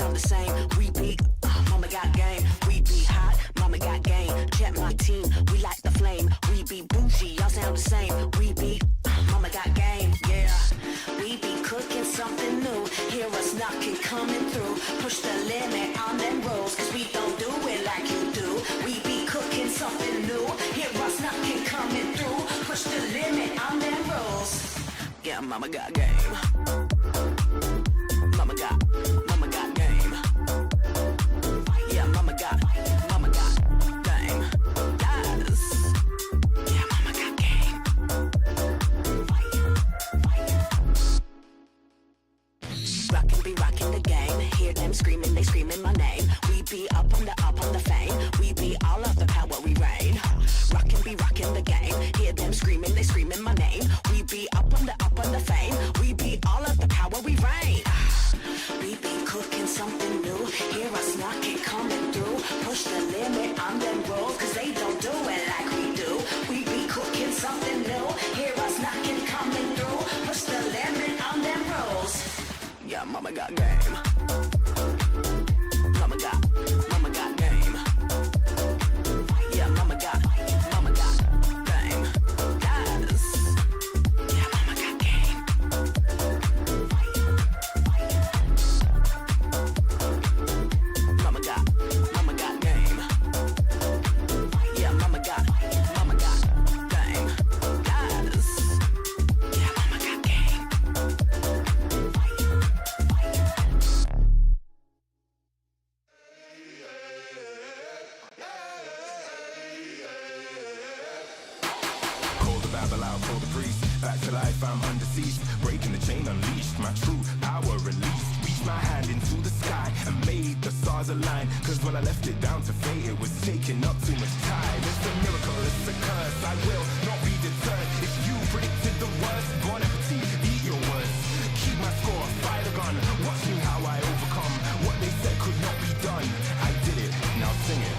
sound the same. We be, mama got game. We be hot, mama got game. Check my team, we like the flame. We be bougie, y'all sound the same. We be, mama got game, yeah. We be cooking something new. Hear us knocking, coming through. Push the limit on them rules, cause we don't do it like you do. We be cooking something new. Hear us knocking, coming through. Push the limit on them rules. Yeah, mama got game. Mama got game. Yeah, mama got game. Yes. Yeah, mama got game. Rockin' be rockin' the game. Hear them screaming, they screaming my name. We be up on the fame. We be all of the power, we reign. Rockin' be rockin' the game. Hear them screaming, they screaming my name. We be up on the fame. We be all of the power, we reign. We be cooking something new. Hear us knocking, coming through. Push the limit on them rules, cause they don't do it like we do. We be cooking something new. Hear us knocking, coming through. Push the limit on them rules. Yeah, mama got game. Mama got game. Yeah, mama got game. Yes. Yeah, mama got game. Mama got game. Yeah, mama got game. Yes. Yeah, mama got game. Call the priest, back to life, I'm undeceased. Breaking the chain, unleashed, my true power released. Reached my hand into the sky and made the stars align. Cause when I left it down to fate, it was taking up too much time. It's a miracle, it's a curse, I will not be deterred. If you predicted the worst, bon appetit, eat your words. Keep my score, fire the gun, watch me how I overcome. What they said could not be done, I did it, now sing it.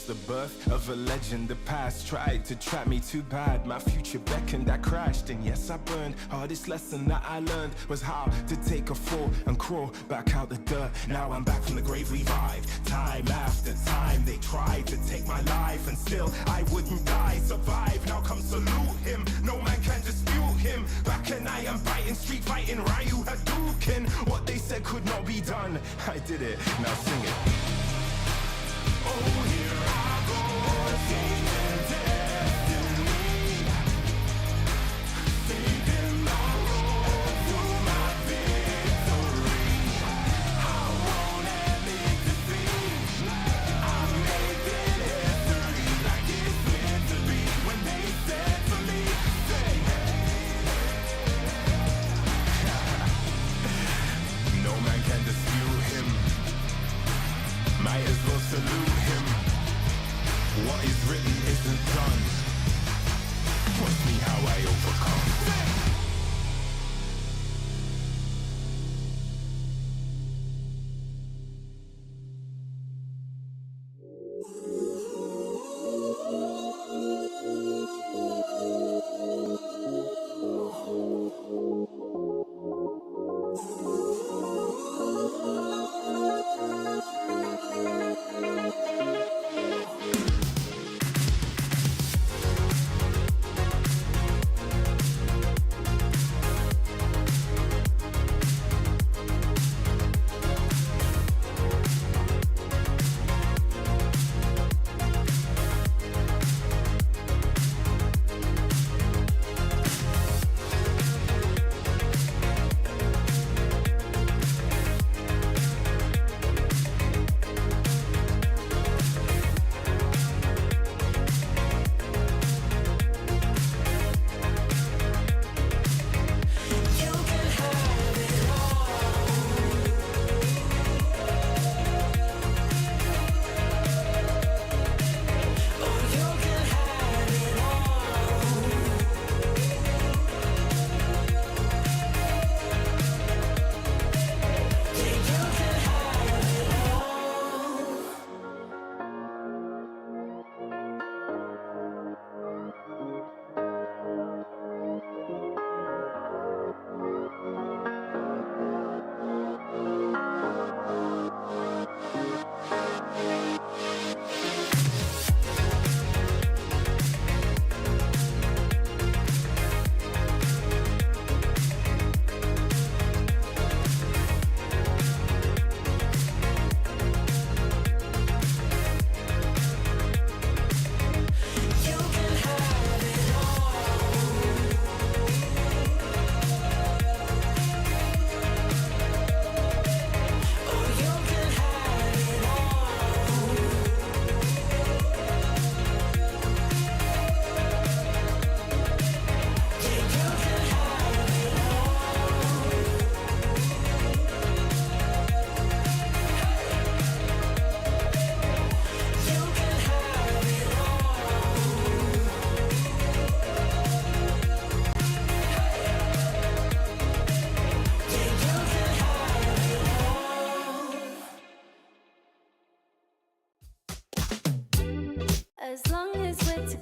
The birth of a legend, the past tried to trap me too bad. My future beckoned, I crashed, and yes, I burned. Hardest lesson that I learned was how to take a fall and crawl back out the dirt. Now I'm back from the grave, revived. Time after time, they tried to take my life, and still I wouldn't die. Survive, now come salute him. No man can dispute him. Back and I am biting, street fighting, Ryu Hadouken. What they said could not be done, I did it. Now sing it. Oh, here I go, changing destiny, taking the road to my victory. I won't admit defeat. I'm making history like it's meant to be. When they said to me, no man can dispute him. Might as well salute him. What is written isn't done. Watch me how I overcome.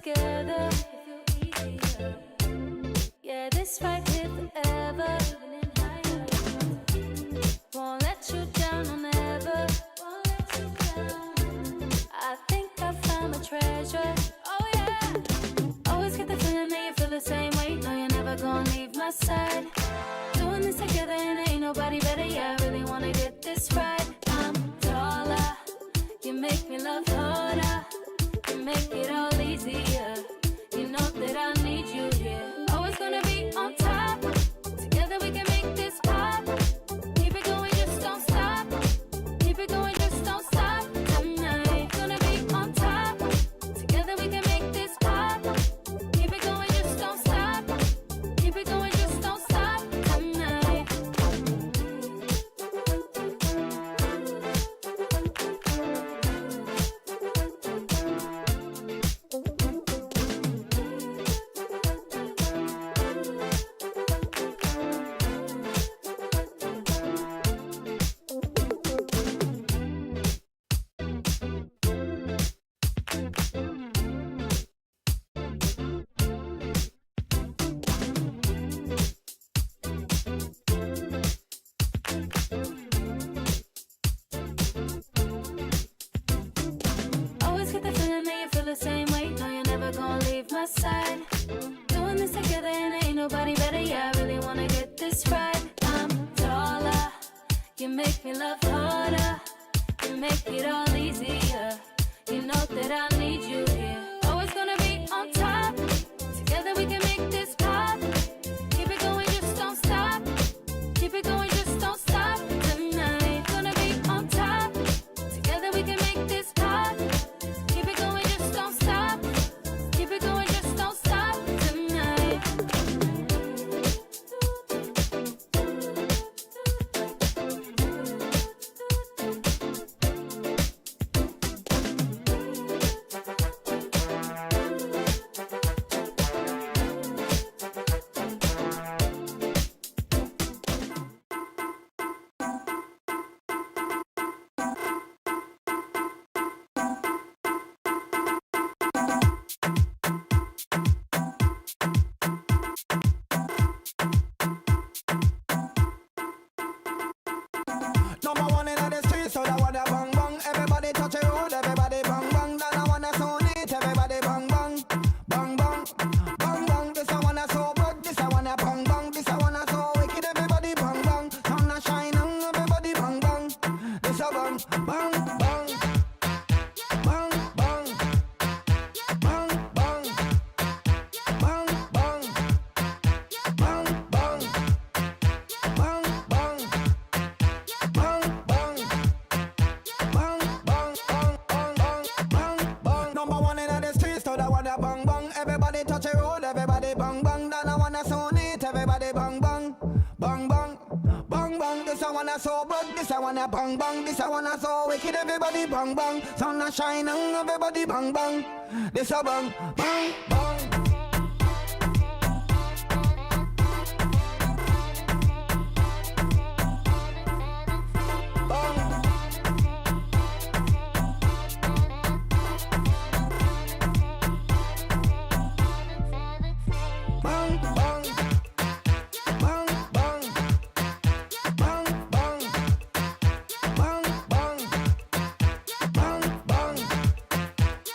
together, it feel easier. Yeah, this right here forever. Won't let you down, I'll never. Won't let you down. I think I found my treasure. Oh yeah. Always get the feeling that you feel the same way. No, you're never gonna leave my side. Doing this together and ain't nobody better. Yeah, I really wanna get this right. I'm taller. You make me love harder. You make it all easier. You know that I need you here. Always gonna be on top. Together we can make this pop. Keep it going, just don't stop. Keep it going, just don't stop. Tonight, gonna be on top. Together we can make this pop. Keep it going, just don't stop. Keep it going, just don't stop. Tonight. Always get the feeling that you feel the same way. No, you're never gonna leave my side. Doing this together and ain't nobody better. Yeah, I really wanna get this right. I'm taller. You make me love harder. You make it all easier. You know that I need you here. Always gonna be on top. Together we can make this pop. Keep it going, just don't stop. Keep it going, just don't stop. Tonight, gonna be on top. Together we can make this pop. Keep it going, just don't stop. Keep it going, just don't stop. Tonight. Number one in the street, so that wanna bang bang. Everybody touch a road, everybody bang bang. Then I wanna so neat, everybody bang bang, bang bang, bang bang. This I wanna so good, this I wanna bang bang. This I wanna so wicked, everybody bang bang. Sun a shining, everybody bang bang. This a bang bang bang, bang bang, bang bang, bang bang, bang bang, bang bang. Bang, bang, bang, bang, bang, bang, bang, bang. Number one in the streets, so that wanna bang bang. Everybody touch a road, everybody bang bang. Then I wanna so neat, everybody bang bang, bang bang, bang bang. This I wanna so good, this I wanna bang bang. This I wanna so wicked, everybody bang bang. Sun a shining, everybody bang bang. This a bang, bang, bang. Bang, bang, bang, bang, bang, bang, bang, bang, bang, bang, bang, bang, bang, bang, bang, bang, bang, bang.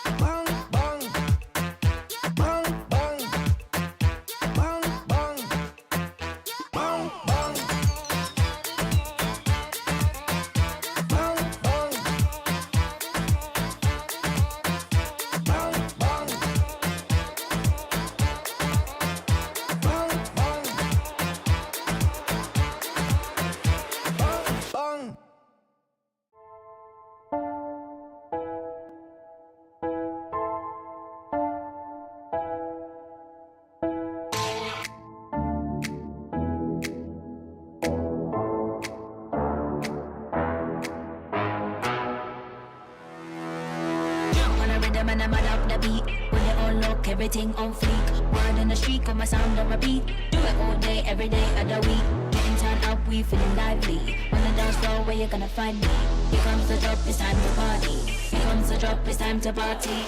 and I'm up the beat. When it all look, everything on fleek. Word on the street, got my sound on repeat. Do it all day, every day of the week. Getting turned up, we feeling lively. On the dance floor, where you gonna find me? Here comes the drop, it's time to party. Here comes the drop, it's time to party.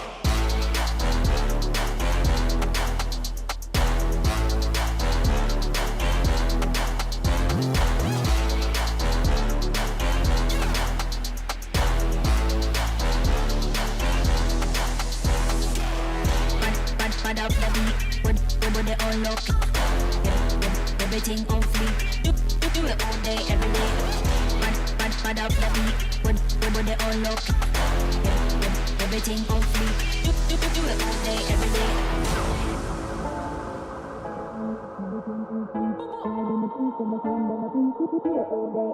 all look. Yeah, everything on fleek. Do it all day, every day. Mad up the beat. When they all look. Yeah, everything on fleek. Do it all day, every day.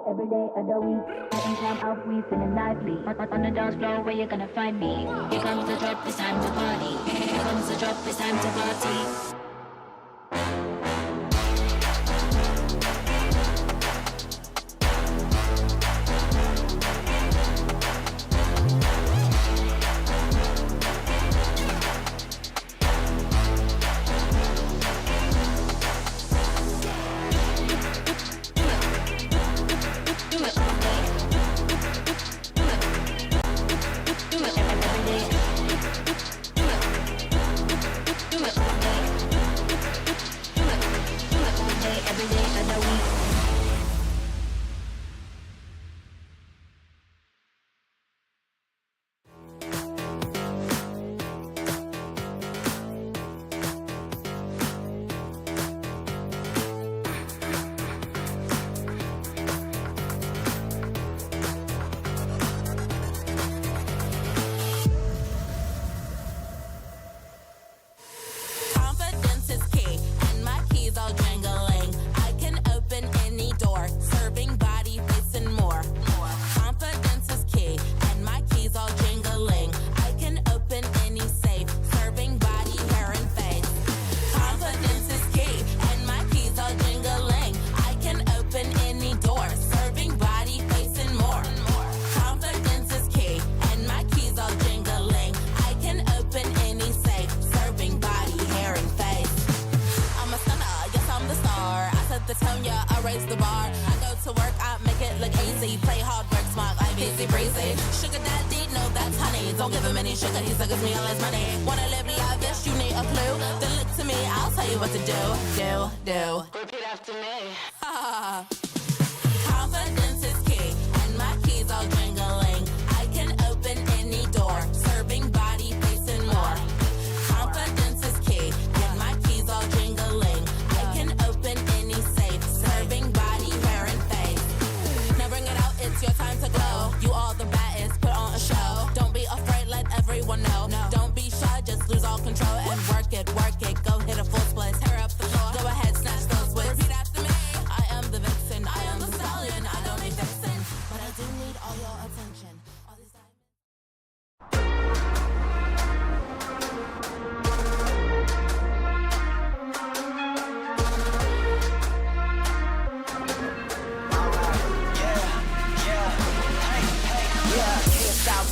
Every day of the week, getting time out, we feeling lively. On the dance floor, where you gonna find me? Here comes the drop, it's time to party. Here comes the drop, it's time to party. Don't give him any sugar, he suckers me all his money. Wanna live lavish, you need a clue. Then look to me, I'll tell you what to do. Repeat after me. Confidence is key, and my keys all jingling. I can open any door, serving body, face, and more. Confidence is key, and my keys all jingling. I can open any safe, serving body, hair, and face. Now bring it out, it's your time to glow. You all the baddest, put on a show. Don't be afraid, let everyone know. Don't be shy, just lose all control and work it. Go hit a full split, tear up the floor. Go ahead, snatch those whips. Repeat after me. I am the vixen, I am the stallion. I don't need vixen, but I do need all your attention. All these diamonds.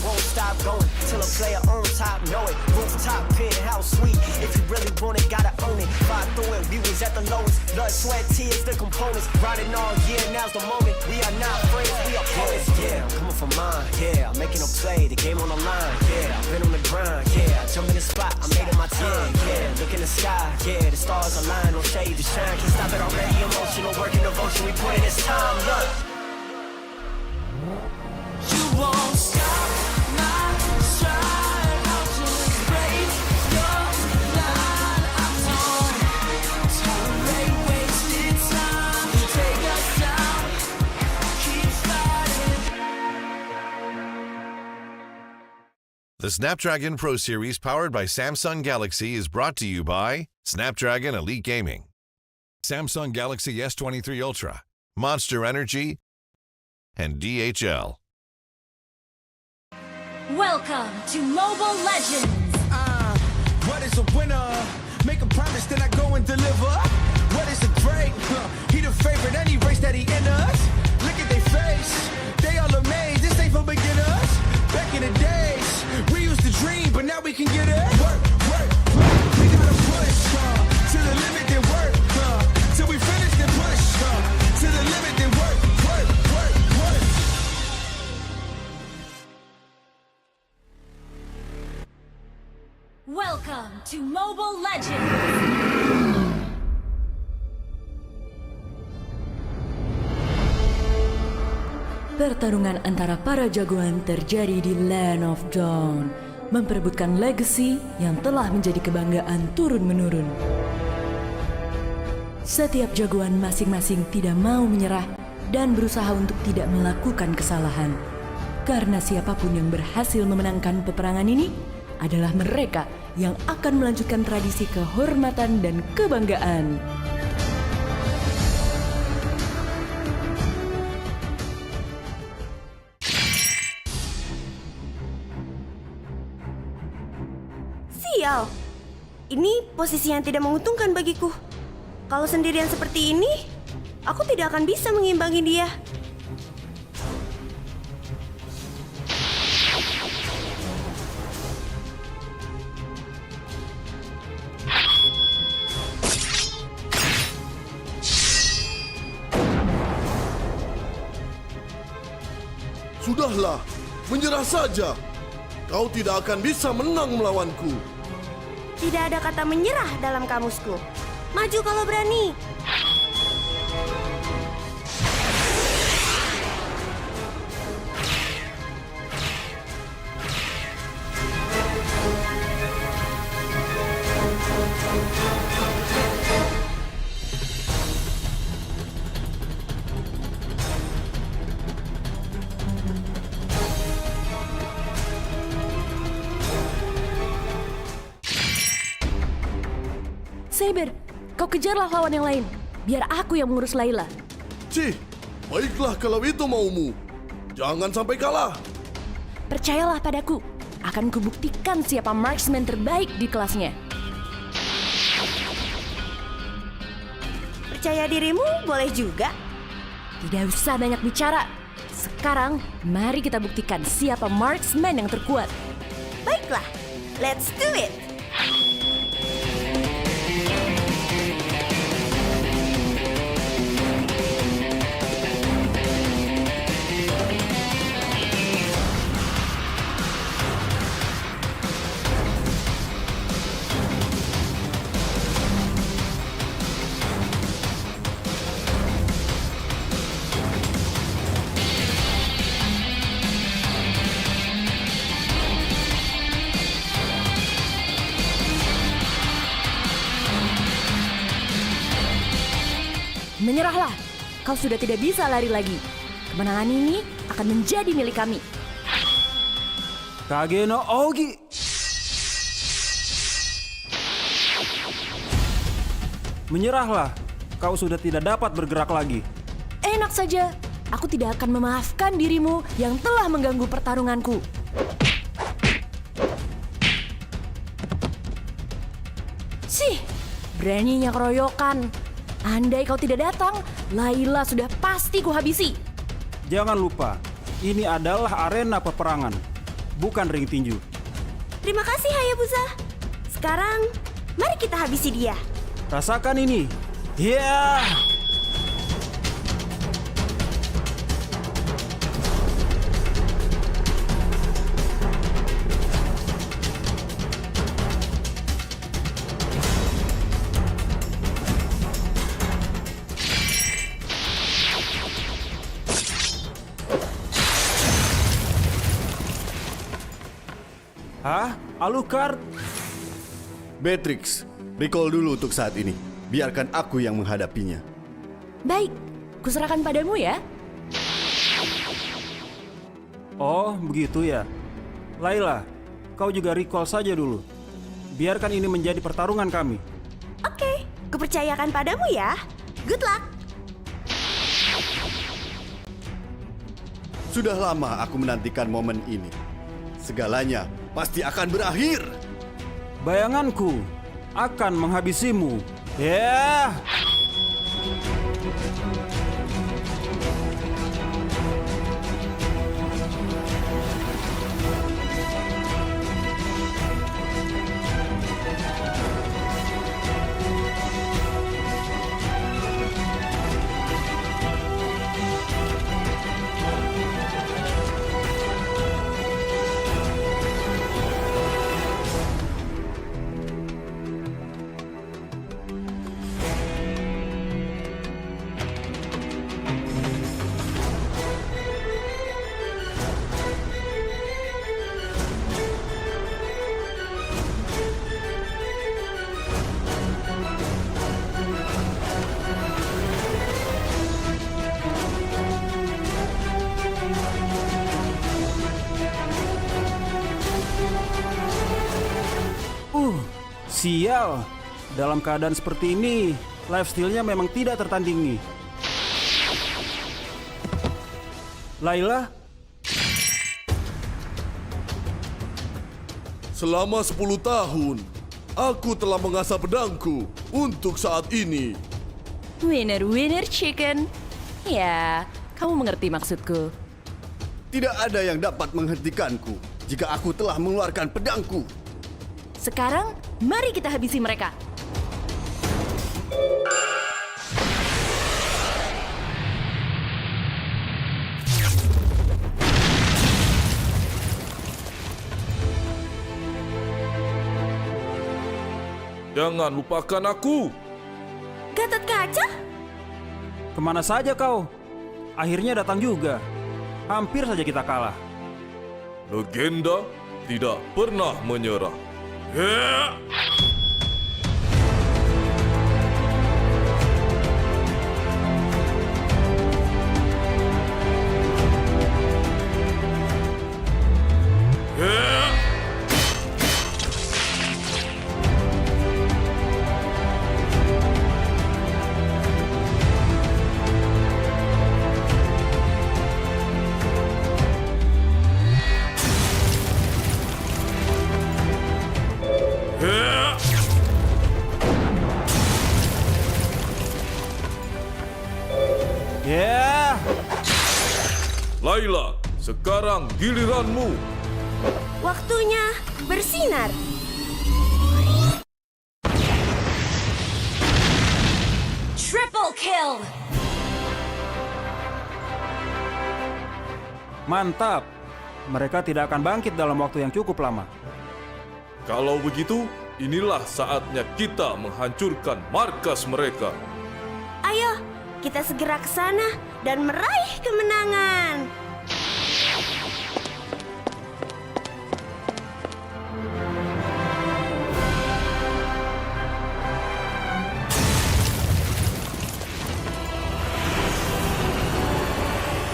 Won't stop going till a player on top know it. Rooftop, penthouse suite. If you really want it, gotta own it. Fight through it, we was at the lowest. Blood, sweat, tears, the components. Riding all year, now's the moment. We are not friends, we are opponents. Yeah, I'm coming for mine. Yeah, I'm making a play, the game on the line. Yeah, I've been on the grind. Yeah, I jump in the spot, I made it my time. Yeah, look in the sky. Yeah, the stars align, no shade to shine. Can't stop it already. Emotional work and devotion, we put in this time. Look, you won't stop. The Snapdragon Pro Series powered by Samsung Galaxy is brought to you by Snapdragon Elite Gaming, Samsung Galaxy S23 Ultra, Monster Energy, and DHL. Welcome to Mobile Legends! What is a winner? Make a promise, then I go and deliver. What is a great? He the favorite, any race that he enters. Look at their face, they all amazed. This ain't for beginners. Back in the days, we used to dream, but now we can get it. Work, work, work. We gotta push to the limit, then work till we finish, then push to the limit, then work, work, work, work. Welcome to Mobile Legends! Pertarungan antara para jagoan terjadi di Land of Dawn, memperebutkan legacy yang telah menjadi kebanggaan turun-menurun. Setiap jagoan masing-masing tidak mau menyerah dan berusaha untuk tidak melakukan kesalahan. Karena siapapun yang berhasil memenangkan peperangan ini adalah mereka yang akan melanjutkan tradisi kehormatan dan kebanggaan. Sial, ini posisi yang tidak menguntungkan bagiku. Kalau sendirian seperti ini, aku tidak akan bisa mengimbangi dia. Sudahlah, menyerah saja. Kau tidak akan bisa menang melawanku. Tidak ada kata menyerah dalam kamusku. Maju kalau berani. Saber, kau kejarlah lawan yang lain. Biar aku yang mengurus Layla. Cih, baiklah kalau itu maumu. Jangan sampai kalah. Percayalah padaku. Akan kubuktikan siapa marksman terbaik di kelasnya. Percaya dirimu boleh juga. Tidak usah banyak bicara. Sekarang, mari kita buktikan siapa marksman yang terkuat. Baiklah, let's do it. Menyerahlah, kau sudah tidak bisa lari lagi. Kemenangan ini akan menjadi milik kami. Kage no Ogi. Menyerahlah, kau sudah tidak dapat bergerak lagi. Enak saja, aku tidak akan memaafkan dirimu yang telah mengganggu pertarunganku. Sih, beraninya keroyokan. Andai kau tidak datang, Layla sudah pasti kuhabisi. Jangan lupa, ini adalah arena peperangan, bukan ring tinju. Terima kasih Hayabusa. Sekarang, mari kita habisi dia. Rasakan ini. Yeah! Hah? Alucard? Beatrix, recall dulu untuk saat ini. Biarkan aku yang menghadapinya. Baik, kuserahkan padamu ya. Oh, begitu ya. Layla, kau juga recall saja dulu. Biarkan ini menjadi pertarungan kami. Oke, kupercayakan padamu ya. Good luck. Sudah lama aku menantikan momen ini. Segalanya pasti akan berakhir. Bayanganku akan menghabisimu. Yeah! Sial, dalam keadaan seperti ini, lifestyle-nya memang tidak tertandingi. Laila, Selama 10 tahun, aku telah mengasah pedangku untuk saat ini. Winner chicken. Ya, kamu mengerti maksudku. Tidak ada yang dapat menghentikanku jika aku telah mengeluarkan pedangku. Sekarang, mari kita habisi mereka. Jangan lupakan aku. Gatot kaca? kemana saja kau? Akhirnya datang juga. Hampir saja kita kalah. Legenda tidak pernah menyerah. Yeah! Laila, sekarang giliranmu. Waktunya bersinar. Triple kill. Mantap. Mereka tidak akan bangkit dalam waktu yang cukup lama. Kalau begitu, inilah saatnya kita menghancurkan markas mereka. Ayo, kita segera ke sana dan meraih kemenangan.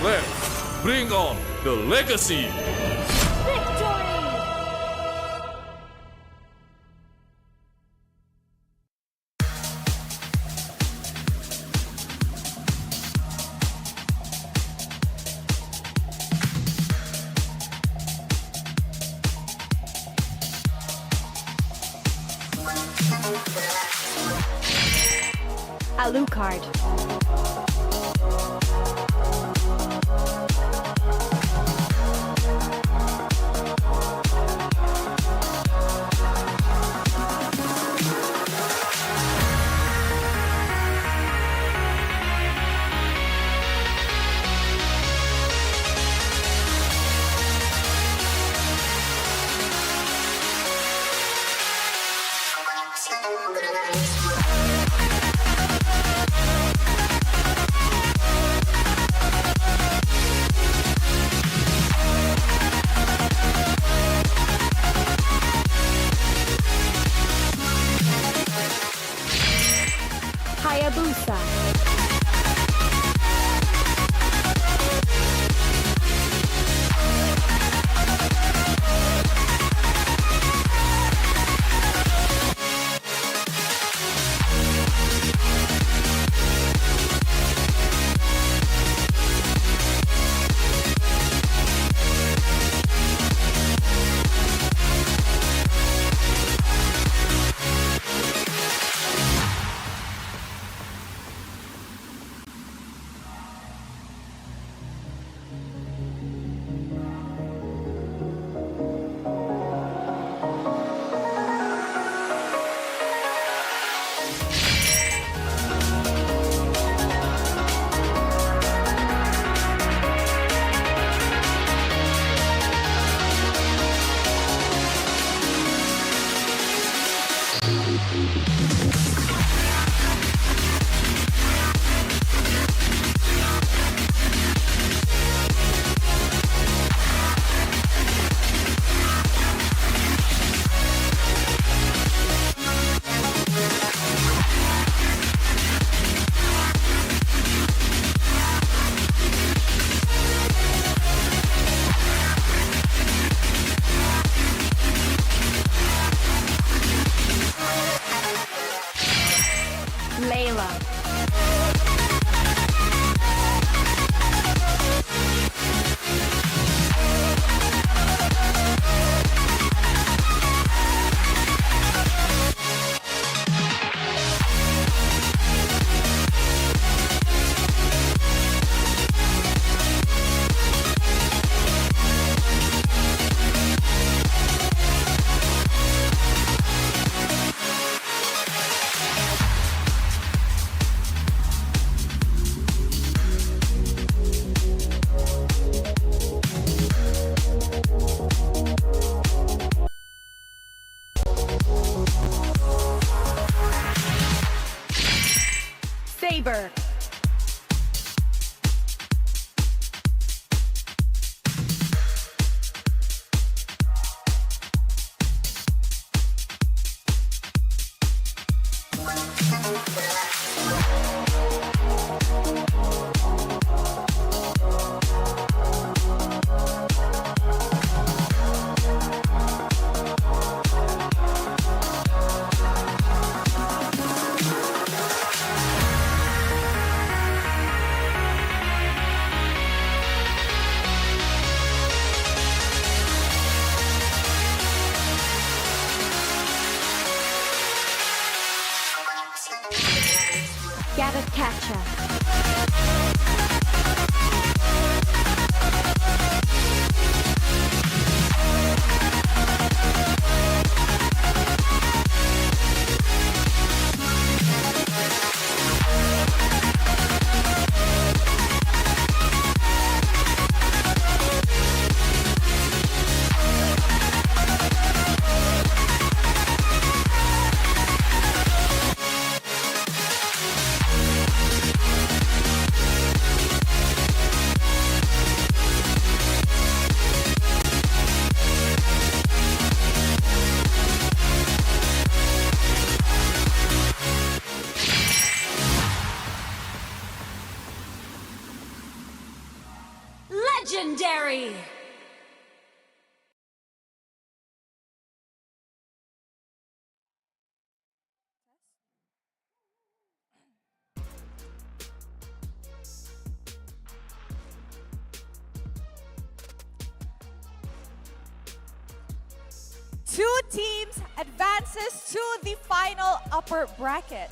Let's bring on the legacy. Alucard. catcher. Legendary! Two teams advances to the final upper bracket,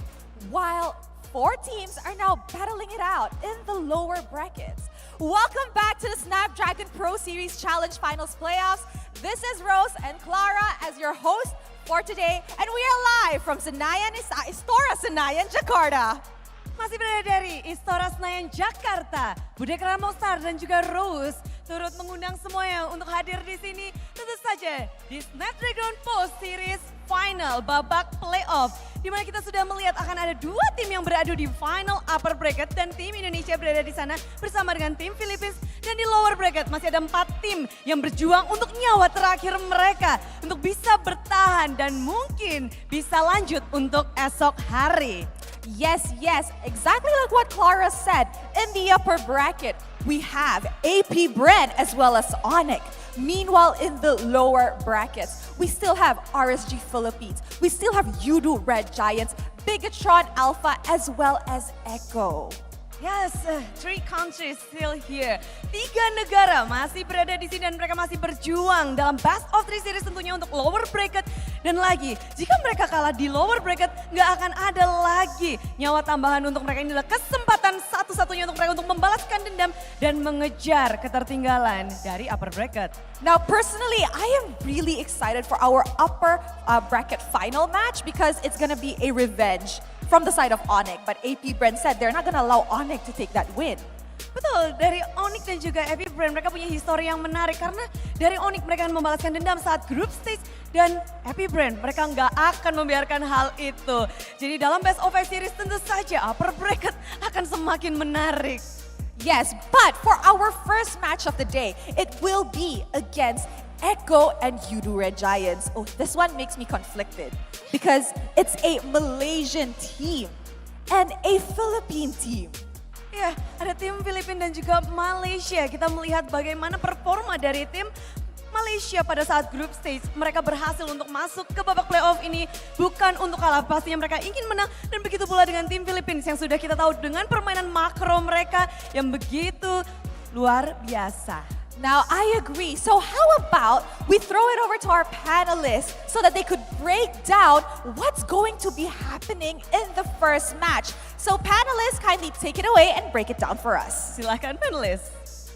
while 4 teams are now battling it out in the lower brackets. Welcome back to the Snapdragon Pro Series Challenge Finals Playoffs. This is Rose and Clara as your host for today, and we are live from Istora Senayan, Jakarta. Masih berada dari Istora Senayan, Jakarta. Bude Kramostar dan juga Rose turut mengundang semuanya untuk hadir di sini. Tentu saja di Snapdragon Pro Series Final babak playoff. Di mana kita sudah melihat akan ada 2 tim yang beradu di final upper bracket dan tim Indonesia berada di sana bersama dengan tim Philippines. Dan di lower bracket masih ada 4 tim yang berjuang untuk nyawa terakhir mereka untuk bisa bertahan dan mungkin bisa lanjut untuk esok hari. Yes, exactly like what Clara said. In the upper bracket, we have AP Bren as well as Onyx. Meanwhile, in the lower brackets, we still have RSG Philippines. We still have Yoodo Red Giants, Bigatron Alpha, as well as Echo. Yes, 3 countries still here. 3 negara masih berada di sini dan mereka masih berjuang dalam best of 3 series tentunya untuk lower bracket. Dan lagi, jika mereka kalah di lower bracket, nggak akan ada lagi nyawa tambahan untuk mereka. Ini adalah kesempatan satu-satunya untuk mereka untuk membalaskan dendam dan mengejar ketertinggalan dari upper bracket. Now, personally, I am really excited for our upper bracket final match because it's gonna be a revenge from the side of Onyx. But AP Brand said they're not gonna allow Onyx to take that win. Betul, dari Onyx dan juga AP Brand mereka punya histori yang menarik karena dari Onyx mereka akan membalaskan dendam saat group stage dan AP Brand mereka nggak akan membiarkan hal itu. Jadi dalam best of 5 series tentu saja upper bracket akan semakin menarik. Yes, but for our first match of the day, it will be against Echo and Yoodo Red Giants. Oh, this one makes me conflicted because it's a Malaysian team and a Philippine team. Ya, ada tim Filipina dan juga Malaysia. Kita melihat bagaimana performa dari tim Malaysia pada saat group stage. Mereka berhasil untuk masuk ke babak playoff ini bukan untuk kalah. Pastinya mereka ingin menang dan begitu pula dengan tim Philippines yang sudah kita tahu dengan permainan makro mereka yang begitu luar biasa. Now, I agree. So how about we throw it over to our panelists so that they could break down what's going to be happening in the first match. So panelists, kindly take it away and break it down for us. Silakan panelists.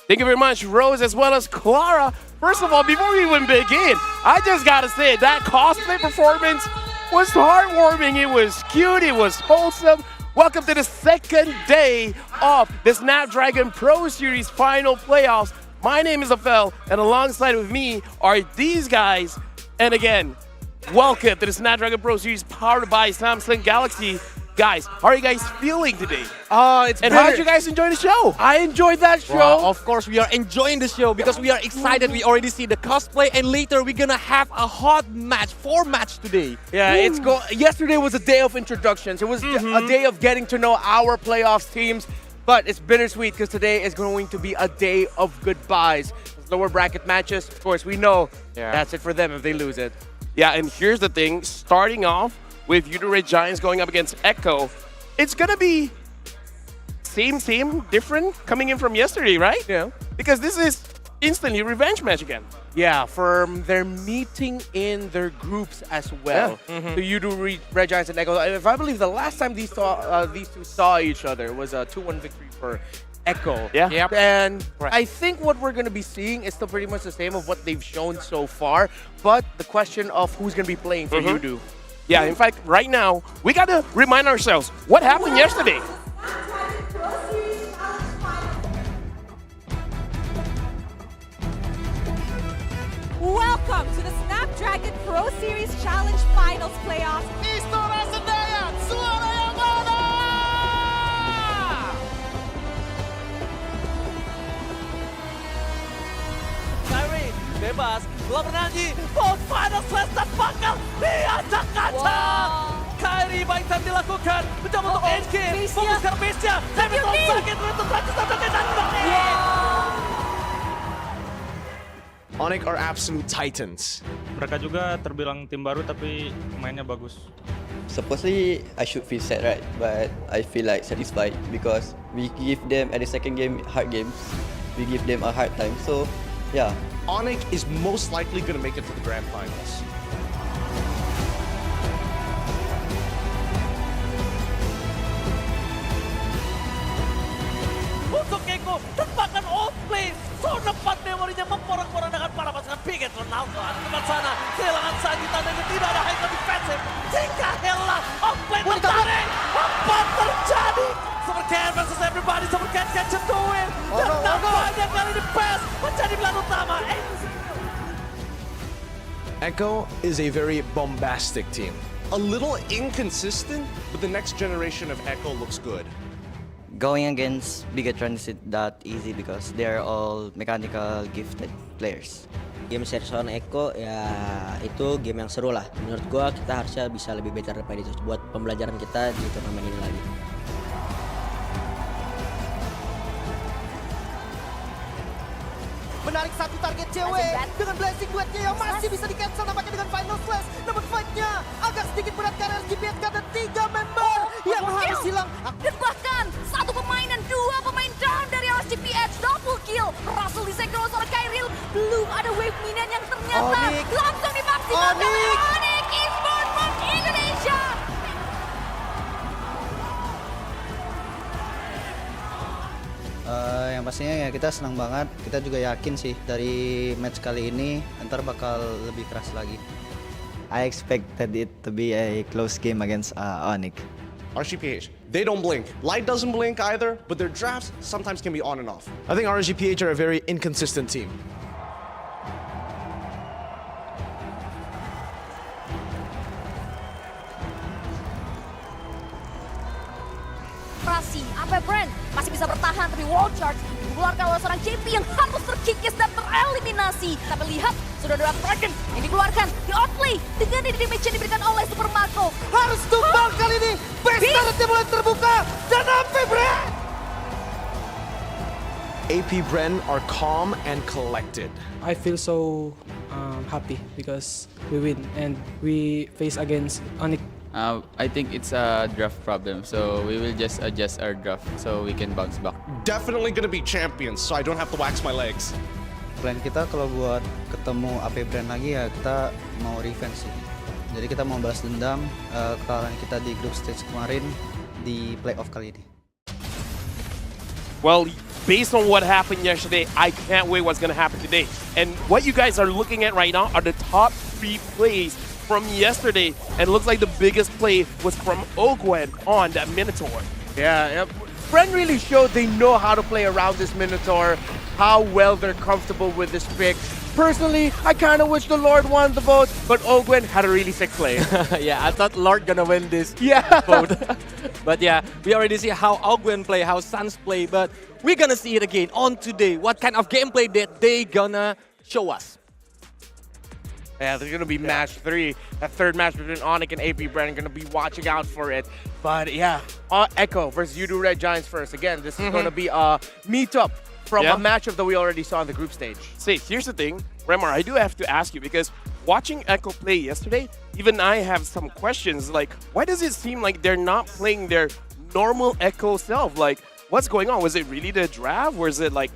Thank you very much, Rose, as well as Clara. First of all, before we even begin, I just gotta say that cosplay performance was heartwarming. It was cute, it was wholesome. Welcome to the second day of the Snapdragon Pro Series Final Playoffs. My name is Afel, and alongside with me are these guys. And again, welcome to the Snapdragon Pro Series powered by Samsung Galaxy. Guys, how are you guys feeling today? How did you guys enjoy the show? I enjoyed that show. Well, of course, we are enjoying the show because we are excited. We already see the cosplay, and later we're gonna have a hot match, 4 match today. Yeah, yesterday was a day of introductions. It was a day of getting to know our playoffs teams, but it's bittersweet because today is going to be a day of goodbyes. Lower bracket matches, of course, we know that's it for them if they lose it. Yeah, and here's the thing, starting off with Yoodo Red Giants going up against Echo, it's gonna be same, different coming in from yesterday, right? Yeah. Because this is instantly revenge match again. Yeah, from their meeting in their groups as well. Yeah. So Yoodo, Red Giants, and Echo. If I believe the last time these two saw each other was a 2-1 victory for Echo. Yeah. Yep. And I think what we're going to be seeing is still pretty much the same of what they've shown so far. But the question of who's going to be playing for Yoodo. Yeah, in fact, right now, we got to remind ourselves what happened yesterday. Welcome to the Snapdragon Pro Series Challenge Finals Playoffs. Kyrie bebas, belum bernyanyi. Oh, final slash dan bakal diacak-acak. Kyrie baik time dilakukan. Mencoba untuk HK. Fokus ke base-nya. Tapi terlalu sakit. Untuk practice dan Onyx are absolute titans. Mereka juga terbilang tim baru tapi mainnya bagus. Supposedly I should feel sad, right? But I feel like satisfied because we give them at the second game hard games. We give them a hard time. So yeah. Onyx is most likely going to make it to the grand finals. Untuk Eko, tebakan off play. So dapat memorinya memporak-porandakan para pasukan Piget Ronaldo. Ada tempat sana, kehilangan Sanji tandanya tidak ada high defensive. Jika Hela off play tertarik, apa terjadi? Supercat versus everybody, Supercat catch it to win. Dan nampaknya kali ini PES menjadi pilihan utama. Echo is a very bombastic team. A little inconsistent, but the next generation of Echo looks good. Going against Bigatron is that easy because they are all mechanical gifted players. Game series on Echo ya itu game yang seru lah. Menurut gua kita harusnya bisa lebih better daripada itu buat pembelajaran kita di turnamen ini lagi. Menarik satu target cewek dengan blessing buatnya yang masih bisa di-cancel nampaknya dengan final slash. Namun fight-nya agak sedikit berat karena RSG PH karena 3 member yang harus hilang. Dan bahkan satu pemain dan 2 pemain down dari RSG PH, double kill. Russell disekros oleh Kyril. Belum ada wave minion yang ternyata langsung dimaksimalkan oleh Onyx Esports from Indonesia. Yang pastinya ya kita senang banget, kita juga yakin sih dari match kali ini ntar bakal lebih keras lagi. I expected it to be a close game against Onyx. RSG PH, they don't blink. Light doesn't blink either, but their drafts sometimes can be on and off. I think RSG PH are a very inconsistent team. Apa brand masih bisa bertahan tapi World Charge dikeluarkan oleh seorang JP yang harus terkikis dan tereliminasi. Tapi lihat sudah ada Dragon yang dikeluarkan di outplay dengan damage yang diberikan oleh Super Marco. Harus tumbal kali ini. Best targetnya mulai terbuka dan AP Brand. AP Bren are calm and collected. I feel so happy because we win and we face against Onyx. I think it's a draft problem, so we will just adjust our draft so we can bounce back. Definitely gonna be champions, so I don't have to wax my legs. Plan kita kalau buat ketemu AP Brand lagi ya kita mau revenge sih. Jadi kita mau balas dendam kekalahan kita di group stage kemarin di playoff kali ini. Well, based on what happened yesterday, I can't wait what's going to happen today. And what you guys are looking at right now are the top 3 plays from yesterday. And it looks like the biggest play was from Ogwen on that Minotaur. Yeah, Bren really showed they know how to play around this Minotaur, how well they're comfortable with this pick. Personally, I kind of wish the Lord won the vote, but Ogwen had a really sick play. Yeah, I thought Lord gonna win this vote. But yeah, we already see how Ogwen play, how Suns play, but we're gonna see it again on today. What kind of gameplay that they gonna show us? Yeah, there's gonna be match 3. That third match between Onyx and AP Bren, gonna be watching out for it. But yeah, Echo versus Yoodo Red Giants first. Again, this is gonna be a meetup from a matchup that we already saw in the group stage. See, here's the thing, Remar, I do have to ask you because watching Echo play yesterday, even I have some questions. Like, why does it seem like they're not playing their normal Echo self? Like, what's going on? Was it really the draft, or is it like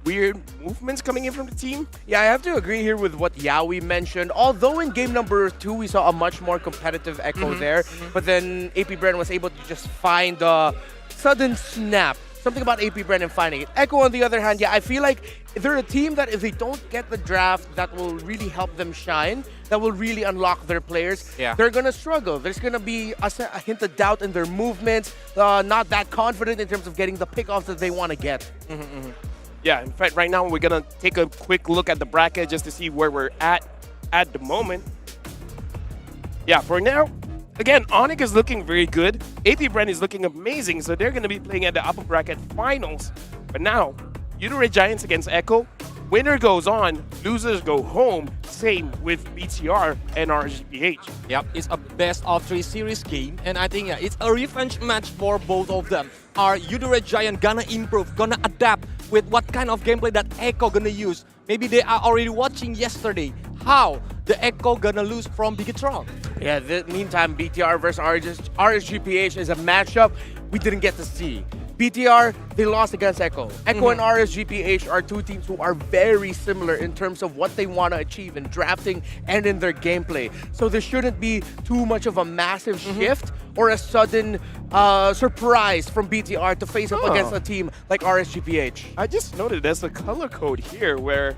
weird movements coming in from the team. Yeah, I have to agree here with what Yaoi mentioned. Although in game number 2, we saw a much more competitive Echo there. But then AP Bren was able to just find a sudden snap. Something about AP Bren and finding it. Echo, on the other hand, yeah, I feel like they're a team that if they don't get the draft that will really help them shine, that will really unlock their players, they're going to struggle. There's going to be a hint of doubt in their movements, not that confident in terms of getting the pickoffs that they want to get. Yeah, in fact, right now we're going to take a quick look at the bracket just to see where we're at the moment. Yeah, for now, again, Onyx is looking very good. AP Bren is looking amazing, so they're going to be playing at the upper bracket finals. But now, Yoodo Red Giants against Echo. Winner goes on, losers go home. Same with BTR and RSG PH. Yep, it's a best of 3 series game, and I think it's a revenge match for both of them. Are Yoodo Red Giant gonna improve, gonna adapt with what kind of gameplay that Echo gonna use? Maybe they are already watching yesterday how the Echo gonna lose from Bigatron. Yeah, meantime, BTR versus RSG PH is a matchup we didn't get to see. BTR, they lost against Echo. Echo and RSG PH are two teams who are very similar in terms of what they want to achieve in drafting and in their gameplay. So there shouldn't be too much of a massive shift or a sudden surprise from BTR to face up against a team like RSG PH. I just noted there's a color code here where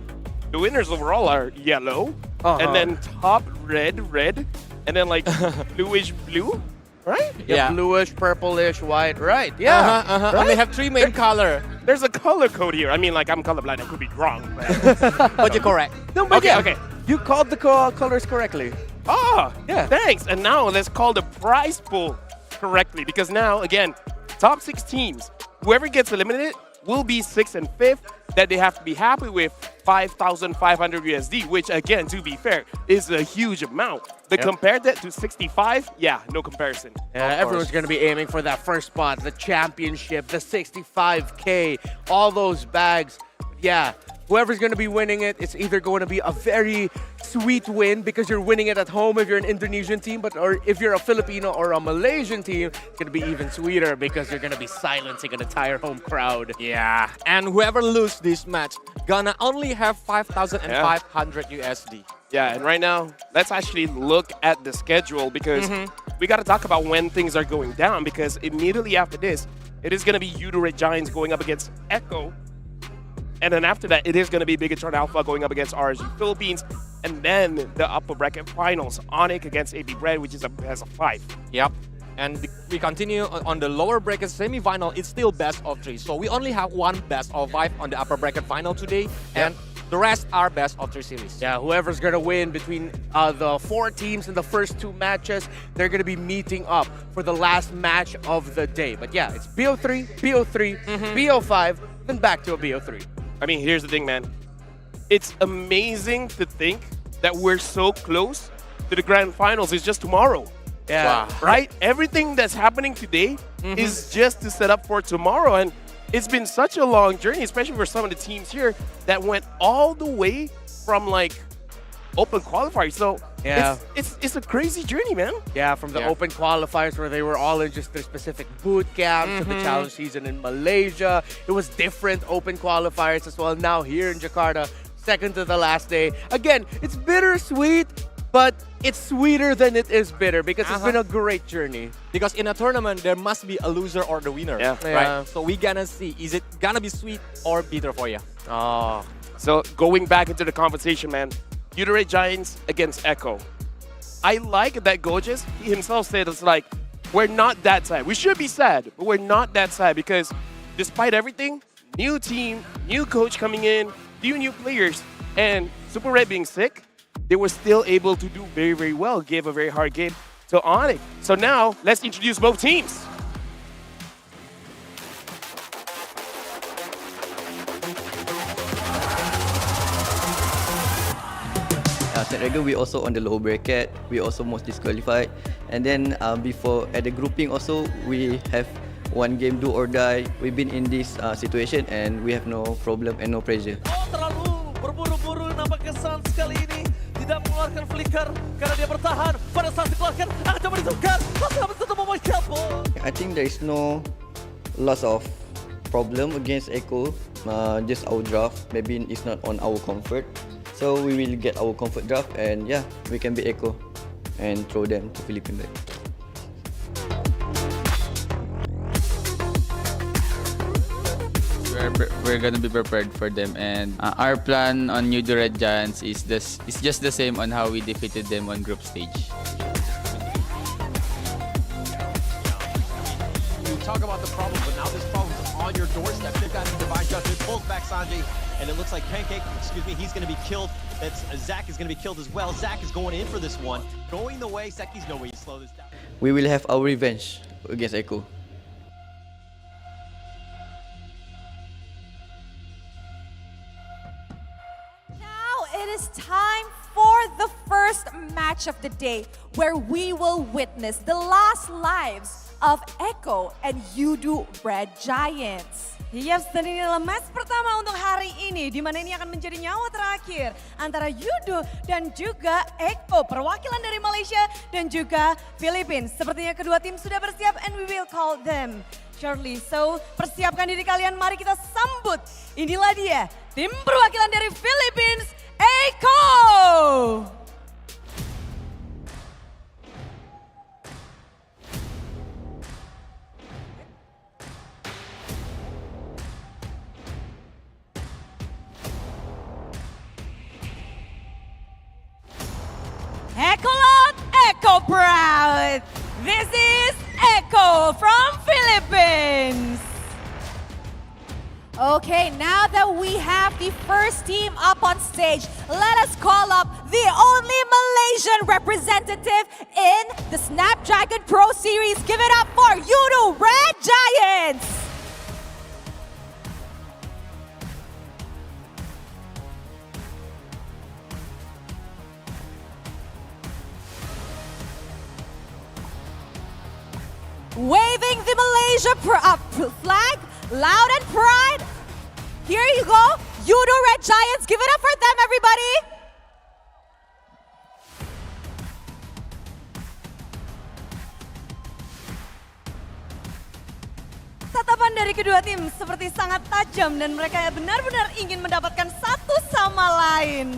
the winners overall are yellow, and then top red, and then like bluish blue. Right? Yeah, bluish, purplish, white, right? Yeah. Right? And they have 3 main color. There's a color code here. I mean, like, I'm colorblind. I could be wrong. But you're correct. No, but okay. You called the colors correctly. Ah, yeah. Thanks. And now let's call the prize pool correctly. Because now, again, top 6 teams, whoever gets eliminated will be 6th and 5th. That they have to be happy with 5,500 USD, which again, to be fair, is a huge amount. But compared that to 65, yeah, no comparison. Yeah, everyone's going to be aiming for that first spot, the championship, the 65K, all those bags. Yeah, whoever's going to be winning it, it's either going to be a very sweet win because you're winning it at home if you're an Indonesian team, or if you're a Filipino or a Malaysian team, it's going to be even sweeter because you're going to be silencing an entire home crowd. Yeah, and whoever loses this match gonna only have 5,500 USD. Yeah, and right now, let's actually look at the schedule because we got to talk about when things are going down, because immediately after this, it is going to be Yoodo Red Giants going up against Echo. And then after that, it is going to be Bigatron Alpha going up against RSG Philippines. And then the upper bracket finals, Onyx against AP Bren, which is a best of 5. Yep. And we continue on the lower bracket semi-final. It's still best of 3. So we only have 1 best of 5 on the upper bracket final today. And the rest are best of 3 series. Yeah, whoever's going to win between the 4 teams in the first 2 matches, they're going to be meeting up for the last match of the day. But yeah, it's BO3, BO3, BO5, then back to a BO3. I mean, here's the thing, man. It's amazing to think that we're so close to the grand finals. It's just tomorrow. Yeah. Wow. Right? Everything that's happening today is just to set up for tomorrow. And it's been such a long journey, especially for some of the teams here that went all the way from like open qualifiers. So it's a crazy journey, man. Yeah, from the open qualifiers where they were all in just their specific boot camps, to the challenge season in Malaysia. It was different open qualifiers as well. Now here in Jakarta, second to the last day. Again, it's bittersweet, but it's sweeter than it is bitter because it's been a great journey. Because in a tournament, there must be a loser or the winner, right? So we gonna see, is it gonna be sweet or bitter for you? Oh. So going back into the conversation, man, Yoodo Red Giants against Echo. I like that Gojes, he himself said, it's like, we're not that sad. We should be sad, but we're not that sad because despite everything, new team, new coach coming in, few new players, and Super Red being sick, they were still able to do very, very well, gave a very hard game to Onyx. So now, let's introduce both teams. Snapdragon, we also on the low bracket. We also most disqualified. And then before at the grouping also, we have 1 game do or die. We've been in this situation and we have no problem and no pressure. Terlalu berburu-buru nampaknya Suns kali ini tidak mengeluarkan flicker karena dia bertahan. Pada saat dikeluarkan akan coba ditukar. Masih habis tetap memakai kabel. I think there is no loss of problem against Echo, just our draft. Maybe it's not on our comfort. So we will get our comfort draft and yeah, we can beat Echo and throw them to Philippines back. We're gonna be prepared for them, and our plan on Yoodo Red Giants is just the same on how we defeated them on group stage. You talk about the problem, but now this problem is on your doorstep. They've got to divine judgment, pulls back Sanji, and it looks like Pancake, he's going to be killed. Zach is going to be killed as well. Zach is going in for this one. Going the way, Seki's no way to slow this down. We will have our revenge against Echo. It is time for the first match of the day, where we will witness the last lives of Echo and Yoodo Red Giants. Yes, dan ini adalah match pertama untuk hari ini, di mana ini akan menjadi nyawa terakhir antara Yoodo dan juga Echo, perwakilan dari Malaysia dan juga Philippines. Sepertinya kedua tim sudah bersiap, and we will call them shortly. So, persiapkan diri kalian, mari kita sambut. Inilah dia, tim perwakilan dari Philippines, Echo! Echo loud, Echo proud. This is Echo from Philippines. Okay, now that we have the first team up on stage, let us call up the only Malaysian representative in the Snapdragon Pro Series. Give it up for Yoodo Red Giants! Waving the Malaysia flag, loud and pride. Here you go, Yoodo Red Giants. Give it up for them, everybody. Tatapan dari kedua tim seperti sangat tajam dan mereka benar-benar ingin mendapatkan satu sama lain.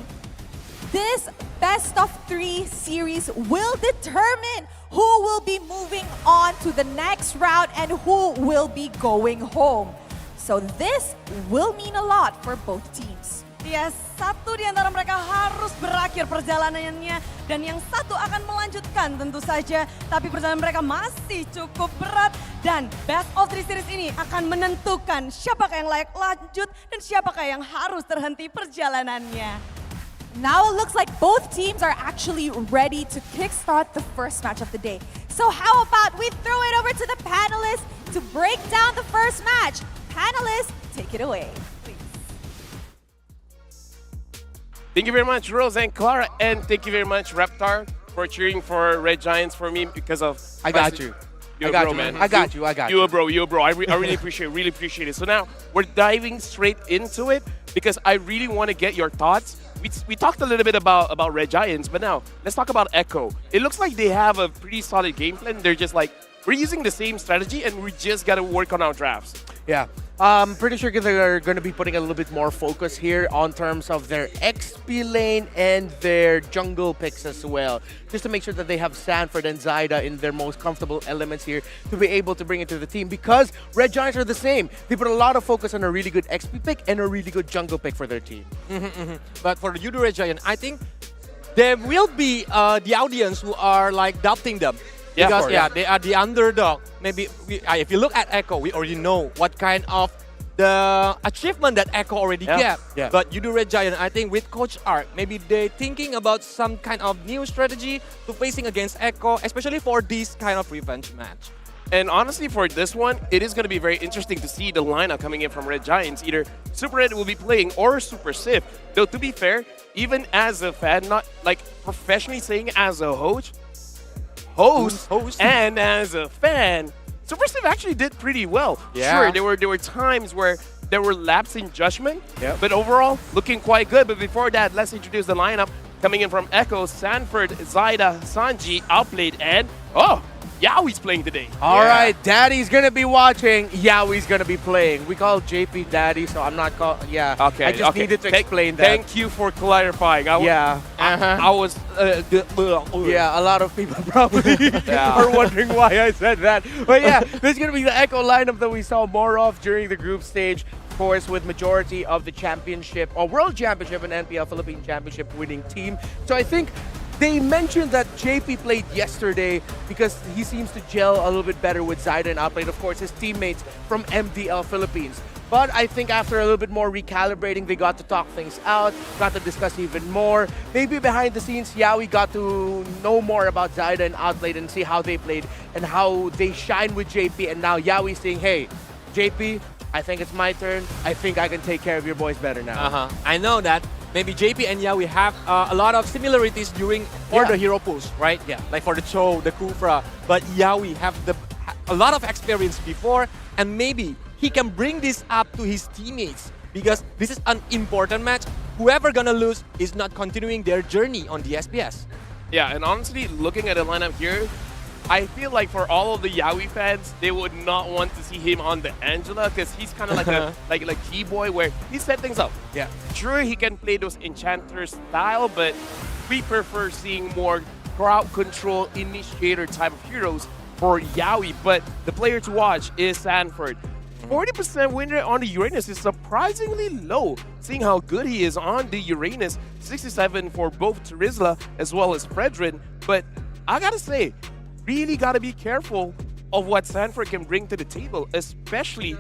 This best of 3 series will determine who will be moving on to the next round and who will be going home. So this will mean a lot for both teams. Ya, satu di antara mereka harus berakhir perjalanannya dan yang satu akan melanjutkan tentu saja. Tapi perjalanan mereka masih cukup berat dan best of 3 series ini akan menentukan siapakah yang layak lanjut dan siapakah yang harus terhenti perjalanannya. Now it looks like both teams are actually ready to kickstart the first match of the day. So how about we throw it over to the panelists to break down the first match. Panelists, take it away. Thank you very much, Rose and Clara, and thank you very much, Reptar, for cheering for Red Giants for me because of... I got you. You're I got bro, you, man. I got you. You a bro. I really appreciate it. So now we're diving straight into it because I really want to get your thoughts. We talked a little bit about Red Giants, but now let's talk about Echo. It looks like they have a pretty solid game plan. They're just like, we're using the same strategy and we just got to work on our drafts. Yeah, pretty sure they're going to be putting a little bit more focus here on terms of their XP lane and their jungle picks as well. Just to make sure that they have Sanford and Zyda in their most comfortable elements here to be able to bring it to the team because Red Giants are the same. They put a lot of focus on a really good XP pick and a really good jungle pick for their team. But for the Yoodo Red Giant, I think there will be the audience who are like doubting them. Yeah, because yeah, they are the underdog. Maybe if you look at Echo, we already know what kind of the achievement that Echo already get. Yeah. But Yoodo Red Giant, I think with Coach Ark, maybe they're thinking about some kind of new strategy to facing against Echo, especially for this kind of revenge match. And honestly, for this one, it is going to be very interesting to see the lineup coming in from Red Giants. Either Super Red will be playing or Super Sif. Though to be fair, even as a fan, not like professionally saying as a host, and as a fan, Super Sif actually did pretty well. Yeah. Sure, there were times where there were lapses in judgment, but overall, looking quite good. But before that, let's introduce the lineup. Coming in from Echo, Sanford, Zyda, Sanji, outplayed, and Yaoi's playing today. All right, Daddy's gonna be watching. Yaoi's gonna be playing. We call JP Daddy, so I'm not call. Yeah. Okay. I just needed to explain that. Thank you for clarifying. I was. Yeah, a lot of people probably are wondering why I said that. But yeah, this is gonna be the Echo lineup that we saw more of during the group stage. Of course, with majority of the championship or World Championship and NPL Philippine Championship winning team. So I think they mentioned that JP played yesterday because he seems to gel a little bit better with Zyda and outplayed, of course, his teammates from MDL Philippines. But I think after a little bit more recalibrating, they got to talk things out, got to discuss even more. Maybe behind the scenes, Yaoi got to know more about Zyda and outplayed and see how they played and how they shine with JP. And now Yaoi saying, hey, JP, I think it's my turn. I think I can take care of your boys better now. I know that. Maybe JP and Yaoi have a lot of similarities during the hero pools, right? Yeah, like for the Cho, the Kufra. But Yaoi have a lot of experience before, and maybe he can bring this up to his teammates because this is an important match. Whoever gonna lose is not continuing their journey on the SPS. Yeah, and honestly, looking at the lineup here, I feel like for all of the Yaoi fans, they would not want to see him on the Angela because he's kind of like a like key boy where he set things up. Yeah, sure he can play those enchanter style, but we prefer seeing more crowd control initiator type of heroes for Yaoi. But the player to watch is Sanford. 40% win rate on the Uranus is surprisingly low, seeing how good he is on the Uranus. 67 for both Terizla as well as Fredrin. But I gotta say, really got to be careful of what Sanford can bring to the table, especially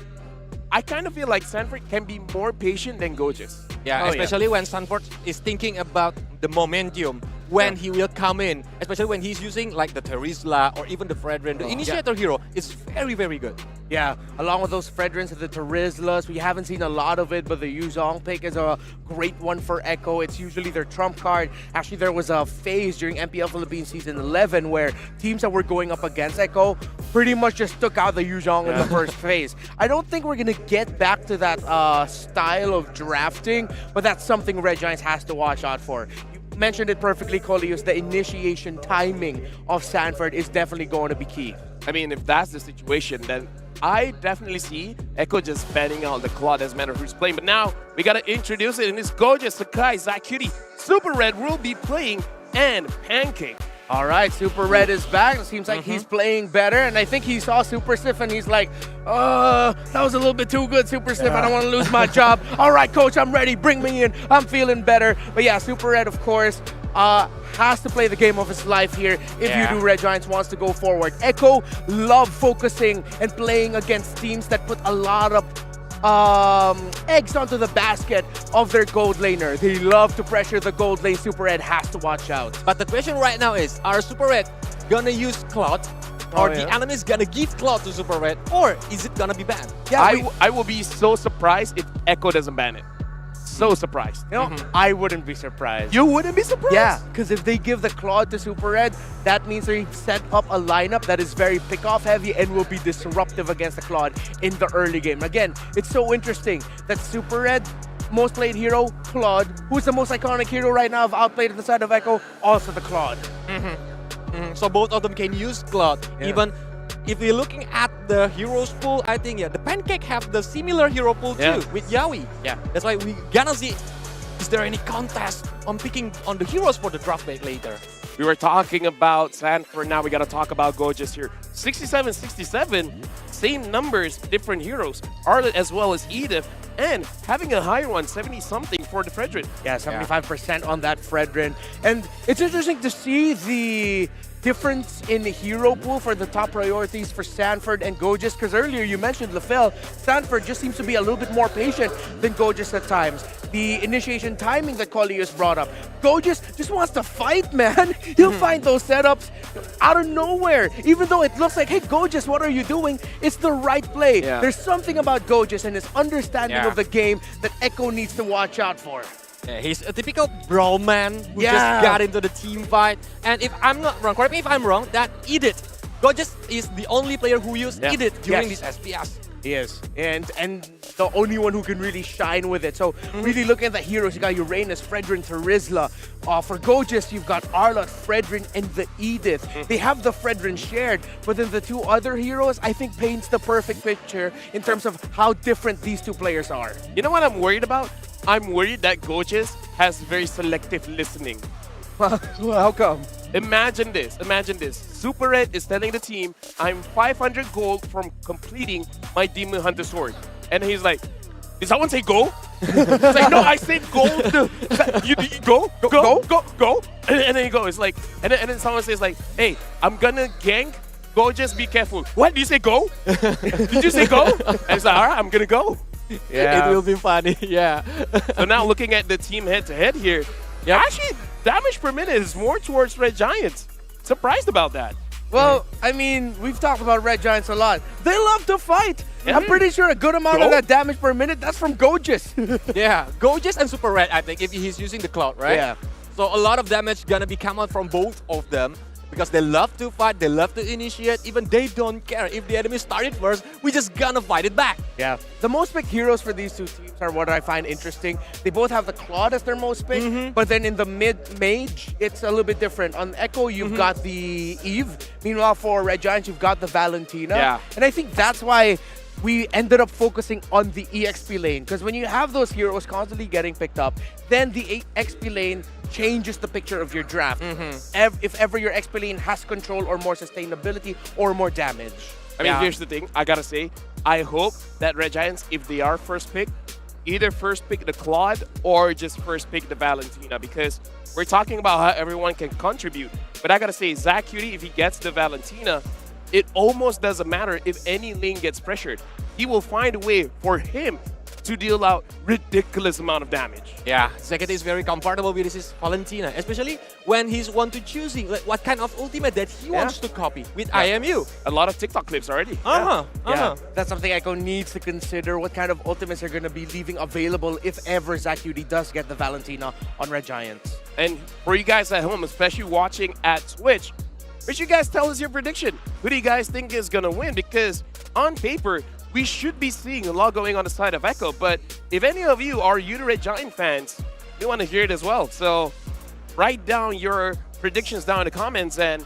I kind of feel like Sanford can be more patient than Goges. Yeah, especially when Sanford is thinking about the momentum, when he will come in, especially when he's using like the Terizla or even the Fredrin. The initiator hero is very, very good. Yeah, along with those Fredrins and the Terizlas, we haven't seen a lot of it, but the Yuzong pick is a great one for Echo. It's usually their trump card. Actually, there was a phase during MPL Philippines Season 11 where teams that were going up against Echo pretty much just took out the Yuzong in the first phase. I don't think we're going to get back to that style of drafting, but that's something Red Giants has to watch out for. You mentioned it perfectly, Colius. The initiation timing of Sanford is definitely going to be key. I mean, if that's the situation, then I definitely see Echo just banning out the Claude as matter who's playing. But now we gotta introduce it, and it's Gorgeous, Sakai, Zacuity, Super Red will be playing, and Pancake. All right, Super Red is back. It seems like he's playing better, and I think he saw Super Stiff, and he's like, that was a little bit too good, Super Stiff. I don't want to lose my job. All right, coach, I'm ready. Bring me in. I'm feeling better. But yeah, Super Red, of course, has to play the game of his life here if Yoodo Red Giants wants to go forward. Echo love focusing and playing against teams that put a lot of eggs onto the basket of their gold laner. They love to pressure the gold lane. Super Red has to watch out. But the question right now is, are Super Red gonna use Cloud? Or the enemy's gonna give Cloud to Super Red? Or is it gonna be banned? Yeah, I will be so surprised if Echo doesn't ban it. So surprised. You know, I wouldn't be surprised. You wouldn't be surprised? Yeah, because if they give the Claude to Super Red, that means they set up a lineup that is very pick-off heavy and will be disruptive against the Claude in the early game. Again, it's so interesting that Super Red, most played hero, Claude, who's the most iconic hero right now, have outplayed at the side of Echo, also the Claude. So both of them can use Claude. Even if we're looking at the heroes pool, I think the Pancake have the similar hero pool too with Yaoi. Yeah, that's why we gonna see, is there any contest on picking on the heroes for the draft pick later? We were talking about Sanford, now we gotta talk about Gorgeous here. 67-67, same numbers, different heroes. Arlet as well as Edith, and having a higher one, 70-something for the Fredrin. Yeah, 75% on that Fredrin. And it's interesting to see the difference in the hero pool for the top priorities for Sanford and Gorgeous, because earlier you mentioned LaFell. Sanford just seems to be a little bit more patient than Gorgeous at times. The initiation timing that Colius brought up. Gorgeous just wants to fight, man. He'll find those setups out of nowhere. Even though it looks like, hey, Gorgeous, what are you doing? It's the right play. There's something about Gorgeous and his understanding of the game that Echo needs to watch out for. Yeah, he's a typical brawl man who just got into the team fight. And if I'm not wrong, correct me if I'm wrong, that Edith, Gorgeous is the only player who used Edith during this SPS. He is. And the only one who can really shine with it. So really looking at the heroes, you got Uranus, Fredrin, Terizla. For Gojis, you've got Arlott, Fredrin, and the Edith. They have the Fredrin shared, but then the two other heroes, I think, paints the perfect picture in terms of how different these two players are. You know what I'm worried about? I'm worried that Gojis has very selective listening. How come? Imagine this. Super Red is telling the team, I'm 500 gold from completing my Demon Hunter sword. And he's like, did someone say go? It's like, no, I said gold. You go. And then he goes, like, and then someone says like, hey, I'm gonna gank. Go, just be careful. What? Did you say go? Did you say go? And he's like, all right, I'm gonna go. Yeah. It will be funny, yeah. So now looking at the team head-to-head here, actually, damage per minute is more towards Red Giants. Surprised about that. Well, I mean, we've talked about Red Giants a lot. They love to fight. I'm pretty sure a good amount of that damage per minute, that's from Gojis. Yeah, Gojis and Super Red, I think, if he's using the cloud, right? Yeah. So a lot of damage gonna be coming from both of them. Because they love to fight, they love to initiate, even they don't care. If the enemy started first, we just gonna fight it back. Yeah. The most picked heroes for these two teams are what I find interesting. They both have the Claude as their most picked, but then in the mid-mage, it's a little bit different. On Echo, you've got the Eve. Meanwhile, for Red Giants, you've got the Valentina. Yeah. And I think that's why we ended up focusing on the EXP lane. Because when you have those heroes constantly getting picked up, then the XP lane changes the picture of your draft. If ever your XP lane has control or more sustainability or more damage. I mean, here's the thing. I gotta say, I hope that Red Giants, if they are first pick, either first pick the Claude or just first pick the Valentina, because we're talking about how everyone can contribute. But I gotta say, Zach Cutie, if he gets the Valentina, it almost doesn't matter if any lane gets pressured. He will find a way for him to deal out ridiculous amount of damage. Yeah, Zekete is very comfortable with his Valentina, especially when he's want to choosing like what kind of ultimate that he wants to copy with IMU. A lot of TikTok clips already. Yeah, that's something Echo needs to consider, what kind of ultimates they're going to be leaving available if ever Zacuity does get the Valentina on Red Giants. And for you guys at home, especially watching at Twitch, make sure you guys tell us your prediction. Who do you guys think is going to win? Because on paper, we should be seeing a lot going on the side of Echo, but if any of you are Yoodo Red Giant fans, we want to hear it as well. So write down your predictions down in the comments, and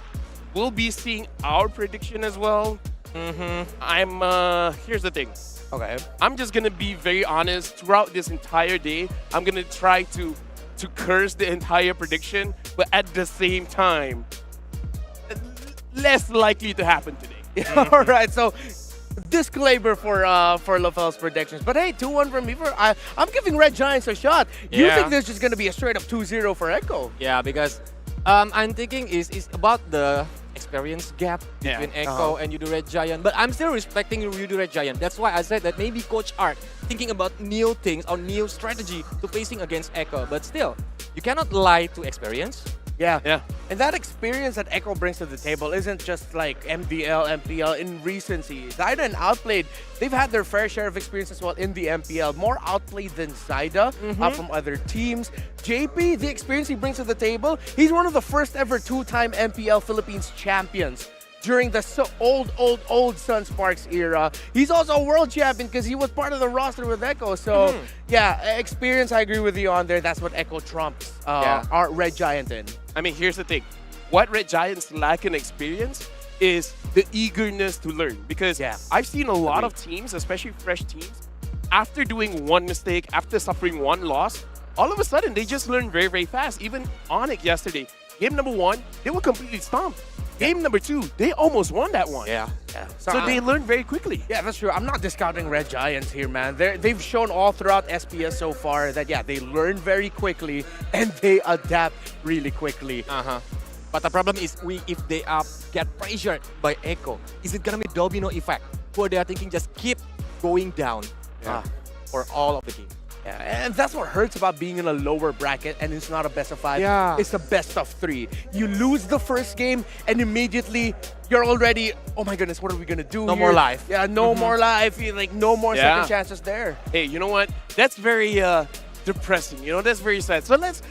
we'll be seeing our prediction as well. Here's the thing. Okay. I'm just gonna be very honest. Throughout this entire day, I'm gonna try to curse the entire prediction, but at the same time, less likely to happen today. All right, so disclaimer for LaFell's predictions. But hey, 2-1 from me. I'm giving Red Giants a shot. You think this is going to be a straight up 2-0 for Echo? Yeah, because I'm thinking is about the experience gap between Echo and Yoodo Red Giant. But I'm still respecting Yoodo Red Giant. That's why I said that maybe Coach Art thinking about new things or new strategy to facing against Echo. But still, you cannot lie to experience. Yeah. And that experience that Echo brings to the table isn't just like MDL, MPL in recency. Zyda and Outplayed, they've had their fair share of experience as well in the MPL. More outplayed than Zyda from other teams. JP, the experience he brings to the table, he's one of the first ever two-time MPL Philippines champions during the old Sun Sparks era. He's also a world champion because he was part of the roster with Echo. So, yeah, experience, I agree with you on there. That's what Echo trumps our Red Giant in. I mean, here's the thing. What Red Giants lack in experience is the eagerness to learn. Because I've seen a lot of teams, especially fresh teams, after doing one mistake, after suffering one loss, all of a sudden, they just learn very, very fast. Even Onyx yesterday, game number 1, they were completely stomped. Game number 2, they almost won that one. Yeah. So they learn very quickly. Yeah, that's true. I'm not discounting Red Giants here, man. They've shown all throughout SPS so far that, they learn very quickly and they adapt really quickly. But the problem is, if they get pressured by Echo, is it gonna be domino effect where they are thinking just keep going down for all of the game? Yeah, and that's what hurts about being in a lower bracket and it's not a best of 5. Yeah. It's a best of 3. You lose the first game and immediately you're already, oh my goodness, what are we going to do No here? more life. Yeah, no more life. Like, no more second chances there. Hey, you know what? That's very depressing. You know, that's very sad. So let's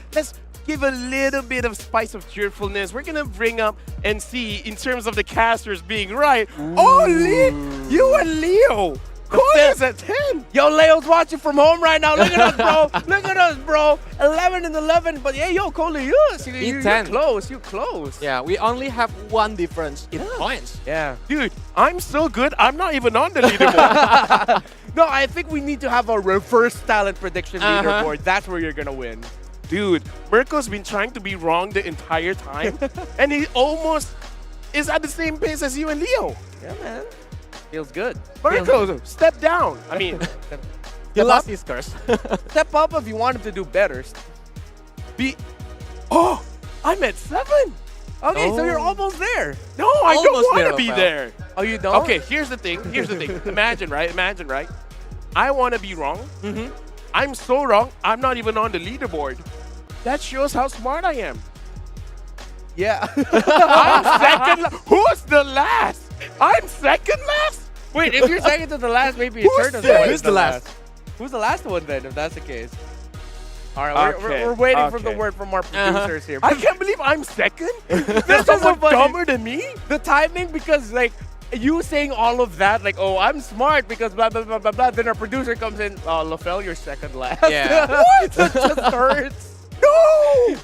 give a little bit of spice of cheerfulness. We're going to bring up and see, in terms of the casters being right, you and Leo Koya's at 10. Yo, Leo's watching from home right now. Look at us, bro. Look at us, bro. 11 and 11. But yeah, yo, Kohli, you're 10. close. You're close. Yeah, we only have one difference in points. Yeah. Dude, I'm so good, I'm not even on the leaderboard. No, I think we need to have a reverse talent prediction leaderboard. That's where you're going to win. Dude, Mirko's been trying to be wrong the entire time. And he almost is at the same pace as you and Leo. Yeah, man. Feels good. Mirko, step down. I mean, He lost his curse. Step up if you want him to do better. Oh, I'm at 7. Okay, so you're almost there. No, I don't Almost want there, to be pal. there. Oh, you don't? Okay, here's the thing. Imagine, right? I want to be wrong. I'm so wrong, I'm not even on the leaderboard. That shows how smart I am. Yeah. I'm second. Who's the last? I'm second last? Wait, if you're second to the last, maybe it's Who's turn the- to who's the last? Who's the last one then, if that's the case? All right, Okay, we're waiting for the okay. word from our producers here. I can't believe I'm second. There's That's so someone funny. dumber than me. The timing, because like you saying all of that, like, oh, I'm smart because blah, blah, blah, blah, blah. Then our producer comes in, oh, LaFell, you're second last. Yeah. What? That just hurts. No!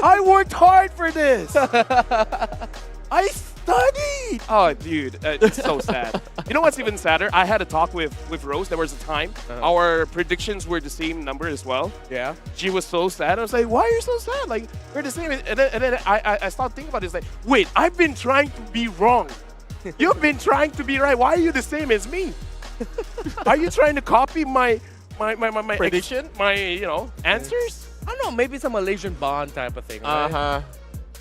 I worked hard for this. I studied. Oh, dude, it's so sad. You know what's even sadder? I had a talk with Rose. There was a time. Our predictions were the same number as well. Yeah. She was so sad. I was like, why are you so sad? Like, we're the same. And then I started thinking about it. It's like, wait, I've been trying to be wrong. You've been trying to be right. Why are you the same as me? Are you trying to copy my Prediction? my answers? I don't know, maybe it's a Malaysian bond type of thing, right?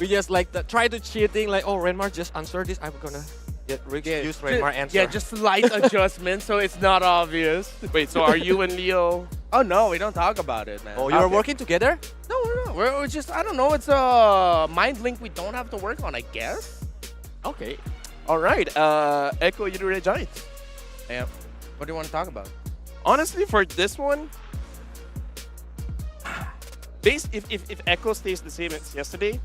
We just like try to cheating, like, oh, Renmar just answered this. I'm gonna use Renmar answer. Yeah, just slight adjustment so it's not obvious. Wait, so are you and Leo? Oh, no, we don't talk about it, man. Oh, you're working together? No, we're not. We're just, I don't know, it's a mind link we don't have to work on, I guess. Okay. All right, Echo, you do Red Giants. Yeah. What do you want to talk about? Honestly, for this one, if Echo stays the same as yesterday,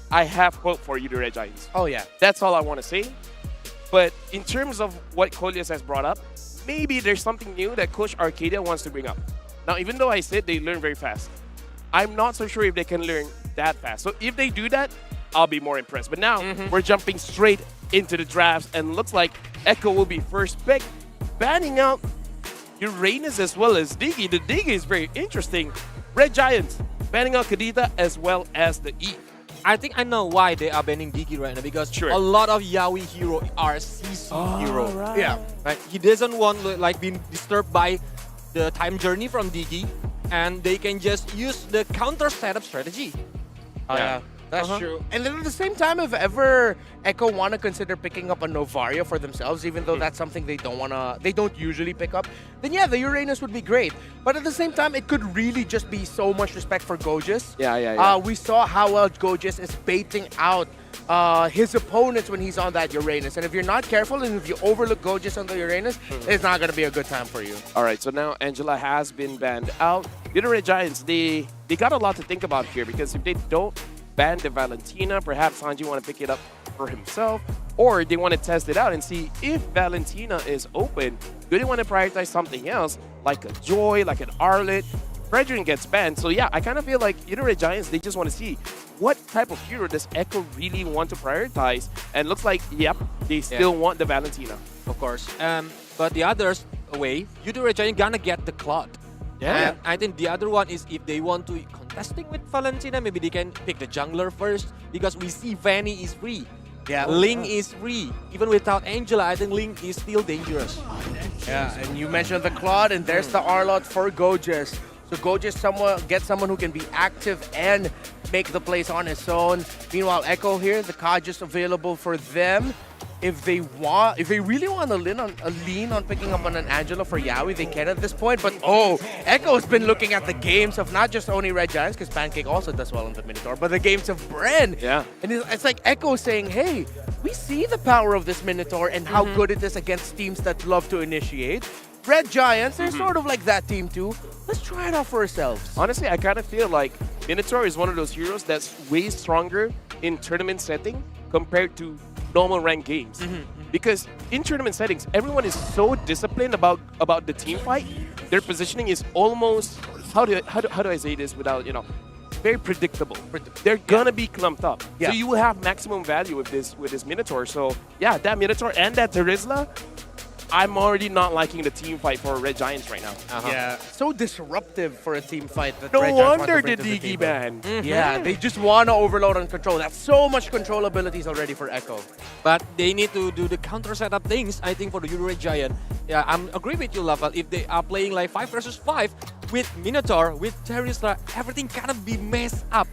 I have hope for you to Red Giants. Oh, yeah. That's all I want to say. But in terms of what Kolias has brought up, maybe there's something new that Coach Arcadia wants to bring up. Now, even though I said they learn very fast, I'm not so sure if they can learn that fast. So if they do that, I'll be more impressed. But now, we're jumping straight into the drafts, and looks like Echo will be first pick, banning out Uranus as well as Diggy. The Diggy is very interesting. Red Giants banning out Kadita as well as the E. I think I know why they are banning Diggy right now, because a lot of Yaoi hero are CC hero. Right. Yeah. Right. He doesn't want like being disturbed by the time journey from Diggy, and they can just use the counter setup strategy. Yeah. That's true. And then at the same time, if ever Echo want to consider picking up a Novaria for themselves, even though that's something they don't usually pick up, then yeah, the Uranus would be great. But at the same time, it could really just be so much respect for Gojus. Yeah. We saw how well Gojus is baiting out his opponents when he's on that Uranus. And if you're not careful and if you overlook Gojus on the Uranus, it's not going to be a good time for you. All right, so now Angela has been banned out. The Red Giants, they got a lot to think about here, because if they don't ban the Valentina, perhaps Sanji want to pick it up for himself, or they want to test it out and see if Valentina is open. Do they want to prioritize something else, like a Joy, like an Arlet? Fredrin gets banned, so yeah, I kind of feel like Red Giants, they just want to see what type of hero does Echo really want to prioritize, and looks like, yep, they still want the Valentina. Of course. But the others away, Red Giant gonna get the Cloud. Yeah. And I think the other one is if they want to contesting with Valentina, maybe they can pick the jungler first, because we see Vanny is free. Yeah. Ling is free. Even without Angela, I think Ling is still dangerous. Yeah, and you mentioned the Claude, and there's the Arlot for Gojus. So Gojus get someone who can be active and make the plays on his own. Meanwhile, Echo here, the card just available for them. If they really want to lean on picking up on an Angela for Yaoi, they can at this point. But Echo's been looking at the games of not just only Red Giants, because Pancake also does well in the Minotaur, but the games of Bren. Yeah. And it's like Echo saying, hey, we see the power of this Minotaur and how good it is against teams that love to initiate. Red Giants, they're sort of like that team too. Let's try it out for ourselves. Honestly, I kind of feel like Minotaur is one of those heroes that's way stronger in tournament setting compared to normal ranked games. Because in tournament settings, everyone is so disciplined about the team fight. Their positioning is almost, how do I say this without, very predictable. They're gonna be clumped up. Yeah. So you will have maximum value with this Minotaur. So yeah, that Minotaur and that Terizla, I'm already not liking the team fight for Red Giants right now. Yeah, so disruptive for a team fight. That No Red Giants want to wonder bring the to Digi table. ban. Yeah, they just want to overload on control. That's so much control abilities already for Echo. But they need to do the counter setup things, I think, for the Yoodo Red Giant. Yeah, I'm agree with you, Lava. If they are playing like 5 versus 5 with Minotaur, with Terizla, everything kind of be messed up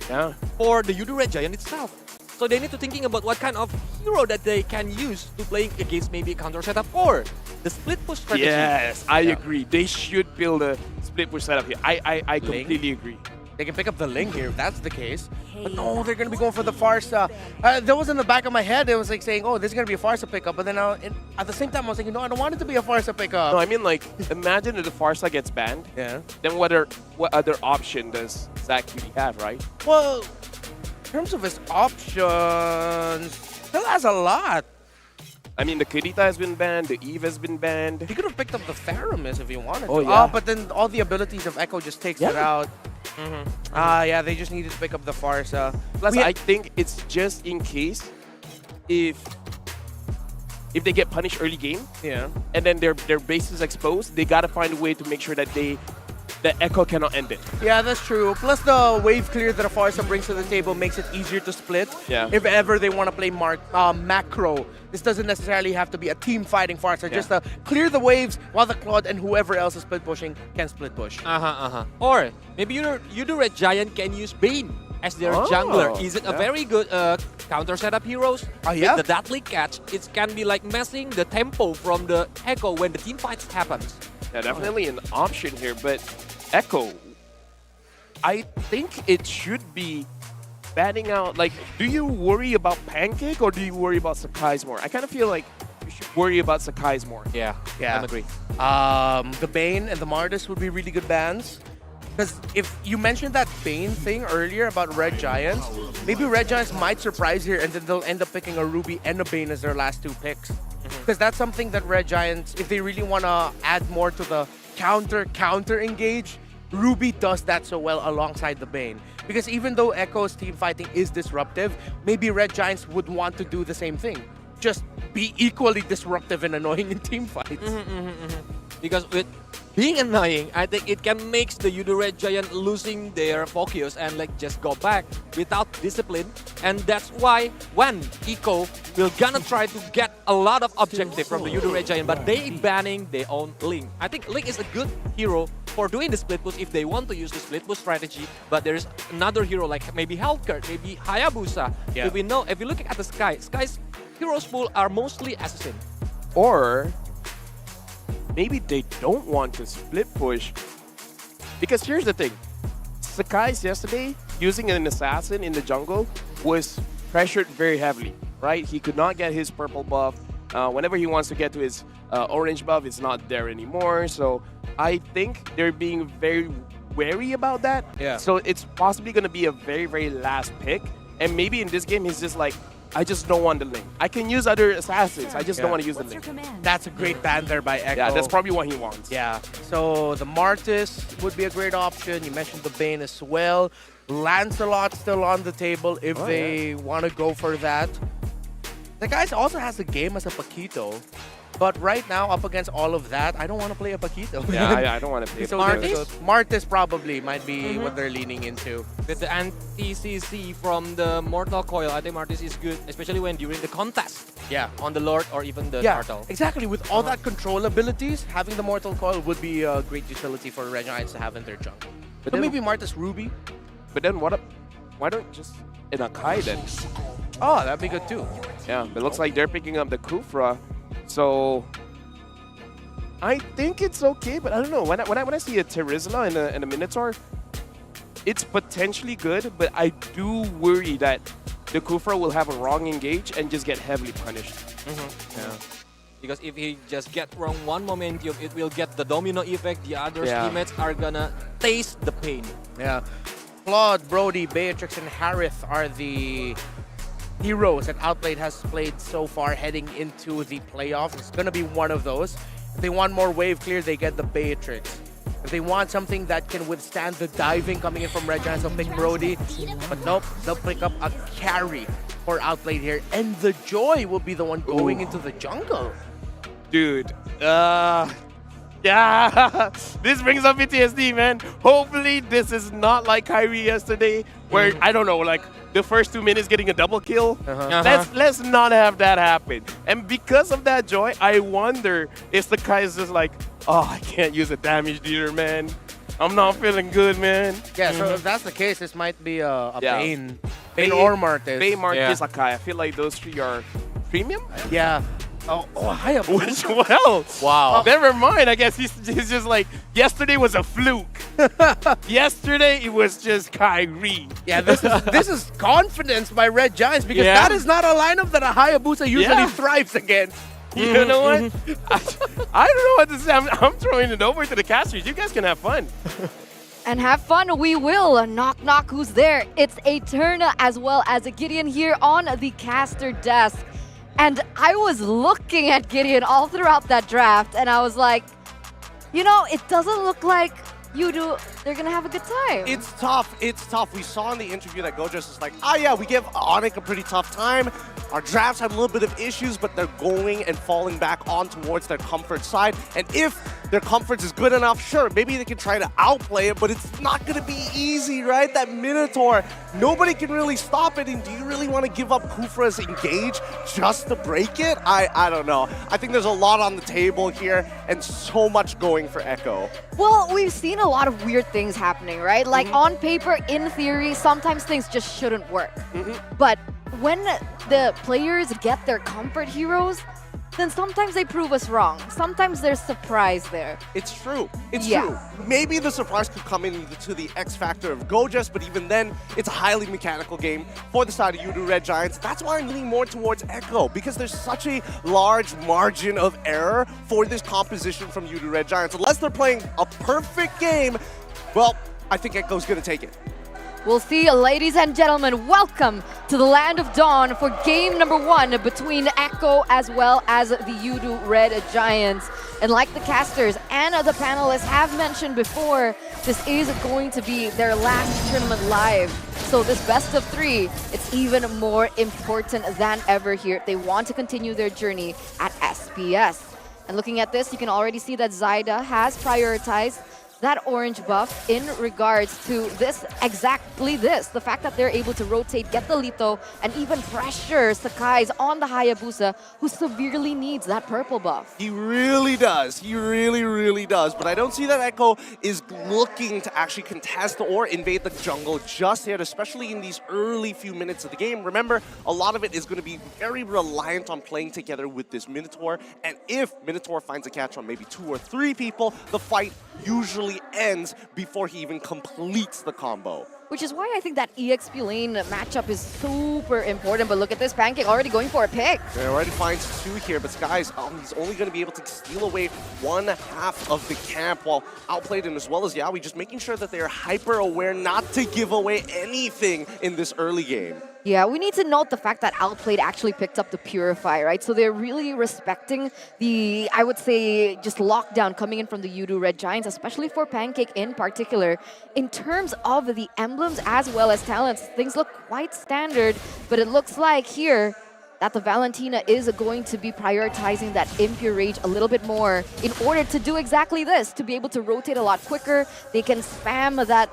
for the Yoodo Red Giant itself. So they need to thinking about what kind of hero that they can use to playing against maybe a counter setup or the split push strategy. Yes, I agree. They should build a split push setup here. I completely agree. They can pick up the Link here if that's the case. But no, they're going to be going for the Farsa. That was in the back of my head. It was like saying, oh, this is going to be a Farsa pickup. But then at the same time, I was thinking, no, I don't want it to be a Farsa pickup. No, I mean, like, imagine if the Farsa gets banned. Yeah. Then what other option does Zach really have, right? Well, in terms of his options, still has a lot. I mean, the Kirita has been banned, the Eve has been banned. He could have picked up the Theramis if he wanted Oh, to. yeah. But then all the abilities of Echo just takes it out. Yeah, they just needed to pick up the Farsa. Plus, I think it's just in case if they get punished early game, and then their base is exposed, they gotta find a way to make sure that the Echo cannot end it. Yeah, that's true. Plus the wave clear that a Farsa brings to the table makes it easier to split. Yeah. If ever they want to play macro. This doesn't necessarily have to be a team fighting Farsa. Just clear the waves while the Claude and whoever else is split pushing can split push. Or maybe Yoodo Red Giant can use Bane as their jungler. Is it a very good counter setup heroes? Yeah. With the deadly catch, it can be like messing the tempo from the Echo when the team fights happens. Yeah, definitely an option here, but Echo, I think it should be banning out. Like, do you worry about Pancake or do you worry about Sakai's more? I kind of feel like you should worry about Sakai's more. Yeah, I agree. The Bane and the Martis would be really good bans. Because if you mentioned that Bane thing earlier about Red Giants, maybe Red Giants might surprise here and then they'll end up picking a Ruby and a Bane as their last 2 picks. Because that's something that Red Giants, if they really want to add more to the counter engage, Ruby does that so well alongside the Bane. Because even though Echo's team fighting is disruptive, maybe Red Giants would want to do the same thing. Just be equally disruptive and annoying in team fights. Because with being annoying, I think it can make the Yoodo Red Giant losing their focus and like just go back without discipline. And that's why when Eco will gonna try to get a lot of objective from the Yoodo Red Giant, but they banning their own Link. I think Link is a good hero for doing the split push if they want to use the split push strategy. But there's another hero like maybe Hellcurt, maybe Hayabusa. Yeah. If we know, if you look at the Sky's heroes pool are mostly assassin. Or maybe they don't want to split push. Because here's the thing. Sakai's yesterday, using an assassin in the jungle, was pressured very heavily, right? He could not get his purple buff. Whenever he wants to get to his orange buff, it's not there anymore. So I think they're being very wary about that. Yeah. So it's possibly going to be a very, very last pick. And maybe in this game, he's just like, I just don't want the Link. I can use other assassins. I just don't want to use the Link. That's a great ban there by Echo. Yeah, that's probably what he wants. Yeah. So the Martis would be a great option. You mentioned the Bane as well. Lancelot still on the table if they want to go for that. The guy also has a game as a Paquito. But right now, up against all of that, I don't want to play a Paquito. Yeah, I don't want to play So Martis? Martis probably might be what they're leaning into. With the anti-CC from the Mortal Coil, I think Martis is good, especially when during the contest. Yeah. On the Lord or even the Yeah, Turtle. exactly. With all that control abilities, having the Mortal Coil would be a great utility for Red Giants to have in their jungle. But then- maybe Martis Ruby. But then why don't just in Akai then? Oh, that'd be good too. Yeah, it looks like they're picking up the Kufra. So I think it's okay, but I don't know. When I see a Terizla and a Minotaur, it's potentially good, but I do worry that the Kufra will have a wrong engage and just get heavily punished. Yeah. Because if he just get wrong one momentum, it will get the domino effect. The other teammates are gonna taste the pain. Yeah. Claude, Brody, Beatrix, and Harith are the heroes that Outplayed has played so far heading into the playoffs. It's going to be one of those. If they want more wave clear, they get the Beatrix. If they want something that can withstand the diving coming in from Red Giants, they'll pick Brody. But nope, they'll pick up a carry for Outplayed here. And the Joy will be the one going into the jungle. Dude, yeah, this brings up PTSD, man. Hopefully this is not like Kyrie yesterday, where, I don't know, like the first 2 minutes getting a double kill. Let's not have that happen. And because of that, Joy, I wonder if the guy is just like, oh, I can't use a damage dealer, man. I'm not feeling good, man. Yeah, so if that's the case, this might be a Bane. Bane or Martis. Bane, Martis, Akai. I feel like those three are premium. Yeah. Oh, Hayabusa. Well, wow. Never mind. I guess he's just like, yesterday was a fluke. Yesterday, it was just Kyrie. Yeah, this is confidence by Red Giants because that is not a lineup that a Hayabusa usually thrives against. You know what? I don't know what to say. I'm throwing it over to the casters. You guys can have fun. And have fun, we will. Knock, knock, who's there? It's Eterna as well as a Gideon here on the caster desk. And I was looking at Gideon all throughout that draft, and I was like, you know, it doesn't look like Yoodo, they're going to have a good time. It's tough. It's tough. We saw in the interview that Gojus is like, oh yeah, we give Onyx a pretty tough time. Our drafts had a little bit of issues, but they're going and falling back on towards their comfort side. And if their comfort is good enough, sure, maybe they can try to outplay it, but it's not going to be easy, right? That Minotaur, nobody can really stop it. And do you really want to give up Kufra's engage just to break it? I don't know. I think there's a lot on the table here and so much going for Echo. Well, we've seen a lot of weird things happening, right? Like on paper, in theory, sometimes things just shouldn't work. But when the players get their comfort heroes, then sometimes they prove us wrong. Sometimes there's surprise there. It's true. It's true. Maybe the surprise could come into the X factor of Gojus, but even then, it's a highly mechanical game for the side of Yoodo Red Giants. That's why I'm leaning more towards Echo, because there's such a large margin of error for this composition from Yoodo Red Giants. Unless they're playing a perfect game, well, I think Echo's going to take it. We'll see, ladies and gentlemen, welcome to the Land of Dawn for game number 1 between Echo as well as the Yoodo Red Giants. And like the casters and the panelists have mentioned before, this is going to be their last tournament live. So this best of 3, it's even more important than ever here. They want to continue their journey at SPS. And looking at this, you can already see that Zyda has prioritized that orange buff in regards to this, exactly this. The fact that they're able to rotate, get the Lito, and even pressure Sakai's on the Hayabusa, who severely needs that purple buff. He really does. He really, really does. But I don't see that Echo is looking to actually contest or invade the jungle just yet, especially in these early few minutes of the game. Remember, a lot of it is going to be very reliant on playing together with this Minotaur. And if Minotaur finds a catch on maybe 2 or 3 people, the fight usually ends before he even completes the combo. Which is why I think that EXP lane matchup is super important. But look at this, Pancake already going for a pick. He already finds 2 here, but Skies, he's only going to be able to steal away 1/2 of the camp while Outplayed him as well as Yawi, just making sure that they are hyper aware not to give away anything in this early game. Yeah, we need to note the fact that Outplayed actually picked up the Purify, right? So they're really respecting the, I would say, just lockdown coming in from the Yoodo Red Giants, especially for Pancake in particular. In terms of the emblems as well as talents, things look quite standard, but it looks like here that the Valentina is going to be prioritizing that Impure Rage a little bit more in order to do exactly this, to be able to rotate a lot quicker. They can spam that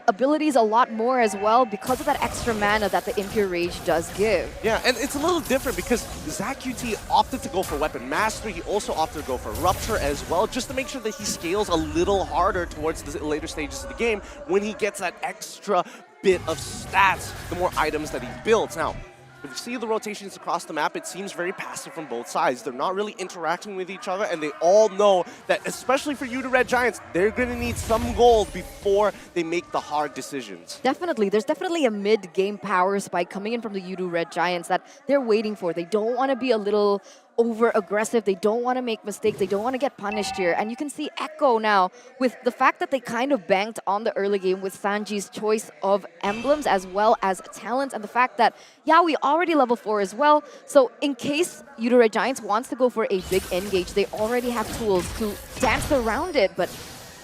abilities a lot more as well because of that extra mana that the Impure Rage does give. Yeah, and it's a little different because ZachQT opted to go for Weapon Master. He also opted to go for Rupture as well, just to make sure that he scales a little harder towards the later stages of the game when he gets that extra bit of stats, the more items that he builds. Now, if you see the rotations across the map, it seems very passive from both sides. They're not really interacting with each other, and they all know that, especially for Yoodo Red Giants, they're going to need some gold before they make the hard decisions. Definitely. There's definitely a mid-game power spike coming in from the Yoodo Red Giants that they're waiting for. They don't want to be a little over aggressive. They don't want to make mistakes. They don't want to get punished here. And you can see Echo now with the fact that they kind of banked on the early game with Sanji's choice of emblems as well as talents, and the fact that, yeah, we already level 4 as well. So in case Yoodo Red Giants wants to go for a big engage, they already have tools to dance around it. But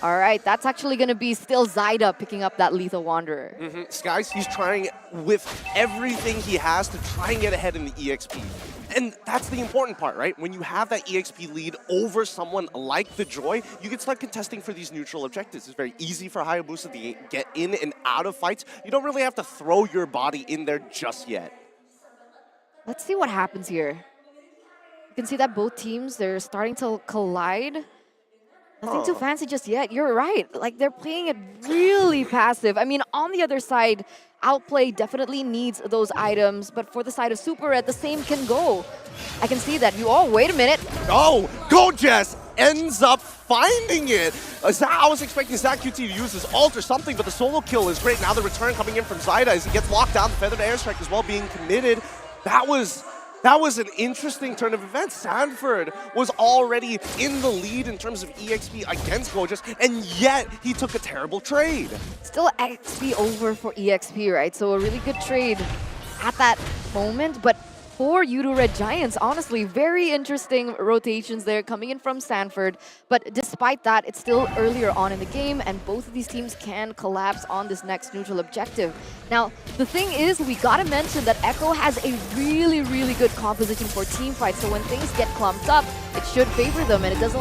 all right, that's actually going to be still Zyda picking up that Lethal Wanderer. Skies, he's trying with everything he has to try and get ahead in the EXP. And that's the important part, right? When you have that EXP lead over someone like the Joy, you can start contesting for these neutral objectives. It's very easy for Hayabusa to get in and out of fights. You don't really have to throw your body in there just yet. Let's see what happens here. You can see that both teams, they're starting to collide. Nothing too fancy just yet. You're right. Like, they're playing it really passive. I mean, on the other side, Outplay definitely needs those items, but for the side of Super Red, the same can go. I can see that. Oh, wait a minute. Oh, Gojess ends up finding it. I was expecting Zach QT to use his ult or something, but the solo kill is great. Now the return coming in from Zyda as he gets locked down. The Feathered Airstrike as well being committed. That was an interesting turn of events. Sanford was already in the lead in terms of EXP against Gojess, and yet he took a terrible trade. Still XP over for EXP, right? So a really good trade at that moment, but for Yoodo Red Giants, honestly, very interesting rotations there coming in from Sanford. But despite that, it's still earlier on in the game, and both of these teams can collapse on this next neutral objective. Now, the thing is, we gotta mention that Echo has a really, really good composition for team fights. So when things get clumped up, it should favor them, and it doesn't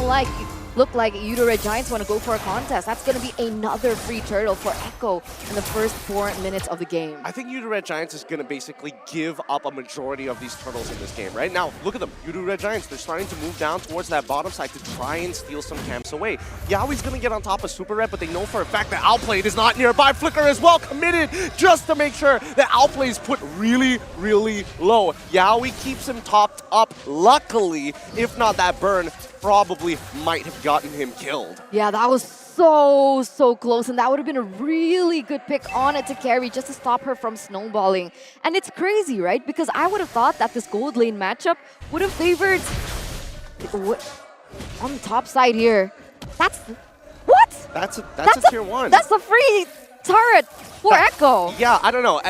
look like Yoodo Red Giants want to go for a contest. That's going to be another free turtle for Echo in the first 4 minutes of the game. I think Yoodo Red Giants is going to basically give up a majority of these turtles in this game, right? Now, look at them. Yoodo Red Giants, they're starting to move down towards that bottom side to try and steal some camps away. Yaoi's going to get on top of Super Red, but they know for a fact that Outplayed is not nearby. Flicker as well committed just to make sure that Outplay is put really, really low. Yaoi keeps him topped up, luckily. If not, that burn probably might have gotten him killed. Yeah, that was so close, and that would have been a really good pick on it to carry just to stop her from snowballing. And it's crazy, right? Because I would have thought that this gold lane matchup would have favored on the top side here. That's what? That's a tier 1. That's a free turret for Echo. Yeah, I don't know.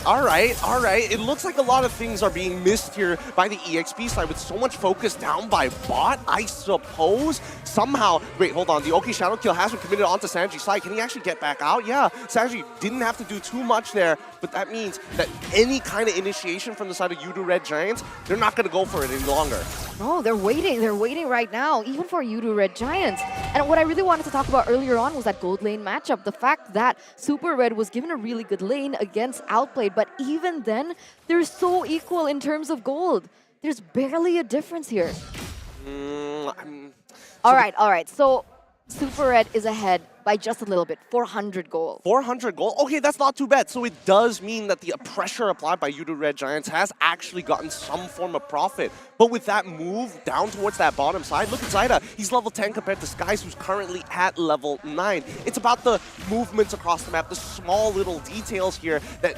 All right. It looks like a lot of things are being missed here by the EXP side with so much focus down by bot, I suppose. Somehow, wait, hold on. The OK Shadow Kill has been committed onto Sanji's side. Can he actually get back out? Yeah, Sanji didn't have to do too much there, but that means that any kind of initiation from the side of Yoodo Red Giants, they're not going to go for it any longer. No, they're waiting. They're waiting right now, even for Yoodo Red Giants. And what I really wanted to talk about earlier on was that gold lane matchup. The fact that Super Red was given a really good lane against Outplayed, but even then, they're so equal in terms of gold. There's barely a difference here. All right. So Super Red is ahead by just a little bit, 400 gold. 400 gold? Okay, that's not too bad. So it does mean that the pressure applied by Yoodo Red Giants has actually gotten some form of profit. But with that move down towards that bottom side, look at Zyda. He's level 10 compared to Skies, who's currently at level 9. It's about the movements across the map, the small little details here that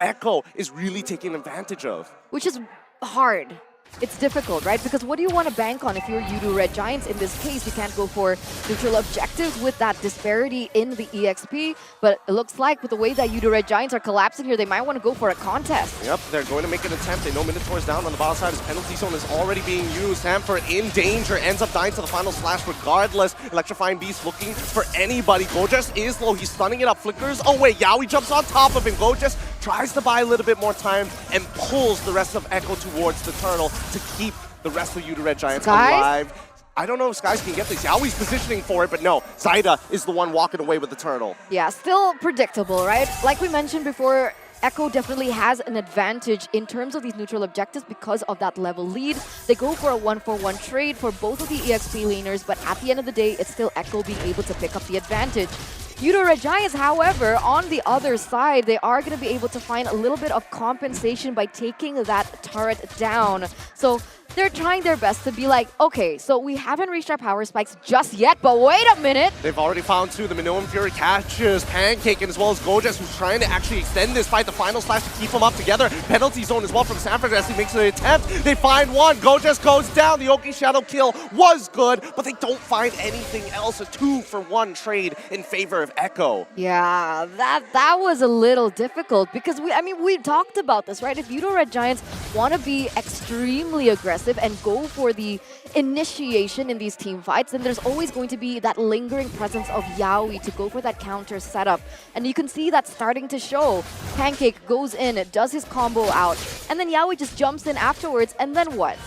Echo is really taking advantage of. Which is hard. It's difficult, right? Because what do you want to bank on if you're Yoodo Red Giants? In this case, you can't go for neutral objectives with that disparity in the EXP. But it looks like with the way that Yoodo Red Giants are collapsing here, they might want to go for a contest. Yep, they're going to make an attempt. They know Minotaur's down on the bottom side. His penalty zone is already being used. Sanford in danger, ends up dying to the final slash regardless. Electrifying Beast looking for anybody. Gojess is low. He's stunning it up. Flickers away. Yaoi jumps on top of him. Gojess tries to buy a little bit more time and pulls the rest of Echo towards the turtle to keep the rest of Yoodo Red Giants alive. I don't know if Skies can get this. Yaoi's positioning for it, but no. Zyda is the one walking away with the turtle. Yeah, still predictable, right? Like we mentioned before, Echo definitely has an advantage in terms of these neutral objectives because of that level lead. They go for a 1-for-1 trade for both of the EXP laners, but at the end of the day, it's still Echo being able to pick up the advantage. Yoodo Red Giants, however, on the other side, they are going to be able to find a little bit of compensation by taking that turret down. So they're trying their best to be like, okay, so we haven't reached our power spikes just yet, but wait a minute. They've already found two. The Minoan Fury catches Pancake, and as well as Gojas, who's trying to actually extend this fight. The final slash to keep them up together. Penalty zone as well from Sanford as he makes an attempt. They find one. Gojas goes down. The Oki Shadow kill was good, but they don't find anything else. A 2-for-1 trade in favor of Echo. Yeah, that was a little difficult because we talked about this, right? If Yoodo Red Giants want to be extremely aggressive and go for the initiation in these team fights, then there's always going to be that lingering presence of Yaoi to go for that counter setup. And you can see that starting to show. Pancake goes in, does his combo out, and then Yaoi just jumps in afterwards, and then what?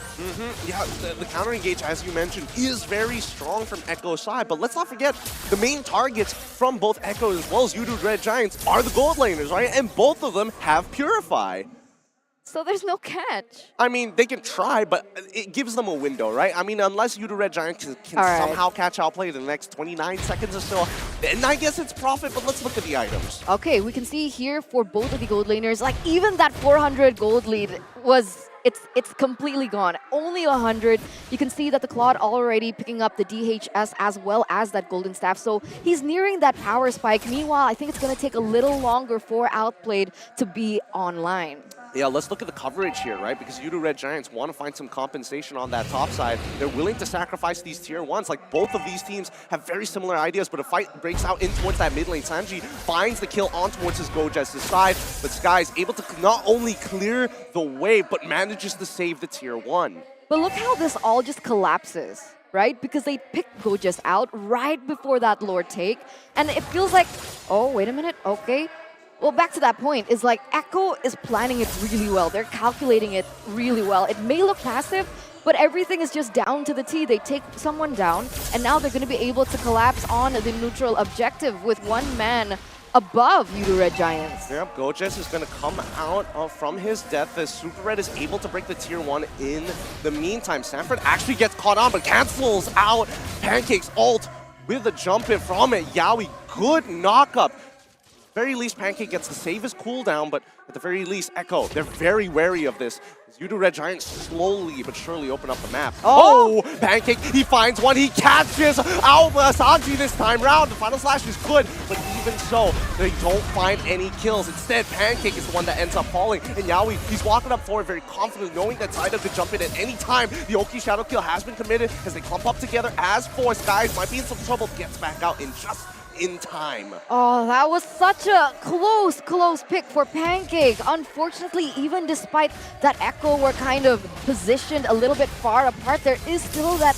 Yeah, the counter engage, as you mentioned, is very strong from Echo's side, but let's not forget the main targets from both Echo as well as Yoodo Red Giants are the gold laners, right? And both of them have Purify. So there's no catch. I mean, they can try, but it gives them a window, right? I mean, unless Yoodo Red Giants can somehow catch outplay in the next 29 seconds or so, then I guess it's profit, but let's look at the items. Okay, we can see here for both of the gold laners, like even that 400 gold lead was, it's completely gone. Only 100. You can see that the Claude already picking up the DHS as well as that golden staff. So he's nearing that power spike. Meanwhile, I think it's going to take a little longer for Outplayed to be online. Yeah, let's look at the coverage here, right? Because Yoodo Red Giants want to find some compensation on that top side. They're willing to sacrifice these tier 1s. Like, both of these teams have very similar ideas, but a fight breaks out in towards that mid lane. Sanji finds the kill on towards his Gojas' side, but Sky is able to not only clear the way, but manages to save the tier 1. But look how this all just collapses, right? Because they picked Gojas out right before that Lord take, and it feels like, oh, wait a minute, okay. Well, back to that point, is like Echo is planning it really well. They're calculating it really well. It may look passive, but everything is just down to the T. They take someone down, and now they're going to be able to collapse on the neutral objective with one man above Yoodo Red Giants. Yep, Gojas is going to come out from his death as Super Red is able to break the tier 1 in the meantime. Sanford actually gets caught on, but cancels out Pancake's ult with a jump in from it. Yaoi, good knockup. Very least, Pancake gets to save his cooldown, but at the very least, Echo, they're very wary of this. Yoodo Red Giants slowly but surely open up the map. Oh! Pancake, he finds one, he catches Alba Sanji this time round. The final slash is good, but even so, they don't find any kills. Instead, Pancake is the one that ends up falling, and Yaoi, he's walking up forward very confident, knowing that Zyda could jump in at any time. The Oki Shadow kill has been committed as they clump up together as four. Skies might be in some trouble, gets back out in just in time. Oh, that was such a close pick for Pancake. Unfortunately, even despite that Echo were kind of positioned a little bit far apart, there is still that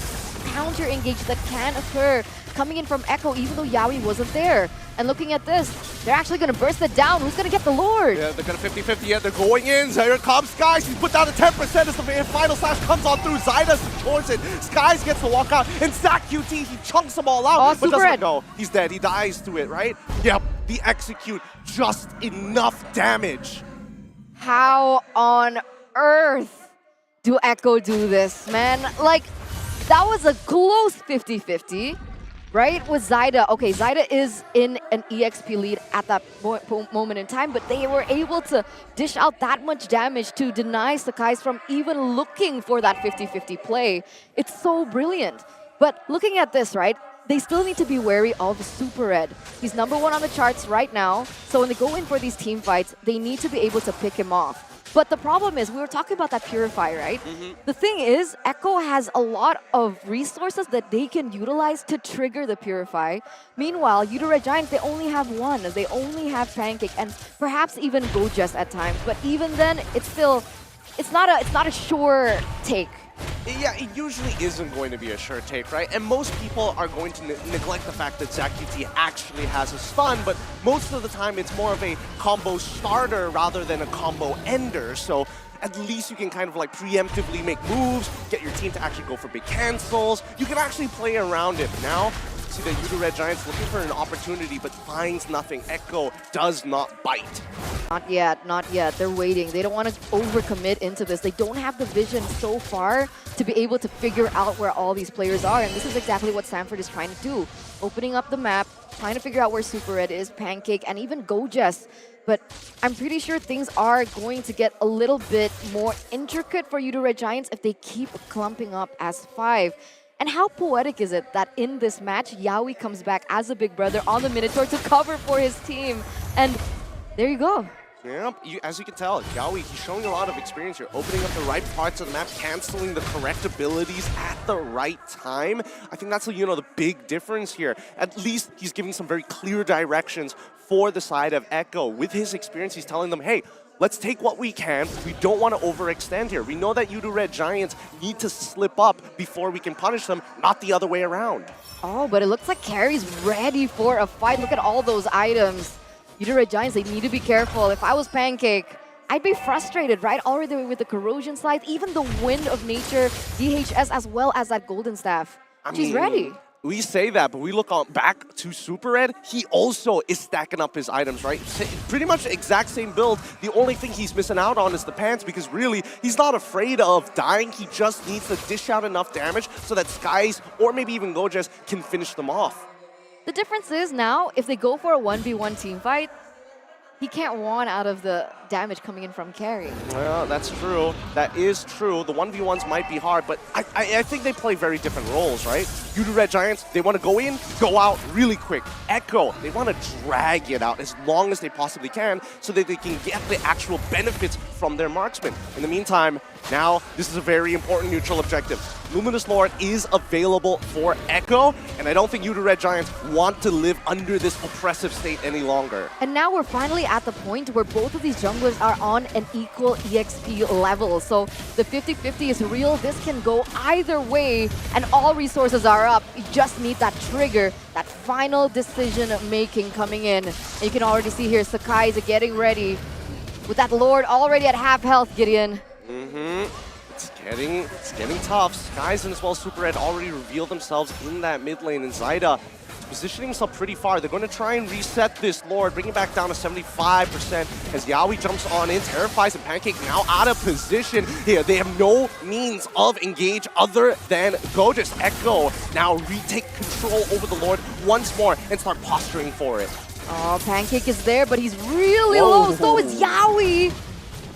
counter engage that can occur coming in from Echo, even though Yaoi wasn't there. And looking at this, they're actually going to burst it down. Who's going to get the Lord? Yeah, they're going to 50-50. Yeah, they're going in. Here comes Skies. He's put down to 10% as the final slash comes on through. Zyda's towards it. Skies gets to walk out. And Zach QT, he chunks them all out. But doesn't go. He's dead. He dies to it, right? Yep, the execute. Just enough damage. How on earth do Echo do this, man? Like, that was a close 50-50. Right, with Zyda. Okay, Zyda is in an EXP lead at that moment in time, but they were able to dish out that much damage to deny Sakai's from even looking for that 50-50 play. It's so brilliant. But looking at this, right, they still need to be wary of Super Red. He's #1 on the charts right now, so when they go in for these team fights, they need to be able to pick him off. But the problem is, we were talking about that Purify, right? The thing is, Echo has a lot of resources that they can utilize to trigger the Purify. Meanwhile, Yoodo Red Giants, they only have one. They only have Pancake and perhaps even Gojas at times. But even then, it's not a sure take. Yeah, it usually isn't going to be a sure take, right? And most people are going to neglect the fact that ZachQT actually has a stun, but most of the time it's more of a combo starter rather than a combo ender. So at least you can kind of like preemptively make moves, get your team to actually go for big cancels. You can actually play around it. Now, see the Yoodo Red Giants looking for an opportunity but finds nothing. Echo does not bite. Not yet, not yet. They're waiting. They don't want to overcommit into this. They don't have the vision so far to be able to figure out where all these players are. And this is exactly what Sanford is trying to do. Opening up the map, trying to figure out where Super Red is, Pancake, and even Gojess. But I'm pretty sure things are going to get a little bit more intricate for Yoodo Red Giants if they keep clumping up as 5. And how poetic is it that in this match, Yawi comes back as a big brother on the Minotaur to cover for his team. And there you go. Yeah, as you can tell, Yawi, he's showing a lot of experience here, opening up the right parts of the map, canceling the correct abilities at the right time. I think that's, you know, the big difference here. At least he's giving some very clear directions for the side of Echo. With his experience, he's telling them, hey, let's take what we can. We don't want to overextend here. We know that Yoodo Red Giants need to slip up before we can punish them, not the other way around. Oh, but it looks like Carrie's ready for a fight. Look at all those items. Yoodo Red Giants, they need to be careful. If I was Pancake, I'd be frustrated, right? Already with the corrosion slide, even the wind of nature, DHS, as well as that golden staff. She's ready. We say that, but we look on back to Super Red. He also is stacking up his items, right? Pretty much the exact same build. The only thing he's missing out on is the pants, because really, he's not afraid of dying. He just needs to dish out enough damage so that Skies or maybe even Gojess can finish them off. The difference is now, if they go for a 1v1 team fight, he can't won out of the damage coming in from Carrie. Well, that's true. That is true. The 1v1s might be hard, but I think they play very different roles, right? Yoodo Red Giants, they want to go in, go out really quick. Echo, they want to drag it out as long as they possibly can so that they can get the actual benefits from their marksman. In the meantime, now this is a very important neutral objective. Luminous Lord is available for Echo, and I don't think Yoodo Red Giants want to live under this oppressive state any longer. And now we're finally at the point where both of these junglers are on an equal EXP level. So the 50-50 is real. This can go either way, and all resources are up. You just need that trigger, that final decision-making coming in. And you can already see here, Sakai is getting ready with that Lord already at half health, Gideon. It's getting tough. Skies and as well as Super Red already revealed themselves in that mid lane, and Zyda is positioning himself pretty far. They're going to try and reset this Lord, bring it back down to 75% as Yawi jumps on in, terrifies, and Pancake now out of position here. They have no means of engage other than Gojess. Echo now retake control over the Lord once more and start posturing for it. Oh, Pancake is there, but he's really low. So is Yawi.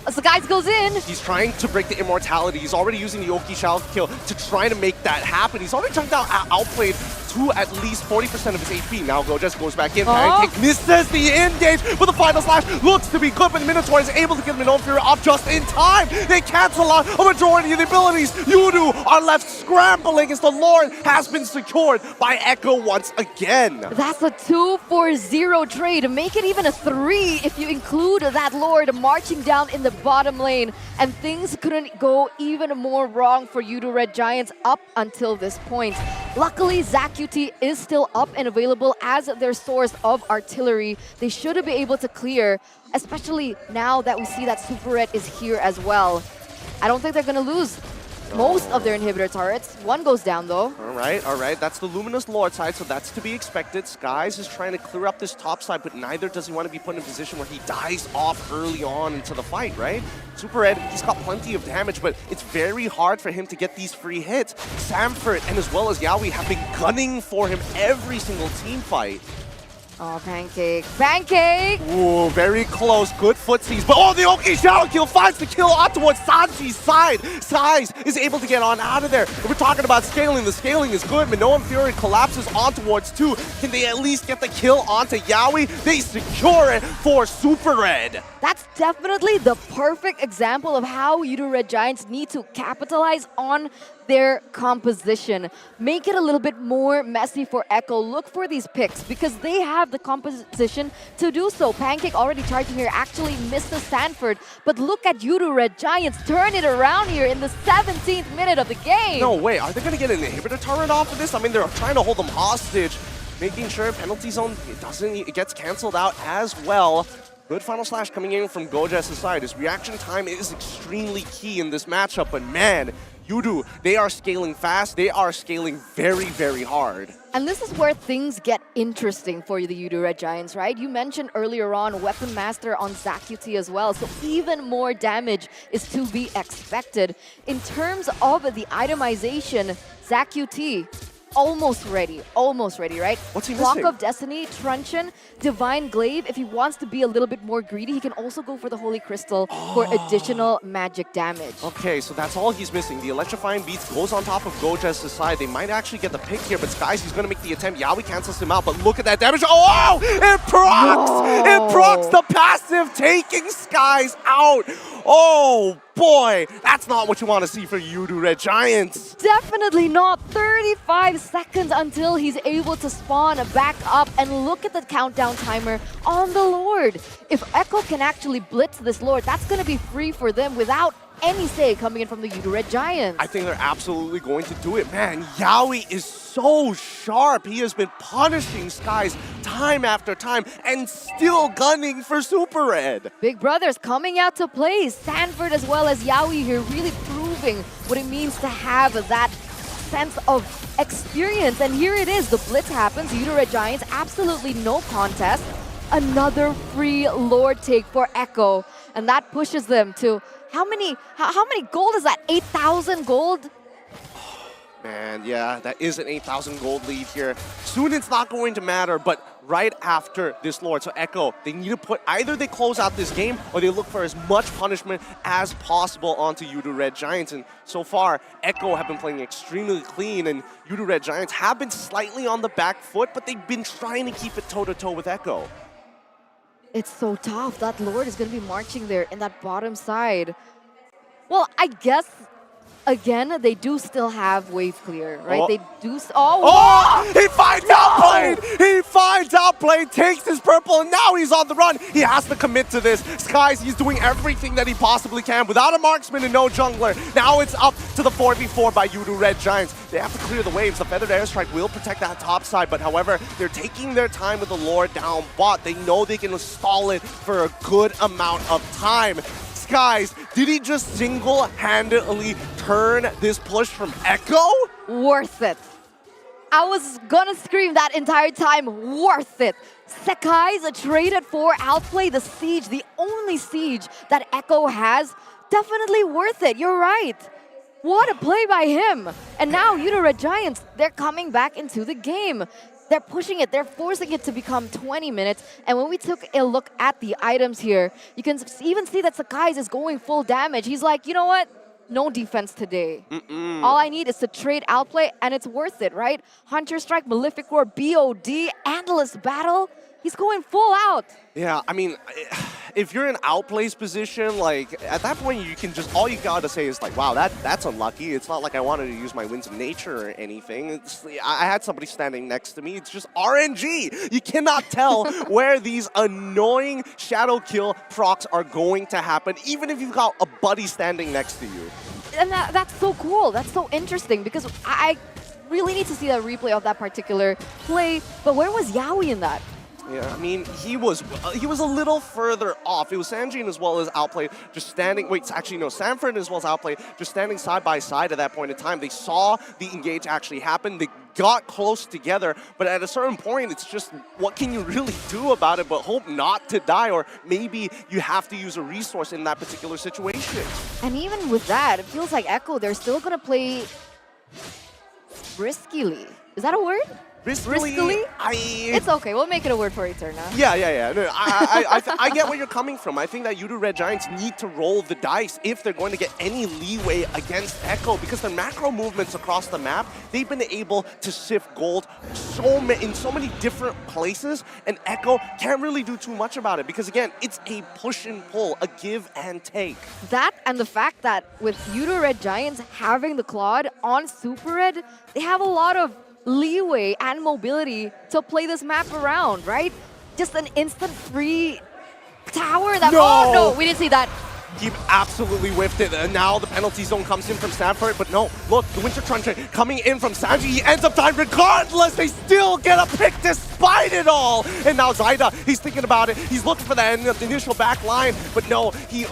Sakai goes in. He's trying to break the immortality. He's already using the Oki Shell kill to try to make that happen. He's already chunked out, outplayed to at least 40% of his HP. Now Gojess goes back in. Pancake misses the engage, but the final slash looks to be good, but the Minotaur is able to get Minot Fury off just in time. They cancel out a majority of the abilities. Yoodo are left scrambling as the Lord has been secured by Echo once again. That's a 2-4-0 trade. Make it even a 3 if you include that Lord marching down in the bottom lane, and things couldn't go even more wrong for Yoodo Red Giants up until this point. Luckily, ZachQT is still up and available as their source of artillery. They should be able to clear, especially now that we see that Super Red is here as well. I don't think they're going to lose most of their inhibitor turrets. One goes down though. All right. That's the Luminous Lord side, so that's to be expected. Skies is trying to clear up this top side, but neither does he want to be put in a position where he dies off early on into the fight, right? Super Red, he's got plenty of damage, but it's very hard for him to get these free hits. Sanford and as well as Yawi have been gunning for him every single team fight. Oh, Pancake. Pancake! Ooh, very close. Good footsies. But the Oki Shadow Kill finds the kill on towards Sanji's side. Size is able to get on out of there. If we're talking about scaling, the scaling is good. Minoan Fury collapses on towards 2. Can they at least get the kill onto Yawi? They secure it for Super Red. That's definitely the perfect example of how Yoodo Red Giants need to capitalize on their composition. Make it a little bit more messy for Echo. Look for these picks because they have the composition to do so. Pancake already charging here, actually misses Sanford. But look at Yoodo Red Giants turn it around here in the 17th minute of the game. No way, are they going to get an inhibitor turret off of this? I mean, they're trying to hold them hostage, making sure penalty zone it gets canceled out as well. Good final slash coming in from Gojess's side. His reaction time is extremely key in this matchup, but man, Yoodo, they are scaling fast. They are scaling very, very hard. And this is where things get interesting for the Yoodo Red Giants, right? You mentioned earlier on Weapon Master on ZaQT as well, so even more damage is to be expected. In terms of the itemization, ZaQT, almost ready, right? What's he Block missing? of Destiny, Truncheon, Divine Glaive. If he wants to be a little bit more greedy, he can also go for the Holy Crystal for additional magic damage. Okay, so that's all he's missing. The Electrifying Beats goes on top of Gojess's side. They might actually get the pick here, but Skies, he's going to make the attempt. Yawi cancels him out, but look at that damage. Oh, it procs! It procs the passive, taking Skies out. Oh, boy, that's not what you want to see for Yoodo Red Giants. Definitely not. 35 seconds until he's able to spawn back up, and look at the countdown timer on the Lord. If Echo can actually blitz this Lord, that's going to be free for them without any say coming in from the Yoodo Red Giants. I think they're absolutely going to do it. Man, Yawi is so sharp. He has been punishing Skies time after time and still gunning for Super Red. Big brothers coming out to play. Sanford as well as Yawi here really proving what it means to have that sense of experience. And here it is. The blitz happens. Yoodo Red Giants, absolutely no contest. Another free Lord take for Echo. And that pushes them to how many gold is that? 8,000 gold? Man, yeah, that is an 8,000 gold lead here. Soon it's not going to matter, but right after this Lord, so Echo, they need to put, either they close out this game or they look for as much punishment as possible onto Yoodo Red Giants. And so far, Echo have been playing extremely clean, and Yoodo Red Giants have been slightly on the back foot, but they've been trying to keep it toe-to-toe with Echo. It's so tough. That Lord is going to be marching there in that bottom side. Well, I guess, again, they do still have wave clear, right? Oh. They do... He finds outplayed! He finds outplayed, takes his purple, and now he's on the run. He has to commit to this. Skies, he's doing everything that he possibly can without a marksman and no jungler. Now it's up to the 4v4 by Yoodo Red Giants. They have to clear the waves. The Feathered Airstrike will protect that top side, but however, they're taking their time with the Lord down bot. They know they can stall it for a good amount of time. Skies, did he just single-handedly turn this push from Echo? Worth it. I was gonna scream that entire time, worth it. Sekai's traded for outplay the siege, the only siege that Echo has. Definitely worth it, you're right. What a play by him. And now Yoodo Red Giants, they're coming back into the game. They're pushing it, they're forcing it to become 20 minutes. And when we took a look at the items here, you can even see that Sakai's is going full damage. He's like, you know what? No defense today. All I need is to trade outplay, and it's worth it, right? Hunter Strike, Malefic Roar, BOD, Endless Battle. He's going full out. Yeah, I mean, if you're in outplay's position, like, at that point, you can just, all you gotta say is like, wow, that's unlucky. It's not like I wanted to use my Winds of Nature or anything. I had somebody standing next to me. It's just RNG. You cannot tell where these annoying shadow kill procs are going to happen, even if you've got a buddy standing next to you. And that's so cool. That's so interesting, because I really need to see that replay of that particular play. But where was Yawi in that? Yeah, I mean, he was a little further off. It was Sanjin as well as Outplay just standing, wait, actually no, Sanford as well as Outplay just standing side by side at that point in time. They saw the engage actually happen. They got close together, but at a certain point, it's just, what can you really do about it but hope not to die, or maybe you have to use a resource in that particular situation. And even with that, it feels like Echo, they're still going to play riskily. Is that a word? Riskily? It's okay. We'll make it a word for Eterna. Yeah. No, I get where you're coming from. I think that Yoodo Red Giants need to roll the dice if they're going to get any leeway against Echo, because their macro movements across the map, they've been able to sift gold in so many different places, and Echo can't really do too much about it because, again, it's a push and pull, a give and take. That and the fact that with Yoodo Red Giants having the Claude on Super Red, they have a lot of leeway and mobility to play this map around, right? Just an instant free tower that... No! Oh, no, we didn't see that. He absolutely whiffed it. And now the penalty zone comes in from Stanford. But no, look, the Winter Truncheon coming in from Sanji. He ends up dying regardless. They still get a pick despite it all. And now Zaida, he's thinking about it. He's looking for the initial back line. But no, he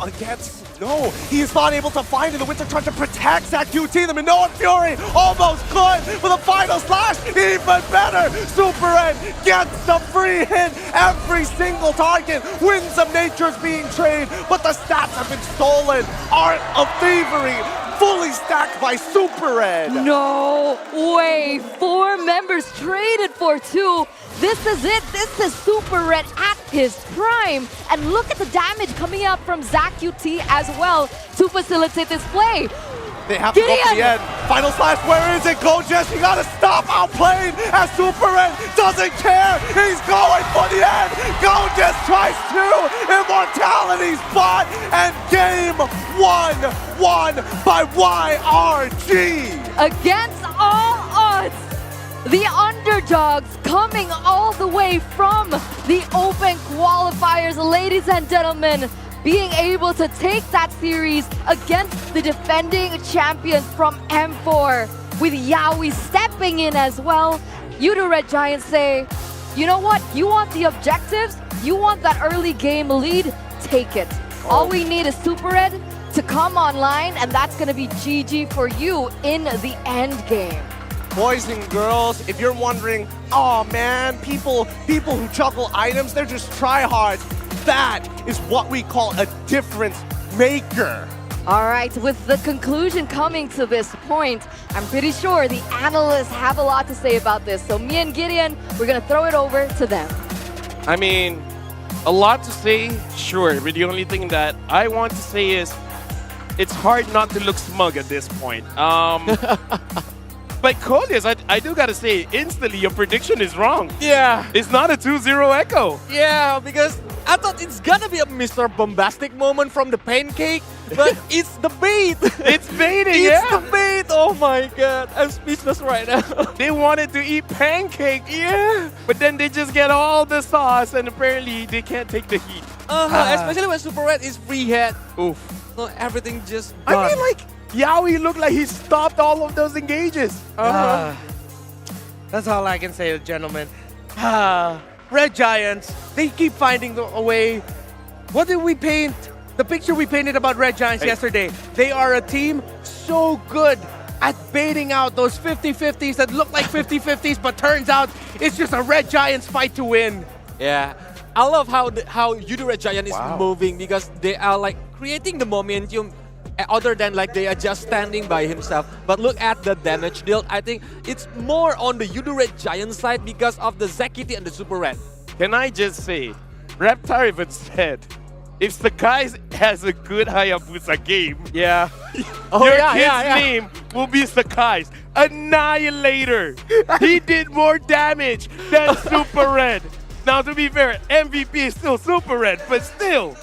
is not able to find it. The Winter Truncheon protects that QT. The Minoan Fury almost good with a final slash. Even better. Super Red gets the free hit. Every single target. Winds of Nature's being traded, but the stats have been stolen. Art of Thievery fully stacked by Super Red. No way. 4 members traded for 2. This is it. This is Super Red at his prime. And look at the damage coming out from Zach QT as well to facilitate this play. They have to go to the end. Final slash, where is it? Go-Jess, you gotta stop outplaying as Super Red doesn't care. He's going for the end. Go-Jess tries to. Immortality spot and game 1 won by YRG. Against all odds, the underdogs coming all the way from the Open qualifiers, ladies and gentlemen, being able to take that series against the defending champions from M4, with Yaoi stepping in as well. Yoodo Red Giants say, you know what? You want the objectives? You want that early game lead? Take it. All we need is Super Red to come online, and that's going to be GG for you in the end game. Boys and girls, if you're wondering, oh man, people who juggle items, they're just tryhards. That is what we call a difference maker. All right, with the conclusion coming to this point, I'm pretty sure the analysts have a lot to say about this. So me and Gideon, we're going to throw it over to them. I mean, a lot to say, sure, but the only thing that I want to say is it's hard not to look smug at this point. But Colius, I do gotta say, instantly your prediction is wrong. Yeah. It's not a 2-0 Echo. Yeah, because I thought it's gonna be a Mr. Bombastic moment from the Pancake, but it's the bait. It's baiting, It's the bait. Oh my god, I'm speechless right now. They wanted to eat Pancake, yeah, but then they just get all the sauce, and apparently they can't take the heat. Especially when Super Red is free head. Oof. So everything just I done. mean, like, Yaoi looked like he stopped all of those engages. That's all I can say, gentlemen. Red Giants, they keep finding a way. What did we paint? The picture we painted about Red Giants yesterday. They are a team so good at baiting out those 50-50s that look like 50-50s, but turns out it's just a Red Giants fight to win. Yeah. I love how Yoodo Red Giant is moving, because they are like creating the momentum other than like they are just standing by himself. But look at the damage dealt. I think it's more on the Yoodo Red Giant side because of the Zekiti and the Super Red. Can I just say, Reptar even said, if Sakai has a good Hayabusa game, your kid's name will be Sakai's Annihilator. He did more damage than Super Red. Now, to be fair, MVP is still Super Red, but still,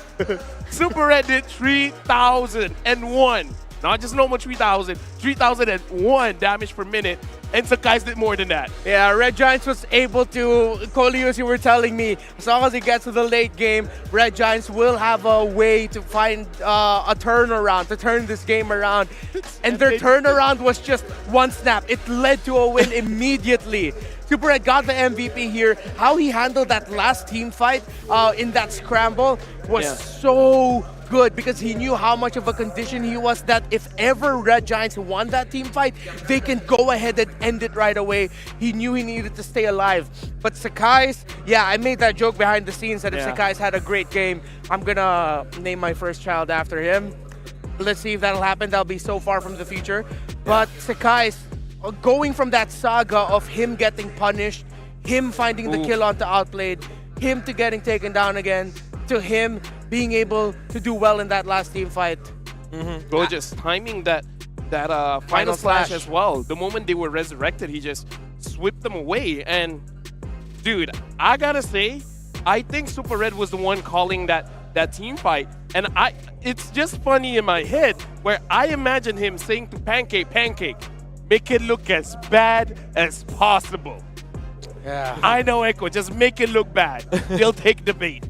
Super Red did 3,001. Not just normal 3,000, 3,001 damage per minute, and Sakai's did more than that. Yeah, Red Giants was able to, Colius, you were telling me, as long as it gets to the late game, Red Giants will have a way to find a turnaround, to turn this game around. And their turnaround was just one snap. It led to a win immediately. Super Red got the MVP here. How he handled that last team fight in that scramble was so good, because he knew how much of a condition he was, that if ever Red Giants won that team fight, they can go ahead and end it right away. He knew he needed to stay alive. But Sakai's, I made that joke behind the scenes that if Sakai's had a great game, I'm gonna name my first child after him. Let's see if that'll happen. That'll be so far from the future. But Sakai's, going from that saga of him getting punished, him finding the kill onto outplayed, him to getting taken down again, to him being able to do well in that last team fight. Gorgeous timing that final slash as well. The moment they were resurrected, he just swept them away. And dude, I gotta say, I think Super Red was the one calling that team fight. And it's just funny in my head where I imagine him saying to Pancake, make it look as bad as possible. Yeah. I know, Echo, just make it look bad. They'll take the bait.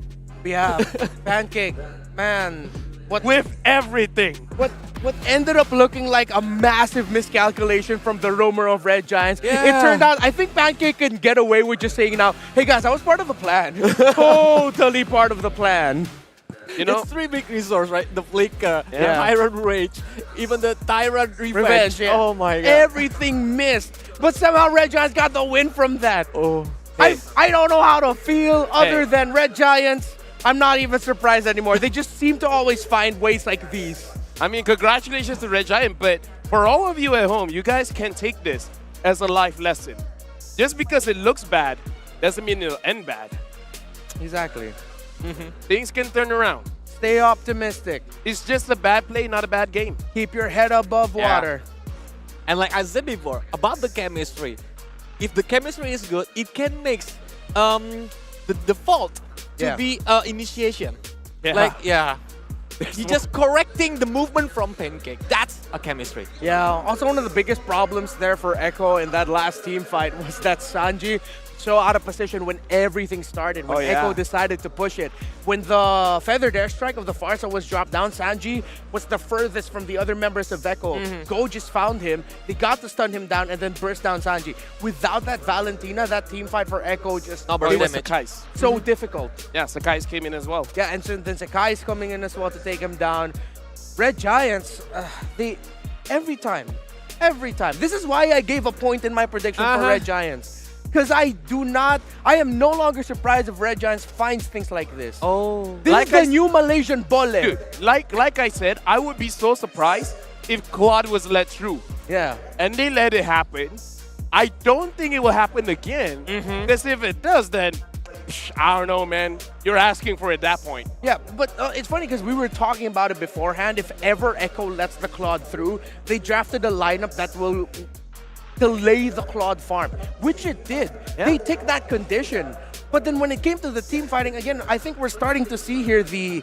Yeah, Pancake, man, with everything. What ended up looking like a massive miscalculation from the roamer of Red Giants. Yeah. It turned out, I think Pancake can get away with just saying now, hey guys, I was part of the plan. Totally part of the plan. You know, it's 3 big resources, right? The Flicker, the Yeah. Tyrant Rage, even the Tyrant Revenge. Yeah. Oh my god. Everything missed. But somehow Red Giants got the win from that. Oh. I don't know how to feel other than Red Giants. I'm not even surprised anymore. They just seem to always find ways like these. I mean, congratulations to Red Giant, but for all of you at home, you guys can take this as a life lesson. Just because it looks bad doesn't mean it'll end bad. Exactly. Things can turn around. Stay optimistic. It's just a bad play, not a bad game. Keep your head above water. And like I said before, about the chemistry, if the chemistry is good, it can make the default to be initiation. Like, you're just correcting the movement from Pancake. That's a chemistry. Yeah, also one of the biggest problems there for Echo in that last team fight was that Sanji so out of position when everything started, when Echo decided to push it. When the feathered airstrike of the Farsa was dropped down, Sanji was the furthest from the other members of Echo. Go just found him, they got to stun him down and then burst down Sanji. Without that Valentina, that team fight for Echo just it was Sakai's. So difficult. Yeah, Sakai's came in as well. Yeah, and so then Sakai's coming in as well to take him down. Red Giants, they every time. This is why I gave a point in my prediction for Red Giants. Because I am no longer surprised if Red Giants finds things like this. This is the new Malaysian bole. Dude, like I said, I would be so surprised if Claude was let through. Yeah. And they let it happen. I don't think it will happen again. Because if it does, then I don't know, man. You're asking for it at that point. Yeah, but it's funny because we were talking about it beforehand. If ever Echo lets the Claude through, they drafted a lineup that will delay the Claude farm, which it did. They take that condition. But then when it came to the team fighting, again, I think we're starting to see here the,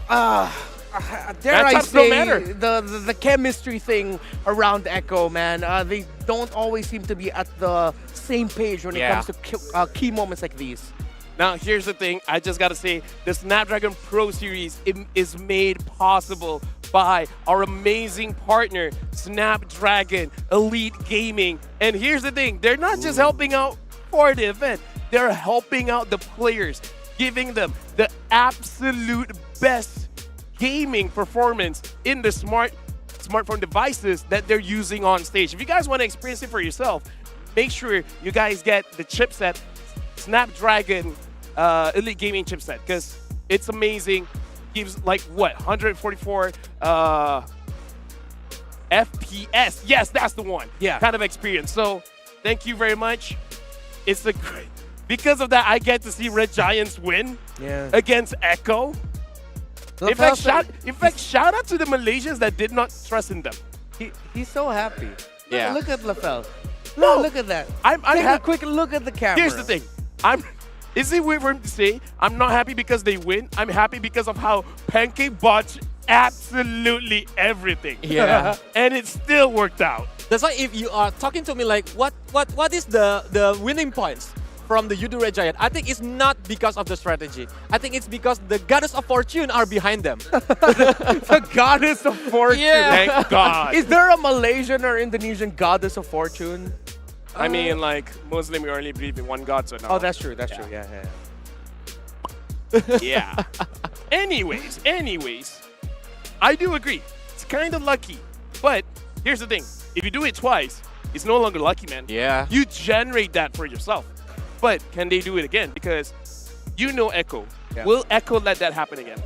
dare I say, the chemistry thing around Echo, man. They don't always seem to be at the same page when it comes to key moments like these. Now, here's the thing. I just got to say, the Snapdragon Pro Series is made possible by our amazing partner, Snapdragon Elite Gaming. And here's the thing. They're not just helping out for the event. They're helping out the players, giving them the absolute best gaming performance in the smartphone devices that they're using on stage. If you guys want to experience it for yourself, make sure you guys get the chipset, Snapdragon Elite Gaming chipset, because it's amazing. Gives like what, 144 FPS. Yes, that's the one. Yeah. Kind of experience. So thank you very much. It's a great, because of that, I get to see Red Giants win against Echo. In fact, shout out to the Malaysians that did not trust in them. He's so happy. Yeah. Look at LaFell. No, look at that. Take a quick look at the camera. Here's the thing. Is it weird for him to say, I'm not happy because they win? I'm happy because of how Pancake botched absolutely everything. Yeah. And it still worked out. That's why if you are talking to me like, what is the winning points from the Yoodo Red Giant? I think it's not because of the strategy. I think it's because the goddess of fortune are behind them. The goddess of fortune. Yeah. Thank God. Is there a Malaysian or Indonesian goddess of fortune? I mean, like, Muslim, we only believe in one God, so no. Oh, that's true. That's true. Yeah. Yeah. Anyways, I do agree. It's kind of lucky. But here's the thing. If you do it twice, it's no longer lucky, man. Yeah. You generate that for yourself. But can they do it again? Because you know Echo. Yeah. Will Echo let that happen again?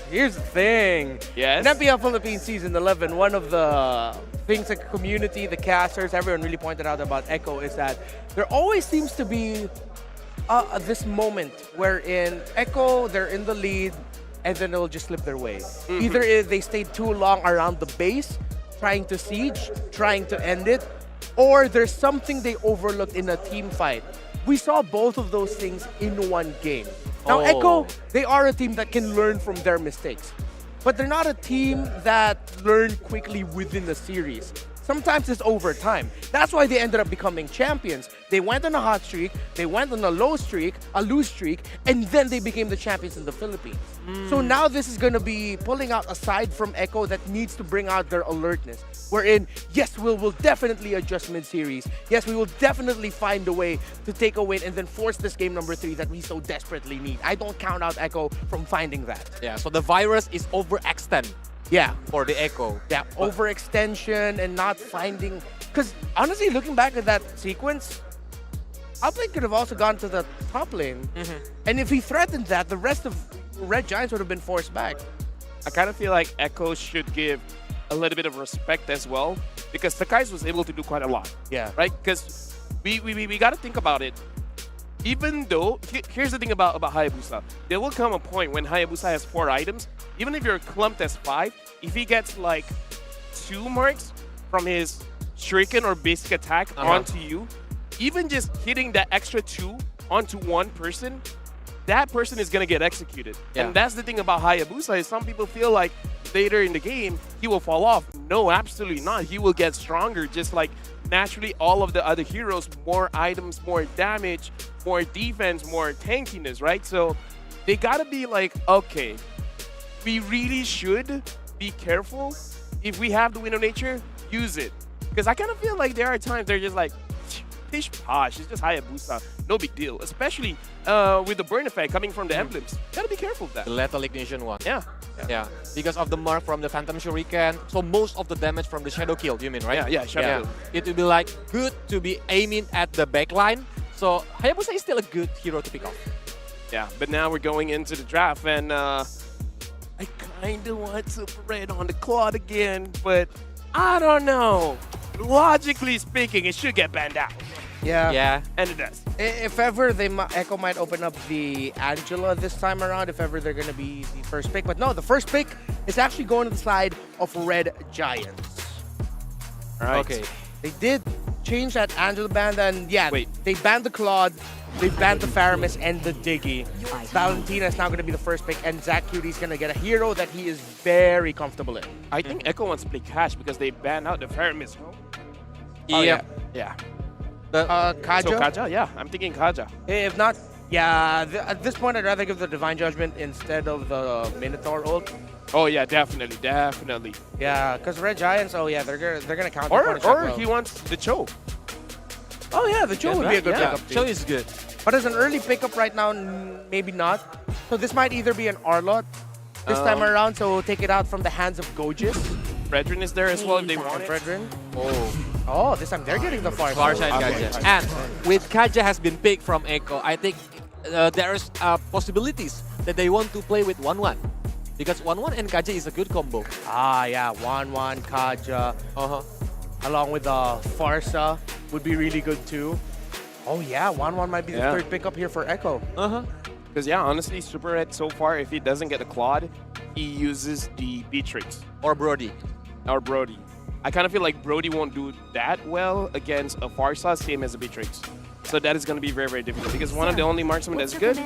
Here's the thing. Yes? In FPL Philippines Season 11, one of the things the community, the casters, everyone really pointed out about Echo is that there always seems to be this moment wherein Echo, they're in the lead, and then they'll just slip their way. Either they stayed too long around the base, trying to siege, trying to end it, or there's something they overlooked in a team fight. We saw both of those things in one game. Now, Echo, they are a team that can learn from their mistakes. But they're not a team that learn quickly within the series. sometimes it's over time. That's why they ended up becoming champions. They went on a hot streak, they went on a low streak, a loose streak, and then they became the champions in the Philippines. So now this is going to be pulling out a side from Echo that needs to bring out their alertness. Wherein, yes, we'll definitely adjust mid-series. Yes, we will definitely find a way to take a win and then force this game number 3 that we so desperately need. I don't count out Echo from finding that. Yeah, so the virus is overextend. Yeah. For the Echo. Yeah, overextension and not finding... Because honestly, looking back at that sequence, Uplane could have also gone to the top lane. And if he threatened that, the rest of Red Giants would have been forced back. I kind of feel like Echo should give a little bit of respect as well, because Sakai's was able to do quite a lot. Yeah. Right? Because we got to think about it. Even though, here's the thing about Hayabusa. There will come a point when Hayabusa has 4 items, even if you're clumped as 5, if he gets like 2 marks from his shuriken or basic attack onto you, even just hitting that extra 2 onto one person, that person is going to get executed. Yeah. And that's the thing about Hayabusa is some people feel like later in the game, he will fall off. No, absolutely not. He will get stronger, just like naturally all of the other heroes, more items, more damage, more defense, more tankiness, right? So they got to be like, okay, we really should be careful. If we have the Wind of Nature, use it. Because I kind of feel like there are times they're just like, pish posh, it's just Hayabusa, no big deal. Especially with the burn effect coming from the emblems. Gotta be careful of that. The Lethal Ignition one. Yeah. Yeah. Because of the mark from the Phantom Shuriken, so most of the damage from the Shadow Kill, you mean, right? Yeah, Shadow Kill. It would be like good to be aiming at the backline. So Hayabusa is still a good hero to pick up. Yeah, but now we're going into the draft, and I kind of want Super Red on the quad again, but I don't know. Logically speaking, it should get banned out. Yeah. Yeah. And it does. If ever, Echo might open up the Angela this time around, if ever they're going to be the first pick. But no, the first pick is actually going to the side of Red Giants. All right. Okay. They did change that Angela ban, and yeah, they banned the Claude, they banned the Faramis and the Diggy. Valentina is now going to be the first pick, and Zach Cutie is going to get a hero that he is very comfortable in. I think Echo wants to play Cash because they banned out the Faramis. Oh, yeah. Yeah. Kaja? So Kaja, yeah. I'm thinking Kaja. If not, yeah, at this point, I'd rather give the Divine Judgment instead of the Minotaur ult. Oh, yeah, definitely, definitely. Yeah, because Red Giants, oh, yeah, they're gonna counter Or well. he wants the Cho. Oh, yeah, the Cho would be a good pickup. Cho is good. But as an early pickup right now, maybe not. So this might either be an Arlot this time around, so take it out from the hands of Gojis. Fredrin is there as well if they want it. Fredrin. Oh. Oh, this time they're getting the Farsa. Farsa and Kaja. And with Kaja has been picked from Echo, I think there's possibilities that they want to play with 1-1. Because 1-1 and Kaja is a good combo. Ah, yeah, 1-1, Kaja. Along with Farsa would be really good too. Oh yeah, 1-1 might be the third pickup here for Echo. Because yeah, honestly, Super Red so far, if he doesn't get the Claude, he uses the Beatrix. Or Brody. Or Brody. I kind of feel like Brody won't do that well against a Farsa, same as a Beatrix. So that is going to be very, very difficult because one of the only marksmen that's good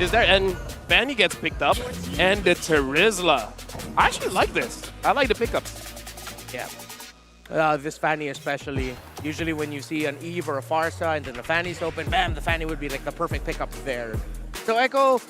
is there. And Fanny gets picked up, and the Terizla. I actually like this. I like the pickups. Yeah. This Fanny especially. Usually when you see an Eve or a Farsa and then the Fanny's open, bam, the Fanny would be like the perfect pickup there. So Echo,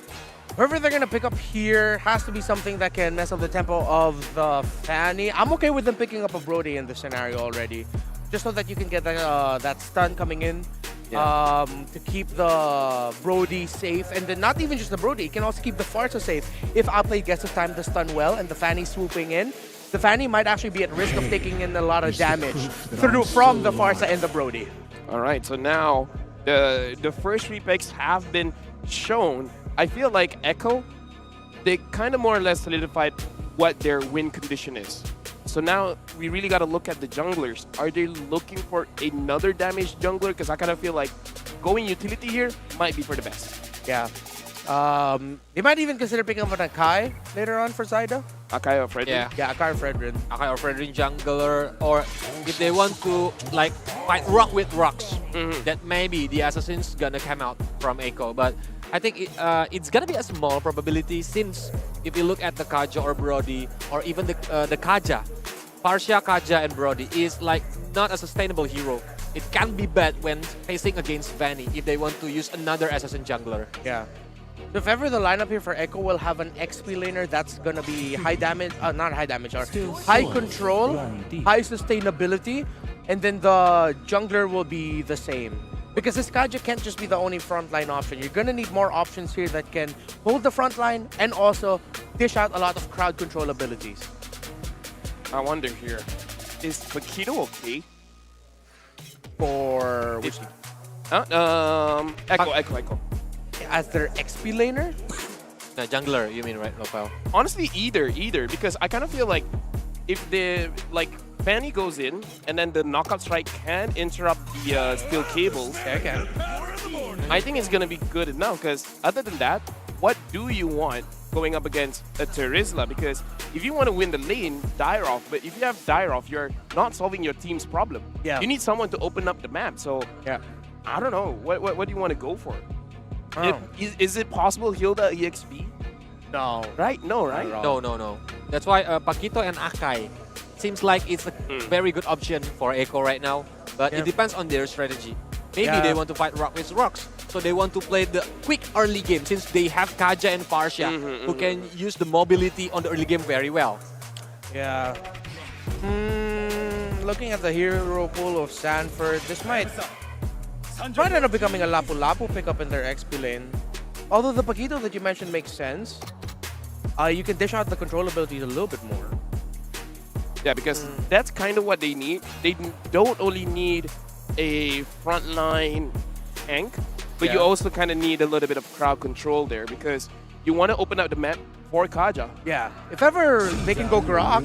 whoever they're going to pick up here has to be something that can mess up the tempo of the Fanny. I'm okay with them picking up a Brody in this scenario already, just so that you can get that stun coming in to keep the Brody safe. And then not even just the Brody, you can also keep the Farsa safe. If Outplay gets to time the stun well and the Fanny swooping in, the Fanny might actually be at risk of taking in a lot of damage from the Farsa and the Brody. All right, so now the first 3 picks have been shown. I feel like Echo, they kind of more or less solidified what their win condition is. So now we really got to look at the junglers. Are they looking for another damaged jungler? Because I kind of feel like going utility here might be for the best. Yeah. They might even consider picking up an Akai later on for Zyda. Akai or Fredrin? Yeah, Akai or Fredrin. Akai or Fredrin jungler, or if they want to like fight rock with rocks, that maybe the assassin's gonna come out from Echo. But I think it's gonna be a small probability since if you look at the Kaja or Brody or even the Kaja, Parsia, Kaja, and Brody is like not a sustainable hero. It can be bad when facing against Vanny if they want to use another assassin jungler. Yeah. So if ever the lineup here for Echo will have an XP laner, that's gonna be high damage, not high damage, or high control, high sustainability, and then the jungler will be the same. Because this Kaja can't just be the only frontline option. You're gonna need more options here that can hold the front line and also dish out a lot of crowd control abilities. I wonder here, is Paquito okay? For which team? Echo. As their XP laner? Jungler, you mean, right, Rafael? Honestly, either, because I kind of feel like if the Fanny goes in and then the knockout strike can interrupt the steel cables, I think it's gonna be good enough. Because other than that, what do you want going up against a Terizla? Because if you want to win the lane, Dairoff, but if you have Dairoff, you're not solving your team's problem. Yeah. You need someone to open up the map. So yeah, I don't know. What do you want to go for? Oh. Is it possible heal the EXP? No. Right? No, right? No. That's why Paquito and Akai seems like it's a very good option for Echo right now. But it depends on their strategy. Maybe they want to fight rock with rocks. So they want to play the quick early game since they have Kaja and Parsia who can use the mobility on the early game very well. Yeah. Looking at the hero pool of Sanford, this might end up becoming a Lapu-Lapu pickup in their XP lane. Although the Paquito that you mentioned makes sense. You can dish out the control abilities a little bit more. Yeah, because that's kind of what they need. They don't only need a frontline tank, but you also kind of need a little bit of crowd control there because you want to open up the map for Kaja. Yeah, if ever they can go Grok.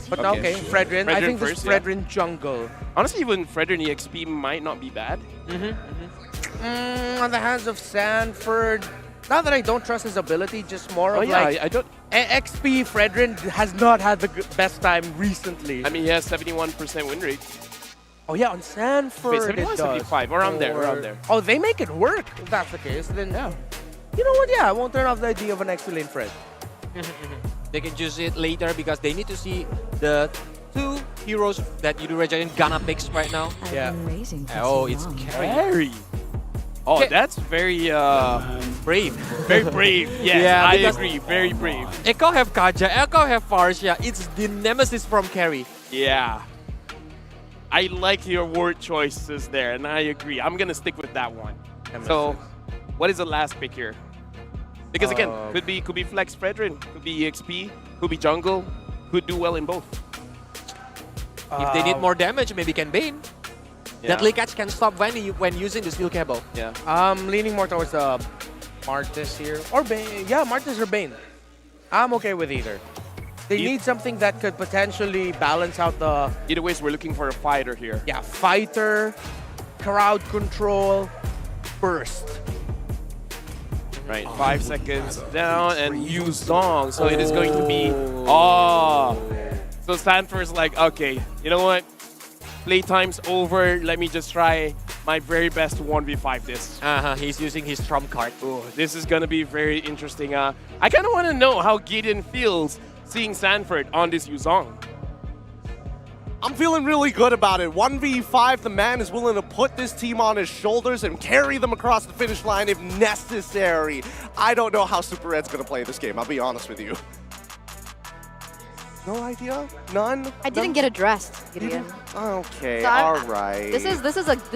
But okay, Fredrin. I think this Fredrin jungle. Honestly, even Fredrin EXP might not be bad. On the hands of Sanford, not that I don't trust his ability, just more of I don't. XP Fredrin has not had the best time recently. I mean, he has 71% win rate. Oh yeah, on Sanford. Wait, 71, 75, around there. Oh, they make it work. If that's the case, then yeah. You know what? Yeah, I won't turn off the idea of an XP lane Fred. They can choose it later because they need to see the two heroes that Yoodo Red Giant gonna pick right now. Yeah. Oh, it's Carry. Oh, that's very brave. Very brave. Yes, Yeah, I because agree. Very brave. Echo have Kaja, Echo have Parsia. It's the nemesis from Carry. Yeah. I like your word choices there, and I agree. I'm gonna stick with that one. So, what is the last pick here? Because again, could be Flex Fredrin, could be EXP, could be jungle, could do well in both. If they need more damage, maybe can Bane. Deadly Catch can stop Vanny when using the steel cable. Yeah. I'm leaning more towards Martis here. Or Bane. Yeah, Martis or Bane. I'm okay with either. They need something that could potentially balance out the... Either ways, we're looking for a fighter here. Yeah, fighter, crowd control, burst. Right, 5 seconds down and use Zong. So it is going to be... Oh! So Sanford's like, okay, you know what? Playtime's over. Let me just try my very best to 1v5 this. He's using his trump card. Oh, this is going to be very interesting. I kind of want to know how Gideon feels seeing Sanford on this Yuzong. I'm feeling really good about it. 1v5, the man is willing to put this team on his shoulders and carry them across the finish line if necessary. I don't know how Super Red's going to play this game, I'll be honest with you. No idea? None? I didn't get addressed, Gideon. Okay, So all right. This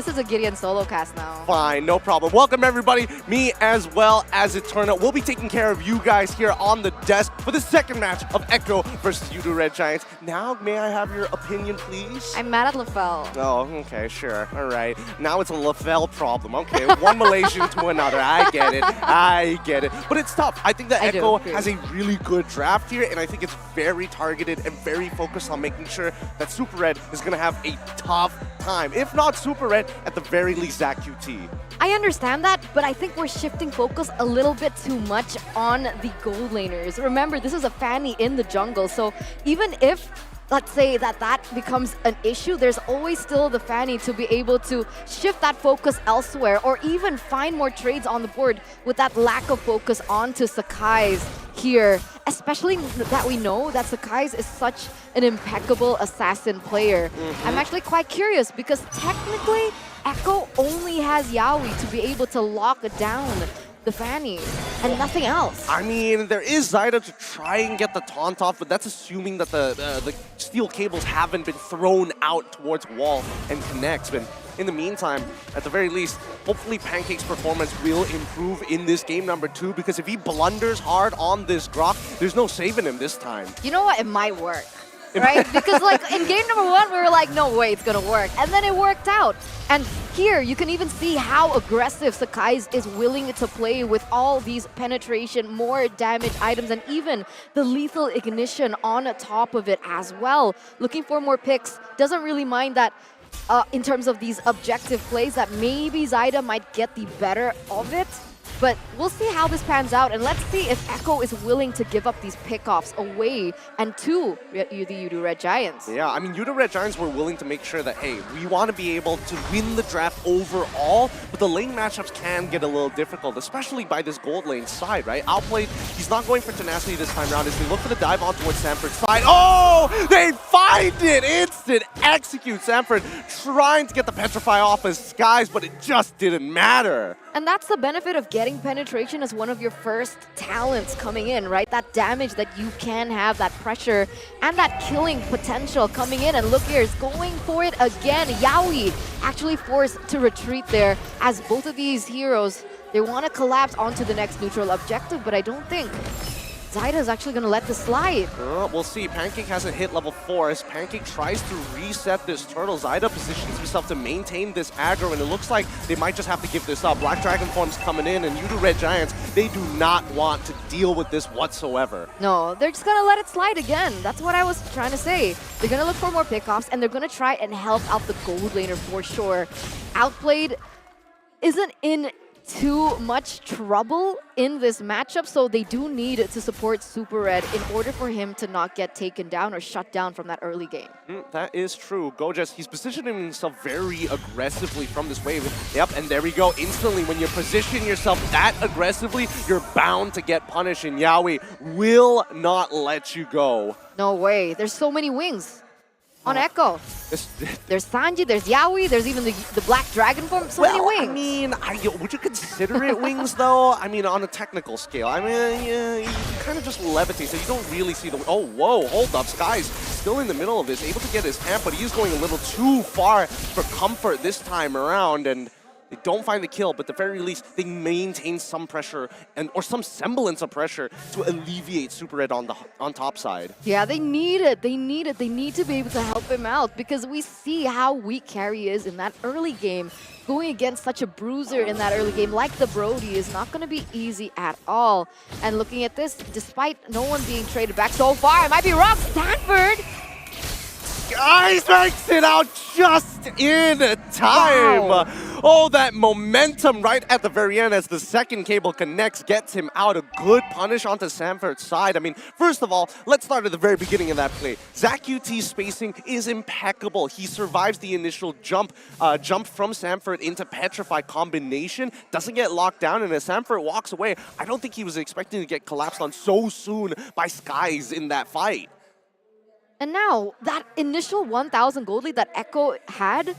is a Gideon solo cast now. Fine, no problem. Welcome everybody. Me as well as Eterna. We'll be taking care of you guys here on the desk for the second match of Echo versus Yoodo Red Giants. Now, may I have your opinion, please? I'm mad at LaFell. Oh, okay, sure. All right. Now it's a LaFell problem. Okay, one Malaysian to another. I get it. But it's tough. I think that Echo has a really good draft here, and I think it's very targeted and very focused on making sure that Super Red is going to have a tough time. If not Super Red, at the very least Zach QT. I understand that, but I think we're shifting focus a little bit too much on the gold laners. Remember, this is a Fanny in the jungle, so even if, let's say that becomes an issue, there's always still the Fanny to be able to shift that focus elsewhere or even find more trades on the board with that lack of focus onto Sakai's here, especially that we know that Sakai's is such an impeccable assassin player. I'm actually quite curious because technically Echo only has Yaoi to be able to lock down the Fanny and nothing else. I mean, there is Zyda to try and get the taunt off, but that's assuming that the steel cables haven't been thrown out towards wall and connects. But in the meantime, at the very least, hopefully Pancake's performance will improve in this game number 2, because if he blunders hard on this Grok, there's no saving him this time. You know what? It might work. Right? Because like in game number 1, we were like, no way it's gonna work. And then it worked out. And here, you can even see how aggressive Sakai is willing to play with all these penetration, more damage items, and even the lethal ignition on top of it as well. Looking for more picks, doesn't really mind that in terms of these objective plays that maybe Zyda might get the better of it. But we'll see how this pans out, and let's see if Echo is willing to give up these pickoffs away and to the Yoodo Red Giants. Yeah, I mean, Yoodo Red Giants were willing to make sure that, hey, we want to be able to win the draft overall, but the lane matchups can get a little difficult, especially by this gold lane side, right? Outplayed, he's not going for tenacity this time around as they look for the dive on towards Sanford's side. Oh, they find it! Instant execute. Sanford trying to get the Petrify off his skies, but it just didn't matter. And that's the benefit of getting penetration as one of your first talents coming in, right? That damage that you can have, that pressure, and that killing potential coming in. And look here, is going for it again. Yaoi actually forced to retreat there as both of these heroes, they want to collapse onto the next neutral objective, but I don't think Zyda is actually going to let this slide. We'll see. Pancake hasn't hit level 4 as Pancake tries to reset this turtle. Zyda positions himself to maintain this aggro, and it looks like they might just have to give this up. Black Dragon Form's coming in, and Yoodo Red Giants, they do not want to deal with this whatsoever. No, they're just going to let it slide again. That's what I was trying to say. They're going to look for more pickoffs, and they're going to try and help out the gold laner for sure. Outplayed isn't in too much trouble in this matchup, so they do need to support Super Red in order for him to not get taken down or shut down from that early game. That is true. Gojas, he's positioning himself very aggressively from this wave. Yep, and there we go. Instantly, when you position yourself that aggressively, you're bound to get punished, and Yaoi will not let you go. No way. There's so many wings on Echo. There's Sanji, there's Yaoi, there's even the Black Dragon form, so many wings. I mean, would you consider it wings though? I mean, on a technical scale, I mean, yeah, you kind of just levitate, so you don't really see the... Oh, whoa, hold up. Sky's still in the middle of this, able to get his hand, but he's going a little too far for comfort this time around, and they don't find the kill, but at the very least, they maintain some pressure or some semblance of pressure to alleviate Super Red on top side. Yeah, they need it. They need it. They need to be able to help him out because we see how weak Carry is in that early game. Going against such a bruiser in that early game like the Brody is not going to be easy at all. And looking at this, despite no one being traded back so far, I might be wrong, Stanford! Guys makes it out just in time. Wow. Oh, that momentum right at the very end as the second cable connects gets him out. A good punish onto Sanford's side. I mean, first of all, let's start at the very beginning of that play. Zach UT's spacing is impeccable. He survives the initial jump from Sanford into Petrify combination, doesn't get locked down, and as Sanford walks away, I don't think he was expecting to get collapsed on so soon by Skies in that fight. And now, that initial 1,000 gold lead that Echo had,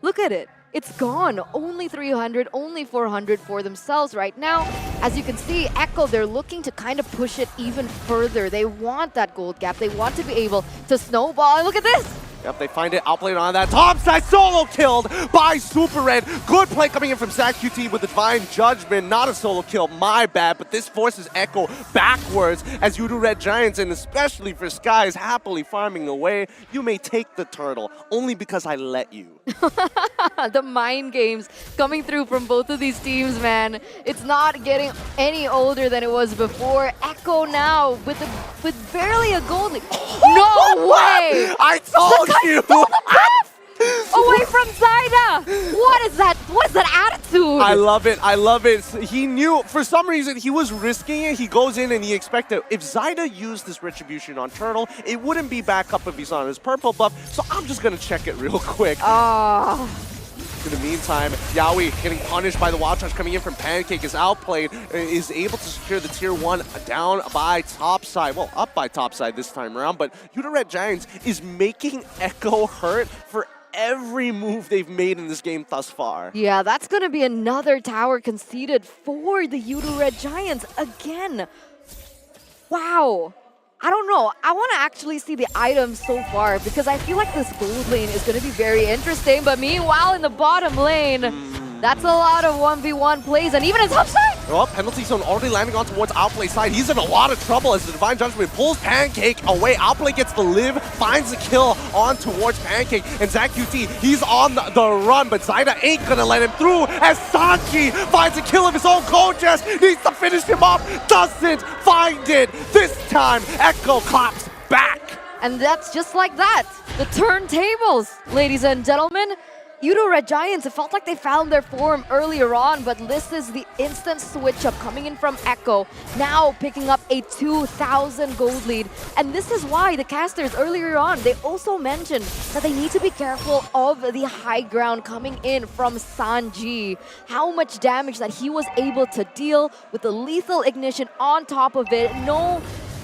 look at it. It's gone. Only 300, only 400 for themselves right now. As you can see, Echo, they're looking to kind of push it even further. They want that gold gap. They want to be able to snowball. And look at this. Yep, they find it outplayed on that top side. Solo killed by Super Red. Good play coming in from Zach QT with the Divine Judgment. Not a solo kill, my bad, but this forces Echo backwards as Yoodo Red Giants, and especially for Skies, happily farming away. You may take the turtle, only because I let you. The mind games coming through from both of these teams, man. It's not getting any older than it was before. Echo now with barely a gold lead. No way! I told you! Away from Zyda! What is that? What is that attitude? I love it. I love it. He knew, for some reason, he was risking it. He goes in and he expected, if Zyda used this Retribution on Turtle, it wouldn't be back up if he's on his purple buff. So I'm just going to check it real quick. In the meantime, Yaoi getting punished by the wild charge coming in from Pancake is outplayed, is able to secure the tier 1 down by topside. Well, up by topside this time around, but Yoodo Red Giants is making Echo hurt for every move they've made in this game thus far. Yeah, that's going to be another tower conceded for the Yoodo Red Giants again. Wow. I don't know. I want to actually see the items so far because I feel like this gold lane is going to be very interesting. But meanwhile, in the bottom lane, that's a lot of 1v1 plays and even a top side. Well, penalty zone already landing on towards Outplay side. He's in a lot of trouble as the Divine Judgment pulls Pancake away. Outplay gets the live, finds the kill on towards Pancake. And Zach QT, he's on the run, but Zyda ain't gonna let him through as Sanji finds a kill of his own. Kojess needs to finish him off, doesn't find it. This time, Echo claps back. And that's just like that. The turntables, ladies and gentlemen. Yoodo Red Giants, it felt like they found their form earlier on, but this is the instant switch up coming in from Echo, now picking up a 2,000 gold lead. And this is why the casters earlier on, they also mentioned that they need to be careful of the high ground coming in from Sanji. How much damage that he was able to deal with the lethal ignition on top of it. No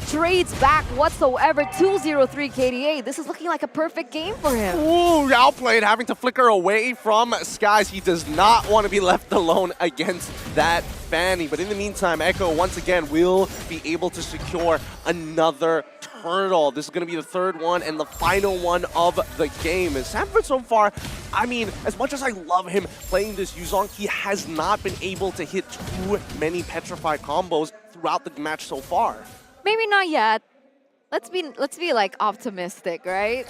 trades back whatsoever. 2-0-3 KDA. This is looking like a perfect game for him. Ooh, outplayed, having to flicker away from Skies. He does not want to be left alone against that Fanny. But in the meantime, Echo once again will be able to secure another turtle. This is going to be the third one and the final one of the game. And Sanford so far, I mean, as much as I love him playing this Yuzong, he has not been able to hit too many Petrify combos throughout the match so far. Maybe not yet. Let's be like optimistic, right?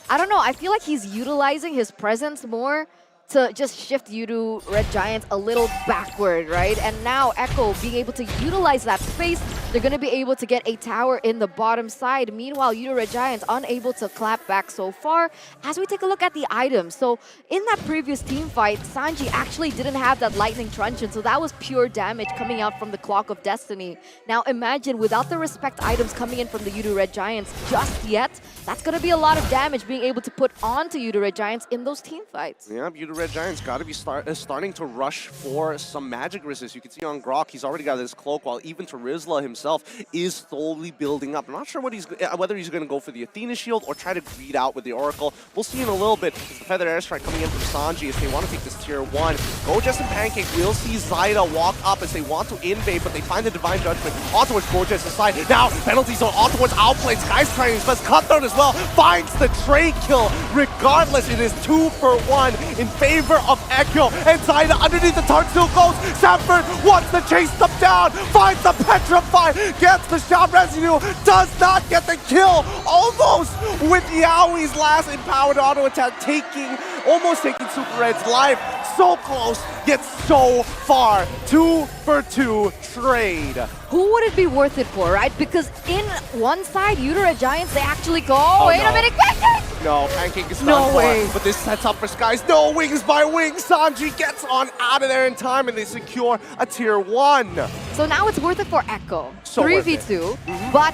I don't know. I feel like he's utilizing his presence more to just shift Yoodo Red Giants a little backward, right? And now Echo being able to utilize that space, they're going to be able to get a tower in the bottom side. Meanwhile, Yoodo Red Giants unable to clap back so far. As we take a look at the items, so in that previous team fight, Sanji actually didn't have that lightning truncheon, so that was pure damage coming out from the Clock of Destiny. Now imagine without the respect items coming in from the Yoodo Red Giants just yet, that's going to be a lot of damage being able to put onto Yoodo Red Giants in those team fights. Yeah, Yoodo Red Giants got to be starting to rush for some magic resist. You can see on Grok, he's already got his cloak, while even Terizla himself is slowly building up. I'm not sure what whether he's going to go for the Athena shield or try to greed out with the Oracle. We'll see in a little bit. It's the Feather Airstrike coming in from Sanji if they want to take this tier 1. Gojess and Pancake will see Zyda walk up as they want to invade, but they find the Divine Judgment on towards Gojess' side. Now, penalty zone on towards Outplay. Sky's trying his best. Cutthroat as well finds the trade kill. Regardless, it is 2 for 1 in favor of Echo. And Zyda underneath the turret still goes. Sanford wants to chase them down. Finds the Petrify. Gets the shot residue. Does not get the kill. Almost with Yaoi's last empowered auto attack almost taking Super Red's life. So close, yet so far. 2 for 2 trade. Who would it be worth it for, right? Because in one side, Yoodo Red Giants, they actually go, wait a minute, quick! No, Pancake is done for, but this sets up for Skies. No, wings by wings. Sanji gets on out of there in time, and they secure a tier 1. So now it's worth it for Echo. So 3v2, but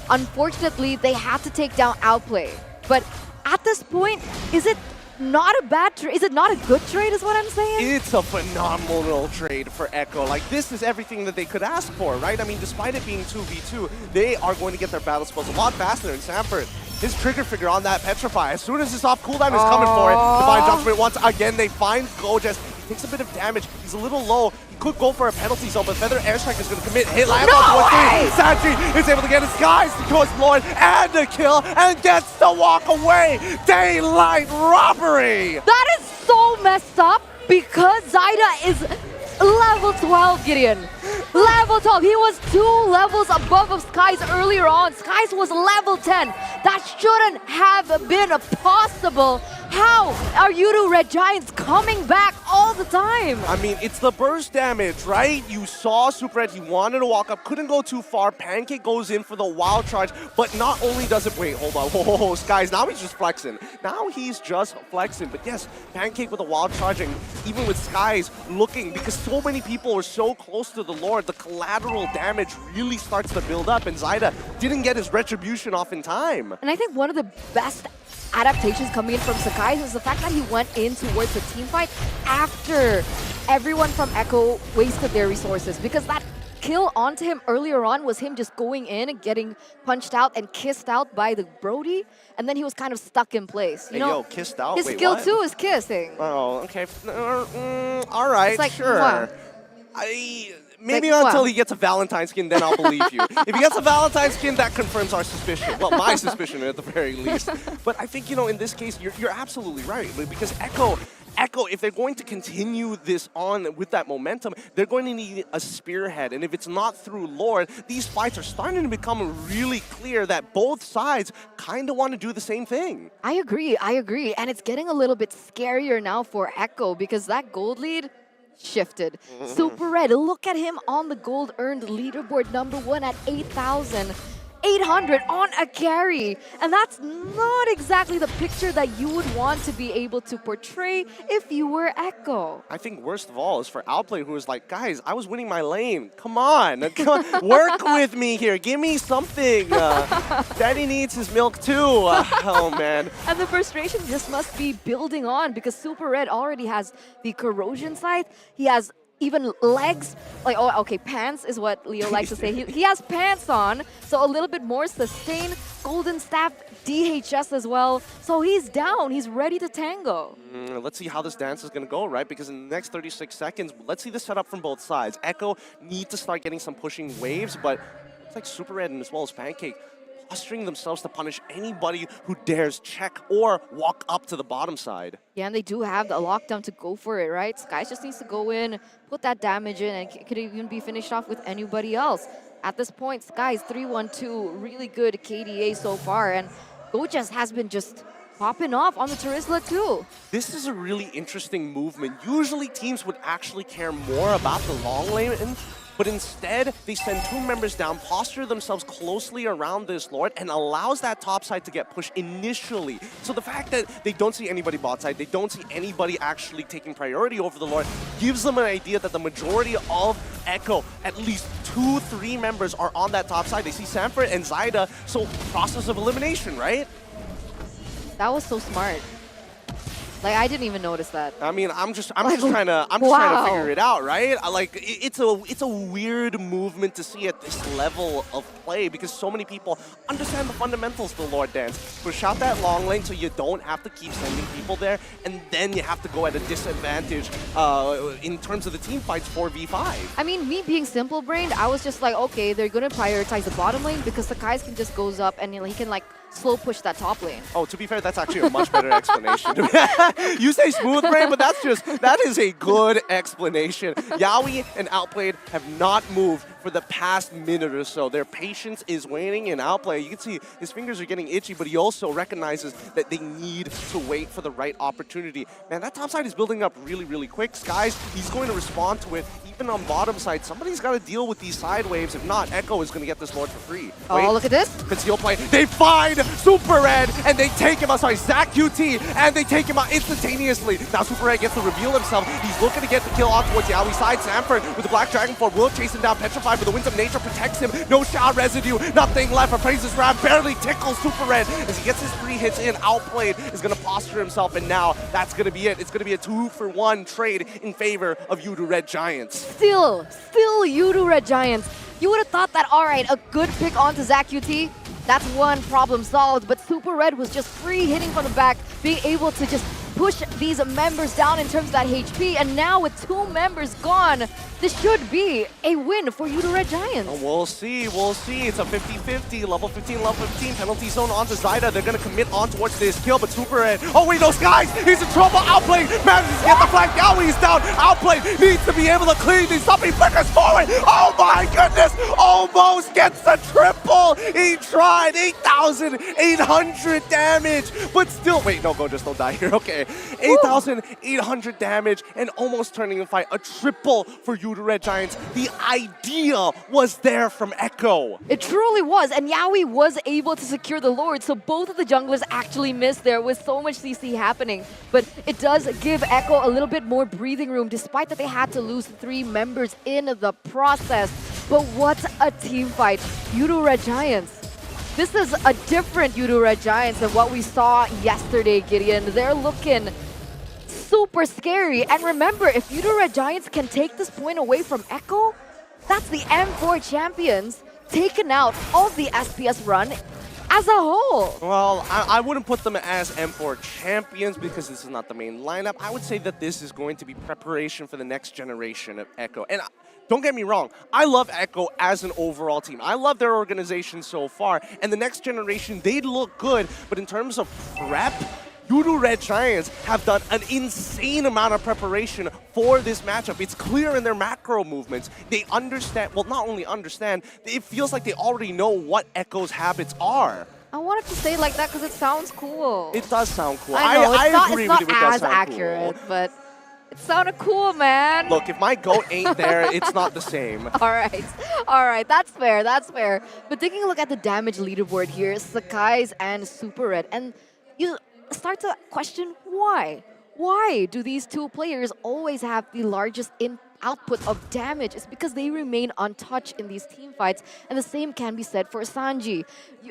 unfortunately, they have to take down Outplay. But at this point, is it not a bad trade? Is it not a good trade is what I'm saying? It's a phenomenal trade for Echo. Like, this is everything that they could ask for, right? I mean, despite it being 2v2, they are going to get their battle spells a lot faster than Sanford. His trigger figure on that Petrify. As soon as this off cooldown is coming for it, Divine Judgment once again, they find Gojess. He takes a bit of damage. He's a little low. He could go for a penalty zone, but Feather Airstrike is going to commit. Hit land on towards 3. Sanji is able to get his Skies, secures Lord and a kill, and gets to walk away. Daylight robbery! That is so messed up because Zyda is level 12, Gideon. Level 12. He was 2 levels above of Skies earlier on. Skies was level 10. That shouldn't have been possible. How are Yoodo Red Giants coming back all the time? I mean, it's the burst damage, right? You saw Super Red, he wanted to walk up, couldn't go too far. Pancake goes in for the wild charge, but not only does it... Wait, hold on. Whoa, Skies, now he's just flexing. Now he's just flexing. But yes, Pancake with a wild charge, and even with Skies looking, because so many people were so close to the Lord, the collateral damage really starts to build up, and Zyda didn't get his retribution off in time. And I think one of the best adaptations coming in from Sakai is the fact that he went in towards the team fight after everyone from Echo wasted their resources, because that kill onto him earlier on was him just going in and getting punched out and kissed out by the Brody, and then he was kind of stuck in place. You know, kissed out? his Wait, skill what? too is kissing. Oh, okay. All right, It's like, sure. mwah. Maybe Like, until what? he gets a Valentine skin, then I'll believe you. If he gets a Valentine skin, that confirms our suspicion. Well, my suspicion at the very least. But I think, in this case, you're absolutely right. Because Echo, if they're going to continue this on with that momentum, they're going to need a spearhead. And if it's not through Lord, these fights are starting to become really clear that both sides kind of want to do the same thing. I agree. And it's getting a little bit scarier now for Echo, because that gold lead shifted. Super Red, look at him on the gold earned leaderboard, #1 at 8,800 on a carry. And that's not exactly the picture that you would want to be able to portray if you were Echo. I think worst of all is for Outplay, who was like, guys, I was winning my lane. Come on, work with me here. Give me something. Daddy needs his milk too. Oh, man. And the frustration just must be building on, because Super Red already has the corrosion scythe. He has even legs, like, oh, okay, pants is what Leo likes to say. He has pants on, so a little bit more sustain. Golden Staff, DHS as well. So he's down, he's ready to tango. Let's see how this dance is going to go, right? Because in the next 36 seconds, let's see the setup from both sides. Echo need to start getting some pushing waves, but it's like Super Red and as well as Pancake posturing themselves to punish anybody who dares check or walk up to the bottom side. Yeah, and they do have the lockdown to go for it, right? Skies just needs to go in, put that damage in, and it could even be finished off with anybody else. At this point, Skies 3-1-2, really good KDA so far, and Gojas has been just popping off on the Terizla too. This is a really interesting movement. Usually teams would actually care more about the long lane, but instead, they send 2 members down, posture themselves closely around this Lord, and allows that top side to get pushed initially. So the fact that they don't see anybody bot side, they don't see anybody actually taking priority over the Lord, gives them an idea that the majority of Echo, at least 2-3 members are on that top side. They see Sanford and Zyda, so process of elimination, right? That was so smart. Like, I didn't even notice that. I mean, I'm just trying to figure it out, right? It's a weird movement to see at this level of play, because so many people understand the fundamentals of the Lord dance. Push out that long lane so you don't have to keep sending people there, and then you have to go at a disadvantage in terms of the team fights 4v5. I mean, me being simple-brained, I was just like, okay, they're gonna prioritize the bottom lane because Sakai's can just goes up and he can like slow push that top lane. Oh, to be fair, that's actually a much better explanation. You say smooth brain, but that is a good explanation. Yaoi and Outplayed have not moved for the past minute or so. Their patience is waning in Outplay. You can see his fingers are getting itchy, but he also recognizes that they need to wait for the right opportunity. Man, that top side is building up really, really quick. Skies, he's going to respond to it. Even on bottom side, somebody's got to deal with these side waves. If not, Echo is going to get this Lord for free. Oh, look at this. Conceal play. They find Super Red, and they take him out. Sorry, Zach QT, and they take him out instantaneously. Now Super Red gets to reveal himself. He's looking to get the kill off towards Yaoi side. Sanford with the Black Dragon Form will chase him down. Petrified, but the Winds of Nature protects him. No shot residue, nothing left. Appraises Ram barely tickles Super Red as he gets his 3 hits in. Outplayed is going to posture himself, and now that's going to be it. It's going to be a 2-for-1 trade in favor of Yoodo Red Giants. Still Yoodo Red Giants. You would have thought that, all right, a good pick onto Zach QT. That's one problem solved, but Super Red was just free hitting from the back, being able to just push these members down in terms of that HP, and now with 2 members gone, this should be a win for Yoodo Red Giants. We'll see. It's a 50-50, level 15, penalty zone onto Zyda. They're going to commit on towards this kill, but Super Red, oh wait, those guys, he's in trouble. Outplay manages to get the flag. Yaoi is down. Outplay needs to be able to clean these up. He flickers forward. Oh my goodness, almost gets the triple. He tried 8,800 damage, but still, wait, no, go, just don't die here. Okay, 8,800 damage and almost turning the fight a triple for Yoodo Red Giants. The idea was there from Echo. It truly was, and Yaoi was able to secure the Lord, so both of the junglers actually missed there with so much CC happening. But it does give Echo a little bit more breathing room, despite that they had to lose 3 members in the process. But what a team fight. Yoodo Red Giants, This is a different Yoodo Red Giants than what we saw yesterday, Gideon. They're looking super scary. And remember, if Yoodo Red Giants can take this point away from Echo, that's the M4 champions taken out of the SPS run as a whole. Well, I wouldn't put them as M4 champions because this is not the main lineup. I would say that this is going to be preparation for the next generation of Echo. And don't get me wrong, I love Echo as an overall team. I love their organization so far. And the next generation, they look good. But in terms of prep, Yoodo Red Giants have done an insane amount of preparation for this matchup. It's clear in their macro movements. They understand, well, not only understand, it feels like they already know what Echo's habits are. I wanted to say it like that because it sounds cool. It does sound cool. I know, I agree with you. It's not as accurate, but it sounded cool, man. Look, if my goat ain't there, it's not the same. All right, that's fair, that's fair. But taking a look at the damage leaderboard here, Sakai's and Super Red, and you start to question why. Why do these two players always have the largest output of damage? It's because they remain untouched in these team fights, and the same can be said for Sanji.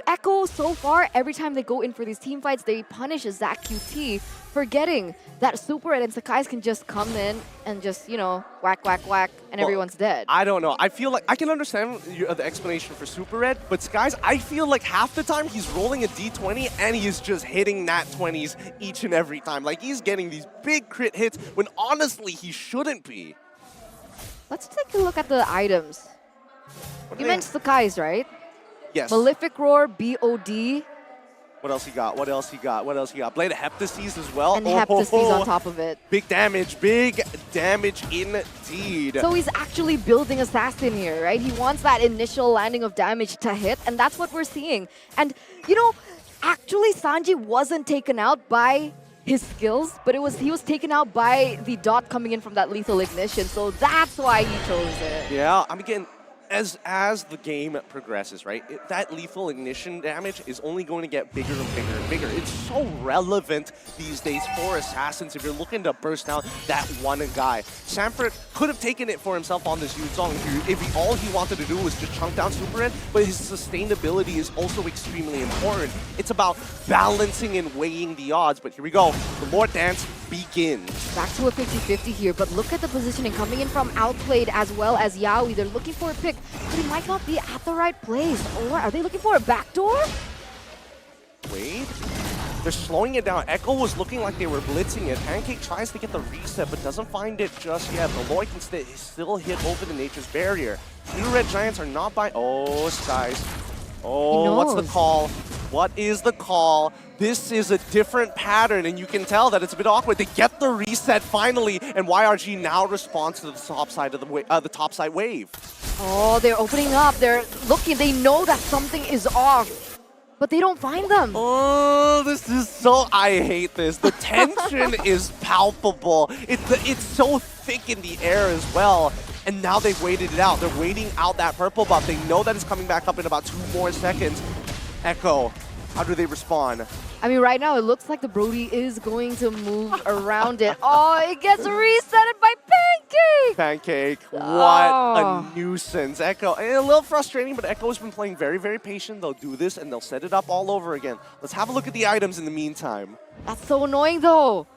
Echo, so far, every time they go in for these team fights, they punish Zach QT, forgetting that Super Red and Sakai's can just come in and just, you know, whack, whack, whack, and everyone's dead. I don't know. I feel like I can understand the explanation for Super Red, but Skies, I feel like half the time he's rolling a D20 and he's just hitting nat 20s each and every time. Like, he's getting these big crit hits when honestly he shouldn't be. Let's take a look at the items. You meant Sakai's, right? Yes. Malefic Roar, BOD. What else he got? What else he got? What else he got? Blade of Heptases as well. And Heptases on top of it. Big damage indeed. So he's actually building Assassin here, right? He wants that initial landing of damage to hit, and that's what we're seeing. And, you know, actually Sanji wasn't taken out by his skills, but he was taken out by the dot coming in from that lethal ignition, so that's why he chose it. Yeah, I'm again, as the game progresses, right, that lethal ignition damage is only going to get bigger and bigger and bigger. It's so relevant these days for Assassins if you're looking to burst out that one guy. Sanford could have taken it for himself on this Yoodo if all he wanted to do was just chunk down Super Red, but his sustainability is also extremely important. It's about balancing and weighing the odds, but here we go. The Lord Dance begins. Back to a 50-50 here, but look at the positioning coming in from Outplayed as well as Yaoi. They're looking for a pick, but he might not be at the right place. Or are they looking for a backdoor? Wait. They're slowing it down. Echo was looking like they were blitzing it. Pancake tries to get the reset, but doesn't find it just yet. The Lloyd can still hit over the Nature's Barrier. Yoodo Red Giants are not by... Oh, Skies. Oh, what's the call? What is the call? This is a different pattern, and you can tell that it's a bit awkward. They get the reset finally, and YRG now responds to the top side of the top side wave. Oh, they're opening up. They're looking. They know that something is off, but they don't find them. Oh, this is so... I hate this. The tension is palpable. It's so thick in the air as well. And now they've waited it out. They're waiting out that purple buff. They know that it's coming back up in about 2 more seconds. Echo, how do they respond? I mean, right now, it looks like the Brody is going to move around it. Oh, it gets resetted by Pancake! Pancake, what a nuisance. Echo, a little frustrating, but Echo has been playing very, very patient. They'll do this, and they'll set it up all over again. Let's have a look at the items in the meantime. That's so annoying, though.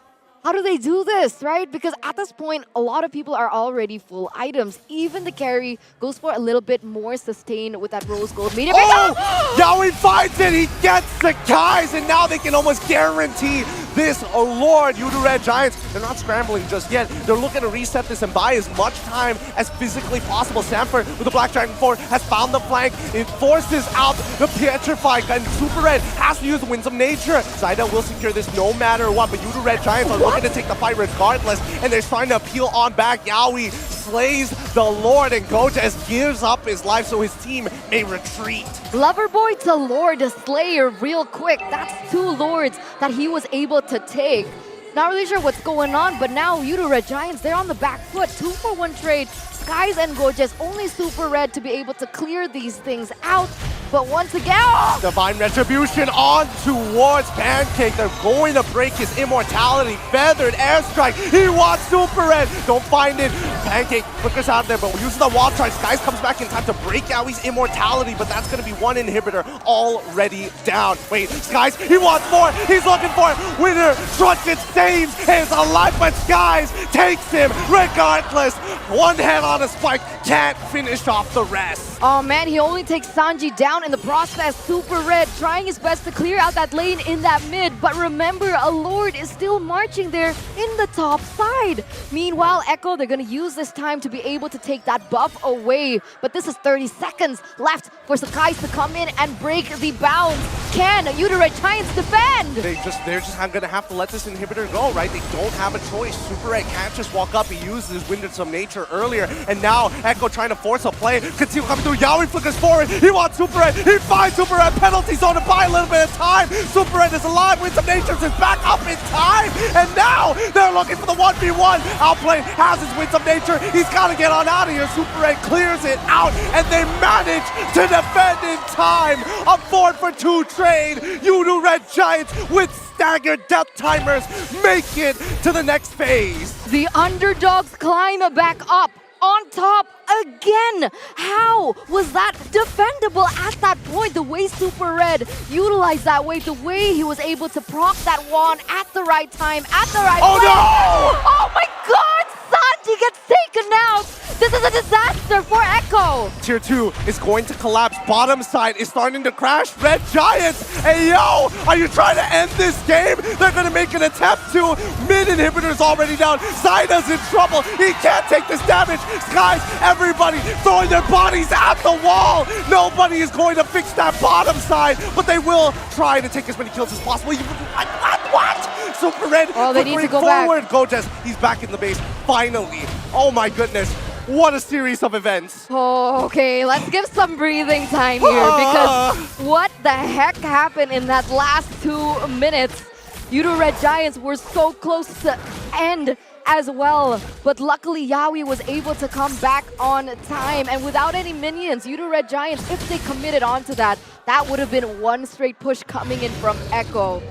How do they do this, right? Because at this point, a lot of people are already full items. Even the carry goes for a little bit more sustain with that rose gold meteor. Oh! Yaoi finds it! He gets the guys, and now they can almost guarantee this. Oh Lord, Yoodo Red Giants, they're not scrambling just yet. They're looking to reset this and buy as much time as physically possible. Sanford with the Black Dragon 4 has found the flank. It forces out the Petrified, and Super Red has to use the Winds of Nature. Zyda will secure this no matter what, but Yoodo Red Giants are looking to take the fight regardless, and they're trying to peel on back. Yaoi slays the Lord, and Gojas gives up his life so his team may retreat. Loverboy to Lord, a Slayer real quick. That's 2 Lords that he was able to take. Not really sure what's going on, but now Yoodo Red Giants, they're on the back foot. 2-for-1 trade. Skies and Gojas, only Super Red to be able to clear these things out. But once again, oh! Divine Retribution on towards Pancake. They're going to break his immortality. Feathered airstrike. He wants Super Red. Don't find it. Pancake flickers out there, but uses the wall charge. Skies comes back in time to break Yowie's immortality, but that's going to be one inhibitor already down. Wait, Skies, he wants more. He's looking for it. Winner, Truncheon saves his life, but Skies takes him regardless. One head on a spike, can't finish off the rest. Oh man, he only takes Sanji down in the process. Super Red trying his best to clear out that lane in that mid, but remember, a Lord is still marching there in the top side. Meanwhile, Echo, they're gonna use this time to be able to take that buff away, but this is 30 seconds left for Sakai's to come in and break the bounds. Can Yoodo Red Giants defend? They're just gonna have to let this inhibitor go, right? They don't have a choice. Super Red can't just walk up. He used his Wind of Some Nature earlier, and now Echo trying to force a play. Continue coming through. Yaoi flickers forward. He wants Super Red. He finds Super Red. Penalty zone to buy a little bit of time. Super Red is alive. Wind of Nature is back up in time, and now they're looking for the 1v1. Outplay has his Wind of Nature. He's got to get on out of here. Super Red clears it out, and they manage to defend in time. A 4-for-2 trade. Yoodo Red Giants with staggered death timers make it to the next phase. The underdogs climb back up on top again. How was that defendable at that point? The way Super Red utilized that wave, the way he was able to proc that wand at the right time, at the right place. No! Oh my god! Sanji gets taken out! This is a disaster for Echo! Tier 2 is going to collapse. Bottom side is starting to crash. Red Giants, hey yo, are you trying to end this game? They're going to make an attempt to. Mid inhibitor's already down. Zaida's in trouble. He can't take this damage. Skies, everybody throwing their bodies at the wall. Nobody is going to fix that bottom side, but they will try to take as many kills as possible. What? Super Red, oh, they need to go forward. back. Gojes, he's back in the base, finally. Oh my goodness. What a series of events. Oh, okay, let's give some breathing time here because what the heck happened in that last 2 minutes? Yoodo Red Giants were so close to end as well, but luckily Yaoi was able to come back on time, and without any minions, Yoodo Red Giants, if they committed onto that, that would have been one straight push coming in from Echo.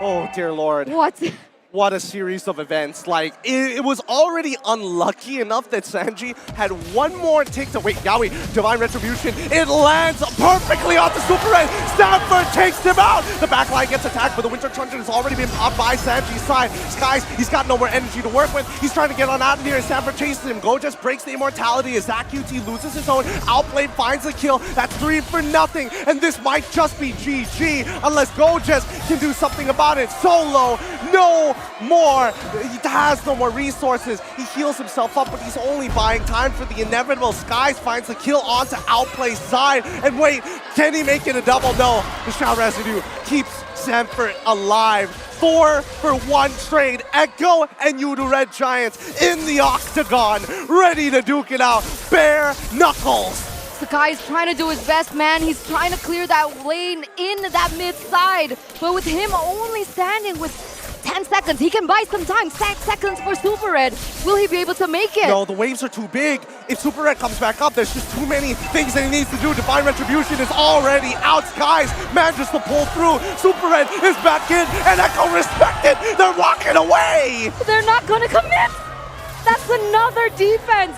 Oh, dear Lord. What a series of events. Like, it was already unlucky enough that Sanji had one more tick to wait. Yaoi, Divine Retribution. It lands perfectly onto Super Red. Stanford takes him out. The backline gets attacked, but the Winter Truncheon has already been popped by Sanji's side. Skies, he's got no more energy to work with. He's trying to get on out of here, and Stanford chases him. Gojes breaks the immortality as Zach UT loses his own. Outplay finds the kill. That's 3 for nothing, and this might just be GG unless Gojes can do something about it. Solo, no more. He has no more resources. He heals himself up, but he's only buying time for the inevitable. Skies finds the kill onto Outplay's side. And wait, can he make it a double? No. The Shao Residue keeps Sanford alive. 4-for-1 trade. Echo and Yoodo Red Giants in the octagon, ready to duke it out. Bare knuckles. Sakai's trying to do his best, man. He's trying to clear that lane in that mid side, but with him only standing with 10 seconds, he can buy some time. 6 seconds for Super Red. Will he be able to make it? No, the waves are too big. If Super Red comes back up, there's just too many things that he needs to do. Divine Retribution is already out. Skies manages to pull through. Super Red is back in, and Echo respected. They're walking away. They're not gonna commit. That's another defense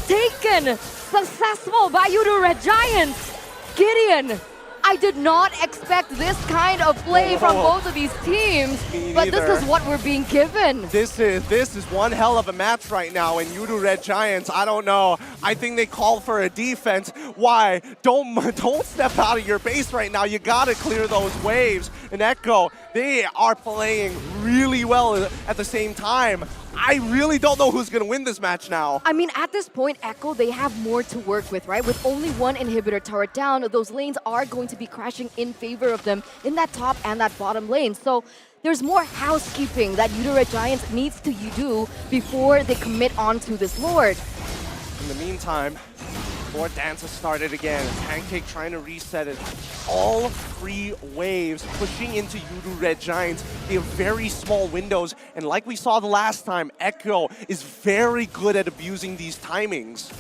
taken. Successful by Yoodo Red Giants. Gideon, I did not expect this kind of play from both of these teams, but this is what we're being given. This is one hell of a match right now, and Yoodo Red Giants, I don't know. I think they call for a defense. Why? Don't step out of your base right now. You gotta clear those waves. And Echo, they are playing really well at the same time. I really don't know who's going to win this match now. I mean, at this point, Echo, they have more to work with, right? With only one inhibitor turret down, those lanes are going to be crashing in favor of them in that top and that bottom lane. So there's more housekeeping that Yoodo Red Giants needs to do before they commit onto this Lord. In the meantime, Lord Dance has started again. Pancake trying to reset it. All 3 waves pushing into Yoodo Red Giants. They have very small windows, and like we saw the last time, Echo is very good at abusing these timings.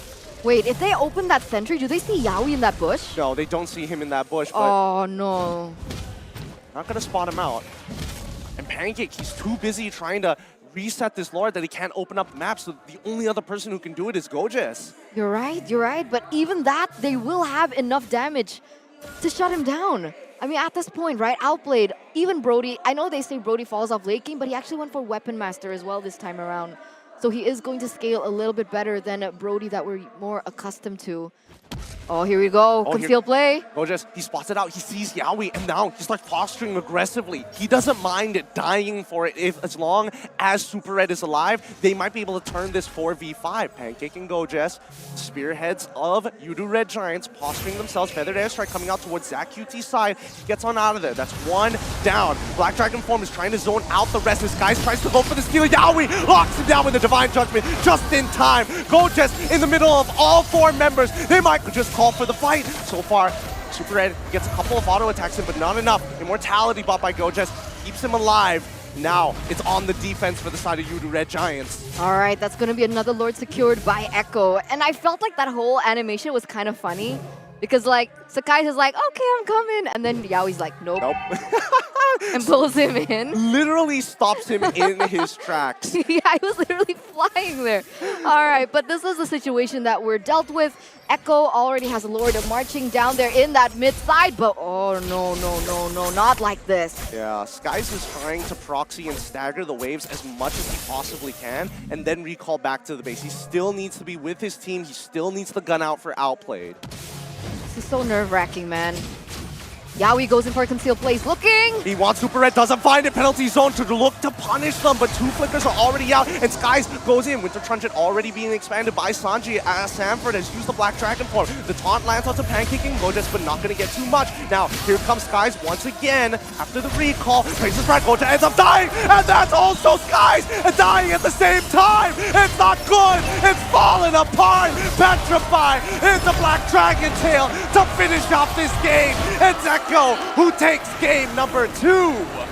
Wait, if they open that sentry, do they see Yaoi in that bush? No, they don't see him in that bush, but oh no. Not gonna spot him out. And Pancake, he's too busy trying to reset this Lord that he can't open up maps. So the only other person who can do it is Gojes. You're right. But even that, they will have enough damage to shut him down. I mean, at this point, right, outplayed. Even Brody, I know they say Brody falls off late game, but he actually went for Weapon Master as well this time around. So he is going to scale a little bit better than Brody that we're more accustomed to. Oh, here we go. Conceal play. Gojes, he spots it out. He sees Yawi, and now he starts posturing aggressively. He doesn't mind it dying for it as long as Super Red is alive. They might be able to turn this 4v5. Pancake and Gojes, spearheads of Yoodo Red Giants, posturing themselves. Feathered Airstrike coming out towards Zach QT's side. He gets on out of there. That's one down. Black Dragon Form is trying to zone out the rest. This guy tries to go for the steal. Yawi locks him down with the Divine Judgment just in time. Gojes in the middle of all 4 members. They might just call for the fight. So far, Super Red gets a couple of auto attacks in, but not enough. Immortality bought by Gojes keeps him alive. Now it's on the defense for the side of Yoodo Red Giants. All right, that's going to be another Lord secured by Echo. And I felt like that whole animation was kind of funny. Because like, Sakai's is like, okay, I'm coming. And then Yaoi's like, nope. And pulls him in. Literally stops him in his tracks. Yeah, I was literally flying there. All right, but this is the situation that we're dealt with. Echo already has a Lord marching down there in that mid side, but oh no, not like this. Yeah, Skies is trying to proxy and stagger the waves as much as he possibly can, and then recall back to the base. He still needs to be with his team. He still needs the gun out for outplayed. This is so nerve-wracking, man. Yawi goes in for a concealed place, looking! He wants Super Red, doesn't find it. Penalty zone to look to punish them, but 2 flickers are already out, and Skies goes in. Winter Truncheon already being expanded by Sanji as Sanford has used the Black Dragon form. The taunt lands onto Pancaking Gojes, but not going to get too much. Now, here comes Skies once again. After the recall, places Red, Gojes ends up dying, and that's also Skies dying at the same time. It's not good. It's falling apart. Petrify is the Black Dragon tail to finish off this game. It's Echo who takes game number 2.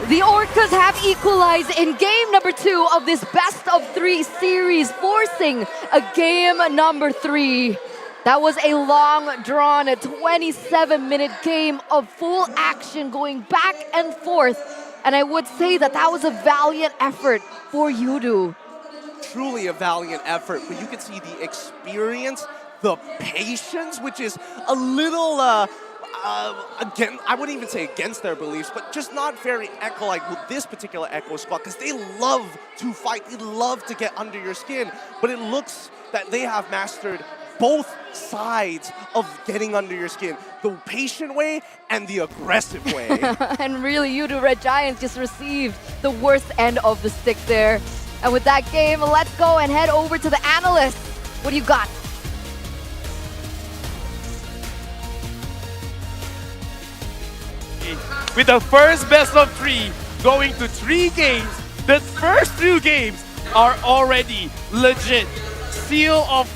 The Orcas have equalized in game number 2 of this best of 3 series, forcing a game number 3. That was a long drawn 27-minute game of full action going back and forth. And I would say that that was a valiant effort for Yoodo. Truly a valiant effort, but you can see the experience, the patience, which is a little again, I wouldn't even say against their beliefs, but just not very Echo like with this particular Echo squad, because they love to fight, they love to get under your skin, but it looks that they have mastered both sides of getting under your skin, the patient way and the aggressive way. And really, Yoodo Red Giants just received the worst end of the stick there. And with that game, let's go and head over to the analysts. What do you got? With the first best of 3 going to 3 games, the first 2 games are already legit. Seal of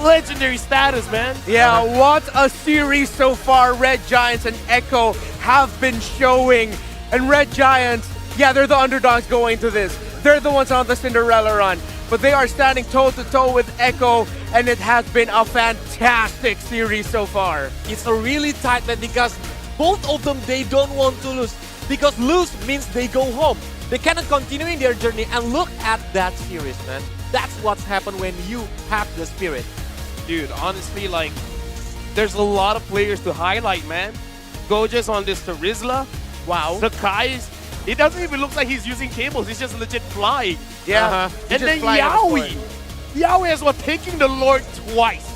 legendary status, man. Yeah, what a series so far Red Giants and Echo have been showing. And Red Giants, yeah, they're the underdogs going to this. They're the ones on the Cinderella run. But they are standing toe-to-toe with Echo, and it has been a fantastic series so far. It's a really tight net because both of them, they don't want to lose. Because lose means they go home. They cannot continue in their journey, and look at that series, man. That's what's happened when you have the spirit. Dude, honestly, like, there's a lot of players to highlight, man. Gojes on this Terizla. Wow. Sakai's, it doesn't even look like he's using cables. He's just legit flying. Yeah. And then Yawi. Yawi as well, taking the Lord twice.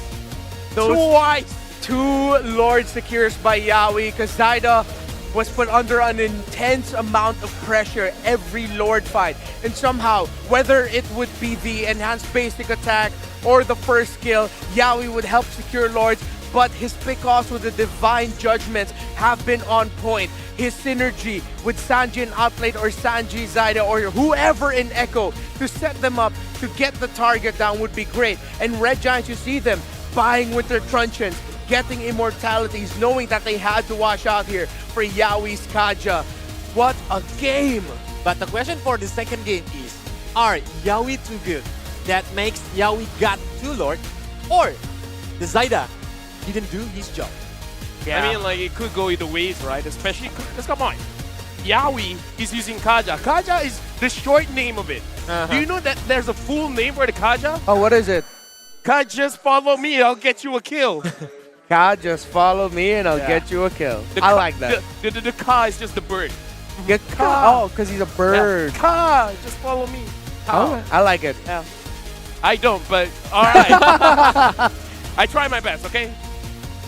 Twice. 2 Lord secures by Yawi, because Zaida was put under an intense amount of pressure every Lord fight. And somehow, whether it would be the enhanced basic attack or the first skill, Yawi would help secure Lords, but his pickoffs with the Divine Judgments have been on point. His synergy with Sanji and Outplayed or Sanji, Zaida, or whoever in Echo to set them up to get the target down would be great. And Red Giants, you see them buying Winter Truncheons, getting immortalities, knowing that they had to watch out here for Yawi's Kaja. What a game! But the question for the second game is, are Yawi too good? That makes Yawi got 2 Lord, or the Zaida didn't do his job? Yeah. I mean, like, it could go either ways, right? Especially, because come on, Yawi is using Kaja. Kaja is the short name of it. Do you know that there's a full name for the Kaja? Oh, what is it? Ka, just follow me, I'll get you a kill. Ka, just follow me and I'll get you a kill. I like that. The Ka is just the bird. Get Ka. Oh, because he's a bird. Yeah. Ka, just follow me. Oh, I like it. Yeah. I don't, but all right. I try my best, okay?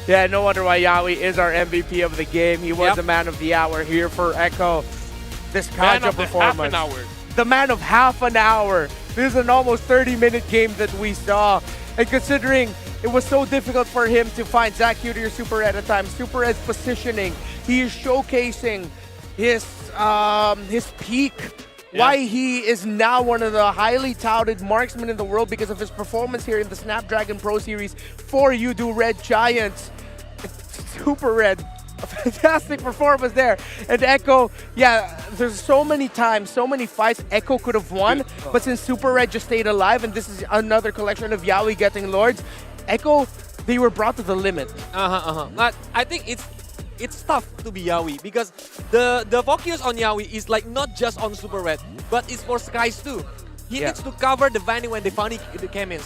Yeah, no wonder why Yawi is our MVP of the game. He was the man of the hour here for Echo. This Kaja performance. Half an hour. The man of half an hour. This is an almost 30-minute game that we saw. And considering it was so difficult for him to find Zach Yoodo or Super Red at times, Super Red's positioning, he is showcasing his peak. Why he is now one of the highly touted marksmen in the world because of his performance here in the Snapdragon Pro Series for Yoodo Red Giants. Super Red, a fantastic performance there. And Echo, yeah, there's so many times, so many fights Echo could have won, but since Super Red just stayed alive, and this is another collection of Yawi getting Lords, Echo, they were brought to the limit. I think it's tough to be Yawi because the focus on Yawi is like not just on Super Red, but it's for Skies too. He needs to cover the Vanny when they finally came in.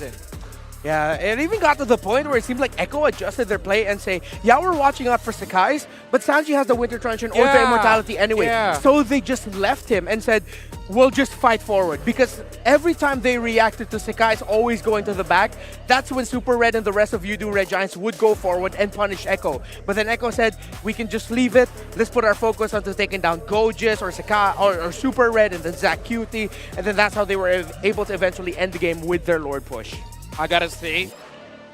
Yeah, it even got to the point where it seemed like Echo adjusted their play and say, yeah, we're watching out for Sakai's, but Sanji has the Winter Truncheon or the Immortality anyway. So they just left him and said, we'll just fight forward. Because every time they reacted to Sakai's always going to the back, that's when Super Red and the rest of Yoodo Red Giants would go forward and punish Echo. But then Echo said, we can just leave it. Let's put our focus onto taking down Gojis or Sakai or Super Red and then Zach Cutie. And then that's how they were able to eventually end the game with their Lord push. I gotta say,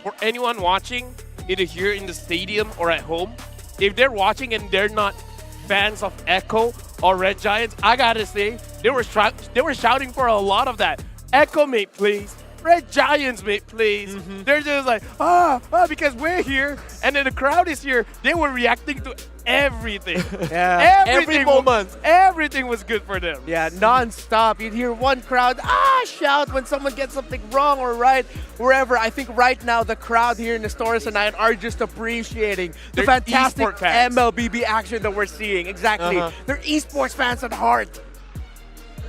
for anyone watching, either here in the stadium or at home, if they're watching and they're not fans of Echo or Red Giants, I gotta say, they were shouting for a lot of that. Echo, mate, please. Red Giants, mate, please. They're just like, because we're here, and then the crowd is here. They were reacting to everything. Every moment. Everything was good for them. Yeah, non-stop. You'd hear one crowd, shout when someone gets something wrong or right, wherever. I think right now the crowd here in the Stories tonight are just appreciating the fantastic MLBB action that we're seeing. Exactly. They're esports fans at heart.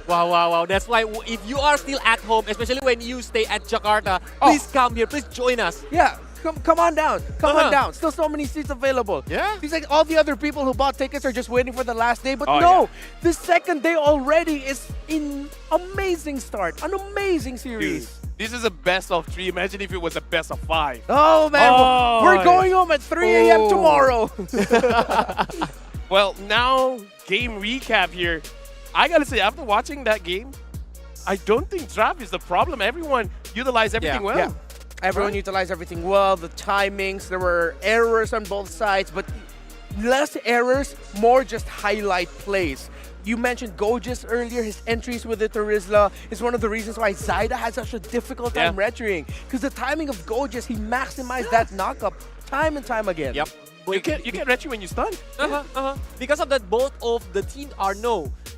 Wow. That's why if you are still at home, especially when you stay at Jakarta, please come here. Please join us. Yeah. Come on down. Come on down. Still so many seats available. Yeah. Seems like all the other people who bought tickets are just waiting for the last day. But no, the second day already is an amazing start. An amazing series. Dude, this is a best of 3. Imagine if it was a best of 5. Oh, man. We're going home at 3 a.m. tomorrow. Well, now game recap here. I gotta say, after watching that game, I don't think draft is the problem. Everyone utilized everything well. Yeah. Everyone utilized everything well. The timings, there were errors on both sides, but less errors, more just highlight plays. You mentioned Gojis earlier. His entries with the Terizla is one of the reasons why Zyda had such a difficult time retrieving. Because the timing of Gojis, he maximized that knockup time and time again. Yep. You can't retry when you stun. Because of that, both of the teams are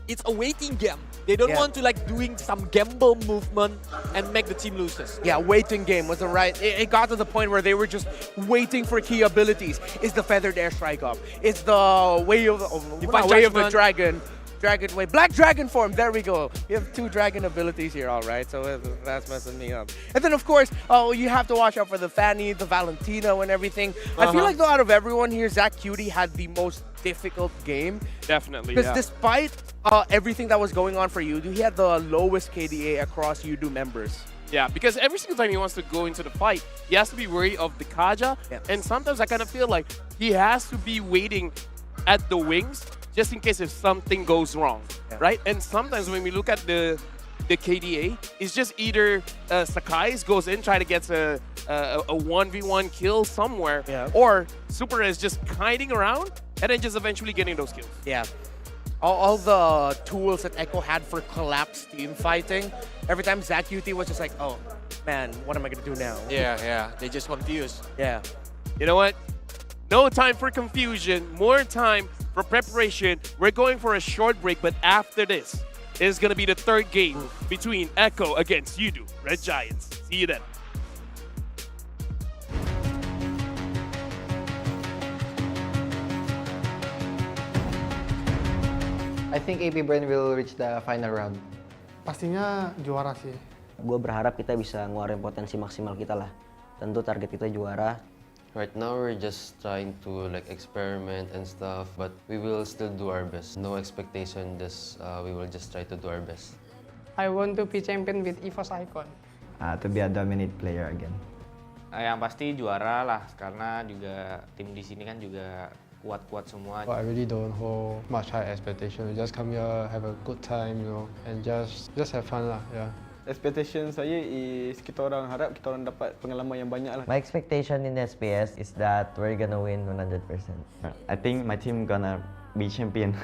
it's a waiting game. They don't want to like doing some gamble movement and make the team loses. Yeah, waiting game was the right. It got to the point where they were just waiting for key abilities. Is the feathered airstrike up? It's the way of the dragon. Dragon Wave. Black Dragon form. There we go. We have 2 dragon abilities here, all right. So that's messing me up. And then, of course, you have to watch out for the Fanny, the Valentino, and everything. I feel like out of everyone here, Zach Cutie had the most difficult game. Definitely, because despite everything that was going on for Yoodo, he had the lowest KDA across Yoodo members. Yeah, because every single time he wants to go into the fight, he has to be worried of the Kaja. And sometimes I kind of feel like he has to be waiting at the wings just in case if something goes wrong, right? And sometimes when we look at the KDA, it's just either Sakai's goes in, try to get a 1v1 kill somewhere, or Super is just hiding around and then just eventually getting those kills. Yeah. All the tools that Echo had for collapse team fighting, every time Zach Cutie was just like, oh, man, what am I going to do now? Yeah. They just confused. Yeah. You know what? No time for confusion, more time for preparation. We're going for a short break, but after this is going to be the 3rd game between Echo against Yoodo Red Giants. See you then. I think AP Brain will reach the final round. Pastinya juara sih. Gue berharap kita bisa ngeluarin potensi maksimal kita lah. Tentu target kita juara. Right now we're just trying to like experiment and stuff, but we will still do our best. No expectation, just we will just try to do our best. I want to be champion with EVOS Icon. To be a dominant player again. Yang pasti juara lah, karena juga tim di sini kan juga kuat-kuat semua. I really don't hold much high expectation. Just come here, have a good time, and just have fun lah. Yeah. Expectation saya is kita orang harap kita orang dapat pengalaman yang banyak lah. My expectation in SPS is that we're gonna win 100%. I think my team gonna be champion.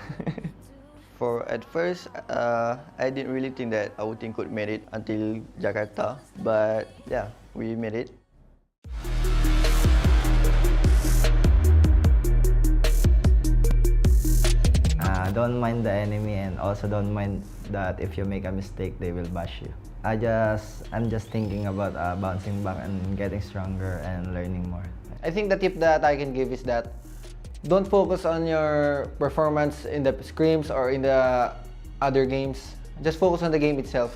For at first, I didn't really think that our team could make it until Jakarta, but yeah, we made it. Don't mind the enemy, and also don't mind that if you make a mistake, they will bash you. I'm just thinking about bouncing back and getting stronger and learning more. I think the tip that I can give is that don't focus on your performance in the scrims or in the other games. Just focus on the game itself.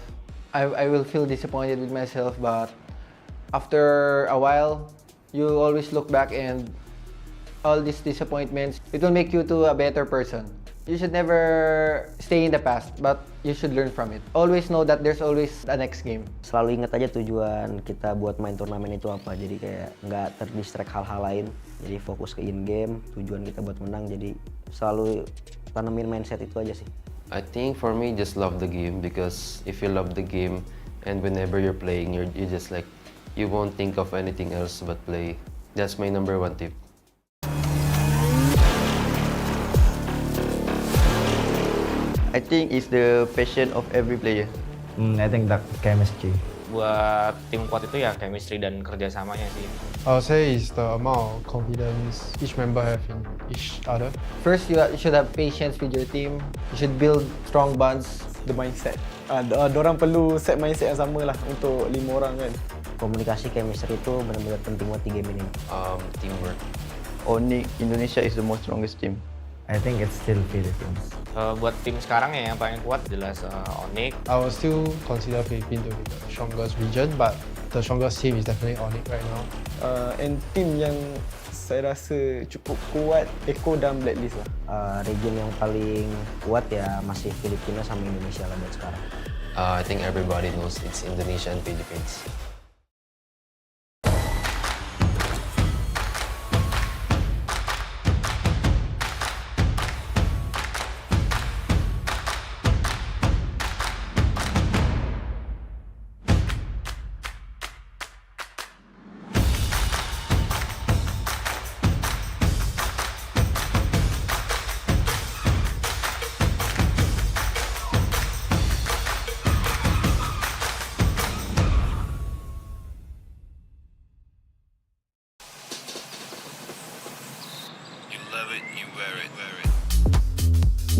I will feel disappointed with myself, but after a while, you always look back and all these disappointments, it will make you to a better person. You should never stay in the past, but you should learn from it. Always know that there's always a next game. Selalu ingat aja tujuan kita buat main turnamen itu apa. Jadi kayak nggak terdistract hal-hal lain. Jadi fokus ke in-game, tujuan kita buat menang. Jadi selalu tanemin mindset itu aja sih. I think for me, just love the game, because if you love the game and whenever you're playing, you just like, you won't think of anything else but play. That's my number one tip. I think it's the passion of every player. I think the chemistry. Buat tim kuat itu ya chemistry dan kerjasamanya sih. I would say is the amount of confidence each member have in each other. First, you should have patience with your team. You should build strong bonds. The mindset. Dorang perlu set mindset yang sama lah untuk 5 orang kan. Komunikasi chemistry itu benar-benar penting buat di game ini. Teamwork. Only Indonesia is the most strongest team. I think it's still Philippines. Buat tim sekarang ya yang paling kuat jelas Onyx. I will still consider Philippines to be the strongest region, but the strongest team is definitely Onyx right now. And team yang saya rasa cukup kuat, Echo dan Blacklist lah. Region yang paling kuat ya masih Filipina sama Indonesia lah buat sekarang. I think everybody knows it's Indonesia and Philippines.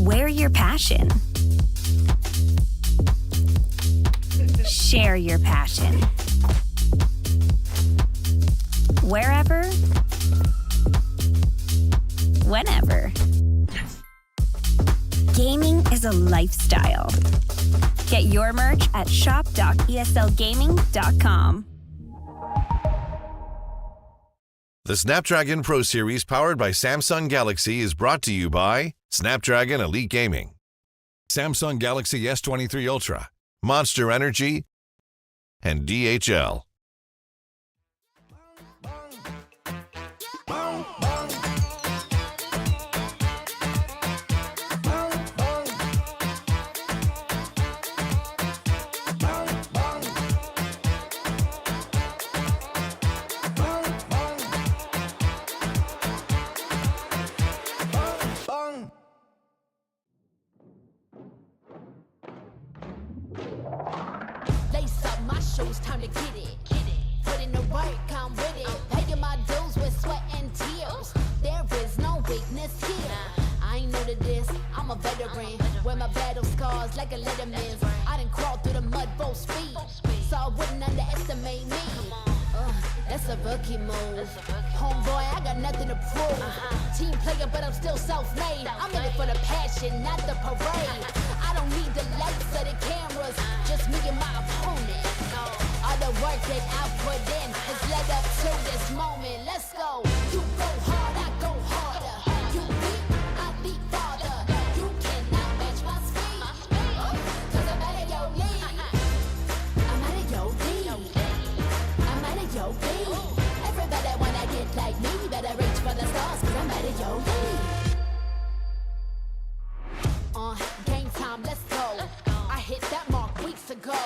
Wear your passion. Share your passion. Wherever, whenever. Gaming is a lifestyle. Get your merch at shop.eslgaming.com. The Snapdragon Pro Series powered by Samsung Galaxy is brought to you by Snapdragon Elite Gaming, Samsung Galaxy S23 Ultra, Monster Energy, and DHL. Lace up my shoes, time to get it. Put in the work, I'm with it. Paying my dues with sweat and tears. There is no weakness here. I ain't new to this, I'm a veteran. Wear my battle scars like a letterman's. I done crawled through the mud full speed, so I wouldn't underestimate me. That's a rookie move. Homeboy, I got nothing to prove. Team player, but I'm still self-made. I'm in it for the passion, not the parade. I don't don't need the lights or the cameras, just me and my opponent. All the work that I put in has led up to this moment. Let's go. You go hard, I go harder. You beat, I beat farther. You cannot match my speed, cause I'm out of your league. I'm out of your league. I'm out of your league. Everybody wanna get like me, better reach for the stars, cause I'm out of your league. Game time, let's go. I hit that mark weeks ago.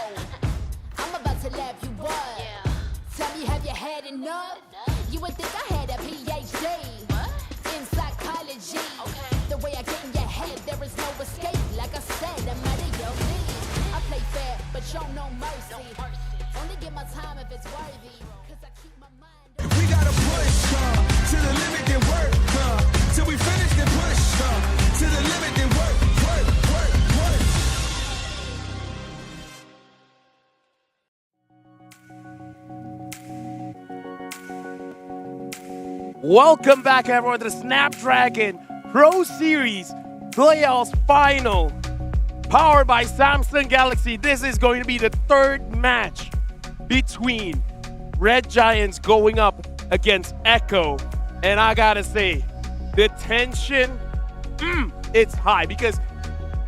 I'm about to laugh you up. Tell me, have you had enough? You would think I had a PhD in psychology. The way I get in your head, there is no escape. Like I said, I'm out of your league. I play fair, but show no mercy. Only give my time if it's worthy. Cause I keep my mind. We gotta push to the limit and work till we finish then push to the limit and work. Welcome back, everyone, to the Snapdragon Pro Series Playoffs Final, powered by Samsung Galaxy. This is going to be the third match between Red Giants going up against Echo. And I gotta say, the tension, it's high because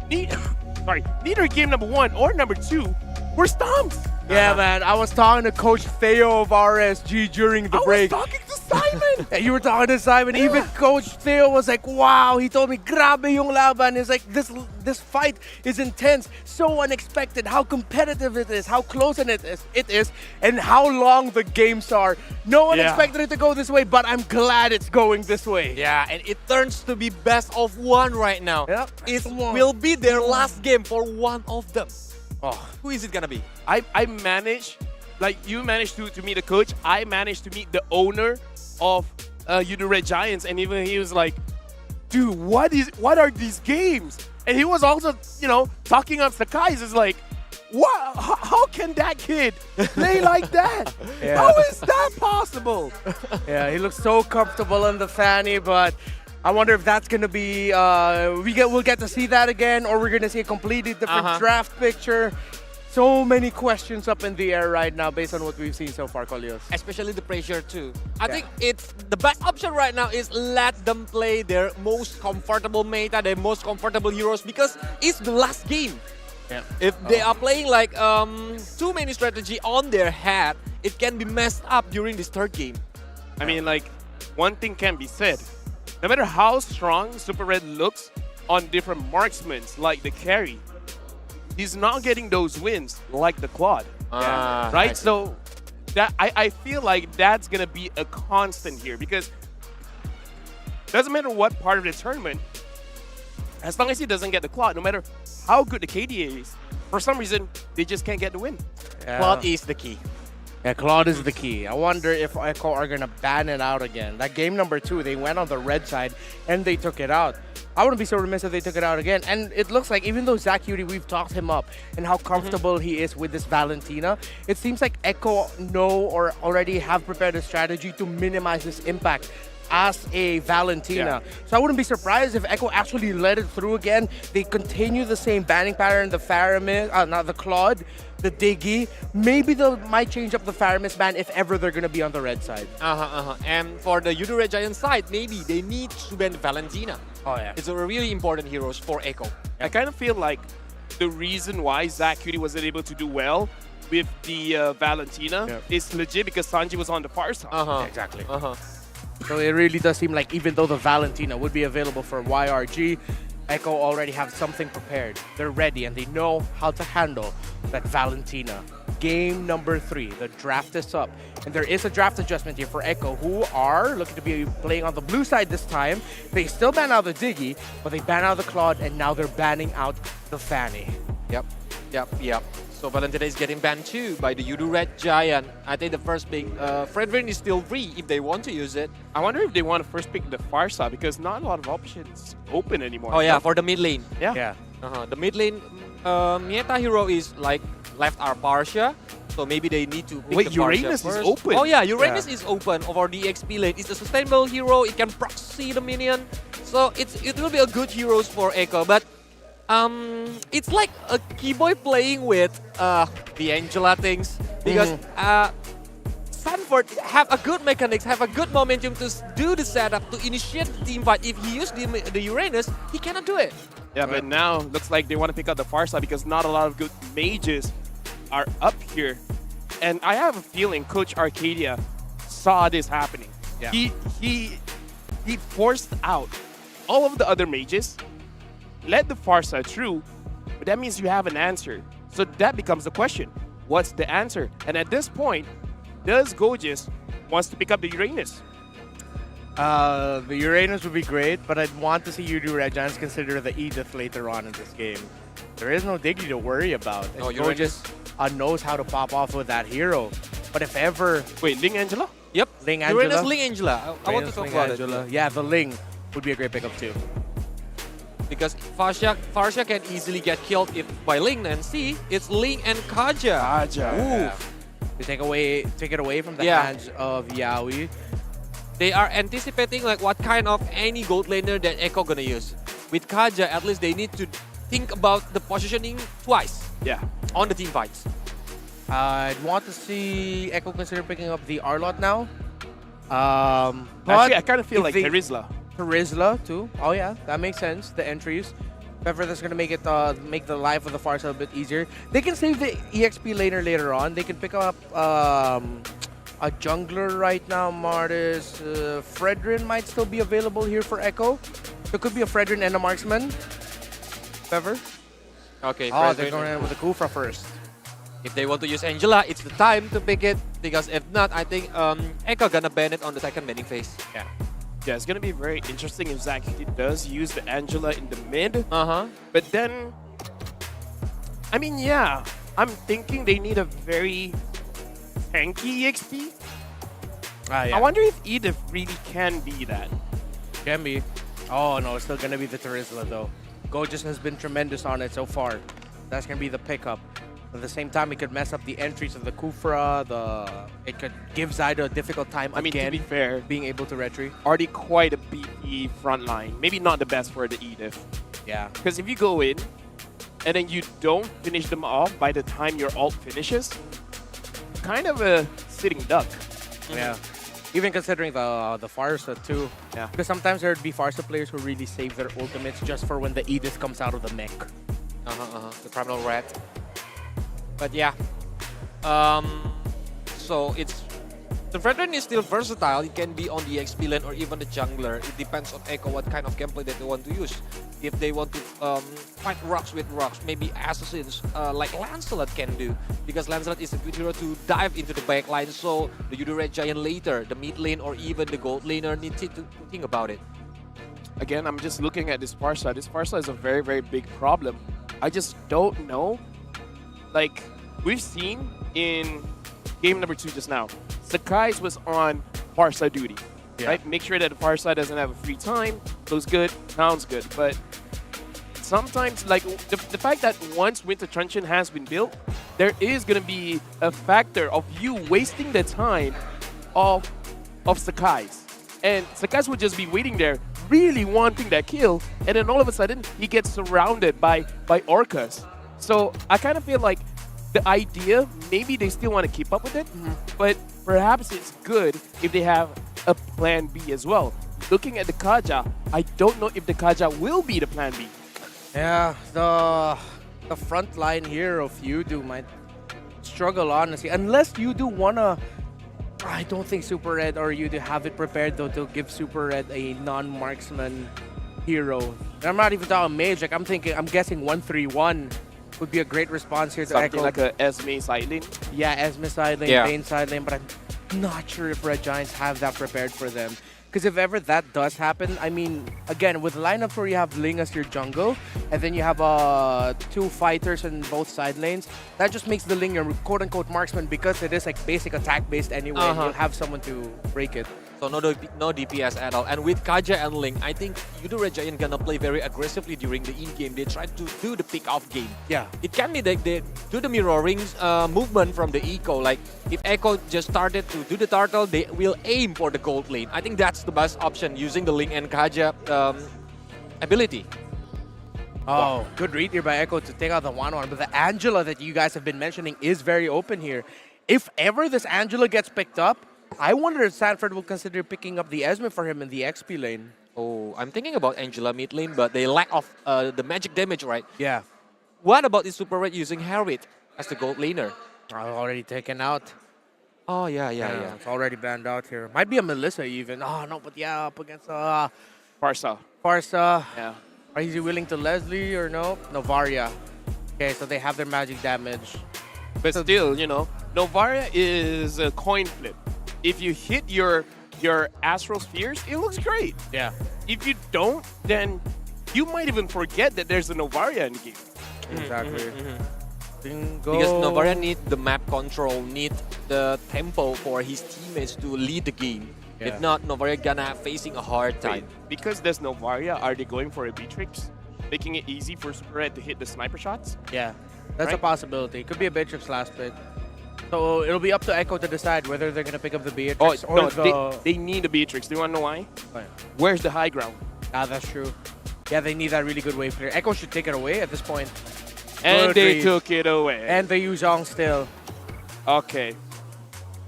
neither game number 1 or number 2 were stumps. Yeah, man. I was talking to Coach Theo of RSG during the break. I was talking to Simon. Yeah, you were talking to Simon. Yeah. Even Coach Theo was like, wow. He told me, grabe yung laban. He's like, this fight is intense, so unexpected, how competitive it is, how close it is, and how long the games are. No one expected it to go this way, but I'm glad it's going this way. Yeah, and it turns to be best of one right now. Yep. It will be their last game for one of them. Oh, who is it gonna be? I managed, like you managed to meet the coach. I managed to meet the owner of Yoodo Red Giants, and even he was like, "Dude, what are these games?" And he was also, talking on Sakai's. Is like, what? How can that kid play like that? Yeah. How is that possible? Yeah, he looks so comfortable on the fanny, but I wonder if that's gonna be we'll get to see that again, or we're gonna see a completely different draft picture. So many questions up in the air right now based on what we've seen so far, Kolios. Especially the pressure too. I think it's the best option right now is let them play their most comfortable meta, their most comfortable heroes, because it's the last game. Yeah. If they are playing like too many strategy on their head, it can be messed up during this third game. I mean, like, one thing can be said. No matter how strong Super Red looks on different marksmen, like the carry, he's not getting those wins like the Claude. Right? So that I feel like that's going to be a constant here, because doesn't matter what part of the tournament, as long as he doesn't get the Claude, no matter how good the KDA is, for some reason, they just can't get the win. Claude is the key. Yeah, Claude is the key. I wonder if Echo are going to ban it out again. That game number 2, they went on the red side and they took it out. I wouldn't be so remiss if they took it out again. And it looks like even though Zach Yoodo, we've talked him up and how comfortable he is with this Valentina, it seems like Echo know or already have prepared a strategy to minimize this impact as a Valentina. So I wouldn't be surprised if Echo actually let it through again. They continue the same banning pattern, the Faramis, not the Claude, the Diggy. Maybe they might change up the Faramis ban if ever they're going to be on the red side. And for the Yoodo Red Giant side, maybe they need to ban Valentina. Oh yeah. It's a really important heroes for Echo. I kind of feel like the reason why Zach Yoodo wasn't able to do well with the Valentina is legit because Sanji was on the far side. Exactly. So it really does seem like even though the Valentina would be available for YRG, Echo already have something prepared. They're ready and they know how to handle that Valentina. Game number 3, the draft is up. And there is a draft adjustment here for Echo, who are looking to be playing on the blue side this time. They still ban out the Diggy, but they ban out the Claude, and now they're banning out the Fanny. Yep. So Valentina is getting banned too by the Yoodo Red Giant. I think the first pick, Fredrin is still free if they want to use it. I wonder if they want to first pick the far side because not a lot of options open anymore. Oh yeah, for the mid lane. Yeah. The mid lane meta hero is like left are Parsha, so maybe they need to pick the Uranus Parsha is open. Oh yeah, Uranus is open over the XP lane. It's a sustainable hero. It can proxy the minion, so it will be a good heroes for Echo. But It's like a keyboy playing with the Angela things because Sanford have a good mechanics, have a good momentum to do the setup, to initiate the team fight. If he used the Uranus, he cannot do it. Yeah, but now looks like they want to pick up the far side because not a lot of good mages are up here. And I have a feeling Coach Arcadia saw this happening. Yeah. He forced out all of the other mages, led the far side through, but that means you have an answer. So that becomes the question. What's the answer? And at this point, does Gojis wants to pick up the Uranus? The Uranus would be great, but I'd want to see Yoodo Red Giants consider the Edith later on in this game. There is no Diggy to worry about. No, Gojis knows how to pop off with that hero. But if ever... Wait, Ling Angela? Yep. Ling Angela. Uranus Ling Angela. I want to talk about Angela. it. Yeah, the Ling would be a great pickup too. Because Farsha can easily get killed by Ling, and see, it's Ling and Kaja. Yeah. To take it away from the hands of Yaoi. They are anticipating like what kind of any gold laner that Echo gonna use. With Kaja, at least they need to think about the positioning twice. Yeah. On the team fights. I'd want to see Echo consider picking up the Arlot now. Actually, I kind of feel like Terizla too. Oh yeah, that makes sense. The entries. If ever that's gonna make it make the life of the Farsa a bit easier. They can save the EXP laner later on. They can pick up a jungler right now. Martis, Fredrin might still be available here for Echo. There could be a Fredrin and a marksman. If ever. Okay. Oh, they're going in with the Kufra first. If they want to use Angela, it's the time to pick it. Because if not, I think Echo gonna ban it on the second banning phase. Yeah. Yeah, it's gonna be very interesting if Zach does use the Angela in the mid. Uh-huh. But then, I mean, yeah, I'm thinking they need a very tanky EXP. Yeah. I wonder if Edith really can be that. Can be. Oh no, it's still gonna be the Terizla though. Gojis has been tremendous on it so far. That's gonna be the pickup. At the same time, it could mess up the entries of the Kufra. It could give Zyda a difficult time I mean, to be fair, being able to retry. Already quite a beefy front line. Maybe not the best for the Edith. Yeah. Because if you go in and then you don't finish them off by the time your ult finishes, kind of a sitting duck. Yeah. Even considering the Farsa too. Yeah. Because sometimes there would be Farsa players who really save their ultimates just for when the Edith comes out of the mech. The Primal Rat. But yeah, so it's the Fredrin is still versatile. It can be on the XP lane or even the jungler. It depends on Echo what kind of gameplay that they want to use. If they want to fight rocks with rocks, maybe assassins like Lancelot can do, because Lancelot is a good hero to dive into the back line. So the Yoodo Red Giant later, the mid lane or even the gold laner need to think about it. Again, I'm just looking at this Farsa. This Farsa is a very, very big problem. I just don't know. Like, we've seen in game number 2 just now, Sakai's was on Farsa duty, right? Make sure that the Farsa doesn't have a free time. Looks good, sounds good. But sometimes, like, the fact that once Winter Truncheon has been built, there is going to be a factor of you wasting the time of Sakai's. And Sakai's would just be waiting there, really wanting that kill, and then all of a sudden, he gets surrounded by Orcas. So I kind of feel like the idea, maybe they still want to keep up with it, but perhaps it's good if they have a plan B as well. Looking at the Kaja, I don't know if the Kaja will be the plan B. Yeah, the front line here of Yoodo might struggle, honestly. Unless Yoodo wanna... I don't think Super Red or Yoodo have it prepared, though, to give Super Red a non-marksman hero. And I'm not even talking mage. Like, I'm guessing 1-3-1 would be a great response here to Something Echo. like a Esme side lane. Yeah, Esme side lane, Yeah. Bane side lane, but I'm not sure if Red Giants have that prepared for them. Because if ever that does happen, I mean, again, with lineups where you have Ling as your jungle, and then you have 2 fighters in both side lanes, that just makes the Ling your quote-unquote marksman, because it is like basic attack-based anyway, and you'll have someone to break it. So no DPS at all. And with Kaja and Ling, I think Yoodo Red Giant gonna play very aggressively during the in-game. They try to do the pick-off game. Yeah. It can be that they do the mirroring movement from the Echo. Like, if Echo just started to do the turtle, they will aim for the gold lane. I think that's the best option, using the Ling and Kaja ability. Oh, good read here by Echo to take out the 1-1. But the Angela that you guys have been mentioning is very open here. If ever this Angela gets picked up, I wonder if Sanford will consider picking up the Esme for him in the XP lane. Oh, I'm thinking about Angela mid lane, but they lack of the magic damage, right? Yeah. What about the Super Red using Harriet as the gold laner? Already taken out. Oh, yeah. It's already banned out here. Might be a Melissa even. Oh, no, but yeah, up against Farsa. Yeah. Are you willing to Leslie or no? Novaria. Okay, so they have their magic damage. But still, you know, Novaria is a coin flip. If you hit your Astral Spheres, it looks great. Yeah. If you don't, then you might even forget that there's a Novaria in the game. Exactly. Bingo. Because Novaria need the map control, need the tempo for his teammates to lead the game. Yeah. If not, Novaria gonna facing a hard time. Because there's Novaria, are they going for a Beatrix? Making it easy for Super Red to hit the sniper shots? Yeah, that's a Right? possibility. Could be a Beatrix last pick. So it'll be up to Echo to decide whether they're going to pick up the Oh, Beatrix or no, they need a Beatrix. Do you want to know why? Where's the high ground? Ah, that's true. Yeah, they need that really good wave clear. Echo should take it away at this point. And Good they read. took it away. And the Yuzhong still. Okay.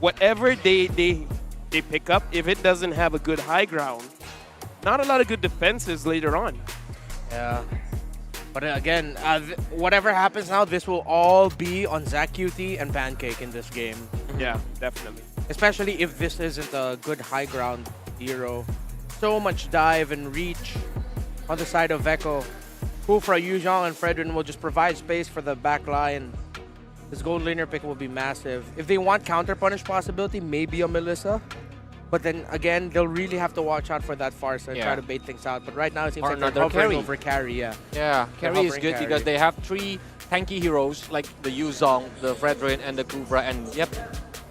Whatever they pick up, if it doesn't have a good high ground, not a lot of good defenses later on. Yeah. But again, whatever happens now, this will all be on ZachQT and Pancake in this game. Yeah, definitely. Especially if this isn't a good high ground hero. So much dive and reach on the side of Echo. Kufra, Yuzhong, and Fredrin will just provide space for the back line. This gold laner pick will be massive. If they want counter punish possibility, maybe a Melissa. But then again, they'll really have to watch out for that Farsa and try to bait things out. But right now it seems Or like they're another hovering carry. over carry, yeah. Yeah, They're carry is hovering good carry. because they have 3 tanky heroes like the Yuzhong, the Fredrin, and the Kufra, and yep,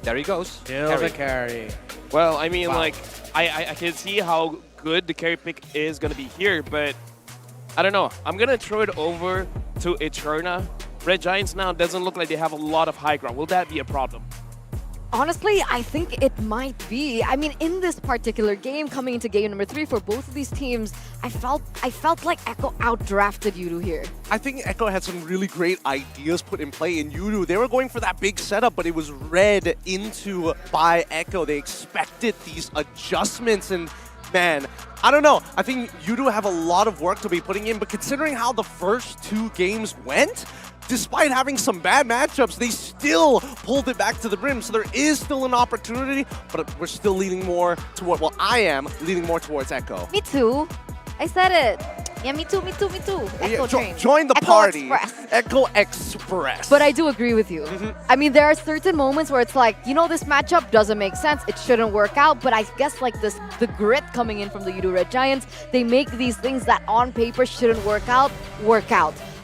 there he goes. Still the carry. Well, I mean, Wow. like, I can see how good the carry pick is going to be here, but I don't know. I'm going to throw it over to Eterna. Red Giants now doesn't look like they have a lot of high ground. Will that be a problem? Honestly, I think it might be. I mean, in this particular game, coming into game number 3 for both of these teams, I felt like Echo outdrafted Yoodo here. I think Echo had some really great ideas put in play in Yoodo. They were going for that big setup, but it was read into by Echo. They expected these adjustments, and man, I don't know. I think Yoodo have a lot of work to be putting in, but considering how the first 2 games went, despite having some bad matchups, they still pulled it back to the brim. So there is still an opportunity, but we're still leaning more toward, well, I am leaning more towards Echo. Me too. I said it. Yeah, me too, me too, me too. Echo train. Join the Echo party. Express. Echo Express. But I do agree with you. I mean, there are certain moments where it's like, you know, this matchup doesn't make sense. It shouldn't work out. But I guess like this, the grit coming in from the Yoodo Red Giants, they make these things that on paper shouldn't work out.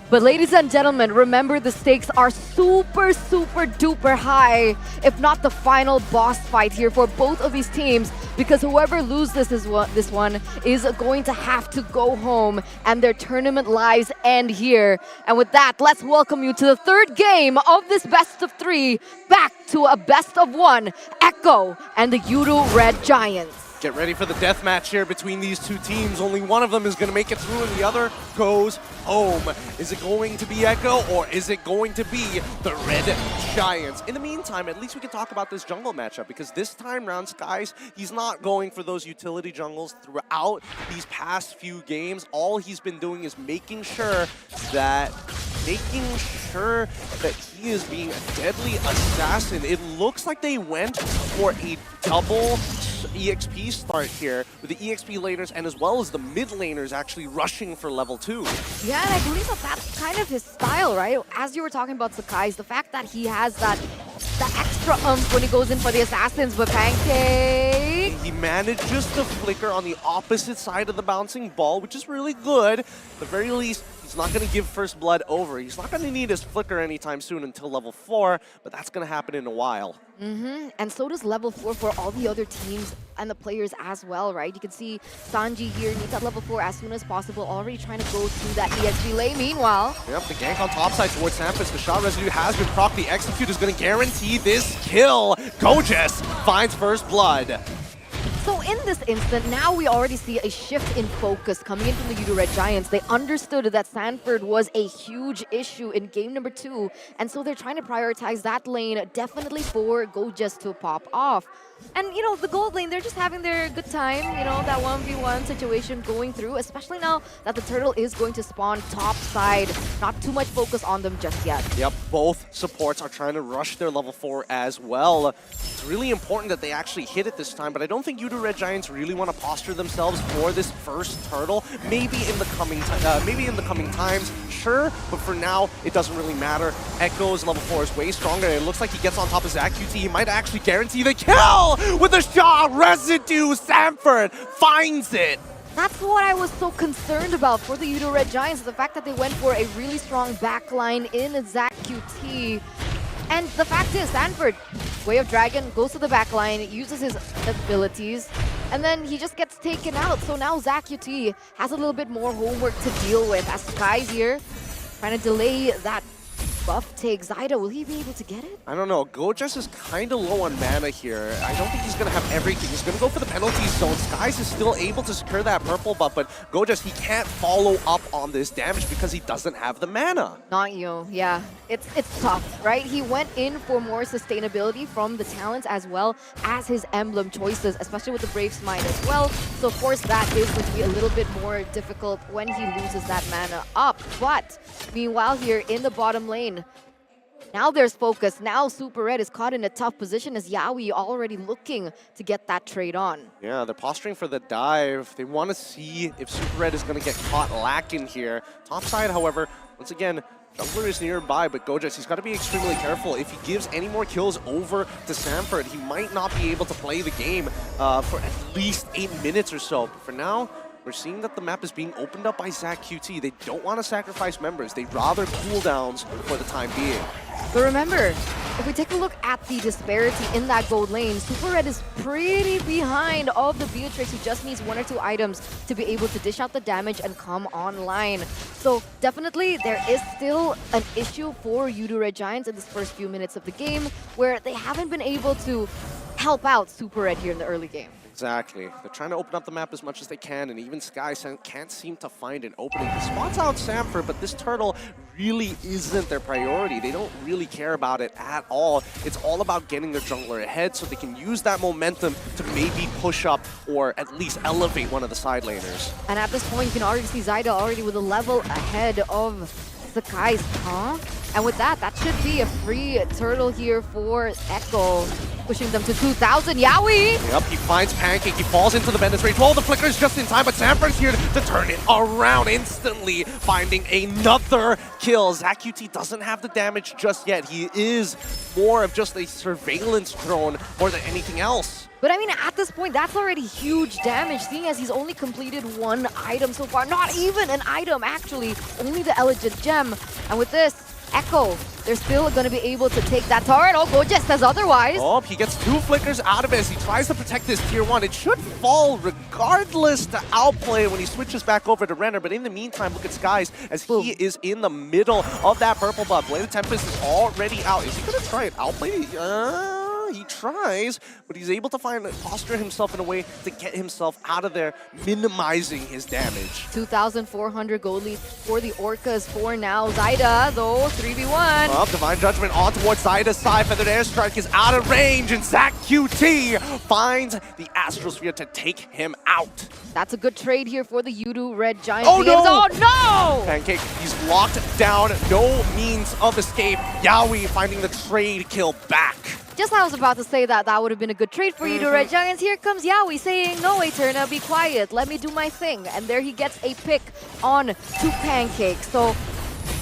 But ladies and gentlemen, remember the stakes are super, super duper high, if not the final boss fight here for both of these teams, because whoever loses this one is going to have to go home and their tournament lives end here. And with that, let's welcome you to the 3rd game of this best of 3, back to a best of 1, Echo and the Yoodo Red Giants. Get ready for the death match here between these 2 teams. Only one of them is going to make it through and the other goes home. Is it going to be Echo or is it going to be the Red Giants? In the meantime, at least we can talk about this jungle matchup, because this time round, Skies, he's not going for those utility jungles throughout these past few games. All he's been doing is making sure that he is being a deadly assassin. It looks like they went for a double EXP start here, with the EXP laners and as well as the mid laners actually rushing for level 2. Yeah, and I believe that that's kind of his style, right? As you were talking about Sakai's, the fact that he has that extra oomph when he goes in for the assassins, but Pancake... He manages to flicker on the opposite side of the bouncing ball, which is really good. At the very least, he's not going to give first blood over. He's not going to need his flicker anytime soon until level 4, but that's going to happen in a while. And so does level 4 for all the other teams and the players as well, right? You can see Sanji here needs that level 4 as soon as possible, already trying to go through that EXP lane. Meanwhile, Yep, the gank on top side towards Sampus. The shot residue has been proc. The execute is going to guarantee this kill. Gojes finds first blood. So in this instant, now we already see a shift in focus coming in from the Yoodo Red Giants. They understood that Sanford was a huge issue in game number 2, and so they're trying to prioritize that lane definitely for Gojes to pop off. And, you know, the gold lane, they're just having their good time, you know, that 1v1 situation going through, especially now that the turtle is going to spawn top side. Not too much focus on them just yet. Yep, both supports are trying to rush their level 4 as well. It's really important that they actually hit it this time, but I don't think Yoodo Red Giants really want to posture themselves for this first turtle. Maybe in the coming times, sure, but for now, it doesn't really matter. Echo's level 4 is way stronger, and it looks like he gets on top of ZachQT. He might actually guarantee the kill with a shot. Residue, Sanford finds it. That's what I was so concerned about for the Yoodo Red Giants, the fact that they went for a really strong backline in ZachQT. And the fact is, Sanford, Way of Dragon, goes to the backline, uses his abilities, and then he just gets taken out. So now ZachQT has a little bit more homework to deal with as Sky's here, trying to delay that buff take. Zyda, will he be able to get it? I don't know. Gojes is kind of low on mana here. I don't think he's going to have everything. He's going to go for the penalty zone. Skies is still able to secure that purple buff, but Gojes, he can't follow up on this damage because he doesn't have the mana. Not you, yeah. It's tough, right? He went in for more sustainability from the talents as well as his emblem choices, especially with the Brave Smite as well. So of course that is going to be a little bit more difficult when he loses that mana up. But meanwhile here in the bottom lane, now there's focus. Now Super Red is caught in a tough position as Yawi already looking to get that trade on. Yeah, they're posturing for the dive. They want to see if Super Red is going to get caught lacking here. Top side, however, once again, Jungler is nearby, but Gojes, he's got to be extremely careful. If he gives any more kills over to Sanford, he might not be able to play the game for at least 8 minutes or so. But for now, we're seeing that the map is being opened up by ZachQT. They don't want to sacrifice members. They'd rather cooldowns for the time being. But remember, if we take a look at the disparity in that gold lane, Super Red is pretty behind of the Beatrix, who just needs 1 or 2 items to be able to dish out the damage and come online. So definitely there is still an issue for Yoodo Red Giants in this first few minutes of the game, where they haven't been able to help out Super Red here in the early game. Exactly. They're trying to open up the map as much as they can, and even Sky can't seem to find an opening. He spots out Sanford, but this turtle really isn't their priority. They don't really care about it at all. It's all about getting their jungler ahead so they can use that momentum to maybe push up or at least elevate one of the side laners. And at this point, you can already see Zyda already with a level ahead of Sakai's, And with that, that should be a free turtle here for Echo, pushing them to 2,000. Yawi! Yep, he finds Pancake, he falls into the Bandit's Rage. Well, the flicker is just in time, but Sanford's here to turn it around instantly, finding another kill. ZachQT doesn't have the damage just yet. He is more of just a surveillance drone more than anything else. But I mean, at this point, that's already huge damage, seeing as he's only completed 1 item so far. Not even an item, actually. Only the Elegant Gem. And with this, Echo, they're still going to be able to take that turret. Oh, Gojes says otherwise. Oh, he gets 2 flickers out of it as he tries to protect this tier 1. It should fall regardless to outplay when he switches back over to Renner. But in the meantime, look at Skies as he is in the middle of that purple buff. Blade of Tempest is already out. Is he going to try and outplay? He tries, but he's able to posture himself in a way to get himself out of there, minimizing his damage. 2,400 gold lead for the Orcas for now. Zyda, though, 3v1. Well, Divine Judgment on towards Zyda's side. Feathered Airstrike is out of range, and ZachQT finds the Astrosphere to take him out. That's a good trade here for the Yoodo Red Giants. Oh, no! Oh, no! Pancake, he's locked down. No means of escape. Yawi finding the trade kill back. Just I was about to say that would have been a good trade for Yoodo Red Giants. Here comes Yawi saying, no, Eterna, be quiet. Let me do my thing. And there he gets a pick on to Pancake. So,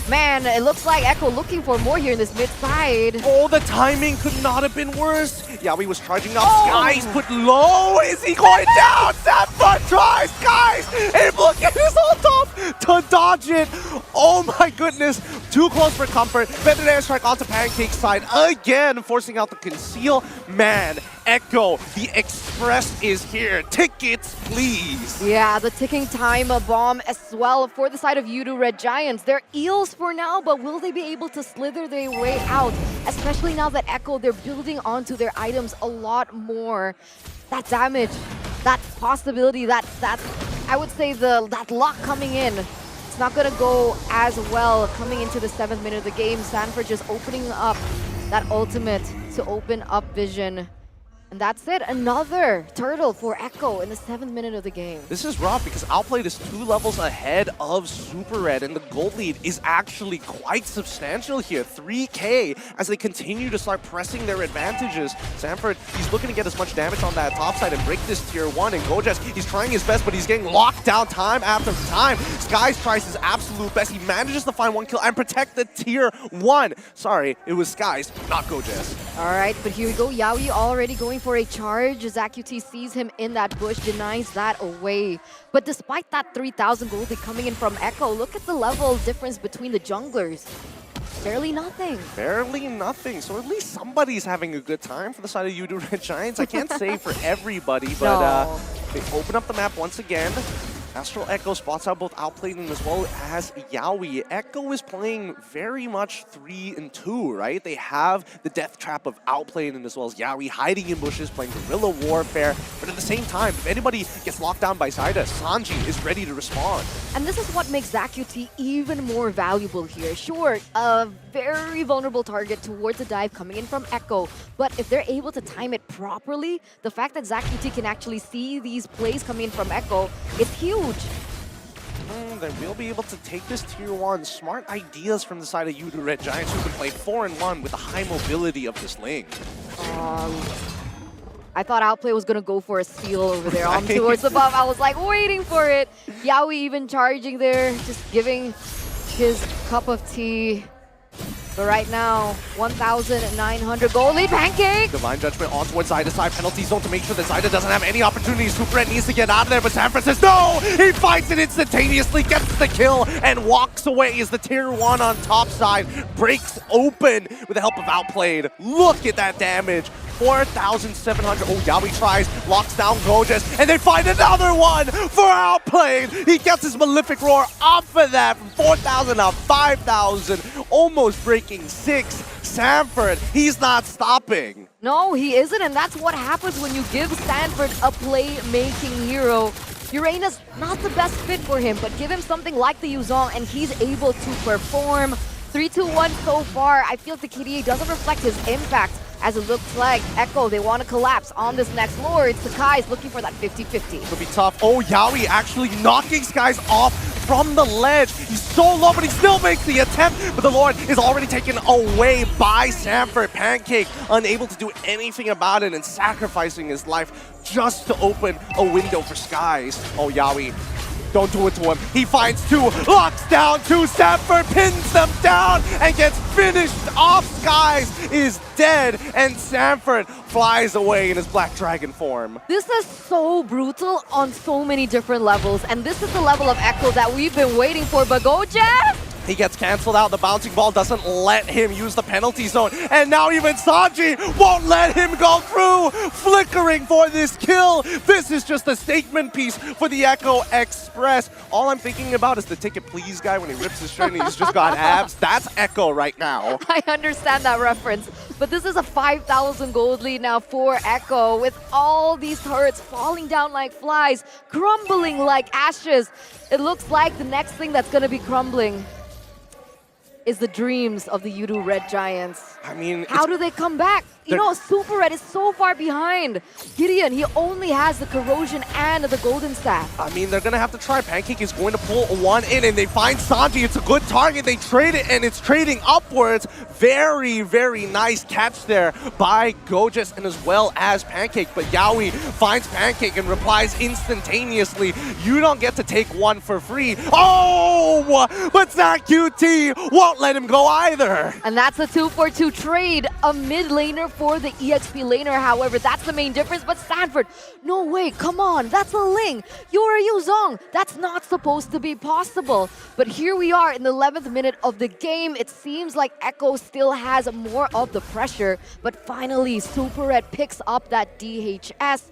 man, it looks like Echo looking for more here in this mid side. Oh, the timing could not have been worse. Yawi was charging up. Skies put low. Is he going down? Sanford tries. Skies able to get his ult off to dodge it. Oh my goodness. Too close for comfort. Feathered Airstrike onto Pancake's side again, forcing out the conceal. Man, Echo, the Express is here. Tickets, please. Yeah, the ticking time bomb as well for the side of Yoodo Red Giants. They're eels for now, but will they be able to slither their way out? Especially now that Echo, they're building onto their items a lot more. That damage possibility that I would say that lock coming in, it's not gonna go as well coming into the 7th minute of the game. Sanford just opening up that ultimate to open up vision. And that's it, another turtle for Echo in the 7th minute of the game. This is rough because Outplayed is 2 levels ahead of Super Red, and the gold lead is actually quite substantial here. 3K as they continue to start pressing their advantages. Sanford, he's looking to get as much damage on that top side and break this tier 1, and Gojas, he's trying his best, but he's getting locked down time after time. Skies tries his absolute best. He manages to find 1 kill and protect the tier 1. Sorry, it was Skies, not Gojas. All right, but here we go. Yaoi already going for a charge. ZaQT sees him in that bush, denies that away. But despite that 3,000 gold coming in from Echo, look at the level difference between the junglers. Barely nothing. Barely nothing. So at least somebody's having a good time for the side of Yoodo Red Giants. I can't say for everybody, but they open up the map once again. Astral Echo spots out both Outplayed and as well as Yaoi. Echo is playing very much 3 and 2, right? They have the death trap of Outplayed and as well as Yaoi hiding in bushes, playing guerrilla warfare. But at the same time, if anybody gets locked down by Zaida, Sanji is ready to respond. And this is what makes ZaQT even more valuable here. Sure, a very vulnerable target towards the dive coming in from Echo, but if they're able to time it properly, the fact that ZaQT can actually see these plays coming in from Echo is huge. They will be able to take this tier 1. Smart ideas from the side of Yoodo Red Giants, who can play 4 and 1 with the high mobility of this lane. I thought Outplay was going to go for a steal over there on towards the buff. I was like waiting for it. Yaoi even charging there, just giving his cup of tea. But right now, 1,900 gold lead. Pancake! Divine Judgment on towards Zaida's side. Penalty zone to make sure that Zaida doesn't have any opportunities. Super Red needs to get out of there, but Sanford says no! He fights it instantaneously, gets the kill, and walks away as the tier 1 on top side breaks open with the help of Outplayed. Look at that damage. 4,700. Oh, Yaoi tries, locks down Gojas, and they find another one for Outplayed. He gets his Malefic Roar off of that from 4,000 to 5,000, almost breaking 6. Sanford, he's not stopping. No, he isn't, and that's what happens when you give Sanford a playmaking hero. Uranus, not the best fit for him, but give him something like the Yuzong, and he's able to perform. 3-2-1 so far. I feel the KDA doesn't reflect his impact, as it looks like Echo, they want to collapse on this next Lord. Sakai is looking for that 50-50. Could be tough. Oh, Yaoi actually knocking Skies off from the ledge. He's so low, but he still makes the attempt. But the Lord is already taken away by Sanford. Pancake unable to do anything about it and sacrificing his life just to open a window for Skies. Oh, Yaoi. Don't do it to him. He finds 2, locks down 2, Sanford pins them down and gets finished off. Skies is dead, and Sanford flies away in his Black Dragon form. This is so brutal on so many different levels, and this is the level of Echo that we've been waiting for, but Gojas! He gets cancelled out. The bouncing ball doesn't let him use the penalty zone. And now even Sanji won't let him go through. Flickering for this kill. This is just a statement piece for the Echo Express. All I'm thinking about is the ticket please guy when he rips his shirt and he's just got abs. That's Echo right now. I understand that reference. But this is a 5,000 gold lead now for Echo with all these turrets falling down like flies, crumbling like ashes. It looks like the next thing that's going to be crumbling is the dreams of the Yoodo Red Giants. I mean, how do they come back? You know, Super Red is so far behind. Gideon, he only has the Corrosion and the Golden Staff. I mean, they're going to have to try. Pancake is going to pull one in, and they find Sanji. It's a good target. They trade it, and it's trading upwards. Very, very nice catch there by Gojas and as well as Pancake. But Yaoi finds Pancake and replies instantaneously. You don't get to take one for free. Oh, but ZaQT won't let him go either. And that's a 2-for-2 trade. A mid laner for the EXP laner, however, that's the main difference. But Sanford, no way, come on, that's a Ling. You're a Yuzong. That's not supposed to be possible. But here we are in the 11th minute of the game. It seems like Echo still has more of the pressure, but finally Super Red picks up that DHS.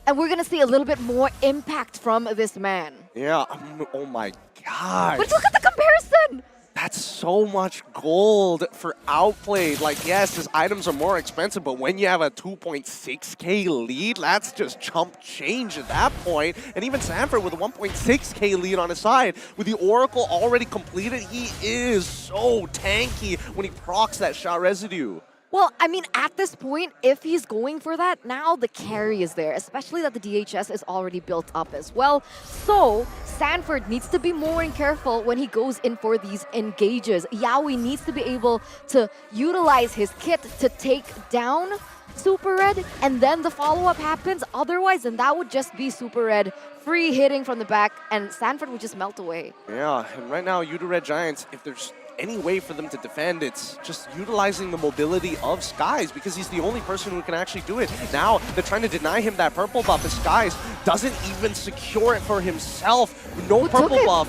And we're going to see a little bit more impact from this man. Yeah, oh my God. But look at the comparison. That's so much gold for Outplayed. Like, yes, his items are more expensive, but when you have a 2.6k lead, that's just chump change at that point. And even Sanford with a 1.6k lead on his side, with the Oracle already completed, he is so tanky when he procs that shot residue. Well, I mean, at this point, if he's going for that, now the carry is there, especially that the DHS is already built up as well. So, Sanford needs to be more careful when he goes in for these engages. Yawi needs to be able to utilize his kit to take down Super Red, and then the follow-up happens. Otherwise, then that would just be Super Red free hitting from the back, and Sanford would just melt away. Yeah, and right now, Yoodo Red Giants, if there's any way for them to defend, it's just utilizing the mobility of Skies, because he's the only person who can actually do it. Now, they're trying to deny him that purple buff, as Skies doesn't even secure it for himself. No purple buff.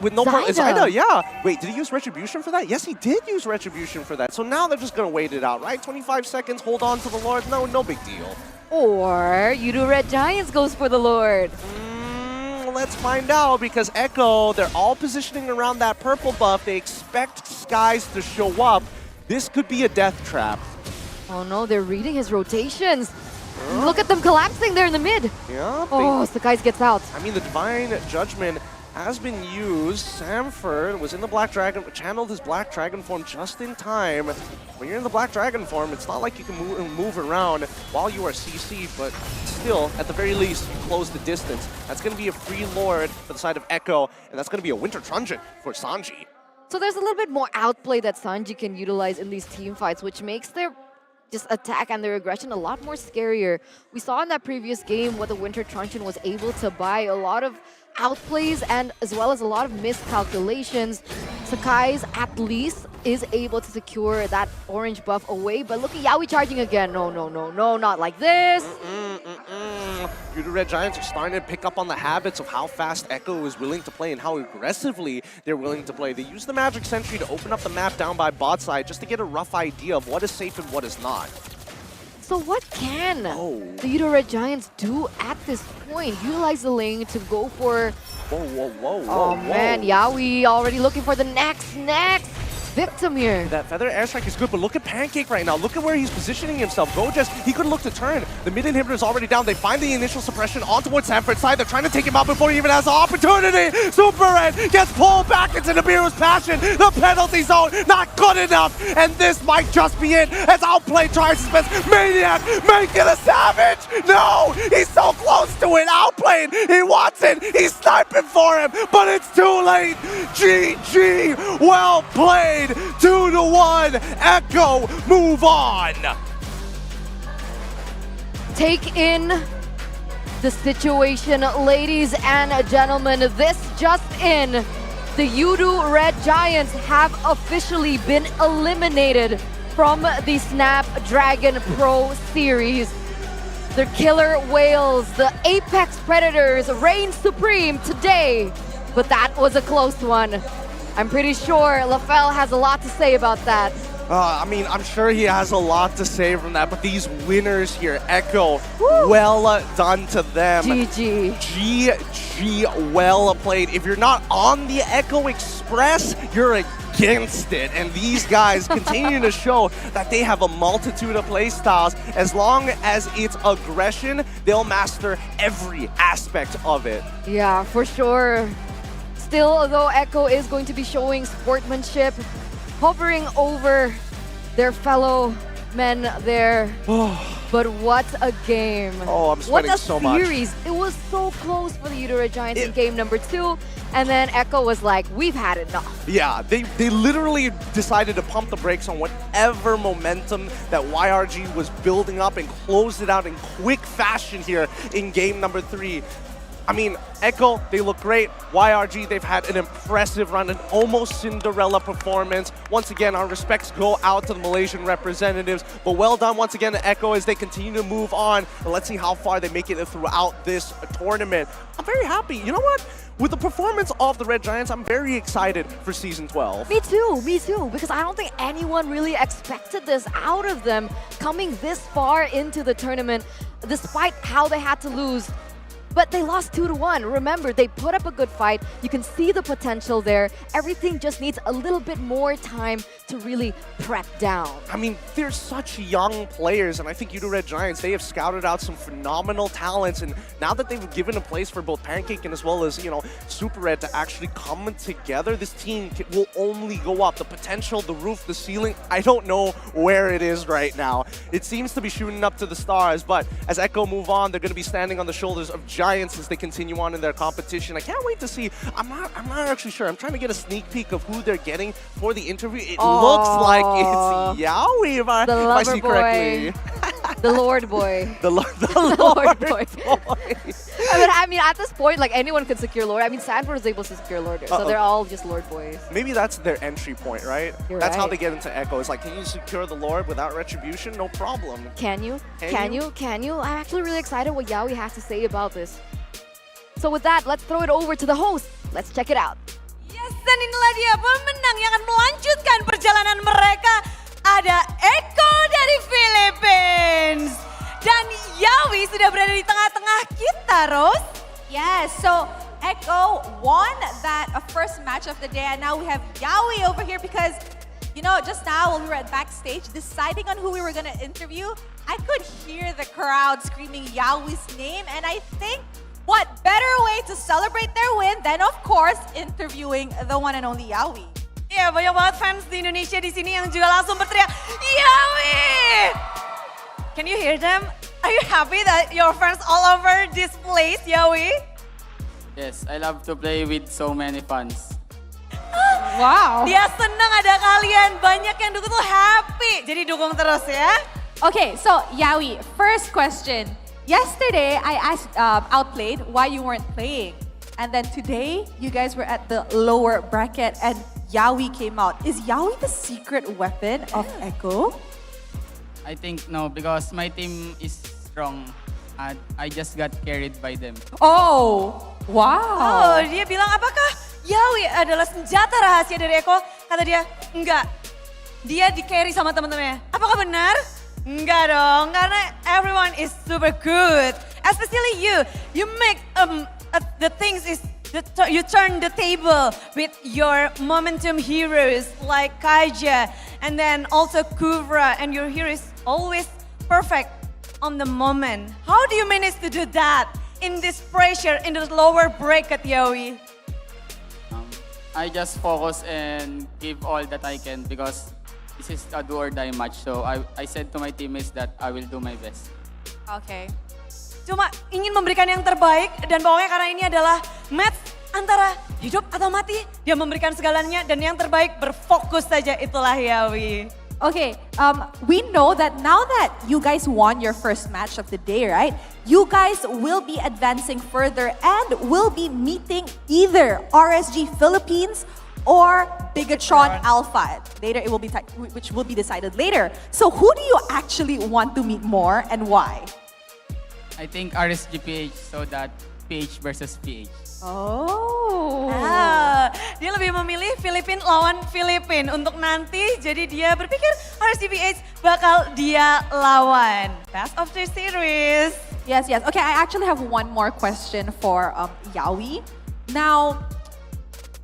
With no purple. Zyda, yeah. Wait, did he use Retribution for that? Yes, he did use Retribution for that. So now they're just going to wait it out, right? 25 seconds, hold on to the Lord. No big deal. Or Yoodo Red Giants goes for the Lord. Let's find out, because Echo, they're all positioning around that purple buff. They expect Skies to show up. This could be a death trap. Oh no, they're reading his rotations. Look at them collapsing there in the mid. Yeah. Oh, Skies gets out. I mean, the Divine Judgment has been used. Sanford was in the Black Dragon, channeled his Black Dragon form just in time. When you're in the Black Dragon form, it's not like you can move around while you are CC, but still, at the very least, you close the distance. That's going to be a free Lord for the side of Echo, and that's going to be a Winter Truncheon for Sanji. So there's a little bit more outplay that Sanji can utilize in these team fights, which makes their just attack and their aggression a lot more scarier. We saw in that previous game what the Winter Truncheon was able to buy a lot of outplays and as well as a lot of miscalculations. Sakai's at least is able to secure that orange buff away, but look at Yawi charging again. No, not like this. Yoodo Red Giants are starting to pick up on the habits of how fast Echo is willing to play and how aggressively they're willing to play. They use the Magic Sentry to open up the map down by bot side just to get a rough idea of what is safe and what is not. So what can the Yoodo Red Giants do at this point? Utilize the lane to go for... Whoa. Man, Yawi already looking for the next victim here. That Feather Airstrike is good, but look at Pancake right now. Look at where he's positioning himself. Gojas, he could look to turn. The mid inhibitor is already down. They find the initial suppression on towards Sanford's side. They're trying to take him out before he even has the opportunity. Super Red gets pulled back into Nibiru's passion. The penalty zone, not good enough. And this might just be it as Outplay tries his best. Maniac, make it a savage. No, he's so close to it. Outplayed, he wants it. He's sniping for him, but it's too late. GG, well played. 2-1, Echo, move on. Take in the situation, ladies and gentlemen. This just in, the Yoodo Red Giants have officially been eliminated from the Snapdragon Pro Series. The Killer Whales, the Apex Predators reign supreme today, but that was a close one. I'm pretty sure LaFell has a lot to say about that. I mean, I'm sure he has a lot to say from that, but these winners here, Echo, well done to them. GG, well played. If you're not on the Echo Express, you're against it. And these guys continue to show that they have a multitude of play styles. As long as it's aggression, they'll master every aspect of it. Yeah, for sure. Still, though, Echo is going to be showing sportsmanship, hovering over their fellow men there. But what a game. Oh, I'm sweating so much. What a series. It was so close for the Yoodo Red Giants in game number 2. And then Echo was like, we've had enough. Yeah, they literally decided to pump the brakes on whatever momentum that YRG was building up and closed it out in quick fashion here in game number 3. I mean, Echo, they look great. YRG, they've had an impressive run, an almost Cinderella performance. Once again, our respects go out to the Malaysian representatives. But well done once again to Echo as they continue to move on. And let's see how far they make it throughout this tournament. I'm very happy. You know what? With the performance of the Red Giants, I'm very excited for Season 12. Me too, because I don't think anyone really expected this out of them coming this far into the tournament, despite how they had to lose but they lost 2-1. Remember, they put up a good fight. You can see the potential there. Everything just needs a little bit more time to really prep down. I mean, they're such young players, and I think Yoodo Red Giants, they have scouted out some phenomenal talents, and now that they've given a place for both Pancake and as well as, Super Red to actually come together, this team will only go up. The potential, the roof, the ceiling, I don't know where it is right now. It seems to be shooting up to the stars, but as Echo move on, they're going to be standing on the shoulders of giants as they continue on in their competition. I can't wait to see. I'm not actually sure. I'm trying to get a sneak peek of who they're getting for the interview. It looks like it's Yowie, if I see correctly. The Lord Boy. The Lord Boy. I mean, at this point, like, anyone can secure Lord. I mean, Sanford is able to secure Lord, so they're all just Lord Boys. Maybe that's their entry point, right? That's how they get into Echo. It's like, can you secure the Lord without retribution? No problem. Can you? Can you? I'm actually really excited what Yowie has to say about this. So with that, let's throw it over to the host. Let's check it out. Yes, dan inilah dia pemenang yang akan melanjutkan perjalanan mereka. Ada Echo dari Philippines. Dan Yowie sudah berada di tengah-tengah kita, Rose. Yes, so Echo won that first match of the day, and now we have Yowie over here because, just now when we were at backstage deciding on who we were going to interview, I could hear the crowd screaming Yowie's name, and I think what better way to celebrate their win than, of course, interviewing the one and only Yowie. Ya, banyak banget fans di Indonesia di sini yang juga langsung berteriak, Yowie! Can you hear them? Are you happy that your friends all over this place, Yowie? Yes, I love to play with so many fans. Wow. Dia senang ada kalian, banyak yang dukung tuh happy. Jadi dukung terus ya. Okay, so Yowie, first question. Yesterday, I asked Outplayed why you weren't playing. And then today, you guys were at the lower bracket and Yowie came out. Is Yowie the secret weapon of Echo? I think no, because my team is strong. And I just got carried by them. Oh, wow. Oh, dia bilang apakah Yowie adalah senjata rahasia dari Echo? Kata dia, enggak. Dia di-carry sama teman-temannya. Apakah benar? Enggak dong, karena everyone is super good. Especially you. You make the things is you turn the table with your momentum heroes like Kaija and then also Kuvra, and your hero is always perfect on the moment. How do you manage to do that in this pressure in the lower bracket, Yowie? I just focus and give all that I can because this is a do or die match. So I said to my teammates that I will do my best. Okay. Cuma ingin memberikan yang terbaik dan pokoknya karena ini adalah match antara hidup atau mati. Dia memberikan segalanya dan yang terbaik berfokus saja, itulah Yowie. Okay, we know that now that you guys won your first match of the day, right? You guys will be advancing further and will be meeting either RSG Philippines or Bigatron Alpha. Later, it will be which will be decided later. So who do you actually want to meet more and why? I think RSG PH, so that PH versus PH. Oh. Dia lebih memilih Filipin lawan Filipin untuk nanti. Jadi dia berpikir RSG PH bakal dia lawan. Best of the series. Yes. Okay, I actually have one more question for Yowie. Now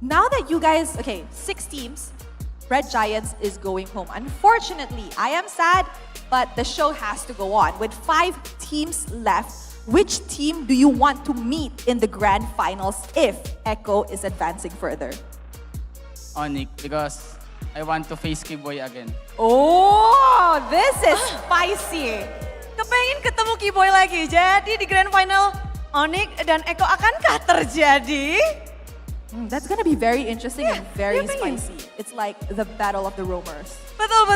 that you guys, 6 teams, Red Giants is going home. Unfortunately, I am sad, but the show has to go on. With 5 teams left, which team do you want to meet in the grand finals if Echo is advancing further? Onyx, because I want to face Kiboy again. Oh, this is spicy. Kepengen ketemu Kiboy lagi. Jadi di grand final, Onyx dan Echo akankah terjadi? That's gonna be very interesting and very spicy. It's like the battle of the roamers. Betul.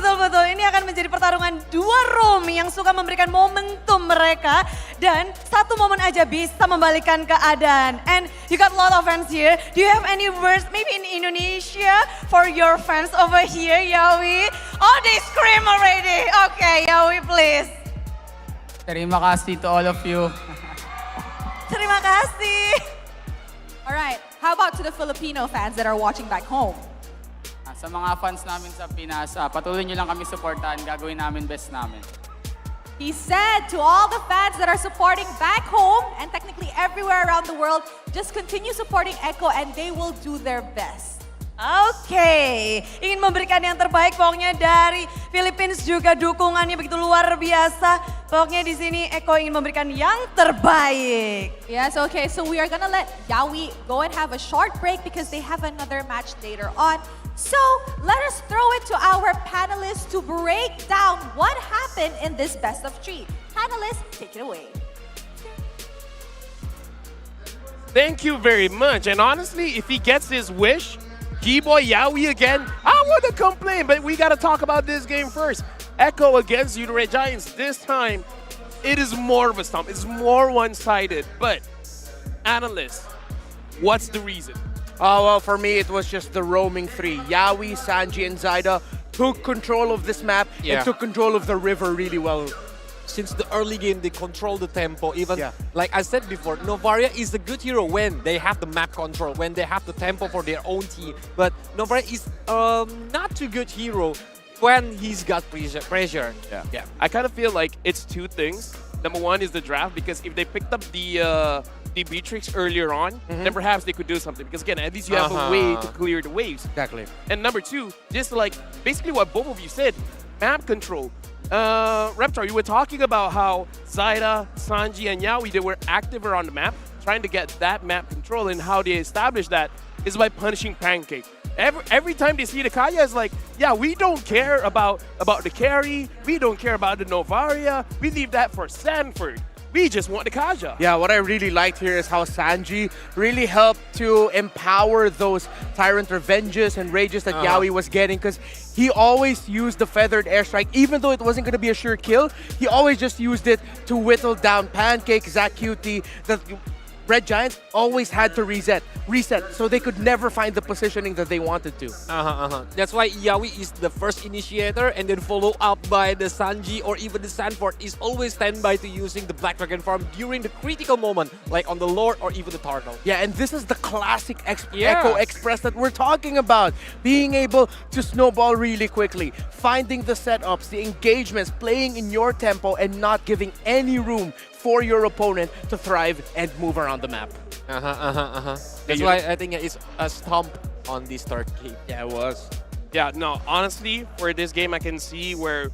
Ini akan menjadi pertarungan dua roam yang suka memberikan momentum mereka. Dan satu momen aja bisa membalikan keadaan. And you got a lot of fans here. Do you have any words maybe in Indonesia for your fans over here, Yowie? Oh, they scream already. Okay, Yowie, please. Terima kasih to all of you. Terima kasih. Alright, how about to the Filipino fans that are watching back home? Sa mga fans namin sa Pinas, patuloy nyo lang kami supportahan. Gagawin namin best namin. He said to all the fans that are supporting back home and technically everywhere around the world, just continue supporting Echo and they will do their best. Oke, ingin memberikan yang terbaik pokoknya dari Philippines juga dukungannya begitu luar biasa. Pokoknya di sini Eko ingin memberikan yang terbaik. Yes, okay, so we are gonna let Yawi go and have a short break because they have another match later on. So let us throw it to our panelists to break down what happened in this best of 3. Panelists, take it away. Thank you very much. And honestly, if he gets his wish, G-Boy Yawi again, I want to complain, but we got to talk about this game first. Echo against Yoodo Red Giants. This time, it is more of a stomp. It's more one-sided. But, analysts, what's the reason? Well, for me, it was just the roaming three. Yawi, Sanji, and Zaida took control of this map and took control of the river really well. Since the early game, they control the tempo. Even, like I said before, Novaria is a good hero when they have the map control, when they have the tempo for their own team. But Novaria is not too good hero when he's got pressure. Yeah. I kind of feel like it's two things. Number one is the draft, because if they picked up the Beatrix earlier on, then perhaps they could do something. Because again, at least you have a way to clear the waves. Exactly. And number two, just like basically what both of you said, map control. Reptar, you were talking about how Zaida, Sanji, and Yawi, they were active around the map, trying to get that map control, and how they establish that is by punishing Pancake. Every time they see the Kaya, it's like, yeah, we don't care about the carry, we don't care about the Novaria, we leave that for Sanford. We just want the Kaja. Yeah, what I really liked here is how Sanji really helped to empower those Tyrant Revenges and Rages that Yawi was getting, because he always used the Feathered Airstrike. Even though it wasn't going to be a sure kill, he always just used it to whittle down Pancake, Zacuti. The Red Giants always had to reset, so they could never find the positioning that they wanted to. That's why Yawi is the first initiator, and then follow up by the Sanji or even the Sanford is always standby to using the Black Dragon farm during the critical moment, like on the Lord or even the Turtle. Yeah, and this is the classic Echo Express that we're talking about. Being able to snowball really quickly, finding the setups, the engagements, playing in your tempo, and not giving any room for your opponent to thrive and move around the map. That's why I think it's a stomp on this third game. Yeah, it was. Yeah, no, honestly, for this game, I can see where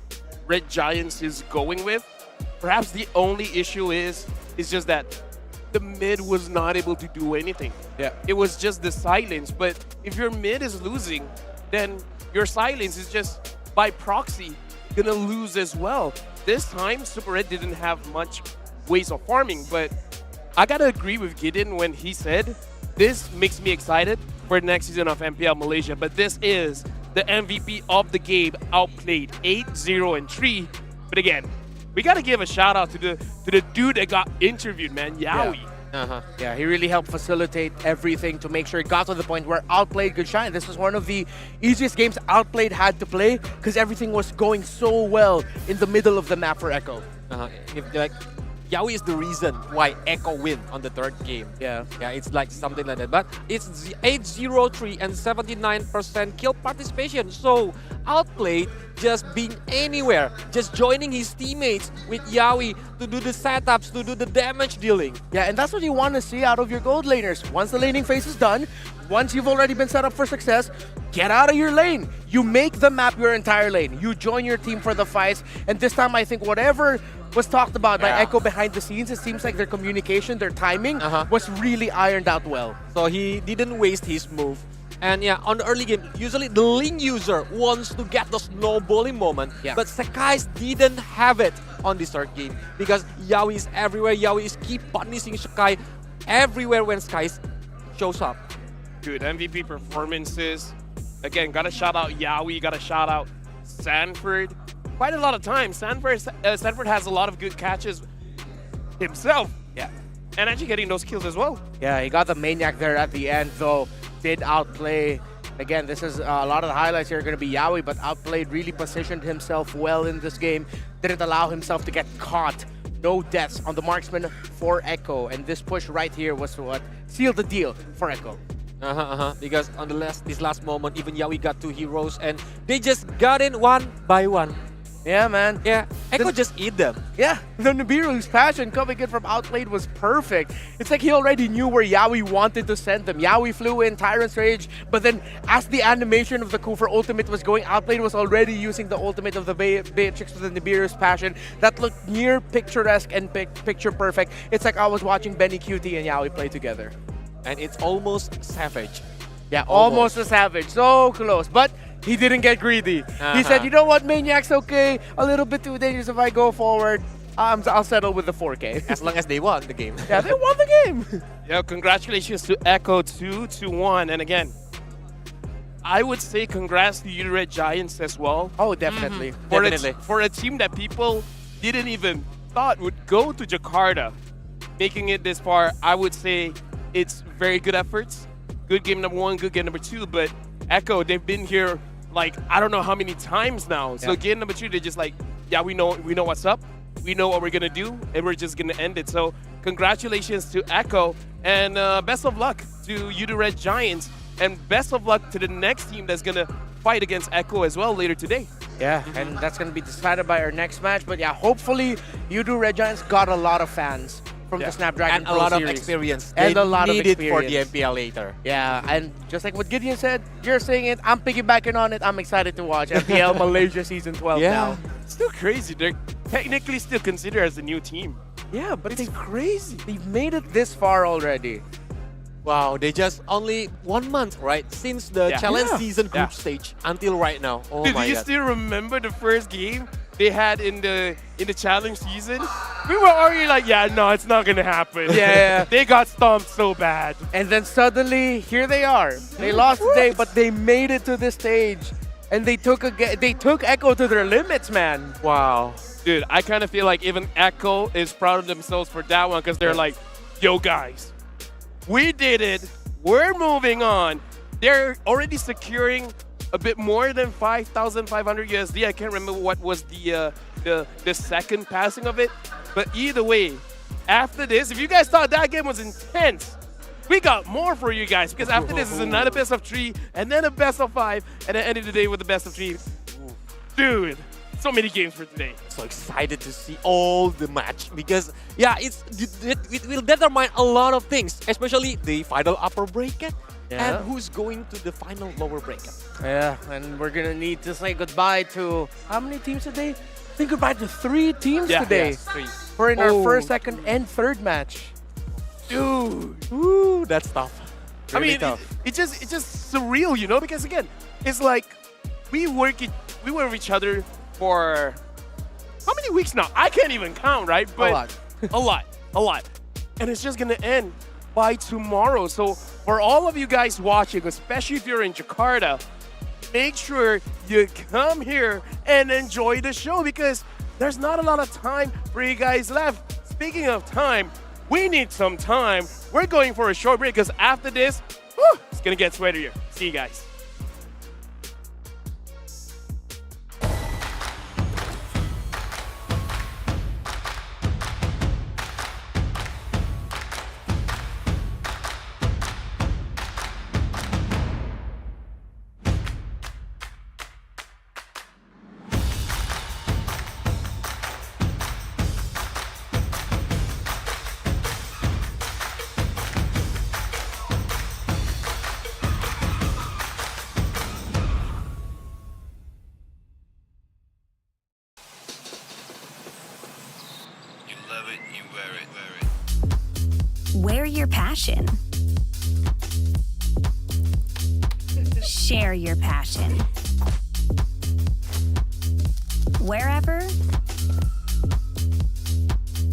Red Giants is going with. Perhaps the only issue is just that the mid was not able to do anything. Yeah. It was just the silence, but if your mid is losing, then your silence is just by proxy gonna lose as well. This time, Super Red didn't have much ways of farming, but I gotta agree with Gideon when he said this makes me excited for the next season of MPL Malaysia. But this is the MVP of the game, outplayed 8-0-3. But again, we gotta give a shout out to the dude that got interviewed, man, Yawi. Yeah, he really helped facilitate everything to make sure it got to the point where Outplayed could shine. This was one of the easiest games Outplayed had to play because everything was going so well in the middle of the map for Echo. Yawi is the reason why Echo win on the third game. Yeah, it's like something like that. But it's 8-0-3 and 79% kill participation. So Outplayed just being anywhere, just joining his teammates with Yawi to do the setups, to do the damage dealing. Yeah, and that's what you want to see out of your gold laners. Once the laning phase is done, once you've already been set up for success, get out of your lane. You make the map your entire lane. You join your team for the fights. And this time, I think whatever was talked about by Echo behind the scenes, it seems like their communication, their timing was really ironed out well. So he didn't waste his move. And yeah, on the early game, usually the Link user wants to get the snowballing moment, but Sekai's didn't have it on this third game because Yawi is everywhere. Yawi is keep punishing Sekai everywhere when Sky shows up. Good MVP performances. Again, gotta shout out Yawi, gotta shout out Sanford. Quite a lot of times, Sanford has a lot of good catches himself. Yeah. And actually getting those kills as well. Yeah, he got the Maniac there at the end, though. Did outplay. Again, this is a lot of the highlights here are going to be Yawi, but Outplayed really positioned himself well in this game. Didn't allow himself to get caught. No deaths on the marksman for Echo. And this push right here was what sealed the deal for Echo. Because on this last moment, even Yawi got 2 heroes and they just got in one by one. Yeah, man. Yeah, Echo just eat them. Yeah, the Nibiru's passion coming in from Outplayed was perfect. It's like he already knew where Yaoi wanted to send them. Yaoi flew in, Tyrant's Rage, but then as the animation of the Kufor ultimate was going, Outplayed was already using the ultimate of the Beatrix with the Nibiru's passion. That looked near picturesque and picture perfect. It's like I was watching Benny QT and Yaoi play together. And it's almost savage. Yeah, almost a savage. So close. But he didn't get greedy. He said, you know what, Maniac's okay. A little bit too dangerous if I go forward. I'll settle with the 4K. As long as they won the game. Yeah, they won the game. Yeah, congratulations to Echo 2-1. And again, I would say congrats to Yoodo Red Giants as well. Oh, definitely. For a team that people didn't even thought would go to Jakarta, making it this far, I would say it's very good efforts. Good game number 1, good game number 2, but Echo, they've been here like I don't know how many times now. So game number 2, they're just like, yeah, we know what's up. We know what we're gonna do, and we're just gonna end it. So congratulations to Echo, and best of luck to Yoodo Red Giants, and best of luck to the next team that's gonna fight against Echo as well later today. Yeah, and that's gonna be decided by our next match. But yeah, hopefully Yoodo Red Giants got a lot of fans from the Snapdragon Pro Pro Series. Series. Of experience. And they a lot of need it experience. for the MPL later. Yeah, and just like what Gideon said, you're saying it, I'm piggybacking on it. I'm excited to watch MPL Malaysia Season 12 now. It's still crazy. They're technically still considered as a new team. Yeah, but it's crazy. They've made it this far already. Wow, they just only 1 month, right? Since the challenge season group stage until right now. Oh Dude, my do you God. still remember the first game they had in the challenge season? We were already like, yeah, no, it's not gonna happen. Yeah. They got stomped so bad. And then suddenly, here they are. They lost today, but they made it to this stage. And they took Echo to their limits, man. Wow. Dude, I kind of feel like even Echo is proud of themselves for that one, because they're like, yo, guys, we did it. We're moving on. They're already securing a bit more than 5,500 USD. I can't remember what was the second passing of it. But either way, after this, if you guys thought that game was intense, we got more for you guys, because after this is another best of 3 and then a best of 5 and then end of the day with the best of 3. Dude, so many games for today. So excited to see all the match, because yeah, it will determine a lot of things, especially the final upper bracket and who's going to the final lower bracket. Yeah, and we're gonna need to say goodbye to how many teams today? Say goodbye to 3 teams today. Yes, 3. We're in our first, second, and third match. Dude, ooh, that's tough. Really tough. It's just surreal, you know, because again, it's like we work with each other for how many weeks now? I can't even count, right? But a lot. And it's just gonna end by tomorrow. So for all of you guys watching, especially if you're in Jakarta, make sure you come here and enjoy the show, because there's not a lot of time for you guys left. Speaking of time, we need some time. We're going for a short break, because after this, it's gonna get sweatier. See you guys. Wear your passion. Share your passion. Wherever,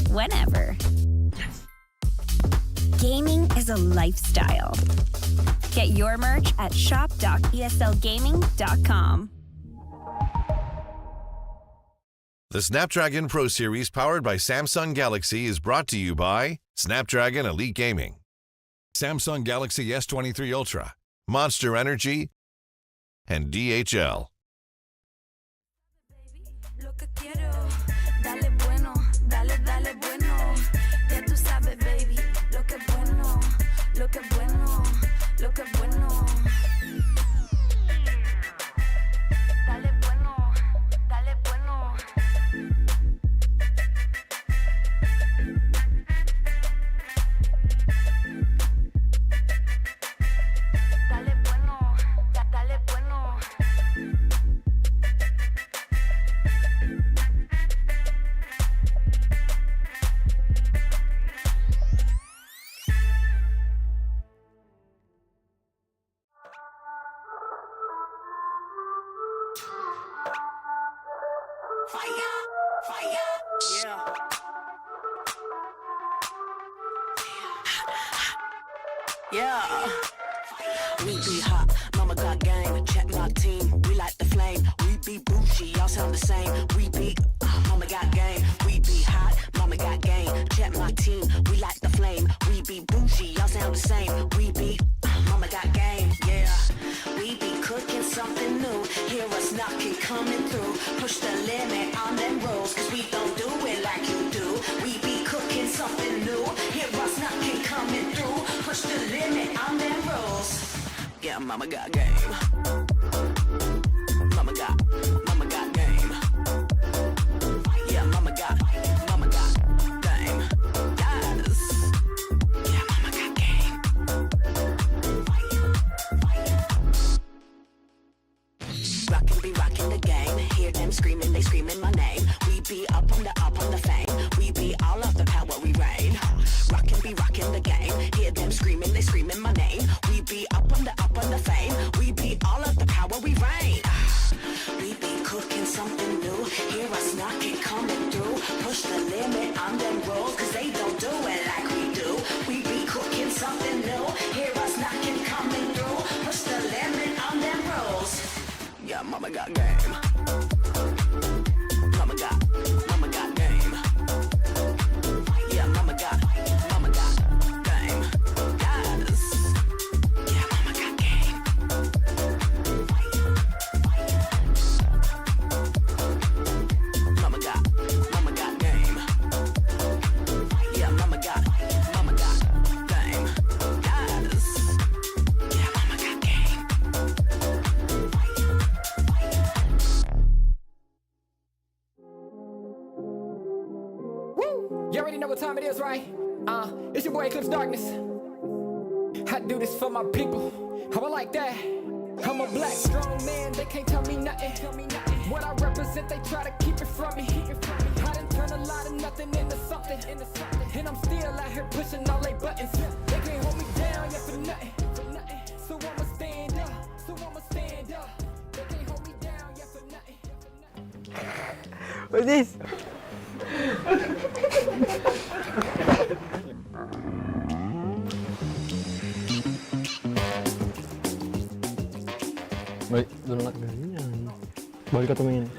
whenever. Gaming is a lifestyle. Get your merch at shop.eslgaming.com. The Snapdragon Pro Series powered by Samsung Galaxy is brought to you by Snapdragon Elite Gaming, Samsung Galaxy S23 Ultra, Monster Energy, and DHL. Yeah. We be hot, mama got game. Check my team, we like the flame. We be bougie, y'all sound the same. We be mama got game. We be hot, mama got game. Check my team, we like the flame. We be bougie, y'all sound the same. We be mama got game. Yeah. We be cooking something new. Hear us knocking, coming through. Push the limit on them rolls, cause we don't do it like you do. We be cooking something new. Hear us knocking, coming through. Push the limit on them rolls. Yeah, mama got game. Mama got game. Yeah, mama got game. Yes. Yeah, mama got game. Rockin' be rockin' the game. Hear them screaming, they screaming my name. We be up on the fame. We be all of the power, we reign. Rockin' be rockin' the game. Hear them screaming, they screaming my name. We be up on the fame. We be all of the power, we reign. We be cooking something new. Hear us knocking, coming through. Push the limit on them rolls, cause they don't do it like we do. We be cooking something new. Hear us knocking, coming through. Push the limit on them rolls. Yeah, mama got game. Mama got game. Yeah, mama got game. Yes. Yeah, mama got game. Mama got game. Yeah, mama got game. Yes. Yeah, mama got game. You already know what time it is, right? It's your boy Eclipse Darkness. I do this for my people. How I like that. I'm a black strong man, they can't tell me nothing. What I represent, they try to keep it from me. I done turn a lot of nothing into something. And I'm still out here pushing all they buttons. They can't hold me down yet for nothing. So I'ma stand up. They can't hold me down yet for nothing. What's this? Balik dulu nak ganyan. Balik ka tumingin.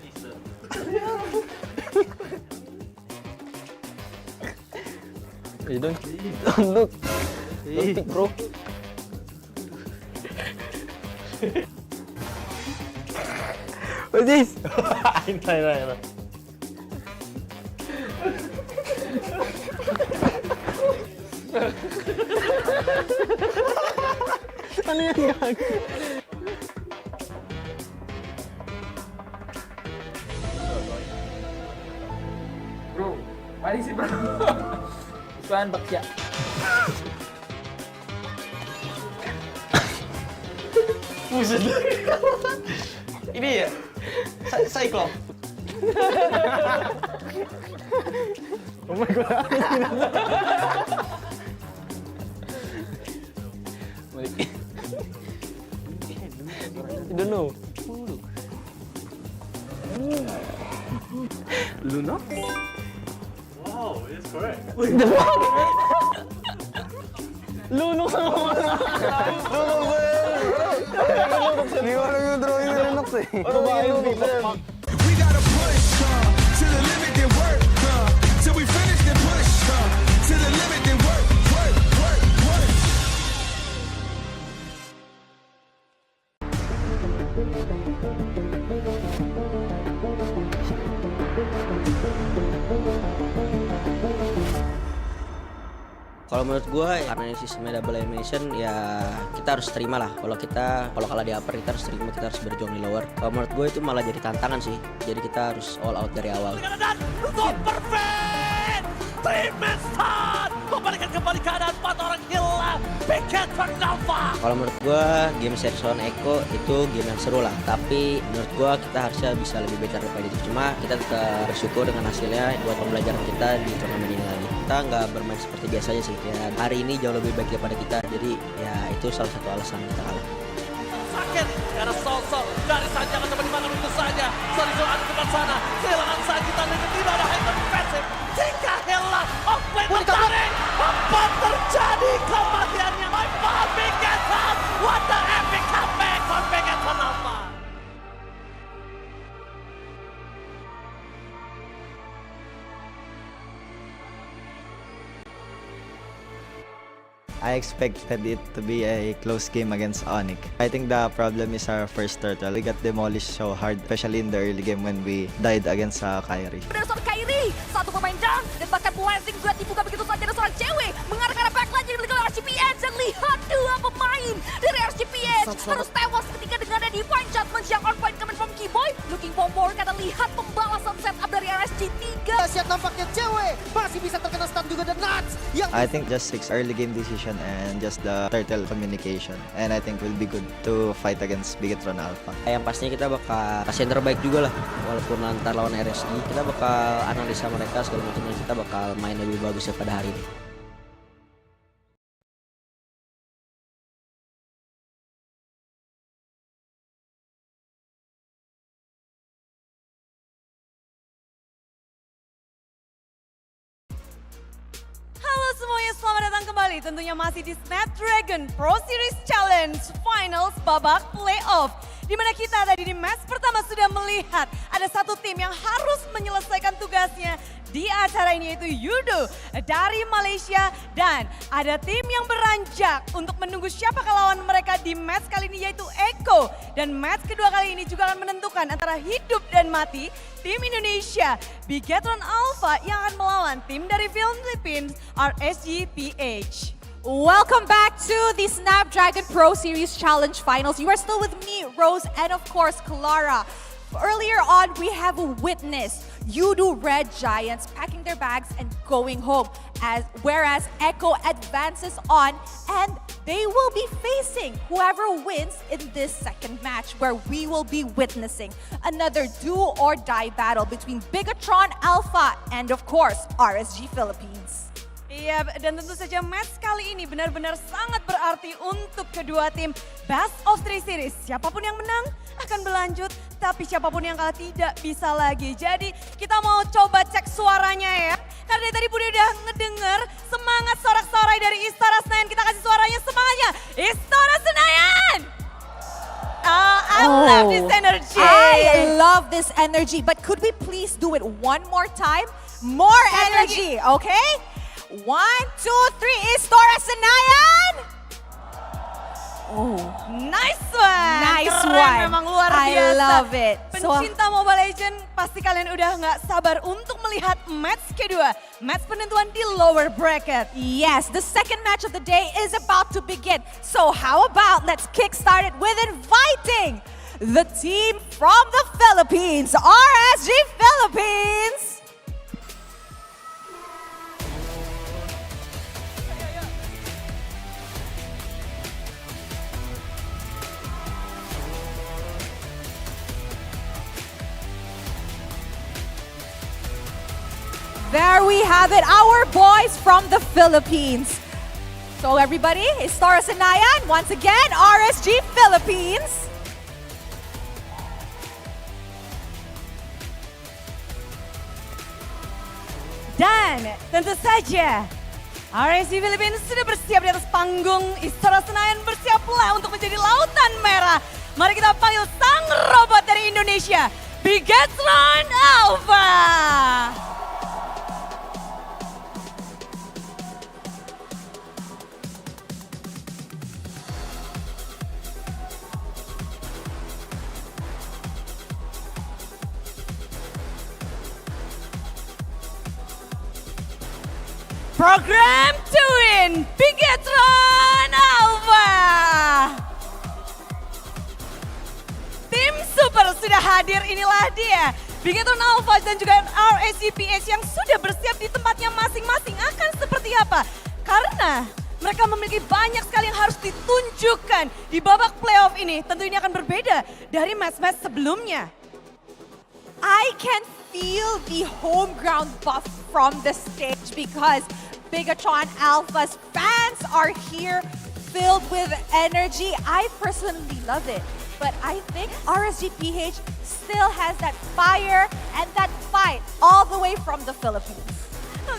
Hey, don't look. Don't think, bro. What's this? Nah. Ano yan, gag? Bro, paling si bro. Isuan bakya. Buset. Ini ya? Cyclop. Oh my god. I don't know. Luna? Wow, it's correct. Lunok sa mga Lunok ba yan? Gimana yung drawing na Lunok eh? Ano ba yung Lunok? We gotta push to the limit and work till we finish then push to the limit and work. Kalau menurut gue karena ini sistemnya double elimination ya kita harus terima lah. Kalau kalah di upper kita harus terima, kita harus berjuang di lower. Kalau menurut gue itu malah jadi tantangan sih. Jadi kita harus all out dari awal. Super fan! Treatment start! Membalikan kembali keadaan 4 orang hilang. Piket Bernalva! Kalau menurut gue game series on Echo itu game yang seru lah. Tapi menurut gue kita harusnya bisa lebih better daripada itu. Cuma kita tetap bersyukur dengan hasilnya buat pembelajaran kita di turnamen ini lagi. Kita nggak bermain seperti biasanya sih. Ya, hari ini jauh lebih baik daripada kita. Jadi ya itu salah satu alasan kita kalah. Sakit karena sosok dari Sanjangan teman-teman itu saja. Sorizo ada di depan sana. Kehilangan I expected it to be a close game against Onyx. I think the problem is our first turtle. We got demolished so hard, especially in the early game when we died against Kyrie. Ada seorang Kyrie, satu pemain down, dan bahkan Blessing juga dibuka begitu saja. Ada seorang cewek mengarah ke arah backline yang dimiliki oleh RSG PH. Dan lihat dua pemain dari RSG PH harus tewas ketika dengan ada divine judgment yang on point coming from Keyboy. Looking for more karena lihat pembalasan setup dari RSG 3. Siap nampaknya cewek masih bisa terkena stun juga dan Nuts yang I think just 6 early game decision and just the turtle communication. And I think we'll be good to fight against Bigetron Alpha. Yang pastinya kita bakal kasih yang terbaik juga lah. Walaupun antar lawan RSG, kita bakal analisa mereka segala macam dan kita bakal main lebih bagus daripada hari ini. Halo semuanya, selamat datang kembali. Tentunya masih di Snapdragon Pro Series Challenge Finals babak playoff. Di mana kita tadi di match pertama sudah melihat ada satu tim yang harus menyelesaikan tugasnya di acara ini, yaitu Yoodo dari Malaysia. Dan ada tim yang beranjak untuk menunggu siapa lawan mereka di match kali ini, yaitu Echo. Dan match kedua kali ini juga akan menentukan antara hidup dan mati tim Indonesia Bigetron Alpha yang akan melawan tim dari Philippines RSG PH. Welcome back to the Snapdragon Pro Series Challenge Finals. You are still with me, Rose, and of course, Clara. Earlier on, we have witnessed Yoodo Red Giants packing their bags and going home, whereas Echo advances on and they will be facing whoever wins in this second match, where we will be witnessing another do or die battle between Bigetron Alpha and of course RSG Philippines. Iya, dan tentu saja match kali ini benar-benar sangat berarti untuk kedua tim. Best of 3 series, siapapun yang menang akan berlanjut, tapi siapapun yang kalah tidak bisa lagi. Jadi kita mau coba cek suaranya ya. Karena tadi Budi udah ngedenger semangat sorak-sorai dari Istora Senayan. Kita kasih suaranya, semangatnya Istora Senayan! I love this energy. I love this energy, but could we please do it one more time? More energy, okay? 1, 2, 3, Istora Senayan! Oh, nice one! Nice Keren, one. memang luar I biasa. love it. Pencinta Mobile Legends, pasti kalian udah nggak sabar untuk melihat match kedua. Match penentuan di lower bracket. Yes, the second match of the day is about to begin. So how about let's kickstart it with inviting the team from the Philippines, RSG Philippines. There we have it, our boys from the Philippines. So everybody, Istora Senayan, once again, RSG Philippines. Dan tentu saja RSG Philippines sudah bersiap di atas panggung. Istora Senayan bersiaplah untuk menjadi lautan merah. Mari kita panggil sang robot dari Indonesia, Bigetron Alpha. Program to win, Bigetron Alpha. Tim Super sudah hadir, inilah dia. Bigetron Alpha dan juga RSG PH yang sudah bersiap di tempatnya masing-masing akan seperti apa? Karena mereka memiliki banyak sekali yang harus ditunjukkan di babak playoff ini. Tentu ini akan berbeda dari match-match sebelumnya. I can feel the home ground buff from the stage because Bigetron Alpha's fans are here filled with energy. I personally love it, but I think RSG PH still has that fire and that fight all the way from the Philippines.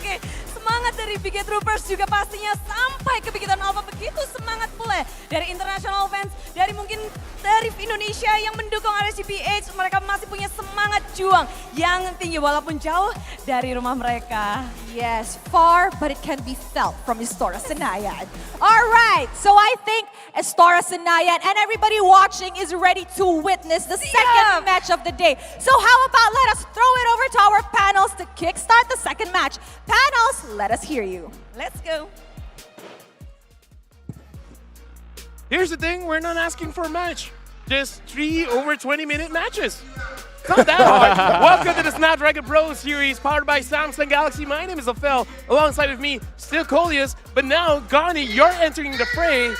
Oke, semangat dari Big Troopers juga pastinya sampai ke Big Alpha begitu semangat pula dari international fans, dari mungkin dari Indonesia yang mendukung RSG PH, mereka masih punya semangat juang yang tinggi walaupun jauh dari rumah mereka. Yes, far, but it can be felt from Istora Senayan. All right, so I think Istora Senayan and everybody watching is ready to witness the second match of the day. So how about let us throw it over to our panels to kickstart the second match. Panels, let us hear you. Let's go. Here's the thing, we're not asking for a match. Just 3 over 20-minute matches. It's not that hard. Welcome to the Snapdragon Pro Series powered by Samsung Galaxy. My name is Ophel. Alongside with me, still Colius. But now, Gani, you're entering the fray.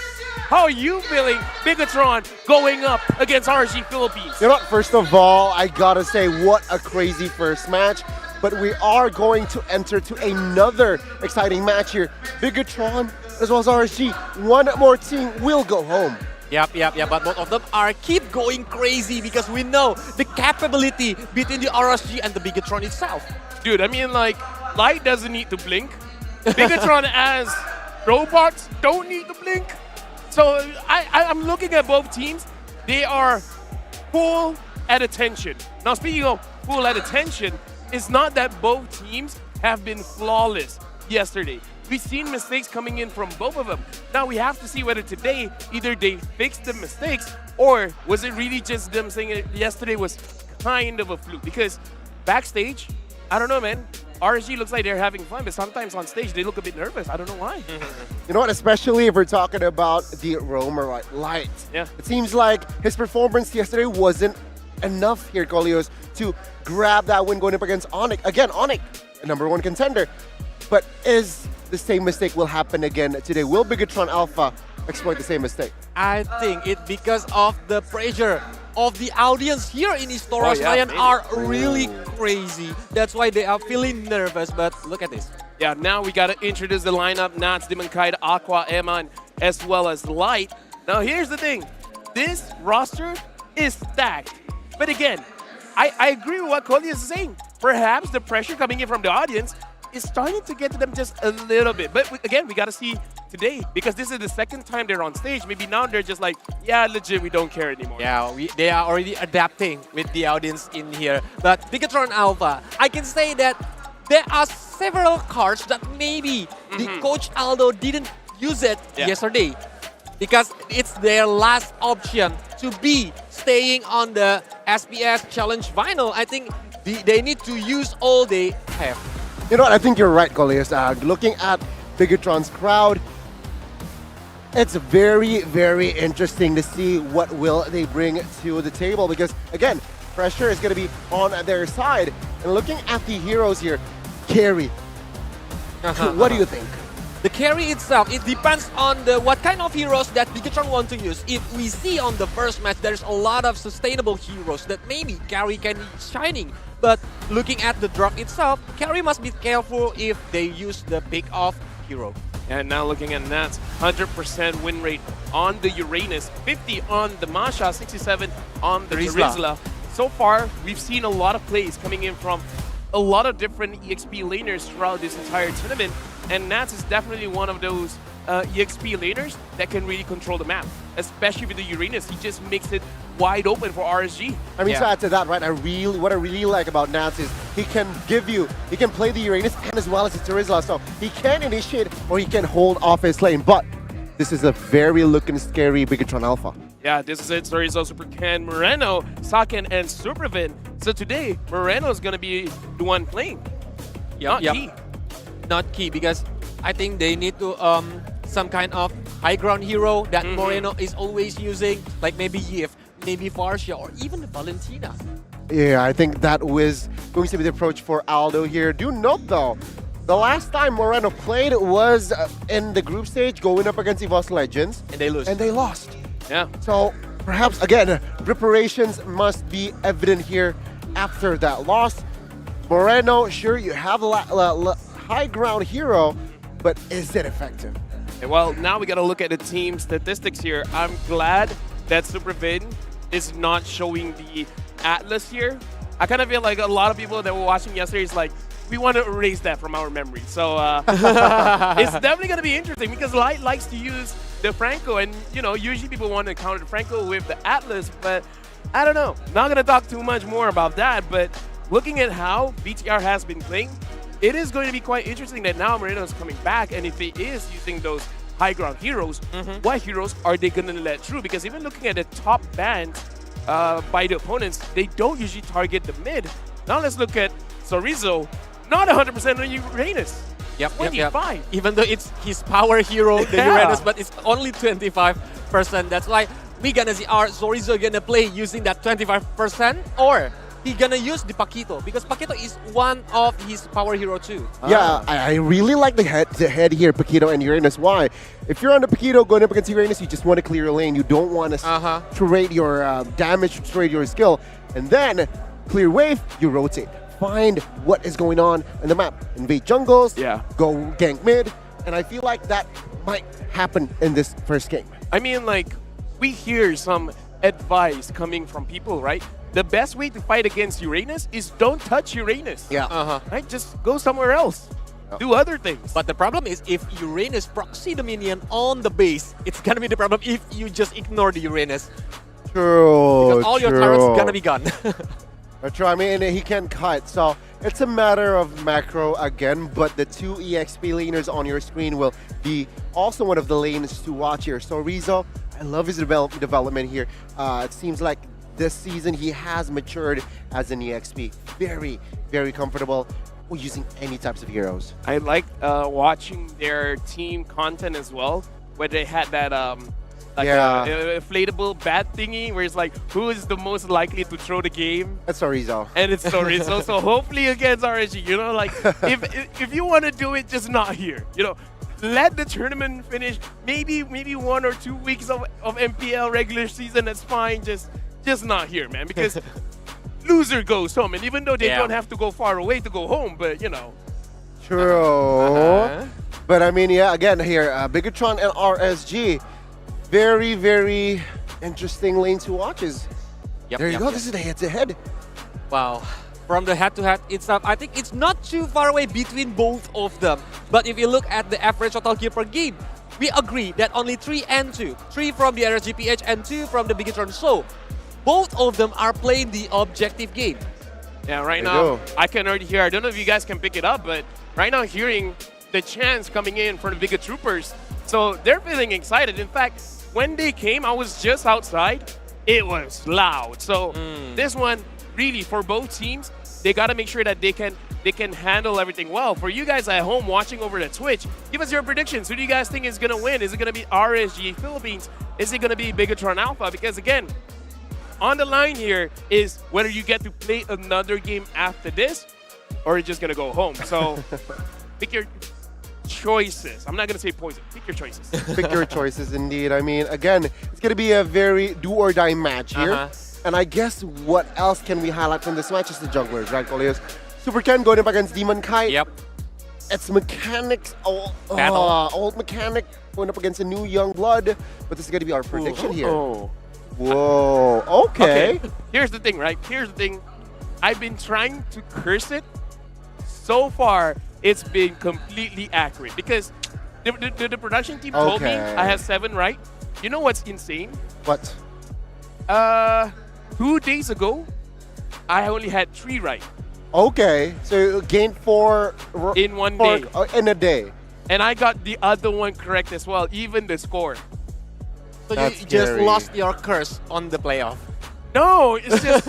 How are you feeling, Bigatron, going up against RSG Philippines? You know what, first of all, I gotta say, what a crazy first match. But we are going to enter to another exciting match here. Bigatron as well as RSG. One more team will go home. Yep, but both of them are keep going crazy because we know the capability between the RSG and the Bigatron itself. Dude, I mean, like, Light doesn't need to blink. Bigatron as robots don't need to blink. So I'm looking at both teams. They are full at attention. Now, speaking of full at attention, it's not that both teams have been flawless yesterday. We've seen mistakes coming in from both of them. Now we have to see whether today either they fixed the mistakes or was it really just them saying it yesterday was kind of a fluke. Because backstage, I don't know, man. RSG looks like they're having fun, but sometimes on stage they look a bit nervous. I don't know why. You know what, especially if we're talking about the roamer Light. Yeah. It seems like his performance yesterday wasn't enough here, Colios, to grab that win going up against Onyx. Again, Onyx, a #1 contender. But is the same mistake will happen again today? Will Bigatron Alpha exploit the same mistake? I think it's because of the pressure of the audience here in Istora Senayan are really crazy. That's why they are feeling nervous, but look at this. Yeah, now we gotta introduce the lineup. Nats, Dimankite, Aqua, Eman, as well as Light. Now here's the thing. This roster is stacked. But again, I agree with what Cody is saying. Perhaps the pressure coming in from the audience is starting to get to them just a little bit. But again, we got to see today because this is the second time they're on stage. Maybe now they're just like, yeah, legit, we don't care anymore. Yeah, they are already adapting with the audience in here. But Bigatron Alpha, I can say that there are several cards that maybe the coach Aldo didn't use it yesterday because it's their last option to be staying on the SPS Challenge Vinyl. I think they need to use all they have. You know what, I think you're right, Colius. Looking at Bigatron's crowd, it's very, very interesting to see what will they bring to the table because, again, pressure is going to be on their side. And looking at the heroes here, carry. What do you think? The carry itself, it depends on what kind of heroes that Bigatron want to use. If we see on the first match, there's a lot of sustainable heroes that maybe carry can be shining. But looking at the drop itself, carry must be careful if they use the pick off hero. And now looking at Nats, 100% win rate on the Uranus, 50 on the Masha, 67 on the Rizla. So far, we've seen a lot of plays coming in from a lot of different EXP laners throughout this entire tournament. And Nats is definitely one of those EXP laners that can really control the map, especially with the Uranus. He just makes it wide open for RSG. I mean, to add to that, right, what I really like about Nats is he can play the Uranus and as well as the Terizla. So he can initiate or he can hold off his lane, but this is a very looking scary Bigatron Alpha. Yeah, this is it. Rizzo, Super Ken, Moreno, Saken, and Supervin. So today, Moreno is going to be the one playing. Not key. Not key because I think they need to some kind of high ground hero that Moreno is always using, like maybe Yif, maybe Farsha, or even Valentina. Yeah, I think that was going to be the approach for Aldo here. Do note though, the last time Moreno played was in the group stage going up against EVOS Legends. And they lose. And they lost. Yeah. So perhaps, again, preparations must be evident here after that loss. Moreno, sure, you have a high ground hero, but is it effective? Well, now we got to look at the team statistics here. I'm glad that Supervin is not showing the Atlas here. I kind of feel like a lot of people that were watching yesterday is like, we want to erase that from our memory. So it's definitely going to be interesting because Light likes to use the Franco, and you know, usually people want to counter the Franco with the Atlas, but I don't know. Not going to talk too much more about that, but looking at how BTR has been playing, it is going to be quite interesting that now Moreno is coming back, and if he is using those high ground heroes, what heroes are they going to let through? Because even looking at the top bands by the opponents, they don't usually target the mid. Now let's look at Sorizo, not 100% on Uranus. Yep, 25. yep. Even though it's his power hero, the Uranus, but it's only 25%. That's why we gonna see our Sorizo gonna play using that 25%, or he gonna use the Paquito, because Paquito is one of his power hero too. Yeah, I really like the head here, Paquito and Uranus. Why? If you're on the Paquito going up against Uranus, you just want to clear your lane. You don't want to trade your damage, trade your skill. And then, clear wave, you rotate. Find what is going on in the map. Invade jungles, go gank mid. And I feel like that might happen in this first game. I mean, like, we hear some advice coming from people, right? The best way to fight against Uranus is don't touch Uranus. Yeah. Right? Just go somewhere else. Do other things. But the problem is if Uranus proxy the minion on the base, it's gonna be the problem if you just ignore the Uranus. True. Because all your turrets gonna be gone. True. I mean, he can cut. So it's a matter of macro again, but the two EXP laners on your screen will be also one of the lanes to watch here. So Rizzo, I love his development here. It seems like this season he has matured as an EXP. Very, very comfortable using any types of heroes. I like watching their team content as well, where they had that inflatable bat thingy, where it's like, who is the most likely to throw the game? That's Sorizo. And it's Sorizo. So hopefully against RSG, you know, like if you want to do it, just not here. You know, let the tournament finish. Maybe 1 or 2 weeks of MPL regular season. That's fine. Just not here, man. Because loser goes home, and even though they don't have to go far away to go home, but you know. True. But I mean, yeah, again here, Bigatron and RSG, very, very interesting lane to watch. There you go. This is the head-to-head. Wow. From the head-to-head itself, I think it's not too far away between both of them. But if you look at the average total kill per game, we agree that only 3 and 2. 3 from the RSG PH and 2 from the Bigatron. So both of them are playing the objective game. Yeah, right now, I can already hear, I don't know if you guys can pick it up, but right now hearing the chants coming in from the Bigat Troopers. So they're feeling excited. In fact, when they came, I was just outside. It was loud. So this one, really, for both teams, they got to make sure that they can handle everything well. For you guys at home watching over the Twitch, give us your predictions. Who do you guys think is going to win? Is it going to be RSG Philippines? Is it going to be Bigatron Alpha? Because again, on the line here is whether you get to play another game after this or you're just going to go home. So pick your choices. I'm not going to say poison. Pick your choices. Pick your choices, indeed. I mean, again, it's going to be a very do-or-die match here. And I guess what else can we highlight from this match is the junglers, right, Coleos? Super Ken going up against Demon Kai. Yep. It's mechanics, old mechanic going up against a new young blood. But this is going to be our prediction here. Whoa, okay. Here's the thing, right? Here's the thing. I've been trying to curse it. So far, it's been completely accurate because the production team told me I have 7 right. You know what's insane? What? 2 days ago, I only had 3 right. Okay, so you gained 4 in 1 day. In a day. And I got the other one correct as well, even the score. So you just lost your curse on the playoff. No, it's just...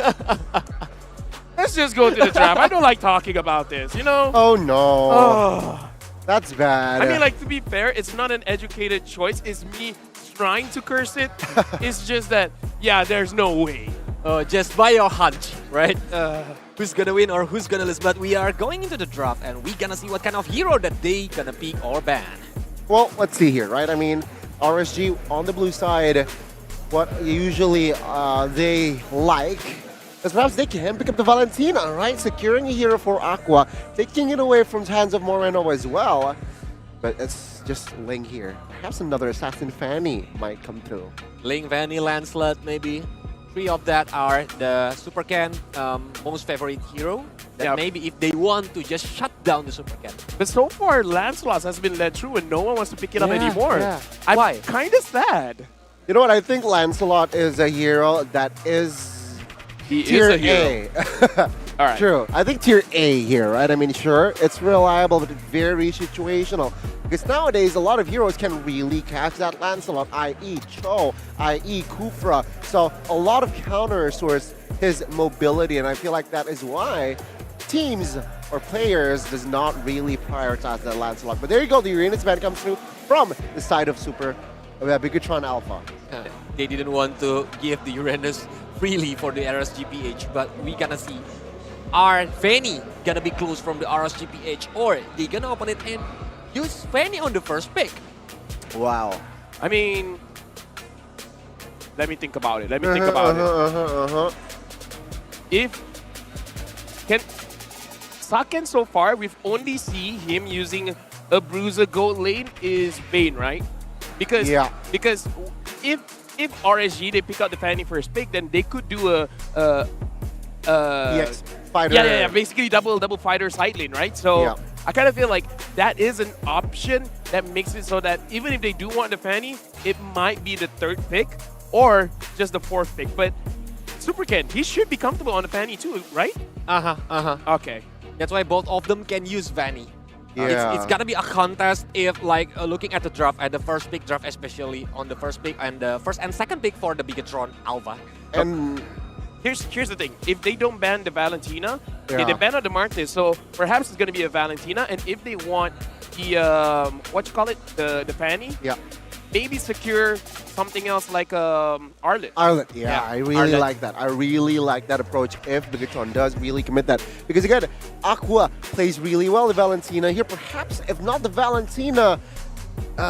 let's just go to the draft. I don't like talking about this, you know? Oh, no. That's bad. I mean, like, to be fair, it's not an educated choice. It's me trying to curse it. It's just that, yeah, there's no way. Just by your hunch, right? Who's gonna win or who's gonna lose? But we are going into the draft and we're gonna see what kind of hero that they gonna pick or ban. Well, let's see here, right? I mean, RSG on the blue side, what usually they like is perhaps they can pick up the Valentina, right? Securing a hero for Aqua, taking it away from the hands of Moreno as well. But it's just Ling here. Perhaps another Assassin Fanny might come through. Ling, Fanny, Lancelot, maybe. 3 of that are the Super Ken most favorite hero. That maybe if they want to just shut down the Super Ken. But so far, Lancelot has been led through and no one wants to pick it up anymore. Why? I'm kind of sad. You know what? I think Lancelot is a hero that is tier is a hero. A. All right. True. I think tier A here, right? I mean, sure, it's reliable, but it's very situational. Because nowadays, a lot of heroes can really catch that Lancelot, i.e. Cho, i.e. Kufra. So a lot of counters towards his mobility, and I feel like that is why teams or players does not really prioritize that Lancelot. But there you go, the Uranus ban comes through from the side of Bigatron Alpha. They didn't want to give the Uranus freely for the RSG PH, but we gonna see. Are Fanny gonna be close from the RSG PH, or they gonna open it and use Fanny on the first pick? Wow. I mean, let me think about it. If Saken so far, we've only seen him using a Bruiser Gold lane is Bane, right? Because if RSG they pick out the Fanny first pick, then they could do a EX fighter. Yeah, basically double fighter side lane, right? So I kind of feel like that is an option that makes it so that even if they do want the Fanny, it might be the 3rd pick or just the 4th pick. But Super Ken, he should be comfortable on the Fanny too, right? Okay. That's why both of them can use Fanny. Yeah. It's gotta be a contest if, like, looking at the draft, at the first pick draft, especially on the first pick and the first and second pick for the Bigatron Alpha. And here's the thing: if they don't ban the Valentina, they ban out the Martis, so perhaps it's gonna be a Valentina. And if they want the the Fanny, maybe secure something else like Arlet. Arlet, I really like that. I really like that approach if Bigatron does really commit that. Because again, Aqua plays really well the Valentina here. Perhaps if not the Valentina,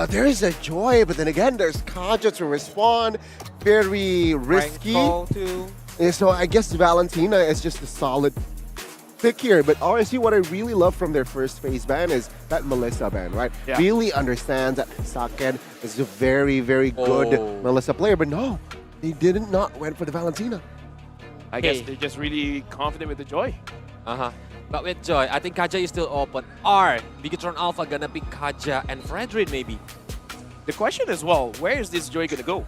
there is a Joy, but then again, there's Kaja to respond. Very risky. And so I guess Valentina is just a solid pick here. But RSG, what I really love from their first phase ban is that Melissa ban, right? Really understands that Saken is a very, very good Melissa player. But no, they didn't not went for the Valentina. I guess they're just really confident with the Joy. But with Joy, I think Kaja is still open. Are Bigatron Alpha gonna pick Kaja and Fredrin maybe? The question is, well, where is this Joy gonna go?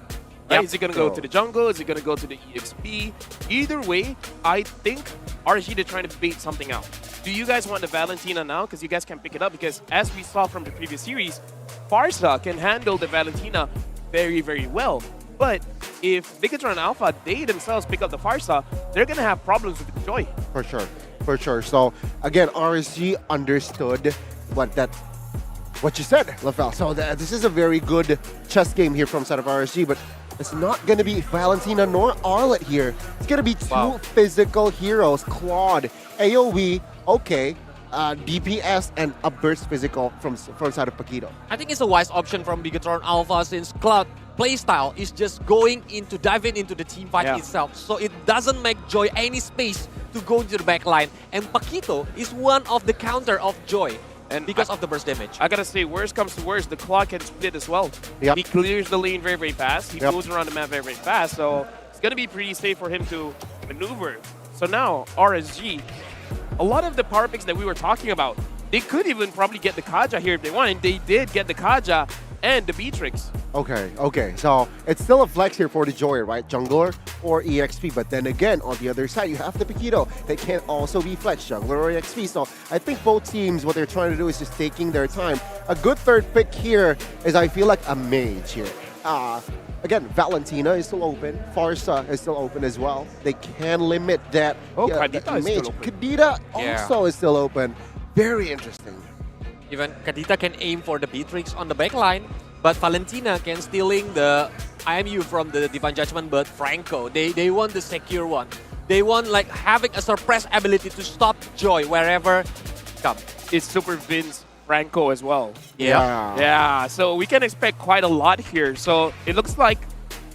Right? Is it going to go to the jungle? Is it going to go to the EXP? Either way, I think RSG they're trying to bait something out. Do you guys want the Valentina now? Because you guys can pick it up. Because as we saw from the previous series, Farsa can handle the Valentina very, very well. But if Bigatron Alpha, they themselves pick up the Farsa, they're going to have problems with the Joy. For sure. So again, RSG understood what you said, Lafel. So this is a very good chess game here from side of RSG, but it's not going to be Valentina nor Arlet here. It's going to be two physical heroes, Claude, AoE, DPS, and a burst physical from side of Paquito. I think it's a wise option from Bigatron Alpha since Cloud playstyle is just diving into the team fight itself. So it doesn't make Joy any space to go into the back line. And Paquito is one of the counter of Joy. And because of the burst damage. I gotta say, worst comes to worst, the Claw can split as well. He clears the lane very, very fast. He goes around the map very, very fast. So it's gonna be pretty safe for him to maneuver. So now, RSG, a lot of the power picks that we were talking about, they could even probably get the Kaja here if they want. And they did get the Kaja and the Beatrix. Okay. So it's still a flex here for the Joy, right? Jungler or EXP. But then again, on the other side, you have the Paquito that can also be flex, Jungler or EXP. So I think both teams, what they're trying to do is just taking their time. A good third pick here is, I feel like, a mage here. Again, Valentina is still open. Farsa is still open as well. They can limit that. Kadita is still open. Kadita also is still open. Very interesting. Even Kadita can aim for the Beatrix on the back line, but Valentina can stealing the IMU from the Divine Judgment, but Franco, they want the secure one. They want like having a suppress ability to stop Joy wherever come. It's Super Vince Franco as well. Yeah. So we can expect quite a lot here. So it looks like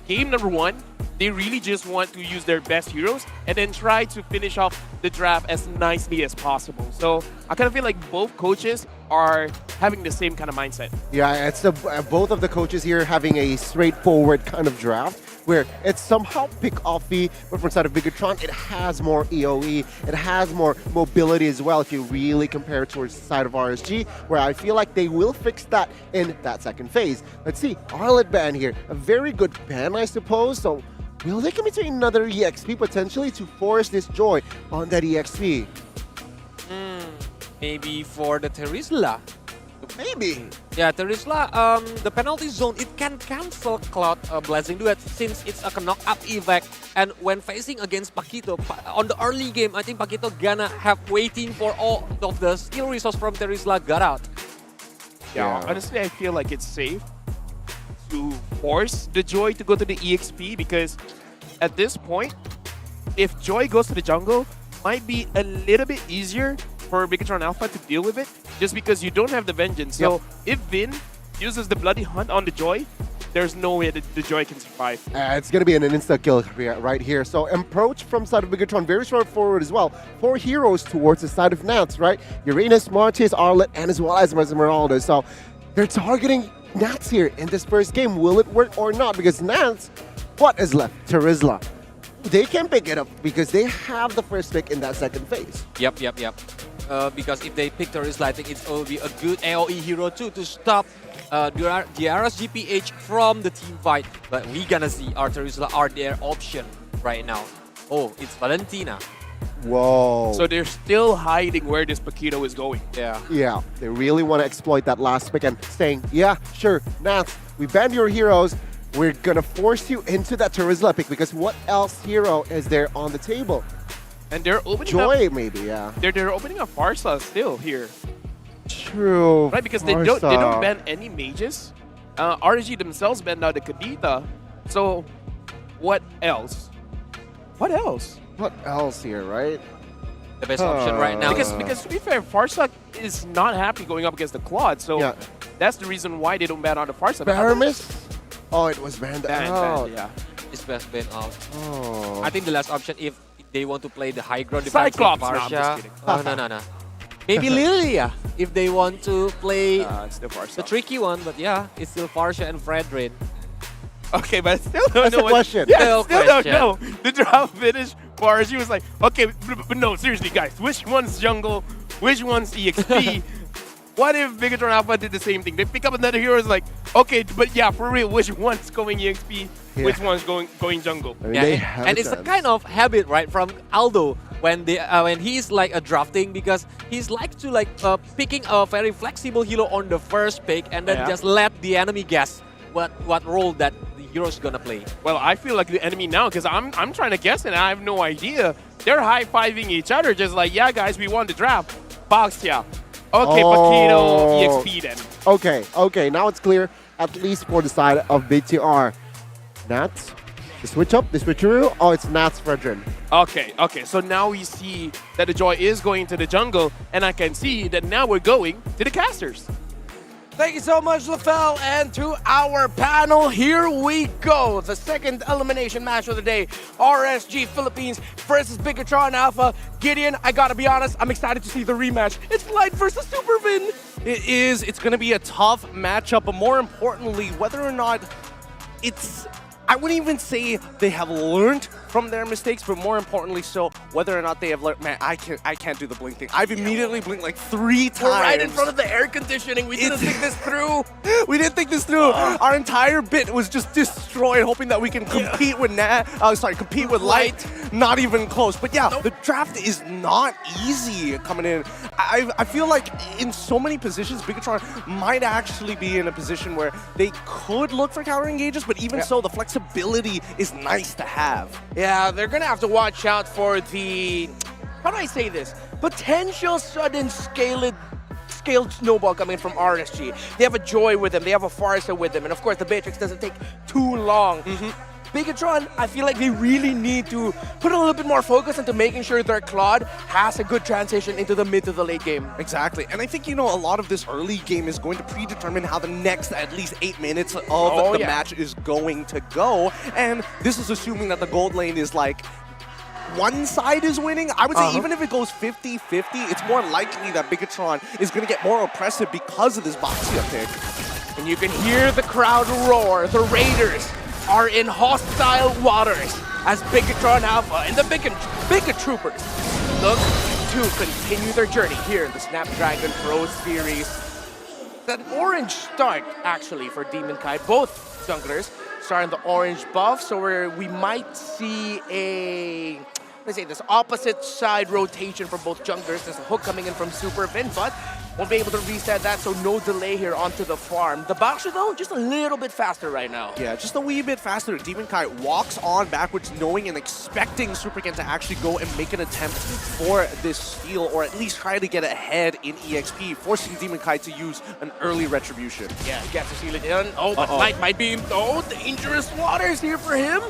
game number 1, they really just want to use their best heroes and then try to finish off the draft as nicely as possible. So I kind of feel like both coaches are having the same kind of mindset. Yeah, it's both of the coaches here having a straightforward kind of draft, where it's somehow pick-offy, but from the side of Bigatron, it has more EOE, it has more mobility as well if you really compare it towards the side of RSG, where I feel like they will fix that in that second phase. Let's see, Arlet ban here, a very good ban, I suppose, so will they commit to another EXP potentially to force this Joy on that EXP? Maybe for the Terizla. Maybe. Yeah, Terizla, the penalty zone, it can cancel Cloud Blessing Duet since it's a knock-up effect. And when facing against Paquito, on the early game, I think Paquito gonna have waiting for all of the skill resource from Terizla got out. Yeah, honestly, I feel like it's safe to force the Joy to go to the EXP because at this point, if Joy goes to the jungle, might be a little bit easier for Bigatron Alpha to deal with it just because you don't have the Vengeance. So if Vin uses the Bloody Hunt on the Joy, there's no way that the Joy can survive. It's going to be an insta-kill right here. So approach from side of Bigatron, very straightforward as well. 4 heroes towards the side of Nats, right? Uranus, Martis, Arlet, and as well as Esmeralda. So they're targeting Nats here in this first game. Will it work or not? Because Nats, what is left? Terizla. They can pick it up because they have the first pick in that second phase. Yep. Because if they pick Terizla, I think it will be a good AoE hero too to stop the RSG PH from the team fight. But we gonna see our Terizla are their option right now. Oh, it's Valentina. Whoa. So they're still hiding where this Paquito is going. Yeah, they really want to exploit that last pick and saying, yeah, sure, Nats, we banned your heroes. We're going to force you into that Terizla pick because what else hero is there on the table? And they're opening Joy, up, maybe, yeah. They're opening up Farsa still here. True. Right, because they don't ban any mages. RSG themselves banned out the Kadita. So what else? What else? What else here, right? The best option right now. Because to be fair, Farsa is not happy going up against the Claude. So that's the reason why they don't ban out the Farsa. Paramis? Oh, it was banned out. Yeah. It's best banned out. Oh. I think the last option, if they want to play the high ground defense with Cyclops. No, I'm Farsha. just kidding. No. Maybe Lilia, if they want to play the tricky one. But yeah, it's still Farsha and Fredrin. Okay, but I still don't know what question. Yeah, still don't know. The draft finish for RSG was like, okay, but no, seriously, guys, which one's jungle? Which one's EXP? What if Bigatron Alpha did the same thing? They pick up another hero, it's like, okay, but yeah, for real, which one's going EXP? Which one's going jungle? I mean, and it's a kind of habit, right, from Aldo when he's like drafting, because he's like to picking a very flexible hero on the first pick and then just let the enemy guess what role that the hero's gonna play. Well, I feel like the enemy now because I'm trying to guess and I have no idea. They're high-fiving each other, just like, yeah, guys, we won the draft. Box, yeah. Okay, Paquito, EXP then. Okay, now it's clear, at least for the side of BTR. Nats, the switch up, the switcheroo, it's Nats Fredrin. Okay, so now we see that the Joy is going to the jungle, and I can see that now we're going to the casters. Thank you so much, LaFell, and to our panel, here we go. The second elimination match of the day, RSG Philippines versus Bigatron Alpha. Gideon, I gotta be honest, I'm excited to see the rematch. It's Light versus Supervin. It is. It's going to be a tough matchup, but more importantly, whether or not it's... I wouldn't even say they have learned from their mistakes, but more importantly so, whether or not they have learned. Man, I can't do the blink thing. I've immediately blinked like 3 times. We're right in front of the air conditioning. We didn't think this through. We didn't think this through. Our entire bit was just destroyed, hoping that we can compete with compete with Light. Not even close. But yeah, the draft is not easy coming in. I feel like in so many positions, Bigatron might actually be in a position where they could look for counter engages, but even so, the flexibility is nice to have. Yeah, they're going to have to watch out for the, how do I say this? Potential sudden scaled snowball coming from RSG. They have a Joy with them, they have a Farsa with them, and of course the Matrix doesn't take too long. Bigatron, I feel like they really need to put a little bit more focus into making sure their Claude has a good transition into the mid to the late game. Exactly, and I think, a lot of this early game is going to predetermine how the next at least 8 minutes of the match is going to go, and this is assuming that the gold lane is like, one side is winning. I would say even if it goes 50-50, it's more likely that Bigatron is going to get more oppressive because of this Boxia pick. And you can hear the crowd roar. The Raiders are in hostile waters as Bigatron Alpha and the Biga Troopers look to continue their journey here in the Snapdragon Pro Series. An orange start, actually, for Demon Kai. Both junglers starting the orange buff, so we might see a, let's say, this opposite side rotation for both junglers. There's a hook coming in from Supervin, but won't be able to reset that, so no delay here onto the farm. The Baxter, though, just a little bit faster right now. Yeah, just a wee bit faster. Demon Kai walks on backwards, knowing and expecting Superken to actually go and make an attempt for this steal, or at least try to get ahead in EXP, forcing Demon Kai to use an early retribution. Yeah, he gets to seal it in. Oh, but Light might be, dangerous waters here for him.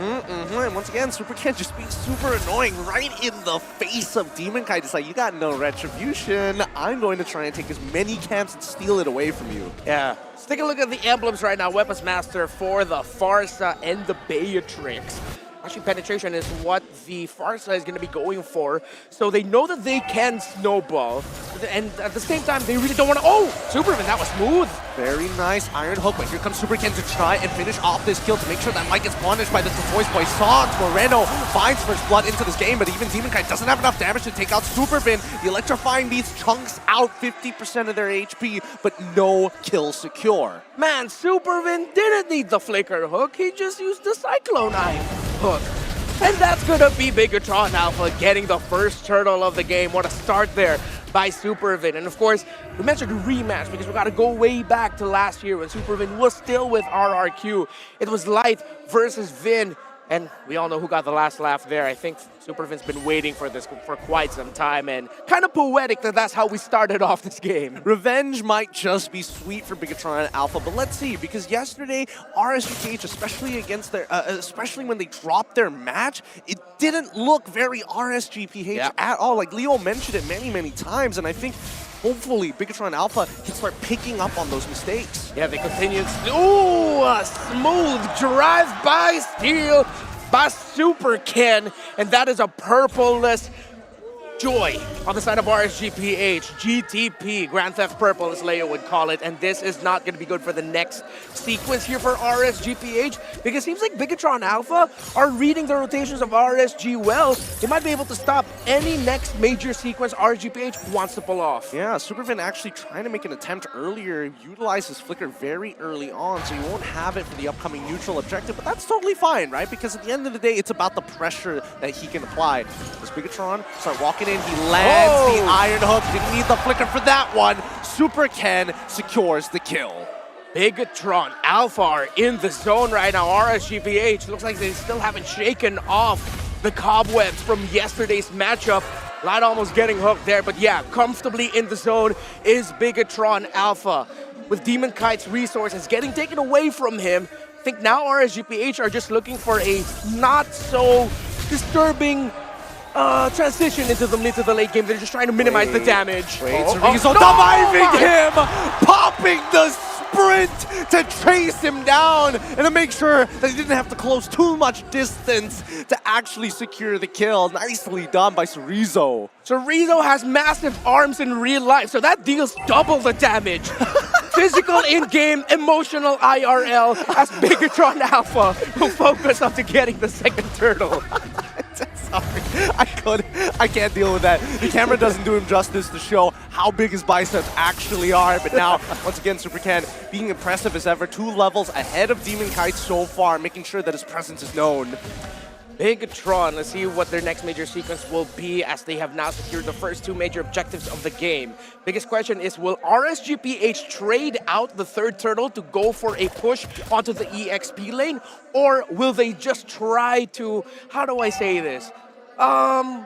And once again, Superken just being super annoying right in the face of Demon Kai. Just like, you got no retribution. I'm going to try and take as many camps and steal it away from you. Yeah. Let's take a look at the emblems right now. Weapons Master for the Farsa and the Beatrix. Actually, penetration is what the Farsa is going to be going for. So they know that they can snowball. And at the same time, they really don't want to... Oh! Superman, that was smooth. Very nice Iron Hook, but here comes Superken to try and finish off this kill to make sure that Mike gets punished by the voice Poissons. Moreno finds first blood into this game, but even Demon Kai doesn't have enough damage to take out Supervin. The Electrifying Beats chunks out 50% of their HP, but no kill secure. Man, Supervin didn't need the Flicker Hook. He just used the Cyclone Eye hook. And that's gonna be Bigatron Alpha getting the first turtle of the game. What a start there by Supervin. And of course, we mentioned a rematch because we gotta go way back to last year when Supervin was still with RRQ. It was Light versus Vin. And we all know who got the last laugh there. I think Supervin's been waiting for this for quite some time, and kind of poetic that that's how we started off this game. Revenge might just be sweet for Bigatron Alpha, but let's see, because yesterday, RSG PH, especially against their, especially when they dropped their match, it didn't look very RSG PH at all. Like Leo mentioned it many, many times, and I think hopefully Bigatron Alpha can start picking up on those mistakes. Yeah, they continued. Ooh, a smooth drive-by steal by Superken, and that is a purpleless joy on the side of RSG PH. GTP, Grand Theft Purple, as Leo would call it, and this is not going to be good for the next sequence here for RSG PH, because it seems like Bigatron Alpha are reading the rotations of RSG well. They might be able to stop any next major sequence RSG PH wants to pull off. Yeah, Supervin actually trying to make an attempt earlier, utilize his flicker very early on, so you won't have it for the upcoming neutral objective, but that's totally fine, right? Because at the end of the day, it's about the pressure that he can apply. Does Bigatron start walking in? He lands the Iron Hook. Didn't need the flicker for that one. Superken secures the kill. Bigatron Alpha are in the zone right now. RSG PH looks like they still haven't shaken off the cobwebs from yesterday's matchup. Light almost getting hooked there, but yeah, comfortably in the zone is Bigatron Alpha. With Demon Kite's resources getting taken away from him, I think now RSG PH are just looking for a not so disturbing transition into the late game. They're just trying to minimize the damage. Cerezo diving him, popping the sprint to chase him down and to make sure that he didn't have to close too much distance to actually secure the kill. Nicely done by Cerezo. Cerezo has massive arms in real life, so that deals double the damage. Physical in-game, emotional IRL, as Bigatron Alpha will focus on to getting the second turtle. Sorry, I can't deal with that. The camera doesn't do him justice to show how big his biceps actually are. But now, once again, Superken being impressive as ever. 2 levels ahead of Demon Kite so far, making sure that his presence is known. Bigatron, let's see what their next major sequence will be as they have now secured the first 2 major objectives of the game. Biggest question is, will RSG PH trade out the third turtle to go for a push onto the EXP lane? Or will they just try to, how do I say this?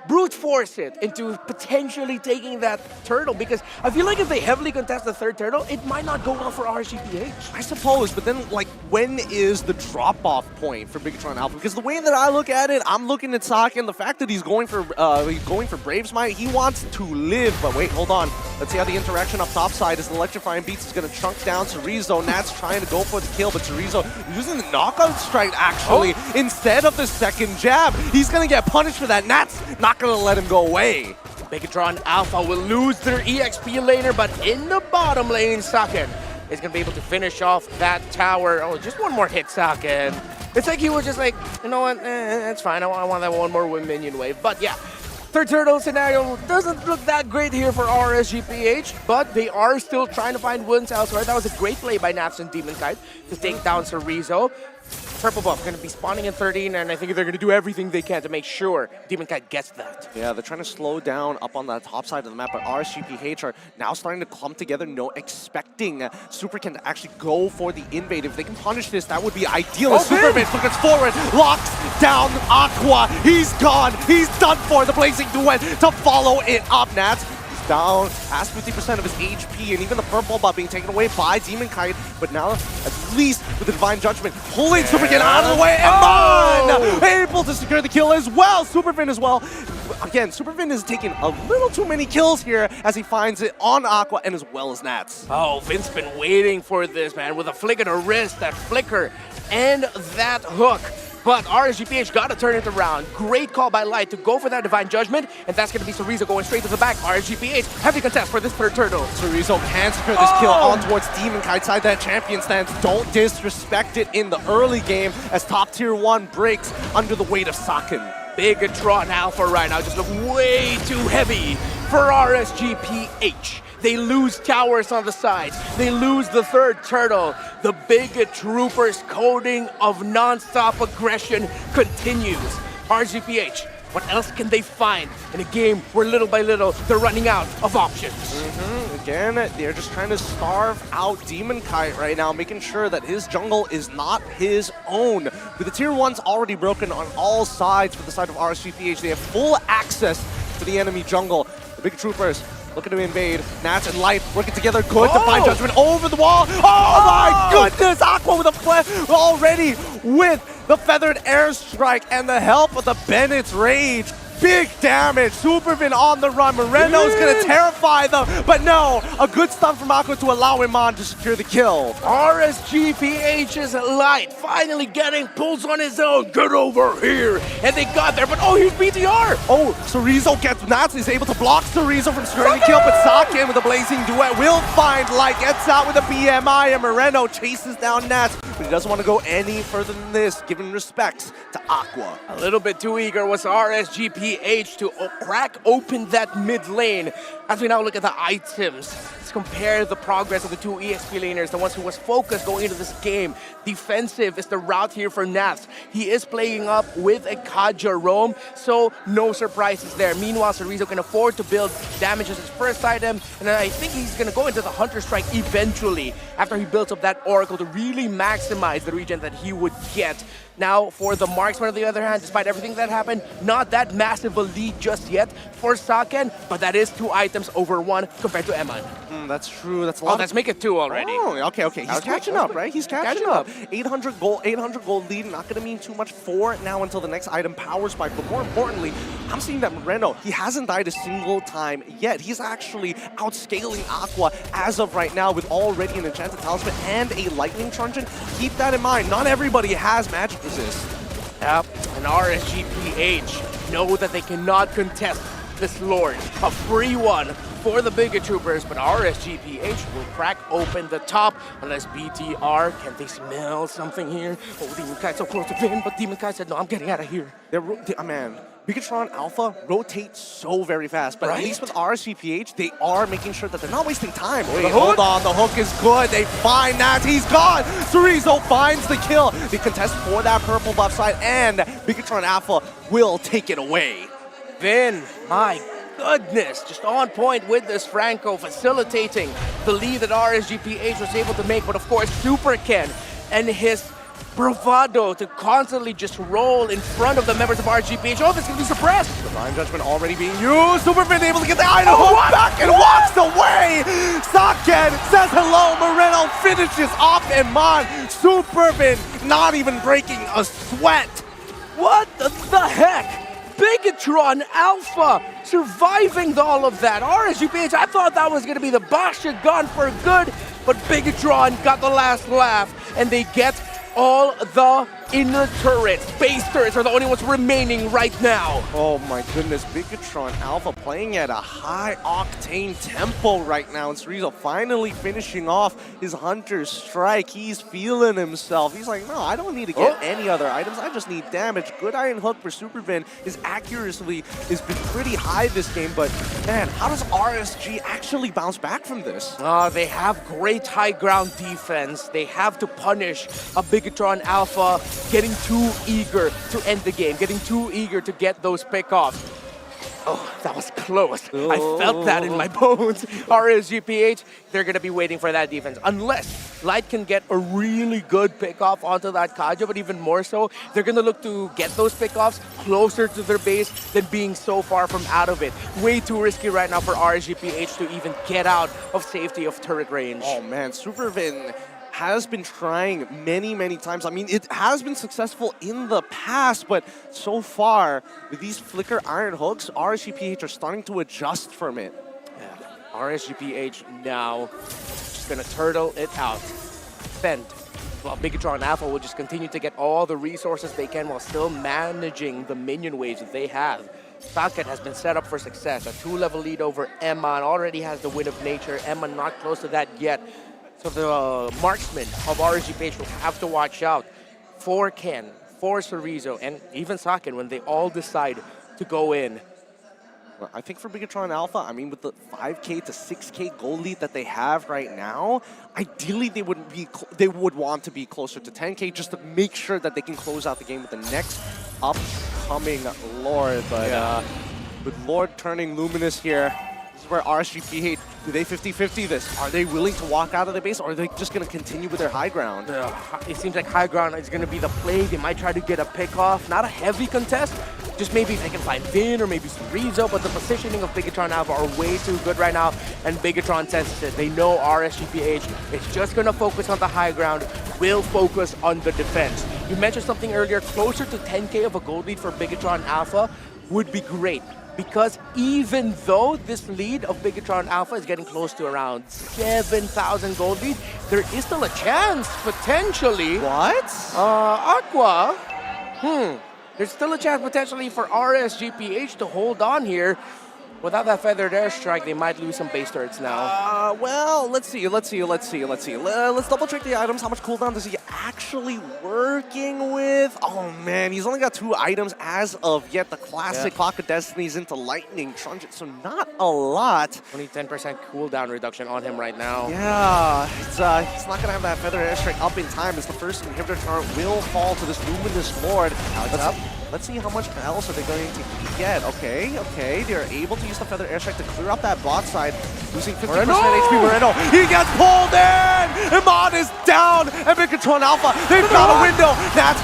Brute force it into potentially taking that turtle, because I feel like if they heavily contest the third turtle, it might not go well for RSG PH. I suppose, but then, like, when is the drop-off point for Bigatron Alpha? Because the way that I look at it, I'm looking at Saken, the fact that he's going for Brave's Might, he wants to live. But wait, hold on. Let's see how the interaction up top side is. The Electrifying Beats is going to chunk down Cerezo. Nat's trying to go for the kill, but Cerezo using the knockout strike, actually, instead of the second jab. He's going to get punished for that. Nat's not going to let him go away. Bigatron Alpha will lose their EXP laner, but in the bottom lane, Saken is going to be able to finish off that tower. Oh, just one more hit, Saken. It's like he was just like, you know what, it's fine. I want that one more minion wave. But yeah, third turtle scenario doesn't look that great here for RSG PH, but they are still trying to find wins elsewhere. That was a great play by Nats and Demon Kite to take down Chorizo. Purple buff going to be spawning in 13, and I think they're going to do everything they can to make sure Demon Kite gets that. Yeah, they're trying to slow down up on that top side of the map, but RSG PH are now starting to clump together, expecting Superkin to actually go for the invade. If they can punish this, that would be ideal. Superman gets forward, locks down Aqua. He's gone. He's done for. The Blazing Duet to follow it up. Nats down past 50% of his HP, and even the purple buff being taken away by Demon Kite, but now at least with the Divine Judgment pulling Superfin out of the way, and Mon able to secure the kill as well. Superfin as well. Again, Superfin is taking a little too many kills here as he finds it on Aqua and as well as Nats. Oh, Vince been waiting for this, man, with a flick of the wrist, that flicker, and that hook. But RSG PH got to turn it around. Great call by Light to go for that Divine Judgment, and that's going to be Chorizo going straight to the back. RSG PH heavy contest for this third turtle. Chorizo can secure this kill on towards Demon Kite side. That champion stance, don't disrespect it in the early game as top tier 1 breaks under the weight of Saken. Bigatron Alpha right now just look way too heavy for RSG PH. They lose towers on the sides. They lose the third turtle. The Bigot Troopers' coding of non-stop aggression continues. RSG PH, what else can they find in a game where little by little they're running out of options? Again, they're just trying to starve out Demon Kite right now, making sure that his jungle is not his own. With the tier 1s already broken on all sides for the side of RSG PH, they have full access to the enemy jungle. The Big Troopers looking to invade. Nats and Light working together. Good Divine Judgment over the wall. Oh my goodness! Aqua with a play already with the Feathered Airstrike and the help of the Bennett's Rage. Big damage. Supervin on the run. Moreno's gonna terrify them, but no, a good stun from Aqua to allow him on to secure the kill. RSG PH's Light finally getting pulls on his own. Get over here. And they got there, but here's BTR. Oh, Chorizo gets Nats. He's able to block Chorizo from securing the kill, but Saken with a Blazing Duet will find Light. Gets out with a BMI, and Moreno chases down Nats, but he doesn't want to go any further than this, giving respects to Aqua. A little bit too eager was RSG PH to crack open that mid lane. As we now look at the items, let's compare the progress of the two EXP laners, the ones who was focused going into this game. Defensive is the route here for Nats. He is playing up with a Kaja roam, so no surprises there. Meanwhile, Chorizo can afford to build damage as his first item, and I think he's going to go into the Hunter Strike eventually after he builds up that Oracle to really maximize the regen that he would get. Now, for the Marksman, on the other hand, despite everything that happened, not that massive a lead just yet for Saken, but that is 2 items over 1 compared to Eman. That's true. That's a lot. Let's make it 2 already. Oh, okay. He's catching up, right? He's catching up. 800 gold lead, not going to mean too much for now until the next item, Power Spike. But more importantly, I'm seeing that Moreno, he hasn't died a single time yet. He's actually outscaling Aqua as of right now with already an Enchanted Talisman and a Lightning Truncheon. Keep that in mind. Not everybody has magic resist. Yep, and RSG PH know that they cannot contest this Lord. A free one for the Bigot Troopers, but RSG PH will crack open the top unless BTR, can they smell something here? Oh, Demon Kite so close to Vin, but Demon Kite said, no, I'm getting out of here. Man, Bigatron Alpha rotates so very fast, but at least with RSG PH, they are making sure that they're not wasting time. Wait, hold on, the hook is good. They find Nats, he's gone. Chorizo finds the kill. They contest for that purple buff side, and Bigatron Alpha will take it away. Vin, my goodness, just on point with this Franco, facilitating the lead that RSG PH was able to make, but of course, Super Ken and his bravado to constantly just roll in front of the members of RSG PH. Oh, this is going to be suppressed. Divine Judgment already being used. Superfin able to get the item hook back and walks away. Saken says hello. Moreno finishes off Iman. Superfin not even breaking a sweat. What the heck? Bigatron Alpha surviving all of that. RSG PH, I thought that was going to be the Basha gun for good, but Bigatron got the last laugh, and they get all the inner turrets, base turrets are the only ones remaining right now. Oh my goodness, Bigatron Alpha playing at a high octane tempo right now. And Cerezo finally finishing off his Hunter's Strike. He's feeling himself. He's like, no, I don't need to get any other items. I just need damage. Good Iron Hook for Supervin. His accuracy has been pretty high this game, but man, how does RSG actually bounce back from this? They have great high ground defense. They have to punish a Bigatron Alpha getting too eager to end the game, getting too eager to get those pickoffs. Oh, that was close. I felt that in my bones. RSG PH, they're going to be waiting for that defense. Unless Light can get a really good pickoff onto that Kaja, but even more so, they're going to look to get those pickoffs closer to their base than being so far from out of it. Way too risky right now for RSG PH to even get out of safety of turret range. Oh man, Supervin has been trying many times. I mean, it has been successful in the past, but so far, with these flicker Iron Hooks, RSG PH are starting to adjust from it. Yeah. RSG PH now just gonna turtle it out. Defend. Well, Bigatron Alpha will just continue to get all the resources they can while still managing the minion waves that they have. Socket has been set up for success. A 2-level lead over Emma and already has the Wind of Nature. Emma not close to that yet. So the marksman of RSG PH will have to watch out for Ken, for Cerezo, and even Socket when they all decide to go in. Well, I think for Bigatron Alpha, I mean, with the 5K to 6K gold lead that they have right now, ideally they would want to be closer to 10K just to make sure that they can close out the game with the next upcoming Lord. But with Lord turning luminous here, this is where RSG PH, do they 50-50 this? Are they willing to walk out of the base, or are they just going to continue with their high ground? It seems like high ground is going to be the play. They might try to get a pick off. Not a heavy contest. Just maybe if they can find Vin or maybe Cerezo, but the positioning of Bigatron Alpha are way too good right now, and Bigatron senses it. They know RSG PH is just going to focus on the high ground, will focus on the defense. You mentioned something earlier, closer to 10K of a gold lead for Bigatron Alpha would be great. Because even though this lead of Bigatron Alpha is getting close to around 7,000 gold lead, there is still a chance, potentially. What? Aqua. There's still a chance, potentially, for RSG PH to hold on here. Without that feathered airstrike, they might lose some base turrets now. Well, let's see. Let's double check the items. How much cooldown does he actually working with? Oh man, he's only got 2 items as of yet. The classic Clock of Destiny's into Lightning Truncheon, so not a lot. Only 10% cooldown reduction on him right now. Yeah, he's not gonna have that feathered airstrike up in time as the first inhibitor turret will fall to this Luminous Lord. Let's see how much else are they going to get. Okay, they're able to use the feather airstrike to clear up that bot side, losing 50% HP. Moreno, he gets pulled in! Iman is down! And Bigatron Alpha, they've got a window!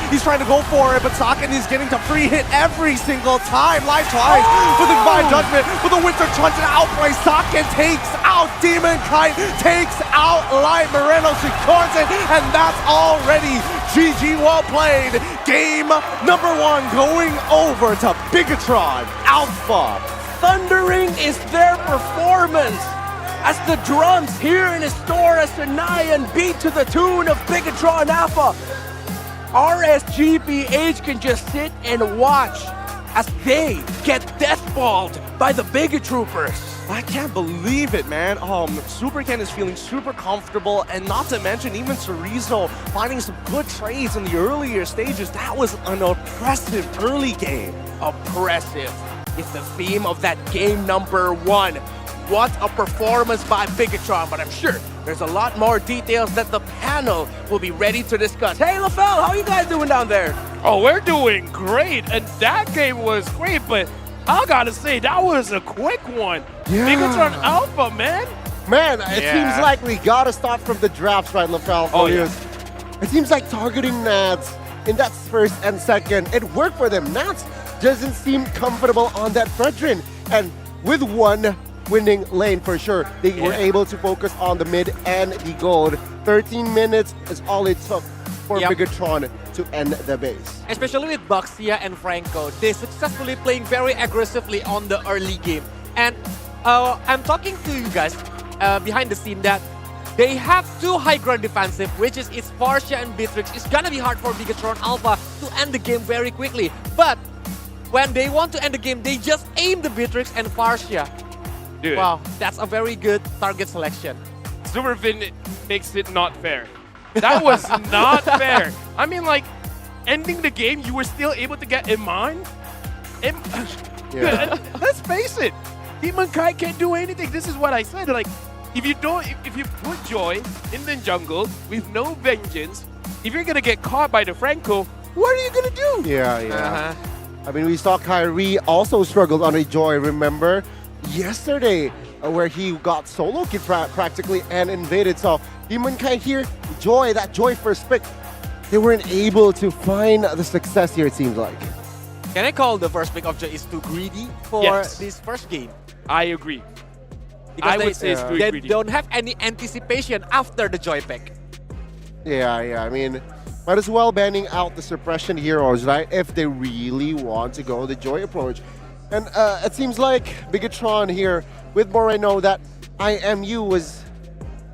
He's trying to go for it, but Socket is getting to free hit every single time. Live tries with the Divine Judgment, with the Winter Truncheon outplay. Socket takes out Demon Kite, takes out Light. Moreno secures it, and that's already GG, well played. Game number 1 going over to Bigatron Alpha. Thundering is their performance as the drums here in Esports and beat to the tune of Bigatron Alpha. RSG PH can just sit and watch as they get deathballed by the Bigatroopers. I can't believe it, man. Super Ken is feeling super comfortable, and not to mention even Cerezo finding some good trades in the earlier stages. That was an oppressive early game. Oppressive is the theme of that game number 1. What a performance by Bigatron, but I'm sure there's a lot more details that the panel will be ready to discuss. Hey, LaFell, how are you guys doing down there? Oh, we're doing great, and that game was great, but I gotta say, that was a quick one. Yeah. Bigatron Alpha, man. Man, it seems like we gotta start from the drafts, right, LaFell? Oh, yeah. It seems like targeting Nats in that first and second, it worked for them. Nats doesn't seem comfortable on that Fredrin. And with one winning lane for sure, they were able to focus on the mid and the gold. 13 minutes is all it took for Bigatron to end the base. Especially with Baxia and Franco, they successfully playing very aggressively on the early game. And I'm talking to you guys behind the scene that They have two high ground defensive, which is it's Farsha and Beatrix. It's gonna be hard for Bigatron Alpha to end the game very quickly. But when they want to end the game, they just aim the Beatrix and Farsha. Dude. Wow, that's a very good target selection. Superfin makes it not fair. That was not fair. I mean, like, ending the game, you were still able to get Iman. Yeah. Let's face it, Team Mankai can't do anything. This is what I said. Like, if you put Joy in the jungle with no vengeance, if you're gonna get caught by the Franco, what are you gonna do? Yeah. I mean, we saw Kyrie also struggled on a Joy, remember? Yesterday, where he got solo kid practically and invaded. So, Demonkai here, Joy, that Joy first pick, they weren't able to find the success here, it seems like. Can I call the first pick of Joy is too greedy for this first game? I agree. Because would say it's too they greedy. don't have any anticipation after the Joy pick. Yeah. I mean, might as well banning out the suppression heroes, right? If they really want to go the Joy approach. And it seems like Bigatron here with Moreno, that IMU was,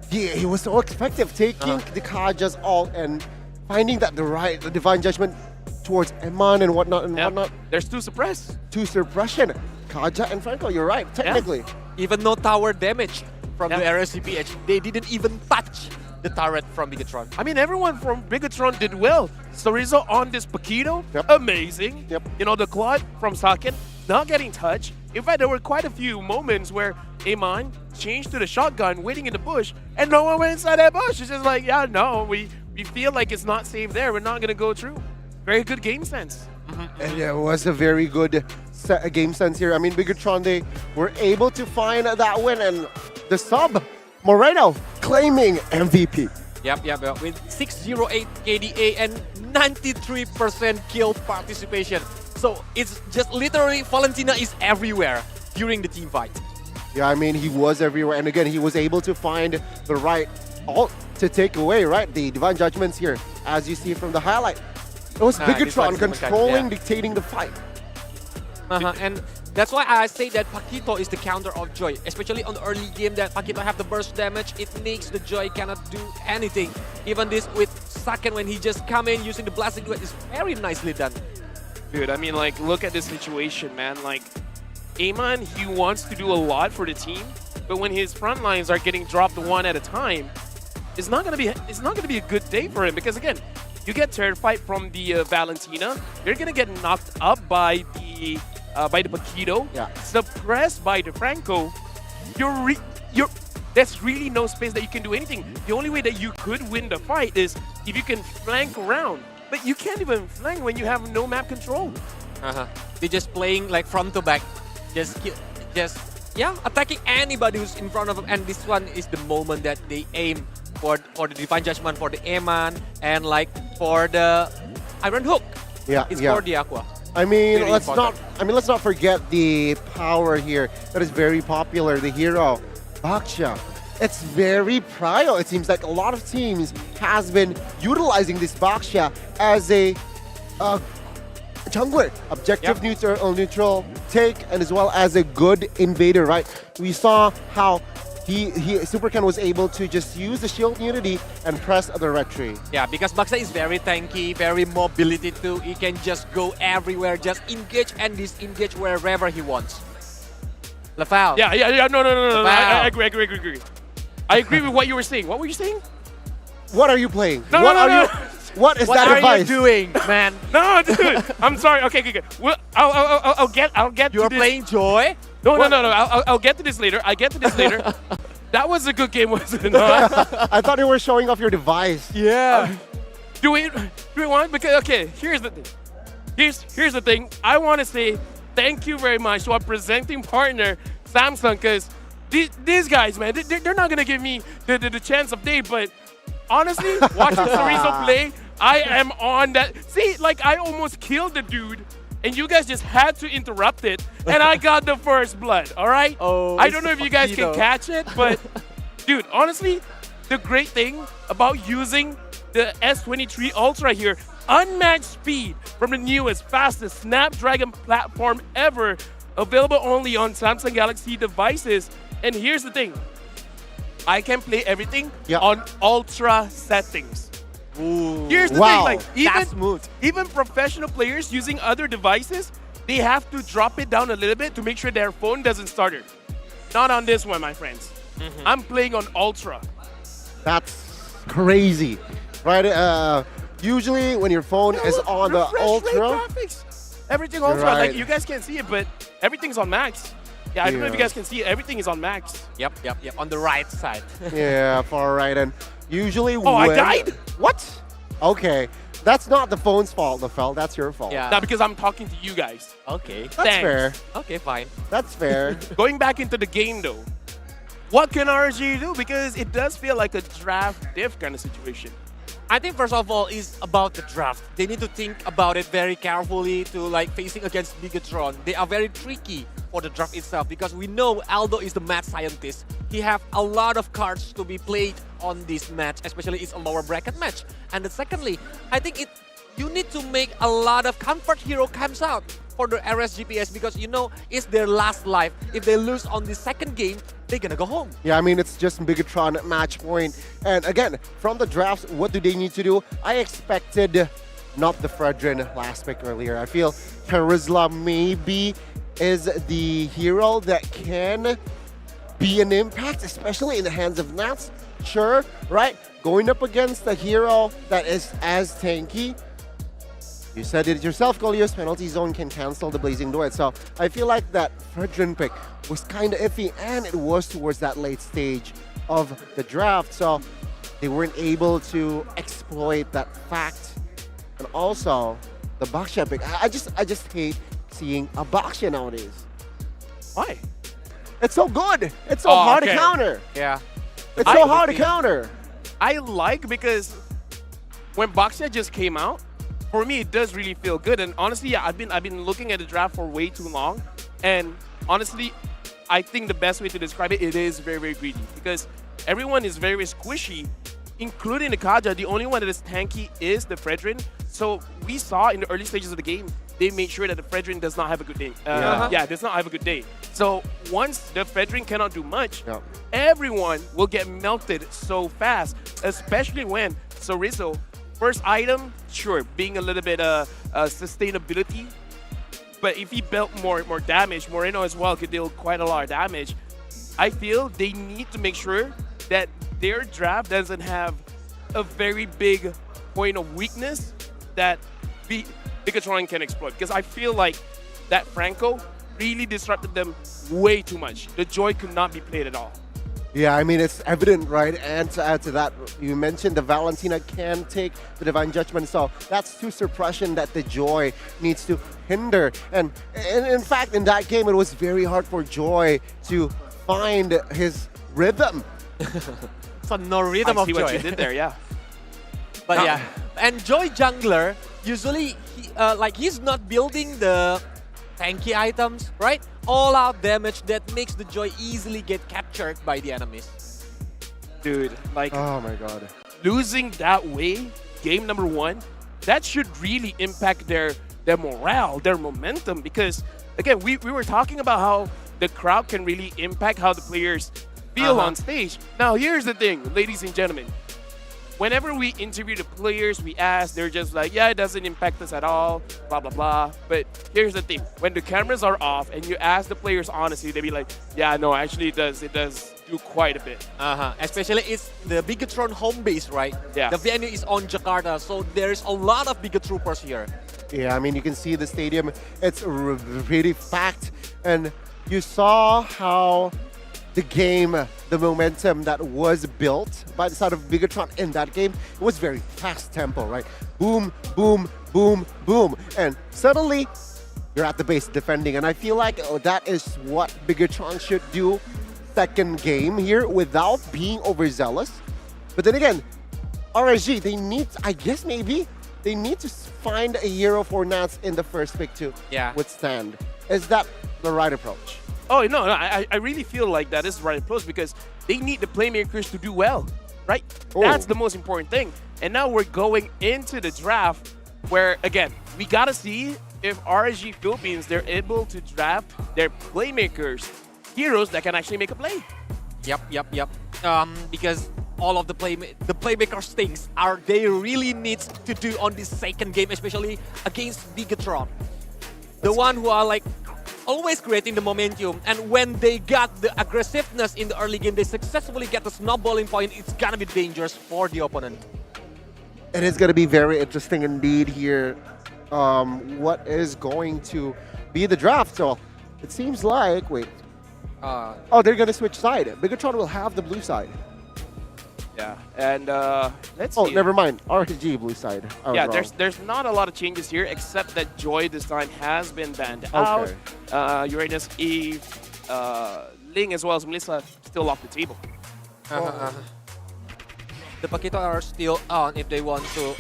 he was so effective taking the Kaja's ult and finding that the divine judgment towards Eman and whatnot. There's two suppress. Two suppression. Kaja and Franco, you're right, technically. Even no tower damage from the RSG PH. They didn't even touch the turret from Bigatron. I mean, everyone from Bigatron did well. Sorizo on this Paquito, amazing. You know, the Claude from Saken, not getting touched. In fact, there were quite a few moments where Amon changed to the shotgun, waiting in the bush, and no one went inside that bush. It's just like, yeah, no, we feel like it's not safe there. We're not going to go through. Very good game sense. And it was a very good game sense here. I mean, Bigatron, they were able to find that win, and the sub, Moreno, claiming MVP. Yep. With 608 KDA and 93% kill participation. So it's just literally Valentina is everywhere during the team fight. Yeah, I mean, he was everywhere. And again, he was able to find the right ult to take away, right? The Divine Judgments here, as you see from the highlight. It was Bigatron controlling, dictating the fight. And that's why I say that Paquito is the counter of Joy, especially on the early game that Paquito have the burst damage. It makes the Joy cannot do anything. Even this with Saken when he just come in using the blasting duet is very nicely done. Dude, I mean, like, look at this situation, man. Like, Amon, he wants to do a lot for the team, but when his front lines are getting dropped one at a time, it's not gonna be a good day for him, because again, you get terrified from the Valentina, you're gonna get knocked up by the Paquito, suppressed by the Franco. There's really no space that you can do anything. The only way that you could win the fight is if you can flank around. But you can't even flank when you have no map control. They're just playing like front to back. Just attacking anybody who's in front of them. And this one is the moment that they aim for the Divine Judgment, for the Eman, and like for the Iron Hook. It's for the Aqua. I mean, Very let's important. not forget the power here that is very popular. The hero, Baksha. It's very prio. It seems like a lot of teams has been utilizing this Baksha as a jungler, objective neutral take, and as well as a good invader. Right? We saw how Supercan was able to just use the shield immunity and press the red tree. Yeah, because Baksha is very tanky, very mobility too. He can just go everywhere, just engage and disengage wherever he wants. Lafal. No. I agree. I agree with what you were saying. What were you saying? What are you playing? No. What is what that are advice? you doing, man? No, dude. I'm sorry. Okay, good. Well, I'll get to this. You're playing Joy? No. I'll get to this later. That was a good game, wasn't it? No, I thought you were showing off your device. Yeah. Do we want? Because okay, here's the thing. Here's the thing. I want to say thank you very much to our presenting partner, Samsung, because these guys, man, they're not gonna give me the chance of day. But honestly, watching Sorizo play, I am on that. See, like I almost killed the dude, and you guys just had to interrupt it, and I got the first blood. All right. Oh, I don't know if you guys can catch it, but dude, honestly, the great thing about using the S23 Ultra here, unmatched speed from the newest, fastest Snapdragon platform ever, available only on Samsung Galaxy devices. And here's the thing, I can play everything Yep. on ultra settings. Here's the Wow. thing, like That's smooth. even professional players using other devices, they have to drop it down a little bit to make sure their phone doesn't stutter. Not on this one, my friends. I'm playing on ultra. That's crazy, right? Usually when your phone is on the Refresh rate ultra, graphics. Everything You're ultra. right. Like you guys can't see it, but everything's on max. Yeah, I don't know if you Yeah. guys can see it. Everything is on max. Yep. On the right side. yeah, far right. And usually Oh, I when- died? What? Okay, that's not the phone's fault, Lefel. That's your fault. Yeah. Now because I'm talking to you guys. Okay. That's Thanks. fair. Okay, fine. That's fair. Going back into the game though, what can RSG do? Because it does feel like a draft diff kind of situation. I think first of all is about the draft. They need to think about it very carefully to like facing against Bigatron. They are very tricky for the draft itself because we know Aldo is the mad scientist. He have a lot of cards to be played on this match, especially it's a lower bracket match. And then secondly, I think you need to make a lot of comfort hero comes out for the RSG PH because you know it's their last life. If they lose on the second game, they're gonna go home. Yeah, I mean, it's just Bigatron match point. And again, from the drafts, what do they need to do? I expected not the Fredrin last pick earlier. I feel Charisla maybe is the hero that can be an impact, especially in the hands of Nats. Sure, right? Going up against a hero that is as tanky. You said it yourself, Golios, penalty zone can cancel the Blazing Duet. So I feel like that Fredrin pick was kind of iffy, and it was towards that late stage of the draft. So they weren't able to exploit that fact. And also, the Baxia pick. I just hate seeing a Baxia nowadays. Why? It's so good. It's so hard to counter. Yeah. It's so hard to counter. I like because when Baxia just came out, for me it does really feel good. And honestly, yeah, I've been looking at the draft for way too long, and honestly, I think the best way to describe it is very, very greedy because everyone is very squishy, including the Kaja. The only one that is tanky is the Fredrin. So we saw in the early stages of the game, they made sure that the Fredrin does not have a good day. Does not have a good day. So once the Fredrin cannot do much, everyone will get melted so fast, especially when Sorizo, first item, sure, being a little bit sustainability, but if he built more damage, Moreno as well could deal quite a lot of damage. I feel they need to make sure that their draft doesn't have a very big point of weakness that Bigatron can exploit. Because I feel like that Franco really disrupted them way too much. The Joy could not be played at all. Yeah, I mean, it's evident, right? And to add to that, you mentioned the Valentina can take the Divine Judgment, so that's two suppression that the Joy needs to hinder. And in fact, in that game, it was very hard for Joy to find his rhythm. So no rhythm I of see Joy. what you did there, yeah. But yeah, and Joy jungler, usually he's not building the tanky items, right? All out damage that makes the Joy easily get captured by the enemies. Dude, like, oh my god. Losing that way, game number 1, that should really impact their morale, their momentum, because again, we were talking about how the crowd can really impact how the players feel on stage. Now here's the thing, ladies and gentlemen. Whenever we interview the players, we ask, they're just like, yeah, it doesn't impact us at all, blah, blah, blah. But here's the thing. When the cameras are off and you ask the players honestly, they be like, yeah, no, actually it does do quite a bit. Especially it's the Bigatron home base, right? Yeah. The venue is on Jakarta, so there's a lot of Bigatroopers here. Yeah, I mean, you can see the stadium. It's really packed. And you saw how the game, the momentum that was built by the side of Bigatron in that game, it was very fast tempo, right? Boom, boom, boom, boom. And suddenly, you're at the base defending. And I feel like that is what Bigatron should do second game here without being overzealous. But then again, RSG, they need, I guess maybe, they need to find a hero for Nats in the first pick to withstand. Is that the right approach? Oh, no, I really feel like that is the right approach because they need the playmakers to do well, right? That's the most important thing. And now we're going into the draft where, again, we got to see if RSG Philippines, they're able to draft their playmakers, heroes that can actually make a play. Yep. because all of the playmakers things they really need to do on this second game, especially against Bigatron. The one who are like always creating the momentum, and when they got the aggressiveness in the early game, they successfully get the snowballing point. It's gonna be dangerous for the opponent. It is going to be very interesting indeed here. What is going to be the draft? So it seems like, wait. Oh, they're going to switch side. Bigatron will have the blue side. Yeah, and let's Oh, see. never mind. RSG blue side. I was Yeah, wrong. there's not a lot of changes here, except that Joy this time has been banned Okay. out. Uranus, Eve, Ling as well as Melissa still off the table. The Paquito are still on if they want to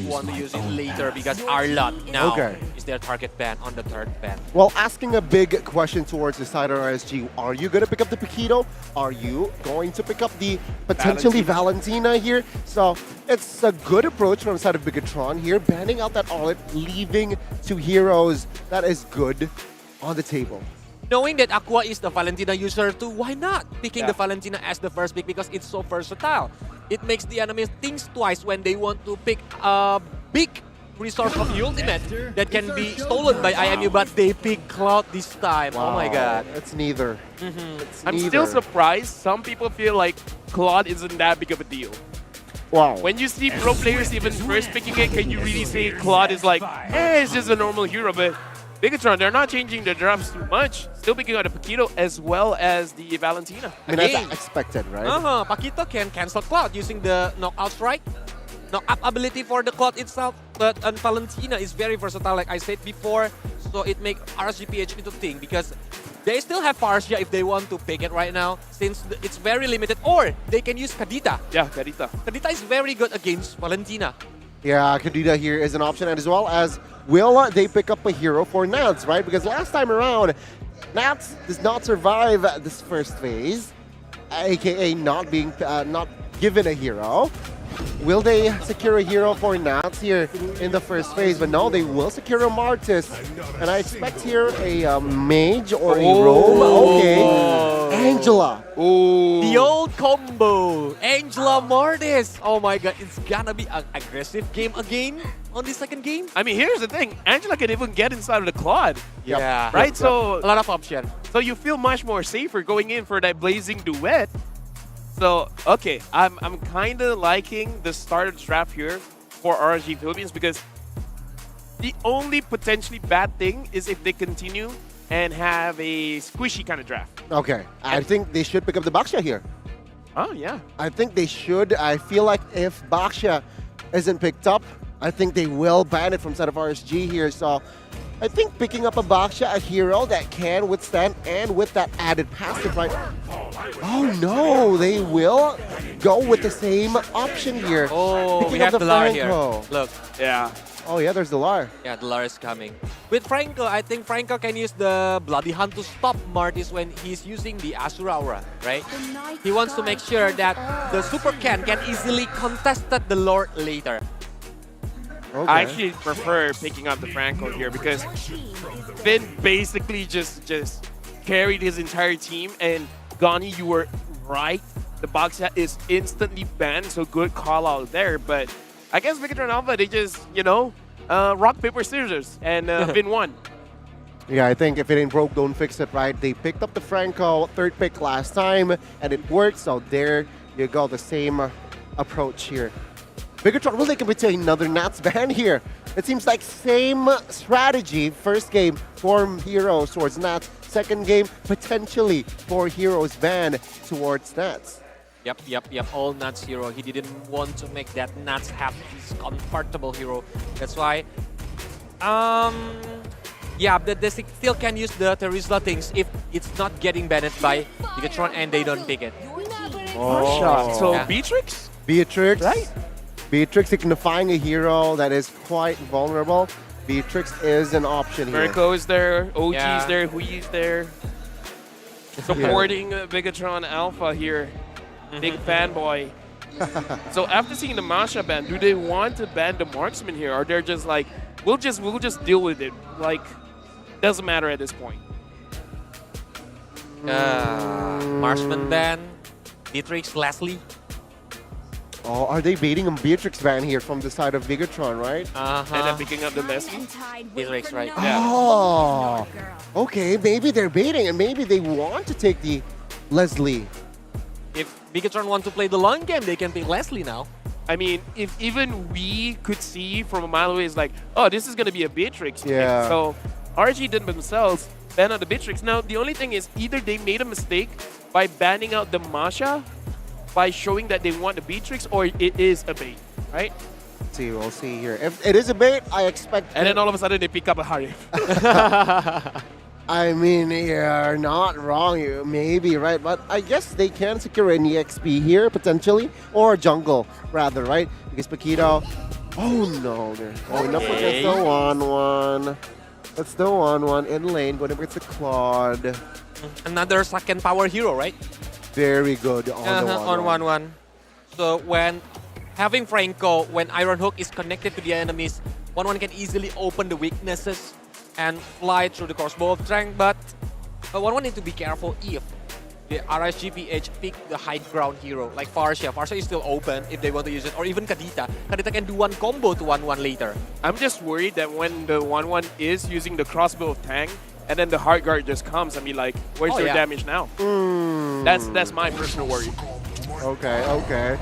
want to use it later, because Arlot now is their target ban on the third ban. Well, asking a big question towards the side of RSG. Are you going to pick up the Paquito? Are you going to pick up the potentially Valentina here? So it's a good approach from the side of Bigatron here, banning out that Arlet, leaving two heroes. That is good on the table. Knowing that Aqua is the Valentina user too, why not picking the Valentina as the first pick, because it's so versatile. It makes the enemies think twice when they want to pick a big resource of the ultimate that can be stolen by IMU, but they pick Cloud this time. Wow. Oh my god. It's neither. I'm still surprised. Some people feel like Claude isn't that big of a deal. Wow. When you see pro players even first picking it, can you really say Claude is like, it's just a normal hero? But Bigatron, they're not changing the drafts too much. Still picking out the Paquito as well as the Valentina. I mean, that's expected, right? Paquito can cancel Cloud using the knockout strike, knockup ability for the Cloud itself. But Valentina is very versatile, like I said before. So it makes RSG PH need to think, because they still have Farsia if they want to pick it right now, since it's very limited. Or they can use Kadita. Yeah, Kadita. Kadita is very good against Valentina. Yeah, Kadita here is an option, and as well as will they pick up a hero for Nats, right? Because last time around, Nats does not survive this first phase, aka not being not given a hero. Will they secure a hero for Nats here in the first phase? But no, they will secure a Martis. And I expect here a Mage or a Roam. Okay. Angela. The old combo. Angela Martis. Oh my god, it's gonna be an aggressive game again on the second game. I mean, here's the thing. Angela can even get inside of the Claude. Yeah. Right? So a lot of options. So you feel much more safer going in for that blazing duet. So, okay, I'm kind of liking the start of the draft here for RSG Philippines, because the only potentially bad thing is if they continue and have a squishy kind of draft. Okay, I think they should pick up the Baksha here. Oh, yeah. I think they should. I feel like if Baksha isn't picked up, I think they will ban it from side of RSG here. So I think picking up a Baksha, a hero that can withstand, and with that added passive, right? Oh no, they will go with the same option here. Oh, Picking we up have the Lar here. Franco. Look. Yeah. Oh yeah, there's the Lar. Yeah, the Lar is coming. With Franco, I think Franco can use the Bloody Hunt to stop Martis when he's using the Asura Aura, right? He wants to make sure that the Super can easily contest the Lord later. Okay. I actually prefer picking up the Franco here, because Finn basically just carried his entire team, and Gani, you were right. The box is instantly banned, so good call out there. But I guess Bigatron Alpha, they just, rock, paper, scissors, and Finn won. Yeah, I think if it ain't broke, don't fix it, right? They picked up the Franco third pick last time, and it worked. So there you go, the same approach here. Bigatron, will they commit to another Nats ban here? It seems like same strategy. First game, for Heroes towards Nats. Second game, potentially for Heroes ban towards Nats. Yep. All Nats hero. He didn't want to make that Nats have his comfortable hero. That's why. Yeah, they still can use the Terizla things if it's not getting banned by Bigatron and they don't pick it. Oh. So Yeah. Beatrix? Beatrix. Right. Beatrix signifying a hero that is quite vulnerable. Beatrix is an option here. Mirko is there, OG Yeah. is there, Hui is there. Supporting Bigatron Alpha here. Big fanboy. So after seeing the Masha ban, do they want to ban the marksman here? Or they're just like, we'll just deal with it. Like, doesn't matter at this point. Marksman ban. Beatrix, Leslie. Oh, are they baiting a Beatrix ban here from the side of Bigatron, right? And then picking up the Messi. Beatrix, right? Oh, okay. Maybe they're baiting, and maybe they want to take the Leslie. If Bigatron want to play the long game, they can pick Leslie now. I mean, if even we could see from a mile away, it's like, oh, this is going to be a Beatrix. Yeah. So RSG did themselves ban out the Beatrix. Now, the only thing is either they made a mistake by banning out the Masha by showing that they want the Beatrix, or it is a bait, right? We'll see here. If it is a bait, I expect... And then all of a sudden, they pick up a Harif. I mean, you're not wrong, you maybe, right? But I guess they can secure an EXP here, potentially, or jungle, rather, right? Because Paquito... Oh, no. They're going up against the 1-1. That's the 1-1 in lane, going up against the Claude. Another second power hero, right? Very good on the 1-1. So when having Franco, when Iron Hook is connected to the enemies, 1-1 can easily open the weaknesses and fly through the crossbow of Trang, but 1-1 need to be careful if the RSG PH pick the high ground hero, like Farsha. Farsha is still open if they want to use it, or even Kadita. Kadita can do one combo to 1-1 later. I'm just worried that when the 1-1 is using the crossbow of Tang, and then the Heart Guard just comes and be like, where's your damage now? That's my personal worry. Okay.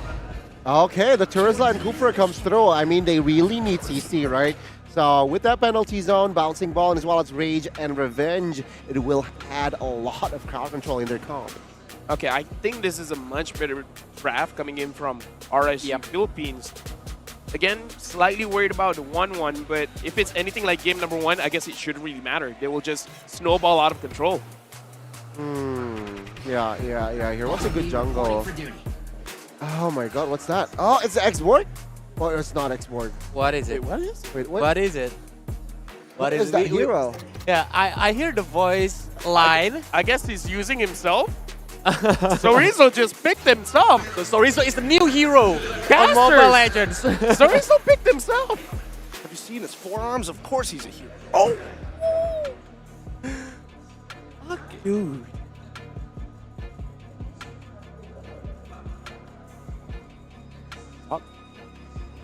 Okay, the Turizla and Cooper comes through. I mean, they really need CC, right? So with that penalty zone, bouncing ball, and as well as Rage and Revenge, it will add a lot of crowd control in their comp. Okay, I think this is a much better draft coming in from RSG Philippines. Again, slightly worried about the 1-1, but if it's anything like game number 1, I guess it shouldn't really matter. They will just snowball out of control. Yeah. Here, what's a good jungle? Oh my god, what's that? Oh, it's the X-Borg? Or it's not X-Borg. What is it? Wait, what is it? Wait, what is it? What is that hero? Yeah, I hear the voice line. I guess he's using himself. Sorizo just picked himself. So Sorizo is the new hero on Mobile Legends. Sorizo picked himself. Have you seen his forearms? Of course he's a hero. Oh! Dude.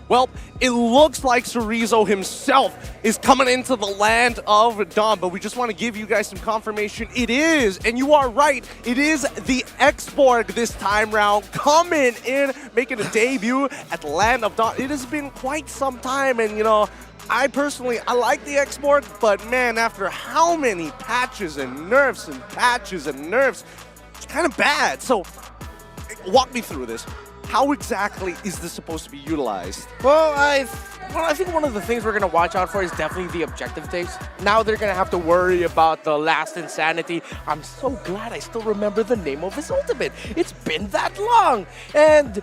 Well, it looks like Sorizo himself is coming into the land of Dawn, but we just want to give you guys some confirmation. It is, and you are right, it is the X-Borg this time round coming in, making a debut at the land of Dawn. It has been quite some time, and you know, I like the X-Borg, but man, after how many patches and nerfs and patches and nerfs, it's kind of bad. So, walk me through this. How exactly is this supposed to be utilized? Well, I think one of the things we're going to watch out for is definitely the objective takes. Now they're going to have to worry about the last insanity. I'm so glad I still remember the name of his ultimate. It's been that long. And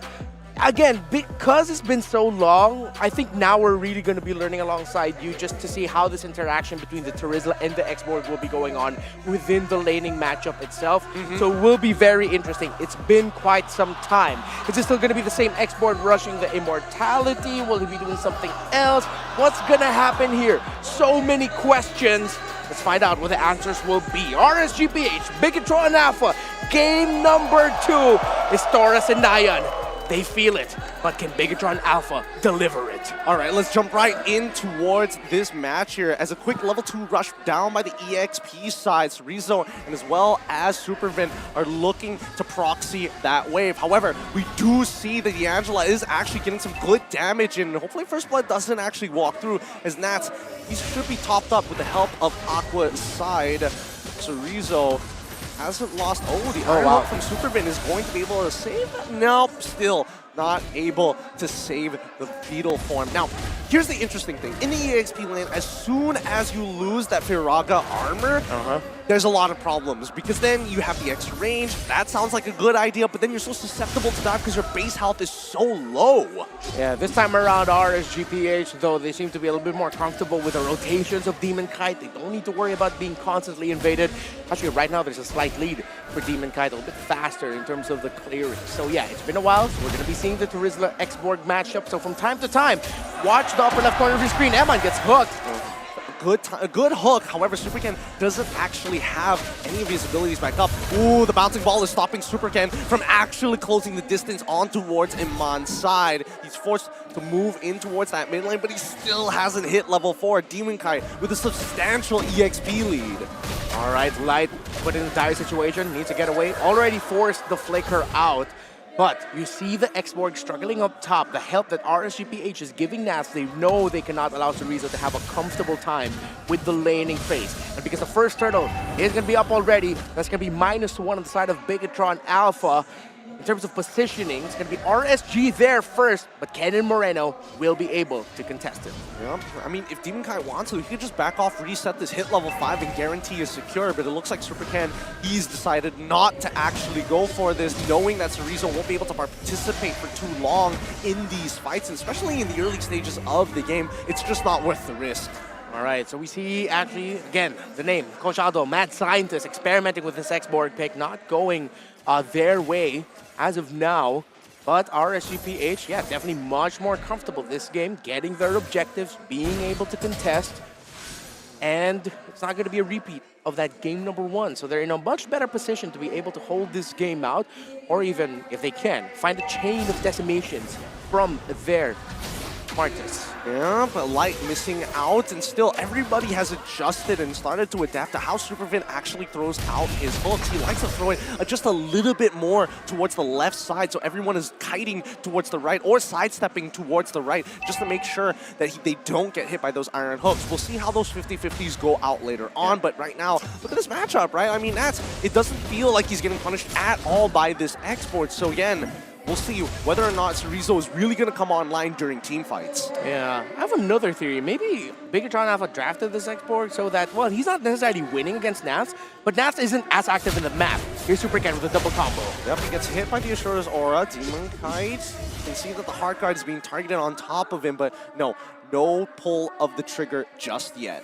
again, because it's been so long, I think now we're really going to be learning alongside you just to see how this interaction between the Turizla and the X-Borg will be going on within the laning matchup itself. So it will be very interesting. It's been quite some time. Is it still going to be the same X-Borg rushing the immortality? Will he be doing something else? What's going to happen here? So many questions. Let's find out what the answers will be. RSG PH, Bigatron Alpha, game number 2 is Taurus and Nayan. They feel it, but can Bigatron Alpha deliver it? All right, let's jump right in towards this match here as a quick level 2 rush down by the EXP side. Sorizo and as well as Supervin are looking to proxy that wave. However, we do see that D'Angela is actually getting some good damage, and hopefully First Blood doesn't actually walk through, as Nats, he should be topped up with the help of Aqua's side. Sorizo hasn't lost. Oh, the Iron Hook from Supervin is going to be able to save that. Nope, still not able to save the Beetle form. Now, here's the interesting thing. In the EXP lane, as soon as you lose that Firaga armor, there's a lot of problems, because then you have the extra range. That sounds like a good idea, but then you're so susceptible to that because your base health is so low. Yeah, this time around, RSG PH, though, they seem to be a little bit more comfortable with the rotations of Demon Kite. They don't need to worry about being constantly invaded. Actually, right now, there's a slight lead for Demon Kite, a little bit faster in terms of the clearing. So yeah, it's been a while, so we're going to be seeing the Turizla X-Borg matchup. So from time to time, watch the upper left corner of your screen. Eman gets hooked. a good hook. However, Supercan doesn't actually have any of his abilities back up. Ooh, the bouncing ball is stopping Supercan from actually closing the distance on towards Iman's side. He's forced to move in towards that mid lane, but he still hasn't hit level 4. Demon Kai with a substantial EXP lead. All right, Light put in a dire situation, needs to get away. Already forced the Flicker out. But you see the Xborg struggling up top. The help that RSG PH is giving Nats, they know they cannot allow Cerezo to have a comfortable time with the laning phase. And because the first turtle is going to be up already, that's going to be -1 on the side of Bigatron Alpha. In terms of positioning, it's going to be RSG there first, but Kenan Moreno will be able to contest it. Yeah, I mean, if Demon Kai wants to, he could just back off, reset this, hit level 5, and guarantee is secure. But it looks like Supercan, he's decided not to actually go for this, knowing that Cerezo won't be able to participate for too long in these fights, and especially in the early stages of the game. It's just not worth the risk. All right, so we see actually, again, the name, Conchado, mad scientist, experimenting with this Xborg pick, not going their way as of now. But RSG PH, yeah, definitely much more comfortable this game, getting their objectives, being able to contest. And it's not going to be a repeat of that game number 1. So they're in a much better position to be able to hold this game out, or even, if they can, find a chain of decimations from their Martis. Yeah, but Light missing out, and still everybody has adjusted and started to adapt to how Superfin actually throws out his hooks. He likes to throw it just a little bit more towards the left side, so everyone is kiting towards the right or sidestepping towards the right just to make sure that they don't get hit by those iron hooks. We'll see how those 50-50s go out later on, but right now, look at this matchup, right? I mean, it doesn't feel like he's getting punished at all by this export, so again, we'll see whether or not Cerezo is really going to come online during team fights. Yeah, I have another theory. Maybe Bigatron Alpha drafted this Xborg so that, well, he's not necessarily winning against Nats, but Nats isn't as active in the map. Here's Supercan with a double combo. Yep, he gets hit by the Asura's aura. Demon Kite, you can see that the Heart Guard is being targeted on top of him, but no pull of the trigger just yet.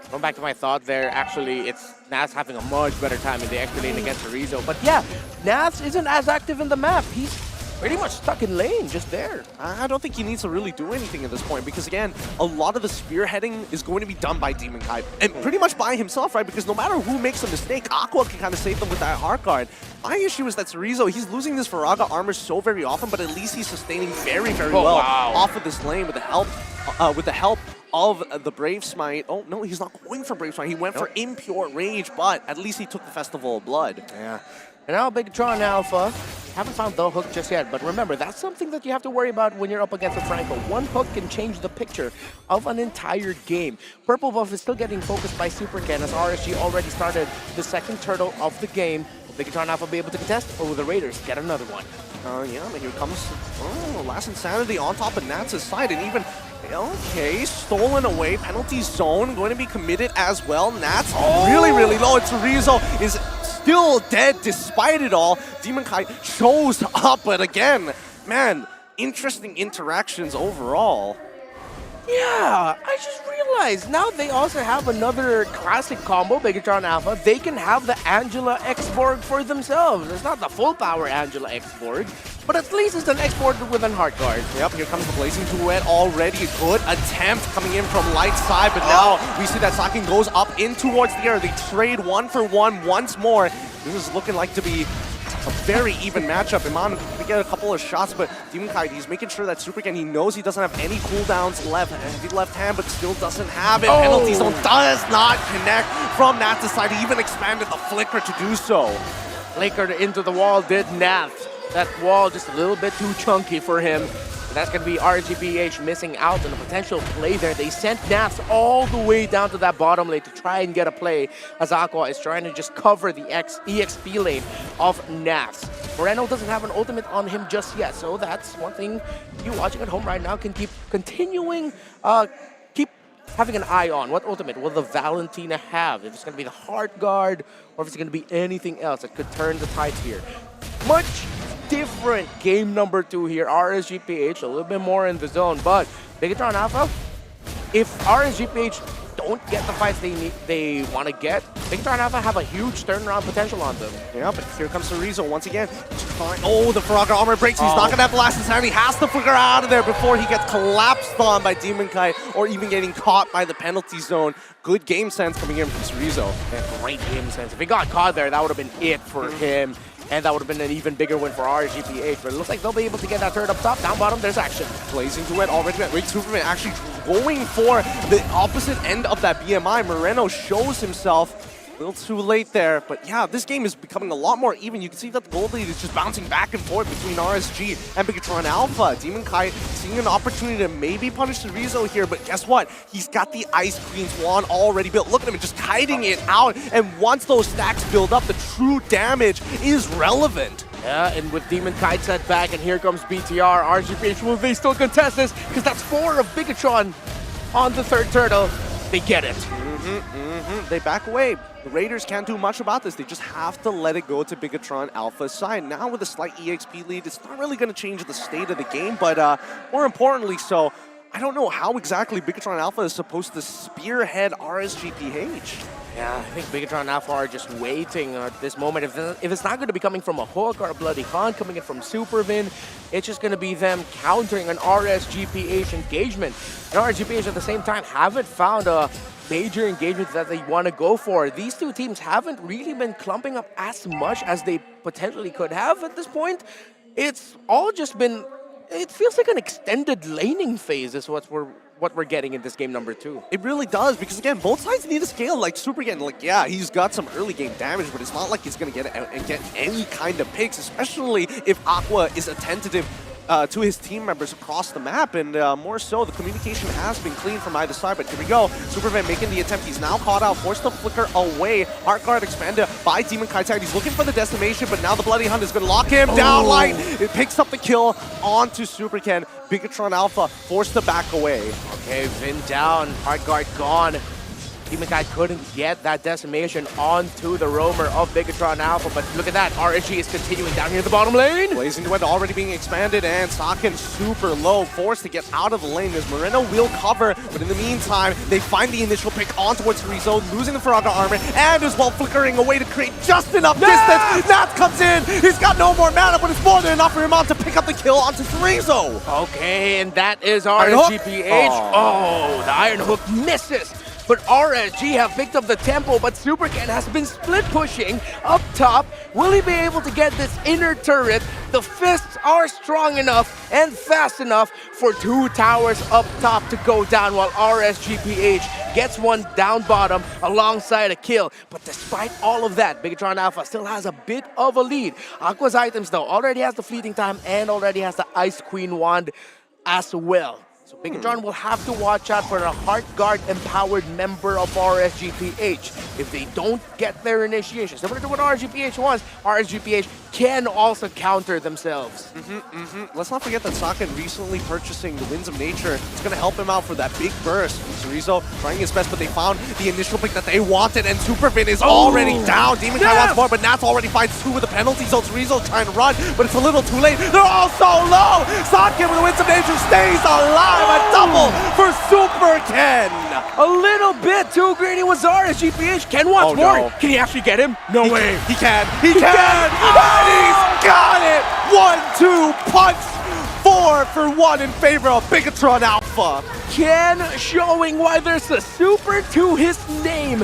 Going back to my thought there, actually, it's Nats having a much better time in the extra lane against Cerezo. But yeah, Nats isn't as active in the map. He's pretty much stuck in lane, just there. I don't think he needs to really do anything at this point because, again, a lot of the spearheading is going to be done by Demon Kai. And pretty much by himself, right? Because no matter who makes a mistake, Aqua can kind of save them with that Heart Guard. My issue is that Cerezo, he's losing this Faraga armor so very often, but at least he's sustaining very, very well off of this lane with the help of the Brave Smite. Oh, no, he's not going for Brave Smite. He went for Impure Rage, but at least he took the Festival of Blood. Yeah. And now Bigatron Alpha, haven't found the hook just yet, but remember, that's something that you have to worry about when you're up against a Franco. One hook can change the picture of an entire game. Purple Buff is still getting focused by Supercan as RSG already started the second turtle of the game. Will Bigatron Alpha be able to contest, or will the Raiders get another one? Yeah, but here comes Last Insanity on top of Nats' side, and even, okay, stolen away, penalty zone, going to be committed as well. Nats really, really low, and Cerezo is still dead despite it all. Demon Kai shows up, but again, man, interesting interactions overall. Yeah, I just realized now they also have another classic combo, Bigatron Alpha. They can have the Angela Xborg for themselves. It's not the full power Angela Xborg, but at least it's an Xborg with an Heart Guard. Yep, here comes the Blazing Duet already. A good attempt coming in from Light's side, but now we see that Sakin goes up in towards the air. They trade 1-for-1 once more. This is looking like to be a very even matchup. Iman to get a couple of shots, but Demon Kai, he's making sure that Supercan, he knows he doesn't have any cooldowns left. Heavy left hand, but still doesn't have it. Penalty zone does not connect from Nats' side. He even expanded the flicker to do so. Flickered into the wall, did Nats. That wall just a little bit too chunky for him. And that's going to be RSG PH missing out on a potential play there. They sent Nats all the way down to that bottom lane to try and get a play, as Aqua is trying to just cover the EXP lane of Nats. Moreno doesn't have an ultimate on him just yet, so that's one thing you watching at home right now can keep continuing, keep having an eye on. What ultimate will the Valentina have? If it's going to be the Heart Guard, or if it's going to be anything else that could turn the tides here. Much different game number 2 here. RSG PH a little bit more in the zone, but Bigatron Alpha, if RSG PH don't get the fights they want to get, Bigatron Alpha have a huge turnaround potential on them. Yeah, but here comes Cerezo once again. Oh, the Faraga armor breaks. He's not going to have the last insanity. He has to flicker out of there before he gets collapsed on by Demon Kite or even getting caught by the penalty zone. Good game sense coming in from Cerezo. Yeah, great game sense. If he got caught there, that would have been it for him. And that would have been an even bigger win for RSG PH. But it looks like they'll be able to get that turret up top. Down bottom, there's action. Blazing to it already. Wait, Superman actually going for the opposite end of that BMI. Moreno shows himself. A little too late there, but yeah, this game is becoming a lot more even. You can see that the gold lead is just bouncing back and forth between RSG and Bigatron Alpha. Demon Kai seeing an opportunity to maybe punish Cerezo here, but guess what? He's got the Ice Queen's wand already built. Look at him just kiting it out, and once those stacks build up, the true damage is relevant. Yeah, and with Demon Kite set back, and here comes BTR, RGPH, will they still contest this? Because that's 4 of Bigatron on the third turtle. They get it. They back away. The Raiders can't do much about this. They just have to let it go to Bigatron Alpha's side. Now with a slight EXP lead, it's not really going to change the state of the game, but more importantly so, I don't know how exactly Bigatron Alpha is supposed to spearhead RSG PH. Yeah, I think Bigatron Alpha are just waiting at this moment. If it's not going to be coming from a Hook or a Bloody Con, coming in from Supervin, it's just going to be them countering an RSG PH engagement. And RSG PH at the same time haven't found a major engagement that they want to go for. These two teams haven't really been clumping up as much as they potentially could have at this point. It's all just been, it feels like an extended laning phase is what we're getting in this game number 2. It really does, because again, both sides need a scale. Like Super again, like yeah, he's got some early game damage, but it's not like he's gonna get any kind of picks, especially if Aqua is attentive to his team members across the map, and more so, the communication has been clean from either side. But here we go, Superman making the attempt. He's now caught out, forced to flicker away. Heart Guard expanded by Demon Kite. He's looking for the destination, but now the Bloody Hunt is going to lock him down light. It picks up the kill onto Superken. Bigatron Alpha forced to back away. Okay, Vin down, Heart Guard gone. Demon Kite couldn't get that decimation onto the roamer of Bigatron Alpha, but look at that, RSG is continuing down here in the bottom lane. Blazing Duet already being expanded, and Saken super low, forced to get out of the lane as Moreno will cover, but in the meantime, they find the initial pick on towards Cerezo, losing the Faraga armor, and as well flickering away to create just enough distance. Nats comes in, he's got no more mana, but it's more than enough for him to pick up the kill onto Cerezo. Okay, and that is RSG PH. Oh, the Iron Hook misses. But RSG have picked up the tempo, but Superken has been split pushing up top. Will he be able to get this inner turret? The fists are strong enough and fast enough for 2 towers up top to go down, while RSG PH gets one down bottom alongside a kill. But despite all of that, Bigatron Alpha still has a bit of a lead. Aqua's items though already has the fleeting time and already has the Ice Queen wand as well. So Bigatron will have to watch out for a Heart Guard empowered member of RSG PH. If they don't get their initiation, similar to what RSG PH wants, RSG PH can also counter themselves. Let's not forget that Saken recently purchasing the Winds of Nature. It's going to help him out for that big burst. Cerezo trying his best, but they found the initial pick that they wanted, and Supervin is already down. Demon Kai wants more, but Nats already finds 2 with the penalty zone. Cerezo trying to run, but it's a little too late. They're all so low! Saken with the Winds of Nature stays alive! A double for Super Ken! A little bit too greedy was RSG PH. Ken wants more. Can he actually get him? No way. He can! He can! And he's got it! 1-2 punch! 4 for 1 in favor of Bigatron Alpha. Ken showing why there's a super to his name.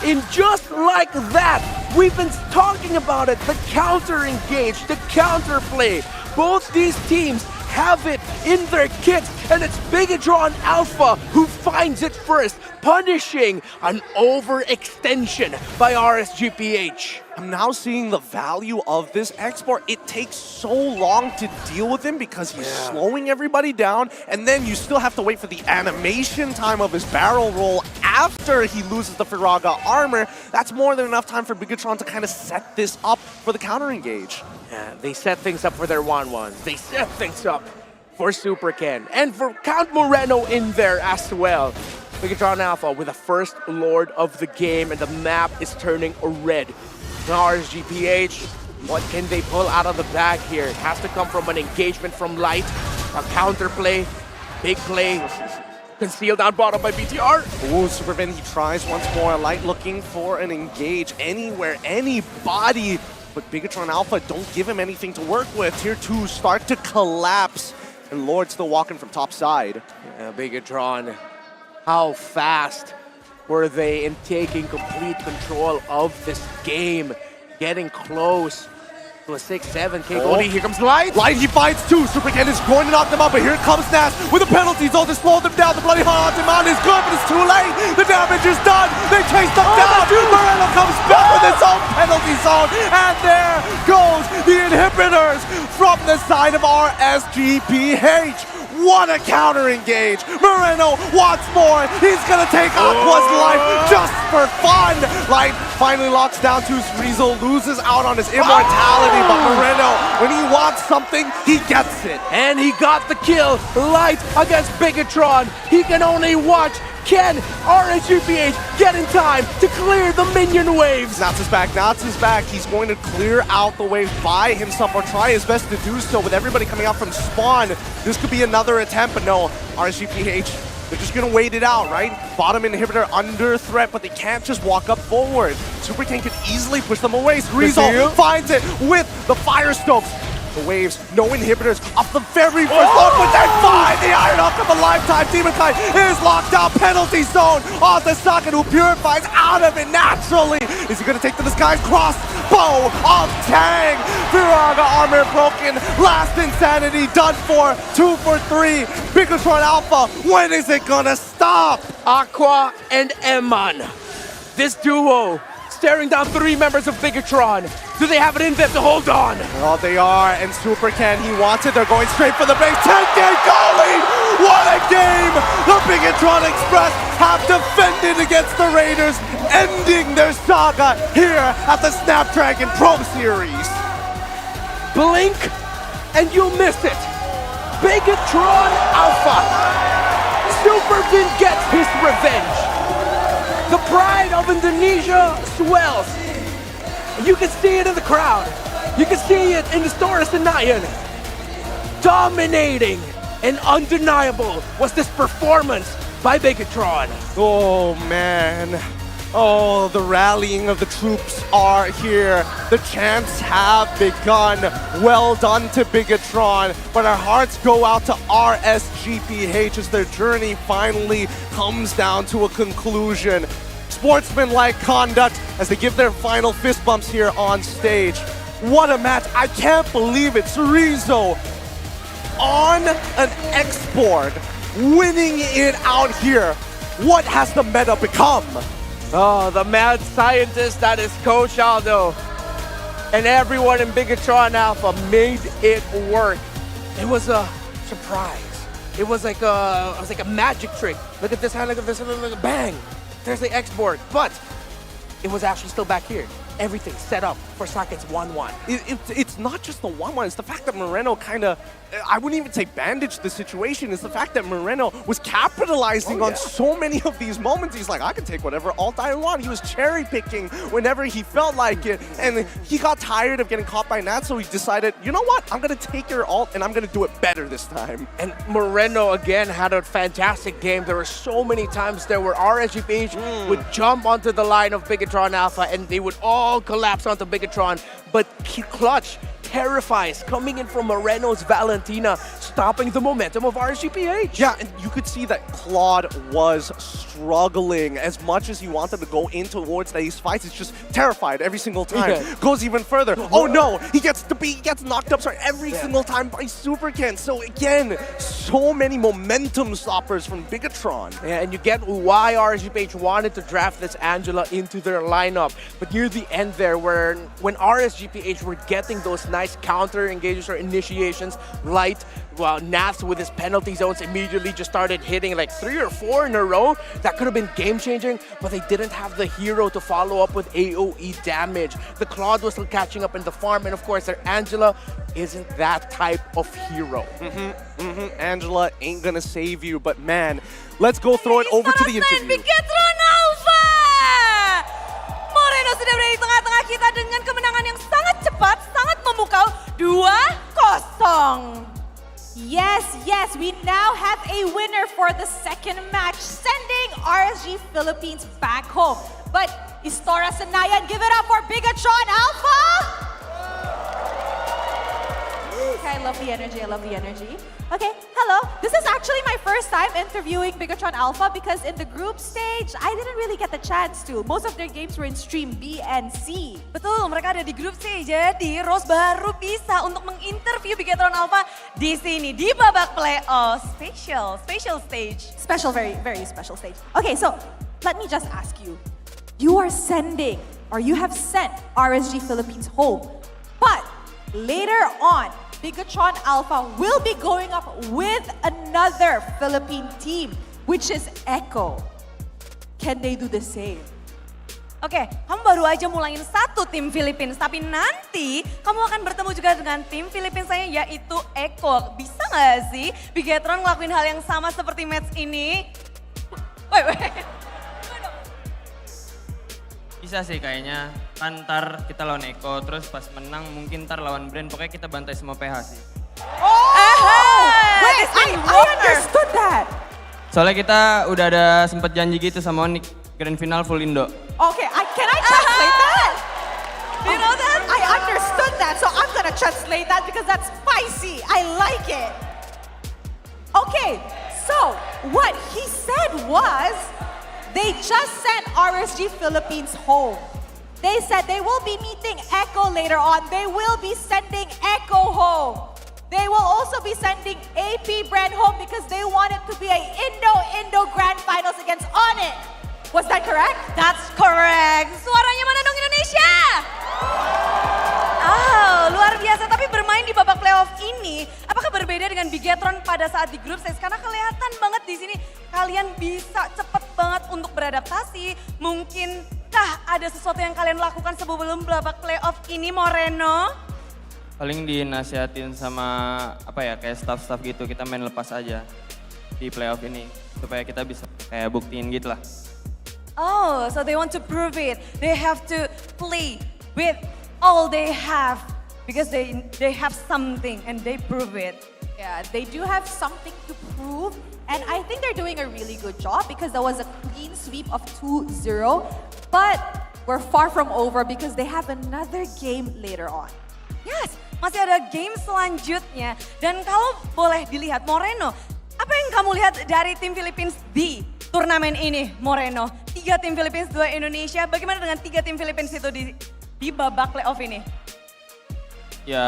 In just like that, we've been talking about it. The counter engage, the counter play. Both these teams have it in their kits, and it's Bigatron Alpha who finds it first, punishing an overextension by RSG PH. I'm now seeing the value of this export. It takes so long to deal with him because he's slowing everybody down, and then you still have to wait for the animation time of his barrel roll after he loses the Faraga armor. That's more than enough time for Bigatron to kind of set this up for the counter engage. Yeah, they set things up for their 1-1. They set things up for Super Ken and for Count Moreno in there as well. Bigatron Alpha with the first Lord of the game, and the map is turning red. Now RSG PH, what can they pull out of the bag here? It has to come from an engagement from Light, a counter play, big play. Concealed down bottom by BTR. Ooh, Supervin, he tries once more. Light looking for an engage anywhere, anybody. But Bigatron Alpha don't give him anything to work with. Tier 2 start to collapse. And Lord still walking from top side. Yeah, Bigatron, how fast were they in taking complete control of this game? Getting close to a 6-7 KOD. Here comes Light. Light, he fights too. Supercan is going to knock them out, but here comes Nash with a penalty zone to slow them down. The bloody hard demand is good, but it's too late. The damage is done. They chase them down. Moreno comes back with his own penalty zone. And there goes the inhibitors from the side of RSG PH. What a counter engage. Moreno wants more. He's gonna take Aqua's life just for fun. Light finally locks down to Rizzo, loses out on his immortality, but Moreno, when he wants something, he gets it. And he got the kill. Light against Bigatron. He can only watch. Can RSG PH get in time to clear the minion waves? Nats is back, Nats is back. He's going to clear out the wave by himself or try his best to do so with everybody coming out from spawn. This could be another attempt, but no, RSG PH, they're just gonna wait it out, right? Bottom inhibitor under threat, but they can't just walk up forward. Super King could easily push them away. Rizzo finds it with the Fire Stokes. The waves, no inhibitors off the very first look, but they find the Iron Hook of a lifetime. Demon Kite is locked out. Penalty zone on the socket, who purifies out of it naturally. Is he going to take to the skies? Crossbow of Tang. Viraga armor broken. Last Insanity done for. 2 for 3. Bigatron Alpha, when is it going to stop? Aqua and Eman. This duo staring down 3 members of Bigatron. Do they have it in them to hold on? Oh, they are, and Super Can, he wants it. They're going straight for the base. 10-game goal lead! What a game! The Bigatron Express have defended against the Raiders, ending their saga here at the Snapdragon Pro Series. Blink, and you'll miss it. Bigatron Alpha. Supervin gets his revenge. The pride of Indonesia swells. You can see it in the crowd. You can see it in the Story Senayan. Dominating and undeniable was this performance by Bigatron. Oh, man. Oh, the rallying of the troops are here. The chants have begun. Well done to Bigatron. But our hearts go out to RSG PH as their journey finally comes down to a conclusion. Sportsman-like conduct as they give their final fist bumps here on stage. What a match. I can't believe it. Rizzo on an export, winning it out here. What has the meta become? Oh, the mad scientist that is Coach Aldo. And everyone in Bigatron Alpha made it work. It was a surprise. It was like a magic trick. Look at this hand, look at this, look at bang. There's the export, but it was actually still back here. Everything set up for Socket's 1-1. It's not just the 1-1, it's the fact that Moreno kind of, I wouldn't even say bandaged the situation, it's the fact that Moreno was capitalizing on so many of these moments. He's like, I can take whatever ult I want. He was cherry picking whenever he felt like it, and he got tired of getting caught by Nat, so he decided, you know what, I'm going to take your ult and I'm going to do it better this time. And Moreno again had a fantastic game. There were so many times there where RSG PH would jump onto the line of Bigatron Alpha and they would all collapse onto Bigatron, but Clutch terrifies coming in from Moreno's Valentina, stopping the momentum of RSG PH. Yeah, and you could see that Claude was struggling as much as he wanted to go in towards these fights. He's just terrified every single time. Yeah. Goes even further. Oh no, he gets knocked up every single time by Supercan. So again, so many momentum stoppers from Bigatron. Yeah, and you get why RSG PH wanted to draft this Angela into their lineup. But near the end there, when RSG PH were getting those nice counter engages or initiations, Light, well, Nats with his penalty zones immediately just started hitting like 3 or 4 in a row. That could have been game-changing, but they didn't have the hero to follow up with AoE damage. The Claude was still catching up in the farm, and of course their Angela isn't that type of hero. Angela ain't gonna save you, but man, let's go throw it over to the interview. Bigatron Alpha! Moreno sudah berada di tengah-tengah kita dengan kemenangan yang sangat cepat, sangat memukau, 2-0. Yes, guys, we now have a winner for the second match, sending RSG Philippines back home. But Istora Sanayan, give it up for Bigatron Alpha! Okay, I love the energy, I love the energy. Okay, hello. This is actually my first time interviewing Bigatron Alpha because in the group stage, I didn't really get the chance to. Most of their games were in stream B and C. Betul, mereka ada di grup C. Jadi Rose baru bisa untuk menginterview Bigatron Alpha di sini di babak playoff special stage. Special, very, very special stage. Okay, so let me just ask you. You are sending, or you have sent RSG Philippines home, but later on, Bigatron Alpha will be going up with another Philippine team, which is Echo. Can they do the same? Oke, kamu baru aja mulain satu tim Philippines, tapi nanti kamu akan bertemu juga dengan tim Philippines saya yaitu Echo. Bisa nggak sih Bigatron ngelakuin hal yang sama seperti match ini? Wait. Bisa sih kayaknya, kan ntar kita lawan Eko, terus pas menang mungkin ntar lawan Brand, pokoknya kita bantai semua PH sih. Wait, I understood that. Soalnya kita udah ada sempet janji gitu sama Onyx, Grand Final full Indo. Okay, can I translate that? You know that? I understood that, so I'm gonna translate that because that's spicy. I like it. Okay, so what he said was, they just sent RSG Philippines home. They said they will be meeting Echo later on. They will be sending Echo home. They will also be sending AP Brand home because they want it to be a Indo Grand Finals against Onyx. Was that correct? That's correct. Suaranya mana dong Indonesia? Oh, luar biasa. Tapi bermain di babak playoff ini, apakah berbeda dengan Bigatron pada saat di grup stage? Karena kelihatan banget di sini kalian bisa cepet banget untuk beradaptasi. Mungkinkah ada sesuatu yang kalian lakukan sebelum babak playoff ini, Moreno? Paling dinasihatin sama kayak staff-staff gitu, kita main lepas aja di playoff ini supaya kita bisa kayak buktiin gitu lah. Oh, so they want to prove it. They have to play with all they have because they have something and they prove it. Yeah, they do have something to prove, and I think they're doing a really good job because there was a clean sweep of 2-0, but we're far from over because they have another game later on. Yes, masih ada game selanjutnya. Dan kalau boleh dilihat, Moreno, apa yang kamu lihat dari tim Philippines di turnamen ini, Moreno? 3 tim Philippines, 2 Indonesia. Bagaimana dengan 3 tim Philippines itu di babak playoff ini? Ya,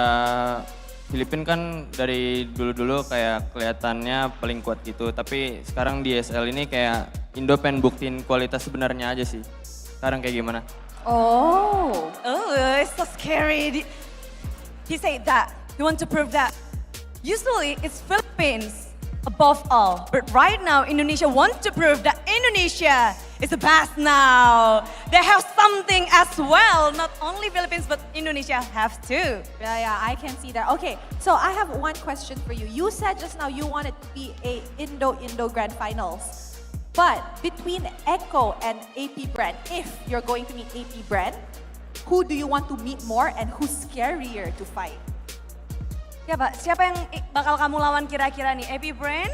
Filipina kan dari dulu-dulu kayak kelihatannya paling kuat gitu. Tapi sekarang di SL ini kayak Indo pengen buktiin kualitas sebenarnya aja sih. Sekarang kayak gimana? Oh, it's so scary. He said that, he want to prove that. Usually it's Philippines above all. But right now, Indonesia wants to prove that Indonesia is the best now. They have something as well. Not only Philippines, but Indonesia have too. Yeah, I can see that. Okay, so I have one question for you. You said just now you wanted to be a Indo Grand Finals. But between Echo and AP Brand, if you're going to meet AP Brand, who do you want to meet more and who's scarier to fight? Ya Pak, siapa yang bakal kamu lawan kira-kira nih? AP Brand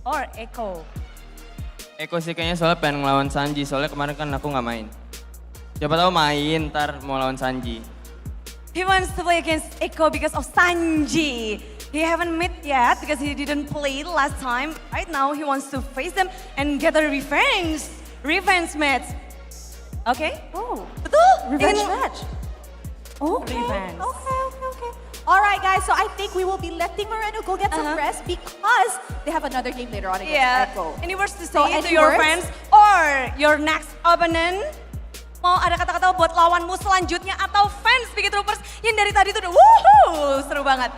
or Echo? Eko sih kayaknya soalnya pengen ngelawan Sanji, soalnya kemarin kan aku nggak main. Siapa tahu main, ntar mau lawan Sanji. He wants to play against Echo because of Sanji. He haven't met yet because he didn't play last time. Right now he wants to face them and get a revenge match. Okay? Oh, betul? Revenge match. Okay. Revenge. Okay. All right, guys. So I think we will be letting Moreno go get some rest because they have another game later on against Echo. Any words to So, say to any your words? friends or your next opponent? Mau ada kata-kata buat lawanmu selanjutnya atau fans Big Troopers yang dari tadi tuh udah woohoo, seru banget.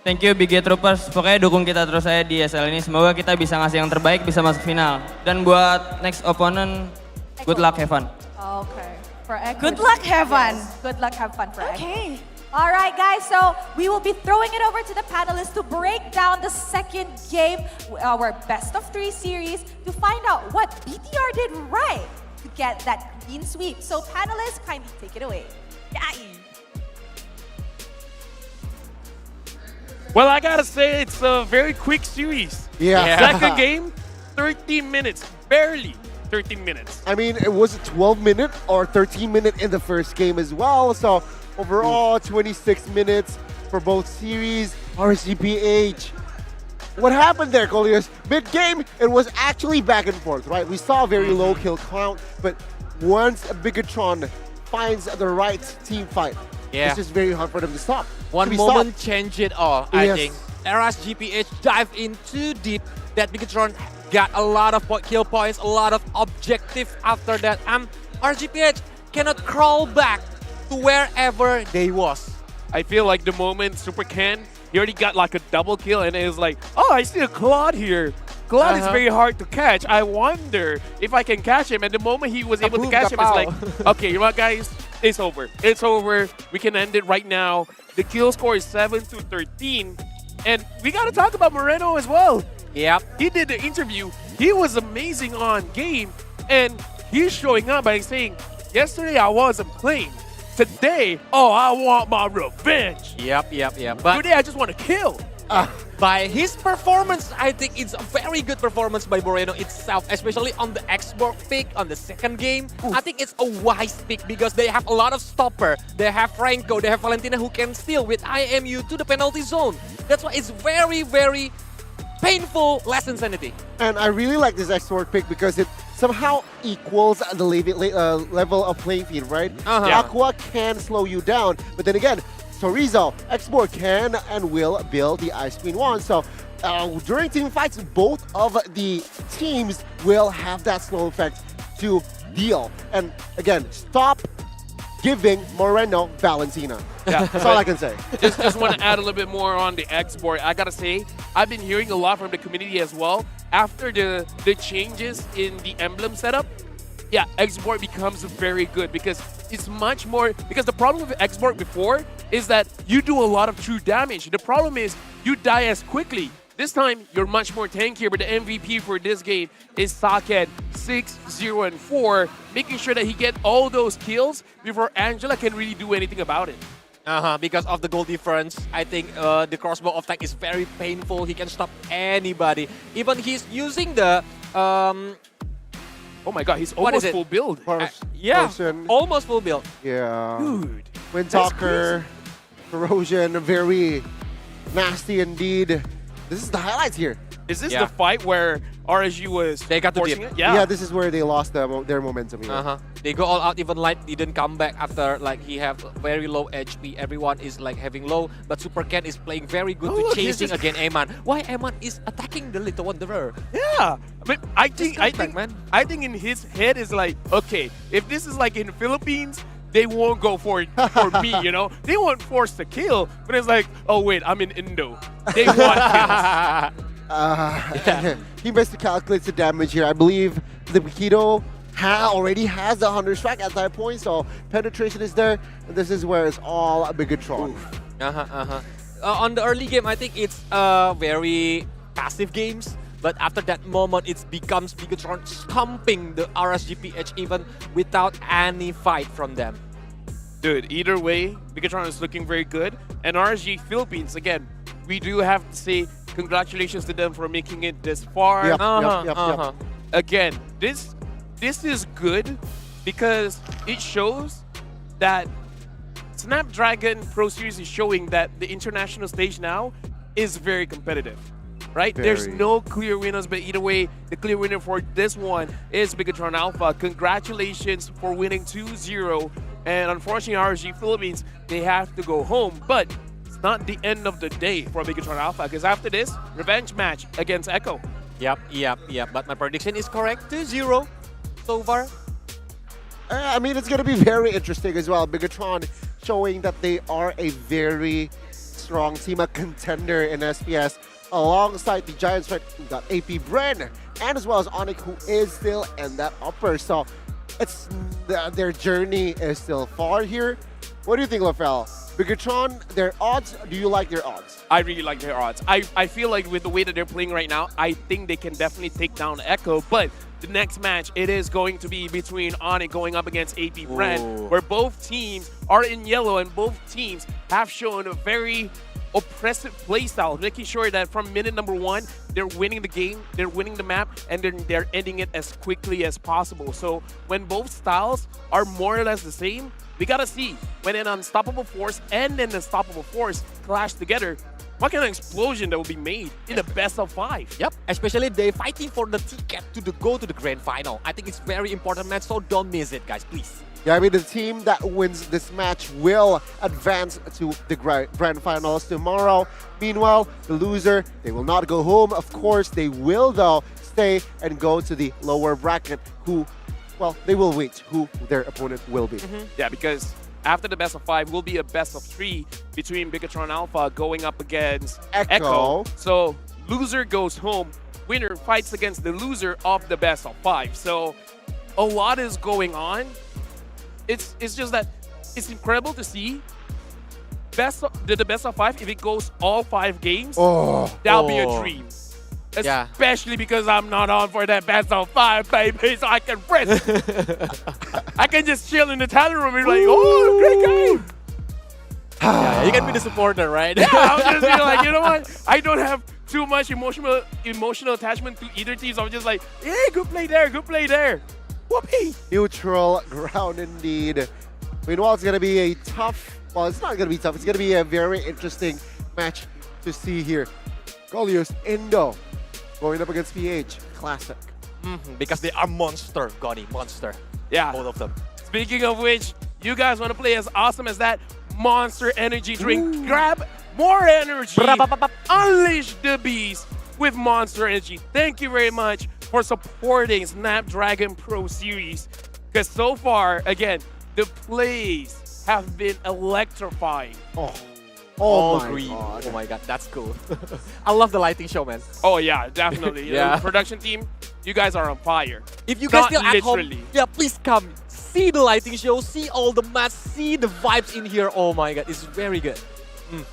Thank you Big Troopers, pokoknya dukung kita terus aja di SL ini. Semoga kita bisa ngasih yang terbaik, bisa masuk final. Dan buat next opponent, good luck, have fun. Okay. For Echo. Good luck, have fun. Yes, good luck, have fun for Echo. Okay. All right, guys, so we will be throwing it over to the panelists to break down the second game, our best of 3 series, to find out what BTR did right to get that clean sweep. So panelists, kindly take it away. Yay. Well, I gotta say, it's a very quick series. Yeah. Second game, 13 minutes. Barely 13 minutes. I mean, it was a 12-minute or 13-minute in the first game as well. So overall, 26 minutes for both series. RSG PH. What happened there, Colliers? Mid-game, it was actually back and forth, right? We saw a very low kill count, but once Bigatron finds the right team fight, it's just very hard for them to stop. One moment changed it all, I think. RSG PH dived in too deep that Bigatron got a lot of kill points, a lot of objective after that. RSG PH cannot crawl back to wherever they was. I feel like the moment Super Ken, he already got like a double kill and it was like, oh, I see a Claude here. Claude is very hard to catch. I wonder if I can catch him. And the moment he was able to catch him, it's like, okay, you know what, guys? It's over. It's over. We can end it right now. The kill score is 7-13. And we got to talk about Moreno as well. Yep. He did the interview. He was amazing on game. And he's showing up by saying, yesterday I wasn't playing. Today, I want my revenge. Yep. But today I just want to kill. By his performance, I think it's a very good performance by Moreno itself, especially on the Xbox pick on the second game. I think it's a wise pick because they have a lot of stopper. They have Franco, they have Valentina who can steal with IMU to the penalty zone. That's why it's very, very painful less insanity. And I really like this Xbox pick because it somehow equals the level of playing field, right? Aqua can slow you down, but then again, Torizo, Xbox can and will build the Ice Queen 1. So during team fights, both of the teams will have that slow effect to deal. And again, stop giving Moreno Valentina. Yeah, that's all I can say. Just want to add a little bit more on the Xboard. I gotta say, I've been hearing a lot from the community as well. After the changes in the emblem setup, yeah, Xboard becomes very good because it's much more, because the problem with Xboard before is that you do a lot of true damage. The problem is you die as quickly. This time, you're much more tankier, but the MVP for this game is Saket 6, 0, and 4, making sure that he get all those kills before Angela can really do anything about it. Because of the goal difference, I think the crossbow attack is very painful. He can stop anybody. Even he's using the... oh my god, he's almost full build. Almost full build. Yeah. Dude. Windtalker, Corrosion, very nasty indeed. This is the highlights here. Is this the fight where RSG was forcing it? Yeah, this is where they lost their momentum here. They go all out, even Light didn't come back after like he have very low HP. Everyone is like having low, but Super Ken is playing very good to chasing again Eman. Why Eman is attacking the Little Wanderer? Yeah, but I think in his head is like, okay, if this is like in the Philippines, they won't go for me, you know? They won't force the kill, but it's like, oh wait, I'm in Indo. They want kills. He miscalculates the damage here. I believe the Bikido already has the 100 strike at that point, so penetration is there, and this is where it's all a Bigatron. On the early game, I think it's very passive games. But after that moment, it becomes Bigatron stomping the RSG PH even without any fight from them. Dude, either way, Bigatron is looking very good. And RSG Philippines, again, we do have to say congratulations to them for making it this far. Again, this is good because it shows that Snapdragon Pro Series is showing that the international stage now is very competitive. Right? There's no clear winners, but either way, the clear winner for this one is Bigatron Alpha. Congratulations for winning 2-0. And unfortunately, RSG Philippines, they have to go home. But it's not the end of the day for Bigatron Alpha, because after this, revenge match against Echo. Yep. But my prediction is correct, 2-0 so far. I mean, it's going to be very interesting as well. Bigatron showing that they are a very strong team, a contender in SPS. Alongside the Giants, right, we got AP Bren, and as well as Onyx, who is still in that upper. So it's their journey is still far here. What do you think, Lafel? Bigatron, their odds, do you like their odds? I really like their odds. I feel like with the way that they're playing right now, I think they can definitely take down Echo. But the next match, it is going to be between Onyx going up against AP Bren, where both teams are in yellow and both teams have shown a very oppressive playstyle, making sure that from minute number 1, they're winning the game, they're winning the map, and then they're ending it as quickly as possible. So when both styles are more or less the same, we gotta see when an unstoppable force and an unstoppable force clash together, what kind of explosion that will be made in the best of 5. Yep, especially they fighting for the ticket to go to the grand final. I think it's very important match, so don't miss it, guys, please. Yeah, I mean, the team that wins this match will advance to the grand finals tomorrow. Meanwhile, the loser, they will not go home. Of course, they will, though, stay and go to the lower bracket who, well, they will wait who their opponent will be. Yeah, because after the best of 5 will be a best of 3 between Bigatron Alpha going up against Echo. So loser goes home, winner fights against the loser of the best of 5. So a lot is going on. It's just that it's incredible to see the best of 5. If it goes all 5 games, that'll be a dream. Especially because I'm not on for that best of 5, baby, so I can rest. I can just chill in the talent room and be like, oh, great game. Yeah, you can be the supporter, right? Yeah, I'm just be like, you know what? I don't have too much emotional attachment to either team, so I'm just like, hey, good play there, good play there. Whoopee! Neutral ground indeed. Meanwhile, it's going to be a tough, well, it's not going to be tough. It's going to be a very interesting match to see here. Golios, Indo, going up against PH. Classic. Because they are monster, Goni, monster. Yeah. Both of them. Speaking of which, you guys want to play as awesome as that Monster Energy drink. Grab more energy. Unleash the beast with Monster Energy. Thank you very much for supporting Snapdragon Pro Series. Because so far, again, the plays have been electrifying. Oh my green. God. Oh my god, that's cool. I love the lighting show, man. Oh yeah, definitely. Yeah. The production team, you guys are on fire. If you guys Not still at literally. home, yeah, please come. See the lighting show, see all the mats, see the vibes in here. Oh my god, it's very good.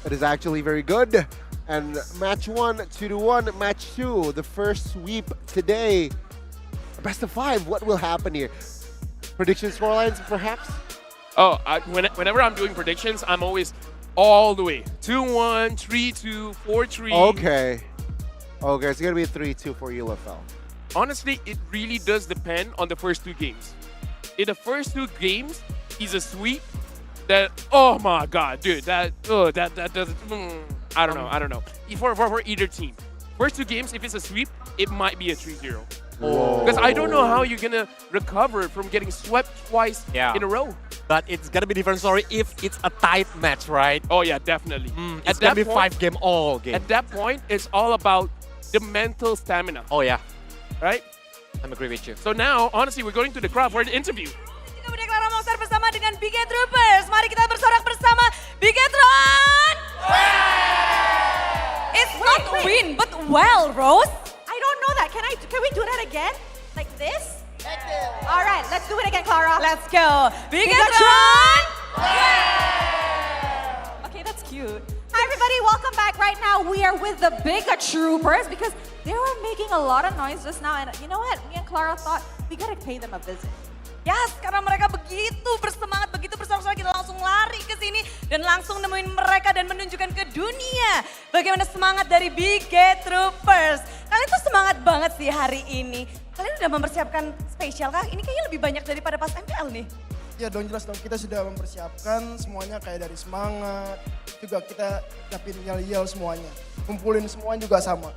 It is actually very good. And match 1, 2-1. Match 2, the first sweep today. Best of 5, what will happen here? Prediction scorelines, perhaps? Oh, whenever I'm doing predictions, I'm always all the way. 2-1, 3-2, 4-3. Okay. Okay, it's going to be a 3-2 for UFL. Honestly, it really does depend on the first 2 games. In the first 2 games, is a sweep that, oh my god, dude, that doesn't, I don't know. For either team. First 2 games, if it's a sweep, it might be a 3-0. Because I don't know how you're going to recover from getting swept twice in a row. But it's gonna be different story if it's a tight match, right? Oh yeah, definitely. It's gonna be 5-game all game. At that point, it's all about the mental stamina. Oh yeah. Right? I'm agree with you. So now, honestly, we're going to the crowd for the interview. Kita berdeklarasi monster bersama dengan Biget Troopers. Mari kita bersorak bersama Bigetron. It's not win, but well, Rose. I don't know that. Can we do that again? Like this? All right, let's do it again, Clara. Let's go. Bigetron. Okay, that's cute. Hi, everybody. Welcome back. Right now, we are with the Biga Troopers because they were making a lot of noise just now. And you know what? Me and Clara thought we gotta pay them a visit. Yes, karena mereka begitu bersemangat, begitu bersorak-sorak, kita langsung lari ke sini dan langsung nemuin mereka dan menunjukkan ke dunia bagaimana semangat dari Biget Troopers. Kalian tuh semangat banget sih hari ini. Kalian udah mempersiapkan spesial kah? Ini kayaknya lebih banyak daripada pas MPL nih. Ya dong, jelas dong, kita sudah mempersiapkan semuanya kayak dari semangat, juga kita siapin yel-yel semuanya, kumpulin semuanya juga sama.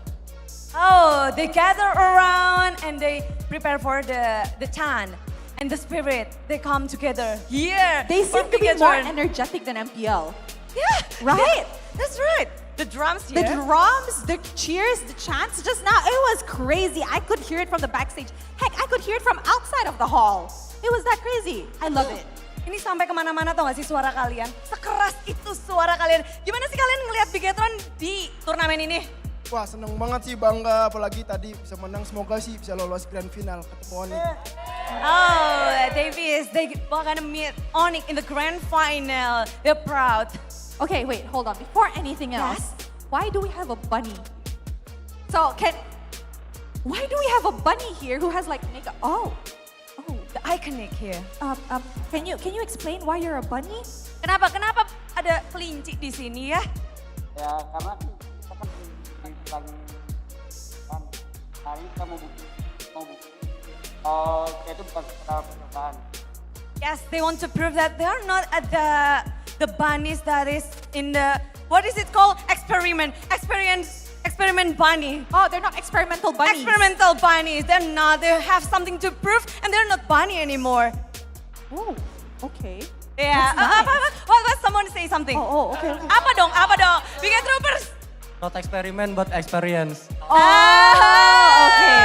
Oh, they gather around and they prepare for the tan and the spirit. They come together here. They seem to be more energetic than MPL. Yeah, right? That's right. The drums here. The drums, the cheers, the chants, just now, it was crazy. I could hear it from the backstage. Heck, I could hear it from outside of the hall. It was that crazy. I love it. Ini sampai kemana-mana tau gak sih suara kalian? Sekeras itu suara kalian. Gimana sih kalian ngelihat Bigetron di turnamen ini? Wah, seneng banget sih, bangga. Apalagi tadi bisa menang, semoga sih bisa lolos grand final ketemu Onyx. Oh, Davis, they gonna meet Onyx in the grand final. They're proud. Okay, wait, hold on. Before anything else, why do we have a bunny? So, why do we have a bunny here who has like makeup? Oh, the iconic here. Can you explain why you're a bunny? Kenapa ada kelinci di sini ya? Ya karena kita kan lagi kan hari ini kita mau bukti itu bukan sekedar percobaan. Yes, they want to prove that they are not at the bunnies that is in the, what is it called? Experiment bunny. Oh, they're not experimental bunnies. Experimental bunnies. They're not. They have something to prove and they're not bunny anymore. Oh, okay. Yeah. That's nice. What someone say something? Oh, okay. Apa dong? Bikin troopers. Not experiment but experience. Oh, okay.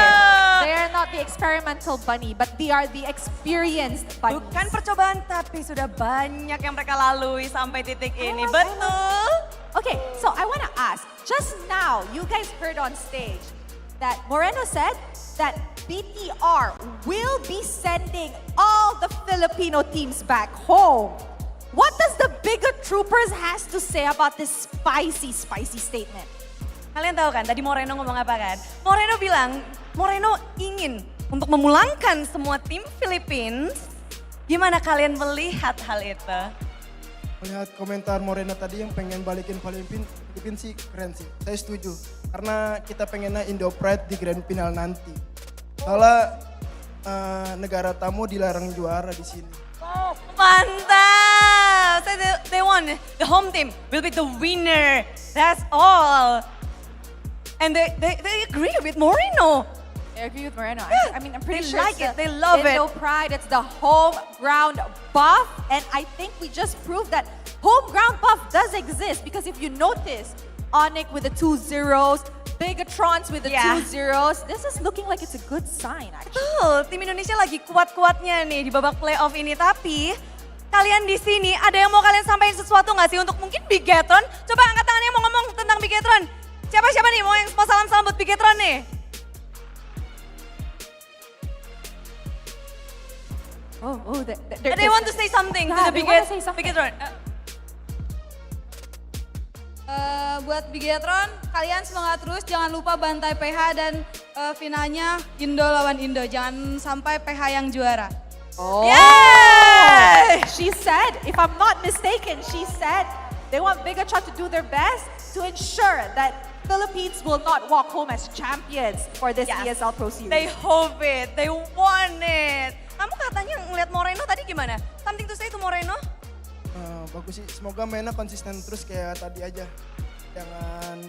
They are not the experimental bunny, but they are the experienced bunnies. Bukan percobaan, tapi sudah banyak yang mereka lalui sampai titik ini. Betul. Okay, so I want to ask, just now you guys heard on stage that Moreno said that BTR will be sending all the Filipino teams back home. What does the bigger troopers has to say about this spicy statement? Kalian tahu kan tadi Moreno ngomong apa kan? Moreno bilang, Moreno ingin untuk memulangkan semua tim Philippines. Gimana kalian melihat hal itu? Melihat komentar Moreno tadi yang pengen balikin Filipin sih keren sih. Saya setuju. Karena kita pengennya Indo Pride di grand final nanti. Soalnya negara tamu dilarang juara di sini. Mantap! So they won. The home team will be the winner. That's all. And they agree with Moreno. I agree with Moreno. Yeah, I mean, I'm pretty they sure like it's it. They love it. Indo Pride, it's the home ground buff. And I think we just proved that home ground buff does exist. Because if you notice, Onyx with the 2 zeros, Bigatrons with the 2 zeros. This is looking like it's a good sign actually. Betul, tim Indonesia lagi kuat-kuatnya nih di babak playoff ini. Tapi kalian di sini ada yang mau kalian sampaikan sesuatu nggak sih untuk mungkin Bigatron? Coba angkat tangannya mau ngomong tentang Bigatron. Siapa nih mau yang salam-salam buat Bigatron nih? They want to say something to the Bigatron. Buat Bigatron, kalian semangat terus, jangan lupa bantai PH dan finalnya Indo lawan Indo. Jangan sampai PH yang juara. Oh, yeah! She said, if I'm not mistaken, she said they want Bigatron to do their best to ensure that Philippines will not walk home as champions for this ESL Pro Series. They hope it, they want it. Kamu katanya ngeliat Moreno tadi gimana? Something to say to Moreno? Bagus sih, semoga mainnya konsisten terus kayak tadi aja. Jangan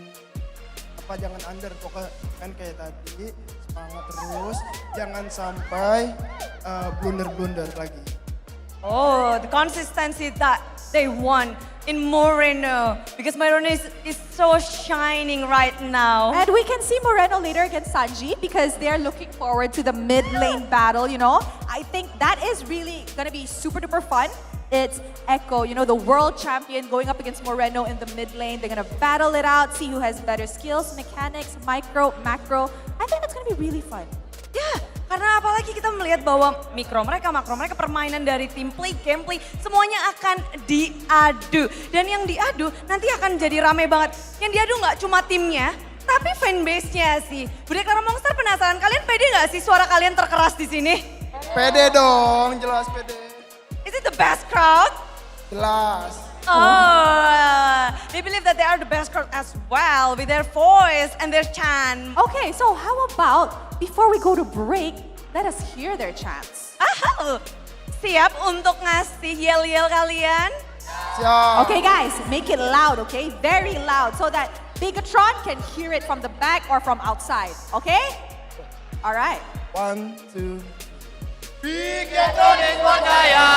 under, pokoknya kan kayak tadi, semangat terus, jangan sampai blunder-blunder lagi. Oh, the consistency that they want in Moreno, because Moreno is so shining right now. And we can see Moreno later against Sanji because they're looking forward to the mid lane battle, you know. I think that is really gonna be super duper fun. It's Echo, you know, the world champion going up against Moreno in the mid lane. They're gonna battle it out, see who has better skills, mechanics, micro, macro. I think that's gonna be really fun. Ya, karena apalagi kita melihat bahwa mikro mereka, makro mereka, permainan dari tim play, gameplay, semuanya akan diadu. Dan yang diadu nanti akan jadi rame banget. Yang diadu nggak cuma timnya, tapi fanbase-nya sih. Bude Clara Monster penasaran, kalian pede nggak sih suara kalian terkeras di sini? Pede dong, jelas pede. Is it the best crowd? Jelas. Oh, they believe that they are the best crowd as well with their voice and their chant. Okay, so how about before we go to break, let us hear their chants. Siap untuk ngasih yel-yel kalian? Siap. Okay guys, make it loud, okay? Very loud so that Bigatron can hear it from the back or from outside, okay? All right. 1, 2. Bigatron Esports Jaya,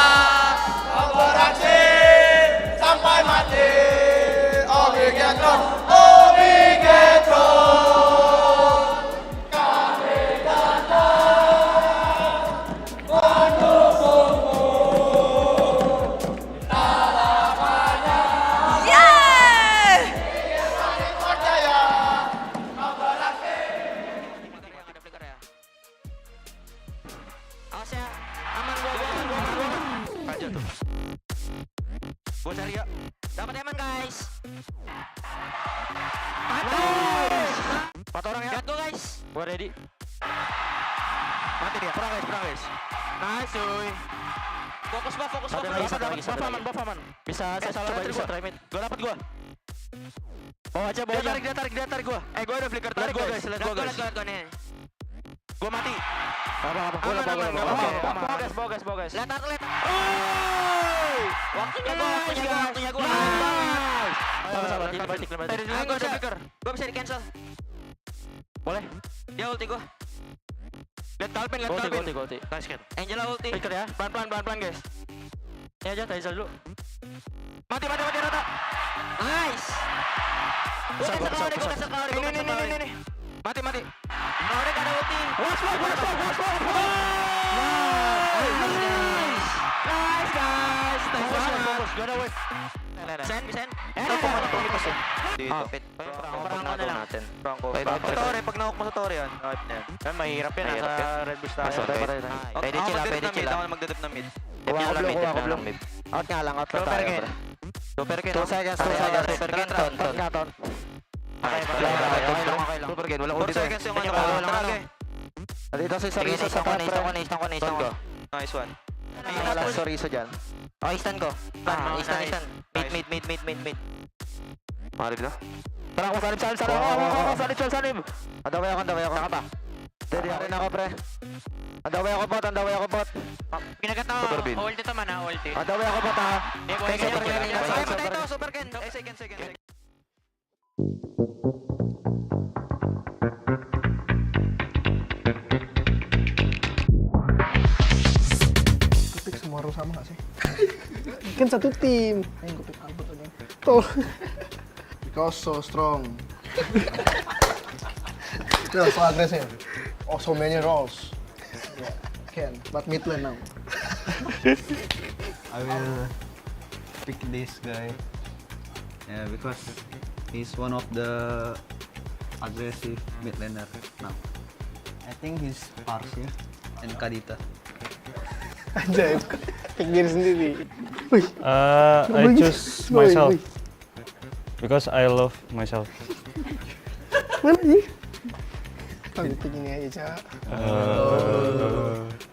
beraksi sampai mati. Oh Bigatron, oh Bigatron, kami datang mendukungmu. Namanya Bigatron Esports Jaya, beraksi. Awas ya, aman gua. Aja tuh. Gua cari ya. Dapat eman guys. Nice. 4 orang ya. Lihat gua guys. Gua ready. Mati dia. Perang guys. Nice cuy. Fokus buff. Buff aman. Bisa saya salah coba bisa try mid. Gua dapat gua. Bawa aja. Dia tarik gua. Gua udah flicker, tarik gua guys. Let's go guys. Gua mati. Apa? Bawa guys. Lihat. Waktunya gua. Sabar. Gua ada flicker. Gua bisa di cancel. Boleh. Dia ulti gua. Lihat Talpin. Ulti. Nice kan. Angela ulti. Flicker ya. Pelan guys. Ini aja Taizal dulu. Mati rata. Nice. Gua kasih kawari. Ini. Mati. Kawari gak ada ulti. Wash. Nice guys. Fokus. Gak ada wave. Sen. Ditupit. Perang natin. Pag na-hook mo sa Tori yan. Mahirap yan sa Red Bull Star. Pwede chill. Ako magdadip na mid. Ako lang mid. Out nga lang. Super Ken. 2 seconds. Super Ken. Ton. Okay lang. Super Ken. Wala ko dito. 4 seconds yung ano. Dito si Soriso sa top. Naistan ko. Nice one. Wala si Soriso dyan. Okay, istan ko. Istan. Mid. Mari dito. Tara ako, salim. Andaway ako. Saka ba? Steady rin ako, pre. Andaway ako bot. Pinagat na ako. Ulti to man ha, ulti. Andaway ako bot ha. Super Ken. Second. Pick semua harus sama gak sih? Kan satu tim. Ayo gue pick Albert aja. Tuh. Because so strong. Still so aggressive. Oh, so many roles. Yeah, can. But mid lane now. I will pick this guy. Yeah, because he's one of the aggressive mid laner now. I think he's Parsia and Kadita. Ajaib. Pick diri sendiri. I choose myself because I love myself. Mana sih? Aku pick ini aja, Cak.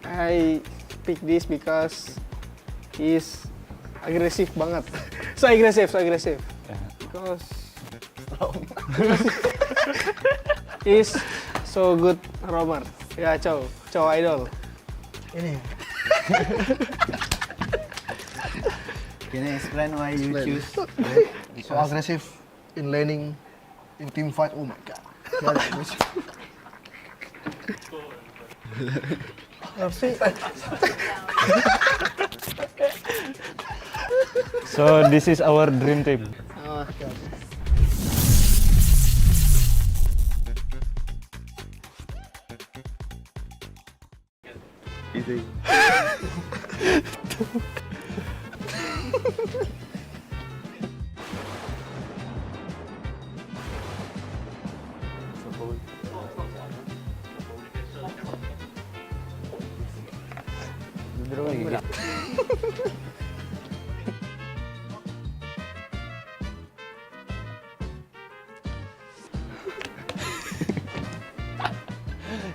I pick this because he's agresif banget. So agresif. Because he's so good roamer. Ya, Chow idol. Ini. Can you explain why you choose? So aggressive in laning, in team fight. Oh my god. So this is our dream team. Oh, God. Easy.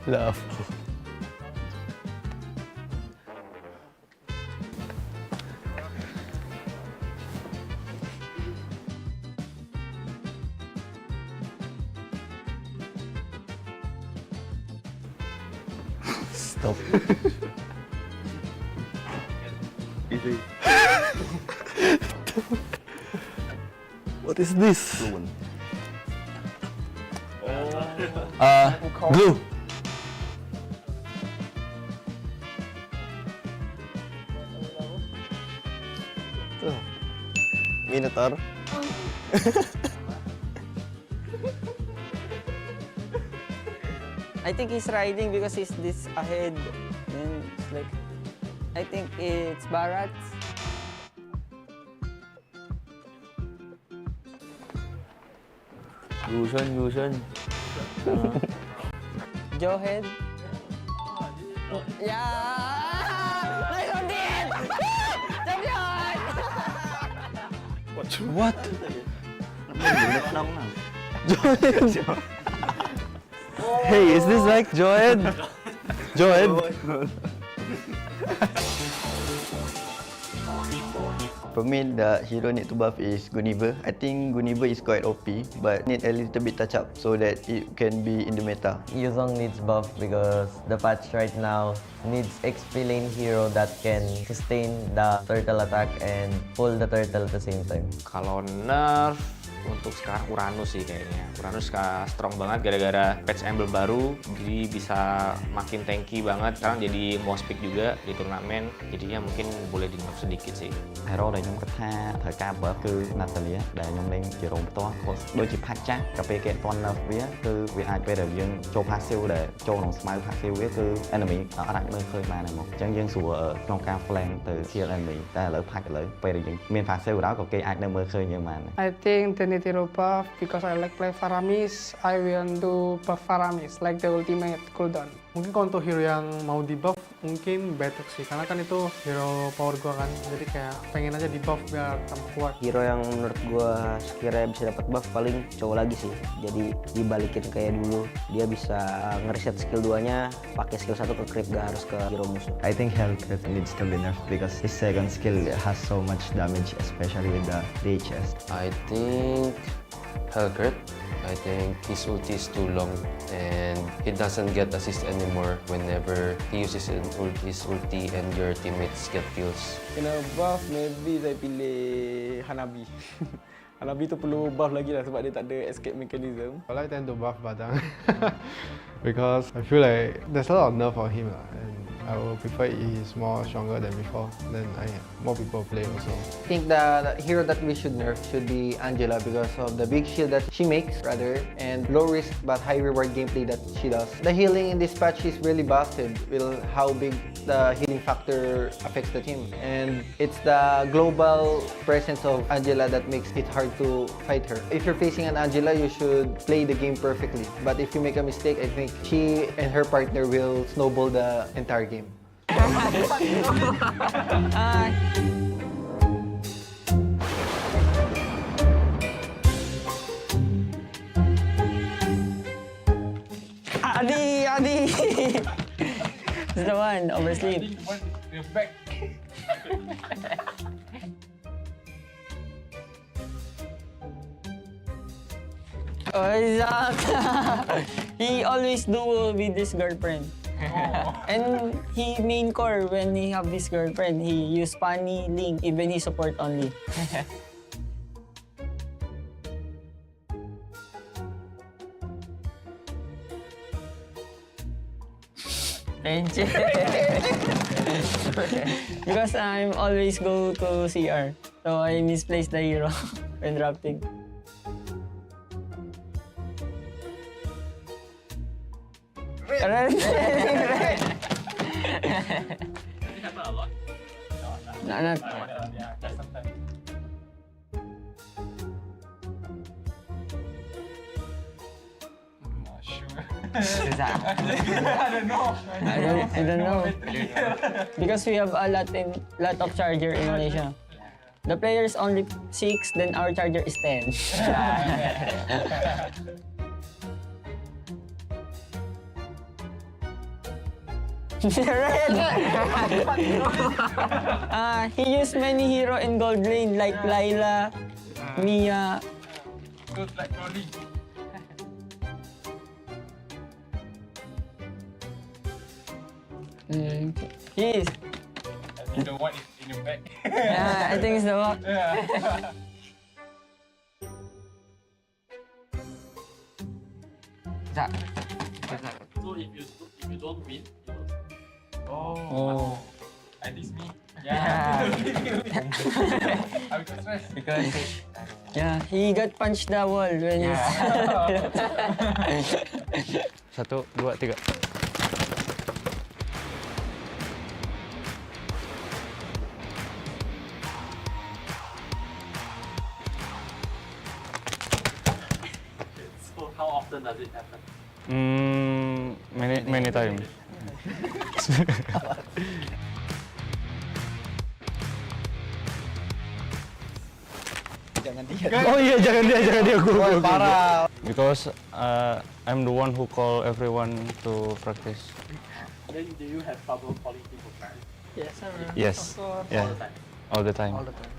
Love. Stop. Easy. What is this? Blue. Minotaur. I think he's riding because he's this ahead. And it's like, I think it's Barat. Gusen. Joehead. Yeah! I got it! Champion! What? Joehead! Hey, is this like Joed? For me, the hero need to buff is Guniver. I think Guniver is quite OP, but need a little bit touch up so that it can be in the meta. Yuzong needs buff because the patch right now needs XP lane hero that can sustain the turtle attack and pull the turtle at the same time. Kalau nerf untuk sekarang Uranus sih kayaknya. Uranus strong banget gara-gara patch emblem baru, jadi bisa makin tanky banget. Sekarang jadi most pick juga di turnamen, jadinya mungkin boleh di nerf sedikit sih. Hero ដែលខ្ញុំគិតថាត្រូវការ buff គឺ Natalia ដែលខ្ញុំលេងជារោមផ្ទាល់ដូចជា patch ចាស់កាលពេលគេអត់ទាន់ nerf វាគឺវាអាចពេលដែលយើងចូល passive ដែលចូលក្នុងស្មៅ passive វាគឺ enemy អាចមើលឃើញបានហ្មងអញ្ចឹងយើងស្រួលក្នុងការ flank ទៅ kill enemy តែឥឡូវ patch ឥឡូវពេលដែលយើងមាន passive ដល់ក៏គេអាចនៅមើលឃើញយើងបាន I think they need hero buff because I like play Faramis. I will do buff Faramis like the ultimate cooldown. Mungkin kalau untuk hero yang mau di buff mungkin Batroc sih, karena kan itu hero power gua kan, jadi kayak pengen aja di buff biar tambah kuat. Hero yang menurut gua sekiranya bisa dapat buff paling cowok lagi sih, jadi dibalikin kayak dulu, dia bisa ngereset skill 2-nya pakai skill 1 ke creep, gak harus ke hero musuh. I think Hellcat needs to be nerfed because his second skill has so much damage, especially with the DHS. I think Hellcat. I think his ulti is too long and he doesn't get assist anymore whenever he uses his ulti and your teammates get kills. Kena buff, maybe saya pilih Hanabi. Hanabi tu perlu buff lagi lah sebab dia tak ada escape mechanism. I like them to buff Badang because I feel like there's a lot of nerf on him and I would prefer he's more stronger than before. Then more people play also. I think the hero that we should nerf should be Angela because of the big shield that she makes and low risk but high reward gameplay that she does. The healing in this patch is really busted with how big the healing factor affects the team, and it's the global presence of Angela that makes it hard to fight her. If you're facing an Angela, you should play the game perfectly, but if you make a mistake, I think she and her partner will snowball the entire game. Adi! It's the one, oversleep. Oh, Isaac! He always do with his girlfriend. And he main core when he have his girlfriend. He use Fanny, Link, even he support only. Thank you. Because I'm always go to CR, so I misplace the hero when drafting. Not. I don't know. Because we have a lot of charger in Malaysia. The player is only 6, then our charger is 10. He used many hero in gold lane like Layla, Mia. Good like Rolly. He is. I think the one is in the back. Yeah, I think it's the one. Yeah. So if you don't win, you lose. Oh. And this me. Yeah. I will stress. Because he got punched the wall when he's... 1, 2, 3. So how often does it happen? Many times. Jangan dia. Oh iya, jangan dia. Gua. Parah. Because I'm the one who call everyone to practice. Then do you have trouble calling people back? Yes, sir. Yes. Of course. Yeah. All the time. All the time.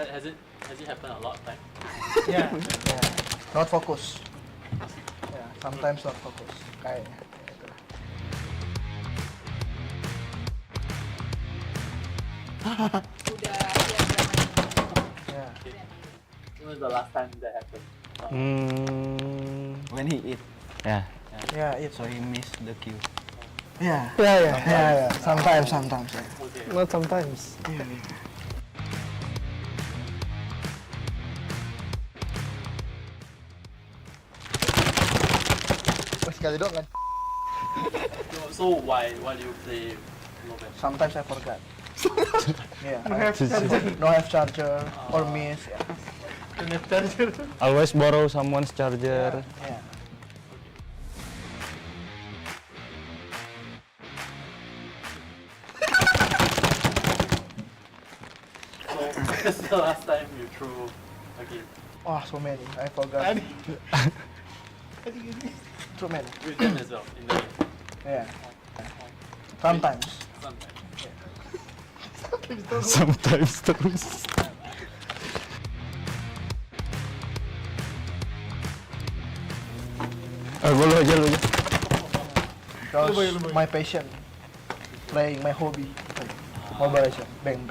But has it happened a lot of times? Yeah. Not focus. Yeah, sometimes not focus. Kayak gitu. Yeah. When was the last time that happened? When he eat. Yeah. Yeah, it. So he missed the cue. Yeah. Sometimes. Yeah. Not sometimes. Sekali doang kan. So why do you play mobile? Sometimes I forgot. Yeah. No have charger. No have charger or miss. Yeah. Don't have charger. Always borrow someone's charger. Yeah. So when's the last time you threw a game? Oh, so many. I forgot. So many. With them as well in the game. Yeah. Sometimes. Sometimes terus. Lu aja. Because my passion, playing my hobby, Mobile Legends, bang.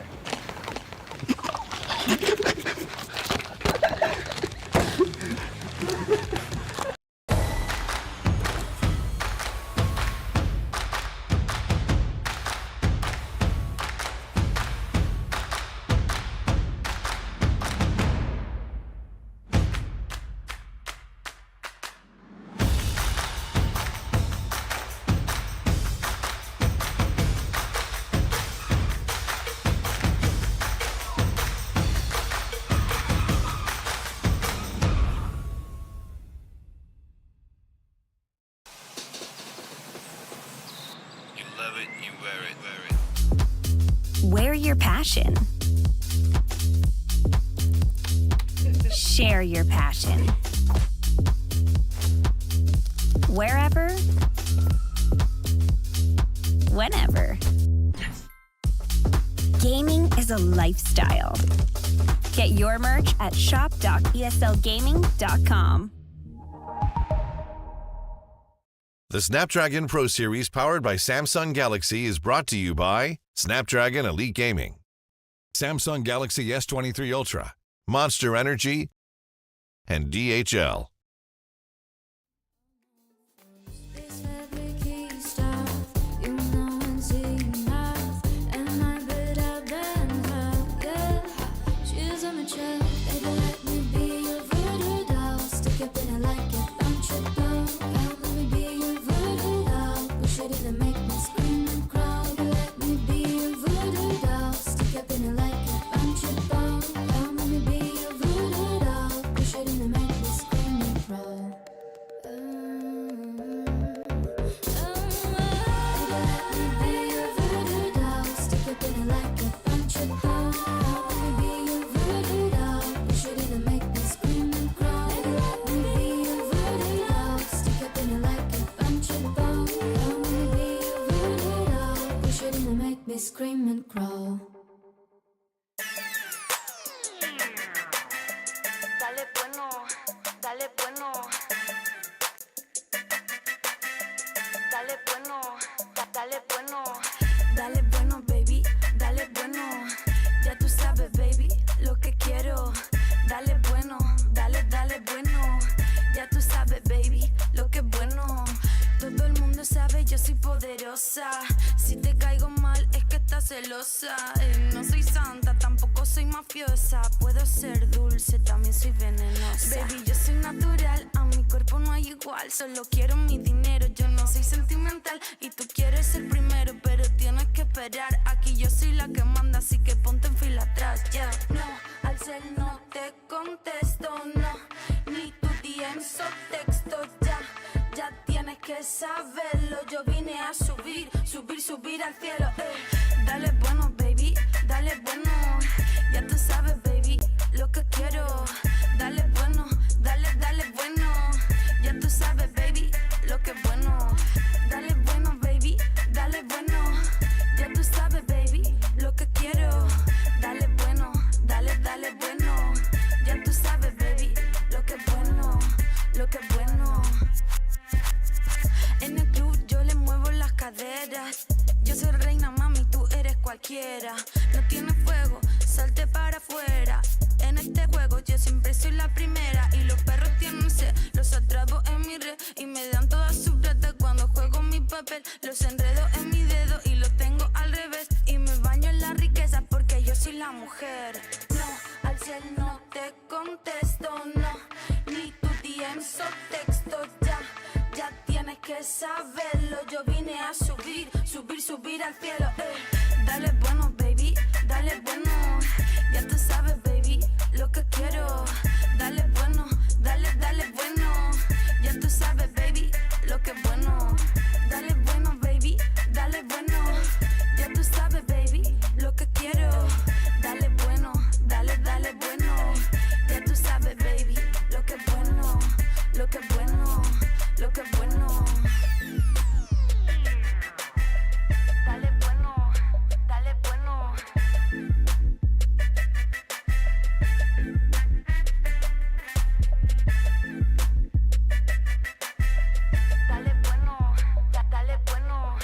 Wear your passion. Share your passion. Wherever, whenever. Gaming is a lifestyle. Get your merch at shop.eslgaming.com. The Snapdragon Pro Series powered by Samsung Galaxy is brought to you by Snapdragon Elite Gaming, Samsung Galaxy S23 Ultra, Monster Energy, and DHL. Scream and crawl. Dale bueno, dale bueno. Dale bueno, dale bueno. Dale bueno, baby, dale bueno. Ya tú sabes, baby, lo que quiero. Dale bueno, dale bueno. Ya tú sabes, baby, lo que es bueno. Todo el mundo sabe, yo soy poderosa. Si te caigo mal, es que estás celosa. No soy santa, tampoco soy mafiosa. Puedo ser dulce, también soy venenosa. Baby, yo soy natural, a mi cuerpo no hay igual. Solo quiero mi dinero, yo no soy sentimental. Y tú quieres ser primero, pero tienes que esperar. Aquí yo soy la que manda, así que ponte en fila atrás, yeah. No, al cel no te contesto, no. Ni tu DMs o textos, ya. Ya tienes que saberlo, yo vine a subir al cielo, Dale bueno, baby, dale bueno. Ya tú sabes, baby, lo que quiero. Dale bueno, dale bueno. Ya tú sabes, baby, lo que es bueno. Dale bueno, baby, dale bueno. Ya tú sabes, baby, lo que quiero. Dale bueno, dale bueno. Yo soy reina, mami, tú eres cualquiera. No tienes fuego, salte para afuera. En este juego yo siempre soy la primera. Y los perros tienen sed, los atrapo en mi red. Y me dan todas sus retas cuando juego mi papel. Los enredo en mi dedo y los tengo al revés. Y me baño en la riqueza porque yo soy la mujer. No, al cel no te contesto, no. Ni tu DMs o textos, ya tienes que saberlo. Yo vine a subir, subir, subir al cielo. Dale bueno, baby, dale bueno. Ya tú sabes, baby, lo que quiero. Dale bueno, dale, dale bueno. Ya tú sabes, baby, lo que es bueno. Dale bueno, baby, dale bueno. Ya tú sabes, baby, lo que quiero. Dale bueno, dale, dale bueno. Ya tú sabes, baby, lo que es bueno, lo que es bueno, lo que es bueno. Dale bueno, dale bueno. Dale bueno, dale bueno.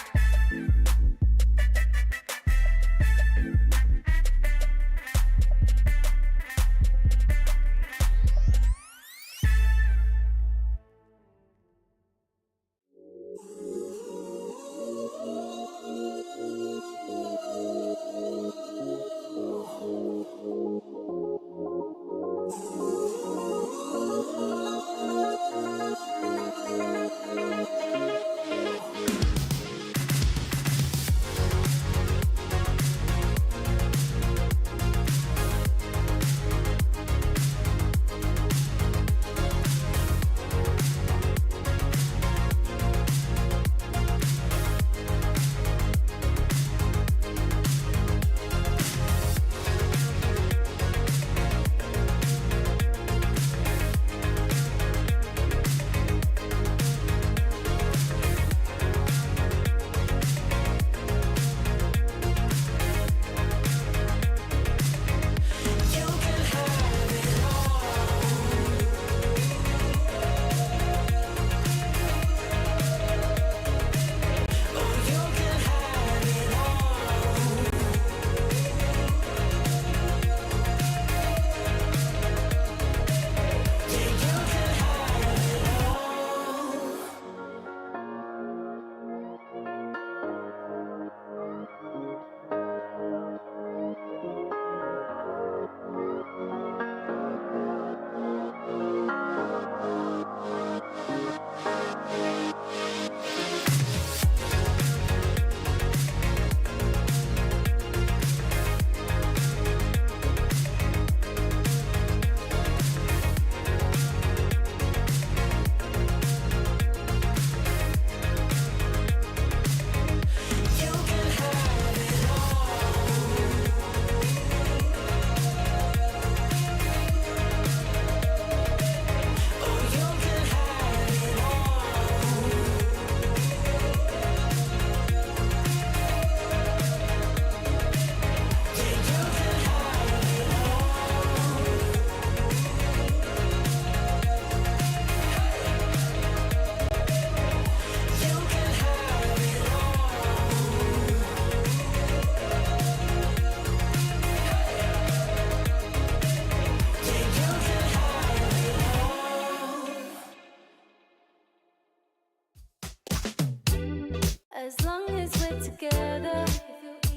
As long as we're together,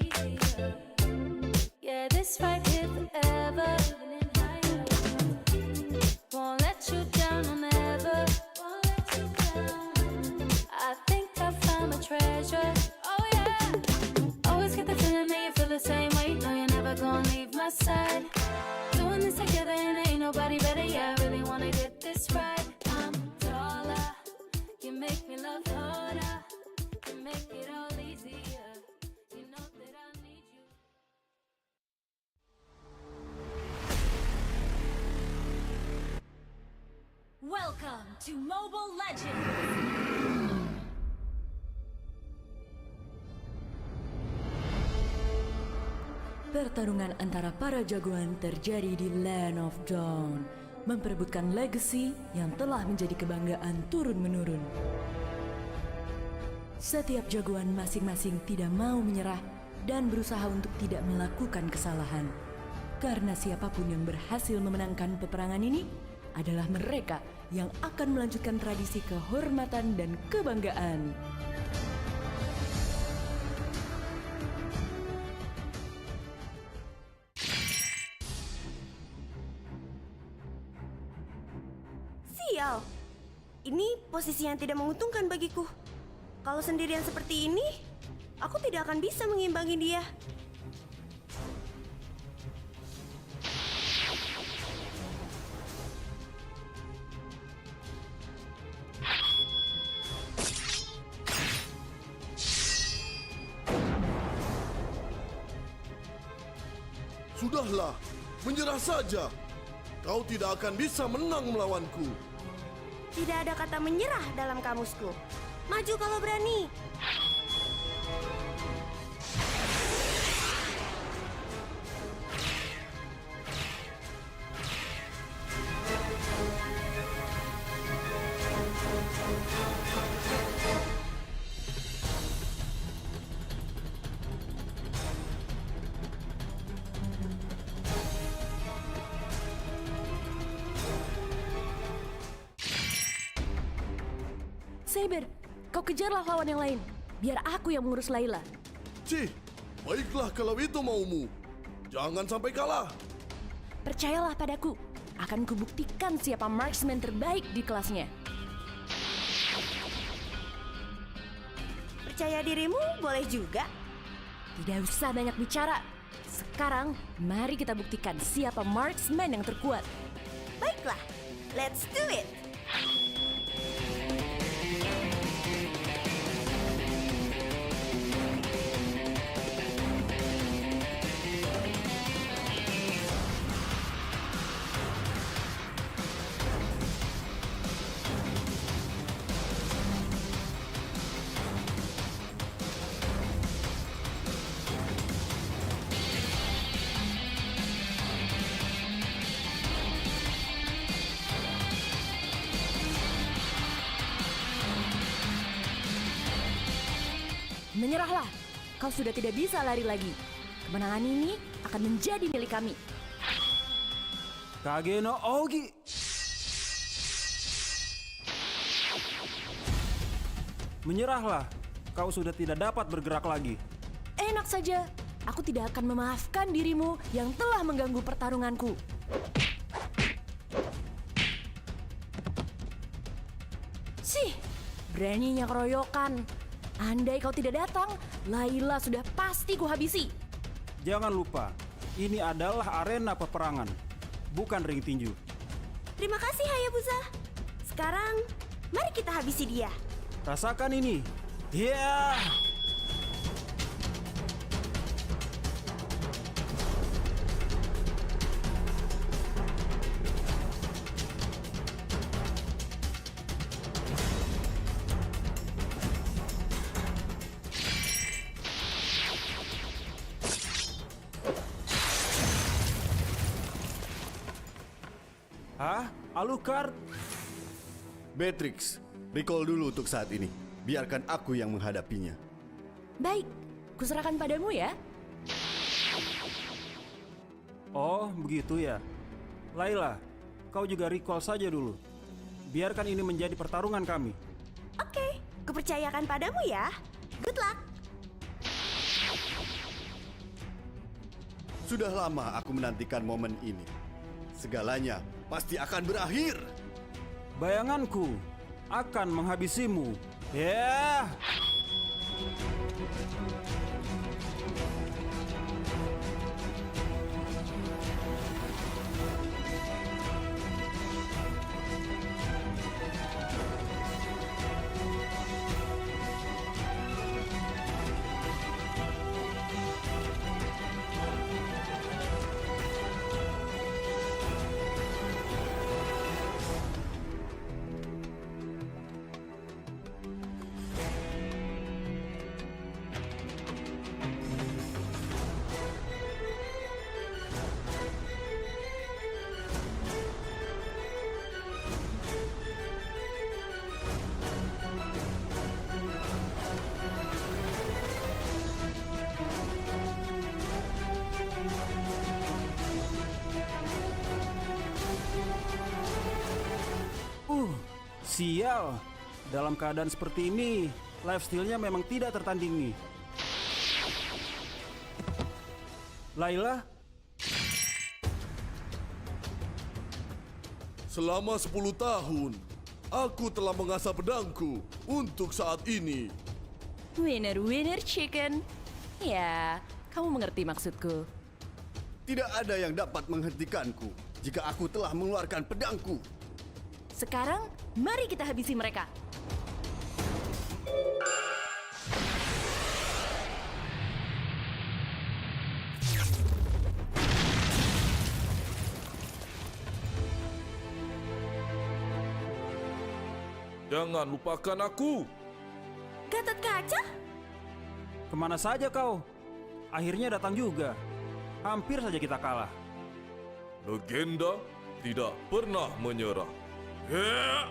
it feel easier. Yeah, this right here forever. Won't let you down, I'll never. Won't let you down. I think I found my treasure. Oh yeah. Always get the feeling that you feel the same way. No, you're never gonna leave my side. Doing this together and ain't nobody better. Yeah, I really wanna get this right. I'm taller. You make me love harder. You make it all easier. You know that I need you. Welcome to Mobile Legends! Pertarungan antara para jagoan terjadi di Land of Dawn, memperebutkan legacy yang telah menjadi kebanggaan turun-menurun. Setiap jagoan masing-masing tidak mau menyerah dan berusaha untuk tidak melakukan kesalahan. Karena siapapun yang berhasil memenangkan peperangan ini adalah mereka yang akan melanjutkan tradisi kehormatan dan kebanggaan. Sial, ini posisi yang tidak menguntungkan bagiku. Kalau sendirian seperti ini, aku tidak akan bisa mengimbangi dia. Sudahlah, menyerah saja. Kau tidak akan bisa menang melawanku. Tidak ada kata menyerah dalam kamusku. Maju kalau berani. Saber, kau kejarlah lawan yang lain. Biar aku yang mengurus Layla. Cih, baiklah kalau itu maumu. Jangan sampai kalah. Percayalah padaku. Akan kubuktikan siapa marksman terbaik di kelasnya. Percaya dirimu boleh juga. Tidak usah banyak bicara. Sekarang, mari kita buktikan siapa marksman yang terkuat. Baiklah, let's do it. Menyerahlah, kau sudah tidak bisa lari lagi. Kemenangan ini akan menjadi milik kami. Kage no Ogi. Menyerahlah, kau sudah tidak dapat bergerak lagi. Enak saja, aku tidak akan memaafkan dirimu yang telah mengganggu pertarunganku. Sih, beraninya keroyokan. Andai kau tidak datang, Layla sudah pasti kuhabisi. Jangan lupa, ini adalah arena peperangan, bukan ring tinju. Terima kasih Hayabusa. Sekarang, mari kita habisi dia. Rasakan ini. Yeah! Hah? Alucard? Beatrix, recall dulu untuk saat ini. Biarkan aku yang menghadapinya. Baik, kuserahkan padamu ya. Oh, begitu ya. Layla, kau juga recall saja dulu. Biarkan ini menjadi pertarungan kami. Oke, kupercayakan padamu ya. Good luck. Sudah lama aku menantikan momen ini. Segalanya pasti akan berakhir. Bayanganku akan menghabisimu. Yeah! Sial, dalam keadaan seperti ini, lifestyle-nya memang tidak tertandingi. Layla, Selama 10 tahun, aku telah mengasah pedangku untuk saat ini. Winner chicken. Ya, kamu mengerti maksudku. Tidak ada yang dapat menghentikanku jika aku telah mengeluarkan pedangku. Sekarang, mari kita habisi mereka. Jangan lupakan aku. Gatot kaca? kemana saja kau? Akhirnya datang juga. Hampir saja kita kalah. Legenda tidak pernah menyerah. Hea!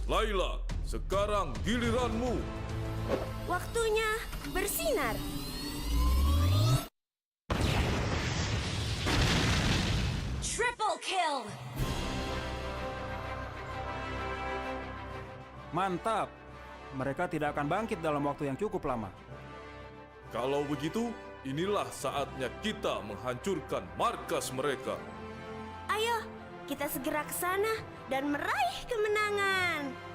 Layla, sekarang giliranmu. Waktunya bersinar. Triple kill. Mantap. Mereka tidak akan bangkit dalam waktu yang cukup lama. Kalau begitu, inilah saatnya kita menghancurkan markas mereka. Ayo, kita segera ke sana dan meraih kemenangan.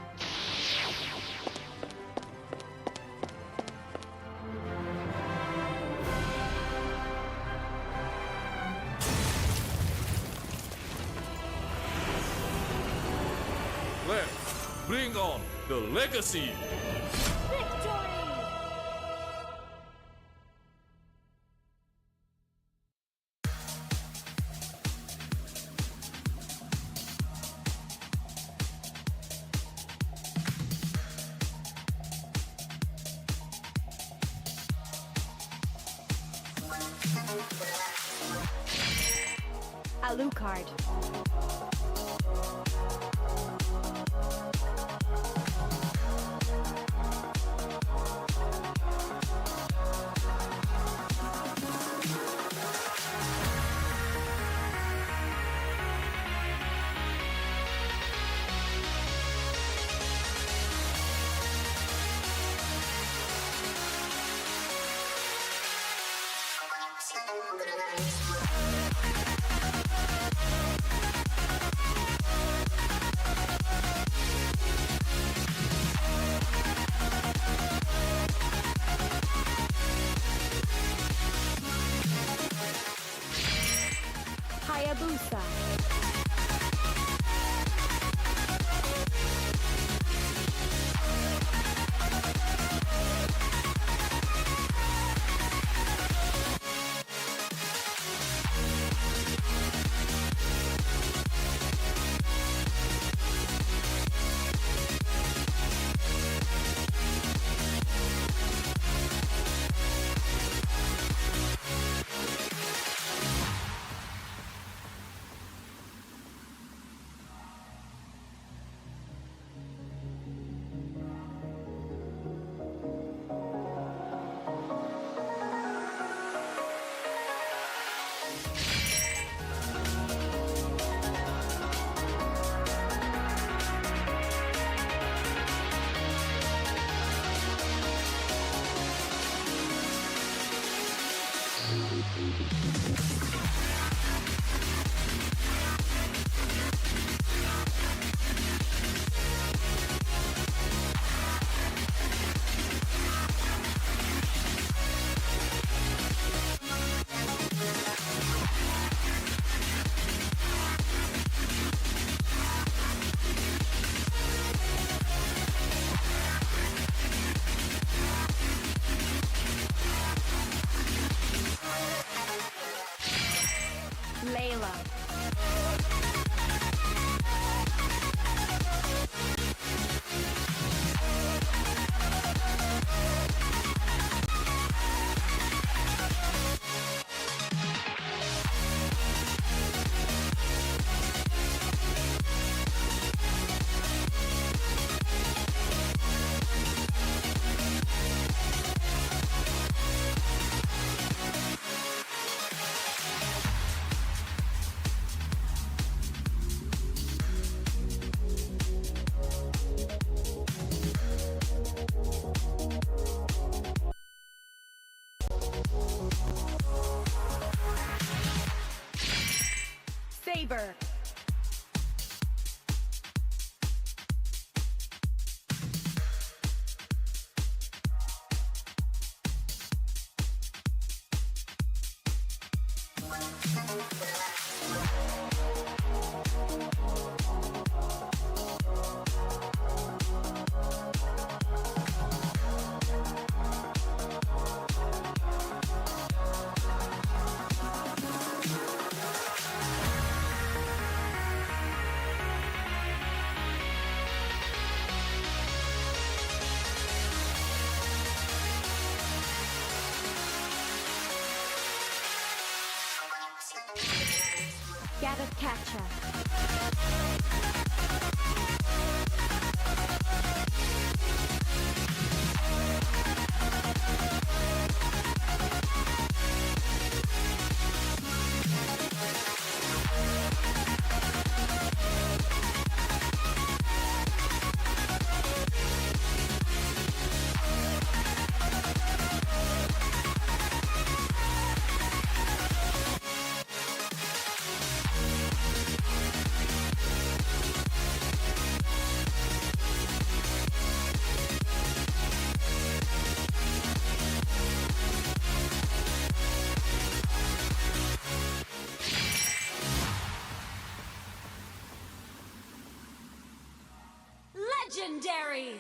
Let's bring on the legacy. Alucard. Hayabusa. Fiber. Gotta catch her. Legendary!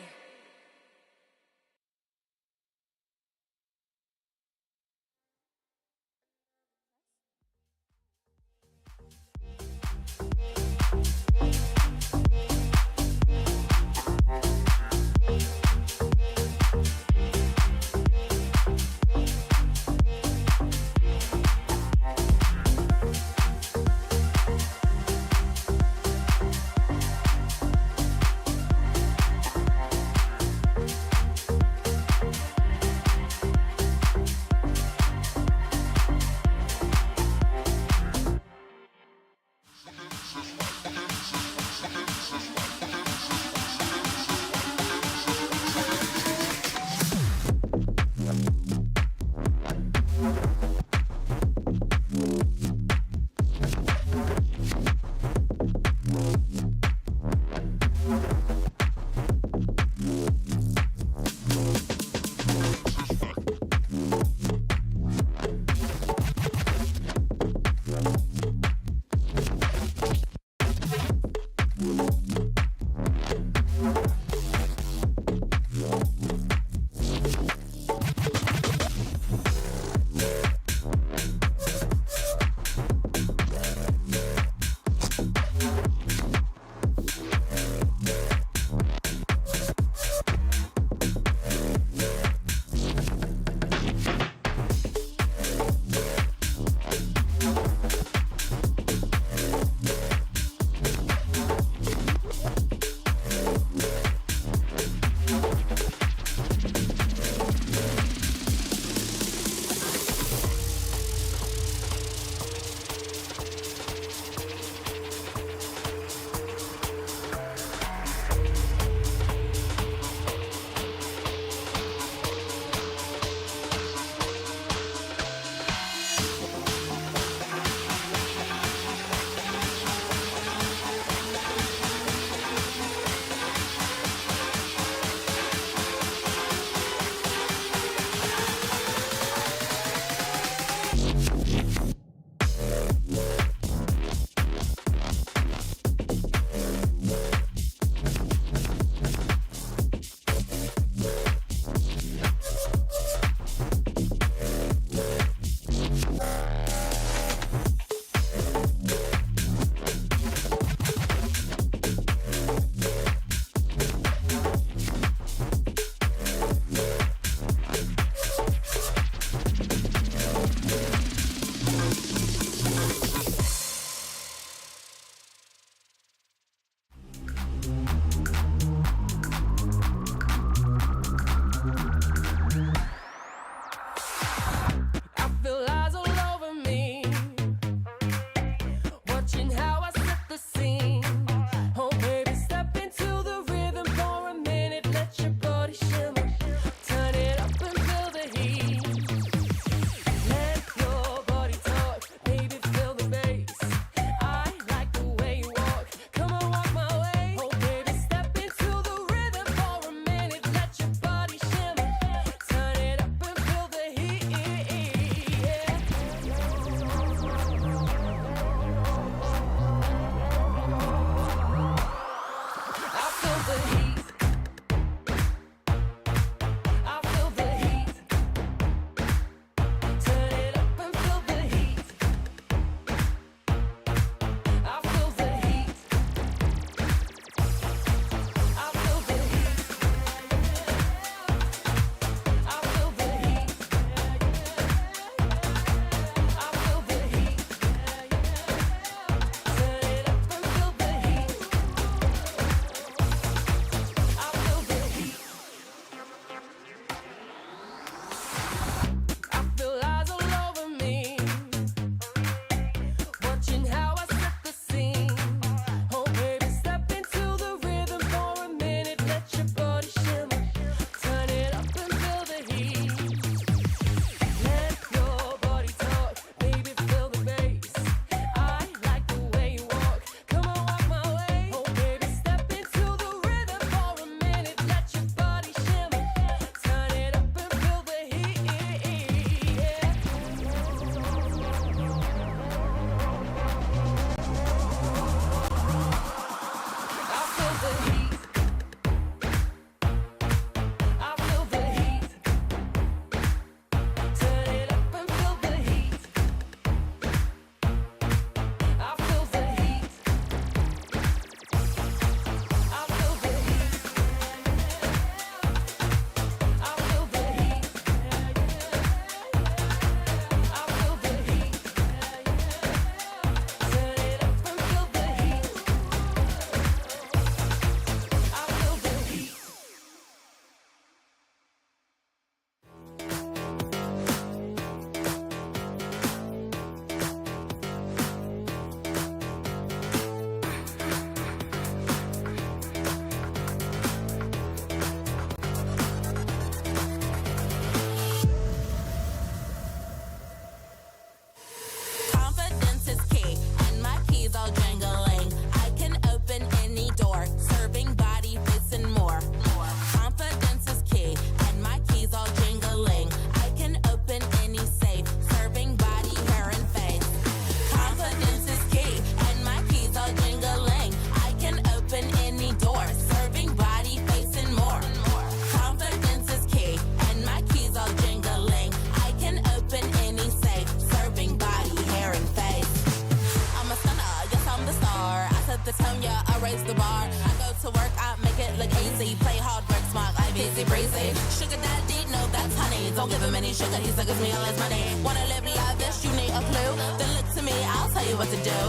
the bar. I go to work, I make it look easy. Play hard, work smart, I busy breezy. Sugar daddy, no, that's honey. Don't give him any sugar, he suckers me all his money. Wanna live lavish, you need a clue. Then look to me, I'll tell you what to do.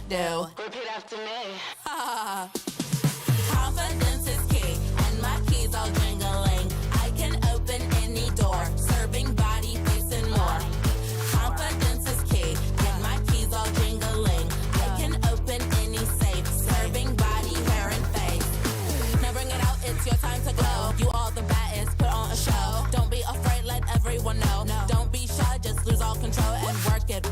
Do. Repeat after me. Confidence is key, and my keys all jingling. I can open any door, serving body, face, and more. Confidence is key, and my keys all jingling. I can open any safe, serving body, hair, and face. Now bring it out, it's your time to glow. You all the baddest, put on a show. Don't be afraid, let everyone know. Don't be shy, just lose all control and work it.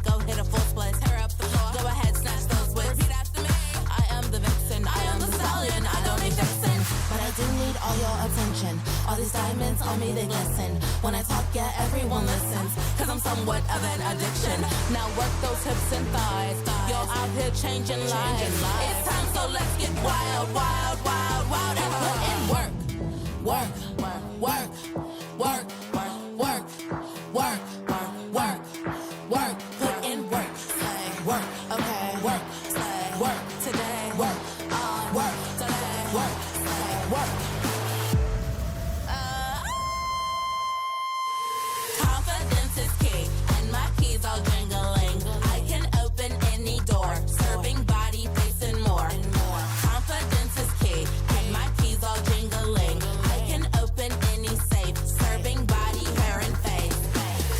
Go hit a full split, tear up the floor. Go ahead, snatch those whips. Repeat after me. I am the vixen, I am the stallion. I don't need vixen, but I do need all your attention. All these diamonds on me, they glisten. When I talk, yeah, everyone listens. Cause I'm somewhat of an addiction. Now work those hips and thighs. You're out here changing lives. It's time, so let's get wild, wild, wild, wild. And put in work. Work, work, work, work, work, work, work. Put in work. Work, okay. Work, work today. Work, work today. Work, work. Confidence is key, and my keys all jingling. I can open any door, serving body, face, and more. Confidence is key, and my keys all jingling. I can open any safe, serving body, hair, and face.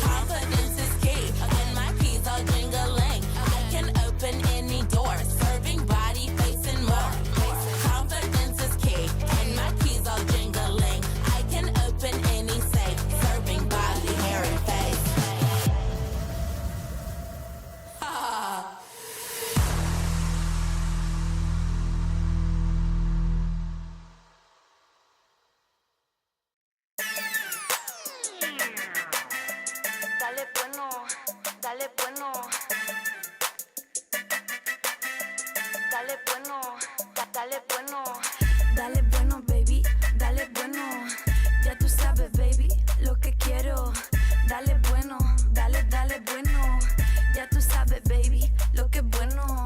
Confidence is key, and my keys all jingling. I can open any door, serving body, face, and more. Confidence is key, and my keys all jingling. I can open any safe, serving body, hair, and face. Dale bueno, dale bueno. Dale bueno, dale bueno. Dale bueno, baby, dale bueno. Ya tú sabes, baby, lo que quiero. Dale bueno, dale bueno. Ya tú sabes, baby, lo que es bueno.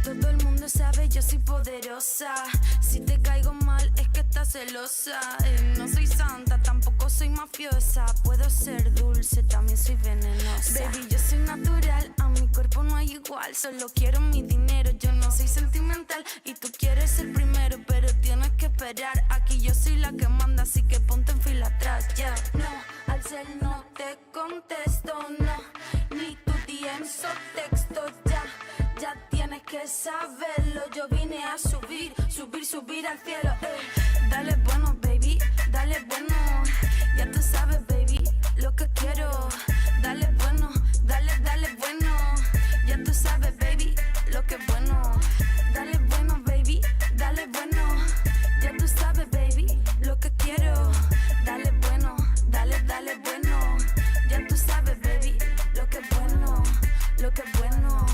Todo el mundo sabe, yo soy poderosa. Si te caigo mal, es que estás celosa. No soy santa, tampoco soy mafiosa. Puedo ser dulce, también soy venenosa. Baby, yo soy natural, a mi cuerpo no hay igual. Solo quiero mi dinero, yo no soy sentimental. Y tú quieres ser primero, pero tienes que esperar. Aquí yo soy la que manda, así que ponte en fila atrás, yeah. No, al cel no te contesto, no. Ni tu DMs o textos, ya. Ya tienes que saberlo, yo vine a subir, subir al cielo. Dale bueno, baby, dale bueno. Ya tú sabes, baby, lo que quiero. Dale bueno, dale bueno. Ya tú sabes, baby, lo que es bueno. Dale bueno, baby, dale bueno. Ya tú sabes, baby, lo que quiero. Dale bueno, dale bueno. Ya tú sabes, baby, lo que es bueno, lo que es bueno.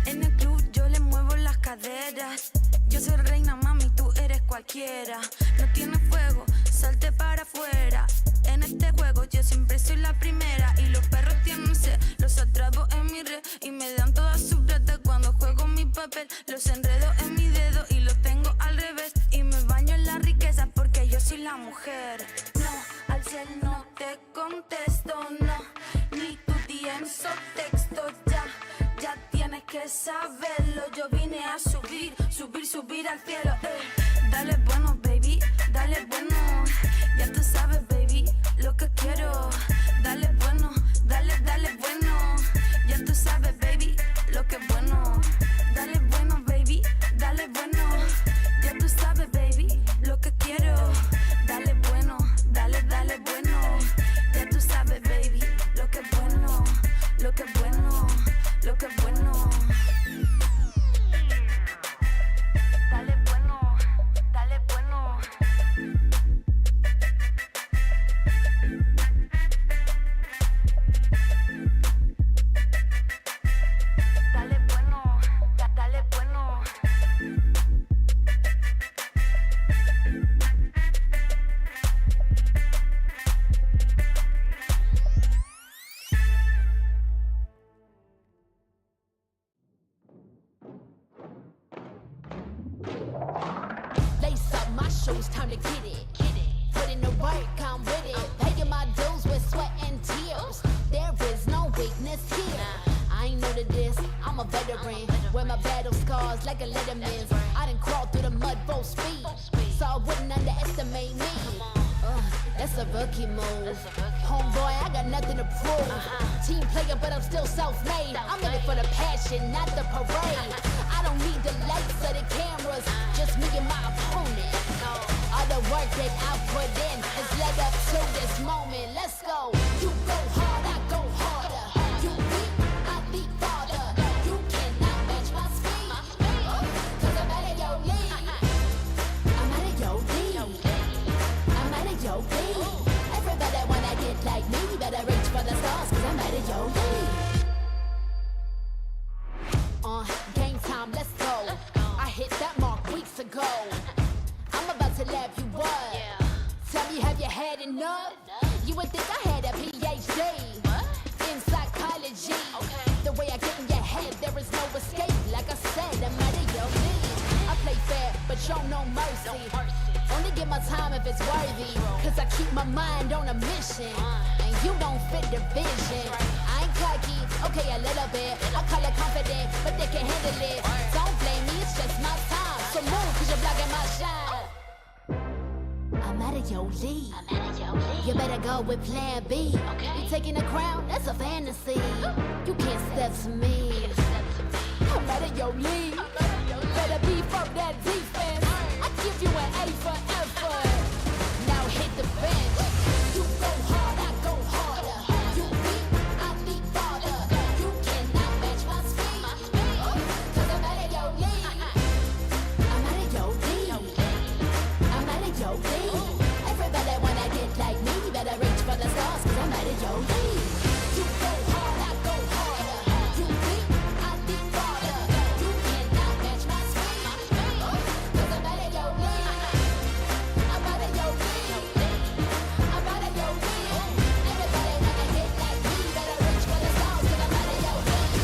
En el club yo le muevo las caderas. Yo soy reina, mami, tú eres cualquiera. No tienes fuego, salte para afuera. En este juego yo siempre soy la primera. Y los perros tienen sed, los atrapo en mi red. Y me dan todas sus redes cuando juego mi papel. Los enredo en mi dedo y los tengo al revés. Y me baño en la riqueza porque yo soy la mujer. No, al cel no te contesto, no. Ni tu DMs o textos, ya. Ya tienes que saberlo, yo vine a subir al cielo. Dale bueno, baby, dale bueno. Ya tú sabes, baby, lo que quiero. Dale bueno, dale bueno. Ya tú sabes, baby, lo que es bueno. Dale bueno, baby, dale bueno. Ya tú sabes, baby, lo que quiero. Dale bueno, dale bueno. Ya tú sabes, baby, lo que es bueno, lo que es bueno. Lo que es bueno. Dale bueno, dale bueno. show it's time to get it. Put in the work, I'm with it. Paying my dues with sweat and tears. There is no weakness here. I ain't new to this, I'm a veteran. Wear my battle scars like a letterman's. I done crawled through the mud full speed, so I wouldn't underestimate me. That's a rookie move. Homeboy, I got nothing to prove. Team player, but I'm still self-made. I'm in it for the passion, not the parade. I don't need the lights or the cameras, just me and my opponent. All the work that I put in has led up to this moment. Let's go. You go hard, I go harder. You beat, I beat farther. You cannot match my speed, 'cause I'm out of your league. I'm out of your league. I'm out of your league. Everybody wanna get like me, better reach for the stars, 'cause I'm out of your league. Game time, let's go. I hit that mark weeks ago. I'm about to laugh you up. Tell me, have you had enough? You would think I had a PhD in psychology. The way I get in your head, there is no escape. Like I said, I'm out of your league. I play fair, but show no mercy. Only give my time if it's worthy, 'cause I keep my mind on a mission. And you don't fit the vision. I ain't cocky, okay, a little bit. I call it confident, but they can handle it. Don't blame me, it's just my time. So move, 'cause you're blocking my shine. I'm out of your league. You better go with plan B. You taking the crown, that's a fantasy. You can't step to me. I'm out of your league. Better be from that defense. I give you an A for effort. Now hit the bench. You go hard, I go harder. You beat, I beat farther. You cannot match my speed, 'cause I'm out of your league. I'm out of your league. I'm out of your league. Everybody wanna get like me, better reach for the stars, 'cause I'm out of your league. You go hard, I go harder. You beat, I beat farther. You cannot match my speed, 'cause I'm out of your league. I'm out of your league. I'm out of your league. Everybody wanna get like me, better reach for the stars, 'cause I'm out of your league.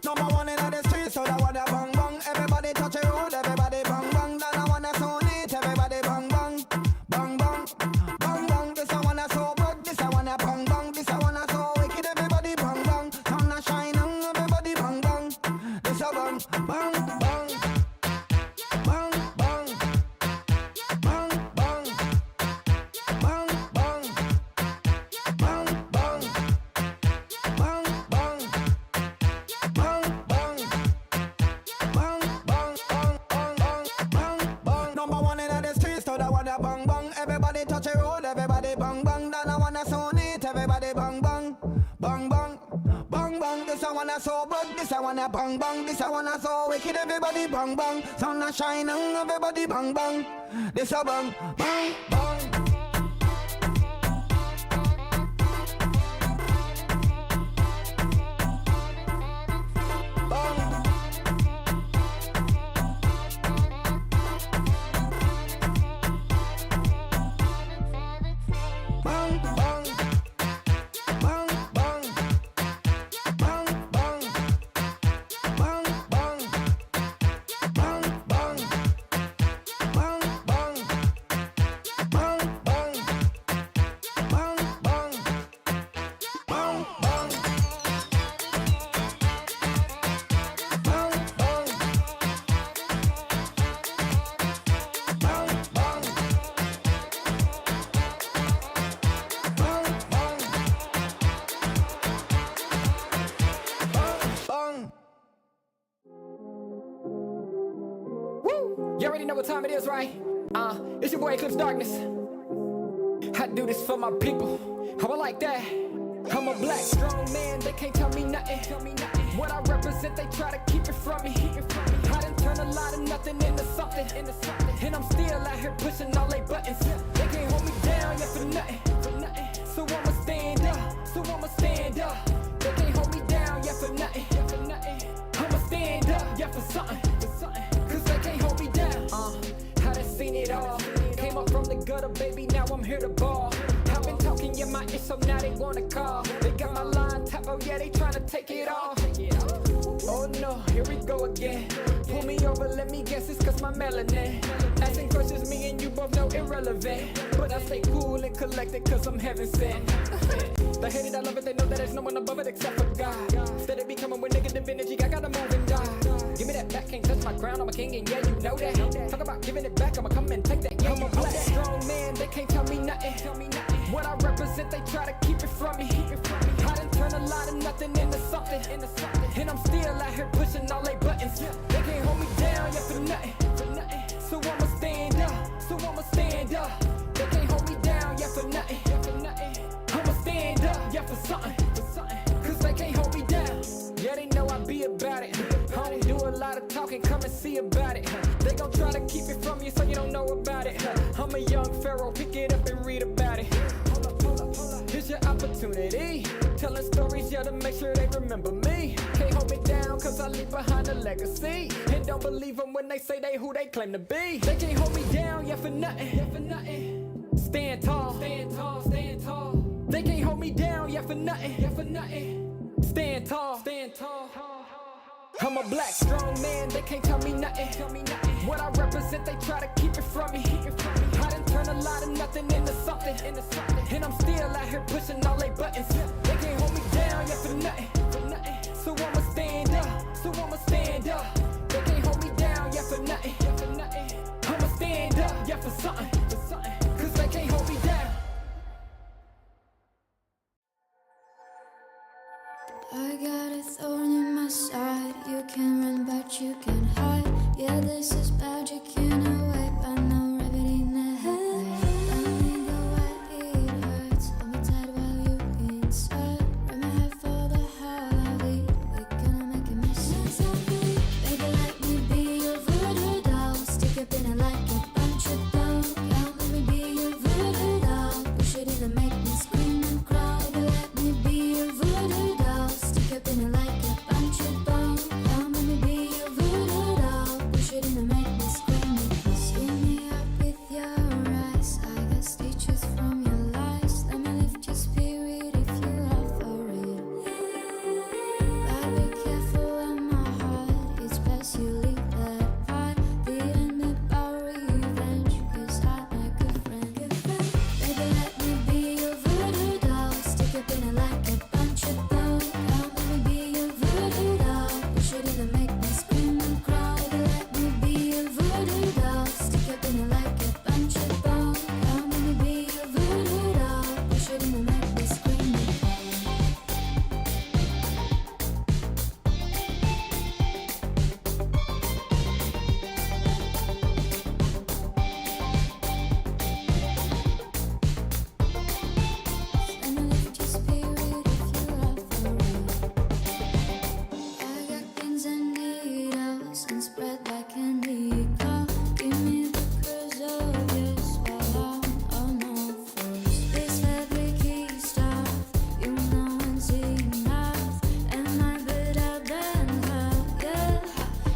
Number one in the street, so that one a bang bang. Everybody touch a road, everybody bang bang. That I wanna so neat, everybody bang bang, bang bang, bang bang. This I wanna so good, this I wanna bang bang. This I wanna so wicked, everybody bang bang. Sun a shining, everybody bang bang. This a bang bang bang, bang bang, bang bang, bang bang, bang bang, bang bang. Bang, bang, bang, bang, bang, bang, bang, bang. Number one in the streets, so that one a bang bang. Everybody touch a road, everybody bang bang. That I wanna so neat, everybody bang bang, bang bang, bang bang. This I wanna so good, this I wanna bang bang. This I wanna so wicked, everybody bang bang. Sun a shining, everybody bang bang. This a bang, bang, bang. Bang, bang, bang, bang, bang, bang, bang, bang, bang, bang, bang, bang, bang, bang, bang, bang, bang, bang. You already know what time it is, right? It's your boy Eclipse Darkness. I do this for my people. How I like that. I'm a black strong man, they can't tell me nothing. What I represent, they try to keep it from me. I done turned a lot of nothing into something. And I'm still out here pushing all they buttons. They can't hold me down yet for nothing. So I'ma stand up. They can't hold me down yet for nothing. hear the ball. I've been talking in my ear, so now they wanna call. They got my line tap, oh yeah, they tryna take it off. Oh no, here we go again. Pull me over, let me guess, it's cause my melanin. Asking questions, me and you both know irrelevant. But I stay cool and collected cause I'm heaven sent. They hate it, I love it, they know that there's no one above it except for God. Instead of becoming with negative energy, I gotta move and die. Give me that back, can't touch my crown, I'm a king and yeah, you know that. Talk about giving it back, I'ma come and take that. Yeah, I'm a black strong man, they can't tell me nothing. What I represent, they try to keep it from me. I done turn a lot of nothing into something. And I'm still out here pushing all they buttons. They can't hold me down, yeah, for nothing. So I'ma stand up. They can't hold me down, yeah, for nothing. I'ma stand up, yeah, for something. Cause they can't hold me down. Yeah, they know I be about it. I don't do a lot of talking, come and see about it. They gon' try to keep it from you so you don't know about it. I'm a young pharaoh, pick it up and read about it. Here's your opportunity. Telling stories, yeah, to make sure they remember me. Can't hold me down, cause I leave behind a legacy. And don't believe them when they say they who they claim to be. They can't hold me down, yeah, for nothing. Stand tall. They can't hold me down, yeah, for nothing. Stand tall. I'm a black strong man, they can't tell me nothing. What I represent, they try to keep it from me. I done turn a lot of nothing into something. And I'm still out here pushing all they buttons. They can't hold me down, yeah, for nothing. So I'ma stand up. They can't hold me down, yeah, for nothing. I'ma stand up, yeah, for something. Cause they can't hold me down. I got a thorn in my side. You can run, but you can hide. Yeah, this is magic in a way, but no remedy in the head. I mean the way it hurts. Hold me tight while you inside. Rip my head for the holiday. We're gonna make it messy. Baby, let me be your voodoo doll. Stick up in it like a bunch of dough. Come let me be your voodoo doll. Push it in and make me scream and cry. Baby, let me be your voodoo doll. Stick up in it like a bunch of bones. Come let me be your voodoo doll. Push it in and make me scream. See me up with your eyes. I got stitches from your lies. Let me lift your spirit if you are for it. Gotta be careful of my heart. It's best you leave that part. Didn't about revenge, cause I'm a good friend. Baby, let me be your voodoo doll. Stick up in it like a bunch of bones. Come let me be your voodoo doll. Push it in and make me scream and cry. Baby, let me be your voodoo doll. Stick up in it like a bunch of bones. Come let me be your voodoo doll. Push it in and make me scream and cry. Let me lift your spirit if you are for it. I got pins and needles and spread like candy. Come give me the curse of your swallow. Oh no, first this fabric stuff. You know it's enough. And I better than her. Yeah,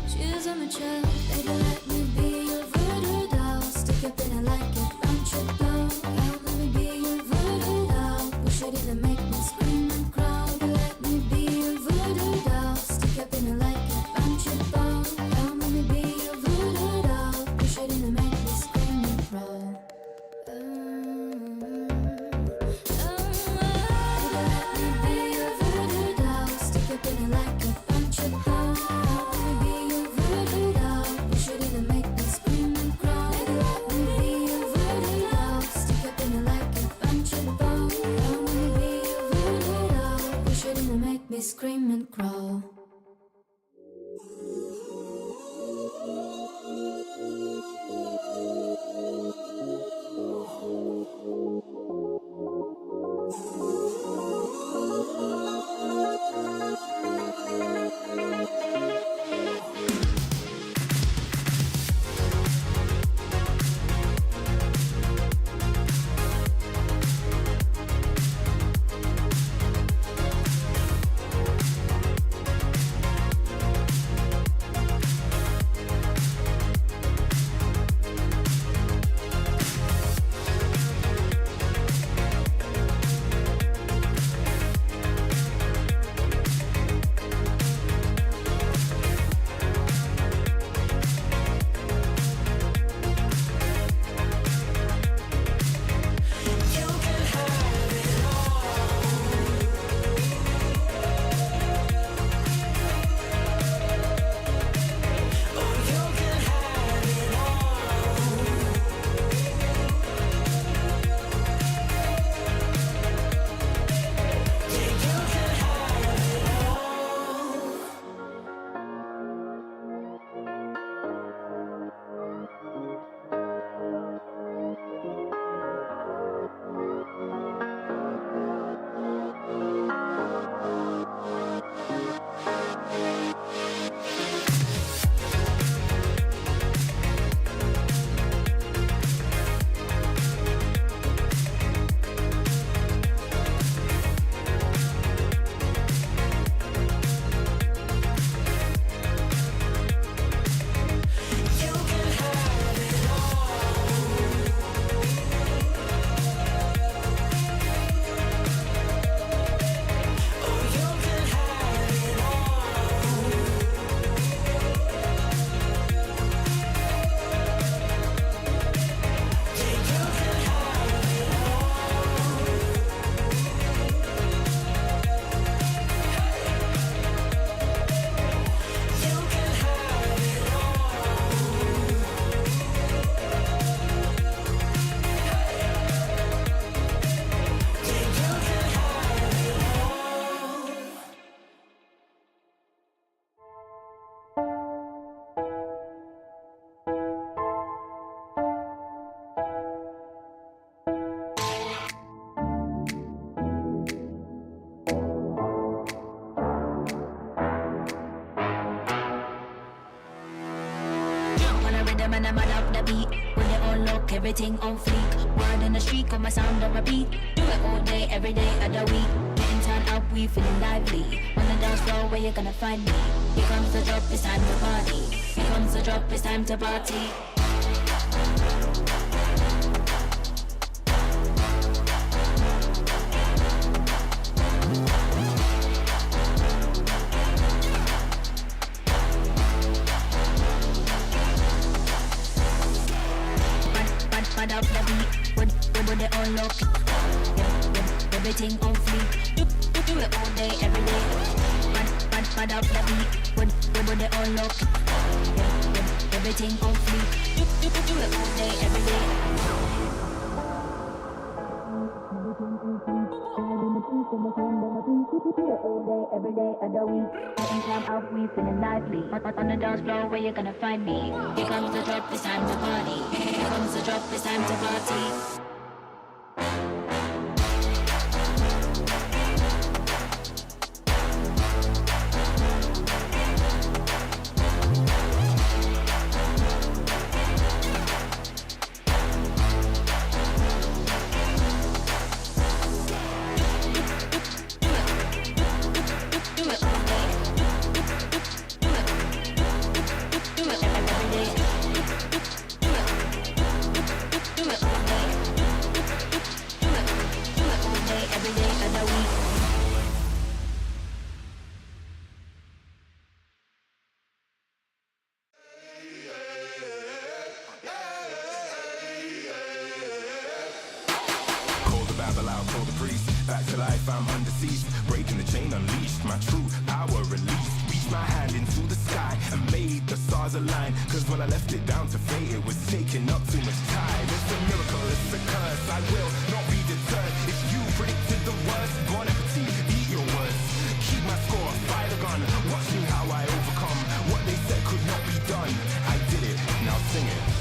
she's on my child. Baby, let me be your voodoo doll. Stick up in it like a bunch of dough. Come let me be your voodoo doll. Push it in and make me scream and cry. Baby, let me be your voodoo doll. Stick up in it like a bunch of bones. Come let me be your voodoo doll. Push it in and make me scream and cry. Let me be your voodoo doll. Stick up in it like a bunch of bones. Come let me be your voodoo doll. Push it in and make me scream and cry. Let me be your voodoo doll. Stick up in it like a bunch of bones. Come let me be your voodoo doll. Push it in and make me scream and crawl. when I'm out the beat. When they all look, everything on fleek. Word on the street, got my sound on repeat. Do it all day, every day of the week. Getting turned up, we feeling lively. On the dance floor, where you gonna find me? Here comes the drop, it's time to party. Here comes the drop, it's time to party. Pad up the beat, when they all look. Everything on fleek. Do it all day, every day. Pad up the beat, when they all look. Everything on fleek. Do it all day, every day. Every day of the week, getting clam out, we feeling lively. On the dance floor, where you gonna find me? Here comes the drop, it's time to party. Here comes the drop, it's time to party. Back to life, I'm under siege. Breaking the chain, unleashed my true power released. Reached my hand into the sky and made the stars align. Cause when I left it down to fate, it was taking up too much time. It's a miracle, it's a curse, I will not be deterred. If you predicted the worst, bon appetit, eat your words. Keep my score, fire the gun. Watch me how I overcome what they said could not be done. I did it, now sing it.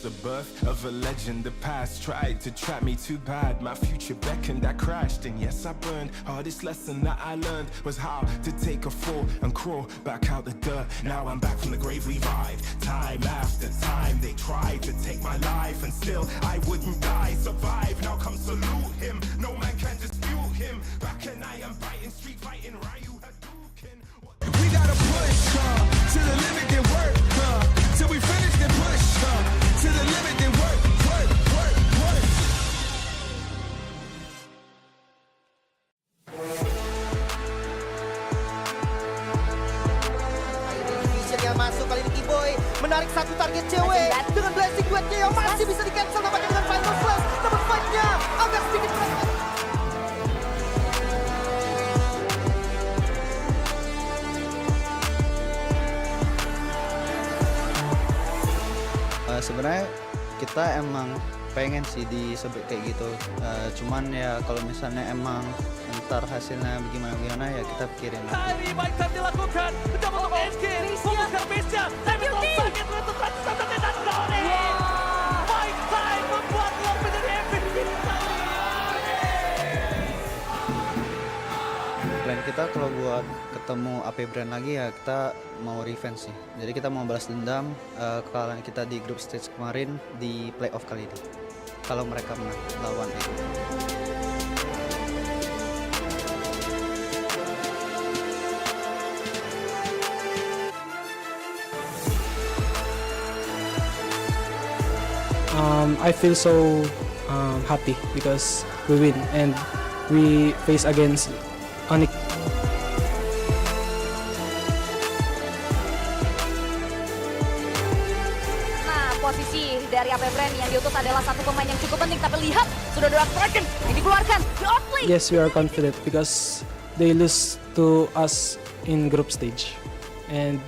The birth of a legend, the past tried to trap me too bad. My future beckoned, I crashed, and yes, I burned. Hardest lesson that I learned was how to take a fall and crawl back out the dirt. Now I'm back from the grave, revived. Time after time, they tried to take my life, and still I wouldn't die. Survive, now come salute him. No man can dispute him. Back and I am biting, street fighting, Ryu Hadouken. We gotta push to the limit, then work till we finish, then push to the limit, then work. Yang masuk kali ini Kiboy menarik satu target cewek dengan blessing duetnya yang masih bisa di cancel nampaknya dengan final flash, namun fight-nya agak sedikit sebenarnya kita emang pengen sih disebut kayak gitu, cuman ya kalau misalnya emang ntar hasilnya bagaimana ya kita pikirin lagi. Hari baik saat dilakukan, mencoba untuk SG, fokuskan base-nya, tapi sakit untuk ratusan dan Glory. Fight time membuat Long menjadi MVP. Plan kita kalau buat ketemu AP Brand lagi ya kita mau revenge sih. Jadi kita mau balas dendam kekalahan kita di group stage kemarin di playoff kali ini. Kalau mereka menang lawan itu. I feel so happy because we win and we face against Onyx. Nah, posisi dari AP Brand yang diutus adalah satu pemain yang cukup penting, tapi lihat sudah ada Dragon yang dikeluarkan. We outplay. Yes, we are confident because they lose to us in group stage, and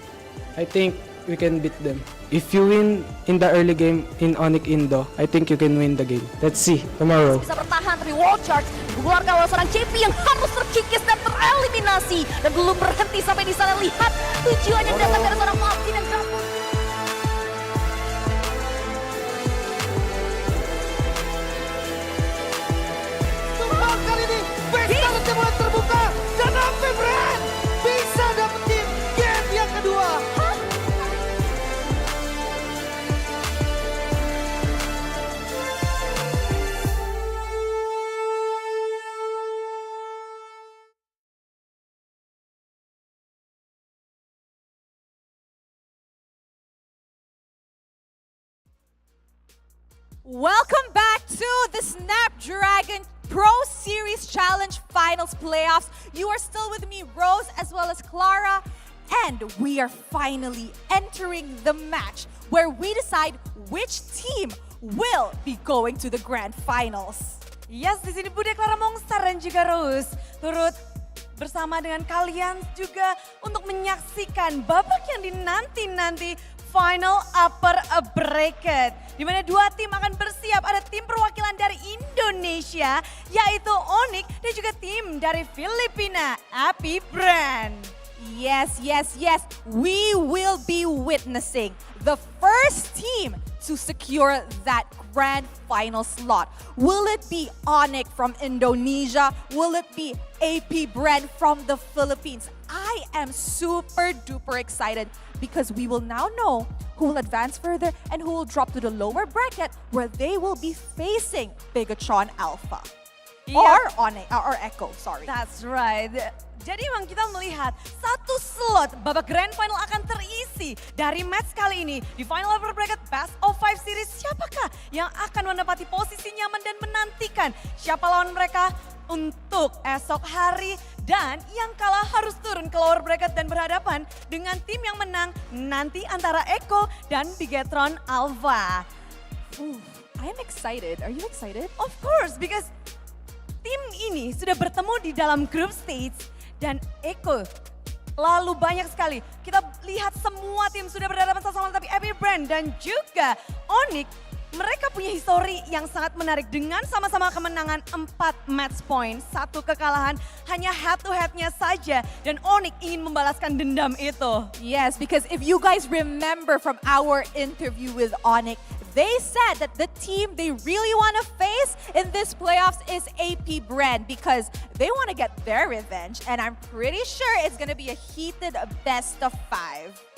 I think we can beat them. If you win in the early game in Onyx Indo, I think you can win the game. Let's see tomorrow. Bisa bertahan tapi wall charge dikeluarkan oleh seorang JP yang harus terkikis dan tereliminasi. Dan belum berhenti sampai di sana, lihat tujuannya datang dari seorang Malki dan Gabung. Sumpah kali ini pesta mulai terbuka dan AP Brand bisa dapetin game yang kedua. Welcome back to the Snapdragon Pro Series Challenge Finals Playoffs. You are still with me, Rose, as well as Clara. And we are finally entering the match where we decide which team will be going to the Grand Finals. Yes, di sini Bude, Clara Mongstar dan juga Rose turut bersama dengan kalian juga untuk menyaksikan babak yang dinanti-nanti Final Upper Bracket. Di mana dua tim akan bersiap, ada tim perwakilan dari Indonesia yaitu Onyx dan juga tim dari Filipina, AP Brand. Yes, yes, yes. We will be witnessing the first team to secure that grand final slot. Will it be Onyx from Indonesia? Will it be AP Brand from the Philippines? I am super duper excited because we will now know who will advance further and who will drop to the lower bracket where they will be facing Bigatron Alpha. Or Onyx, or Echo, sorry. That's right. Jadi memang kita melihat satu slot babak Grand Final akan terisi dari match kali ini. Di Final Upper Bracket Best of 5 Series, siapakah yang akan menempati posisi nyaman dan menantikan siapa lawan mereka untuk esok hari. Dan yang kalah harus turun ke lower bracket dan berhadapan dengan tim yang menang nanti antara Echo dan Bigatron Alpha. I'm excited. Are you excited? Of course, because tim ini sudah bertemu di dalam group stage dan Echo lalu banyak sekali. Kita lihat semua tim sudah berhadapan sama-sama, tapi AP Brand dan juga Onyx mereka punya histori yang sangat menarik dengan sama-sama kemenangan 4 match point, 1 kekalahan, hanya head to headnya saja dan Onyx ingin membalaskan dendam itu. Yes, because if you guys remember from our interview with Onyx, they said that the team they really want to face in this playoffs is AP Brand because they want to get their revenge and I'm pretty sure it's going to be a heated best of 5.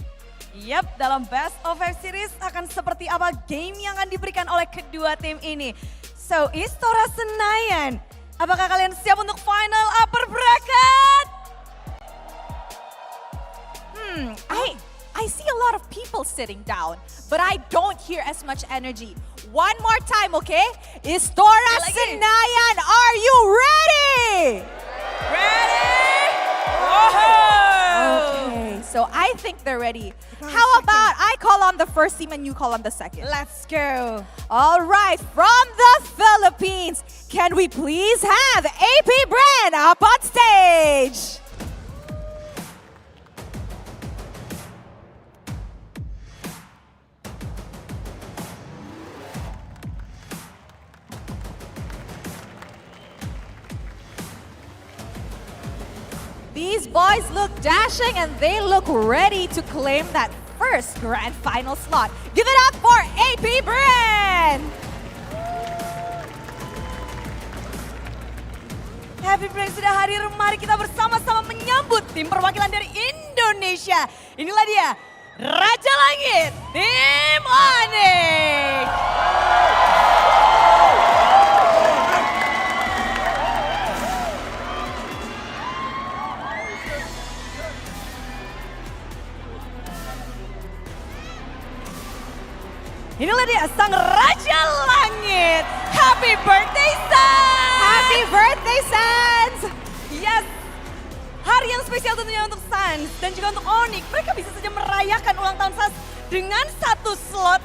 Yap, dalam Best of 5 Series akan seperti apa game yang akan diberikan oleh kedua tim ini. So, Istora Senayan, apakah kalian siap untuk Final Upper Bracket? I see a lot of people sitting down, but I don't hear as much energy. One more time, okay? Istora Senayan, are you ready? Ready? Okay, so I think they're ready. How about I call on the first team and you call on the second? Let's go. All right, from the Philippines, can we please have AP Brand up on stage? These boys look dashing and they look ready to claim that first grand final slot. Give it up for AP Brand! AP Brand sudah hadir, mari kita bersama-sama menyambut tim perwakilan dari Indonesia. Inilah dia, Raja Langit, tim Onyx. Inilah dia sang Raja Langit. Happy birthday, Sans! Happy birthday, Sans! Yes, hari yang spesial tentunya untuk Sans dan juga untuk Onyx. Mereka bisa saja merayakan ulang tahun Sans dengan satu slot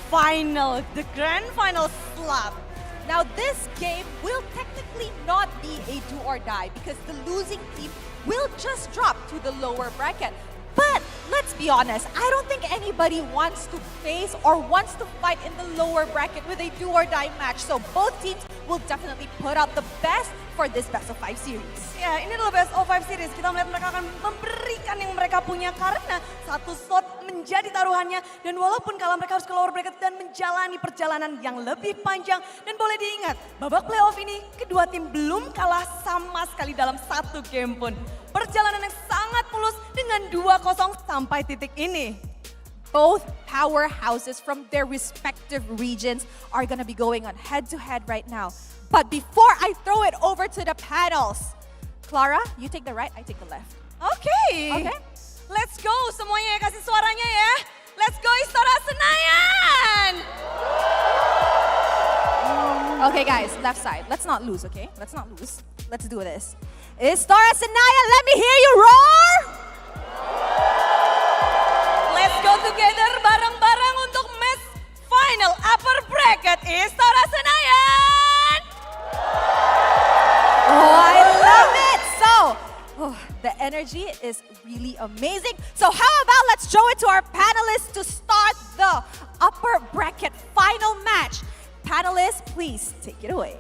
final, the grand final slot. Now this game will technically not be a do or die because the losing team will just drop to the lower bracket. But let's be honest, I don't think anybody wants to face or wants to fight in the lower bracket with a do or die match. So both teams will definitely put out the best for this best of 5 series. Ya, ini adalah best of 5 series. Kita melihat mereka akan memberikan yang mereka punya karena satu slot menjadi taruhannya. Dan walaupun kalah mereka harus ke lower bracket dan menjalani perjalanan yang lebih panjang. Dan boleh diingat, babak playoff ini kedua tim belum kalah sama sekali dalam satu game pun. Perjalanan yang sangat mulus dengan 2-0 sampai titik ini. Both powerhouses from their respective regions are gonna be going on head-to-head right now. But before I throw it over to the panels, Clara, you take the right, I take the left. Okay. Let's go semuanya ya, kasih suaranya ya. Let's go Istora Senayan. Okay guys, left side. Let's not lose, okay? Let's not lose. Let's do this. Istora Senayan, let me hear you roar! Let's go together bareng-bareng untuk match final upper bracket Istora Senayan. Oh, I love it! So, the energy is really amazing. So how about let's show it to our panelists to start the upper bracket final match. Panelists, please take it away.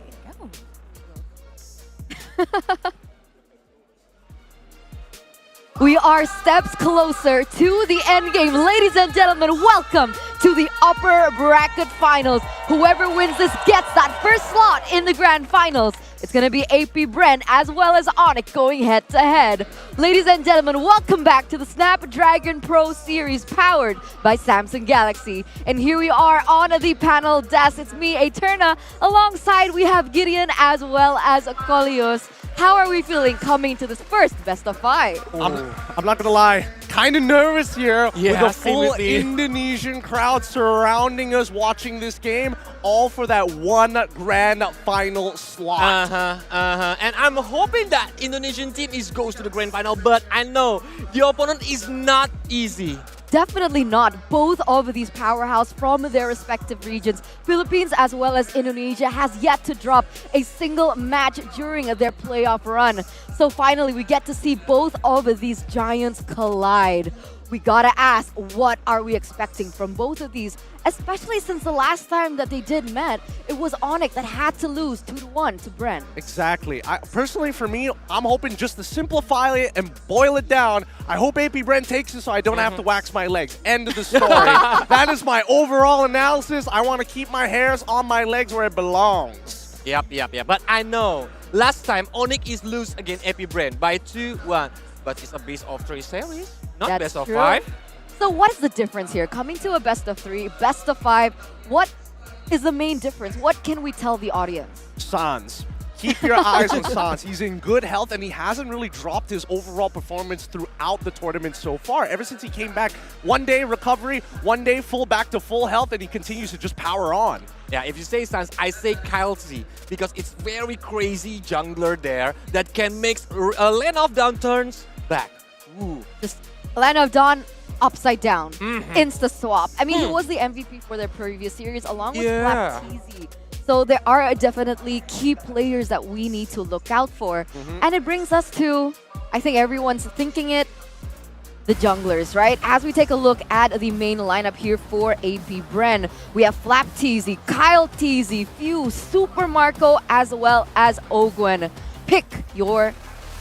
We are steps closer to the end game. Ladies and gentlemen, welcome to the upper bracket finals. Whoever wins this gets that first slot in the grand finals. It's going to be AP Bren as well as Onyx going head to head. Ladies and gentlemen, welcome back to the Snapdragon Pro Series powered by Samsung Galaxy. And here we are on the panel desk. It's me, Eterna. Alongside we have Gideon as well as Kolios. How are we feeling coming to this first best of 5? I'm not gonna lie, kind of nervous here with a full Indonesian crowd surrounding us watching this game, all for that one grand final slot. And I'm hoping that Indonesian team goes to the grand final, but I know the opponent is not easy. Definitely not. Both of these powerhouse from their respective regions, Philippines as well as Indonesia, has yet to drop a single match during their playoff run. So finally, we get to see both of these giants collide. We gotta ask, what are we expecting from both of these? Especially since the last time that they did met, it was Onyx that had to lose 2-1 to Bren. Exactly. Personally, for me, I'm hoping just to simplify it and boil it down. I hope AP Bren takes it so I don't have to wax my legs. End of the story. That is my overall analysis. I want to keep my hairs on my legs where it belongs. Yep. But I know, last time Onyx is lose against AP Bren by 2-1. But it's a best of 3 series, not That's best of true. 5. So what is the difference here? Coming to a best of 3, best of 5, what is the main difference? What can we tell the audience? Sans. Keep your eyes on Sans. He's in good health and he hasn't really dropped his overall performance throughout the tournament so far. Ever since he came back, one day recovery, one day back to full health, and he continues to just power on. Yeah, if you say Sans, I say Kyle Z, because it's very crazy jungler there that can make a lane of downturns back. Ooh. Just Land of Dawn upside down. Insta swap. I mean, he was the MVP for their previous series along with Flapteasy. So there are definitely key players that we need to look out for. And it brings us to, I think everyone's thinking it, the junglers, right? As we take a look at the main lineup here for AP Bren, we have Flapteasy, Kyle Teasy, Few, Super Marco, as well as Ogwen. Pick your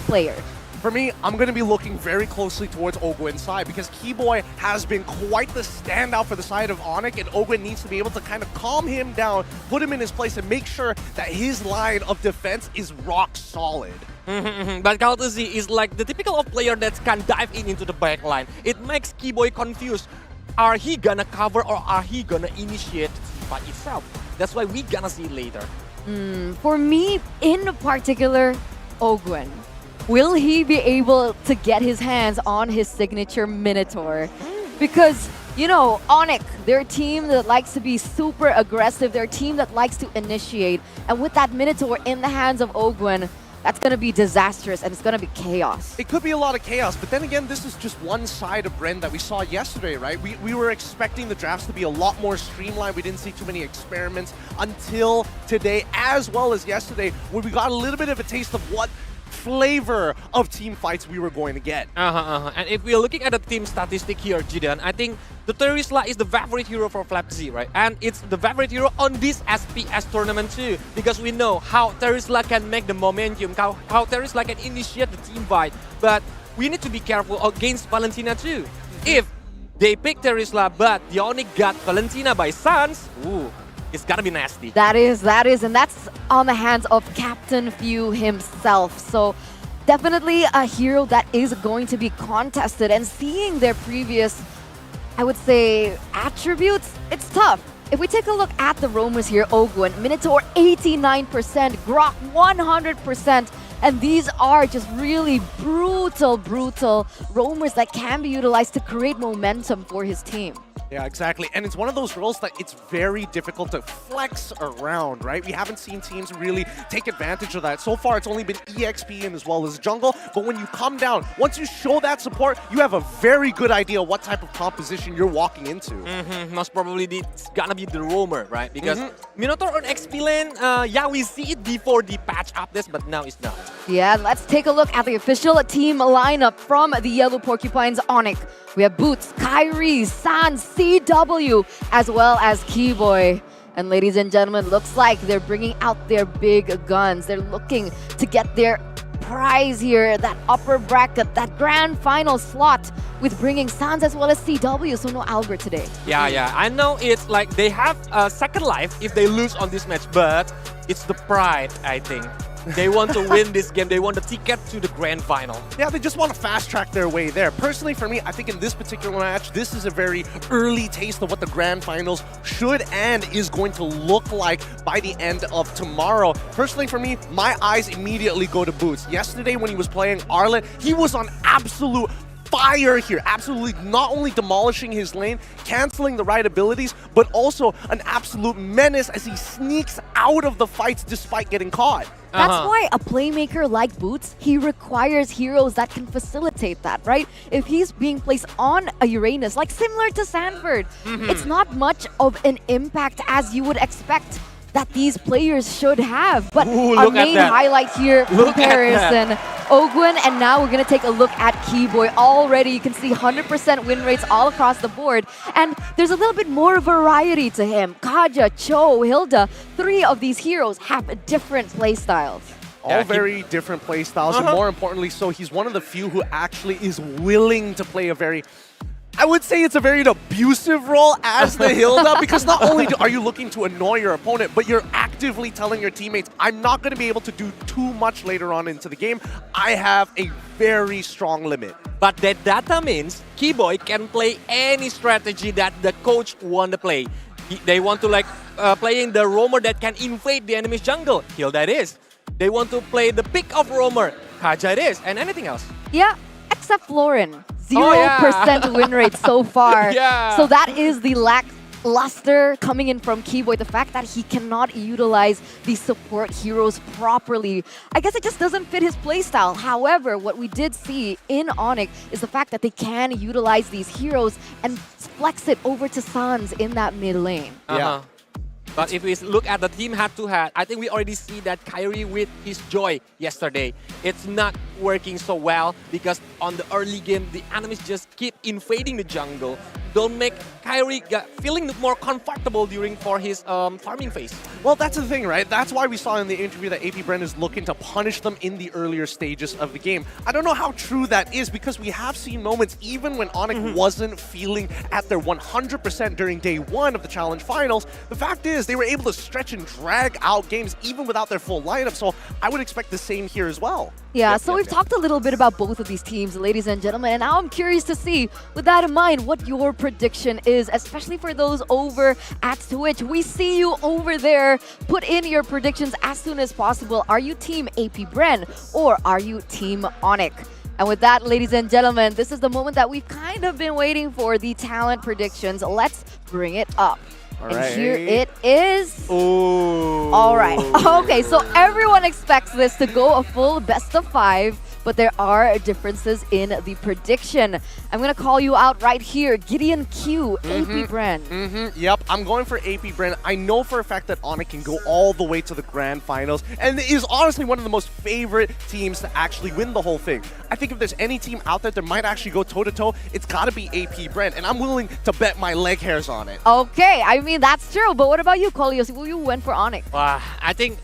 player. For me, I'm going to be looking very closely towards Ogwen's side because Keyboy has been quite the standout for the side of Onyx, and Ogwen needs to be able to kind of calm him down, put him in his place, and make sure that his line of defense is rock solid. But Kaltuzi is like the typical of player that can dive into the backline. It makes Keyboy confused. Are he gonna cover or are he gonna initiate the fight itself? That's why we gonna see it later. For me, in particular, Ogwen. Will he be able to get his hands on his signature Minotaur? Because, you know, Onyx, they're a team that likes to be super aggressive. They're a team that likes to initiate. And with that Minotaur in the hands of Ogwen, that's going to be disastrous and it's going to be chaos. It could be a lot of chaos, but then again, this is just one side of Bren that we saw yesterday, right? We were expecting the drafts to be a lot more streamlined. We didn't see too many experiments until today, as well as yesterday, where we got a little bit of a taste of what flavor of team fights we were going to get. And if we're looking at the team statistic here, Jidan, I think the Terisla is the favorite hero for FlapZ, right? And it's the favorite hero on this SPS tournament too, because we know how Terisla can make the momentum, how Terisla can initiate the team fight. But we need to be careful against Valentina too. If they pick Terisla, but they only got Valentina by Sans, ooh, it's gonna be nasty. That is, and that's on the hands of Captain Few himself. So definitely a hero that is going to be contested, and seeing their previous, I would say, attributes, it's tough. If we take a look at the roamers here, Ogwen, Minotaur 89%, Grok 100%, and these are just really brutal roamers that can be utilized to create momentum for his team. Yeah, exactly. And it's one of those roles that it's very difficult to flex around, right? We haven't seen teams really take advantage of that. So far, it's only been EXP and as well as jungle. But when you come down, once you show that support, you have a very good idea what type of composition you're walking into. Most probably it's gonna be the roamer, right? Because Minotaur on XP lane, yeah, we see it before the patch updates, but now it's not. Yeah, let's take a look at the official team lineup from the Yellow Porcupines Onyx. We have Boots, Kyrie, Sans, CW, as well as Keyboy. And ladies and gentlemen, looks like they're bringing out their big guns. They're looking to get their prize here, that upper bracket, that grand final slot with bringing Sans as well as CW, so no Albert today. Yeah, I know it's like they have a second life if they lose on this match, but it's the pride, I think. They want to win this game. They want the ticket to the grand final. Yeah, they just want to fast track their way there. Personally, for me, I think in this particular match, this is a very early taste of what the grand finals should and is going to look like by the end of tomorrow. Personally, for me, my eyes immediately go to Boots. Yesterday, when he was playing Arlet, he was on absolute fire here, absolutely not only demolishing his lane, canceling the right abilities, but also an absolute menace as he sneaks out of the fights despite getting caught. That's why a playmaker like Boots, he requires heroes that can facilitate that, right? If he's being placed on a Uranus, like similar to Sanford, it's not much of an impact as you would expect that these players should have. But our main highlight here, comparison, Ogwen, and now we're going to take a look at Keyboy. Already you can see 100% win rates all across the board, and there's a little bit more variety to him. Kaja, Cho, Hilda, 3 of these heroes have different play styles. All very different play styles, and more importantly so, he's one of the few who actually is willing to play a very, I would say it's a very abusive role as the Hilda, because not only are you looking to annoy your opponent, but you're actively telling your teammates, I'm not going to be able to do too much later on into the game. I have a very strong limit. But that data means Keyboy can play any strategy that the coach want to play. They want to like playing the roamer that can invade the enemy's jungle. Hilda it is. They want to play the pick of roamer. Kaja it is. And anything else. Yeah, except Florin. 0% win rate so far. So that is the lackluster coming in from Keyboy. The fact that he cannot utilize the support heroes properly. I guess it just doesn't fit his playstyle. However, what we did see in Onyx is the fact that they can utilize these heroes and flex it over to Sans in that mid lane. But if we look at the team head-to-head, I think we already see that Kyrie with his Joy yesterday, it's not working so well because on the early game, the enemies just keep invading the jungle. Don't make Kyrie feeling more comfortable for his farming phase. Well, that's the thing, right? That's why we saw in the interview that AP Bren is looking to punish them in the earlier stages of the game. I don't know how true that is because we have seen moments even when Onyx wasn't feeling at their 100% during day 1 of the Challenge Finals. The fact is they were able to stretch and drag out games even without their full lineup, so I would expect the same here as well. Yeah, so we've talked a little bit about both of these teams, ladies and gentlemen, and now I'm curious to see, with that in mind, what your prediction is, especially for those over at Twitch. We see you over there. Put in your predictions as soon as possible. Are you team AP Bren or are you team Onyx? And with that, ladies and gentlemen, this is the moment that we've kind of been waiting for, the talent predictions. Let's bring it up. All And here it is. Ooh. All right. Okay, so everyone expects this to go a full best of 5, but there are differences in the prediction. I'm going to call you out right here. Gideon Q, AP Brand. Yep, I'm going for AP Brand. I know for a fact that Onyx can go all the way to the grand finals and is honestly one of the most favorite teams to actually win the whole thing. I think if there's any team out there that might actually go toe-to-toe, it's got to be AP Brand, and I'm willing to bet my leg hairs on it. Okay, I mean, that's true. But what about you, Kolios? Will you went for Onyx? I think,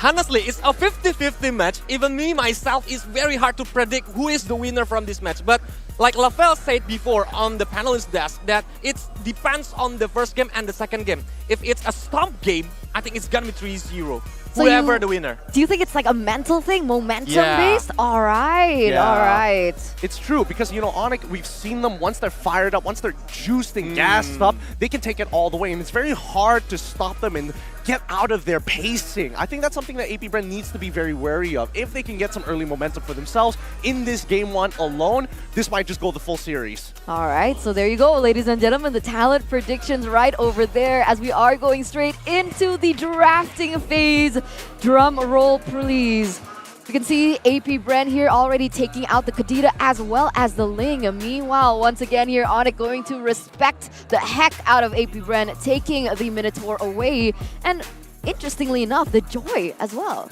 honestly, it's a 50-50 match. Even me, myself, it's very hard to predict who is the winner from this match. But like Lavelle said before on the panelist desk, that it depends on the first game and the second game. If it's a stomp game, I think it's gonna be 3-0. So Whoever the winner. Do you think it's like a mental thing, momentum Yeah. based? All right, all right. It's true because, you know, Onyx, we've seen them once they're fired up, once they're juiced and gassed up, they can take it all the way, and it's very hard to stop them and get out of their pacing. I think that's something that AP Brand needs to be very wary of. If they can get some early momentum for themselves in this game 1 alone, this might just go the full series. All right, so there you go, ladies and gentlemen, the talent predictions right over there as we are going straight into the drafting phase. Drum roll, please. You can see AP Brand here already taking out the Kadita as well as the Ling. Meanwhile, once again here, Onyx going to respect the heck out of AP Brand, taking the Minotaur away. And interestingly enough, the Joy as well.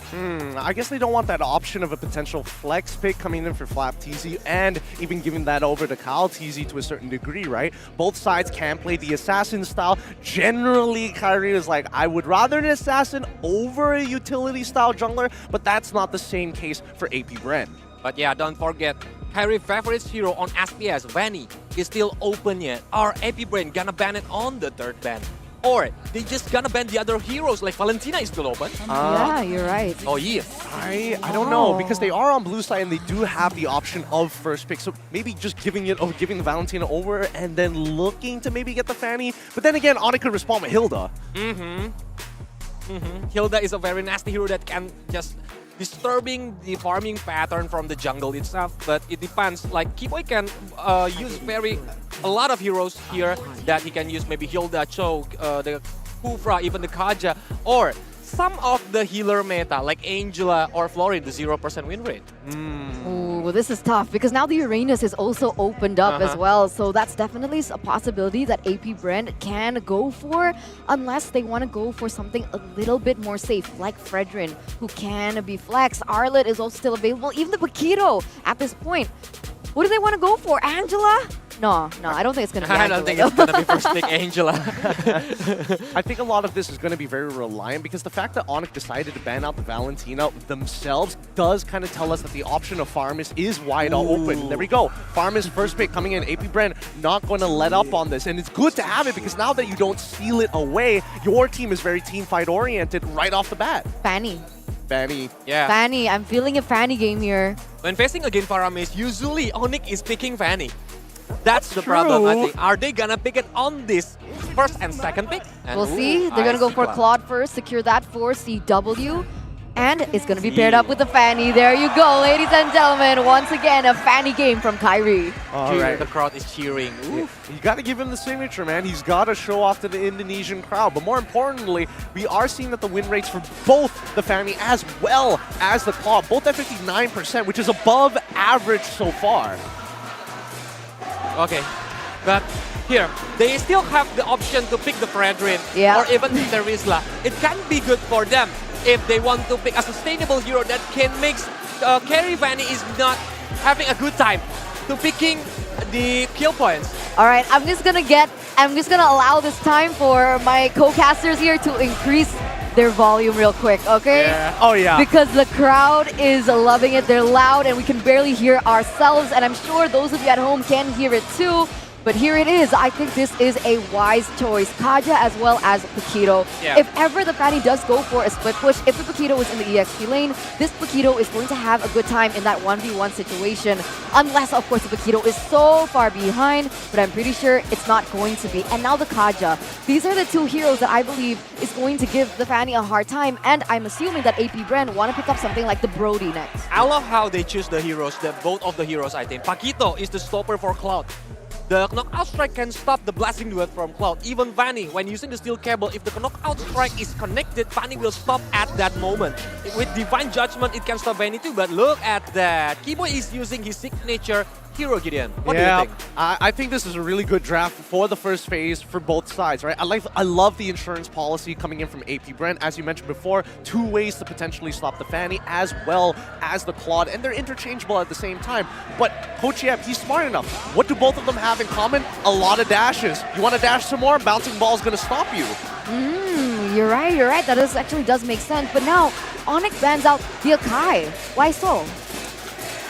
I guess they don't want that option of a potential flex pick coming in for Flap TZ and even giving that over to Kyle TZ to a certain degree, right? Both sides can play the assassin style. Generally, Kyrie is like, I would rather an assassin over a utility style jungler, but that's not the same case for AP Brand. But yeah, don't forget, Kyrie's favorite hero on SPS, Vanny, is still open yet. Are AP Brand gonna ban it on the third ban? Or they just gonna ban the other heroes like Valentina is still open? Yeah, you're right. Oh, yes. I don't know, because they are on blue side and they do have the option of first pick. So maybe just giving the Valentina over and then looking to maybe get the Fanny. But then again, Onyx could respond with Hilda. Hilda is a very nasty hero that can just disturbing the farming pattern from the jungle itself, but it depends. Like Kiboy can use a lot of heroes here that he can use, maybe Hilda, Choke, the Kufra, even the Kaja, or some of the healer meta like Angela or Florin, the 0% win rate. Ooh, this is tough because now the Uranus is also opened up as well. So that's definitely a possibility that AP Brand can go for, unless they want to go for something a little bit more safe, like Fredrin, who can be flex. Arlet is also still available, even the Paquito at this point. What do they want to go for? Angela? No, I don't think it's going to be Angela. I don't think it's going to be first pick Angela. I think a lot of this is going to be very reliant because the fact that Onyx decided to ban out the Valentina themselves does kind of tell us that the option of Farmis is wide open. There we go. Farmis first pick coming in. AP Brand not going to let up on this. And it's good to have it because now that you don't seal it away, your team is very team fight oriented right off the bat. Fanny. Yeah. Fanny. I'm feeling a Fanny game here. When facing against Faramis, usually Onyx is picking Fanny. That's the problem, I think. Are they gonna pick it on this first and second pick? And We'll see. They're gonna go for Claude first, secure that for CW. And it's gonna be paired up with the Fanny. There you go, ladies and gentlemen. Once again, a Fanny game from Kyrie. All Dude, right. the crowd is cheering. You got to give him the signature, man. He's got to show off to the Indonesian crowd. But more importantly, we are seeing that the win rates for both the Fanny as well as the Claw, both at 59%, which is above average so far. Okay, but here, they still have the option to pick the Fredrin or even the Terisla. It can be good for them if they want to pick a sustainable hero that can make carry Vanny is not having a good time to picking the kill points. All right, I'm just gonna allow this time for my co-casters here to increase their volume real quick, okay? Yeah. Oh, yeah. Because the crowd is loving it. They're loud and we can barely hear ourselves. And I'm sure those of you at home can hear it too. But here it is. I think this is a wise choice. Kaja as well as Paquito. Yeah. If ever the Fanny does go for a split push, if the Paquito is in the EXP lane, this Paquito is going to have a good time in that 1v1 situation. Unless, of course, the Paquito is so far behind. But I'm pretty sure it's not going to be. And now the Kaja. These are the two heroes that I believe is going to give the Fanny a hard time. And I'm assuming that AP Brand want to pick up something like the Brody next. I love how they choose the heroes, both of the heroes, I think. Paquito is the stopper for Cloud. The knockout strike can stop the blasting duet from Cloud. Even Vanny, when using the steel cable, if the knockout strike is connected, Vanny will stop at that moment. With Divine Judgment, it can stop Vanny too, but look at that. Keyboy is using his signature hero, Gideon. What do you think? I think this is a really good draft for the first phase for both sides, right? I love the insurance policy coming in from AP Brent. As you mentioned before, 2 ways to potentially stop the Fanny as well as the Claude, and they're interchangeable at the same time. But Coach Yep, he's smart enough. What do both of them have in common? A lot of dashes. You want to dash some more? Bouncing ball is going to stop you. You're right. That actually does make sense. But now, Onyx bans out the Akai. Why so?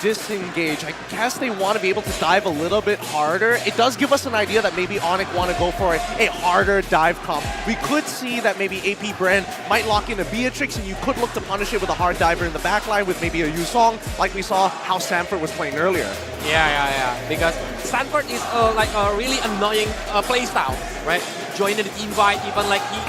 Disengage. I guess they want to be able to dive a little bit harder. It does give us an idea that maybe Onyx want to go for a harder dive comp. We could see that maybe AP Brand might lock in a Beatrix, and you could look to punish it with a hard diver in the backline with maybe a Yusong, like we saw how Sanford was playing earlier. Yeah. Because Sanford is like a really annoying playstyle, right? Joining the invite, even like he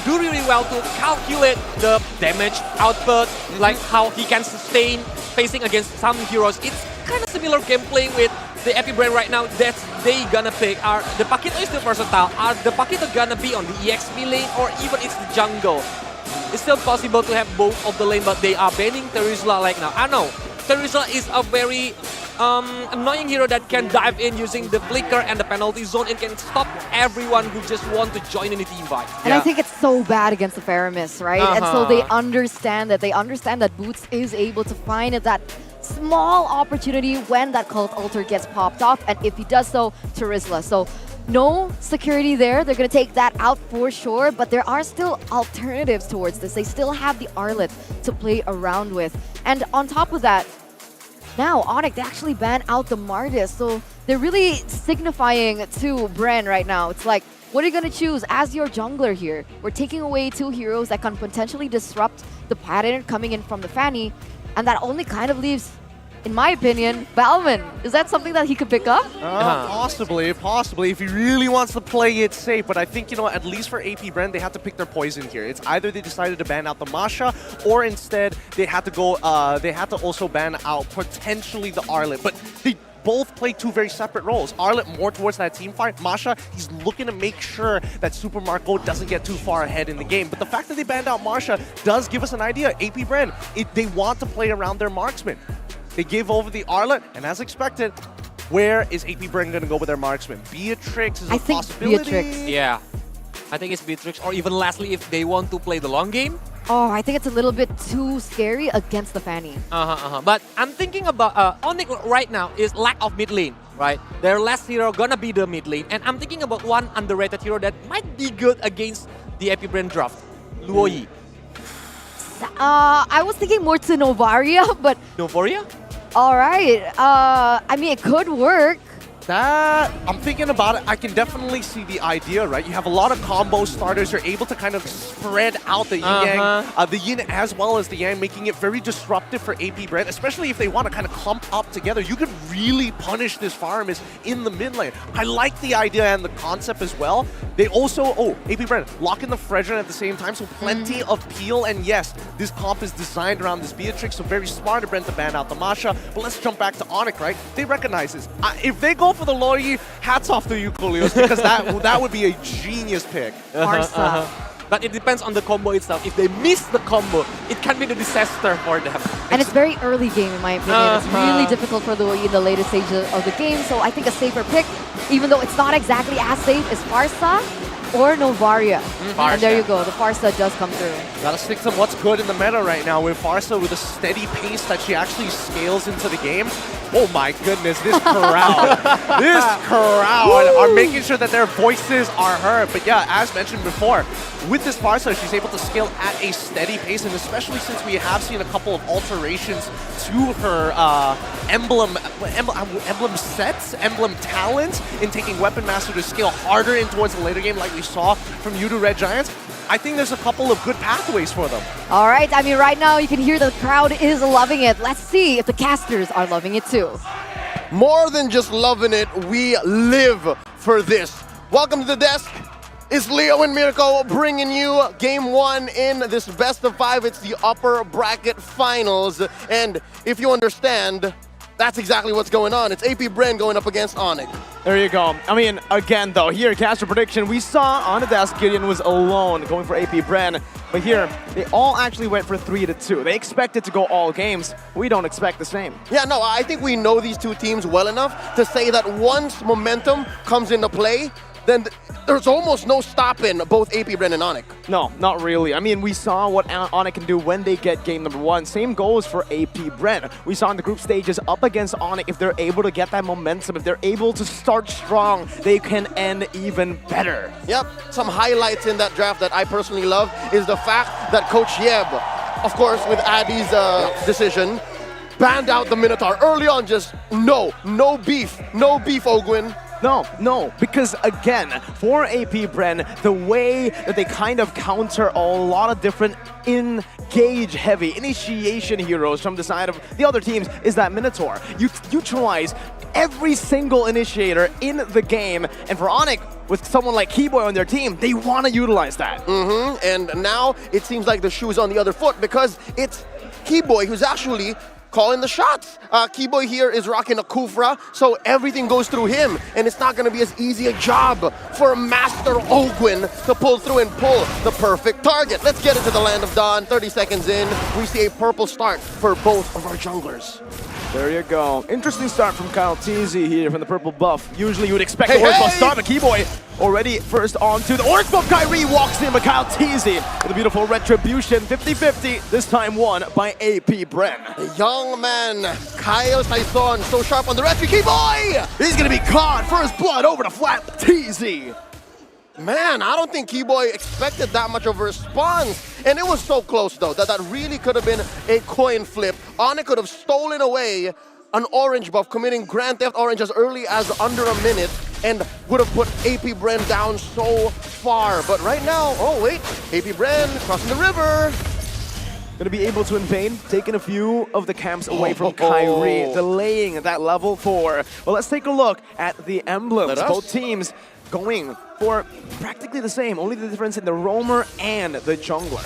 do really well to calculate the damage output, like how he can sustain facing against some heroes. It's kind of similar gameplay with the AP Brand right now that they gonna pick. Are the Paquito is still versatile? Are the Paquito gonna be on the EXP lane or even it's the jungle? It's still possible to have both of the lane, but they are banning Terizla like now. I know Terizla is a very annoying hero that can dive in using the flicker and the penalty zone and can stop everyone who just want to join in the team fight. And I think it's so bad against the Faramis, right? And so they understand that Boots is able to find that small opportunity when that cult altar gets popped off, and if he does so, Terizla. So no security there. They're going to take that out for sure, but there are still alternatives towards this. They still have the Arlet to play around with. And on top of that, now Onyx, they actually ban out the Mardis, so they're really signifying to Bren right now. It's like, what are you going to choose as your jungler here? We're taking away 2 heroes that can potentially disrupt the pattern coming in from the Fanny, and that only kind of leaves, in my opinion, Balvin. Is that something that he could pick up? Possibly, if he really wants to play it safe. But I think, at least for AP Brand, they have to pick their poison here. It's either they decided to ban out the Masha, or instead they had to go. They had to also ban out potentially the Arlet. But they both play 2 very separate roles. Arlet more towards that team fight. Masha, he's looking to make sure that Super Marco doesn't get too far ahead in the game. But the fact that they banned out Masha does give us an idea. AP Brand, they want to play around their marksman. They gave over the Arlet, and as expected, where is AP Brand going to go with their marksman? Beatrix is a possibility. Beatrix. Yeah, I think it's Beatrix, or even lastly, if they want to play the long game. Oh, I think it's a little bit too scary against the Fanny. But I'm thinking about Onyx right now is lack of mid lane, right? Their last hero gonna be the mid lane, and I'm thinking about one underrated hero that might be good against the AP Brand draft, Luoyi. I was thinking more to Novaria, but... Novaria? Alright, I mean, it could work. I'm thinking about it. I can definitely see the idea, right? You have a lot of combo starters. You're able to kind of spread out the yin-yang, the yin as well as the yang, making it very disruptive for AP Brand, especially if they want to kind of clump up together. You could really punish this Faramis in the mid lane. I like the idea and the concept as well. They also, AP Brand, lock in the Fredrin at the same time, so plenty of peel. And yes, this comp is designed around this Beatrix, so very smart of Brand to ban out the Masha. But let's jump back to Onyx, right? They recognize this. If they go for the Loyi, hats off to you, Kulios, because that would be a genius pick. But it depends on the combo itself. If they miss the combo, it can be the disaster for them. And it's very early game, in my opinion. It's really difficult for the Loyi in the later stages of the game, so I think a safer pick, even though it's not exactly as safe as Farsa or Novaria. And there you go, the Farsa does come through. Gotta stick to what's good in the meta right now with Farsa with a steady pace that she actually scales into the game. Oh my goodness, this crowd. This crowd are making sure that their voices are heard. But yeah, as mentioned before, with this Farsa, she's able to scale at a steady pace, and especially since we have seen a couple of alterations to her emblem sets, emblem talents, in taking Weapon Master to scale harder in towards the later game like we saw from Yoodo Red Giants. I think there's a couple of good pathways for them. All right, I mean, right now you can hear the crowd is loving it. Let's see if the casters are loving it too. More than just loving it, we live for this. Welcome to the desk. It's Leo and Mirko bringing you Game 1 in this best of 5. It's the upper bracket finals. And if you understand, that's exactly what's going on. It's AP Brand going up against Onyx. There you go. I mean, again, though, here, caster prediction, we saw on the desk Gideon was alone going for AP Bren. But here, they all actually went for 3-2. They expected to go all games. We don't expect the same. Yeah, no, I think we know these two teams well enough to say that once momentum comes into play, then there's almost no stopping both AP Bren and Onic. No, not really. I mean, we saw what Onic can do when they get game number 1. Same goes for AP Bren. We saw in the group stages up against Onic, if they're able to get that momentum, if they're able to start strong, they can end even better. Yep, some highlights in that draft that I personally love is the fact that Coach Yeb, of course, with Addy's decision, banned out the Minotaur early on. Just no beef, Ogwin. No, because again, for AP Bren, the way that they kind of counter a lot of different engage-heavy initiation heroes from the side of the other teams is that Minotaur. You neutralize every single initiator in the game, and for Onic, with someone like Keyboy on their team, they want to utilize that. And now it seems like the shoe is on the other foot because it's Keyboy who's actually calling the shots. Keyboy here is rocking a Kufra, so everything goes through him, and it's not going to be as easy a job for Master Ogwin to pull through and pull the perfect target. Let's get into the Land of Dawn. 30 seconds in, we see a purple start for both of our junglers. There you go. Interesting start from Kyle TZ here from the purple buff. Usually you would expect the orange buff start, but Keyboy already first on to the orange buff. Kyrie walks in, but Kyle TZ with a beautiful retribution. 50-50, this time won by AP Bren. The young man, Kyle Tyson, so sharp on the retry. Keyboy! He's gonna be caught. First blood over to flat TZ. Man, I don't think Keyboy expected that much of a response. And it was so close, though, that really could have been a coin flip. Onic could have stolen away an orange buff, committing Grand Theft Orange as early as under a minute, and would have put AP Bren down so far. But right now, oh wait, AP Bren crossing the river. Gonna be able to invade, taking a few of the camps away from Kyrie, delaying that level 4. Well, let's take a look at the emblems. Both teams going for practically the same, only the difference in the roamer and the jungler.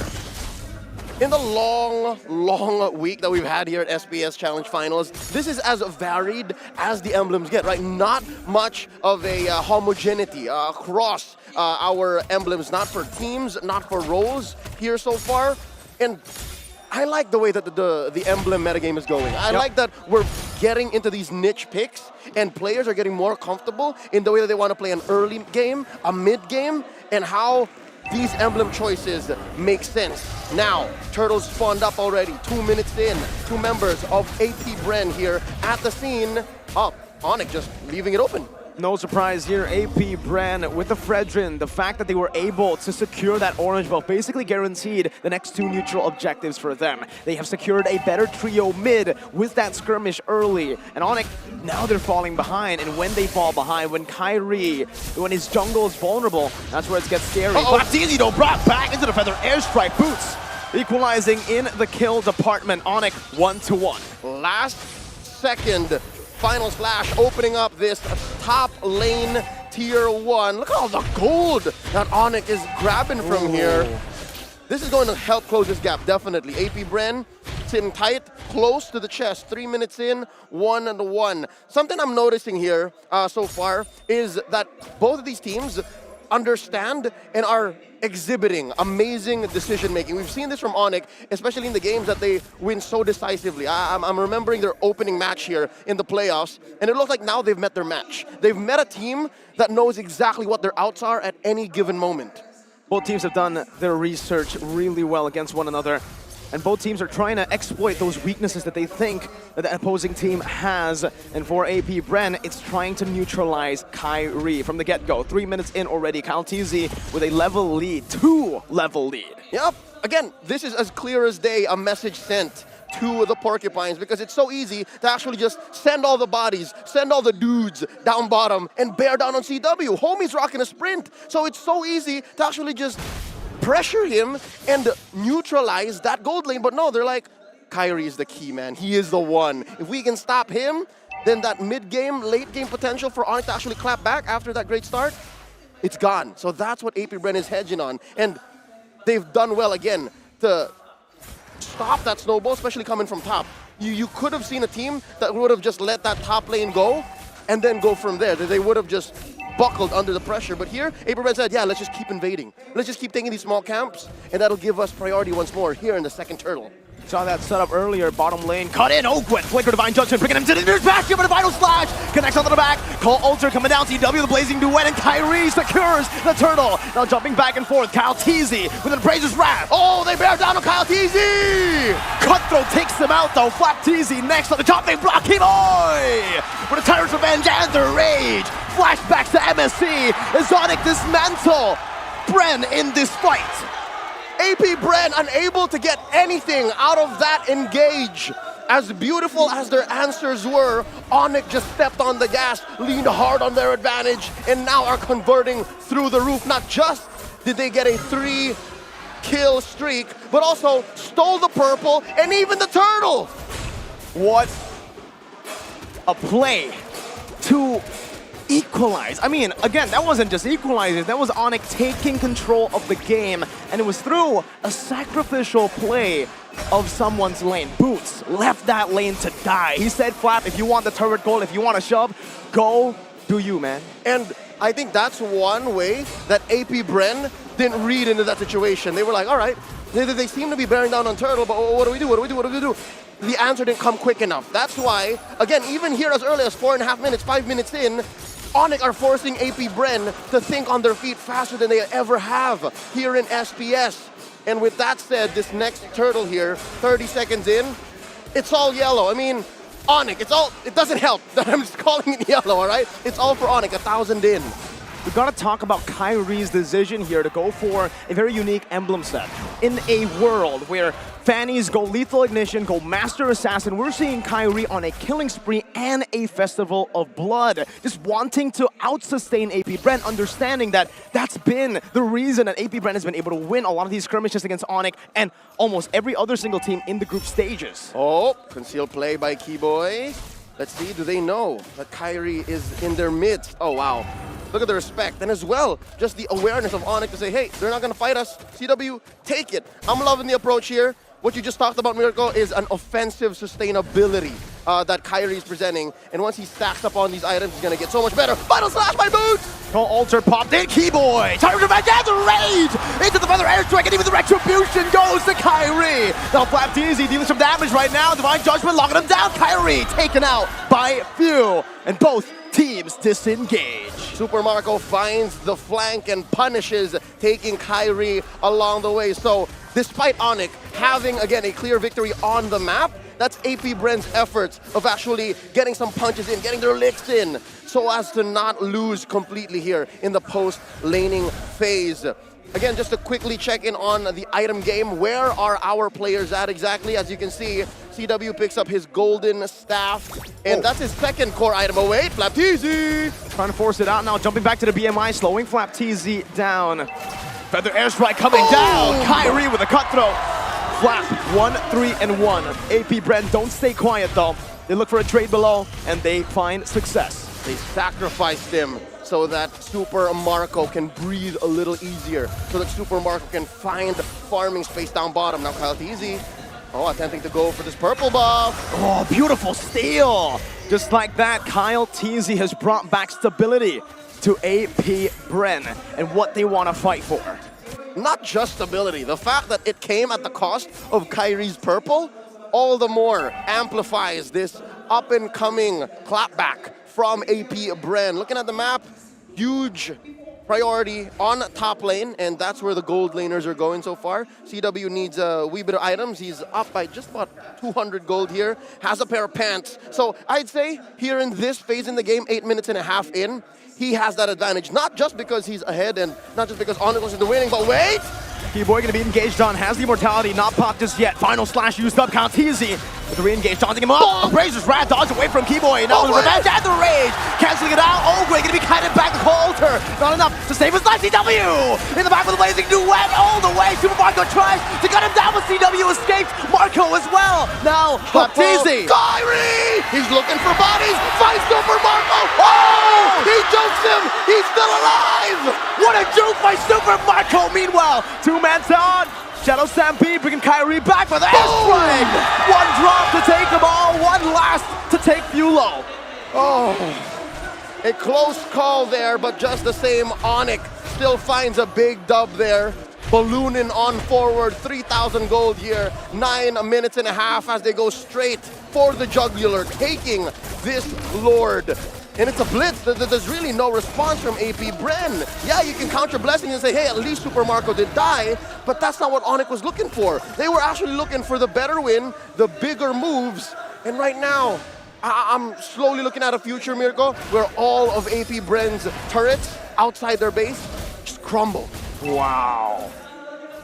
In the long week that we've had here at SBS Challenge Finals, this is as varied as the emblems get, right? Not much of a homogeneity across our emblems, not for teams, not for roles here so far. And I like the way that the emblem metagame is going. I like that we're getting into these niche picks and players are getting more comfortable in the way that they want to play an early game, a mid game, and how these emblem choices make sense. Now, Turtles spawned up already, 2 minutes in. 2 members of AP Bren here at the scene. Onic just leaving it open. No surprise here, AP Bren with the Fredrin. The fact that they were able to secure that orange buff basically guaranteed the next 2 neutral objectives for them. They have secured a better trio mid with that skirmish early. And Onic, now they're falling behind. And when they fall behind, when Kyrie, when his jungle is vulnerable, that's where it gets scary. But Dizzy though brought back into the feather airstrike boots. Equalizing in the kill department. Onic 1-1. Last second. Final Slash opening up this top lane tier 1. Look at all the gold that Onic is grabbing from here. This is going to help close this gap, definitely. AP Bren sitting tight, close to the chest. 3 minutes in, 1-1. Something I'm noticing here so far is that both of these teams understand and are exhibiting amazing decision-making. We've seen this from Onic, especially in the games that they win so decisively. I'm remembering their opening match here in the playoffs, and it looks like now they've met their match. They've met a team that knows exactly what their outs are at any given moment. Both teams have done their research really well against one another. And both teams are trying to exploit those weaknesses that they think that the opposing team has. And for AP Bren, it's trying to neutralize Kyrie from the get-go. 3 minutes in already, Kyle TZ with a level lead, 2-level lead. Yep, again, this is as clear as day, a message sent to the Porcupines, because it's so easy to actually just send all the bodies, send all the dudes down bottom and bear down on CW. Homie's rocking a sprint, so it's so easy to actually just pressure him and neutralize that gold lane. But no, they're like, Kyrie is the key, man. He is the one. If we can stop him, then that mid-game, late-game potential for Onic to actually clap back after that great start, it's gone. So that's what AP Bren is hedging on. And they've done well, again, to stop that snowball, especially coming from top. You could have seen a team that would have just let that top lane go and then go from there. They would have just buckled under the pressure. But here, AP Bren said, yeah, let's just keep invading. Let's just keep taking these small camps, and that'll give us priority once more here in the second turtle. Saw that setup earlier, bottom lane, cut in, Oakwood, Flicker Divine Judgment, bringing him to the nearest bastion, but a final slash, connects onto the back, Cole Ultra coming down, CW, the Blazing Duet, and Kyrie secures the turtle. Now jumping back and forth, Kyle Teasy with an Appraiser's Wrath. Oh, they bear down on Kyle Teasy! Cutthroat takes him out though, Flap Teasy next on the top main block, Boy with a Tyrant's Revenge and the Rage. Flashbacks to MSC, as Onyx dismantle Bren in this fight. AP Bren unable to get anything out of that engage. As beautiful as their answers were, Onyx just stepped on the gas, leaned hard on their advantage, and now are converting through the roof. Not just did they get a 3-kill streak, but also stole the purple and even the turtle. What a play to equalize. I mean, again, that wasn't just equalizing, that was Onyx taking control of the game, and it was through a sacrificial play of someone's lane. Boots left that lane to die. He said, Flap, if you want the turret goal, if you want to shove, go do you, man. And I think that's one way that AP Bren didn't read into that situation. They were like, all right, they seem to be bearing down on turtle, but what do we do? What do we do? What do we do? The answer didn't come quick enough. That's why, again, even here as early as 4.5 minutes, 5 minutes in, Onyx are forcing AP Bren to think on their feet faster than they ever have here in SPS. And with that said, this next turtle here, 30 seconds in, it's all yellow. I mean, Onyx, it doesn't help that I'm just calling it yellow, all right? It's all for Onyx, 1,000 in. We gotta talk about Kyrie's decision here to go for a very unique emblem set. In a world where Fannies go Lethal Ignition, go Master Assassin, we're seeing Kyrie on a killing spree and a Festival of Blood. Just wanting to out-sustain AP Bren, understanding that that's been the reason that AP Bren has been able to win a lot of these skirmishes against Onyx and almost every other single team in the group stages. Oh, concealed play by Keyboy. Let's see, do they know that Kyrie is in their midst? Oh, wow. Look at the respect. And as well, just the awareness of Onyx to say, hey, they're not going to fight us. CW, take it. I'm loving the approach here. What you just talked about, Miracle, is an offensive sustainability that Kyrie is presenting. And once he stacks up on these items, he's going to get so much better. Final slash by Boots! Cole Alter popped in, Keyboy! Tyrant's Revenge and the Rage! Into the Feather Airstrike, and even the Retribution goes to Kyrie! Now Flap Teasy dealing some damage right now. Divine Judgment locking him down. Kyrie taken out by few. And both teams disengage. Super Marco finds the flank and punishes, taking Kyrie along the way. So despite Onyx having, again, a clear victory on the map, that's AP Bren's efforts of actually getting some punches in, getting their licks in, so as to not lose completely here in the post-laning phase. Again, just to quickly check in on the item game, where are our players at exactly? As you can see, CW picks up his golden staff, and that's his second core item. Oh wait, Flap Teasy! Trying to force it out now, jumping back to the BMI, slowing Flap Teasy down. Feather Airstrike coming down, Kyrie with a cutthroat. Flap, 1-3-1. AP Bren don't stay quiet though. They look for a trade below, and they find success. They sacrificed him so that Super Marco can breathe a little easier, so that Super Marco can find farming space down bottom. Now Kyle Teasy, attempting to go for this purple buff. Oh, beautiful steal! Just like that, Kyle Teasy has brought back stability to AP Bren and what they want to fight for. Not just stability, the fact that it came at the cost of Kyrie's purple, all the more amplifies this up-and-coming clapback from AP Bren. Looking at the map, huge priority on top lane, and that's where the gold laners are going so far. CW needs a wee bit of items. He's up by just about 200 gold here, has a pair of pants. So I'd say here in this phase in the game, 8.5 minutes in, he has that advantage, not just because he's ahead and not just because Onyx is the winning, but wait! Keyboy gonna be engaged on, has the immortality, not popped just yet. Final slash used up, Kyle Teasy with the re-engage, taunting him up. Appraiser's Wrath dodge away from Keyboy. Now the Revenge and the Rage, canceling it out. Ogre gonna be kited back to Alter. Not enough to save his life. CW in the back with the Blazing Duet all the way. Super Marco tries to cut him down, but CW escaped. Marco as well. Now Teasy. Kyrie! He's looking for bodies. Finds Super Marco. Oh! He jukes him. He's still alive. What a juke by Super Marco. Meanwhile, two-man on. Shadow Stampede bringing Kyrie back for the airstrike. One drop to take them all. One last to take Fulo. Oh, A close call there, but just the same, Onyx still finds a big dub there. Ballooning on forward, 3,000 gold here, 9 minutes and a half as they go straight for the jugular, taking this Lord. And it's a blitz. There's really no response from AP Bren. Yeah, you can count your blessings and say, hey, at least Super Marco did die, but that's not what Onyx was looking for. They were actually looking for the better win, the bigger moves, and right now, I'm slowly looking at a future, Mirko, where all of AP Bren's turrets outside their base just crumble. Wow.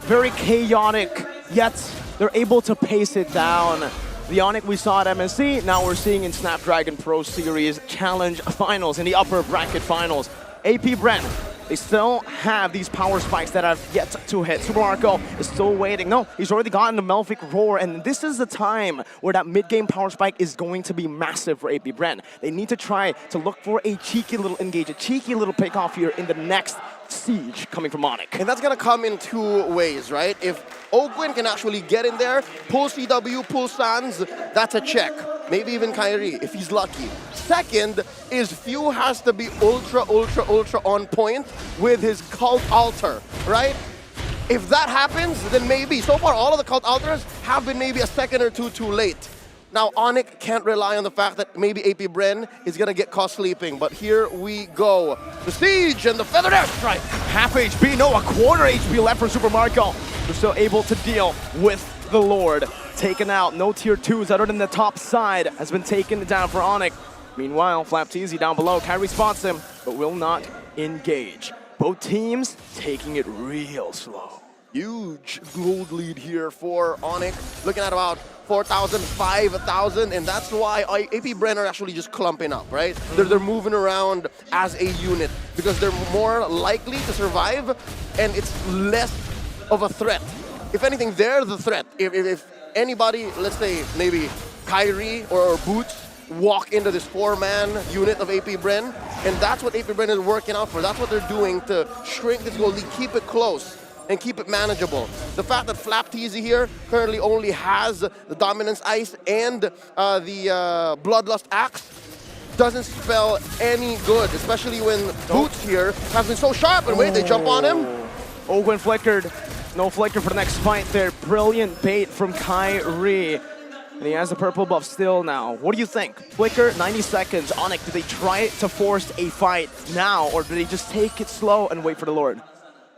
Very chaotic, yet they're able to pace it down. The Onyx we saw at MSC, now we're seeing in Snapdragon Pro Series Challenge Finals, in the upper bracket finals. AP Bren, they still have these power spikes that have yet to hit. Super Marco is still waiting. No, he's already gotten the Melphic Roar, and this is the time where that mid-game power spike is going to be massive for AP Bren. They need to try to look for a cheeky little engage, a cheeky little pick-off here in the next siege coming from Onyx. And that's going to come in 2 ways, right? If Ogwin can actually get in there, pull CW, pull Sans, that's a check. Maybe even Kyrie, if he's lucky. Second is Few has to be ultra on point with his Cult Altar, right? If that happens, then maybe. So far, all of the Cult Altars have been maybe a second or two too late. Now, Onyx can't rely on the fact that maybe AP Bren is going to get caught sleeping, but here we go. The Siege and the Feathered Airstrike. Half HP, no, a quarter HP left for Super Marco. They're still able to deal with the Lord. Taken out, no tier 2s other than the top side has been taken down for Onyx. Meanwhile, Flapteezy down below, Kyrie spots him, but will not engage. Both teams taking it real slow. Huge gold lead here for Onyx, looking at about 4,000, 5,000, and that's why AP Bren are actually just clumping up, right? They're moving around as a unit because they're more likely to survive and it's less of a threat. If anything, they're the threat. If anybody, let's say maybe Kyrie or Boots, walk into this 4-man unit of AP Bren, and that's what AP Bren is working out for. That's what they're doing to shrink this gold lead, keep it close and keep it manageable. The fact that Flapteezy here currently only has the Dominance Ice and the Bloodlust Axe doesn't spell any good, especially when Boots here has been so sharp. And wait, they jump on him. Ogwin flickered. No flicker for the next fight there. Brilliant bait from Kyrie. And he has the purple buff still now. What do you think? Flicker, 90 seconds. Onyx, do they try to force a fight now, or do they just take it slow and wait for the Lord?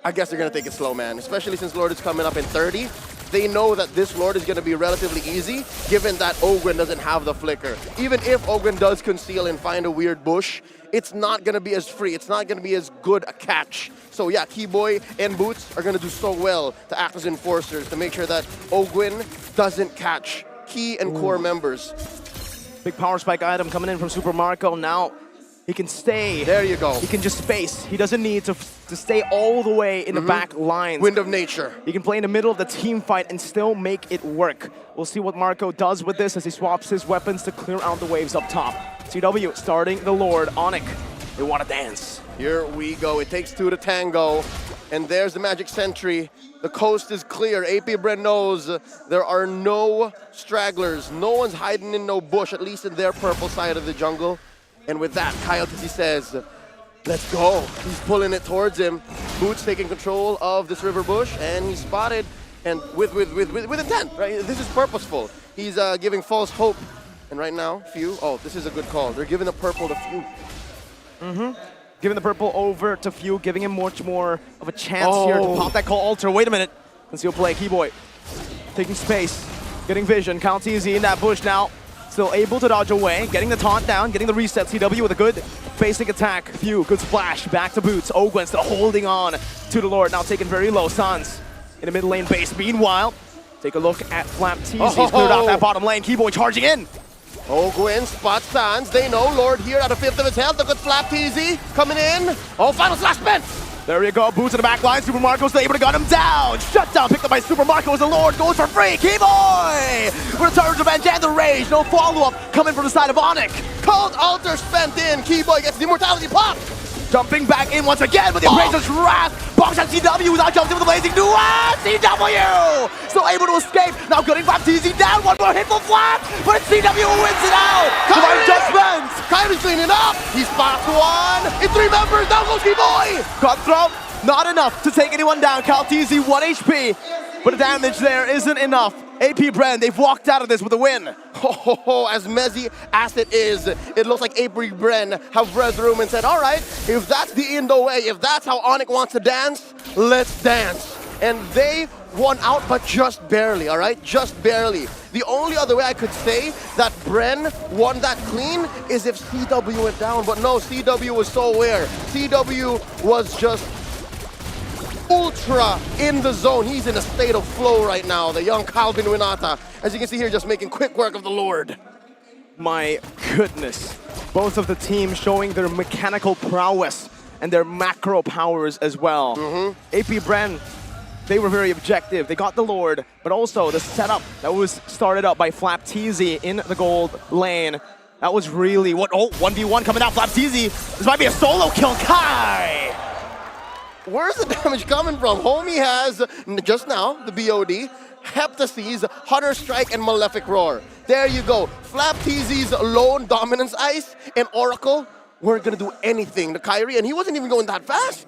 I guess they're going to take it slow, man. Especially since Lord is coming up in 30. They know that this Lord is going to be relatively easy, given that Ogwin doesn't have the flicker. Even if Ogwin does conceal and find a weird bush, it's not going to be as free. It's not going to be as good a catch. So yeah, Keyboy and Boots are going to do so well to act as enforcers to make sure that Ogwin doesn't catch key and core members. Big power spike item coming in from Super Marco. Now he can stay. There you go. He can just space. He doesn't need to stay all the way in the back lines. Wind of nature. He can play in the middle of the team fight and still make it work. We'll see what Marco does with this as he swaps his weapons to clear out the waves up top. CW starting the Lord. Onyx, they want to dance. Here we go. It takes 2 to tango. And there's the Magic Sentry. The coast is clear. AP Bren knows there are no stragglers. No one's hiding in no bush, at least in their purple side of the jungle. And with that, Kyle Tizzy says, let's go. He's pulling it towards him. Boots taking control of this river bush, and he's spotted, and with intent, right? This is purposeful. He's giving false hope. And right now, Few, oh, this is a good call. They're giving the purple to Few. Giving the purple over to Few, giving him much more of a chance here to pop that call altar. Wait a minute. Conceal play, Keyboy. Taking space, getting vision. Count Easy in that bush now. Still able to dodge away, getting the taunt down, getting the reset. CW with a good basic attack. Few, good splash, back to Boots. Ogwen still holding on to the Lord, now taken very low. Sans in the mid lane base. Meanwhile, take a look at Flapteezy. He's cleared out that bottom lane. Keyboy charging in. Ogwin spots Sans. They know Lord here at a 5th of his health. The good Flapteezy coming in. Oh, final slash spent. There you go, Boots in the back line. Super Marco's still able to gun him down. Shut down, picked up by Super Marco as the Lord goes for free. Keyboy returns revenge and the rage. No follow-up coming from the side of Onyx. Cold Altar spent in. Keyboy gets the immortality pop. Jumping back in once again with the Appraiser's Wrath. Box at CW without jumping with the blazing duel. CW still able to escape. Now getting back TZ down. One more hit for Flap, but CW wins it out. Divine Judgment. Kyrie's cleaning up. He spots one. In 3 members. Down goes B-Boy. Cutthroat, not enough to take anyone down. Cal TZ 1 HP, but the damage there isn't enough. AP Brand, they've walked out of this with a win. As messy as it is, it looks like AP Brand have read the room and said, all right, if that's the Indo way, if that's how Onyx wants to dance, let's dance. And they won out, but just barely, all right? Just barely. The only other way I could say that Bren won that clean is if CW went down, but no, CW was so aware. CW was just ultra in the zone. He's in a state of flow right now, the young Calvin Winata. As you can see here, just making quick work of the Lord. My goodness. Both of the teams showing their mechanical prowess and their macro powers as well. AP Brand, they were very objective. They got the Lord, but also the setup that was started up by Flap TZ in the gold lane. That was really what. Oh, 1v1 coming out. Flap TZ. This might be a solo kill. Kai! Where's the damage coming from? Homie has, just now, the BOD, Heptases, Hunter Strike, and Malefic Roar. There you go. Flap TZ's lone dominance ice and Oracle weren't gonna do anything to Kyrie, and he wasn't even going that fast.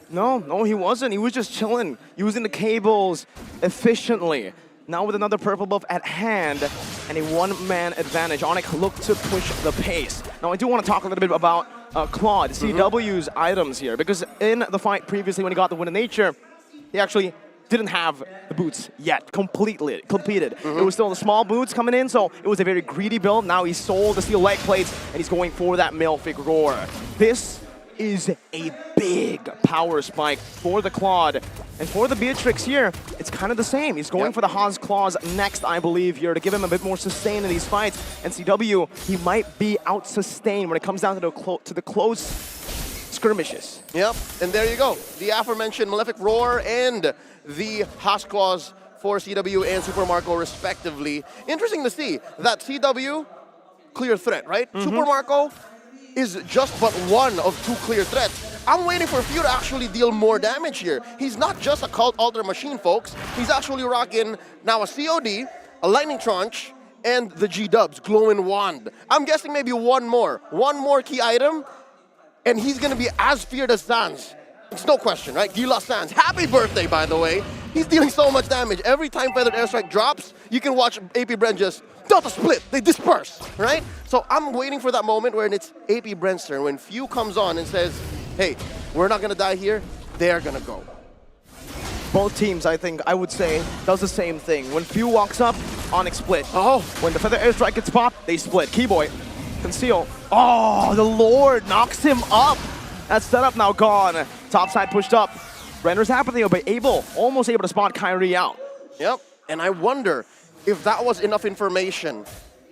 No, he wasn't. He was just chilling, using the cables efficiently. Now with another purple buff at hand and a one-man advantage, Onyx looked to push the pace. Now I do want to talk a little bit about Claude, CW's items here, because in the fight previously when he got the Win of Nature, he actually didn't have the boots yet completed. It was still the small boots coming in, so it was a very greedy build. Now he sold the steel leg plates and he's going for that Malefic Roar. This is a big power spike for the Claude. And for the Beatrix here, it's kind of the same. He's going for the Haas Claws next, I believe, here to give him a bit more sustain in these fights. And CW, he might be out-sustained when it comes down to the close skirmishes. Yep, and there you go. The aforementioned Malefic Roar and the Haas Claws for CW and Super Marco, respectively. Interesting to see that CW, clear threat, right? Super Marco is just but one of 2 clear threats. I'm waiting for Few to actually deal more damage here. He's not just a Cult Alter machine, folks. He's actually rocking now a COD, a Lightning Tranche, and the G-Dubs, Glowing Wand. I'm guessing maybe one more key item, and he's gonna be as feared as Sans. It's no question, right? Gila Sans, happy birthday, by the way. He's dealing so much damage. Every time Feathered Airstrike drops, you can watch AP Brand just Delta split, they disperse, right? So I'm waiting for that moment where it's AP Brand's turn, when Few comes on and says, hey, we're not gonna die here, they're gonna go. Both teams, I think, I would say, does the same thing. When Few walks up, Onyx split. When the Feather Airstrike gets popped, they split. Keyboy, conceal. Oh, the Lord knocks him up. That setup now gone. Top side pushed up. Render's happening, but almost able to spot Kyrie out. Yep, and I wonder if that was enough information,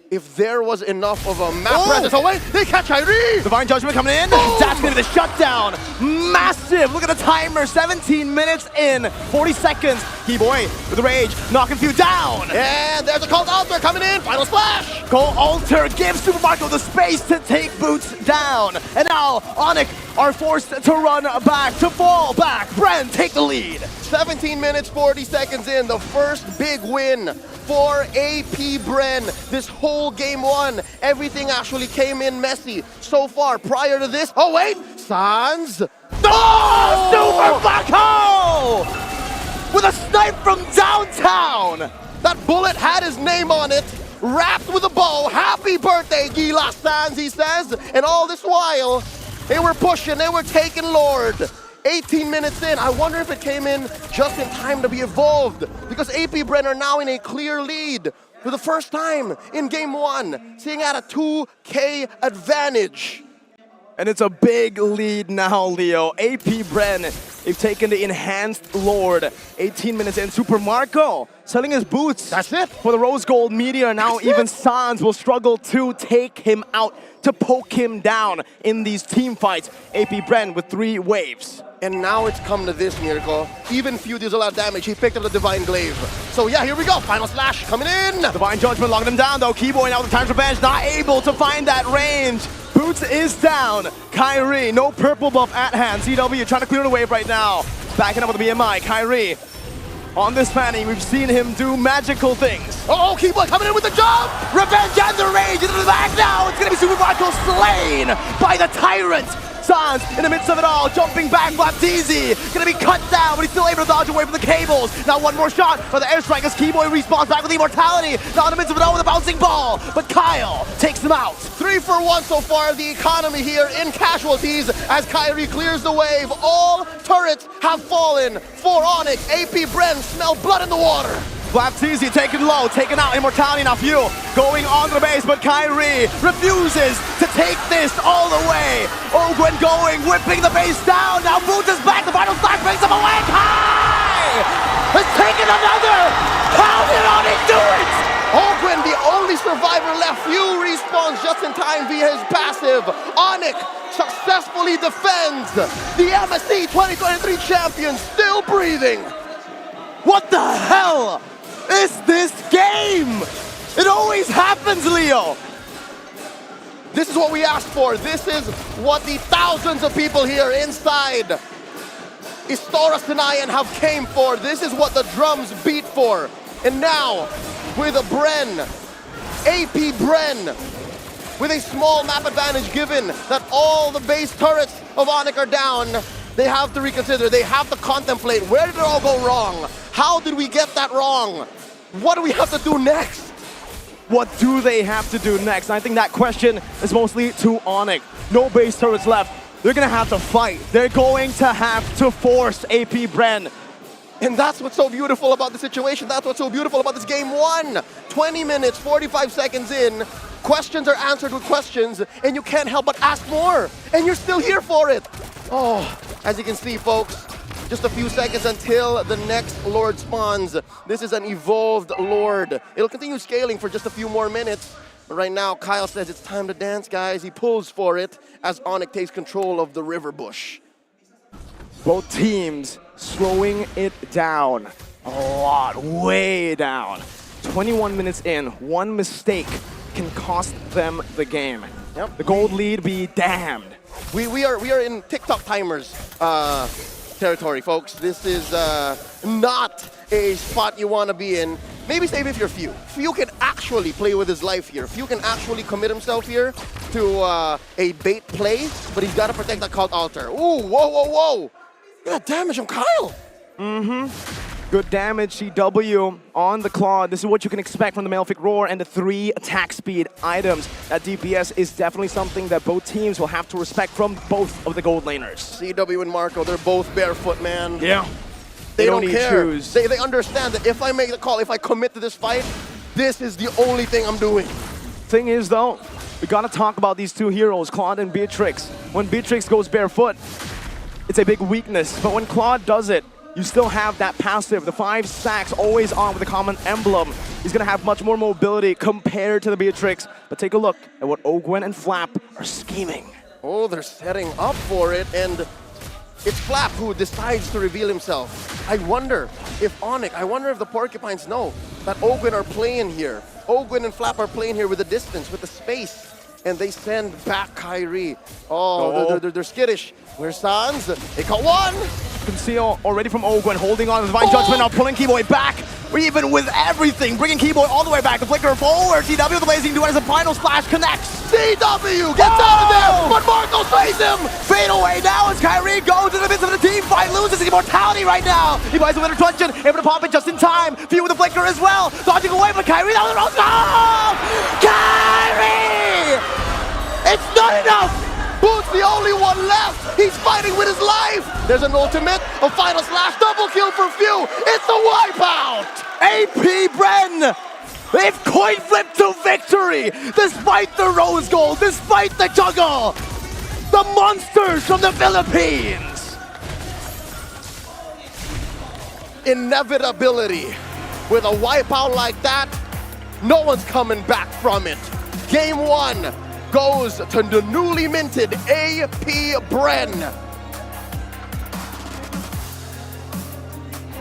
if there was enough of a map presence. Oh wait, they catch Kyrie! Divine Judgment coming in. That's gonna be the shutdown. Massive, look at the timer, 17 minutes in, 40 seconds. Keyboy with the rage, knocking Few down. And there's a Cult Alter coming in, final splash! Cult Alter gives Super Marco the space to take Boots down. And now Onyx are forced to run back, to fall back. Bren take the lead. 17 minutes, 40 seconds in, the first big win for AP Bren. This whole game 1, everything actually came in messy so far. Prior to this, oh wait, Sans. Super Black Hole! With a snipe from downtown! That bullet had his name on it, wrapped with a bow. Happy birthday, Gila Sans, he says. And all this while, they were pushing, they were taking Lord. 18 minutes in, I wonder if it came in just in time to be evolved, because AP Bren are now in a clear lead for the first time in game 1, seeing at a 2K advantage. And it's a big lead now, Leo. AP Bren, they've taken the enhanced Lord. 18 minutes in, Super Marco selling his boots. That's it. For the Rose Gold Meteor. Now even Sans will struggle to take him out, to poke him down in these team fights. AP Bren with 3 waves. And now it's come to this, Miracle. Even Few deals a lot of damage. He picked up the Divine Glaive. So yeah, here we go. Final slash coming in. Divine Judgment locking him down though. Keyboy now with the Time's Revenge, not able to find that range. Boots is down. Kyrie, no purple buff at hand. CW trying to clear the wave right now. backing up with the BMI. Kyrie on this panning, we've seen him do magical things. Oh, Keyboy coming in with the jump! Revenge and the rage into the back now! It's gonna be Super Marco slain by the Tyrant! Sans in the midst of it all, jumping back, Baptiste gonna be cut down, but he's still able to dodge away from the cables. Now one more shot for the airstrike as Keyboy respawns back with immortality. Now in the midst of it all with a bouncing ball, but Kyle takes him out. 3 for 1 so far, the economy here in casualties as Kyrie clears the wave. All turrets have fallen for Onyx. AP Bren smell blood in the water. Baptiste taken low, taken out, immortality now few going on to the base, but Kyrie refuses to take this all the way. Ogwen going, whipping the base down, now Boots is back, the final slash brings him away. Kai has taken another! How did Onyx do it? Ogwen, the only survivor left, few respawns just in time via his passive. Onyx successfully defends the MSC 2023 champion, still breathing. What the hell is this game? It always happens, Leo. This is what we asked for. This is what the thousands of people here inside Istoras Sanayan have came for. This is what the drums beat for. And now, with a Bren, AP Bren, with a small map advantage given that all the base turrets of Onyx are down, they have to reconsider, they have to contemplate, where did it all go wrong? How did we get that wrong? What do we have to do next? What do they have to do next? I think that question is mostly to Onyx. No base turrets left. They're gonna have to fight. They're going to have to force AP Bren. And that's what's so beautiful about the situation. That's what's so beautiful about this game one. 20 minutes, 45 seconds in. Questions are answered with questions, and you can't help but ask more. And you're still here for it. Oh, as you can see, folks, just a few seconds until the next Lord spawns. This is an evolved Lord. It'll continue scaling for just a few more minutes. But right now, Kyle says it's time to dance, guys. He pulls for it as Onyx takes control of the river bush. Both teams slowing it down a lot, way down. 21 minutes in, one mistake can cost them the game. Yep. The gold lead be damned. We are in TikTok timers territory, folks. This is not a spot you want to be in. Maybe save if you're Few. Few can actually play with his life here. Few can actually commit himself here to a bait play, but he's got to protect that cult altar. Ooh, whoa, whoa, whoa. Good damage on Kyle. Good damage, CW on the claw. This is what you can expect from the Malefic Roar and the 3 attack speed items. That DPS is definitely something that both teams will have to respect from both of the gold laners. CW and Marco, they're both barefoot, man. Yeah. They don't care. Choose. They understand that if I make the call, if I commit to this fight, this is the only thing I'm doing. Thing is, though, we gotta talk about these two heroes, Claude and Beatrix. When Beatrix goes barefoot, it's a big weakness. But when Claude does it, you still have that passive, the 5 stacks always on with a common emblem. He's gonna have much more mobility compared to the Beatrix. But take a look at what Ogwen and Flap are scheming. Oh, they're setting up for it, and it's Flap who decides to reveal himself. I wonder if Onyx, I wonder if the Porcupines know that Ogwen are playing here. Ogwen and Flap are playing here with the distance, with the space. And they send back Kyrie. Oh, they're skittish. Where's Sans? They caught one! Conceal already from Ogwen, holding on to Divine Judgment, now pulling Keyboy back. Even with everything, bringing Keyboy all the way back. The flicker forward, CW with the Blazing Duet as the final splash connects. CW gets out of there, but Marco slays him! Fade away now as Kyrie goes in the midst of the team fight, loses his immortality right now. He buys the winner truncheon, able to pop it just in time. Few with the flicker as well, dodging away, but Kyrie down the road. Oh! Kyrie! It's not enough! Boots the only one left! He's fighting with his life! There's an ultimate, a final slash, double kill for Few! It's a wipeout! AP Bren! They've coin flipped to victory! Despite the rose gold, despite the juggle! The monsters from the Philippines! Inevitability. With a wipeout like that, no one's coming back from it. Game 1 goes to the newly minted AP Bren.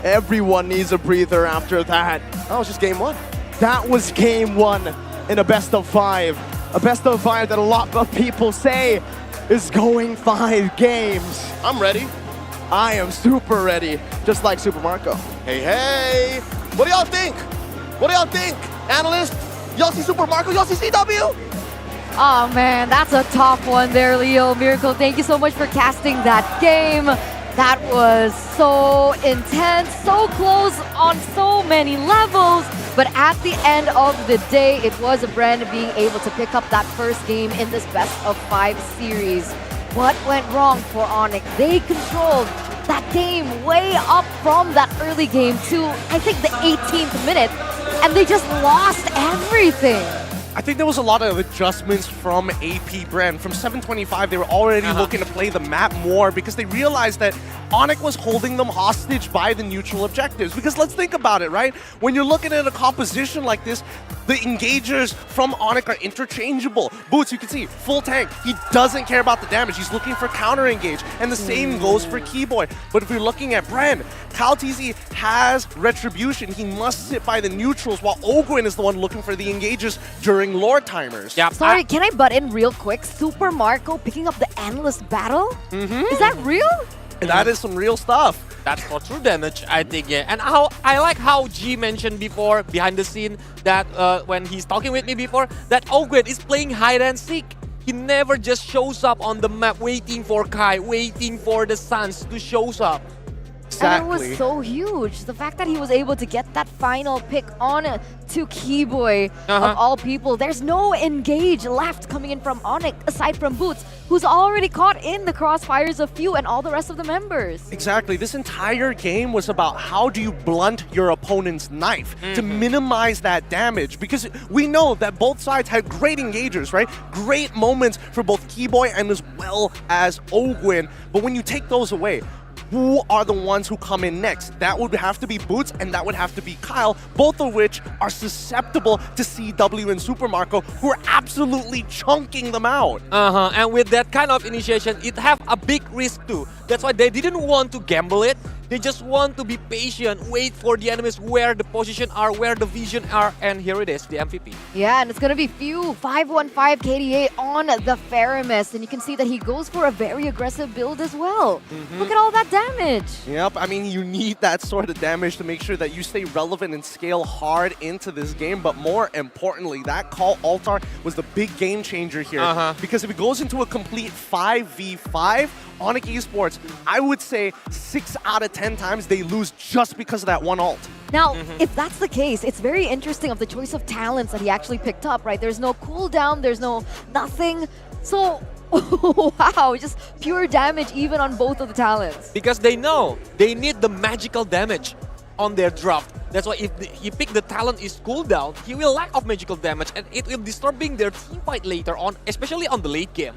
Everyone needs a breather after that. That was just game 1. That was game 1 in a best of 5. A best of 5 that a lot of people say is going 5 games. I'm ready. I am super ready, just like Super Marco. Hey, hey! What do y'all think? What do y'all think? Analysts, y'all see Super Marco, y'all see CW? Oh man, that's a tough one there, Leo. Miracle, thank you so much for casting that game. That was so intense, so close on so many levels. But at the end of the day, it was a brand being able to pick up that first game in this best of 5 series. What went wrong for Onyx? They controlled that game way up from that early game to, I think, the 18th minute, and they just lost everything. I think there was a lot of adjustments from AP Brand. From 725, they were already looking to play the map more because they realized that Onyx was holding them hostage by the neutral objectives. Because let's think about it, right? When you're looking at a composition like this, the engagers from Onyx are interchangeable. Boots, you can see, full tank. He doesn't care about the damage. He's looking for counter engage. And the same goes for Keyboy. But if you're looking at Brand, CalTZ has retribution. He must sit by the neutrals while Ogwin is the one looking for the engages during Lord timers. Yep. Sorry, can I butt in real quick? Super Marco picking up the Analyst battle? Is that real? That is some real stuff. That's for true damage, I think, yeah. And how I like how G mentioned before, behind the scene, that when he's talking with me before, that Ogwin is playing hide and seek. He never just shows up on the map waiting for Kai, waiting for the Suns to show up. And it was so huge. The fact that he was able to get that final pick on to Keyboy of all people. There's no engage left coming in from Onyx aside from Boots, who's already caught in the crossfires of Few and all the rest of the members. Exactly. This entire game was about how do you blunt your opponent's knife to minimize that damage, because we know that both sides had great engagers, right? Great moments for both Keyboy and as well as Ogwin. But when you take those away, who are the ones who come in next? That would have to be Boots and that would have to be Kyle, both of which are susceptible to CW and Super Marco, who are absolutely chunking them out. And with that kind of initiation, it have a big risk too. That's why they didn't want to gamble it. They just want to be patient, wait for the enemies where the position are, where the vision are, and here it is, the MVP. Yeah, and it's gonna be Few, 515 KDA on the Faramis, and you can see that he goes for a very aggressive build as well. Look at all that damage. Yep, I mean, you need that sort of damage to make sure that you stay relevant and scale hard into this game, but more importantly, that call Altar was the big game changer here, because if it goes into a complete 5v5, Onyx Esports, I would say 6 out of 10 times they lose just because of that one ult. Now, if that's the case, it's very interesting of the choice of talents that he actually picked up, right? There's no cooldown, there's no nothing. So, wow, just pure damage even on both of the talents. Because they know they need the magical damage on their draft. That's why if he pick the talent is cooldown, he will lack of magical damage and it will disturbing their team fight later on, especially on the late game.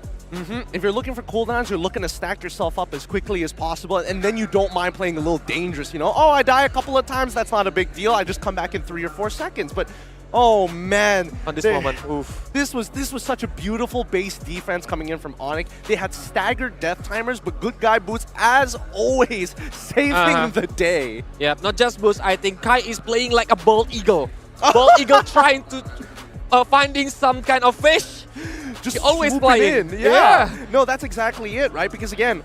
If you're looking for cooldowns, you're looking to stack yourself up as quickly as possible, and then you don't mind playing a little dangerous, you know? Oh, I die a couple of times, that's not a big deal. I just come back in 3 or 4 seconds. But oh man, on this moment, oof. This was such a beautiful base defense coming in from Onyx. They had staggered death timers, but good guy Boots, as always, saving the day. Yeah, not just Boots. I think Kai is playing like a bald eagle. Bald eagle trying to finding some kind of fish. Just always playing. Yeah. No, that's exactly it, right? Because again,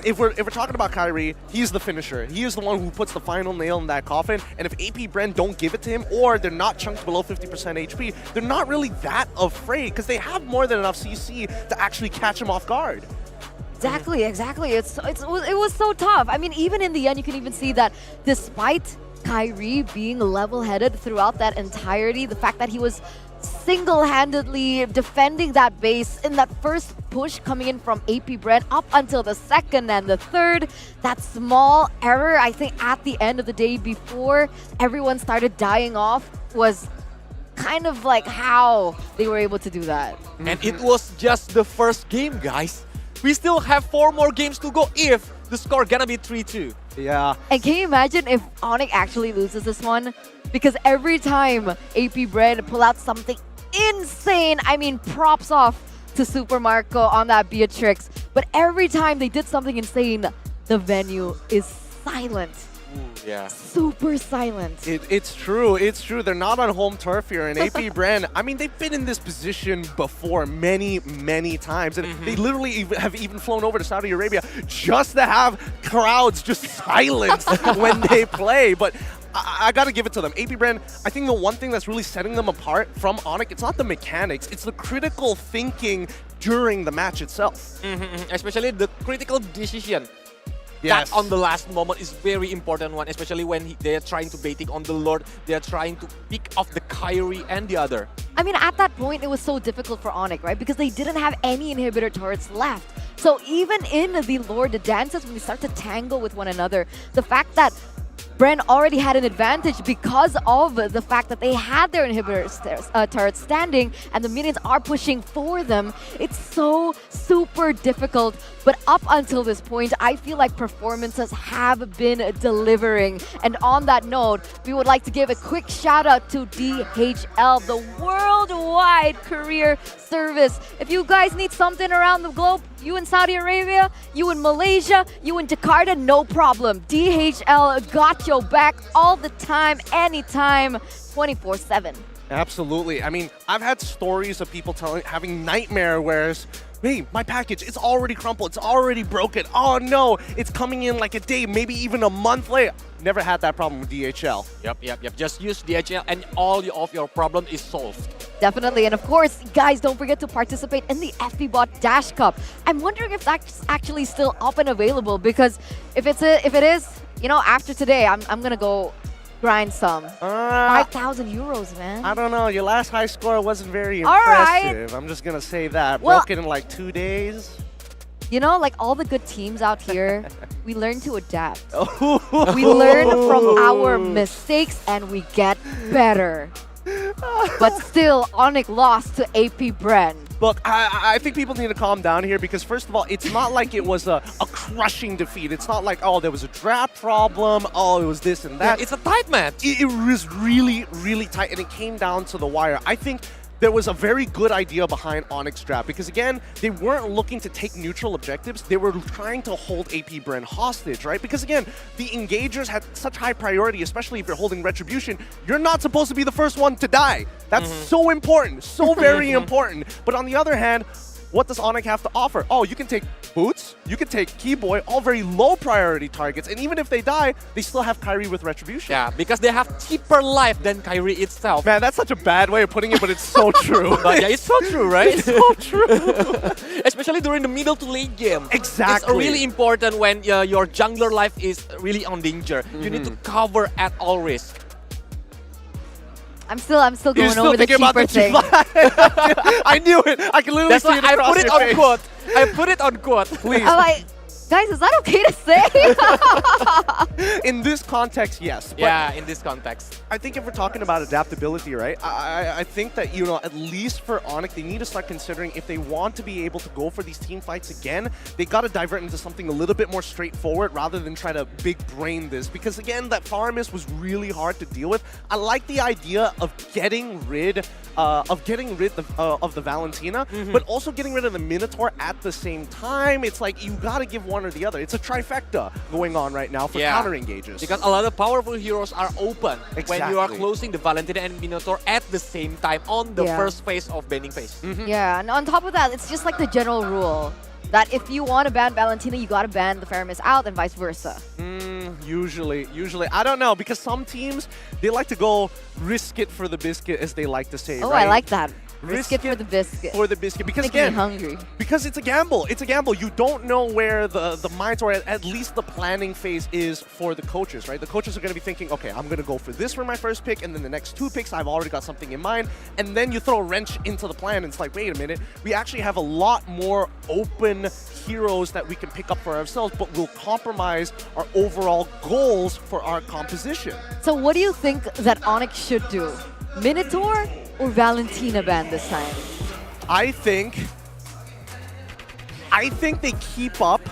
if we're talking about Kyrie, he's the finisher. He is the one who puts the final nail in that coffin. And if AP Bren don't give it to him, or they're not chunked below 50% HP, they're not really that afraid because they have more than enough CC to actually catch him off guard. Exactly. It was so tough. I mean, even in the end, you can even see that despite Kyrie being level-headed throughout that entirety, the fact that he was single-handedly defending that base in that first push coming in from AP Brent up until the second and the third, that small error, I think at the end of the day before everyone started dying off, was kind of like how they were able to do that. And it was just the first game, guys. We still have 4 more games to go if the score gonna be 3-2. Yeah. And can you imagine if Onyx actually loses this one? Because every time AP Bread pull out something insane, I mean, props off to Super Marco on that Beatrix. But every time they did something insane, the venue is silent. Yeah. Super silent. It's true. It's true. They're not on home turf here. And AP Brand, I mean, they've been in this position before many, many times. And they literally have even flown over to Saudi Arabia just to have crowds just silenced when they play. But I got to give it to them. AP Brand, I think the one thing that's really setting them apart from Onyx, it's not the mechanics, it's the critical thinking during the match itself. Especially the critical decision. Yes. That on the last moment is very important one, especially when they're trying to baiting on the Lord, they're trying to pick off the Kyrie and the other. I mean, at that point, it was so difficult for Onyx, right? Because they didn't have any inhibitor turrets left. So even in the Lord, the dances, when we start to tangle with one another, the fact that Bren already had an advantage because of the fact that they had their inhibitor turrets standing and the minions are pushing for them. It's so super difficult. But up until this point, I feel like performances have been delivering. And on that note, we would like to give a quick shout out to DHL, the worldwide courier service. If you guys need something around the globe, you in Saudi Arabia, you in Malaysia, you in Jakarta, no problem. DHL got your back all the time, anytime, 24/7. Absolutely. I mean, I've had stories of people having nightmare whereas, hey, my package, it's already crumpled, it's already broken. Oh no, it's coming in like a day, maybe even a month later. Never had that problem with DHL. Yep. Just use DHL and all of your problem is solved. Definitely, and of course, guys, don't forget to participate in the FBBot Dash Cup. I'm wondering if that's actually still up and available, because if it is, you know, after today, I'm gonna go grind some. 5,000 euros, man. I don't know. Your last high score wasn't very All right. impressive. I'm just going to say that. Well, broken in like 2 days. You know, like all the good teams out here, we learn to adapt. We learn from our mistakes and we get better. But still, Onyx lost to AP Bren. Look, I think people need to calm down here because, first of all, it's not like it was a crushing defeat. It's not like, oh, there was a draft problem, oh, it was this and that. Yeah, it's a tight match. It was really, really tight, and it came down to the wire. I think there was a very good idea behind Onyx draft because, again, they weren't looking to take neutral objectives. They were trying to hold AP Bren hostage, right? Because, again, the engagers had such high priority, especially if you're holding Retribution. You're not supposed to be the first one to die. That's so important, so very important. But on the other hand, what does Onyx have to offer? Oh, you can take Boots, you can take Keyboy, all very low priority targets. And even if they die, they still have Kyrie with Retribution. Yeah, because they have cheaper life than Kyrie itself. Man, that's such a bad way of putting it, but it's so true. But yeah, it's so true, right? It's so true. Especially during the middle to late game. Exactly. It's really important when your jungler life is really on danger. You need to cover at all risk. I'm still going over the cheaper thing. I knew it. I can literally That's see why it I across put it your on face. quote. I put it on quote. Please. I'm like, guys, is that okay to say? In this context, yes. But Yeah, in this context. I think if we're talking about adaptability, right, I think that, you know, at least for Onyx, they need to start considering if they want to be able to go for these team fights again, they got to divert into something a little bit more straightforward rather than try to big brain this. Because again, that Farmus was really hard to deal with. I like the idea of getting rid of the Valentina, but also getting rid of the Minotaur at the same time. It's like you got to give one or the other. It's a trifecta going on right now for counter engages. Because a lot of powerful heroes are open when you are Exactly. closing the Valentina and Minotaur at the same time on the first phase of banning phase. Yeah, and on top of that, it's just like the general rule that if you want to ban Valentina, you got to ban the Faramis out and vice versa. Usually. I don't know, because some teams, they like to go risk it for the biscuit, as they like to say, Oh, right? I like that. Risk it for the biscuit. For the biscuit. Because Making me again, hungry. because it's a gamble. It's a gamble. You don't know where the minds or at least the planning phase is for the coaches, right? The coaches are going to be thinking, okay, I'm going to go for this for my first pick, and then the next 2 picks, I've already got something in mind. And then you throw a wrench into the plan, and it's like, wait a minute, we actually have a lot more open heroes that we can pick up for ourselves, but we'll compromise our overall goals for our composition. So what do you think that Onyx should do? Minotaur or Valentina ban this time? I think they keep up.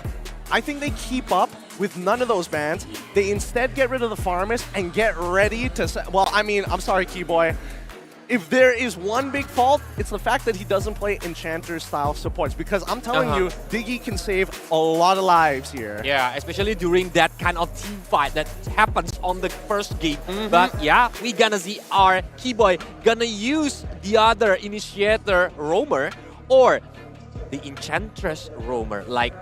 I think they keep up with none of those bans. They instead get rid of the Farmus and get ready to... Well, I mean, I'm sorry, Keyboy. if there is one big fault, it's the fact that he doesn't play Enchanter-style supports. Because I'm telling you, Diggy can save a lot of lives here. Yeah, especially during that kind of team fight that happens on the first game. But yeah, we gonna see our Keyboy gonna use the other Initiator Roamer or the Enchantress Roamer like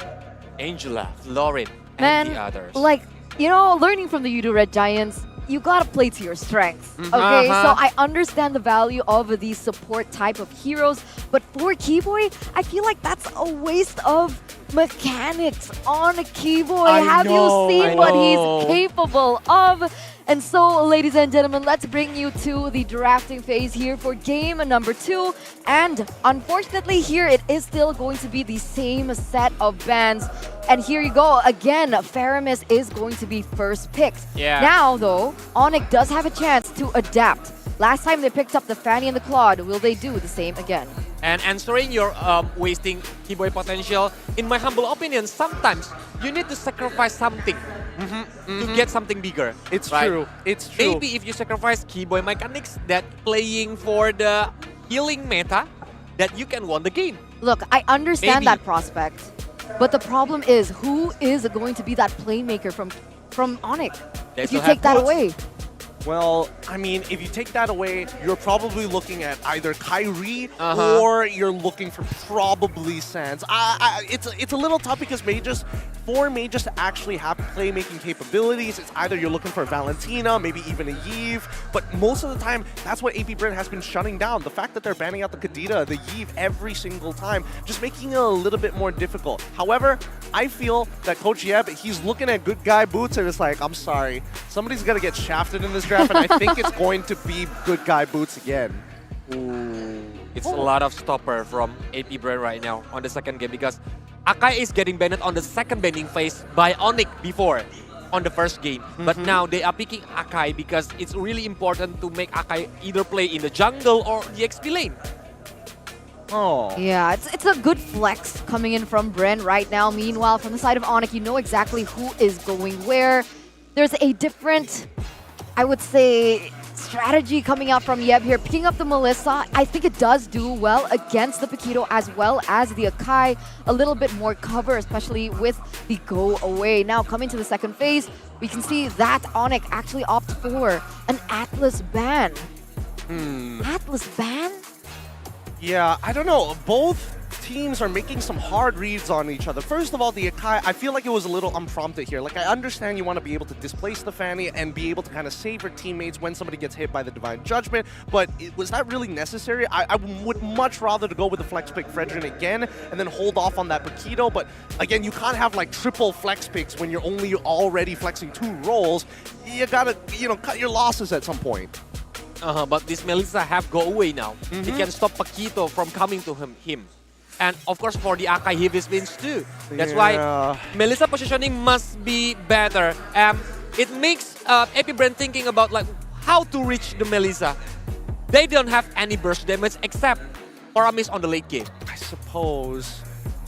Angela, Florid, and the others. Like, you know, learning from the Yoodo Red Giants, you gotta play to your strengths, okay? So I understand the value of these support type of heroes, but for Keyboy, I feel like that's a waste of mechanics on a Keyboy. Have you seen what he's capable of? And so, ladies and gentlemen, let's bring you to the drafting phase here for game number 2. And unfortunately here, it is still going to be the same set of bans. And here you go, again, Faramis is going to be first picked. Yeah. Now though, Onyx does have a chance to adapt. Last time they picked up the Fanny and the Claude, will they do the same again? And answering your wasting Keyboy potential, in my humble opinion, sometimes you need to sacrifice something to get something bigger. It's right? true. It's true. Maybe if you sacrifice Keyboy mechanics that playing for the healing meta, that you can win the game. Look, I understand Maybe. that prospect, but the problem is, who is going to be that playmaker from Onyx if you take that away? Well, I mean, if you take that away, you're probably looking at either Kyrie or you're looking for probably Sans. It's a little tough because for Mages to actually have playmaking capabilities, it's either you're looking for Valentina, maybe even a Yves, but most of the time, that's what AP Bren has been shutting down. The fact that they're banning out the Kadita, the Yves every single time, just making it a little bit more difficult. However, I feel that Coach Yeb, he's looking at good guy boots and it's like, I'm sorry, somebody's gonna get shafted in this draft, and I think it's going to be good guy boots again. Ooh, it's a lot of stopper from AP Bren right now on the second game because Akai is getting banned on the second banning phase by Onyx before on the first game. But now they are picking Akai because it's really important to make Akai either play in the jungle or the XP lane. Oh. Yeah, it's a good flex coming in from Bren right now. Meanwhile, from the side of Onyx, you know exactly who is going where. There's a different, I would say, strategy coming out from Yeb here, picking up the Melissa. I think it does do well against the Paquito as well as the Akai. A little bit more cover, especially with the go away. Now coming to the second phase, we can see that Onyx actually opt for an Atlas ban. Atlas ban? Yeah, I don't know. Both teams are making some hard reads on each other. First of all, the Akai, I feel like it was a little unprompted here. Like, I understand you want to be able to displace the Fanny and be able to kind of save your teammates when somebody gets hit by the Divine Judgment, but was that really necessary? I would much rather to go with the flex pick Fredrin again and then hold off on that Paquito, but again, you can't have like triple flex picks when you're only already flexing 2 roles. You gotta, you know, cut your losses at some point. But this Melissa have go away now. It can stop Paquito from coming to him. And of course for the Akai, he has wins too. That's why Melissa positioning must be better. It makes AP Bren thinking about like how to reach the Melissa. They don't have any burst damage except Paramis on the late game. I suppose.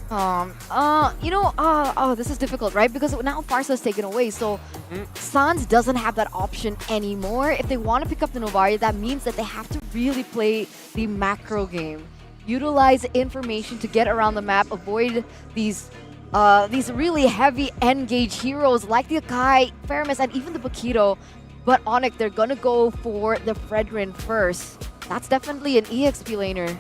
You know, this is difficult, right? Because now Farsa is taken away, so Sans doesn't have that option anymore. If they want to pick up the Novari, that means that they have to really play the macro game. Utilize information to get around the map, avoid these really heavy engage heroes like the Akai, Faramis, and even the Paquito. But Onyx, they're gonna go for the Fredrin first. That's definitely an EXP laner.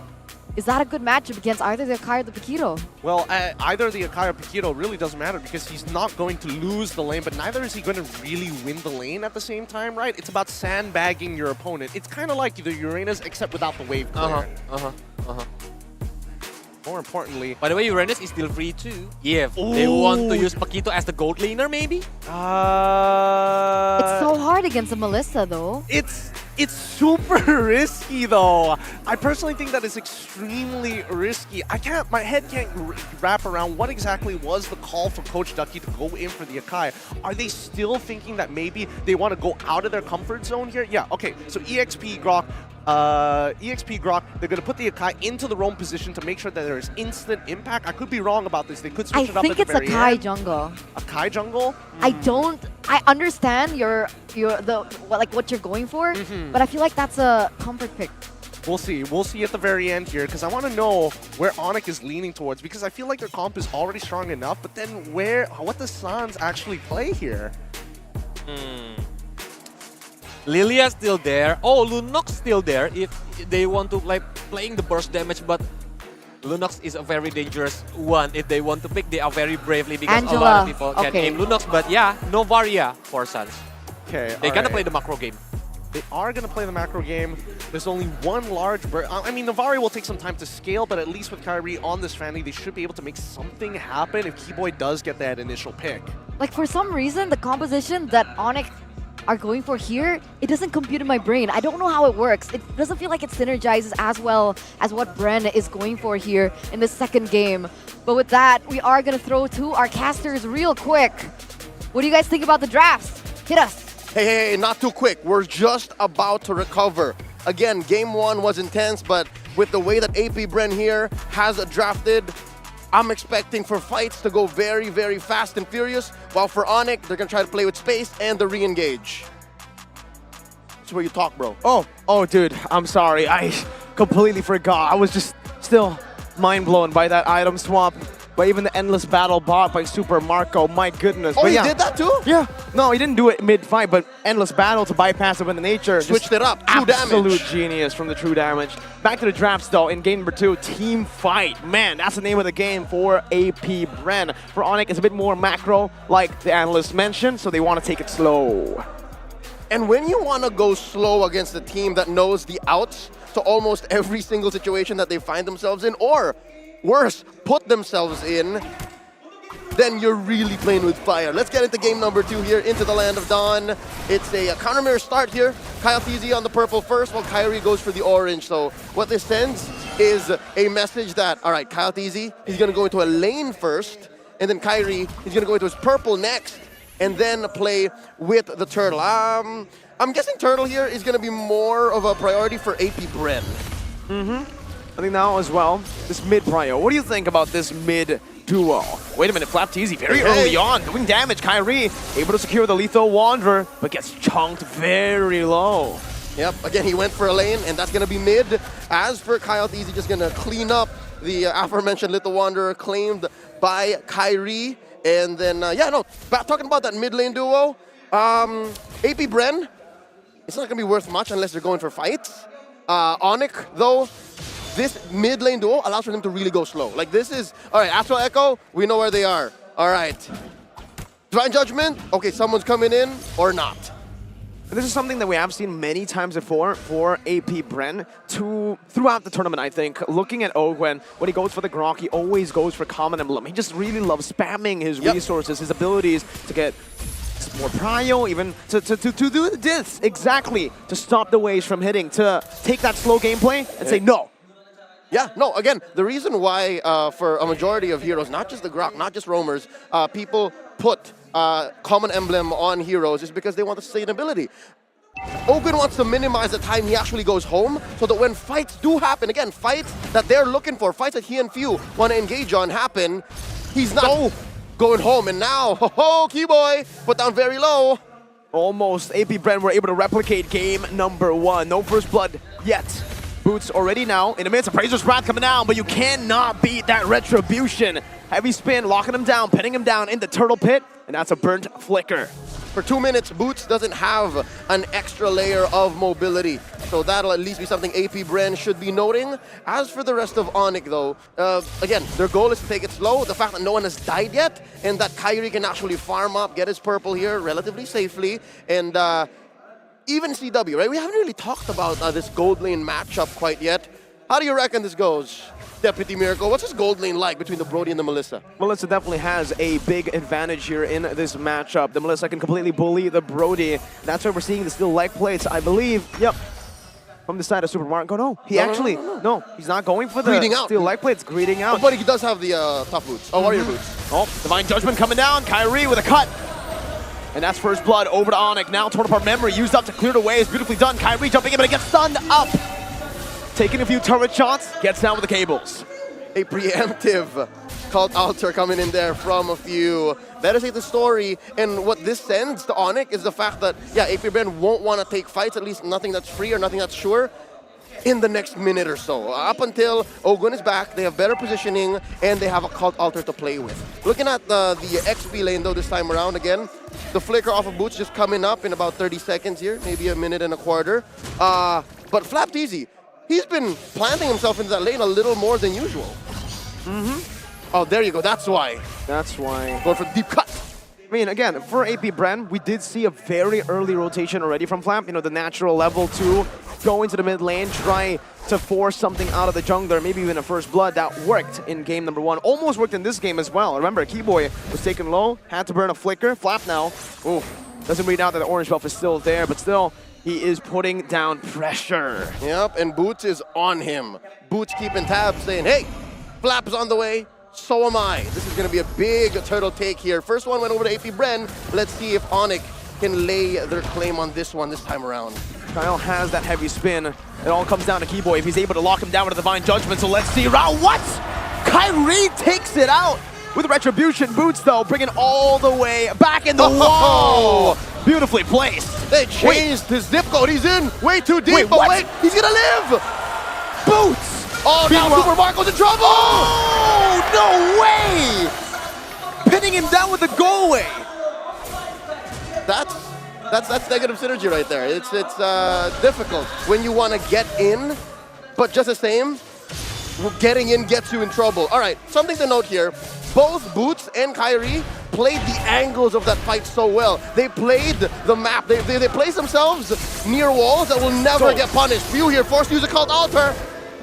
Is that a good matchup against either the Akai or the Paquito? Well, either the Akai or Paquito really doesn't matter because he's not going to lose the lane, but neither is he going to really win the lane at the same time, right? It's about sandbagging your opponent. It's kind of like the Uranus, except without the wave clear. More importantly... By the way, Uranus is still free too. Yeah, they want to use Paquito as the gold laner, maybe? It's so hard against a Melissa, though. It's super risky, though. I personally think that it's extremely risky. My head can't wrap around what exactly was the call for Coach Ducky to go in for the Akai. Are they still thinking that maybe they want to go out of their comfort zone here? Yeah, okay, so EXP Grok, they're going to put the Akai into the roam position to make sure that there is instant impact. I could be wrong about this. They could switch it up at the very end. I think it's Akai jungle. Akai jungle? I understand what you're going for, but I feel like that's a comfort pick. We'll see. We'll see at the very end here, because I want to know where Onyx is leaning towards, because I feel like their comp is already strong enough, but then what does Sans actually play here? Lilia's still there. Oh, Lunox still there if they want to like playing the burst damage, but Lunox is a very dangerous one. If they want to pick, they are very bravely because a lot of people can aim Lunox, but yeah, no Varia for Sans. Okay, They're gonna play the macro game. They are going to play the macro game. There's only one large... I mean, Navari will take some time to scale, but at least with Kyrie on this Fanny, they should be able to make something happen if Keyboy does get that initial pick. Like, for some reason, the composition that Onyx are going for here, it doesn't compute in my brain. I don't know how it works. It doesn't feel like it synergizes as well as what Bren is going for here in the second game. But with that, we are going to throw to our casters real quick. What do you guys think about the drafts? Hit us. Hey, not too quick. We're just about to recover. Again, game one was intense, but with the way that AP Bren here has drafted, I'm expecting for fights to go very, very fast and furious, while for Onyx, they're going to try to play with space and the re-engage. That's where you talk, bro. Oh, dude, I'm sorry. I completely forgot. I was just still mind blown by that item swap. But even the endless battle bought by Super Marco, my goodness. Oh, but he yeah, did that too? Yeah. No, he didn't do it mid-fight, but endless battle to bypass it with the nature. Switched it up. True damage. Absolute genius from the True Damage. Back to the drafts, though, in game number 2, Team Fight. Man, that's the name of the game for AP Bren. For Onyx, it's a bit more macro, like the analyst mentioned, so they want to take it slow. And when you want to go slow against a team that knows the outs to almost every single situation that they find themselves in, or worse, put themselves in, then you're really playing with fire. Let's get into game number 2 here, into the Land of Dawn. It's a counter mirror start here. Kyle TZ on the purple first, while Kyrie goes for the orange. So what this sends is a message that, all right, Kyle TZ, he's going to go into a lane first, and then Kyrie, he's going to go into his purple next, and then play with the turtle. I'm guessing turtle here is going to be more of a priority for AP Bren. I think now as well, this mid-prio. What do you think about this mid-duo? Wait a minute, Flap Teasy very early on, doing damage. Kyrie able to secure the lethal Wanderer, but gets chunked very low. Yep, again, he went for a lane, and that's going to be mid. As for Kyle Teasy, just going to clean up the aforementioned lethal Wanderer claimed by Kyrie. And then, talking about that mid lane duo, AP Bren, it's not going to be worth much unless they're going for fights. Onyx, though, this mid lane duo allows for them to really go slow. Like this is, all right, Astral Echo, we know where they are. All right. Divine Judgment, okay, someone's coming in or not. And this is something that we have seen many times before for AP Bren throughout the tournament, I think. Looking at Ogwen, when he goes for the Grok, he always goes for Common Emblem. He just really loves spamming his resources, his abilities to get more prio, even to do this, exactly, to stop the waves from hitting, to take that slow gameplay and say no. Yeah, no, again, the reason why for a majority of heroes, not just the Grok, not just roamers, people put Common Emblem on heroes is because they want the sustainability. Ogwen wants to minimize the time he actually goes home so that when fights do happen, again, fights that they're looking for, fights that he and Few want to engage on happen, he's not going home. And now, Keyboy put down very low. Almost. AP Bren were able to replicate game number 1. No first blood yet. Boots already now in the midst. Appraiser's Wrath coming down, but you cannot beat that Retribution. Heavy spin, locking him down, pinning him down in the turtle pit, and that's a burnt flicker. For 2 minutes, Boots doesn't have an extra layer of mobility. So that'll at least be something AP Bren should be noting. As for the rest of Onyx, though, again, their goal is to take it slow. The fact that no one has died yet, and that Kyrie can actually farm up, get his purple here relatively safely, and even CW, right? We haven't really talked about this gold lane matchup quite yet. How do you reckon this goes? Deputy Miracle, what's this gold lane like between the Brody and the Melissa? Melissa definitely has a big advantage here in this matchup. The Melissa can completely bully the Brody. That's why we're seeing the steel leg plates, I believe. Yep. From the side of Super Marco. No, no, he's not going for the steel leg plates. Greeting out. But he does have the tough boots. Oh, warrior boots. Oh, Divine Judgment coming down. Kyrie with a cut. And that's first blood over to Onyx. Now torn apart memory used up to clear the way. It's beautifully done. Kyrie jumping in, but it gets stunned up. Taking a few turret shots, gets down with the cables. A preemptive cult altar coming in there from a few. Better say the story. And what this sends to Onyx is the fact that, AP Bren won't want to take fights, at least nothing that's free or nothing that's sure. in the next minute or so. Up until Ogun is back, they have better positioning, and they have a cult altar to play with. Looking at the XP lane, though, this time around, again, the flicker off of Boots just coming up in about 30 seconds here, maybe a minute and a quarter. But Flapteezy, he's been planting himself into that lane a little more than usual. Oh, there you go. That's why. That's why. Going for deep cut. I mean, again, for AP Bren, we did see a very early rotation already from Flap. You know, the natural level 2, go into the mid lane, try to force something out of the jungler, maybe even a first blood. That worked in game number 1. Almost worked in this game as well. Remember, Keyboy was taken low, had to burn a flicker. Flap now, ooh, doesn't read out that the orange buff is still there, but still, he is putting down pressure. Yep, and Boots is on him. Boots keeping tabs, saying, hey, Flap is on the way. So am I. This is going to be a big turtle take here. First one went over to AP Bren. Let's see if Onyx can lay their claim on this one this time around. Kyle has that heavy spin. It all comes down to Keyboy if he's able to lock him down with a Divine Judgment. So let's see. What? Kyrie takes it out with Retribution. Boots, though, bringing all the way back in the wall. Beautifully placed. They changed his zip code. He's in way too deep. Wait, but what? wait, he's going to live. Boots. Oh, now Super Marco's in trouble! Oh, no way! Pinning him down with the go away. That's negative synergy right there. It's difficult when you want to get in, but just the same, getting in gets you in trouble. All right, something to note here. Both Boots and Kyrie played the angles of that fight so well. They played the map. They placed themselves near walls that will never get punished. View here, forced to use a cult altar.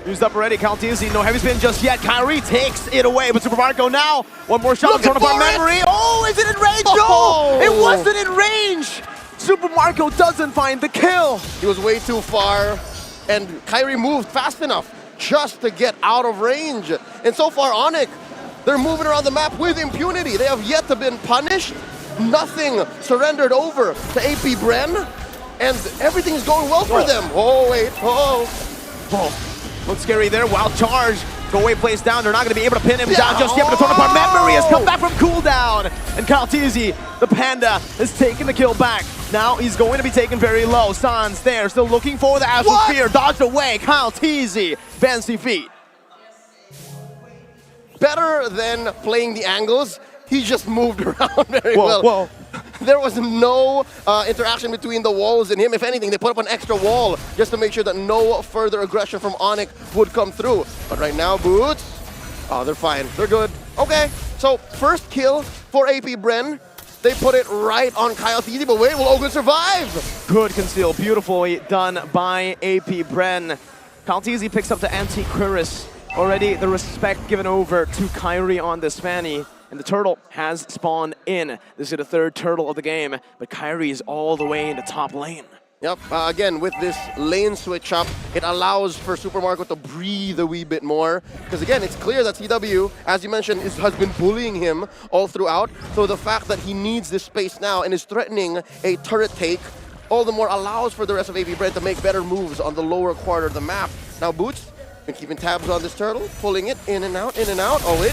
Used up already, Caltisi, no heavy spin just yet. Kyrie takes it away, but Super Marco now, one more shot in front of our memory. Oh, is it in range? Oh. No, it wasn't in range. Super Marco doesn't find the kill. He was way too far, and Kyrie moved fast enough just to get out of range. And so far, Onyx, they're moving around the map with impunity. They have yet to been punished. Nothing surrendered over to AP Bren, and everything's going well for them. Oh, wait, Looks scary there. Wild charge. Go away, plays down. They're not going to be able to pin him down just yet. But the Throne of our memory has come back from cooldown. And Caltisi, the Panda, has taken the kill back. Now he's going to be taken very low. Sans there, still looking for the Astral Spear. Dodged away. Caltisi, fancy feet. Better than playing the angles, he just moved around very well. There was no interaction between the walls and him. If anything, they put up an extra wall just to make sure that no further aggression from Onyx would come through. But right now, Boots, they're fine. They're good. Okay, so first kill for AP Bren. They put it right on Caltisi, but wait, will Ogun survive? Good conceal. Beautifully done by AP Bren. Caltisi picks up the anti-Cuirass. Already the respect given over to Kyrie on this Fanny. And the turtle has spawned in. This is the third turtle of the game, but Kyrie is all the way in the top lane. Yep, again, with this lane switch up, it allows for Super Marco to breathe a wee bit more. Because again, it's clear that CW, as you mentioned, has been bullying him all throughout. So the fact that he needs this space now and is threatening a turret take, all the more allows for the rest of AP Bren to make better moves on the lower quarter of the map. Now Boots been keeping tabs on this turtle, pulling it in and out, in and out. Oh, wait.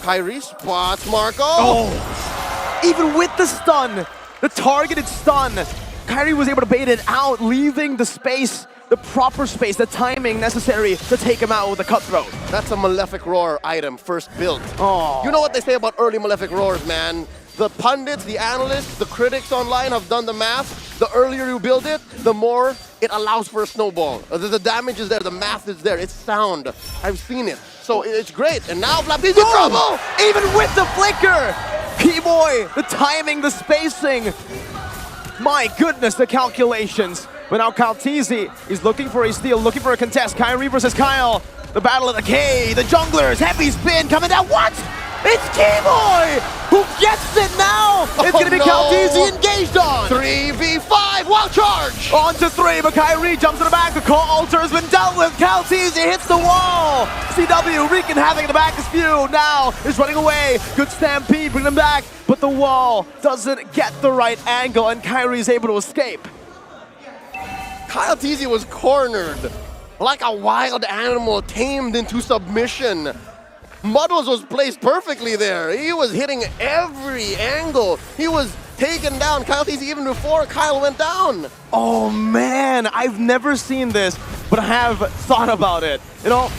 Kyrie spots Marco. Oh, even with the stun, the targeted stun, Kyrie was able to bait it out, leaving the space, the proper space, the timing necessary to take him out with a cutthroat. That's a Malefic Roar item, first built. Oh. You know what they say about early Malefic Roars, man? The pundits, the analysts, the critics online have done the math. The earlier you build it, the more it allows for a snowball. The damage is there, the math is there, it's sound. I've seen it. So it's great, and now Flapteezy in trouble! Even with the flicker! Keyboy, the timing, the spacing. My goodness, the calculations. But now Caltisi is looking for a steal, looking for a contest. Kyrie versus Kyle. The battle of the K, the junglers, heavy spin coming down. What? It's Keyboy who gets it now. It's going to be Caltisi engaged on. 3v5, wild charge. On to 3, but Kyrie jumps to the back. The call altar has been dealt with. Caltisi hits the wall. CW wreaking havoc in the back is few. Now is running away. Good stampede, bring them back. But the wall doesn't get the right angle, and Kyrie is able to escape. Caltisi was cornered like a wild animal tamed into submission. Muddles was placed perfectly there. He was hitting every angle. He was taken down. Caltisi even before Kyle went down. Oh man, I've never seen this. but I have thought about it. You know,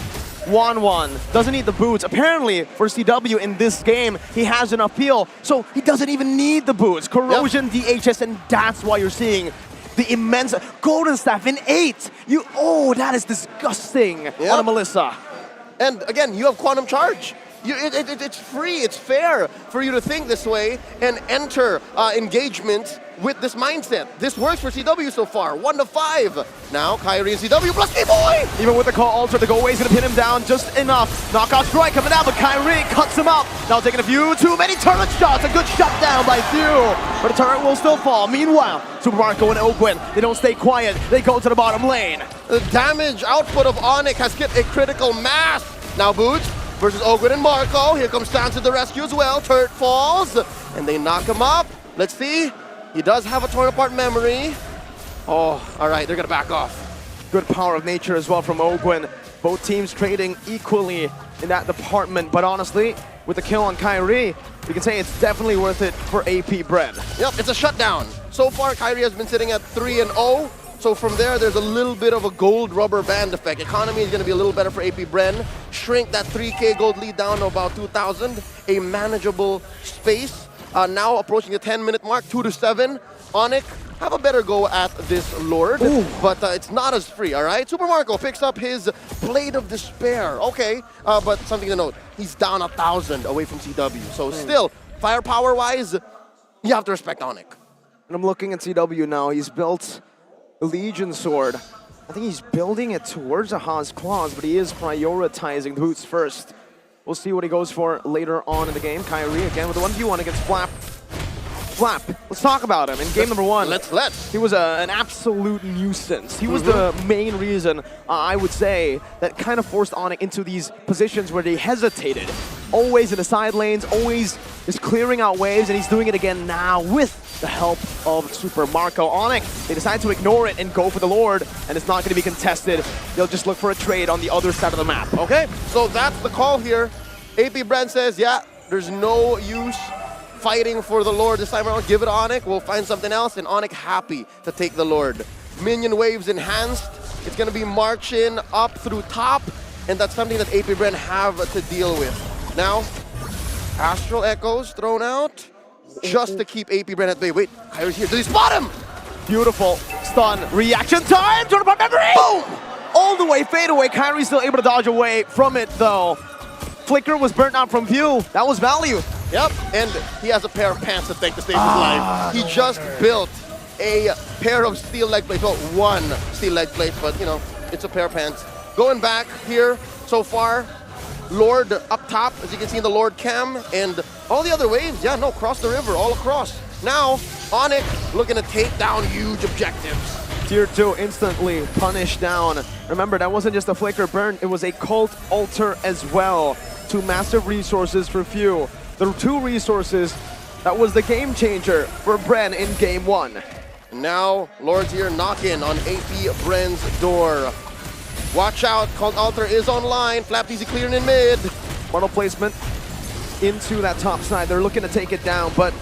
1-1 doesn't need the boots. Apparently, for CW in this game, he has enough peel, so he doesn't even need the boots. Corrosion, DHS, and that's why you're seeing the immense golden staff in 8. Oh, that is disgusting on a Melissa. And again, you have quantum charge. It's free, it's fair for you to think this way and enter engagement with this mindset. This works for CW so far, 1-5. Now, Kyrie and CW plus K-Boy! Even with the call alter, the go away is going to pin him down just enough. Knockout strike coming out, but Kyrie cuts him up. Now taking a few too many turret shots. A good shutdown by Thew, but the turret will still fall. Meanwhile, Super Marco and Ogwen, they don't stay quiet. They go to the bottom lane. The damage output of Onyx has hit a critical mass. Now Boots versus Ogwen and Marco. Here comes Stance to the rescue as well. Turret falls, and they knock him up. Let's see. He does have a torn apart memory. Oh, all right, they're gonna back off. Good power of nature as well from Ogwen. Both teams trading equally in that department, but honestly, with the kill on Kyrie, we can say it's definitely worth it for AP Bren. Yep, it's a shutdown. So far, Kyrie has been sitting at 3-0. So from there's a little bit of a gold rubber band effect. Economy is going to be a little better for AP Bren. Shrink that 3K gold lead down to about 2,000. A manageable space. Now approaching the 10-minute mark, 2-7. Onyx have a better go at this Lord, but it's not as free, all right? Super Marco picks up his Blade of Despair. Okay, but something to note, he's down 1,000 away from CW. So still, firepower-wise, you have to respect Onyx. And I'm looking at CW now. He's built a Legion Sword. I think he's building it towards a Haas Claws, but he is prioritizing the boots first. We'll see what he goes for later on in the game. Kyrie again with the 1v1 against Flap. Flap, let's talk about him. In game number 1, let's. He was an absolute nuisance. He was the main reason, I would say, that kind of forced Onyx into these positions where they hesitated. Always in the side lanes, always is clearing out waves, and he's doing it again now with the help of Super Marco. Onyx, they decide to ignore it and go for the Lord, and it's not going to be contested. They'll just look for a trade on the other side of the map. Okay, so that's the call here. AP Brand says, yeah, there's no use fighting for the Lord this time around. Give it to Onyx, we'll find something else, and Onyx happy to take the Lord. Minion waves enhanced. It's going to be marching up through top, and that's something that AP Brand have to deal with. Now, Astral Echoes thrown out just to keep AP Brand at bay. Wait, Kyrie's here. Did he spot him? Beautiful stun. Reaction time! Turn upon memory! Boom! All the way, fade away. Kyrie's still able to dodge away from it, though. Flicker was burnt out from view. That was value. Yep, and he has a pair of pants to thank to save his life. He just built a pair of steel leg plates. Well, one steel leg plate, but you know, it's a pair of pants. Going back here so far, Lord up top, as you can see in the Lord cam, and all the other waves, yeah, no, cross the river, all across. Now, Onyx looking to take down huge objectives. Tier 2 instantly punished down. Remember, that wasn't just a flicker burn, it was a cult altar as well. 2 massive resources for few. The 2 resources, that was the game changer for Bren in game 1. Now, Lord's here knocking on AP Bren's door. Watch out, Cult Altar is online. Flap easy clearing in mid. Mortal placement into that top side. They're looking to take it down, but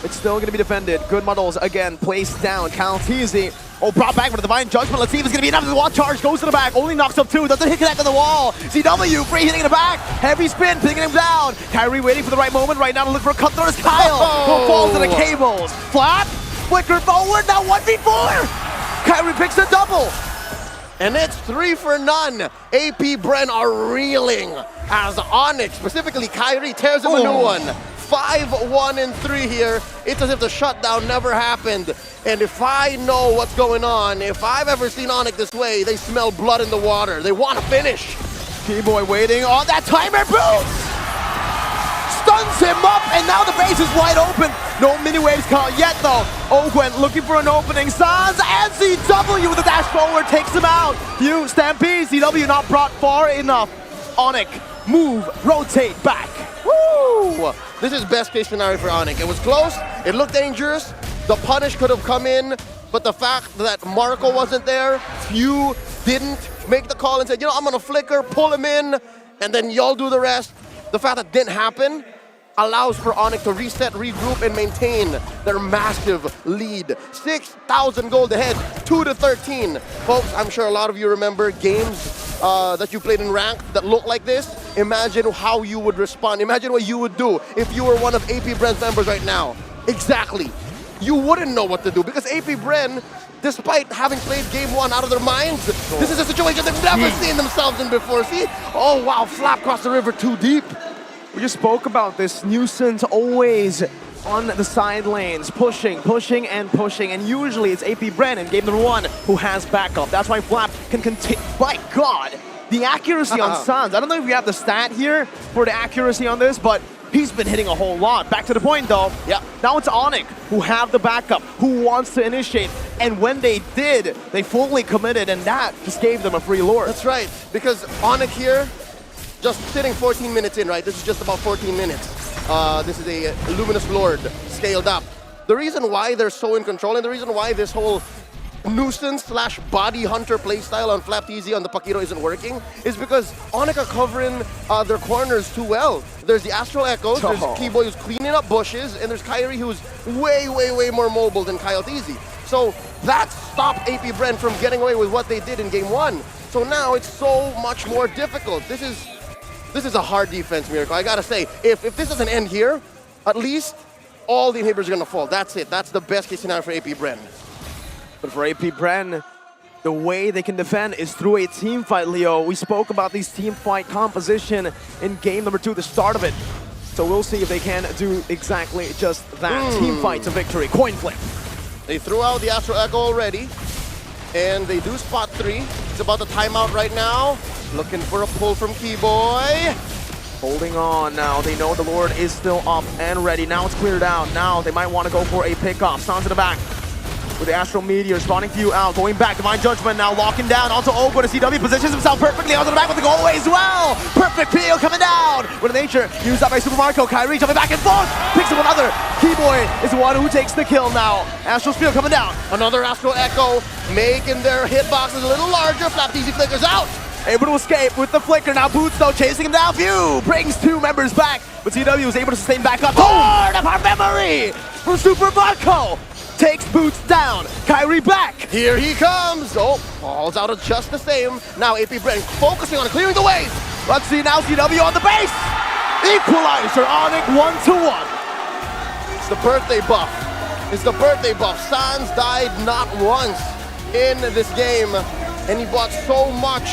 it's still going to be defended. Good muddles again, placed down. Calteezy, brought back for the Divine Judgment. Let's see if it's going to be enough. The wall charge goes to the back, only knocks up 2. Doesn't hit connect on the wall. CW, free hitting in the back. Heavy spin, pinning him down. Kyrie waiting for the right moment right now to look for a cut through as Kyle who falls to the cables. Flap, flicker forward, now 1v4. Kyrie picks a double. And it's 3 for none. AP Bren are reeling as Onyx, specifically Kyrie, tears him a new one. 5-1-3 here. It's as if the shutdown never happened. And if I know what's going on, if I've ever seen Onyx this way, they smell blood in the water. They want to finish. T-Boy waiting on that timer boost! Stuns him up, and now the base is wide open. No mini waves caught yet, though. Ogwen looking for an opening. Sans and CW with a dash forward takes him out. You Stampede, CW not brought far enough. Onyx, move, rotate back. Woo! This is best case scenario for Onyx. It was close, it looked dangerous. The punish could have come in, but the fact that Marco wasn't there, Few didn't make the call and said, you know, I'm gonna flicker, pull him in, and then y'all do the rest. The fact that didn't happen, allows for Onyx to reset, regroup, and maintain their massive lead. 6,000 gold ahead, 2-13. Folks, I'm sure a lot of you remember games that you played in ranked that look like this. Imagine how you would respond. Imagine what you would do if you were one of AP Bren's members right now. Exactly. You wouldn't know what to do because AP Bren, despite having played game 1 out of their minds, this is a situation they've never seen themselves in before. See? Oh wow, flap across the river too deep. We just spoke about this nuisance always on the side lanes, pushing, and pushing, and usually it's AP Bren in game number 1 who has backup. That's why Flap can continue. My God, the accuracy on Sans. I don't know if we have the stat here for the accuracy on this, but he's been hitting a whole lot. Back to the point though. Yeah. Now it's Onyx who have the backup, who wants to initiate, and when they did, they fully committed, and that just gave them a free lure. That's right, because Onyx here, just sitting 14 minutes in, right? This is just about 14 minutes. This is a Luminous Lord scaled up. The reason why they're so in control and the reason why this whole nuisance/body hunter playstyle on Flap TZ on the Pakiro isn't working is because Onyx are covering their corners too well. There's the Astral Echoes, there's Keyboy who's cleaning up bushes, and there's Kyrie who's way more mobile than Kyle TZ. So that stopped AP Bren from getting away with what they did in game 1. So now it's so much more difficult. This is a hard defense, Miracle. I gotta say, if this doesn't end here, at least all the inhibitors are gonna fall. That's it. That's the best case scenario for AP Bren. But for AP Bren, the way they can defend is through a team fight, Leo. We spoke about these team fight composition in game number 2, the start of it. So we'll see if they can do exactly just that. Team fight to victory. Coin flip. They threw out the Astral Echo already, and they do spot 3. It's about the timeout right now. Looking for a pull from Keyboy. Holding on now. They know the Lord is still up and ready. Now it's cleared out. Now they might want to go for a pickoff. Sans in the back with the Astral Meteor spawning few out. Going back. Divine Judgment now locking down onto Ogo. The CW positions himself perfectly onto the back with the goal as well. Perfect peel coming down. With nature used up by Super Marco. Kyrie jumping back and forth. Picks up another. Keyboy is the one who takes the kill now. Astral Spear coming down. Another Astral Echo making their hitboxes a little larger. Flap TZ flickers out. Able to escape with the flicker. Now Boots though chasing him down. Phew! Brings 2 members back. But CW is able to sustain back up. Lord of our memory from Super Marco. Takes Boots down. Kyrie back. Here he comes. Oh, falls out of just the same. Now AP Bren focusing on clearing the ways. Let's see now CW on the base. Equalizer Onyx 1-1. It's the birthday buff. It's the birthday buff. Sans died not once in this game. And he bought so much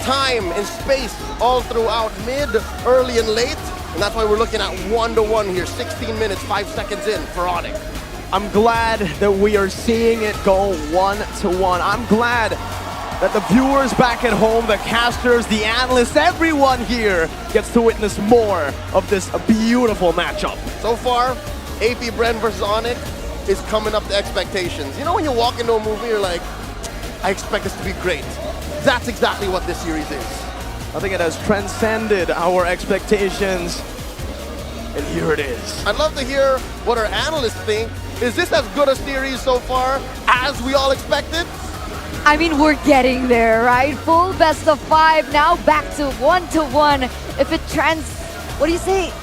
time and space all throughout mid, early, and late. And that's why we're looking at 1-1 here. 16 minutes, 5 seconds in for Onyx. I'm glad that we are seeing it go 1-1. I'm glad that the viewers back at home, the casters, the analysts, everyone here gets to witness more of this beautiful matchup. So far, AP Bren versus Onyx is coming up to expectations. You know when you walk into a movie, you're like, I expect this to be great. That's exactly what this series is. I think it has transcended our expectations. And here it is. I'd love to hear what our analysts think. Is this as good a series so far as we all expected? I mean, we're getting there, right? Full best of 5, now back to 1-1. If it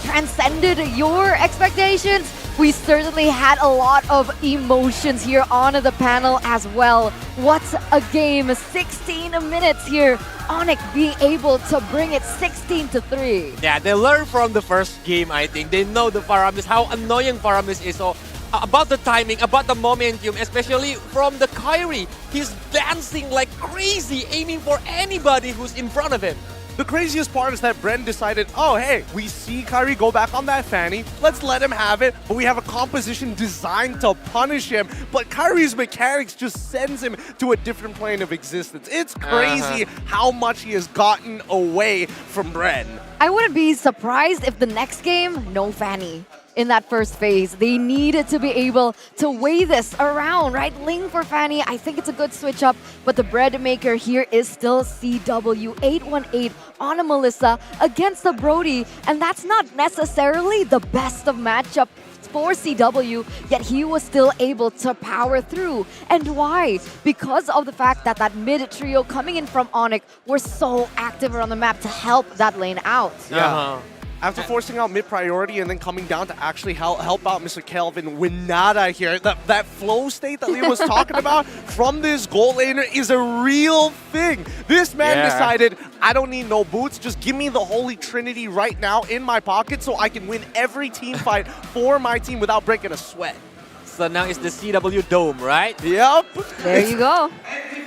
transcended your expectations, we certainly had a lot of emotions here on the panel as well. What a game, 16 minutes here. Onyx being able to bring it 16-3. Yeah, they learned from the first game, I think. They know the Faramis, how annoying Faramis is. So about the timing, about the momentum, especially from the Kyrie. He's dancing like crazy, aiming for anybody who's in front of him. The craziest part is that Bren decided, oh, hey, we see Kyrie go back on that Fanny. Let's let him have it. But we have a composition designed to punish him. But Kyrie's mechanics just sends him to a different plane of existence. It's crazy how much he has gotten away from Bren. I wouldn't be surprised if the next game, no Fanny. In that first phase, they needed to be able to weigh this around, right? Ling for Fanny, I think it's a good switch up, but the bread maker here is still CW818 on a Melissa against the Brody, and that's not necessarily the best of matchup for CW, yet he was still able to power through. And why? Because of the fact that that mid trio coming in from Onyx were so active around the map to help that lane out. Yeah. After forcing out mid-priority and then coming down to actually help out Mr. Kelvin Winata here, that flow state that Leo was talking about from this goal laner is a real thing. This man decided, I don't need no boots, just give me the Holy Trinity right now in my pocket so I can win every team fight for my team without breaking a sweat. So now it's the CW Dome, right? Yep. There you go.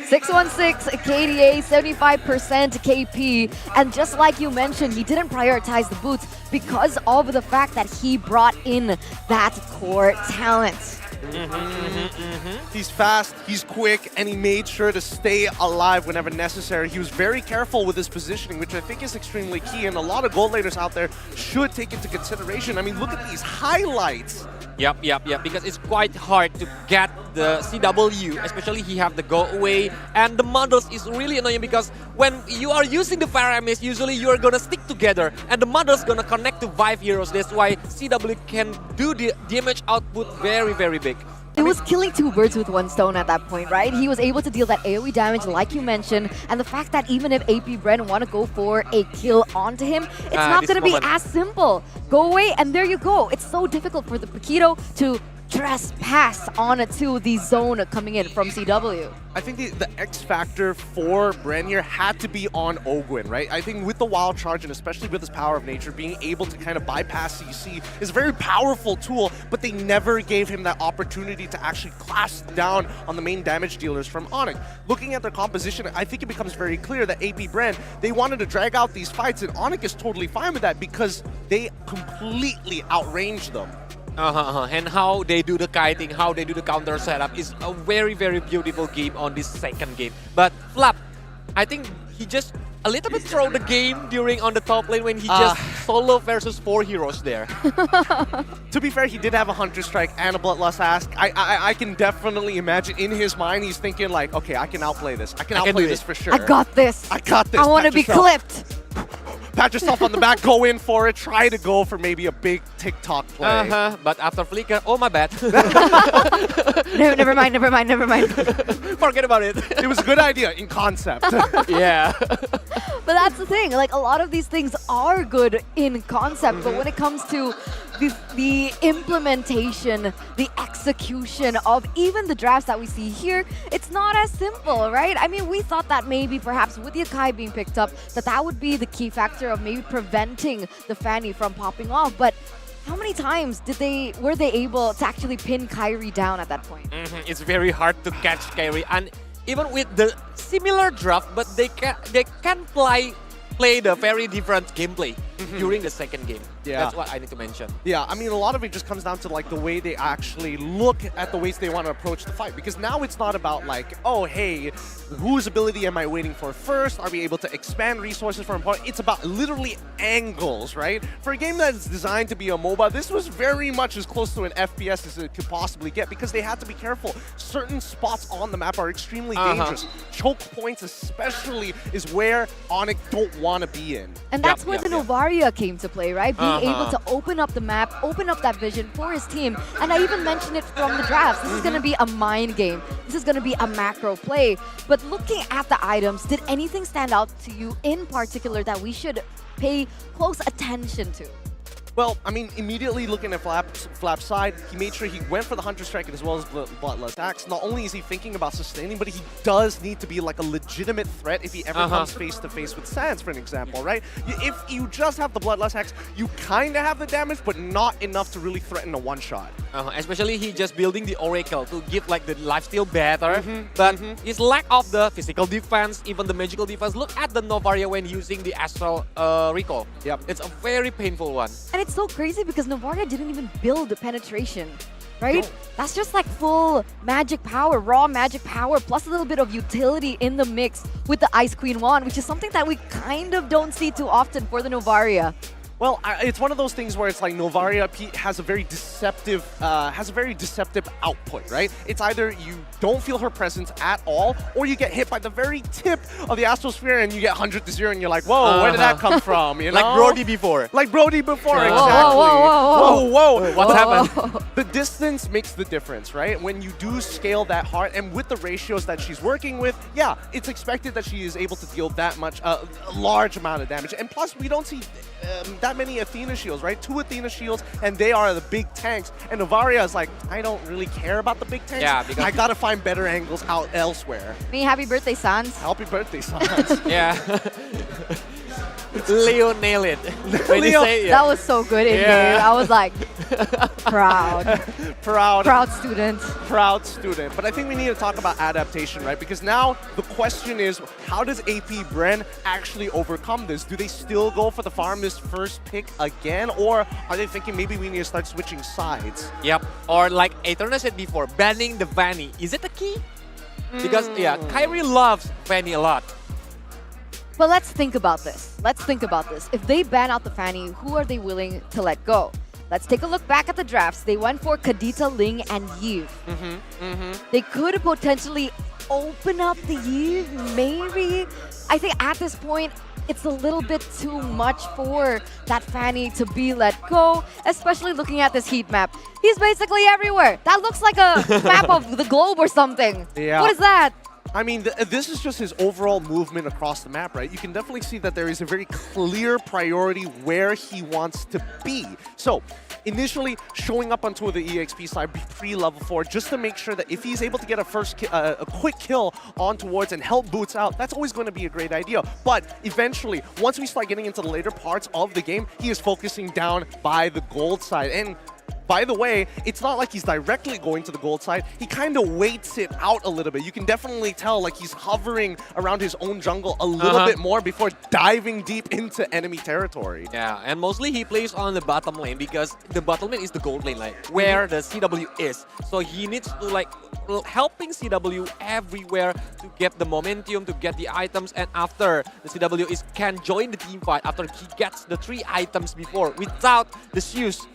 616 KDA, 75% KP. And just like you mentioned, he didn't prioritize the boots because of the fact that he brought in that core talent. He's fast, he's quick, and he made sure to stay alive whenever necessary. He was very careful with his positioning, which I think is extremely key, and a lot of gold laners out there should take into consideration. I mean, look at these highlights. Yep, because it's quite hard to get the CW, especially he have the go away, and the models is really annoying because when you are using the Paramis, usually you are gonna stick together, and the models gonna connect to 5 heroes. That's why CW can do the damage output very, very big. It was killing two birds with one stone at that point, right? He was able to deal that AoE damage like you mentioned, and the fact that even if AP Bren want to go for a kill onto him, it's not going to be as simple. Go away, and there you go. It's so difficult for the Paquito to trespass onto the zone coming in from CW. I think the X factor for Bren here had to be on Ogwin, right? I think with the Wild Charge, and especially with his Power of Nature, being able to kind of bypass CC is a very powerful tool, but they never gave him that opportunity to actually clash down on the main damage dealers from Onyx. Looking at their composition, I think it becomes very clear that AP Bren, they wanted to drag out these fights, and Onyx is totally fine with that because they completely outranged them. And how they do the kiting, how they do the counter setup is a very, very beautiful game on this second game. But Flap, I think he just a little bit throw the game during on the top lane when he just solo versus 4 heroes there. To be fair, he did have a Hunter Strike and a Bloodlust Ask. I can definitely imagine in his mind he's thinking like, okay, I can outplay this. I can outplay this for sure. I got this. I got this. I want to be clipped. Pat yourself on the back, go in for it, try to go for maybe a big TikTok play. But after flicker, oh my bad. No, never mind. Forget about it. It was a good idea in concept. Yeah. But that's the thing, like a lot of these things are good in concept, but when it comes to the implementation, the execution of even the drafts that we see here, it's not as simple, right? I mean, we thought that maybe perhaps with the Akai being picked up, that would be the key factor of maybe preventing the Fanny from popping off, but how many times were they able to actually pin Kyrie down at that point? It's very hard to catch Kyrie, and even with the similar draft, but they can play the very different gameplay during the second game. Yeah. That's what I need to mention. Yeah, I mean, a lot of it just comes down to like the way they actually look at the ways they want to approach the fight. Because now it's not about like, oh, hey, whose ability am I waiting for first? Are we able to expand resources for opponent? It's about literally angles, right? For a game that's designed to be a MOBA, this was very much as close to an FPS as it could possibly get because they had to be careful. Certain spots on the map are extremely dangerous. Choke points especially is where Onyx don't want to be in. And that's where the Novaria came to play, right? Being able to open up the map, open up that vision for his team. And I even mentioned it from the drafts. This is going to be a mind game. This is going to be a macro play. But looking at the items, did anything stand out to you in particular that we should pay close attention to? Well, I mean, immediately looking at Flap's side, he made sure he went for the Hunter Strike as well as Bloodlust Axe. Not only is he thinking about sustaining, but he does need to be like a legitimate threat if he ever comes face-to-face with Sans, for an example, right? If you just have the Bloodlust Axe, you kind of have the damage, but not enough to really threaten a one-shot. Especially he just building the Oracle to give like the lifesteal better, but his lack of the physical defense, even the magical defense. Look at the Novaria when using the Astral Recall. Yep. It's a very painful one. And it's so crazy because Novaria didn't even build the penetration, right? No. That's just like full magic power, raw magic power, plus a little bit of utility in the mix with the Ice Queen wand, which is something that we kind of don't see too often for the Novaria. Well, it's one of those things where it's like Novaria has a very deceptive output, right? It's either you don't feel her presence at all, or you get hit by the very tip of the Astrosphere and you get 100 to 0 and you're like, whoa, where did that come from? You know? Like Brody before. Like Brody before, exactly. Whoa. What happened? The distance makes the difference, right? When you do scale that hard, and with the ratios that she's working with, yeah, it's expected that she is able to deal that much, a large amount of damage. And plus, we don't see that that many Athena shields, right? 2 Athena shields, and they are the big tanks. And Novaria is like, I don't really care about the big tanks. Yeah, because I gotta find better angles out elsewhere. Me, happy birthday, Sans. Happy birthday, Sans. Yeah. Leo nailed it. When you say, That was so good in game. I was like, proud. Proud student. Proud student. But I think we need to talk about adaptation, right? Because now the question is, how does AP Bren actually overcome this? Do they still go for the farmist first pick again? Or are they thinking maybe we need to start switching sides? Yep. Or like Aetherna said before, banning the Vanny. Is it the key? Because, yeah, Kyrie loves Vanny a lot. But let's think about this. Let's think about this. If they ban out the Fanny, who are they willing to let go? Let's take a look back at the drafts. They went for Kadita, Ling, and Yves. They could potentially open up the Yves, maybe. I think at this point, it's a little bit too much for that Fanny to be let go, especially looking at this heat map. He's basically everywhere. That looks like a map of the globe or something. Yeah. What is that? I mean, this is just his overall movement across the map, right? You can definitely see that there is a very clear priority where he wants to be. So, initially showing up onto the EXP side pre-level 4 just to make sure that if he's able to get a quick kill on towards and help Boots out, that's always going to be a great idea. But eventually, once we start getting into the later parts of the game, he is focusing down by the gold side. And by the way, it's not like he's directly going to the gold side. He kind of waits it out a little bit. You can definitely tell like he's hovering around his own jungle a little bit more before diving deep into enemy territory. Yeah, and mostly he plays on the bottom lane because the bottom lane is the gold lane, like where the CW is. So he needs to like helping CW everywhere to get the momentum, to get the items, and after the CW can join the team fight after he gets the 3 items before without the shoes.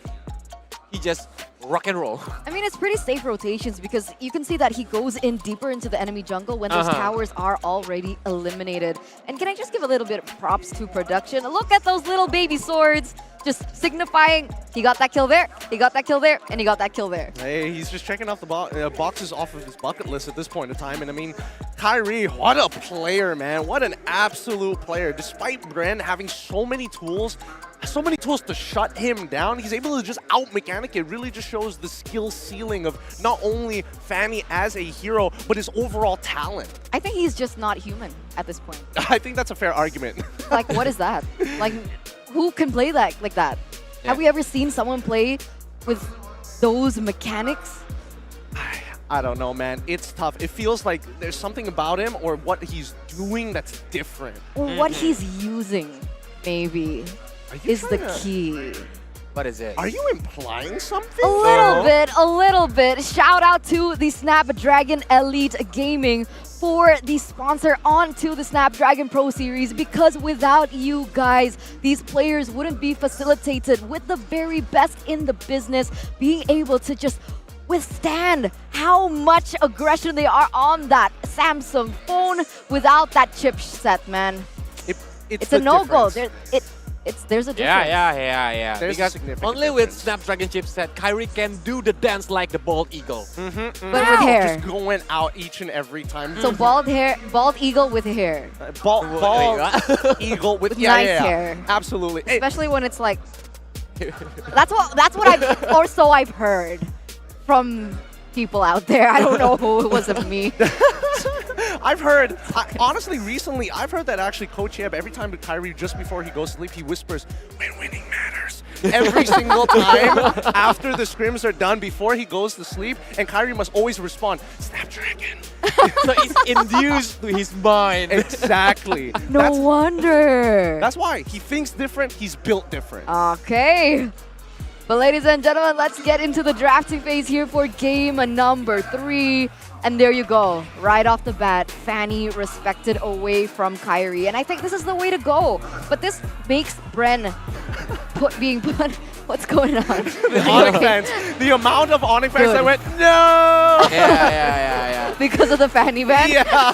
He just rock and roll. I mean, it's pretty safe rotations because you can see that he goes in deeper into the enemy jungle when those towers are already eliminated. And can I just give a little bit of props to production? Look at those little baby swords, just signifying he got that kill there, he got that kill there, and he got that kill there. Hey, he's just checking off the boxes off of his bucket list at this point in time. And I mean, Kyrie, what a player, man. What an absolute player. Despite Bren having so many tools to shut him down, he's able to just out-mechanic it. Really just shows the skill ceiling of not only Fanny as a hero, but his overall talent. I think he's just not human at this point. I think that's a fair argument. Like, what is that? Like, who can play that like that? Yeah. Have we ever seen someone play with those mechanics? I don't know, man. It's tough. It feels like there's something about him or what he's doing that's different. Or what he's using, maybe, is the key. What is it? Are you implying something? A little bit. Shout out to the Snapdragon Elite Gaming for the sponsor onto the Snapdragon Pro Series, because without you guys, these players wouldn't be facilitated with the very best in the business, being able to just withstand how much aggression they are on that Samsung phone without that chipset, man. It's a no-go. There's a difference. Yeah. There's because only with Snapdragon chipset, Kyrie can do the dance like the bald eagle. But with hair. Just going out each and every time. So bald eagle with hair. Bald eagle with nice hair. Absolutely. Especially when it's like, that's what I've heard from people out there. I don't know who, it wasn't me. I've heard, honestly, recently, I've heard that actually Coach Yeb, every time Kyrie, just before he goes to sleep, he whispers, "When winning matters." Every single time after the scrims are done, before he goes to sleep, and Kyrie must always respond, "Snapdragon." So it's induced to his mind. Exactly. No wonder. That's why. He thinks different, he's built different. Okay. But ladies and gentlemen, let's get into the drafting phase here for game number 3. And there you go, right off the bat, Fanny respected away from Kyrie. And I think this is the way to go. But this makes Bren being put... What's going on? The Onyx fans. The amount of Onyx fans that went, no! Yeah. Because of the Fanny ban? Yeah.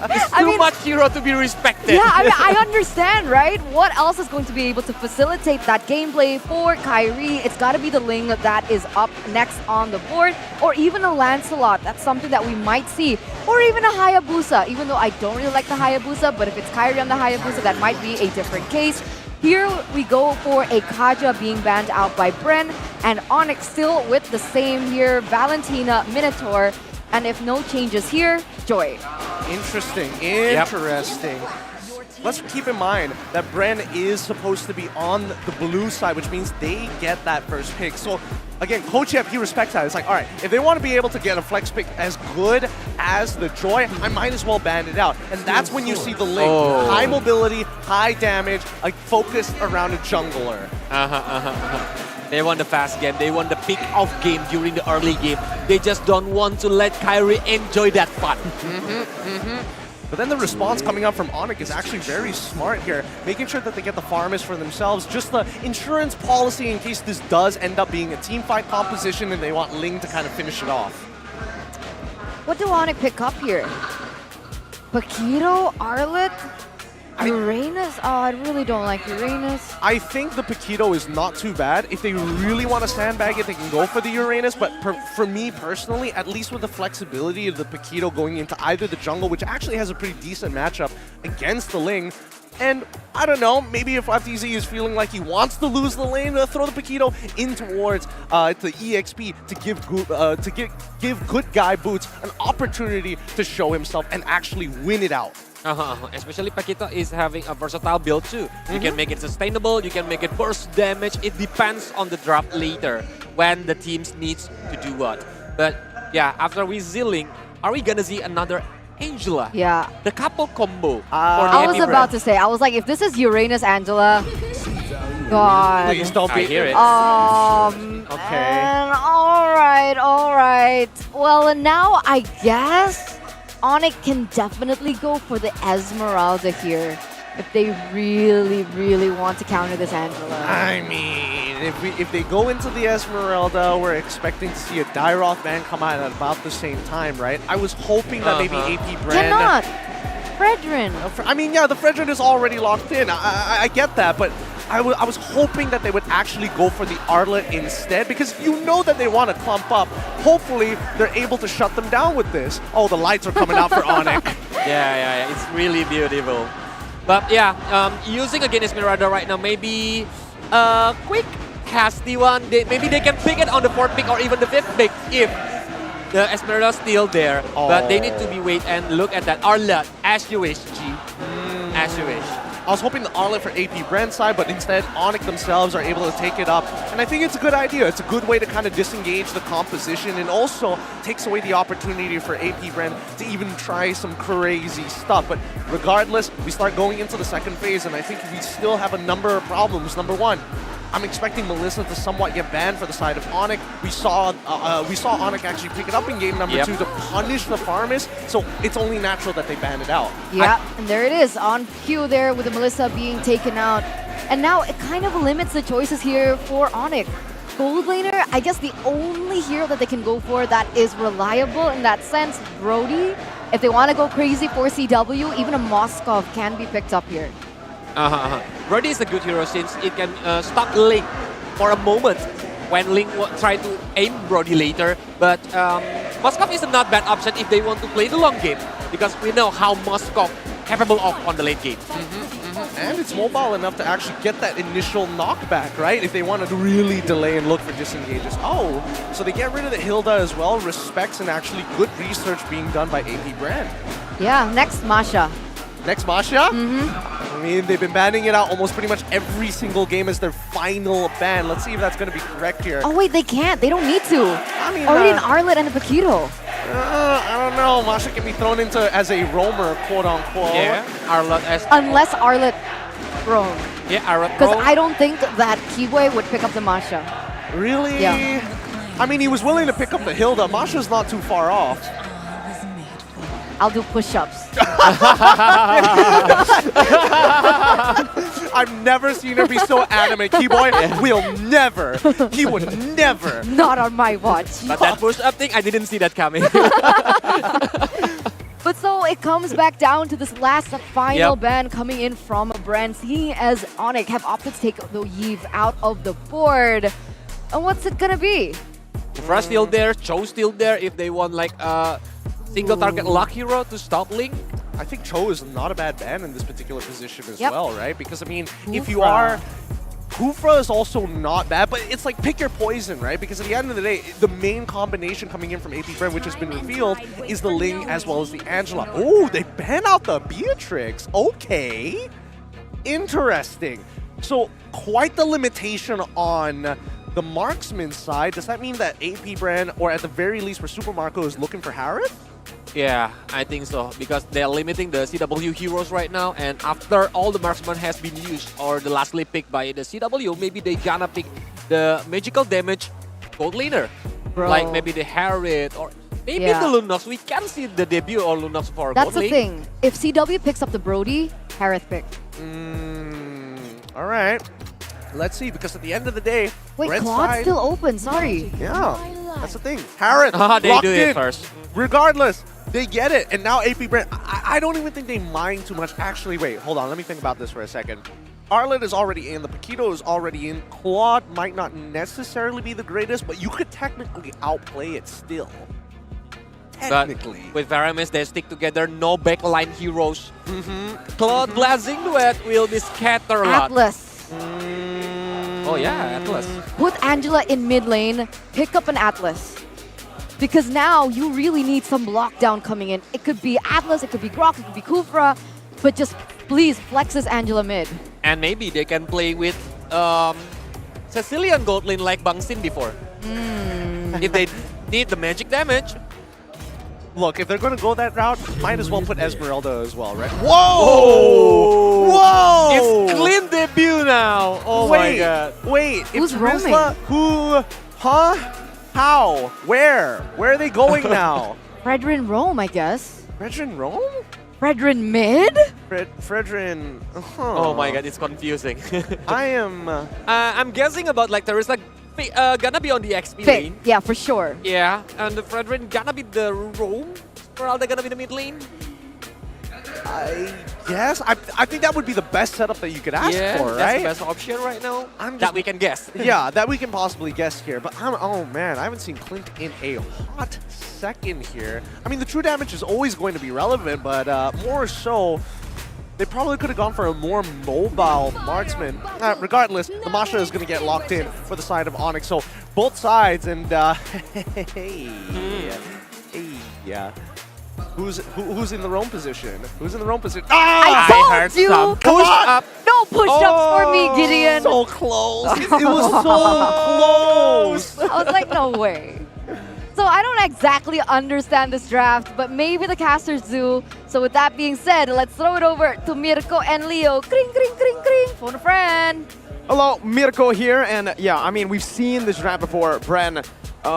It's too much hero to be respected. Yeah, I mean, I understand, right? What else is going to be able to facilitate that gameplay for Kyrie? It's got to be the Ling that is up next on the board, or even a Lancelot. That's something that we might see. Or even a Hayabusa, even though I don't really like the Hayabusa, but if it's Kyrie on the Hayabusa, that might be a different case. Here we go for a Kaja being banned out by Bren, and Onyx still with the same here, Valentina, Minotaur, and if no changes here, Joy. Interesting. Let's keep in mind that Bren is supposed to be on the blue side, which means they get that first pick. So again, Coach Yep, he respects that. It's like, all right, if they want to be able to get a flex pick as good as the Joy, I might as well ban it out. And that's when you see the link. High mobility, high damage, like focused around a jungler. They want the fast game. They want the pick off game during the early game. They just don't want to let Kyrie enjoy that fun. But then the response coming up from Onyx is actually very smart here, making sure that they get the farmers for themselves, just the insurance policy in case this does end up being a team fight composition and they want Ling to kind of finish it off. What do Onyx pick up here? Paquito, Arlet, Uranus? Oh, I really don't like Uranus. I think the Paquito is not too bad. If they really want to sandbag it, they can go for the Uranus. But for me personally, at least with the flexibility of the Paquito going into either the jungle, which actually has a pretty decent matchup against the Ling, and I don't know, maybe if FTZ is feeling like he wants to lose the lane, throw the Paquito in towards the EXP to give good guy Boots an opportunity to show himself and actually win it out. Especially Paquito is having a versatile build too. You can make it sustainable, you can make it burst damage. It depends on the draft later when the teams needs to do what. But yeah, after we Zilling, are we gonna see another Angela? Yeah. The couple combo. I was about to say, I was like, if this is Uranus Angela, God. Please don't be. I hear it. Okay. All right. Well, now I guess Onyx can definitely go for the Esmeralda here if they really, really want to counter this Angela. I mean, if they go into the Esmeralda, we're expecting to see a Dyroth ban come out at about the same time, right? I was hoping that maybe AP Brand... Cannot! Fredrin! I mean, yeah, the Fredrin is already locked in. I get that, but I was hoping that they would actually go for the Arlet instead, because you know that they want to clump up. Hopefully, they're able to shut them down with this. Oh, the lights are coming out for Onyx. Yeah, it's really beautiful. But yeah, using again Esmeralda right now, maybe quick hasty one. Maybe they can pick it on the 4th pick or even the 5th pick if the Esmeralda's still there. But they need to be wait and look at that. Arlet, as you wish, G. As you wish. I was hoping the Arlet for AP Brand side, but instead Onyx themselves are able to take it up. And I think it's a good idea. It's a good way to kind of disengage the composition and also takes away the opportunity for AP Brand to even try some crazy stuff. But regardless, we start going into the 2nd phase, and I think we still have a number of problems. Number one, I'm expecting Melissa to somewhat get banned for the side of Onyx. We saw Onyx actually pick it up in game number 2 to punish the farmers, so it's only natural that they ban it out. Yeah, and there it is on cue there with the Melissa being taken out. And now it kind of limits the choices here for Onyx. Gold laner, I guess the only hero that they can go for that is reliable in that sense, Brody. If they want to go crazy for CW, even a Moskov can be picked up here. Brody is a good hero since it can stop Ling for a moment when Ling try to aim Brody later. But Moskov is a not bad option if they want to play the long game, because we know how Moskov capable of on the late game. And it's mobile enough to actually get that initial knockback, right? If they wanted to really delay and look for disengages. Oh, so they get rid of the Hilda as well. Respects and actually good research being done by AP Brand. Yeah, next Masha. Next Masha? I mean, they've been banning it out almost pretty much every single game as their final ban. Let's see if that's going to be correct here. Oh wait, they can't. They don't need to. I mean, already an Arlet and a Paquito. I don't know. Masha can be thrown into as a roamer, quote unquote. Yeah, Arlet as... Unless Arlet roam. Yeah, Arlet because I don't think that Kiboy would pick up the Masha. Really? Yeah. I mean, he was willing to pick up the Hilda. Masha's not too far off. I'll do push-ups. I've never seen her be so anime. Keyboy will never. He would never. Not on my watch. But that push-up thing, I didn't see that coming. But so it comes back down to this last final ban coming in from a brand, seeing as Onyx have opted to take the Yves out of the board. And what's it gonna be? Fresh still there, Cho still there if they want like a single target lock hero to stop Ling. I think Cho is not a bad ban in this particular position as Yep. well, right? Because, I mean, if you Kufra. are... Kufra is also not bad, but it's like pick your poison, right? Because at the end of the day, the main combination coming in from AP Brand, which has been revealed, is the Ling as well as the Angela. Oh, they ban out the Beatrix. Okay. Interesting. So, quite the limitation on the marksman side. Does that mean that AP Brand, or at the very least for Super Marco, is looking for Harith? Yeah, I think so, because they're limiting the CW heroes right now, and after all the marksman has been used or the lastly picked by the CW, maybe they gonna pick the magical damage gold laner. Bro. Like maybe the Harith or maybe Yeah. the Lunox. We can see the debut of Lunox for That's gold the lane. thing. If CW picks up the Brody, Harith pick. All right. Let's see, because at the end of the day, Wait, red Claude's side, still open, sorry. Yeah, that's the thing. Harith, They locked do it in. first. Regardless, they get it. And now AP Brand, I don't even think they mind too much. Actually, wait, hold on. Let me think about this for a second. Arlet is already in. The Paquito is already in. Claude might not necessarily be the greatest, but you could technically outplay it still. Technically. But with Varamis, they stick together. No backline heroes. Claude Blazing Duet will be scattered a lot. Atlas. Oh yeah, Atlas. Put Angela in mid lane, pick up an Atlas. Because now you really need some lockdown coming in. It could be Atlas, it could be Grok, it could be Kufra, but just please flex this Angela mid. And maybe they can play with Sicilian gold lane like Bang Sin before. If they need the magic damage. Look, if they're going to go that route, might as well put Esmeralda as well, right? Whoa! Whoa! It's clean debut now. Oh my god. Wait, Who's it's roaming? Rizla? Who? Huh? How? Where? Where are they going now? Fredrin Rome, I guess. Fredrin Rome? Fredrin mid? Fredrin... Oh my god, it's confusing. I am... I'm guessing about like there is like gonna be on the XP Fit, lane. yeah, for sure. Yeah, and the Fredrin gonna be the roam. Esmeralda gonna be the mid lane. I guess. I think that would be the best setup that you could ask Yeah, for, that's right? the best option right now. I'm that we can guess. Yeah, that we can possibly guess here. But oh man, I haven't seen Clint in a hot second here. I mean, the true damage is always going to be relevant, but more so, they probably could have gone for a more mobile marksman. Regardless, the Masha is going to get locked in for the side of Onyx. So both sides, and yeah. Who's in the roam position? Who's in the roam position? I told you! Push up. No push-ups for me, Gideon! So close. It was so close. I was like, no way. So I don't exactly understand this draft, but maybe the casters do. So with that being said, let's throw it over to Mirko and Leo. Kring, kring, kring, kring. Phone a friend. Hello, Mirko here, and yeah, I mean, we've seen this draft before, Bren.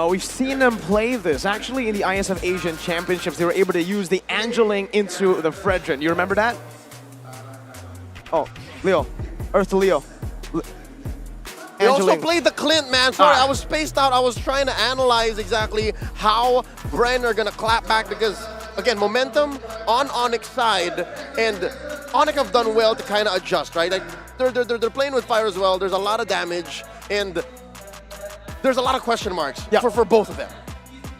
We've seen them play this. Actually, in the ISF Asian Championships, they were able to use the Angeling into the Fredrin. You remember that? Oh, Leo. Earth to Leo. They also played the Clint, man. Sorry, I was spaced out. I was trying to analyze exactly how Bren are going to clap back because, again, momentum on Onyx side, and Onyx have done well to kind of adjust, right? Like they're playing with fire as well. There's a lot of damage, and there's a lot of question marks for both of them.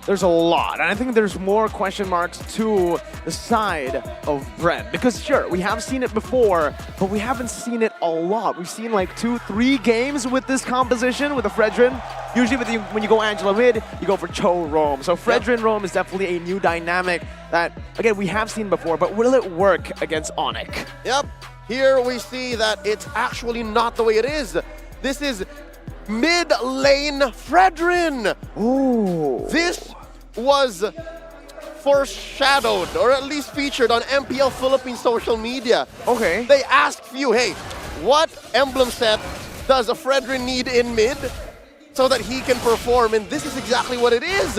There's a lot, and I think there's more question marks to the side of Brent. Because sure, we have seen it before, but we haven't seen it a lot. We've seen like 2-3 games with this composition, with the Fredrin. Usually when you go Angela mid, you go for Cho Roam. So Fredrin Roam is definitely a new dynamic that, again, we have seen before, but will it work against Onyx? Yep, here we see that it's actually not the way it is. This is mid-lane Fredrin. Ooh. This was foreshadowed, or at least featured on MPL Philippines social media. Okay. They asked you, hey, what emblem set does a Fredrin need in mid so that he can perform? And this is exactly what it is.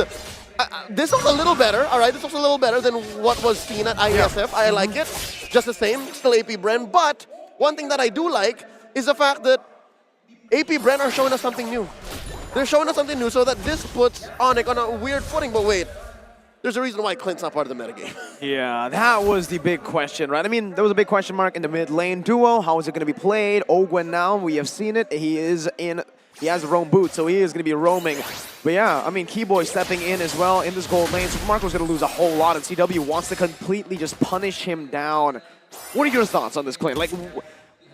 This was a little better, all right? This was a little better than what was seen at ISF. I like it. Just the same, still AP Bren. But one thing that I do like is the fact that AP Bren are showing us something new. They're showing us something new so that this puts Onyx on a weird footing. But wait, there's a reason why Clint's not part of the metagame. Yeah, that was the big question, right? I mean, there was a big question mark in the mid lane duo. How is it going to be played? Ogwen now, we have seen it. He is in He has a roam boot, so he is going to be roaming. But yeah, I mean, Keyboy stepping in as well in this gold lane. Supermarco's going to lose a whole lot, and CW wants to completely just punish him down. What are your thoughts on this claim? Like,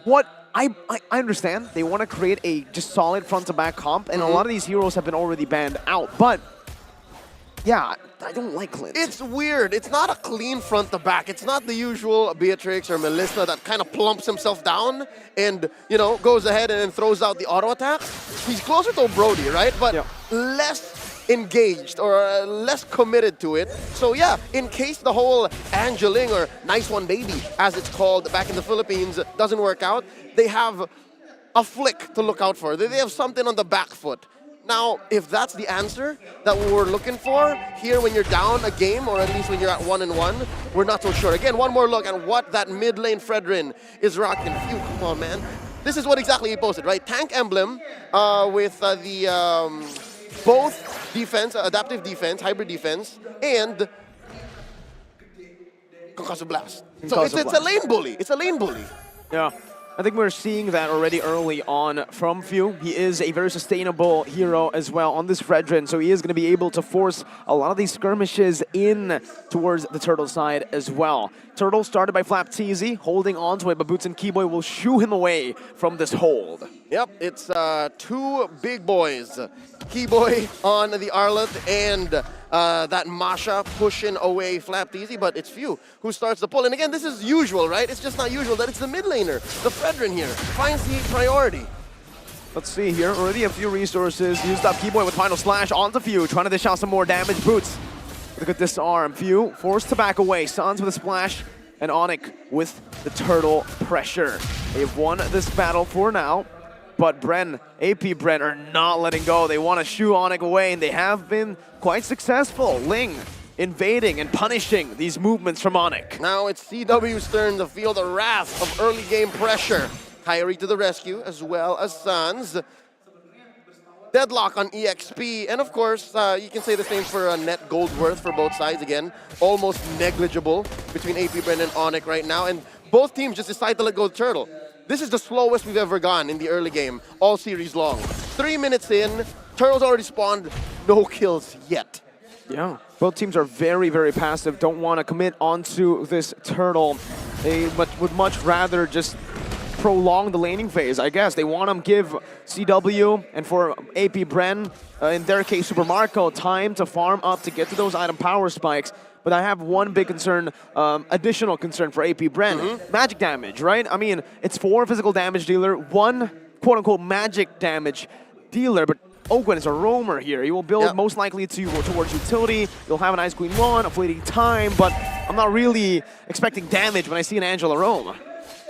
what I understand, they want to create a just solid front-to-back comp, and a lot of these heroes have been already banned out, but yeah, I don't like Clint. It's weird. It's not a clean front to back. It's not the usual Beatrix or Melissa that kind of plumps himself down and, you know, goes ahead and then throws out the auto attack. He's closer to Brody, right? But less engaged or less committed to it. So yeah, in case the whole Angeling or nice one baby, as it's called back in the Philippines, doesn't work out, they have a flick to look out for. They have something on the back foot. Now, if that's the answer that we're looking for here when you're down a game, or at least when you're at 1-1, we're not so sure. Again, one more look at what that mid lane Fredrin is rocking. Phew, come on, man. This is what exactly he posted, right? Tank emblem with the both defense, adaptive defense, hybrid defense, and Concussive Blast. So it's a lane bully. It's a lane bully. Yeah. I think we're seeing that already early on from Few. He is a very sustainable hero as well on this Fredrin, so he is going to be able to force a lot of these skirmishes in towards the Turtle side as well. Turtle started by Flap TZ, holding on to it, but Boots and Keyboy will shoo him away from this hold. Yep, it's two big boys. Keyboy on the Arlet and that Masha pushing away Flap Easy, but it's Few who starts the pull. And again, this is usual, right? It's just not usual that it's the mid laner, the Fredrin here, finds the priority. Let's see here, already a few resources used up. Keyboy with Final Slash onto Few, trying to dish out some more damage. Boots with a good disarm. Few forced to back away. Sans with a splash, and Onyx with the turtle pressure. They've won this battle for now. But Bren, AP Bren are not letting go. They want to shoo Onyx away, and they have been quite successful. Ling invading and punishing these movements from Onyx. Now it's CW's turn to feel the wrath of early game pressure. Kyrie to the rescue, as well as Sans. Deadlock on EXP, and of course, you can say the same for net gold worth for both sides. Again, almost negligible between AP Bren and Onyx right now, and both teams just decide to let go of Turtle. This is the slowest we've ever gone in the early game, all series long. 3 minutes in, Turtle's already spawned, no kills yet. Yeah, both teams are very, very passive, don't want to commit onto this Turtle. They would much rather just prolong the laning phase, I guess. They want to give CW and for AP Bren, in their case Super Marco, time to farm up to get to those item power spikes. But I have one big concern, additional concern for AP Bren. Magic damage, right? I mean, it's 4 physical damage dealer, 1 quote-unquote magic damage dealer, but Ogwen is a roamer here. He will build most likely towards utility. You'll have an Ice Queen 1, a fleeting time, but I'm not really expecting damage when I see an Angela roam.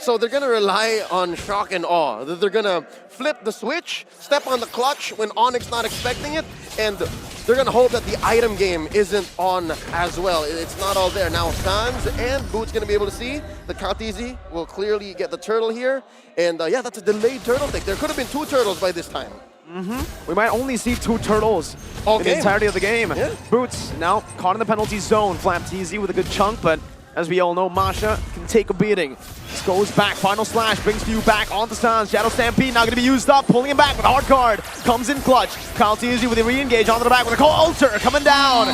So they're going to rely on shock and awe. They're going to flip the switch, step on the clutch when Onyx not expecting it, and they're going to hope that the item game isn't on as well. It's not all there. Now Sans and Boots going to be able to see. The Kautizi will clearly get the turtle here. And yeah, that's a delayed turtle take. There could have been 2 turtles by this time. We might only see 2 turtles in the entirety of the game. Yeah. Boots now caught in the penalty zone. Flap TZ with a good chunk, but as we all know, Masha can take a beating. This goes back, Final Slash brings Few back onto Sans. Shadow Stampede now going to be used up, pulling him back with a hard card. Comes in clutch. Kyle TZ with a re-engage onto the back with a cold altar coming down.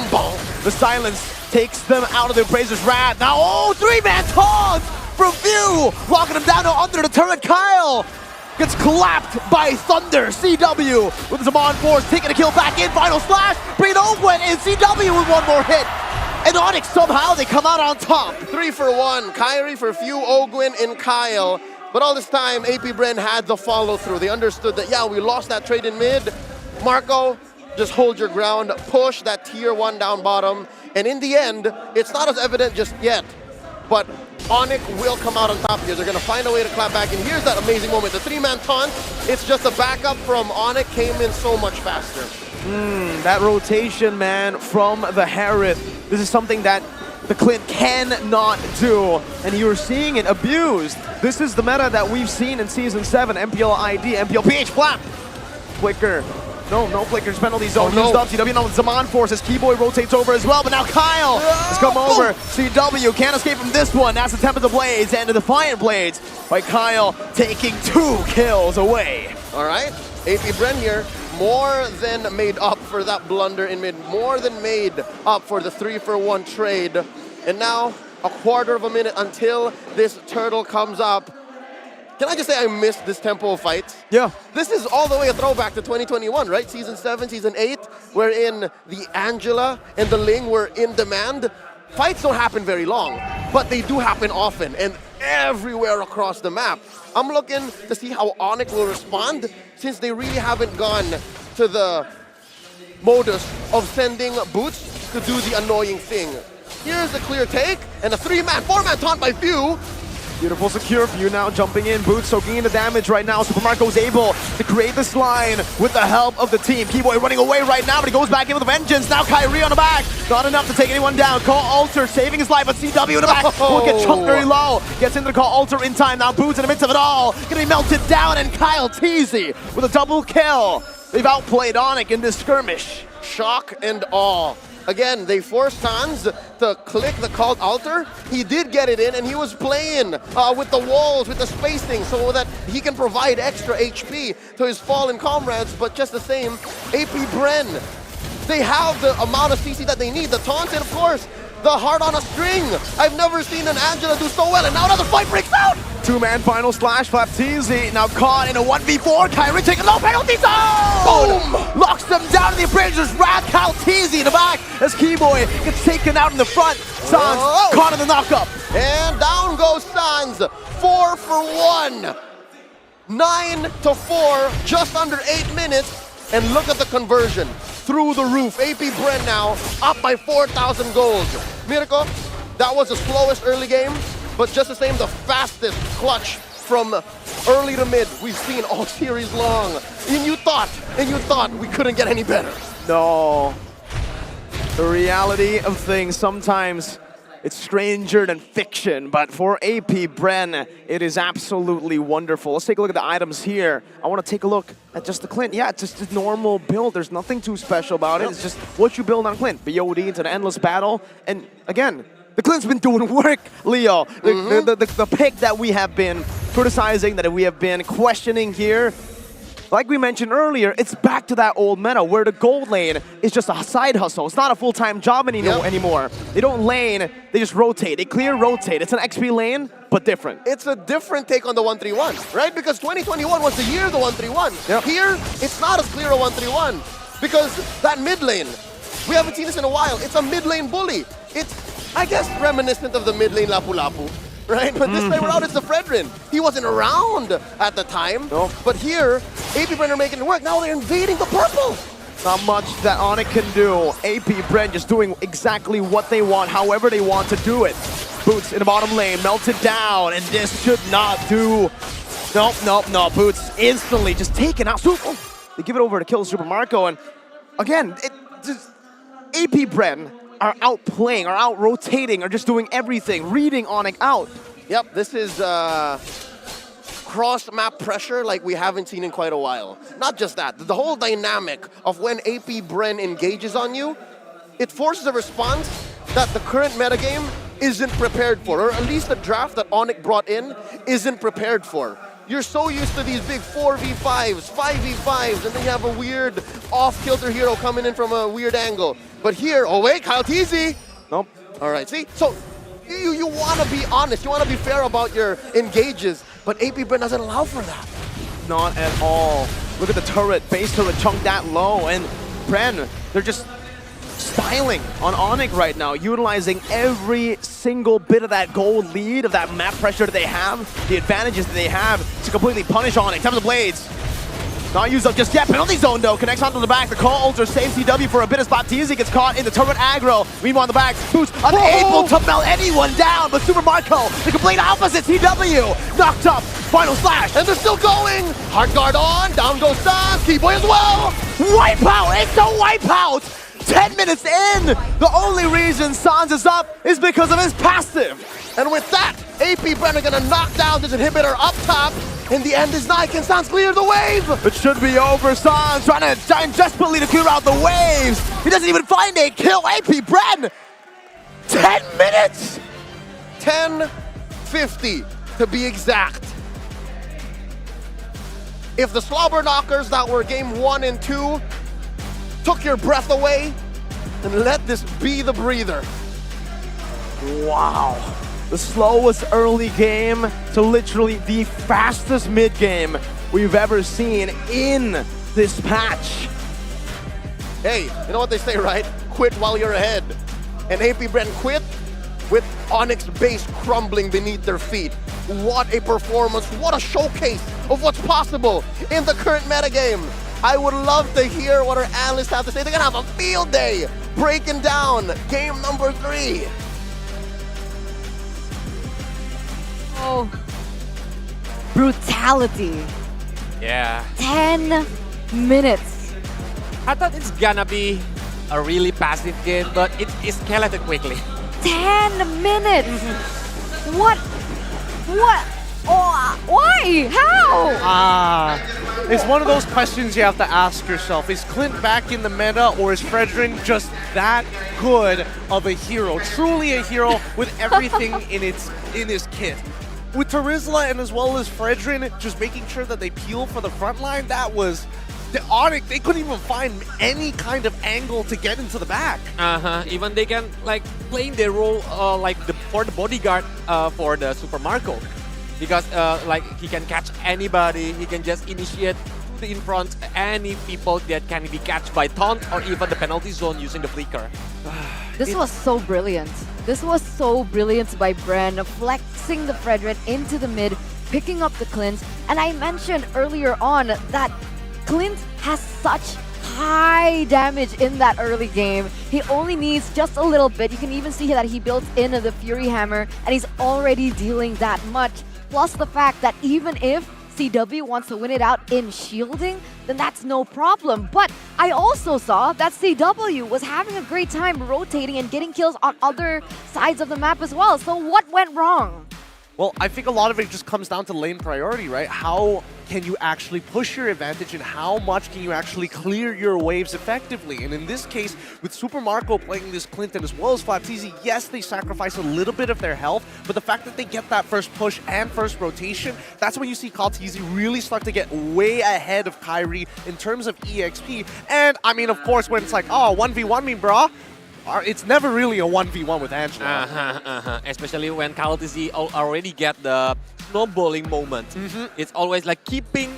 The silence takes them out of the Appraiser's Wrath. Now, 3-man taunt from Few, locking him down under the turret. Kyle gets clapped by Thunder. CW with his on force, taking a kill back in. Final Slash, bringing Ogwen in. CW with 1 more hit. And Onyx, somehow, they come out on top. 3 for 1. Kyrie for Few, Ogwen, and Kyle. But all this time, AP Bren had the follow-through. They understood that, yeah, we lost that trade in mid. Marco, just hold your ground, push that tier 1 down bottom. And in the end, it's not as evident just yet, but Onyx will come out on top here. They're going to find a way to clap back. And here's that amazing moment. The 3-man taunt, it's just a backup from Onyx, came in so much faster. That rotation, man, from the Harith. This is something that the Clint cannot do, and you're seeing it abused. This is the meta that we've seen in Season 7, MPL ID, MPL PH, Flap. Flicker. No flickers, penalty zone used up. CW now with Zaman forces. Keyboy rotates over as well, but now Kyle has come over. CW can't escape from this one. That's the Temp of the Blades and the Defiant Blades by Kyle taking 2 kills away. All right. AP Bren here more than made up for that blunder in mid, more than made up for the 3-for-1 trade. And now, a quarter of a minute until this turtle comes up. Can I just say I missed this tempo of fights? Yeah. This is all the way a throwback to 2021, right? Season 7, Season 8, wherein the Angela and the Ling were in demand. Fights don't happen very long, but they do happen often and everywhere across the map. I'm looking to see how Onyx will respond since they really haven't gone to the modus of sending Boots to do the annoying thing. Here's a clear take and a 3-man, 4-man taunt by Few. Beautiful secure Few now jumping in, Boots soaking in the damage right now. Supermarco's able to create this line with the help of the team. Keyboy running away right now, but he goes back in with a vengeance. Now Kyrie on the back, not enough to take anyone down. Call Alter saving his life, but CW in the back will get chunked very low. Gets into the Call Alter in time. Now Boots in the midst of it all, gonna be melted down, and Kyle Teasy with a double kill. They've outplayed Onyx in this skirmish. Shock and awe. Again, they forced Sans to click the called altar. He did get it in, and he was playing with the walls, with the spacing, so that he can provide extra HP to his fallen comrades. But just the same, AP Bren, they have the amount of CC that they need. The taunt, and of course, the heart on a string. I've never seen an Angela do so well, and now another fight breaks out! 2-man final slash, Flapteezy now caught in a 1v4. Kyrie taking low penalty zone! Boom! Locks them down in the Abrasions. Kyle Teasy in the back as Keyboy gets taken out in the front. Sans caught in the knockup. And down goes Sans, 4-for-1. 9-4, just under 8 minutes. And look at the conversion, through the roof. AP Bren now up by 4,000 gold. Mirko, that was the slowest early game, but just the same, the fastest clutch from early to mid we've seen all series long. And you thought we couldn't get any better. No. The reality of things, sometimes it's stranger than fiction, but for AP Bren, it is absolutely wonderful. Let's take a look at the items here. I want to take a look at just the Clint. Yeah, it's just a normal build. There's nothing too special about it. It's just what you build on Clint. BOD into the endless battle. And again, the Clint's been doing work, Leo. The pick that we have been criticizing, that we have been questioning here, like we mentioned earlier, it's back to that old meta where the gold lane is just a side hustle. It's not a full-time job anymore. They don't lane, they just rotate. They clear rotate. It's an XP lane, but different. It's a different take on the 131, right? Because 2021 was the year of the 131. Yep. Here, it's not as clear a 131 because that mid lane, we haven't seen this in a while. It's a mid lane bully. It's, I guess, reminiscent of the mid lane Lapu Lapu. Right, but this time around it's the Fredrin. He wasn't around at the time, but here, AP Bren are making it work. Now they're invading the purple. Not much that Onyx can do. AP Bren just doing exactly what they want, however they want to do it. Boots in the bottom lane, melted down, and this should not do. No. Boots instantly just taken out. They give it over to kill Supermarco, and again, AP Bren are outplaying, are out-rotating, are just doing everything, reading Onyx out. Yep, this is cross-map pressure like we haven't seen in quite a while. Not just that, the whole dynamic of when AP Bren engages on you, it forces a response that the current metagame isn't prepared for, or at least the draft that Onyx brought in isn't prepared for. You're so used to these big 4v5s, 5v5s, and then you have a weird off-kilter hero coming in from a weird angle. But here, oh wait, Kyle Teasy. Nope. All right, see? So you want to be honest, you want to be fair about your engages, but AP Bren doesn't allow for that. Not at all. Look at the turret, base turret chunked that low, and Bren, they're just styling on Onyx right now, utilizing every single bit of that gold lead, of that map pressure that they have, the advantages that they have to completely punish Onyx. Time for the blades. Not used up just yet. Penalty zone though, connects onto the back. The Call Ultra saves CW for a bit of spot. Teasy gets caught in the turret aggro. Meanwhile on the back, Boots unable to melt anyone down, but Supermarco, the complete opposite. CW knocked up. Final slash, and they're still going. Heart guard on, down goes Sans, Keyboy as well. Wipeout, it's a wipeout. 10 minutes in, the only reason Sans is up is because of his passive. And with that, AP Bren are gonna knock down this inhibitor up top. In the end is nigh. Can Sans clear the wave? It should be over. Sans trying desperately to clear out the waves. He doesn't even find a kill. AP Bren, 10 minutes. 10:50 to be exact. If the slobber knockers that were game 1 and 2 took your breath away, then let this be the breather. Wow. The slowest early game to literally the fastest mid game we've ever seen in this patch. Hey, you know what they say, right? Quit while you're ahead. And AP Brand quit with Onyx base crumbling beneath their feet. What a performance, what a showcase of what's possible in the current metagame. I would love to hear what our analysts have to say. They're gonna have a field day breaking down game number 3. Oh, brutality. Yeah. 10 minutes. I thought it's gonna be a really passive game, but it escalated quickly. 10 minutes. What? Oh, why? How? It's one of those questions you have to ask yourself. Is Clint back in the meta, or is Fredrin just that good of a hero? Truly a hero with everything in his kit. With Terizla and as well as Fredrin just making sure that they peel for the front line, that was the Onyx. They couldn't even find any kind of angle to get into the back. Even they can like playing their role for the bodyguard for the Super Marco, because like he can catch anybody. He can just initiate to the in front any people that can be catched by taunt or even the penalty zone using the flicker. This was so brilliant. This was so brilliant by Bren, flexing the Fredrin into the mid, picking up the Clint. And I mentioned earlier on that Clint has such high damage in that early game. He only needs just a little bit. You can even see that he built in the Fury Hammer, and he's already dealing that much. Plus the fact that even if CW wants to win it out in shielding, then that's no problem. But I also saw that CW was having a great time rotating and getting kills on other sides of the map as well. So what went wrong? Well, I think a lot of it just comes down to lane priority, right? How can you actually push your advantage and how much can you actually clear your waves effectively? And in this case, with Super Marco playing this Clinton as well as Flaptizi, yes, they sacrifice a little bit of their health, but the fact that they get that first push and first rotation, that's when you see Kaltizi really start to get way ahead of Kyrie in terms of EXP. And I mean, of course, when it's like, oh, 1v1 me, brah. It's never really a 1v1 with Angela. Especially when Kaltizi already get the snowballing moment. It's always like keeping,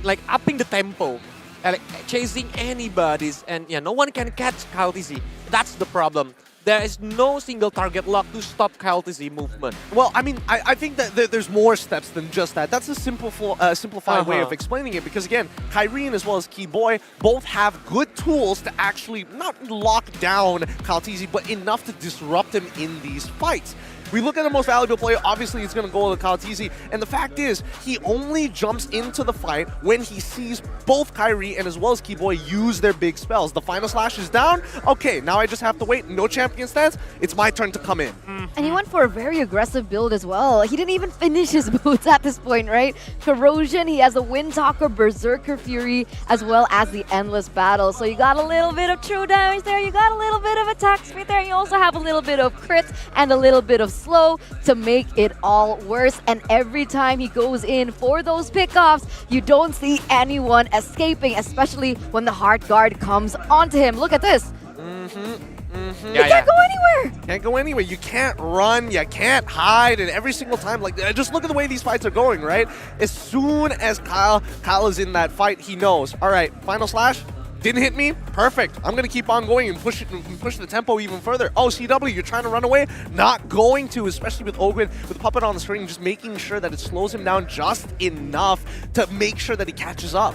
like upping the tempo, like chasing anybody's, and yeah, no one can catch Kaltizi. That's the problem. There is no single target lock to stop Kaltizi movement. Well, I mean, I think that there's more steps than just that. That's a simplified way of explaining it, because again, Kyrie as well as Keyboy both have good tools to actually not lock down Kaltizi, but enough to disrupt him in these fights. We look at the most valuable player, obviously it's going to go with Kaltizi, and the fact is, he only jumps into the fight when he sees both Kyrie and as well as Keyboy use their big spells. The final slash is down, okay, now I just have to wait, no champion stance, it's my turn to come in. And he went for a very aggressive build as well. He didn't even finish his boots at this point, right? Corrosion, he has a Windtalker, Berserker Fury, as well as the Endless Battle. So you got a little bit of true damage there, you got a little bit of attack speed there, you also have a little bit of crit and a little bit of slow to make it all worse. And every time he goes in for those pickoffs, you don't see anyone escaping, especially when the Heart Guard comes onto him. Look at this. You can't go anywhere. Can't go anywhere. You can't run. You can't hide. And every single time, like, just look at the way these fights are going, right? As soon as Kyle is in that fight, he knows. All right, final slash. Didn't hit me? Perfect. I'm going to keep on going and push the tempo even further. Oh, CW, you're trying to run away? Not going to, especially with Ogren, with Puppet on the string, just making sure that it slows him down just enough to make sure that he catches up.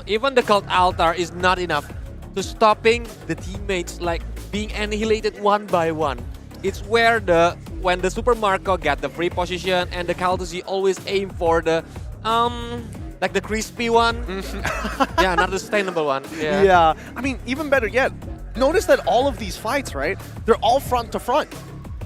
Even the Cult Altar is not enough to stopping the teammates like being annihilated one by one. It's where when the Super Marco got the free position and the Kaltizi always aim for the like the crispy one. Yeah, not the sustainable one. Yeah. I mean, even better yet, notice that all of these fights, right, they're all front to front.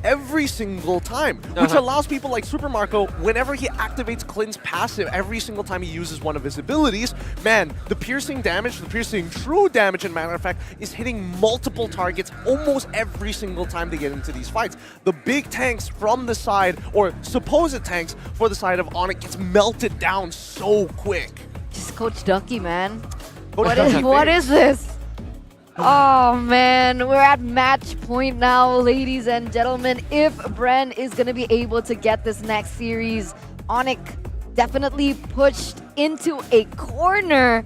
Every single time, which allows people like Super Marco, whenever he activates Clint's passive, every single time he uses one of his abilities, man, the piercing damage, the piercing true damage, in matter of fact, is hitting multiple targets almost every single time they get into these fights. The big tanks from the side, or supposed tanks for the side of Onyx, gets melted down so quick. is Coach Ducky, man? Coach What is this? Oh man, we're at match point now, ladies and gentlemen. If Bren is gonna be able to get this next series, Onyx definitely pushed into a corner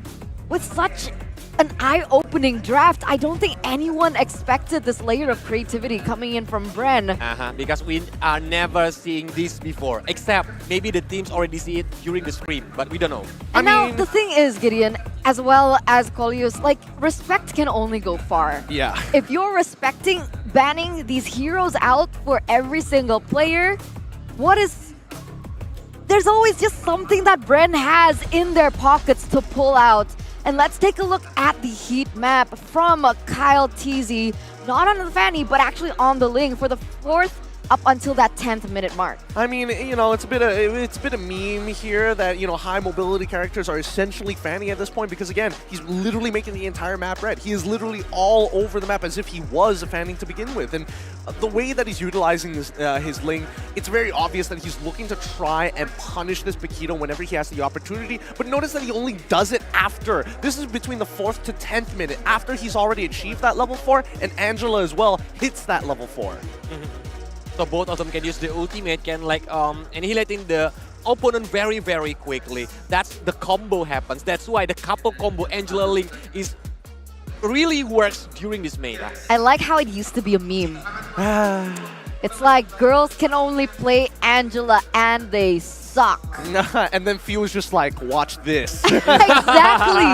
with such an eye-opening draft. I don't think anyone expected this layer of creativity coming in from Bren. Because we are never seeing this before, except maybe the teams already see it during the stream, but we don't know. And now the thing is, Gideon, as well as Colius, like, respect can only go far. Yeah. If you're respecting banning these heroes out for every single player, there's always just something that Bren has in their pockets to pull out. And let's take a look at the heat map from Kyle TZ, not on the Fanny, but actually on the Ling for the 4th up until that 10th minute mark. I mean, you know, it's been a meme here that, you know, high mobility characters are essentially Fanny at this point because, again, he's literally making the entire map red. He is literally all over the map as if he was a Fanny to begin with. And the way that he's utilizing his Ling, it's very obvious that he's looking to try and punish this Paquito whenever he has the opportunity. But notice that he only does it after. This is between the 4th to 10th minute, after he's already achieved that level 4, and Angela as well hits that level 4. So both of them can use the ultimate, can like annihilating the opponent very, very quickly. That's the combo happens. That's why the couple combo Angela Link is really works during this meta. I like how it used to be a meme. It's like girls can only play Angela and they suck. And then Fuse just like, watch this. Exactly.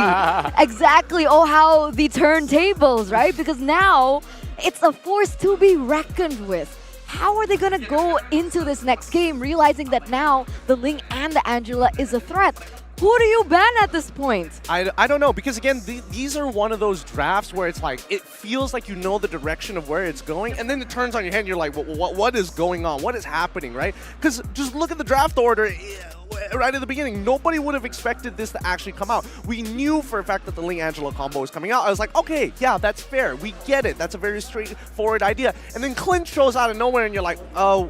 Oh, how the turntables, right? Because now it's a force to be reckoned with. How are they going to go into this next game realizing that now the Ling and the Angela is a threat? Who do you ban at this point? I don't know, because again, these are one of those drafts where it's like, it feels like you know the direction of where it's going, and then it turns on your head and you're like, what is going on? What is happening, right? Because just look at the draft order. Right at the beginning, nobody would have expected this to actually come out. We knew for a fact that the Ling Angela combo was coming out. I was like, okay, yeah, that's fair. We get it. That's a very straightforward idea. And then Clint shows out of nowhere, and you're like, oh,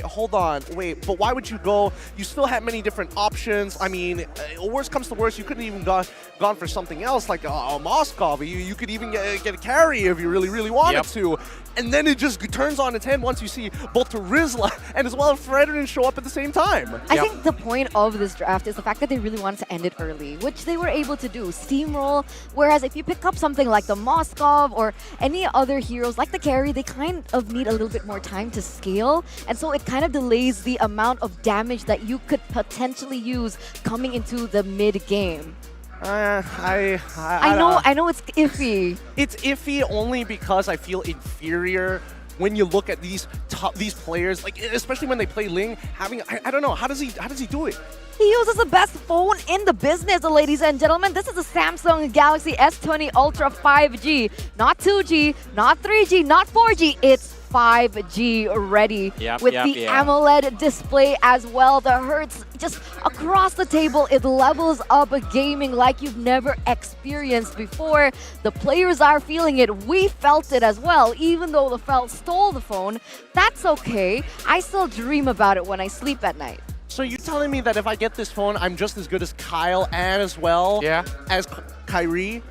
hold on, but why would you go? You still had many different options. I mean, worst comes to worst, you couldn't even gone for something else like a Moskov. You could even get a carry if you really wanted to. And then it just turns on its head once you see both Rizla and as well as Fredrin show up at the same time. I think the point of this draft is the fact that they really wanted to end it early, which they were able to do, steamroll. Whereas if you pick up something like the Moskov or any other heroes like the carry, they kind of need a little bit more time to scale. And so it kind of delays the amount of damage that you could potentially use coming into the mid-game. I know it's iffy. It's iffy only because I feel inferior when you look at these players, like especially when they play Ling. I don't know, how does he do it? He uses the best phone in the business, ladies and gentlemen. This is a Samsung Galaxy S20 Ultra 5G, not 2G, not 3G, not 4G. It's 5G ready with the AMOLED display as well. The hertz just across the table, it levels up gaming like you've never experienced before. The players are feeling it. We felt it as well. Even though the Felt stole the phone, that's okay. I still dream about it when I sleep at night. So you're telling me that if I get this phone, I'm just as good as Kyle and as well as Kyrie?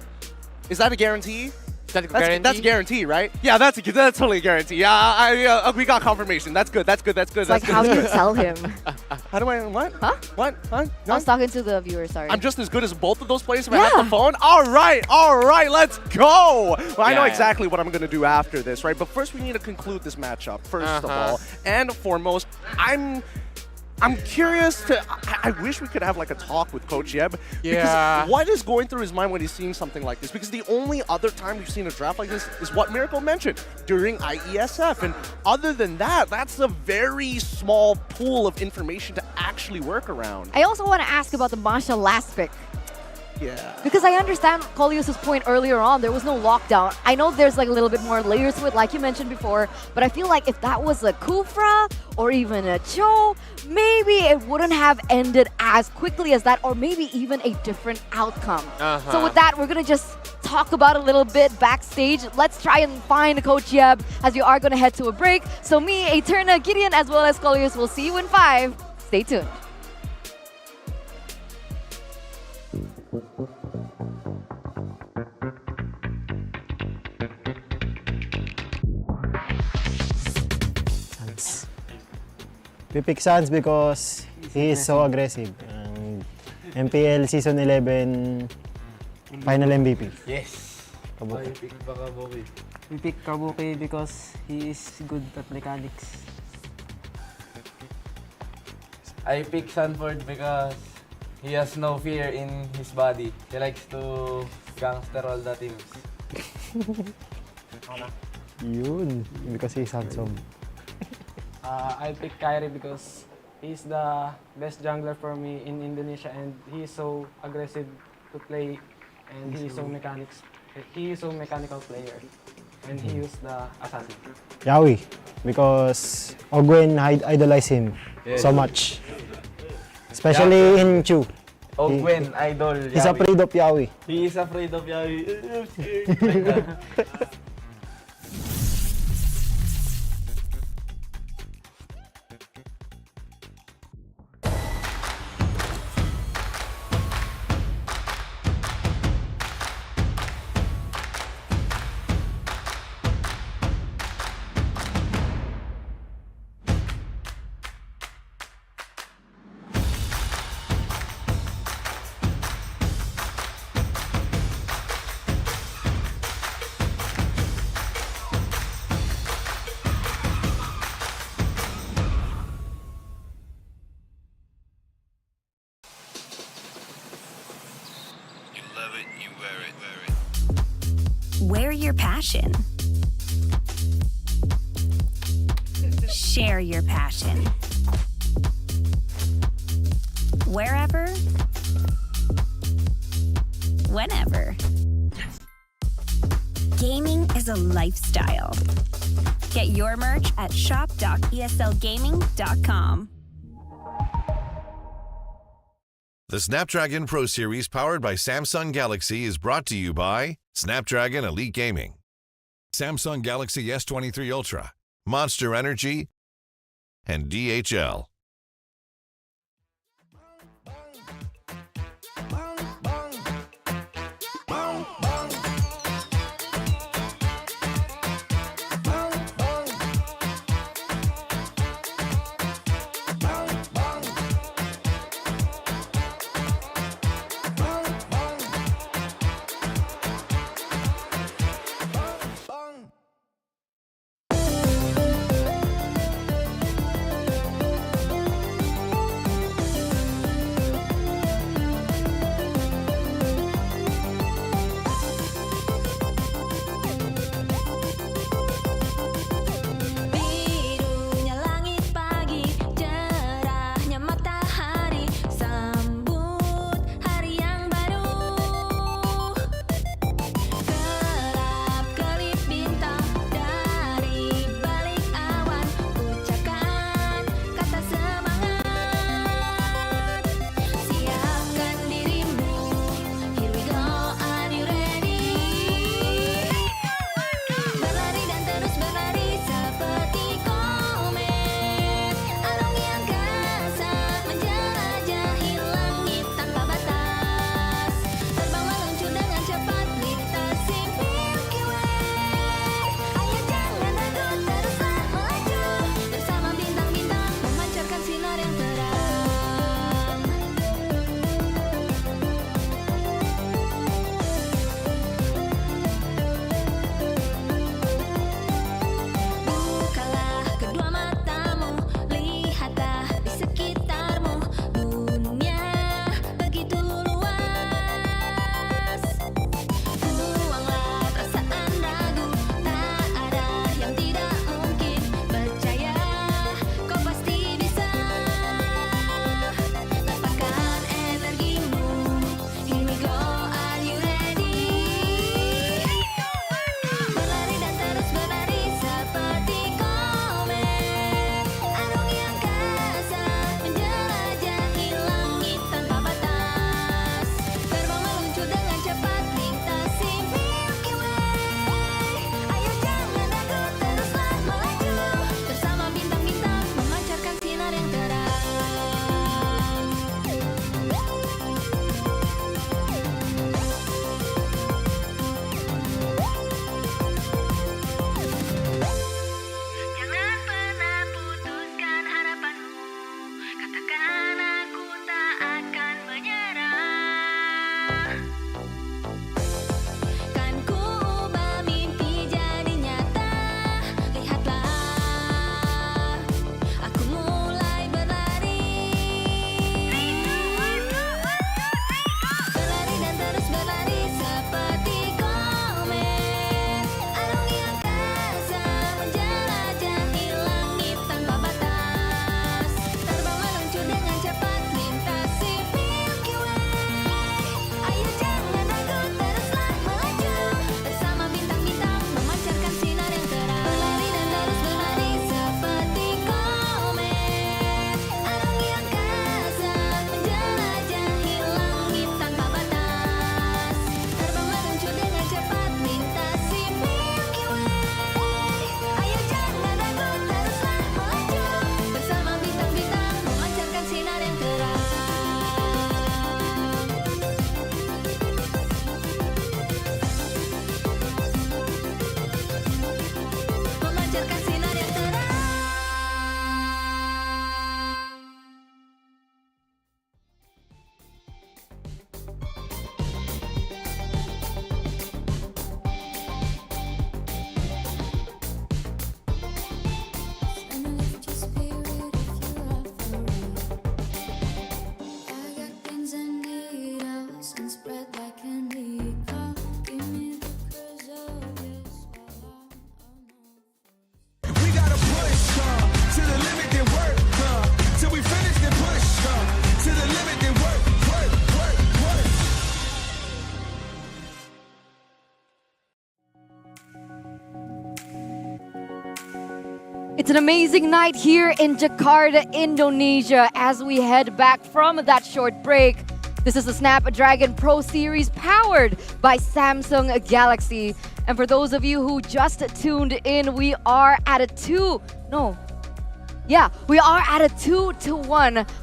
Is that a guarantee? That's a guarantee, right? Yeah, that's totally a guarantee. Yeah, we got confirmation. That's good. It's like, how do you tell him? How do I, what? Huh? What? Huh? I was talking to the viewer, sorry. I'm just as good as both of those players if I have the phone? All right, let's go. Well, I know exactly what I'm going to do after this, right? But first we need to conclude this matchup, first of all. And foremost, I'm curious to, I wish we could have like a talk with Coach Yeb. Because what is going through his mind when he's seeing something like this? Because the only other time we've seen a draft like this is what Miracle mentioned, during IESF. And other than that, that's a very small pool of information to actually work around. I also want to ask about the Masha last pick. Yeah. Because I understand Colius's point earlier on, there was no lockdown. I know there's like a little bit more layers to it, like you mentioned before, but I feel like if that was a Kufra or even a Cho, maybe it wouldn't have ended as quickly as that, or maybe even a different outcome. So with that, we're going to just talk about a little bit backstage. Let's try and find Coach Yeb as we are going to head to a break. So me, Eterna, Gideon, as well as Colius, will see you in 5. Stay tuned. We pick Suns because he is so aggressive. MPL Season 11 Final MVP. Yes. Kabuki. I pick Kabuki. We pick Kabuki because he is good at mechanics. I pick Sanford because he has no fear in his body. He likes to gangster all the teams. Yun, because he's handsome. I pick Kyrie because he's the best jungler for me in Indonesia, and he's so aggressive to play, and he is so mechanical player, and he used the assassin. Yawi, because Ogwen idolize him so much. Especially in Chu. Ogwen, idol. He's afraid of Yawi. He is afraid of Yawi. Wear your passion. Share your passion. Wherever, whenever. Gaming is a lifestyle. Get your merch at shop.eslgaming.com. The Snapdragon Pro Series powered by Samsung Galaxy is brought to you by Snapdragon Elite Gaming, Samsung Galaxy S23 Ultra, Monster Energy, and DHL. It's an amazing night here in Jakarta, Indonesia, as we head back from that short break. This is the Snapdragon Pro Series powered by Samsung Galaxy. And for those of you who just tuned in, we are at a 2-1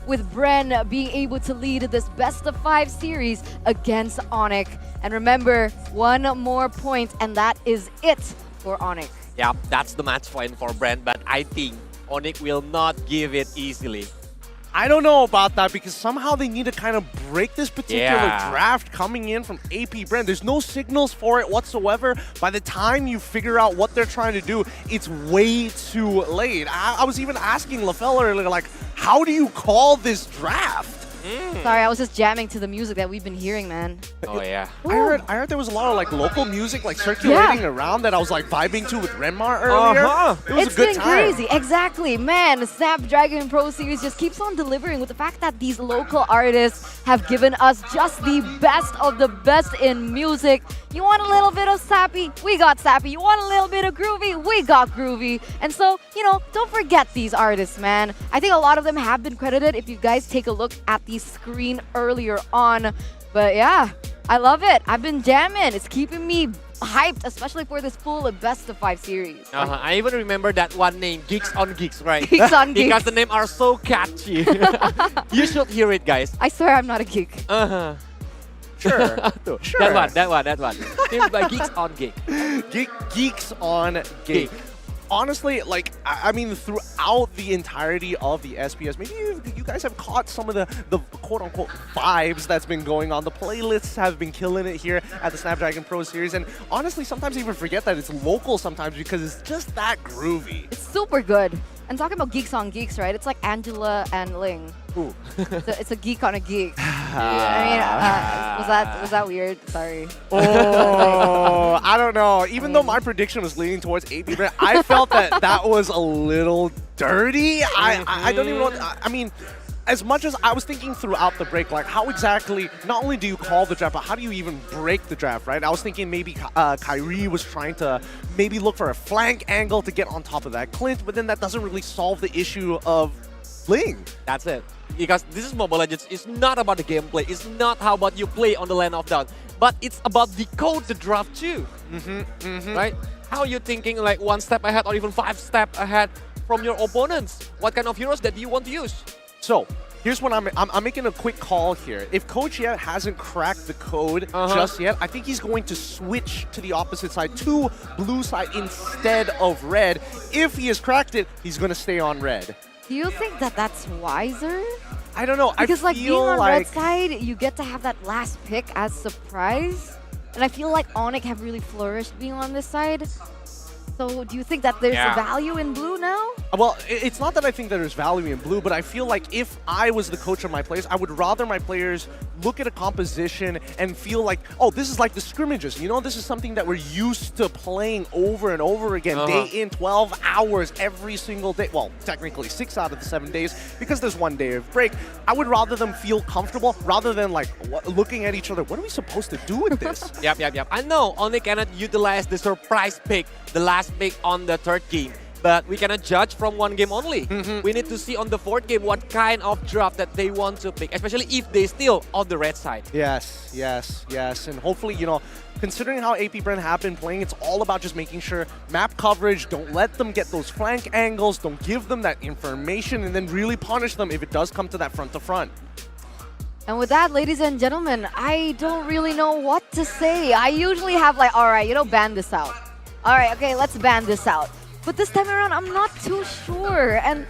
with Bren being able to lead this best of 5 series against Onyx. And remember, one more point and that is it for Onyx. Yeah, that's the match point for Brent, but I think Onyx will not give it easily. I don't know about that because somehow they need to kind of break this particular Yeah. draft coming in from AP Brand. There's no signals for it whatsoever. By the time you figure out what they're trying to do, it's way too late. I was even asking LaFell earlier, like, how do you call this draft? Sorry, I was just jamming to the music that we've been hearing, man. Oh yeah. I heard there was a lot of like local music like circulating around that I was like vibing to with Renmar earlier. It was It's a good been time. crazy, exactly. Man, Snapdragon Pro Series just keeps on delivering with the fact that these local artists have given us just the best of the best in music. You want a little bit of sappy? We got sappy. You want a little bit of groovy? We got groovy. And so, you know, don't forget these artists, man. I think a lot of them have been credited if you guys take a look at the screen earlier on. But yeah, I love it. I've been jamming. It's keeping me hyped, especially for this full best of 5 series. I even remember that one name, Geeks on Geeks, right? Geeks on Geeks. Because the names are so catchy. You should hear it, guys. I swear I'm not a geek. Sure. Sure. That one. Named by Geeks on Geek. Geeks on Geek. Honestly, like, I mean, throughout the entirety of the SPS, maybe you guys have caught some of the quote-unquote vibes that's been going on. The playlists have been killing it here at the Snapdragon Pro Series. And honestly, sometimes I even forget that it's local sometimes because it's just that groovy. It's super good. And talking about Geeks on Geeks, right? It's like Angela and Ling. Ooh. It's a geek on a geek. I mean, was that weird? Sorry. Oh, I don't know. Even though my prediction was leaning towards AP Brand, I felt that was a little dirty. I don't even know. I mean, as much as I was thinking throughout the break, like how exactly, not only do you call the draft, but how do you even break the draft, right? I was thinking maybe Kyrie was trying to maybe look for a flank angle to get on top of that Clint, but then that doesn't really solve the issue of Ling. That's it. Because this is Mobile Legends. It's not about the gameplay. It's not how about you play on the lane of down. But it's about decode the draft too. Right? How are you thinking like 1 step ahead or even 5 steps ahead from your opponents? What kind of heroes that you want to use? So, here's what I'm making a quick call here. If Coach yet hasn't cracked the code just yet, I think he's going to switch to the opposite side, to blue side instead of red. If he has cracked it, he's going to stay on red. Do you think that that's wiser? I don't know. Because I like being on red side, you get to have that last pick as surprise. And I feel like Onyx have really flourished being on this side. So do you think that there's a value in blue now? Well, it's not that I think that there's value in blue, but I feel like if I was the coach of my players, I would rather my players look at a composition and feel like, oh, this is like the scrimmages. You know, this is something that we're used to playing over and over again, day in, 12 hours every single day. Well, technically 6 out of the 7 days because there's 1 day of break. I would rather them feel comfortable rather than like looking at each other. What are we supposed to do with this? Yep. I know Onyx cannot utilize the surprise pick, the last pick on the 3rd game. But we cannot judge from 1 game only. We need to see on the 4th game what kind of draft that they want to pick, especially if they still on the red side. Yes. And hopefully, you know, considering how AP Brand have been playing, it's all about just making sure map coverage, don't let them get those flank angles, don't give them that information, and then really punish them if it does come to that front to front. And with that, ladies and gentlemen, I don't really know what to say. I usually have like, all right, you know, ban this out. All right, okay, let's ban this out. But this time around, I'm not too sure. And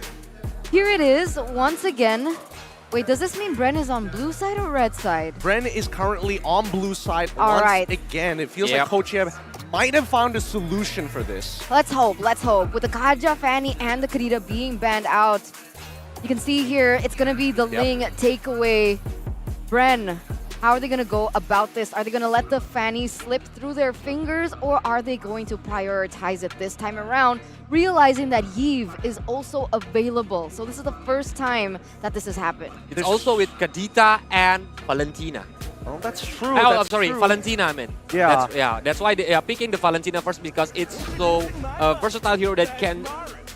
here it is, once again. Wait, does this mean Bren is on blue side or red side? Bren is currently on blue side All right. again. It feels like Coach Yeb might have found a solution for this. Let's hope. With the Kaja, Fanny, and the Kadita being banned out, you can see here, it's going to be the Ling takeaway. Bren, how are they going to go about this? Are they going to let the Fanny slip through their fingers, or are they going to prioritize it this time around, realizing that Yves is also available? So this is the first time that this has happened. It's also with Kadita and Valentina. Oh, that's true. I'm sorry, Valentina, I mean. Yeah. That's why they are picking the Valentina first, because it's so versatile hero that can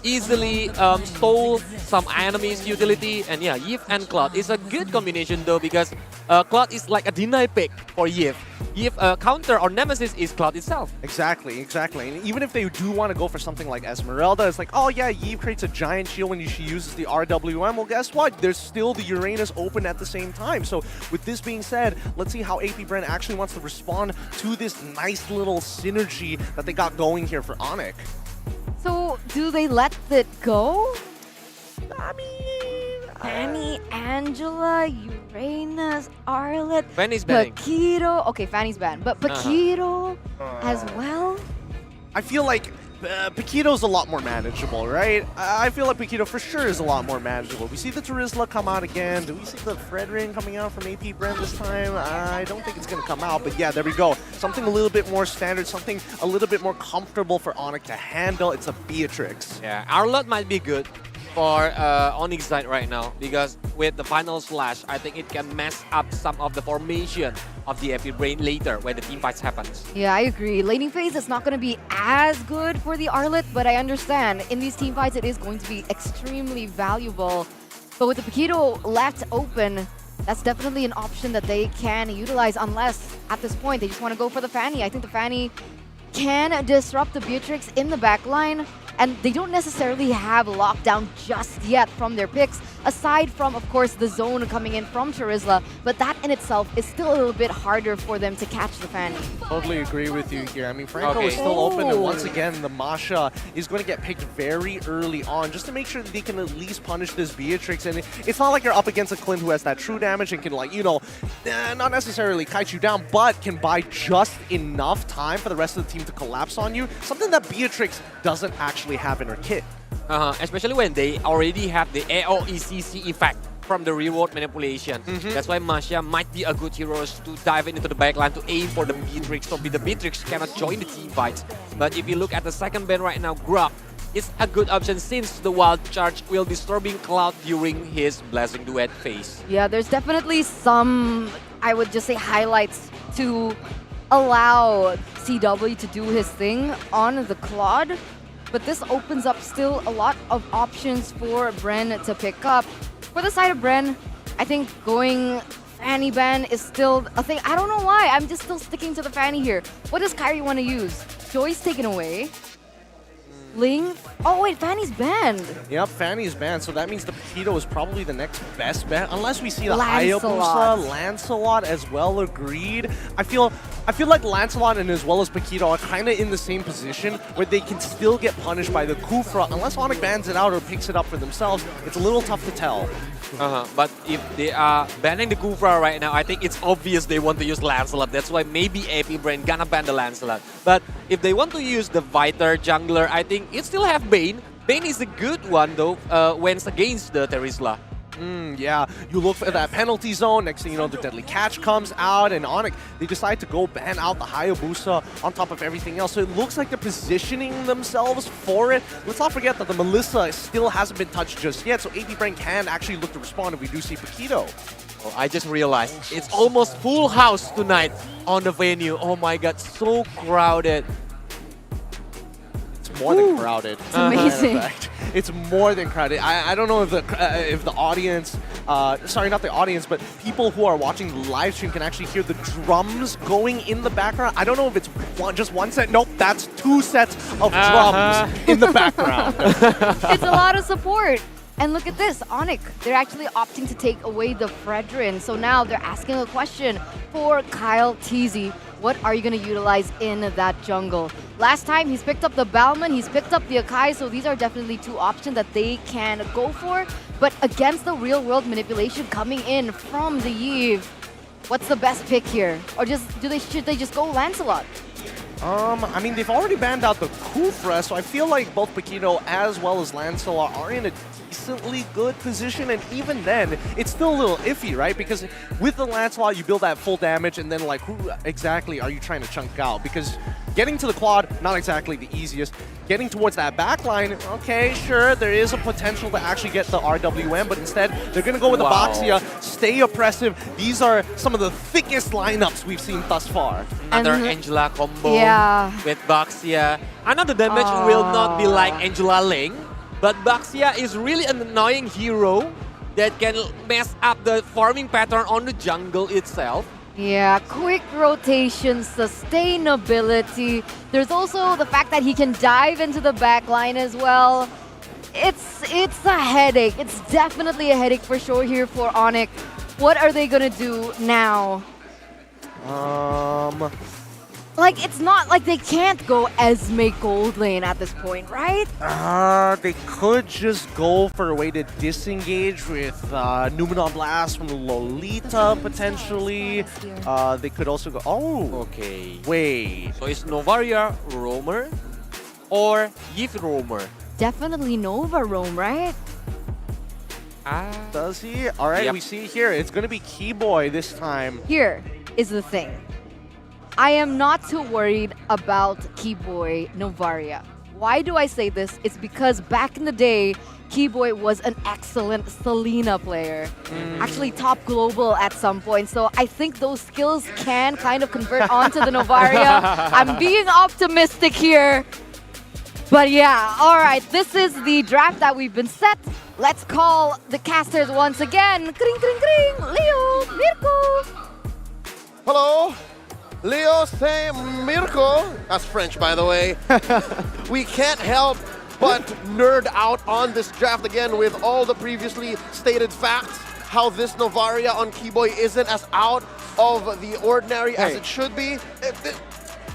easily stole some enemies' utility. And yeah, Yves and Cloud is a good combination though, because Cloud is like a deny pick for Yves. Yves counter or nemesis is Cloud itself. Exactly. And even if they do want to go for something like Esmeralda, it's like, oh yeah, Yves creates a giant shield when she uses the RWM. Well, guess what? There's still the Uranus open at the same time. So with this being said, let's see how AP Brand actually wants to respond to this nice little synergy that they got going here for Onyx. So, do they let it go? I mean... Fanny, Angela, Uranus, Arlet, Fanny's banning. Paquito. Okay, Fanny's banned, but Paquito as well? I feel like Paquito's a lot more manageable, right? I feel like Paquito for sure is a lot more manageable. We see the Terizla come out again. Do we see the Fredrin coming out from AP Brand this time? I don't think it's going to come out, but yeah, there we go. Something a little bit more standard, something a little bit more comfortable for Onyx to handle. It's a Beatrix. Yeah, Arlott might be good for Onyx side right now, because with the final slash, I think it can mess up some of the formation of the AP Brain later when the team fights happens. Yeah, I agree. Laning phase is not going to be as good for the Arlet, but I understand in these team fights it is going to be extremely valuable. But with the Paquito left open, that's definitely an option that they can utilize, unless at this point they just want to go for the Fanny. I think the Fanny can disrupt the Beatrix in the backline, and they don't necessarily have lockdown just yet from their picks, aside from, of course, the zone coming in from Terizla, but that in itself is still a little bit harder for them to catch the Fanny. Totally agree with you here. I mean, Franco is still open, and once again, the Masha is going to get picked very early on, just to make sure that they can at least punish this Beatrix. And it's not like you're up against a Clint who has that true damage and can, like, you know, not necessarily kite you down, but can buy just enough time for the rest of the team to collapse on you, something that Beatrix doesn't actually have in her kit. Especially when they already have the AOECC effect from the reward manipulation. That's why Masha might be a good hero to dive into the backline to aim for the Beatrix, so the Beatrix cannot join the team fights. But if you look at the second ban right now, Grub is a good option since the Wild Charge will disturbing Cloud during his Blessing Duet phase. Yeah, there's definitely some, I would just say, highlights to allow CW to do his thing on the Claude. But this opens up still a lot of options for Bren to pick up. For the side of Bren, I think going Fanny ban is still a thing. I don't know why. I'm just still sticking to the Fanny here. What does Kyrie want to use? Joy's taken away. Ling? Oh wait, Fanny's banned. Yep, Fanny's banned, so that means the Paquito is probably the next best bet, unless we see the Lancelot. Hayabusa, Lancelot as well. Agreed. I feel like Lancelot and as well as Paquito are kind of in the same position where they can still get punished by the Kufra. Unless Onyx bans it out or picks it up for themselves, it's a little tough to tell. But if they are banning the Kufra right now, I think it's obvious they want to use Lancelot. That's why maybe AP Brain gonna ban the Lancelot. But if they want to use the Viter jungler, I think it still have Bane. Bane is a good one though when it's against the Terizla. Yeah, you look for that penalty zone. Next thing you know, the Deadly Catch comes out, and Onyx, they decide to go ban out the Hayabusa on top of everything else. So it looks like they're positioning themselves for it. Let's not forget that the Melissa still hasn't been touched just yet, so AP Brain can actually look to respond if we do see Paquito. Oh, I just realized it's almost full house tonight on the venue. Oh my god, so crowded. It's more than crowded. It's amazing. It's more than crowded. I don't know if the audience, sorry, not the audience, but people who are watching the live stream can actually hear the drums going in the background. I don't know if it's just one set. Nope, that's 2 sets of drums in the background. It's a lot of support. And look at this, Onyx, they're actually opting to take away the Fredrin. So now they're asking a question for Kyle Teasy. What are you going to utilize in that jungle? Last time, he's picked up the Balman, he's picked up the Akai, so these are definitely 2 options that they can go for. But against the real-world manipulation coming in from the Yves, what's the best pick here? Or should they just go Lancelot? I mean, they've already banned out the Kufra, so I feel like both Paquito as well as Lancelot are in a decently good position, and even then, it's still a little iffy, right? Because with the Lancelot, you build that full damage, and then, like, who exactly are you trying to chunk out? Because getting to the quad, not exactly the easiest. Getting towards that backline, okay, sure, there is a potential to actually get the RWM, but instead, they're going to go with the Boxia, stay oppressive. These are some of the thickest lineups we've seen thus far. Another Angela combo Yeah. with Boxia. I know the damage will not be like Angela Ling, But Baxia is really an annoying hero that can mess up the farming pattern on the jungle itself. Yeah, quick rotation, sustainability. There's also the fact that he can dive into the back line as well. It's a headache. It's definitely a headache for sure here for Onyx. What are they gonna do now? Like, it's not like they can't go Esme gold lane at this point, right? They could just go for a way to disengage with Numenon Blast from Lolita, potentially. They could also go... Oh! Okay. Wait. So is Novaria roamer or Yif roamer? Definitely Nova roam, right? Does he? All right, Yep. we see here. It's going to be Keyboy this time. Here is the thing. I am not too worried about Keyboy Novaria. Why do I say this? It's because back in the day, Keyboy was an excellent Selena player. Actually top global at some point. So I think those skills can kind of convert onto the Novaria. I'm being optimistic here. But yeah, all right, this is the draft that we've been set. Let's call the casters once again. Kring, kring, kring. Leo, Mirko. Hello, Leo, say Mirko. That's French, by the way. We can't help but nerd out on this draft again with all the previously stated facts. How this Novaria on Keyboy isn't as out of the ordinary as it should be.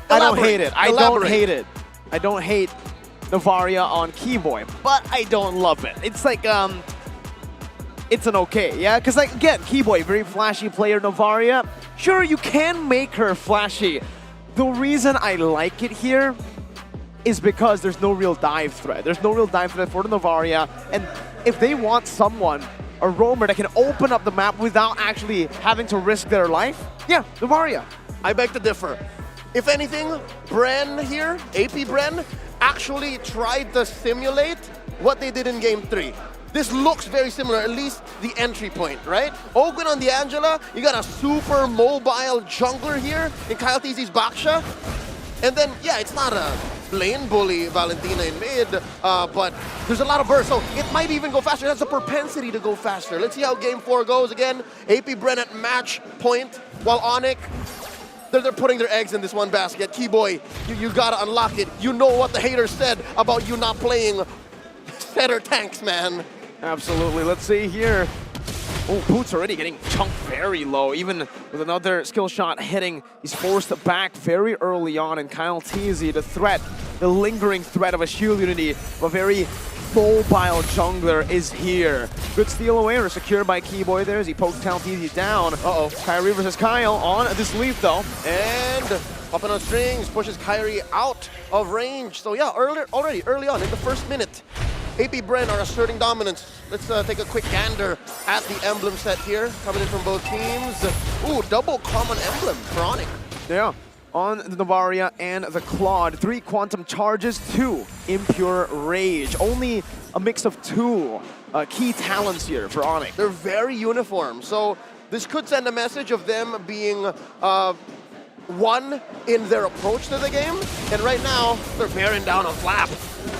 I don't hate it. I don't Elaborate. hate it. I don't hate Novaria on Keyboy, but I don't love it. It's like, it's an okay, yeah? Because, like, again, Keyboy, very flashy player. Novaria, sure, you can make her flashy. The reason I like it here is because there's no real dive threat. There's no real dive threat for the Novaria, and if they want someone, a roamer that can open up the map without actually having to risk their life, yeah, Novaria. I beg to differ. If anything, Bren here, AP Bren, actually tried to simulate what they did in Game 3. This looks very similar, at least the entry point, right? Ogun on the Angela, you got a super mobile jungler here in Kyle TZ's Baksha. And then, yeah, it's not a lane bully Valentina in mid, but there's a lot of burst, so it might even go faster. It has a propensity to go faster. Let's see how Game 4 goes. Again, AP Bren at match point, while Onyx, they're putting their eggs in this one basket. Keyboy, you gotta unlock it. You know what the haters said about you not playing setter tanks, man. Absolutely. Let's see here. Oh, Boots already getting chunked very low. Even with another skill shot hitting, he's forced back very early on. And Kyle TZ, the threat, the lingering threat of a shield unity, of a very mobile jungler is here. Good steal away or secured by Keyboy there as he pokes Kyle TZ down. Uh-oh. Kyrie versus Kyle on this leaf though. And popping on strings, pushes Kyrie out of range. So yeah, already early on in the first minute, AP Bren are asserting dominance. Let's take a quick gander at the emblem set here, coming in from both teams. Ooh, double common emblem for Onyx. Yeah. On the Novaria and the Claude, 3 quantum charges, 2 impure rage. Only a mix of 2 key talents here for Onyx. They're very uniform, so this could send a message of them being one in their approach to the game. And right now, they're bearing down a flap.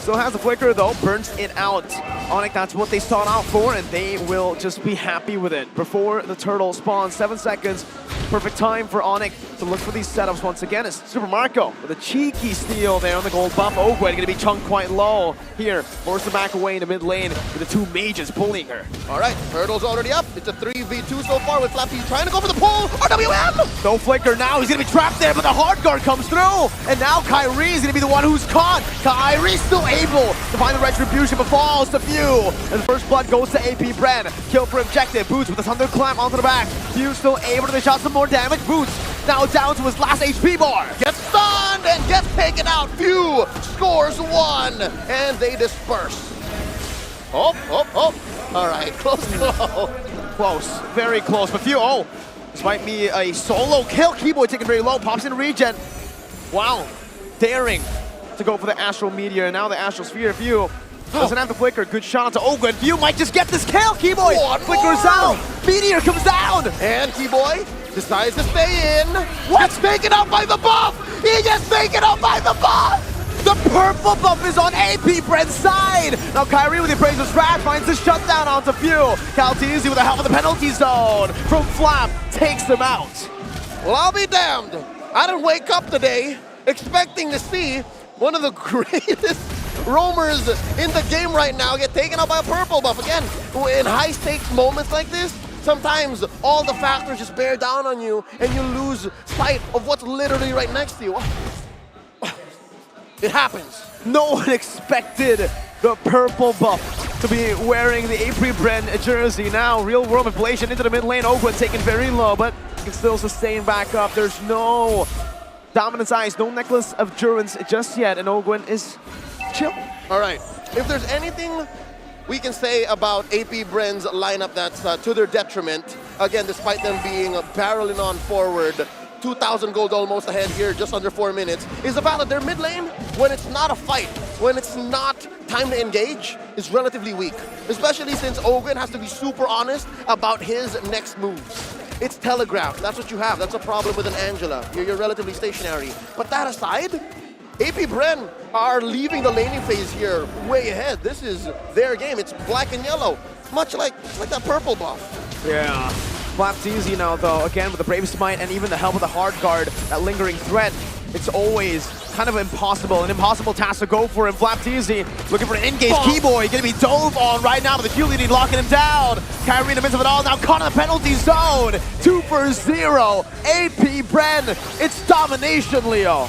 Still has the flicker though, burns it out. Onyx, that's what they sought out for, and they will just be happy with it. Before the turtle spawns, 7 seconds. Perfect time for Onyx to look for these setups once again. It's Super Marco with a cheeky steal there on the gold buff. Ogwed going to be chunked quite low here. Forced to back away in the mid lane with the 2 mages bullying her. All right, turtle's already up. It's a 3v2 so far with Flappy trying to go for the pull. RWM! No flicker now. He's going to be trapped there, but the hard guard comes through. And now Kyrie is going to be the one who's caught. Kyrie still able to find the retribution, but falls to Few. And the first blood goes to AP Bren. Kill for objective. Boots with the thunderclap onto the back. Few still able to dish out some more damage. Boots now down to his last HP bar. Gets stunned and gets taken out. Few scores 1 and they disperse. Oh. All right, close. Close, very close. But Few, this might be a solo kill. Keyboy taken very low, pops in regen. Wow, daring to go for the Astral Meteor, and now the Astral Sphere. Few doesn't have the flicker. Good shot to Ogwen. Few might just get this kill. Keyboy flickers out. Meteor comes down. And Keyboy decides to stay in. What's taken out by the buff? He gets taken out by the buff. The purple buff is on AP Brent's side. Now Kyrie with the Appraiser's Rat finds the shutdown onto Few. Calteezy with the help of the penalty zone from Flap takes them out. Well, I'll be damned. I didn't wake up today expecting to see one of the greatest roamers in the game right now get taken out by a purple buff. Again, in high-stakes moments like this, sometimes all the factors just bear down on you and you lose sight of what's literally right next to you. It happens. No one expected the purple buff to be wearing the AP Brent jersey. Now, real-world manipulation into the mid lane. Ogwen taken very low, but can still sustain back up. There's no Dominance Eyes, no Necklace of Durance just yet, and Ogwen is chill. All right, if there's anything we can say about AP Brent's lineup that's to their detriment, again, despite them being barreling on forward, 2,000 gold almost ahead here, just under 4 minutes, is the fact that their mid lane, when it's not a fight, when it's not time to engage, is relatively weak. Especially since Ogwen has to be super honest about his next moves. It's telegraphed. That's what you have. That's a problem with an Angela. You're relatively stationary. But that aside, AP Brent are leaving the laning phase here way ahead. This is their game. It's black and yellow, much like that purple buff. Yeah. Flap's easy now, though. Again, with the Brave Smite and even the help of the Hard Guard, that lingering threat, it's always kind of impossible. An impossible task to go for him. Flapteezy looking for an engage. Keyboy gonna be dove on right now, but the Q leading locking him down. Kyrie in the midst of it all, now caught in the penalty zone. 2 for 0. AP Brent, it's domination, Leo.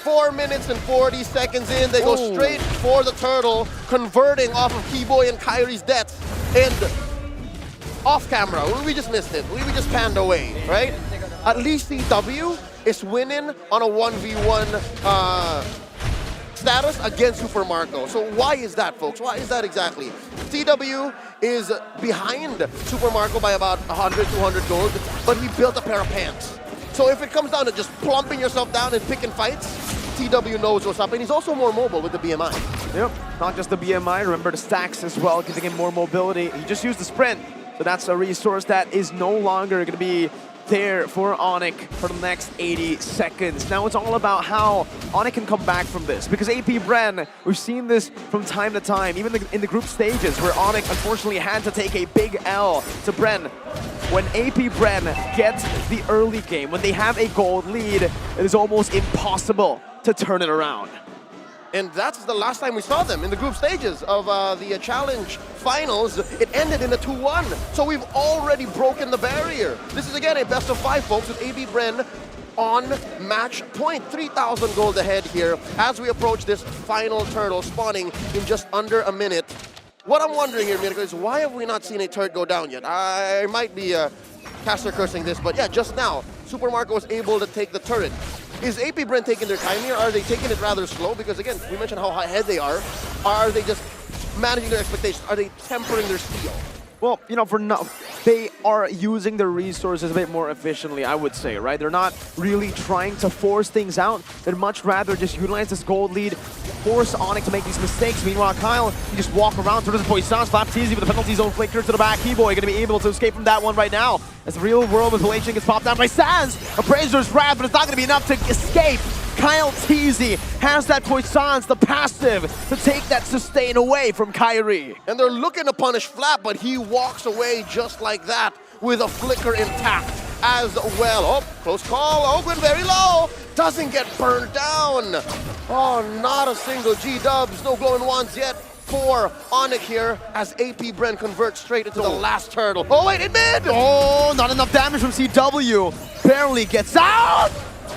4 minutes and 40 seconds in, they go straight for the turtle, converting off of Keyboy and Kyrie's deaths. And off camera, we just missed it. We just panned away, right? At least CW is winning on a 1v1 status against Super Marco. So why is that, folks? Why is that exactly? CW is behind Super Marco by about 100, 200 gold, but he built a pair of pants. So if it comes down to just plumping yourself down and picking fights, CW knows what's up, and he's also more mobile with the BMI. Yep, not just the BMI, remember the stacks as well, giving him more mobility. He just used the sprint, so that's a resource that is no longer going to be there for Onyx for the next 80 seconds. Now it's all about how Onyx can come back from this, because AP Brent, we've seen this from time to time, even in the group stages, where Onyx unfortunately had to take a big L to Brent. When AP Brent gets the early game, when they have a gold lead, it is almost impossible to turn it around. And that's the last time we saw them in the group stages of the Challenge Finals. It ended in a 2-1. So we've already broken the barrier. This is, again, a best of 5, folks, with AP Brent on match point. 3,000 gold ahead here as we approach this final turtle spawning in just under a minute. What I'm wondering here, Mirko, is why have we not seen a turret go down yet? I might be caster cursing this, but yeah, just now, Super Marco was able to take the turret. Is AP Brent taking their time here? Are they taking it rather slow? Because again, we mentioned how high ahead they are. Are they just managing their expectations? Are they tempering their steel? Well, you know, for now, they are using their resources a bit more efficiently, I would say, right? They're not really trying to force things out. They'd much rather just utilize this gold lead, force Onyx to make these mistakes. Meanwhile, Kyle, you just walk around through the Poissons, Flapteezy with the penalty zone flicker to the back. Keyboy going to be able to escape from that one right now. As the real world manipulation gets popped down by Sans. Appraiser's Wrath, but it's not going to be enough to escape. Kyle Teasy has that Poissons, the passive, to take that sustain away from Kyrie. And they're looking to punish Flap, but he walks away just like that with a flicker intact as well. Oh, close call. Ogwen very low. Doesn't get burned down. Oh, not a single G-dubs. No glowing wands yet for Onyx here as AP Brent converts straight into the last turtle. Oh, wait, in mid! Oh, not enough damage from CW. Barely gets out.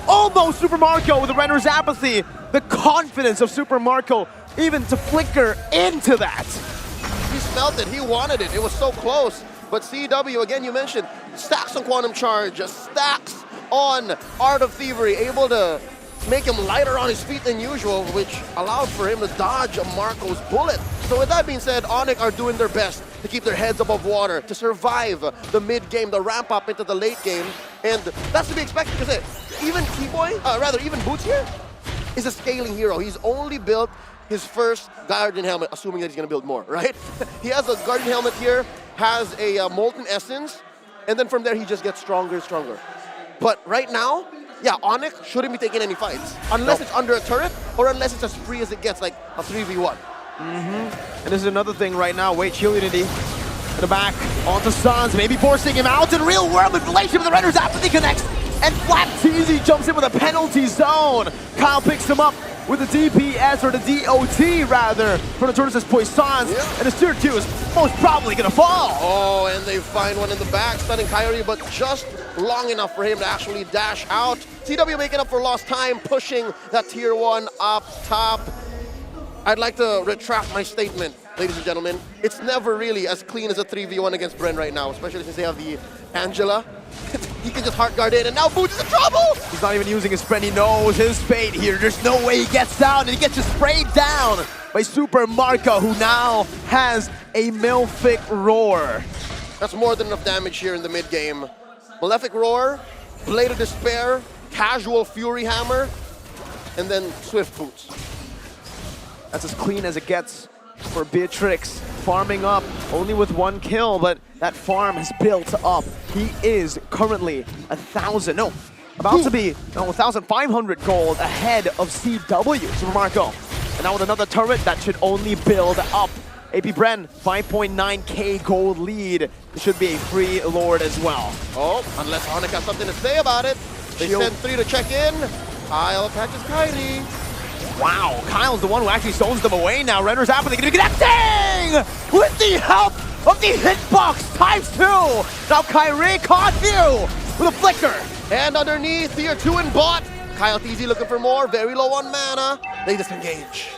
Almost Super Marco with the Renner's Apathy. The confidence of Super Marco even to flicker into that. He smelt it. He wanted it. It was so close. But CW, again, you mentioned, stacks on Quantum Charge, stacks on Art of Thievery, able to make him lighter on his feet than usual, which allowed for him to dodge Marco's bullet. So with that being said, Onyx are doing their best to keep their heads above water, to survive the mid-game, the ramp-up into the late game. And that's to be expected, because even Keyboy, even Boots here, is a scaling hero. He's only built his first Guardian Helmet, assuming that he's going to build more, right? He has a Guardian Helmet here, has a Molten Essence, and then from there he just gets stronger and stronger. But right now, yeah, Onyx shouldn't be taking any fights. Unless it's under a turret, or unless it's as free as it gets, like a 3v1. And this is another thing right now. Wait, Chill Unity in the back onto Sans, maybe forcing him out in real world manipulation with the Renders after he connects. And Flat TZ jumps in with a penalty zone. Kyle picks him up with the DPS, or the DOT rather, for the Tortoises Poissons. And his tier 2 is most probably gonna fall. Oh, and they find one in the back, stunning Kyrie, but just long enough for him to actually dash out. CW making up for lost time, pushing that tier 1 up top. I'd like to retract my statement, ladies and gentlemen. It's never really as clean as a 3v1 against Bren right now, especially since they have the Angela. He can just hard guard in, and now Boots is in trouble! He's not even using his friend, he knows his fate here. There's no way he gets down, and he gets just sprayed down by Super Marco, who now has a Malefic Roar. That's more than enough damage here in the mid game. Malefic Roar, Blade of Despair, Casual Fury Hammer, and then Swift Boots. That's as clean as it gets for Beatrix, farming up only with 1 kill, but that farm has built up. He is currently 1,500 gold ahead of CW, Super Marco. And now with another turret, that should only build up. AP Bren, 5.9k gold lead. It should be a free Lord as well. Oh, unless Onyx has something to say about it. They send 3 to check in. Kyle catches Kyrie. Wow, Kyle's the one who actually stones them away now. Render's happening, gonna be connecting with the help of the hitbox ×2. Now Kyrie caught you with a flicker. And underneath, tier 2 in bot. Kyle TZ looking for more, very low on mana. They disengage.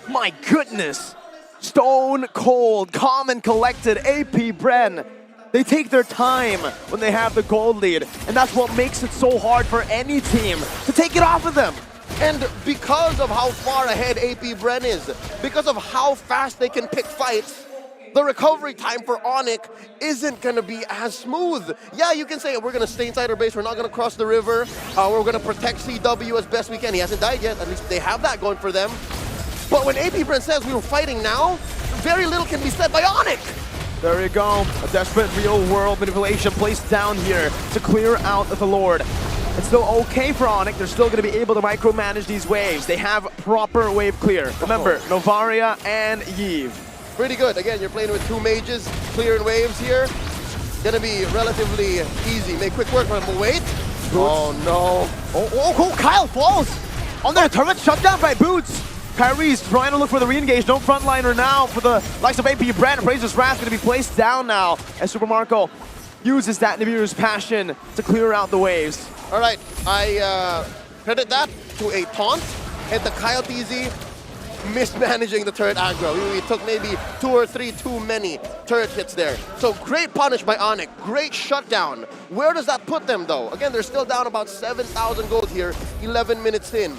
My goodness. Stone cold, calm and collected, AP Bren. They take their time when they have the gold lead, and that's what makes it so hard for any team to take it off of them. And because of how far ahead AP Bren is, because of how fast they can pick fights, the recovery time for Onyx isn't going to be as smooth. Yeah, you can say we're going to stay inside our base, we're not going to cross the river, we're going to protect CW as best we can. He hasn't died yet, at least they have that going for them. But when AP Bren says we were fighting now, very little can be said by Onyx. There you go, a desperate real-world manipulation placed down here to clear out the Lord. It's still okay for Onyx, they're still going to be able to micromanage these waves. They have proper wave clear. Remember, Novaria and Yves. Pretty good. Again, you're playing with 2 mages, clearing waves here. Gonna be relatively easy. Make quick work from him. Wait. Oh no. Oh, Kyle falls on their turret, shut down by Boots. Kyrie's trying to look for the re-engage. No frontliner now for the likes of AP Bren. Razor's Wrath going to be placed down now as Super Marco uses that Nibiru's passion to clear out the waves. All right, I credit that to a taunt and the Kyle TZ mismanaging the turret aggro. We took maybe 2 or 3 too many turret hits there. So great punish by Onyx, great shutdown. Where does that put them though? Again, they're still down about 7,000 gold here, 11 minutes in.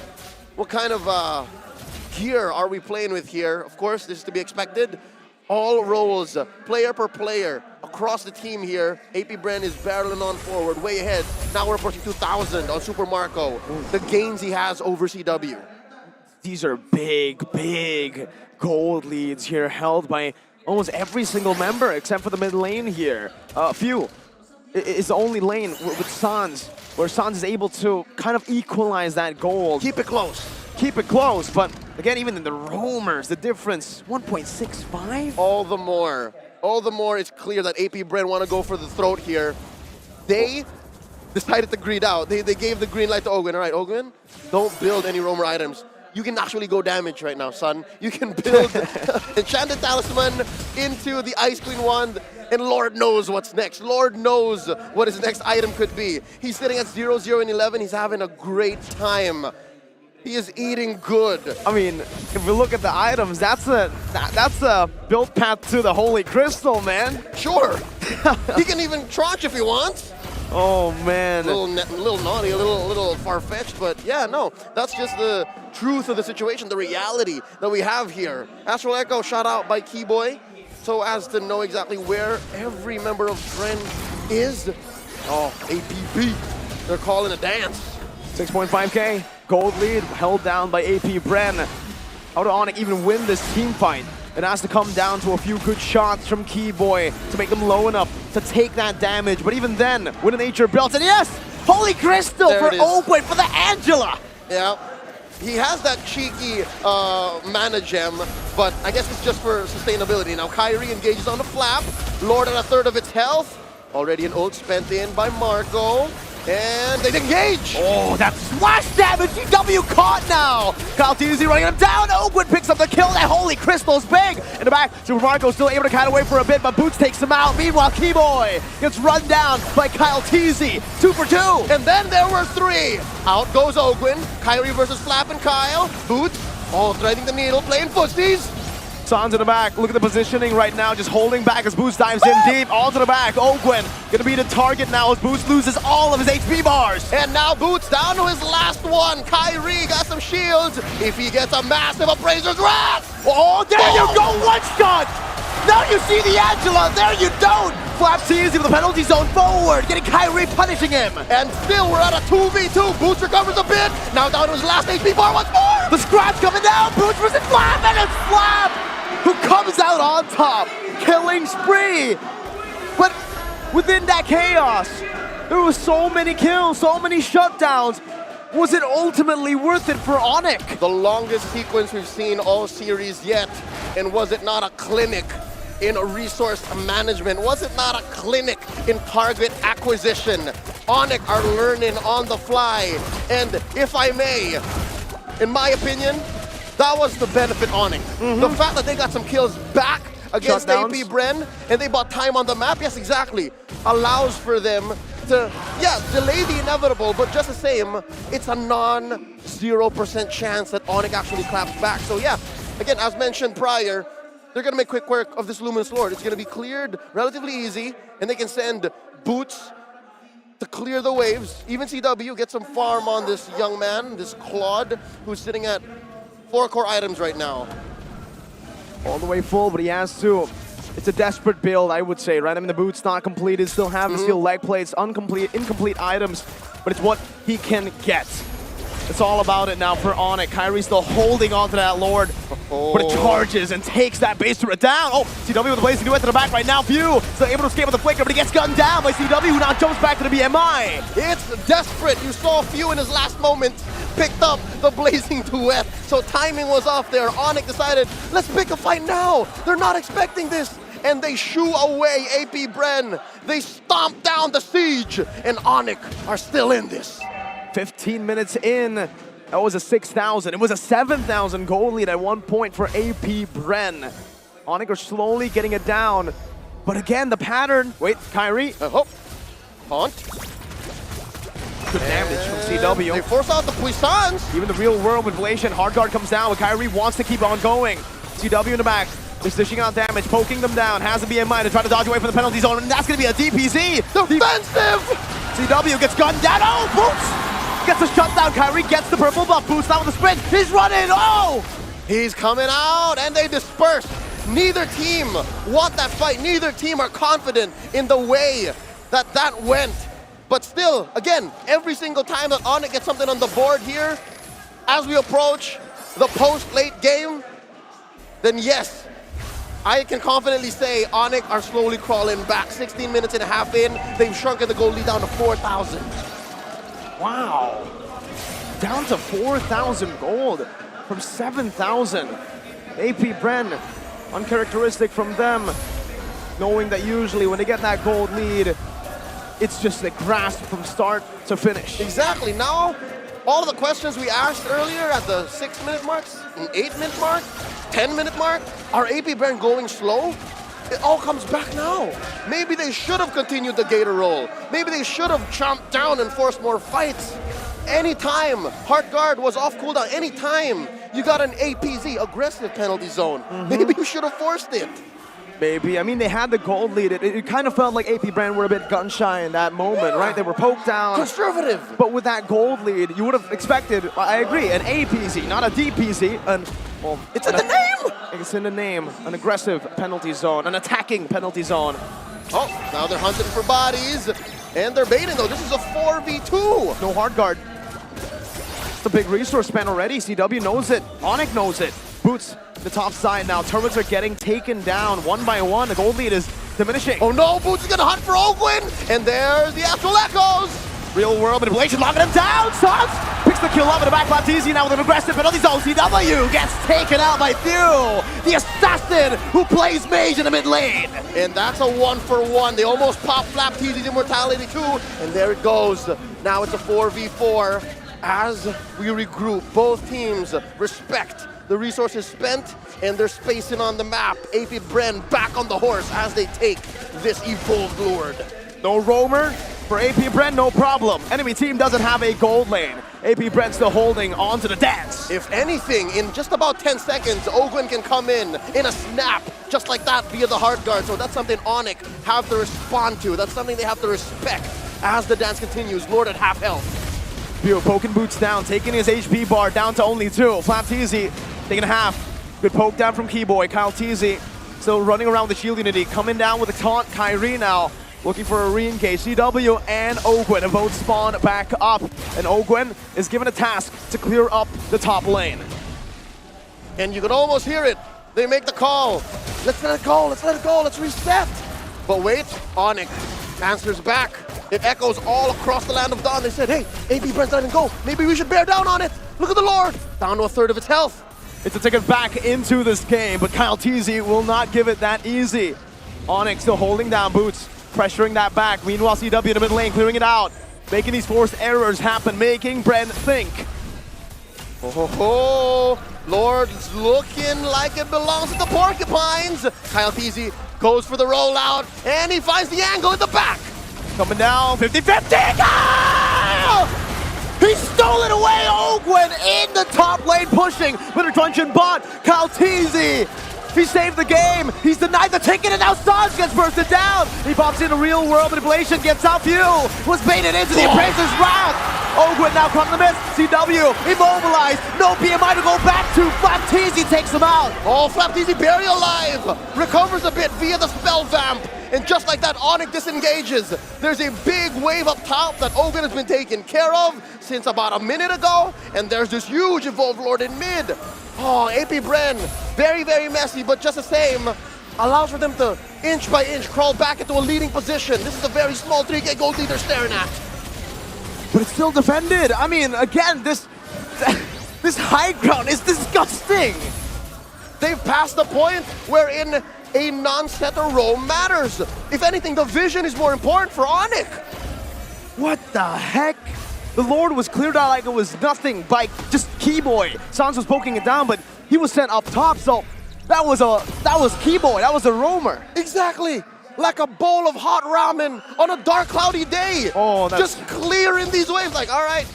What kind of gear are we playing with here? Of course, this is to be expected. All roles, player per player, across the team here. AP Bren is barreling on forward, way ahead. Now we're approaching 2,000 on Super Marco. The gains he has over CW. These are big gold leads here held by almost every single member except for the mid lane here. Few is the only lane with Sans, where Sans is able to kind of equalize that gold. Keep it close. Keep it close, but again, even in the roamers, the difference, 1.65? All the more it's clear that AP Bren want to go for the throat here. They decided to greed out. They gave the green light to Ogwin. All right, Ogwin, don't build any roamer items. You can actually go damage right now, son. You can build Enchanted Talisman into the Ice Queen Wand, and Lord knows what's next. Lord knows what his next item could be. He's sitting at 0-0 and 11. He's having a great time. He is eating good. I mean, if we look at the items, that's a build path to the Holy Crystal, man. Sure. He can even tranche if he wants. Oh man. A little naughty, a little far-fetched, but yeah, no. That's just the truth of the situation, the reality that we have here. Astral Echo shout out by Keyboy, so as to know exactly where every member of Bren is. Oh, APB. They're calling a dance. 6.5k. Gold lead held down by AP Bren. How do Onyx even win this team fight? It has to come down to a few good shots from Keyboy to make them low enough to take that damage. But even then, with a nature belt, and yes, Holy Crystal There for it is. Open for the Angela. Yeah. He has that cheeky mana gem, but I guess it's just for sustainability. Now Kyrie engages on the flap. Lord at a third of its health. Already an ult spent in by Marco. And they engage! Oh, that splash damage! GW caught now! Kyle Teasy running him down. Oakwood picks up the kill. That Holy Crystal's big! In the back, Super Marco still able to kite away for a bit, but Boots takes him out. Meanwhile, Keyboy gets run down by Kyle Teasy. 2 for 2. And then there were 3. Out goes Ogwin. Kyrie versus Flap and Kyle. Boots, all threading the needle, playing footsies. Sans in the back. Look at the positioning right now, just holding back as Boots dives in deep. All to the back. Ogwin gonna be the target now as Boots loses all of his HP bars. And now Boots down to his last one. Kyrie got some shields. If he gets a massive Appraiser's Wrath. Oh, there you go, one shot! Now you see the Angela, there you don't! Flaps easy with the penalty zone forward, getting Kyrie punishing him. And still we're at a 2v2. Boots recovers a bit. Now down to his last HP bar once more. The scratch coming down, Boots versus Flap, and it's Flap who comes out on top, killing spree. But within that chaos, there was so many kills, so many shutdowns. Was it ultimately worth it for Onyx? The longest sequence we've seen all series yet. And was it not a clinic in resource management? Was it not a clinic in target acquisition? Onyx are learning on the fly. And if I may, in my opinion, that was the benefit Onyx. The fact that they got some kills back against Shutdowns. AP Bren and they bought time on the map, yes, exactly, allows for them to, yeah, delay the inevitable, but just the same, it's a non-0% chance that Onyx actually claps back. So yeah, again, as mentioned prior, they're gonna make quick work of this Luminous Lord. It's gonna be cleared relatively easy, and they can send Boots to clear the waves. Even CW get some farm on this young man, this Claude, who's sitting at 4 core items right now. All the way full, but he has to. It's a desperate build, I would say, right? I mean, the boot's not completed, still have the steel leg plates, incomplete items, but it's what he can get. It's all about it now for Onyx. Kyrie still holding on to that Lord, but it charges and takes that base turret down. Oh, CW with the blazing duet to the back right now. View still able to escape with the flicker, but he gets gunned down by CW, who now jumps back to the BMI. It's desperate. You saw Few in his last moment picked up the blazing duet, so timing was off there. Onyx decided, let's pick a fight now. They're not expecting this. And they shoo away AP Bren. They stomp down the siege, and Onyx are still in this. 15 minutes in, that was a 6,000. It was a 7,000 goal lead at one point for AP Bren. Onyx are slowly getting it down, but again, the pattern. Wait, Kyrie. Cont. Good damage from CW. They force out the Puissance. Even the real world with Relation, hard guard comes down, but Kyrie wants to keep on going. CW in the back. They're dishing out damage, poking them down. Has to be in mind to try to dodge away from the penalty zone, and that's going to be a DPZ. Defensive! CW gets gunned down. Oh, Boots gets a shutdown. Kyrie gets the purple buff. Boots now with the sprint. He's running. Oh! He's coming out, and they disperse. Neither team want that fight. Neither team are confident in the way that went. But still, again, every single time that Onyx gets something on the board here, as we approach the post-late game, then yes, I can confidently say Onyx are slowly crawling back. 16 minutes and a half in, they've shrunken the goal lead down to 4,000. Wow. Down to 4,000 gold from 7,000. AP Bren, uncharacteristic from them, knowing that usually when they get that gold lead, it's just a grasp from start to finish. Exactly. Now, all of the questions we asked earlier at the 6-minute marks, 8-minute mark, 10-minute mark, are AP Bren going slow? It all comes back now. Maybe they should have continued the Gator roll. Maybe they should have chomped down and forced more fights. Anytime Heart Guard was off cooldown, anytime you got an APZ, aggressive penalty zone, maybe you should have forced it. Maybe. I mean, they had the gold lead. It kind of felt like AP Bren were a bit gun-shy in that moment, right? They were poked down. Conservative. But with that gold lead, you would have expected, I agree, an APZ, not a DPZ. Well, it's in the name! It's in the name. An aggressive penalty zone, an attacking penalty zone. Oh, now they're hunting for bodies. And they're baiting, though. This is a 4v2. No hard guard. It's a big resource spend already. CW knows it. Onyx knows it. Boots, the top side now. Turrets are getting taken down one by one. The gold lead is diminishing. Oh no, Boots is gonna hunt for Ogwin! And there's the actual echoes! Real world manipulation, locking him down. Sans picks the kill up in the back. Flapteezy now with an aggressive penalty zone. CW gets taken out by Thew, the assassin who plays mage in the mid lane. And that's a 1-for-1. They almost popped Flapteezy's immortality too. And there it goes. Now it's a 4v4 as we regroup. Both teams respect the resources spent and they're spacing on the map. AP Bren back on the horse as they take this evolved Lord. No roamer for AP Bren, no problem. Enemy team doesn't have a gold lane. AP Bren still holding on to the dance. If anything, in just about 10 seconds, Ogwen can come in a snap, just like that via the hard guard. So that's something Onyx have to respond to. That's something they have to respect as the dance continues. Lord at half health. Pio poking boots down, taking his HP bar down to only 2. Flapteezy taking half. Good poke down from Keyboy. Kyle Teasy still running around the shield unity, coming down with a taunt. Kyrie now looking for a re-engage. CW and Ogwen have both spawned back up. And Ogwen is given a task to clear up the top lane. And you can almost hear it. They make the call. Let's let it go, let's let it go, let's reset. But wait, Onyx answers back. It echoes all across the land of Dawn. They said, hey, AP Brent's letting go. Maybe we should bear down on it. Look at the Lord. Down to a third of its health. It's a ticket back into this game, but Kyle Teasy will not give it that easy. Onyx still holding down Boots, pressuring that back. Meanwhile, CW in the mid lane, clearing it out. Making these forced errors happen, making Bren think. Oh, ho, ho. Lord's looking like it belongs to the Porcupines. Kyle Teasy goes for the rollout, and he finds the angle in the back. Coming down, 50-50. Kyle! He stole it away, Ogwen in the top lane pushing with a truncheon bot. Kyle Teasy, he saved the game. He's denied the ticket and now Sans gets bursted down. He pops in a real world manipulation, gets out Fuel, was baited into the Appraiser's wrath. Ogwen now caught in the miss. CW immobilized, no PMI to go back to. Flapteezy takes him out. Oh, Flapteezy barely alive. Recovers a bit via the spell vamp. And just like that, Onyx disengages. There's a big wave up top that Ogwen has been taken care of since about a minute ago. And there's this huge evolved Lord in mid. Oh, AP Bren, very, very messy, but just the same, allows for them to inch by inch crawl back into a leading position. This is a very small 3K gold lead they're staring at. But it's still defended. I mean, again, this high ground is disgusting. They've passed the point wherein a non-setter roam matters. If anything, the vision is more important for Onyx. What the heck? The Lord was cleared out like it was nothing by just Keyboy. Sans was poking it down, but he was sent up top, so that was Keyboy, that was a roamer. Exactly. Like a bowl of hot ramen on a dark, cloudy day. Oh, that's... just clearing these waves like, all right,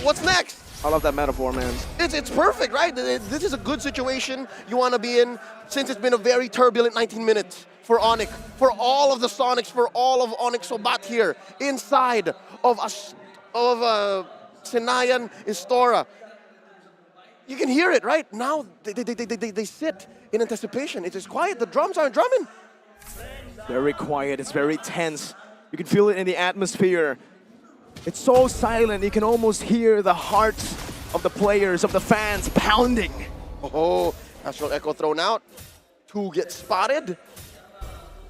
what's next? I love that metaphor, man. It's perfect, right? This is a good situation you want to be in since it's been a very turbulent 19 minutes for Onyx, for all of the Sonics, for all of Onyx Sobat here inside of Sinayan Istora. You can hear it, right? Now they sit in anticipation. It is quiet. The drums aren't drumming. Very quiet. It's very tense. You can feel it in the atmosphere. It's so silent, you can almost hear the hearts of the players, of the fans pounding. Oh, Astral Echo thrown out. 2 get spotted.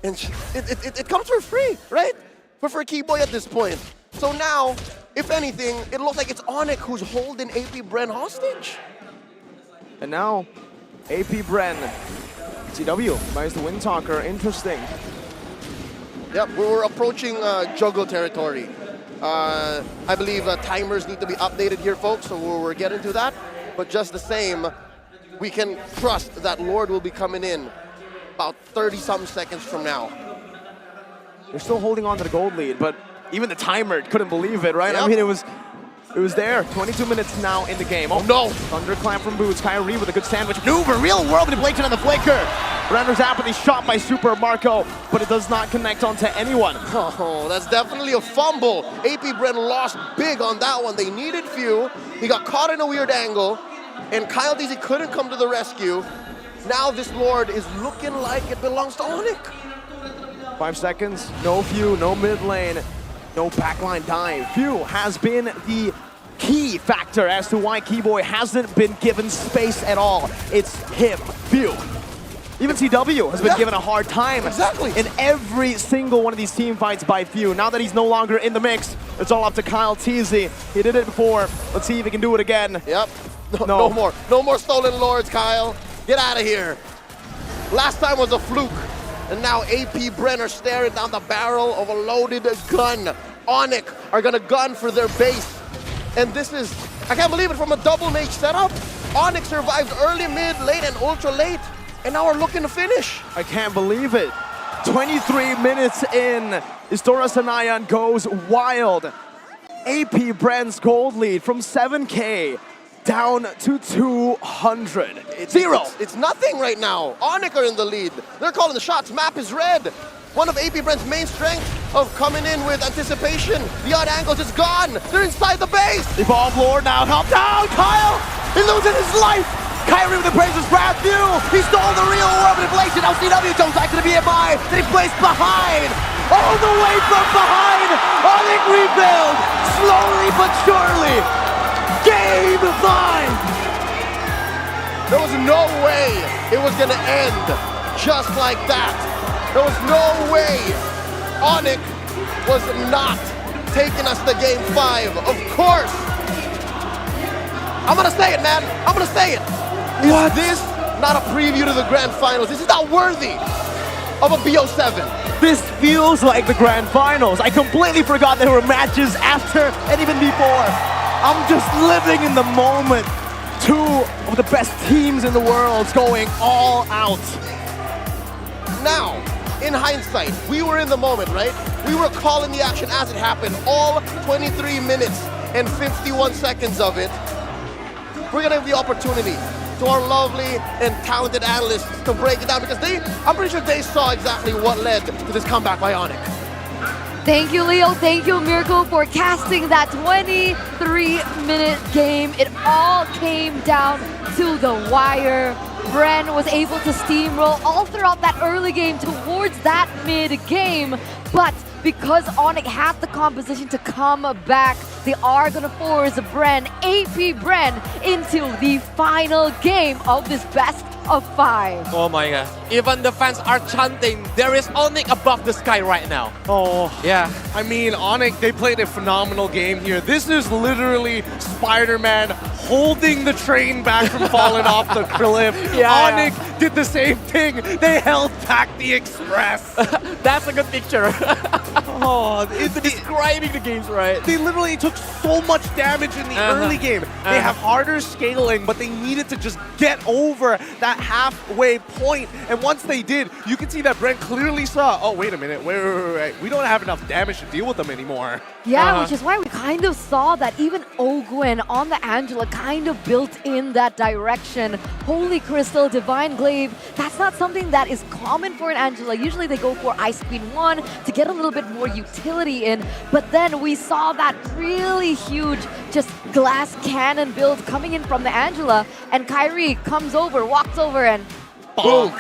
And it comes for free, right? For Keyboy at this point. So now, if anything, it looks like it's Onyx who's holding AP Bren hostage. And now, AP Bren, CW, minus the Wind Talker, interesting. Yep, we're approaching juggle territory. I believe timers need to be updated here, folks, so we're getting to that. But just the same, we can trust that Lord will be coming in about 30-something seconds from now. They're still holding on to the gold lead, but even the timer couldn't believe it, right? Yep. I mean, it was there. 22 minutes now in the game. Oh no! Thunderclap from Boots. Kyrie with a good sandwich maneuver. Real world manipulation on the flicker. Renders apathy shot by Super Marco, but it does not connect onto anyone. Oh, that's definitely a fumble. AP Bren lost big on that one. They needed few. He got caught in a weird angle, and Kyle Deasy couldn't come to the rescue. Now this Lord is looking like it belongs to Onyx. 5 seconds, no Few, no mid lane, no backline dive. Few has been the key factor as to why Keyboy hasn't been given space at all. It's him, Few. Even CW has been given a hard time. Exactly. In every single one of these team fights by Few. Now that he's no longer in the mix, it's all up to Kyle Teasy. He did it before. Let's see if he can do it again. Yep. No more. No more stolen lords, Kyle. Get out of here. Last time was a fluke. And now AP Brenner staring down the barrel of a loaded gun. Onyx are gonna gun for their base. And this is, I can't believe it, from a double mage setup. Onyx survived early, mid, late, and ultra late. And now we're looking to finish. I can't believe it. 23 minutes in, Istora Sanayan goes wild. AP Brand's gold lead from 7K down to 200. Zero. It's nothing right now. Onyx are in the lead. They're calling the shots. Map is red. One of AP Brand's main strengths of coming in with anticipation. The odd angles is gone. They're inside the base. The bomb lord now helped down. Kyle, he loses his life. Kyrie with the praises grab Few. He stole the real orb of inflation. Now CW jumps back to the BMI. Then he plays behind. All the way from behind. Onyx rebuild. Slowly but surely. Game 5. There was no way it was gonna end just like that. There was no way Onyx was not taking us to game 5. Of course. I'm gonna say it, man. I'm gonna say it. Is this not a preview to the grand finals? This is not worthy of a BO7. This feels like the grand finals. I completely forgot there were matches after and even before. I'm just living in the moment. Two of the best teams in the world going all out. Now, in hindsight, we were in the moment, right? We were calling the action as it happened. All 23 minutes and 51 seconds of it. We're gonna have the opportunity to our lovely and talented analysts to break it down because I'm pretty sure they saw exactly what led to this comeback by Onyx. Thank you, Leo. Thank you, Miracle, for casting that 23-minute game. It all came down to the wire. Bren was able to steamroll all throughout that early game towards that mid-game, but because Onyx had the composition to come back, they are gonna force AP Bren, into the final game of this best of 5. Oh my god. Even the fans are chanting, there is Onyx above the sky right now. Oh, yeah. I mean, Onyx, they played a phenomenal game here. This is literally Spider-Man holding the train back from falling off the cliff. Yeah. Onyx did the same thing. They held back the express. That's a good picture. Oh, it's describing the games, right? They literally took so much damage in the early game. They have harder scaling, but they needed to just get over that halfway point. And once they did, you can see that Brent clearly saw, oh, wait a minute, wait. We don't have enough damage to deal with them anymore. Yeah, which is why we kind of saw that even Ogwen on the Angela kind of built in that direction. Holy Crystal, Divine Glaive, that's not something that is common for an Angela. Usually they go for Ice Queen 1 to get a little bit more utility in, but then we saw that really huge just glass cannon build coming in from the Angela, and Kyrie comes over, walks over, and boom!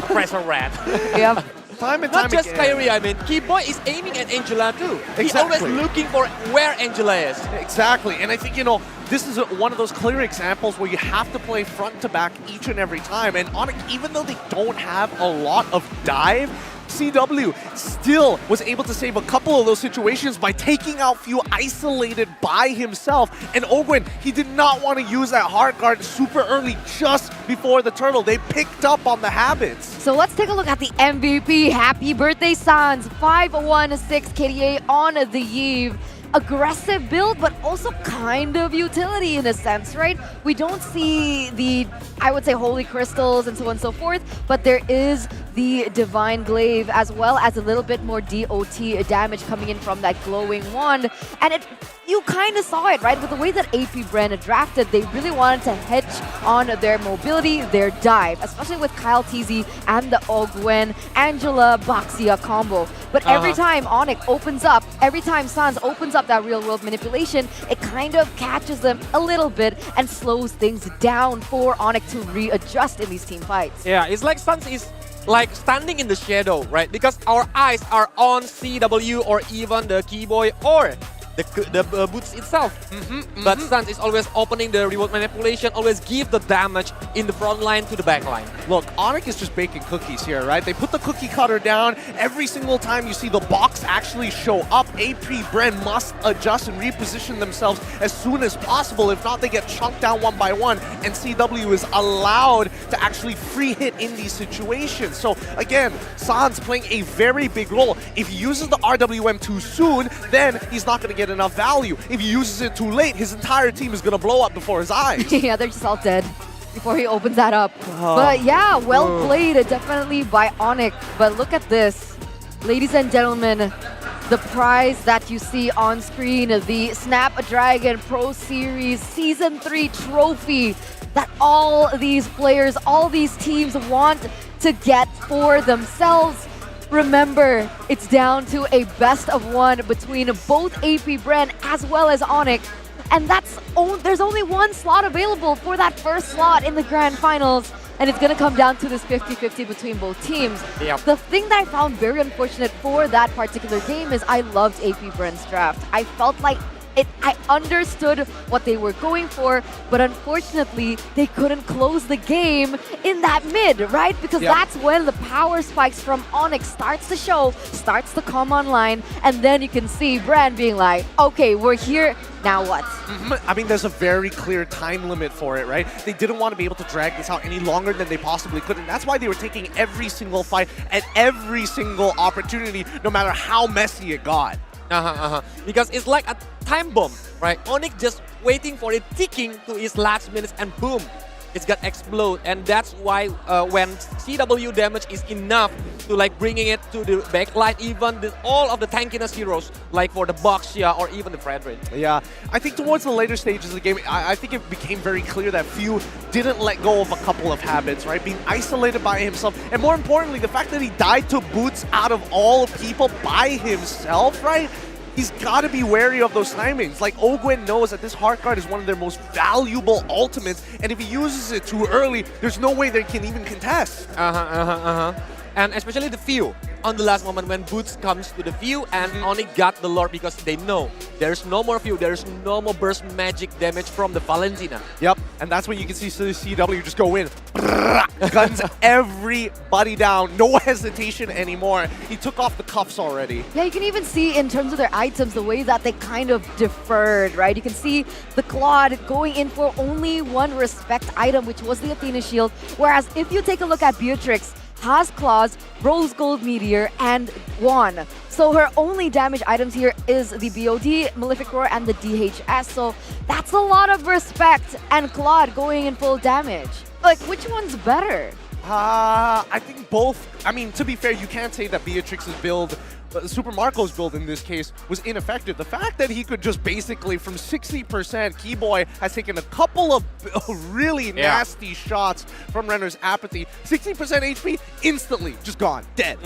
Pressure rat. Yep. Time and Not time just again. Kyrie, I mean, Keyboy is aiming at Angela too. He's Exactly. always looking for where Angela is. Exactly, and I think, you know, this is one of those clear examples where you have to play front to back each and every time. And Onyx, even though they don't have a lot of dive, CW still was able to save a couple of those situations by taking out Few isolated by himself. And Ogwen, he did not want to use that hard guard super early just before the turtle. They picked up on the habits. So let's take a look at the MVP. Happy birthday, Sans. 516 KDA on the eve. Aggressive build, but also kind of utility in a sense, right? We don't see the, I would say, holy crystals and so on and so forth, but there is the Divine Glaive as well as a little bit more DOT damage coming in from that glowing wand. And you kind of saw it, right? With the way that AP Bren drafted, they really wanted to hedge on their mobility, their dive, especially with Kyle TZ and the Ogwen, Angela, Baxia combo. But every time Onyx opens up, every time Sans opens up that real-world manipulation, it kind of catches them a little bit and slows things down for Onyx to readjust in these team fights. Yeah, it's like Sans is like standing in the shadow, right? Because our eyes are on CW or even the Keyboy or the boots itself. But Suns is always opening the reward manipulation, always give the damage in the front line to the back line. Look, Onyx is just baking cookies here, right? They put the cookie cutter down. Every single time you see the box actually show up, AP Bren must adjust and reposition themselves as soon as possible. If not, they get chunked down one by one, and CW is allowed to actually free hit in these situations. So again, Sans playing a very big role. If he uses the RWM too soon, then he's not going to get enough value. If he uses it too late, his entire team is going to blow up before his eyes. Yeah, they're just all dead before he opens that up. But yeah, well played, definitely by Onyx. But look at this. Ladies and gentlemen, the prize that you see on screen, the Snapdragon Pro Series Season 3 trophy that all these players, all these teams want to get for themselves. Remember, it's down to a best of one between both AP Bren as well as Onyx. And there's only one slot available for that first slot in the grand finals. And it's going to come down to this 50-50 between both teams. Yep. The thing that I found very unfortunate for that particular game is I loved AP Bren's draft. I felt like I understood what they were going for, but unfortunately, they couldn't close the game in that mid, right? Because that's when the power spikes from Onyx starts to show, starts to come online, and then you can see Bren being like, okay, we're here, now what? I mean, there's a very clear time limit for it, right? They didn't want to be able to drag this out any longer than they possibly could, and that's why they were taking every single fight and every single opportunity, no matter how messy it got. Because it's like a time bomb, right? Onyx just waiting for it ticking to its last minutes, and boom, it's got explode. And that's why when CW damage is enough to like bringing it to the backline, even all of the tankiness heroes, like for the Boxia or even the Fredrin. Yeah, I think towards the later stages of the game, I think it became very clear that Few didn't let go of a couple of habits, right? Being isolated by himself, and more importantly, the fact that he died to boots out of all people by himself, right? He's got to be wary of those timings. Like, Ogwen knows that this Heart Guard is one of their most valuable ultimates, and if he uses it too early, there's no way they can even contest. And especially the Few, on the last moment when Boots comes to the Few and Onyx got the Lord, because they know there's no more Few, there's no more burst magic damage from the Valentina. Yep, and that's when you can see CW just go in, guns everybody down, no hesitation anymore. He took off the cuffs already. Yeah, you can even see in terms of their items, the way that they kind of deferred, right? You can see the Claude going in for only one respect item, which was the Athena Shield, whereas if you take a look at Beatrix, has Claws, Rose Gold Meteor, and Juan. So her only damage items here is the BOD, Malefic Roar, and the DHS. So that's a lot of respect, and Claude going in full damage. Like, which one's better? I think both. I mean, to be fair, you can't say that Beatrix's build, Super Marco's build in this case, was ineffective. The fact that he could just basically, from 60%, Keyboy has taken a couple of really nasty shots from Renner's apathy. 60% HP, instantly just gone, dead.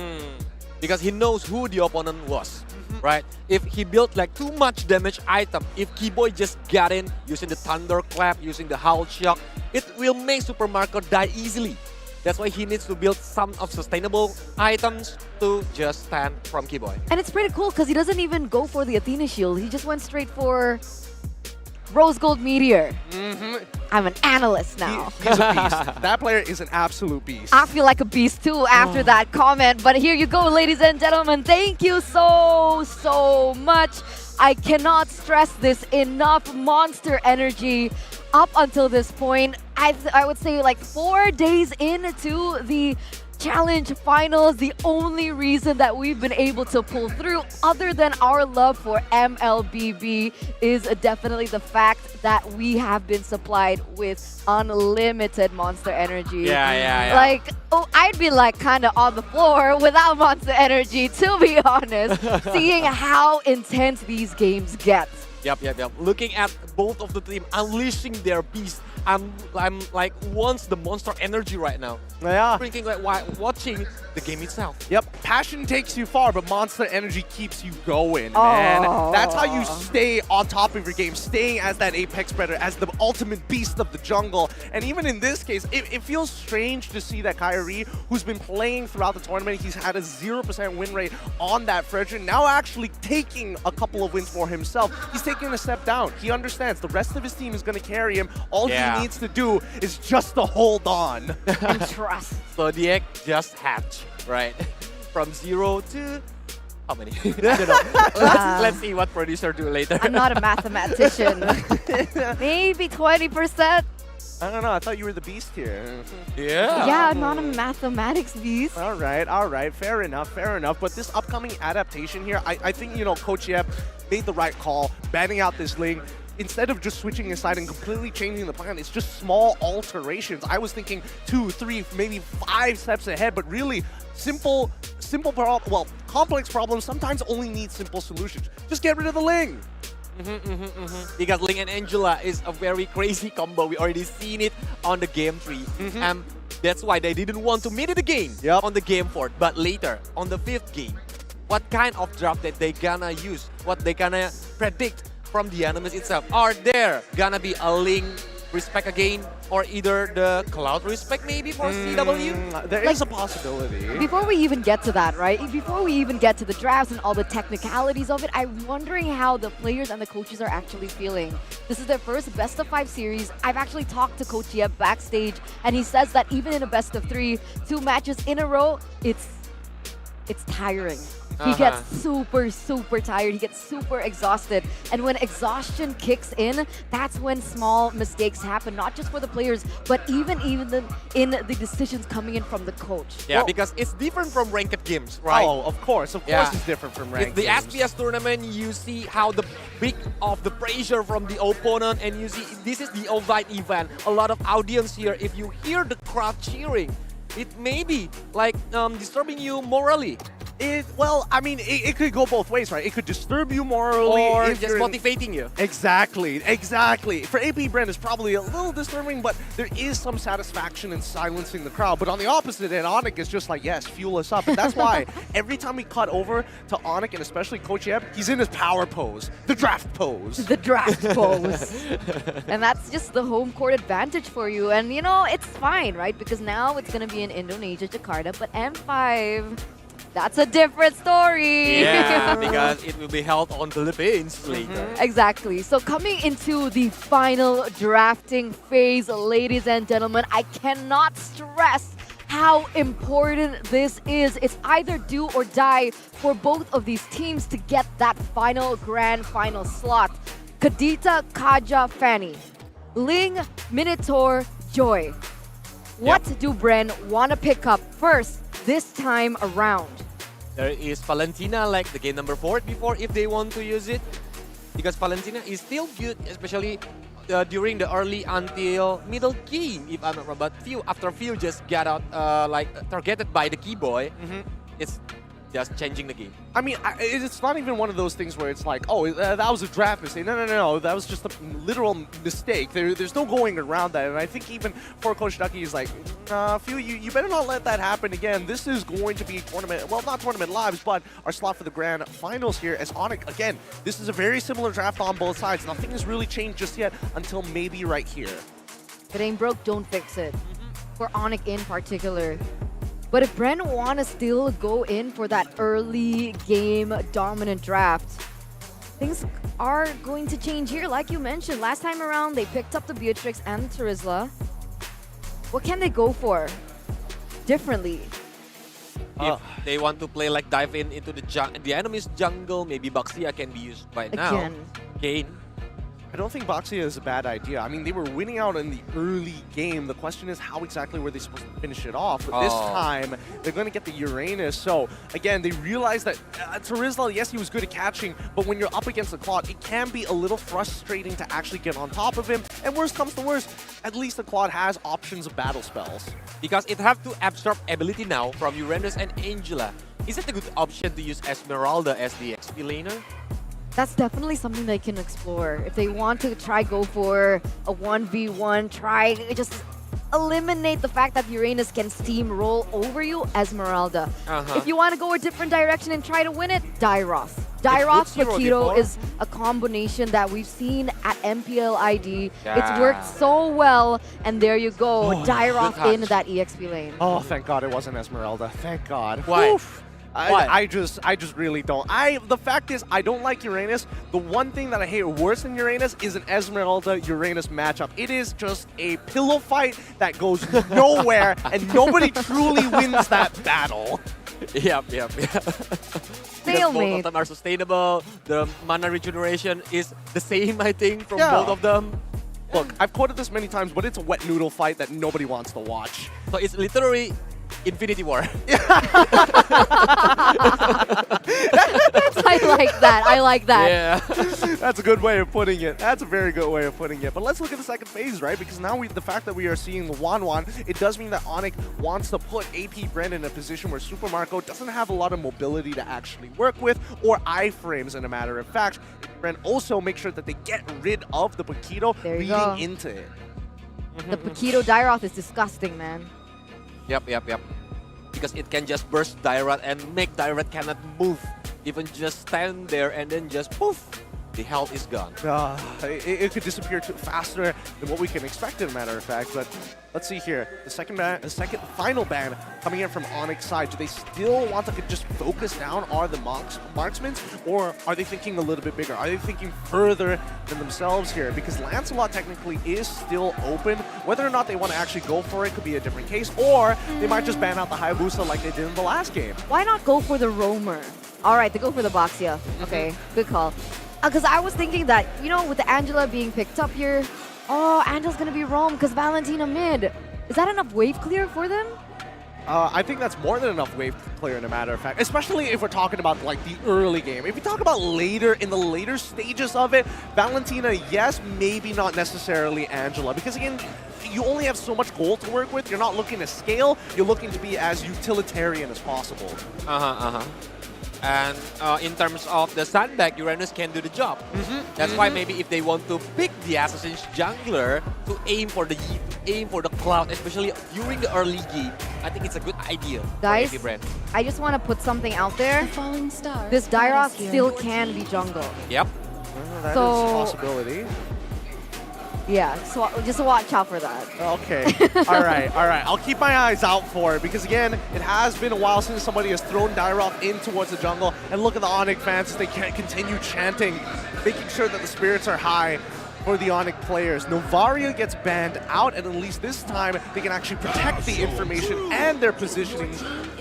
Because he knows who the opponent was, right? If he built like too much damage item, if Keyboy just got in using the Thunderclap, using the Howl Shock, it will make Super Marco die easily. That's why he needs to build some of sustainable items to just stand from Keyboy. And it's pretty cool because he doesn't even go for the Athena Shield. He just went straight for Rose Gold Meteor. I'm an analyst now. He's a beast. That player is an absolute beast. I feel like a beast too after that comment. But here you go, ladies and gentlemen. Thank you so much. I cannot stress this enough. Monster Energy up until this point. I would say like 4 days into the challenge finals, the only reason that we've been able to pull through, other than our love for MLBB, is definitely the fact that we have been supplied with unlimited Monster Energy. Yeah. Like, I'd be like kind of on the floor without Monster Energy, to be honest, seeing how intense these games get. Yep. Looking at both of the team unleashing their beast, I'm like, wants the Monster Energy right now. Yeah. Freaking like watching the game itself. Yep, passion takes you far, but Monster Energy keeps you going, man. That's how you stay on top of your game, staying as that Apex Predator, as the ultimate beast of the jungle. And even in this case, it feels strange to see that Kyrie, who's been playing throughout the tournament, he's had a 0% win rate on that Fredrin, now actually taking a couple of wins for himself. He's taking a step down. He understands the rest of his team is going to carry him. All he needs to do is just to hold on. And trust. So the egg just hatched, right? From 0 to how many? I don't know. Let's see what producer do later. I'm not a mathematician. Maybe 20%. I don't know. I thought you were the beast here. Yeah, I'm not a mathematics beast. All right. Fair enough. But this upcoming adaptation here, I think, you know, Coach Yep made the right call, banning out this Ling. Instead of just switching aside and completely changing the plan, it's just small alterations. I was thinking 2, 3, maybe 5 steps ahead, but really complex problems sometimes only need simple solutions. Just get rid of the Ling. Because Ling and Angela is a very crazy combo. We already seen it on the game 3. And that's why they didn't want to mid it again on the game 4. But later, on the 5th game, what kind of draft that they gonna use? What they gonna predict from the enemies itself? Are there gonna be a Ling respect again, or either the Cloud respect maybe for CW? There is a possibility. Before we even get to that, right? Before we even get to the drafts and all the technicalities of it, I'm wondering how the players and the coaches are actually feeling. This is their first best of 5 series. I've actually talked to Coach Yep backstage, and he says that even in a best of 3, 2 matches in a row, it's tiring. He gets super tired. He gets super exhausted. And when exhaustion kicks in, that's when small mistakes happen, not just for the players, but even in the decisions coming in from the coach. Yeah, because it's different from ranked games, right? Oh, of course it's different from ranked the games. SPS tournament, you see how the big of the pressure from the opponent, and you see this is the Ovid event. A lot of audience here. If you hear the crowd cheering, it may be like disturbing you morally. It could go both ways, right? It could disturb you morally. Or just motivating you. Exactly. For AP Brand, it's probably a little disturbing, but there is some satisfaction in silencing the crowd. But on the opposite end, Onyx is just like, yes, fuel us up. And that's why every time we cut over to Onyx, and especially Coach Yep, he's in his power pose, the draft pose. The draft pose. And that's just the home court advantage for you. And, you know, it's fine, right? Because now it's going to be in Indonesia, Jakarta, but M5... that's a different story. Yeah, because it will be held on Philippines later. Exactly. So coming into the final drafting phase, ladies and gentlemen, I cannot stress how important this is. It's either do or die for both of these teams to get that grand final slot. Kadita, Kaja, Fanny. Ling, Minotaur, Joy. What do Bren want to pick up first this time around? There is Valentina, like the game number 4 before, if they want to use it. Because Valentina is still good, especially during the early until middle game, if I'm not wrong. But after few just got out, targeted by the Keyboy, it's just changing the game. I mean, it's not even one of those things where it's like, oh, that was a draft mistake. No. That was just a literal mistake. There's no going around that. And I think even for Coach Ducky, he's like, Few, you better not let that happen again. This is going to be tournament, well, not tournament lives, but our slot for the grand finals here as Onyx. Again, this is a very similar draft on both sides. Nothing has really changed just yet until maybe right here. If it ain't broke, don't fix it. For Onyx in particular. But if Bren want to still go in for that early game dominant draft, things are going to change here. Like you mentioned, last time around, they picked up the Beatrix and the Terizla. What can they go for differently? If they want to play like dive into the enemy's jungle, maybe Baxia can be used by now. Again. I don't think Baxia is a bad idea. I mean, they were winning out in the early game. The question is, how exactly were they supposed to finish it off? But this time, they're going to get the Uranus. So, again, they realized that Terizla, yes, he was good at catching, but when you're up against the Claude, it can be a little frustrating to actually get on top of him. And worst comes to worst, at least the Claude has options of battle spells. Because it have to absorb ability now from Uranus and Angela. Is it a good option to use Esmeralda as the XP laner? That's definitely something they can explore. If they want to go for a 1v1, try just eliminate the fact that Uranus can steamroll over you, Esmeralda. If you want to go a different direction and try to win it, Dairoth. Dairoth Paquito is a combination that we've seen at MPL ID. It's worked so well, and there you go, Dairoth in that EXP lane. Oh, thank God it wasn't Esmeralda. Thank God. Why? Oof. I just really don't. The fact is, I don't like Uranus. The one thing that I hate worse than Uranus is an Esmeralda-Uranus matchup. It is just a pillow fight that goes nowhere, and nobody truly wins that battle. Yep. Because both of them are sustainable. The mana regeneration is the same, I think, from both of them. Look, I've quoted this many times, but it's a wet noodle fight that nobody wants to watch. So it's literally Infinity War. I like that. Yeah. That's a good way of putting it. That's a very good way of putting it. But let's look at the second phase, right? Because now the fact that we are seeing the Wanwan, it does mean that Onyx wants to put AP Bren in a position where Super Marco doesn't have a lot of mobility to actually work with, or iframes, in a matter of fact. Bren also make sure that they get rid of the Paquito leading into it. The Paquito Dairoth is disgusting, man. Yep. Because it can just burst Dairoth and make Dairoth cannot move. Even just stand there and then just poof, the health is gone. It could disappear faster than what we can expect, as a matter of fact. But let's see here. The second final ban coming in from Onyx side. Do they still want to just focus down on the marksmen? Or are they thinking a little bit bigger? Are they thinking further than themselves here? Because Lancelot technically is still open. Whether or not they want to actually go for it could be a different case. Or they might just ban out the Hayabusa like they did in the last game. Why not go for the roamer? All right, they go for the Boxia. Okay, good call. Because I was thinking that, with the Angela being picked up here, Angela's going to be roam because Valentina mid. Is that enough wave clear for them? I think that's more than enough wave clear, in a matter of fact, especially if we're talking about like the early game. If you talk about in the later stages of it, Valentina, yes, maybe not necessarily Angela, because again, you only have so much gold to work with. You're not looking to scale. You're looking to be as utilitarian as possible. And in terms of the sandbag, Uranus can do the job. That's why maybe if they want to pick the Assassin's jungler to aim for the cloud, especially during the early game, I think it's a good idea. Guys, for AP Bren. I just want to put something out there. This Dairoth still can be jungle. Yep. That is a possibility. Yeah, so just watch out for that. Okay. All right. I'll keep my eyes out for it because, again, it has been a while since somebody has thrown Dairoth in towards the jungle. And look at the Onyx fans as they continue chanting, making sure that the spirits are high for the Onyx players. Novaria gets banned out, and at least this time they can actually protect the information and their positioning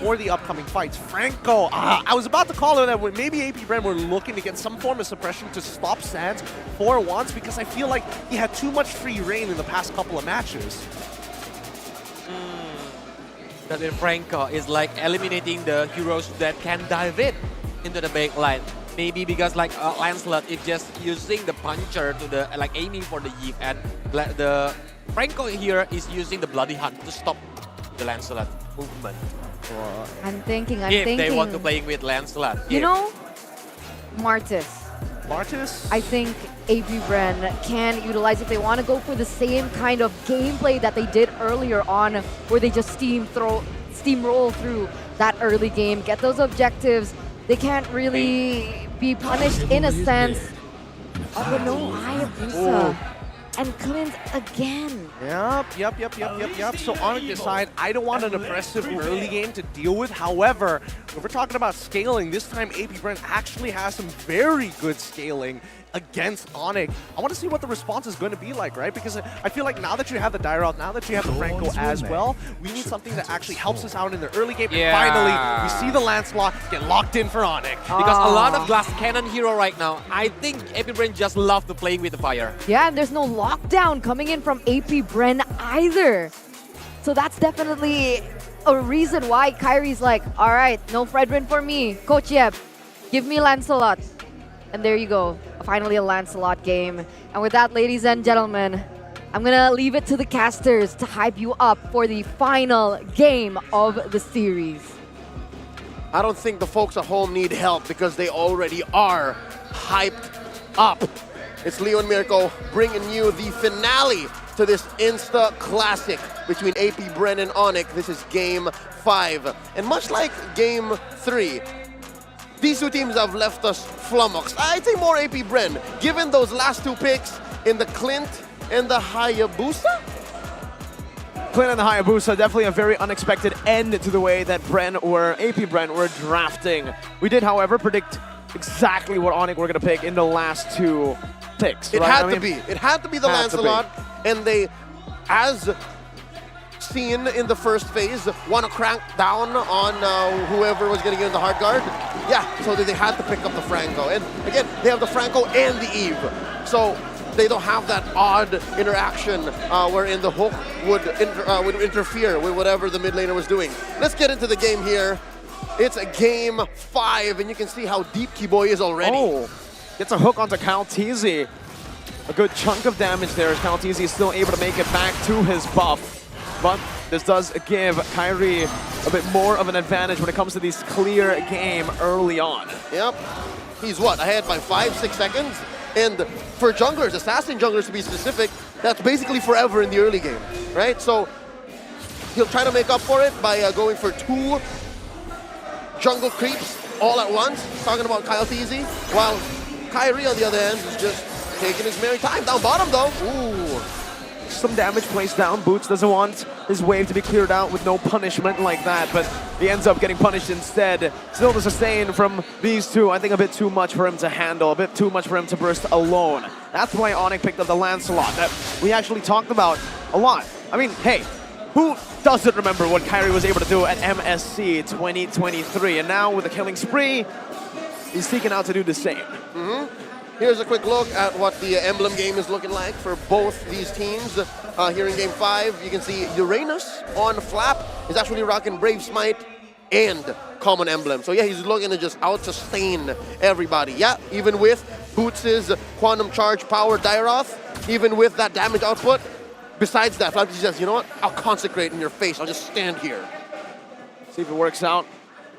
for the upcoming fights. Franco, I was about to call it that maybe AP Bren were looking to get some form of suppression to stop Sands for once, because I feel like he had too much free reign in the past couple of matches. That Franco is like eliminating the heroes that can dive into the back line. Maybe because like Lancelot is just using the puncher to the aiming for the Yip, and the Franco here is using the Bloody Hunt to stop the Lancelot movement. I'm thinking. If they want to play with Lancelot. Martis. Martis? I think AP Bren can utilize if they want to go for the same kind of gameplay that they did earlier on, where they just steamroll through that early game, get those objectives. They can't really be punished in a sense. But no Hayabusa. And Clint again. Yep. So on this side, I don't want an oppressive early game to deal with. However, if we're talking about scaling, this time AP Bren actually has some very good scaling against Onyx. I want to see what the response is going to be like, right? Because I feel like now that you have the Dairoth, now that you have the Franco as well, we need something that actually helps us out in the early game. And finally, we see the Lancelot get locked in for Onyx. Because a lot of glass cannon hero right now, I think AP Bren just love to playing with the fire. Yeah, and there's no lockdown coming in from AP Bren either. So that's definitely a reason why Kyrie's like, all right, no Fredrin for me. Coach Yeb, give me Lancelot. And there you go. Finally a Lancelot game. And with that, ladies and gentlemen, I'm going to leave it to the casters to hype you up for the final game of the series. I don't think the folks at home need help because they already are hyped up. It's Leo and Mirko bringing you the finale to this Insta Classic between AP Bren and Onyx. This is Game 5. And much like Game 3, these two teams have left us flummoxed. I'd say more AP Bren, given those last two picks in the Clint and the Hayabusa? Clint and the Hayabusa, definitely a very unexpected end to the way that AP Bren were drafting. We did, however, predict exactly what Onyx were going to pick in the last two picks. It right? had to be. It had to be the Lancelot. And they, as seen in the first phase, want to crank down on whoever was going to get in the hard guard. Yeah, so they had to pick up the Franco. And again, they have the Franco and the Eve. So they don't have that odd interaction wherein the hook would interfere with whatever the mid laner was doing. Let's get into the game here. It's a Game 5, and you can see how deep Kiboy is already. Oh, gets a hook onto Kaltizi. A good chunk of damage there as Kaltizi is still able to make it back to his buff. But this does give Kyrie a bit more of an advantage when it comes to this clear game early on. Yep. He's what, ahead by 5-6 seconds? And for junglers, assassin junglers to be specific, that's basically forever in the early game, right? So he'll try to make up for it by going for 2 jungle creeps all at once, talking about Kaltizi, while Kyrie on the other hand is just taking his merry time. Down bottom though, ooh. Some damage placed down. Boots doesn't want his wave to be cleared out with no punishment like that, but he ends up getting punished instead. Still the sustain from these two, I think a bit too much for him to handle, a bit too much for him to burst alone. That's why Onyx picked up the Lancelot that we actually talked about a lot. I mean, hey, who doesn't remember what Kyrie was able to do at MSC 2023? And now with the killing spree, he's seeking out to do the same. Here's a quick look at what the emblem game is looking like for both these teams. Here in Game 5, you can see Uranus on Flap is actually rocking Brave Smite and Common Emblem. So yeah, he's looking to just out-sustain everybody. Yeah, even with Boots' Quantum Charge Power Dairoth, even with that damage output, besides that, Flap says, you know what, I'll consecrate in your face, I'll just stand here. See if it works out.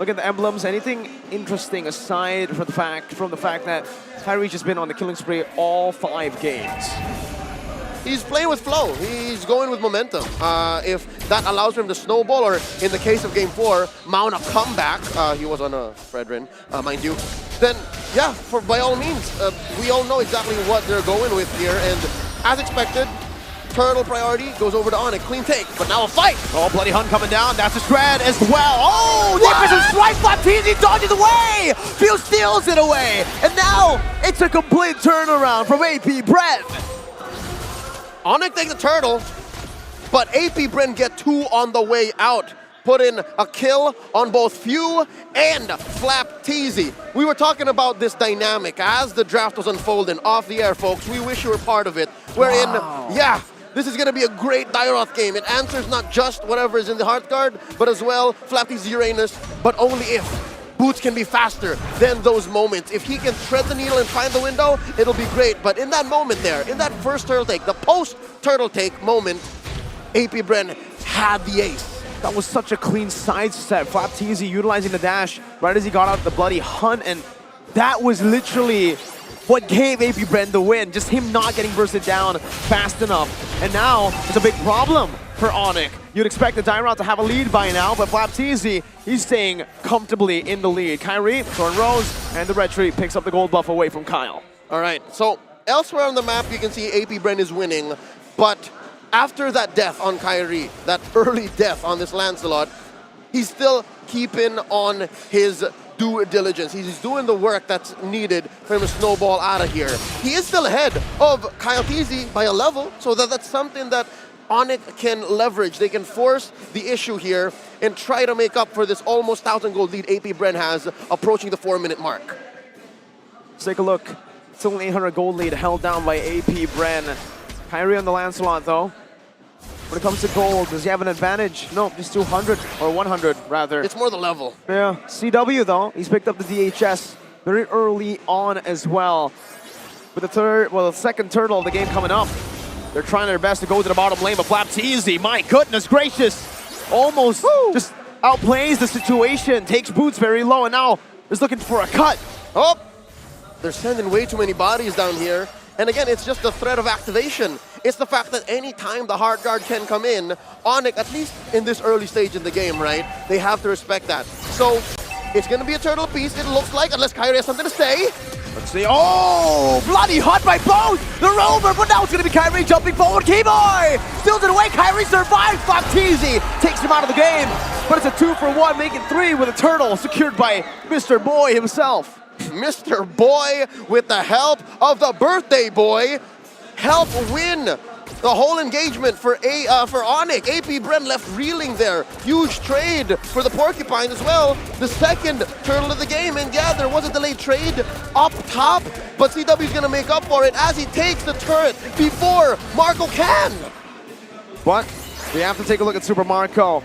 Look at the emblems. Anything interesting aside from the fact that Kyrie's just been on the killing spree all 5 games? He's playing with flow. He's going with momentum. If that allows him to snowball, or in the case of Game 4, mount a comeback, he was on a Fredrin, mind you, then yeah, by all means, we all know exactly what they're going with here, and as expected, Turtle priority goes over to Onyx. Clean take, but now a fight. Oh, Bloody Hun coming down. That's a shred as well. Oh, the precision swipe flap. TZ dodges away. Few steals it away. And now it's a complete turnaround from AP Bren. Onyx takes the turtle, but AP Bren get 2 on the way out. Put in a kill on both Few and Flap TZ. We were talking about this dynamic as the draft was unfolding off the air, folks. We wish you were part of it. Wherein, yeah, this is going to be a great Dairoth game. It answers not just whatever is in the heart guard, but as well Flap TZ Uranus, but only if Boots can be faster than those moments. If he can thread the needle and find the window, it'll be great. But in that moment there, in that first turtle take, the post-turtle take moment, AP Bren had the ace. That was such a clean sidestep. Flap TZ utilizing the dash right as he got out the Bloody Hunt, and that was literally what gave AP Bren the win. Just him not getting bursted down fast enough. And now it's a big problem for Onyx. You'd expect the Dairoth to have a lead by now, but Flap TZ, he's staying comfortably in the lead. Kyrie, Thorn Rose, and the Red Tree picks up the gold buff away from Kyle. All right, so elsewhere on the map, you can see AP Bren is winning, but after that death on Kyrie, that early death on this Lancelot, he's still keeping on his due diligence. He's doing the work that's needed for him to snowball out of here. He is still ahead of Kyle TZ by a level, so that's something that Onyx can leverage. They can force the issue here and try to make up for this almost 1,000 gold lead AP Bren has approaching the 4-minute mark. Let's take a look. It's only 800 gold lead held down by AP Bren. Kyrie on the Lancelot though. When it comes to gold, does he have an advantage? No, just 200, or 100 rather. It's more the level. Yeah, CW though, he's picked up the DHS very early on as well. With the second turtle of the game coming up. They're trying their best to go to the bottom lane, but Flap TZ, my goodness gracious, almost just outplays the situation, takes Boots very low, and now is looking for a cut. Oh, they're sending way too many bodies down here. And again, it's just the threat of activation. It's the fact that any time the hard guard can come in, Onyx, at least in this early stage in the game, right, they have to respect that. So it's going to be a turtle piece, it looks like, unless Kyrie has something to say. Let's see. Oh, bloody hot by both the rover, but now it's going to be Kyrie jumping forward. Keyboy still to the way. Kyrie survived. Baptiste takes him out of the game, but it's a 2-for-1, making 3 with a turtle secured by Mr. Boy himself. Mr. Boy, with the help of the birthday boy, help win the whole engagement for Onyx. AP Bren left reeling there. Huge trade for the Porcupine as well. The second turtle of the game. And yeah, there was a delayed trade up top, but CW is going to make up for it as he takes the turret before Marco can. But we have to take a look at Super Marco.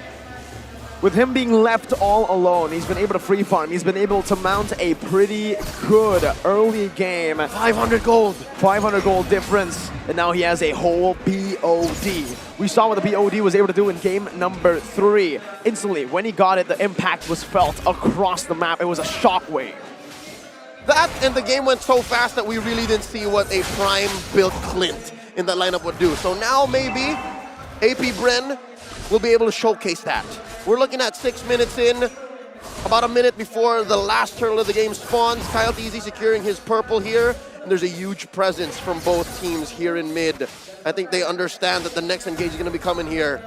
With him being left all alone, he's been able to free farm. He's been able to mount a pretty good early game. 500 gold. 500 gold difference. And now he has a whole BOD. We saw what the BOD was able to do in game number 3. Instantly, when he got it, the impact was felt across the map. It was a shockwave. That and the game went so fast that we really didn't see what a prime-built Clint in that lineup would do. So now maybe AP Bren will be able to showcase that. We're looking at 6 minutes in, about a minute before the last turtle of the game spawns. Kyle Teasy securing his purple here, and there's a huge presence from both teams here in mid. I think they understand that the next engage is going to be coming here.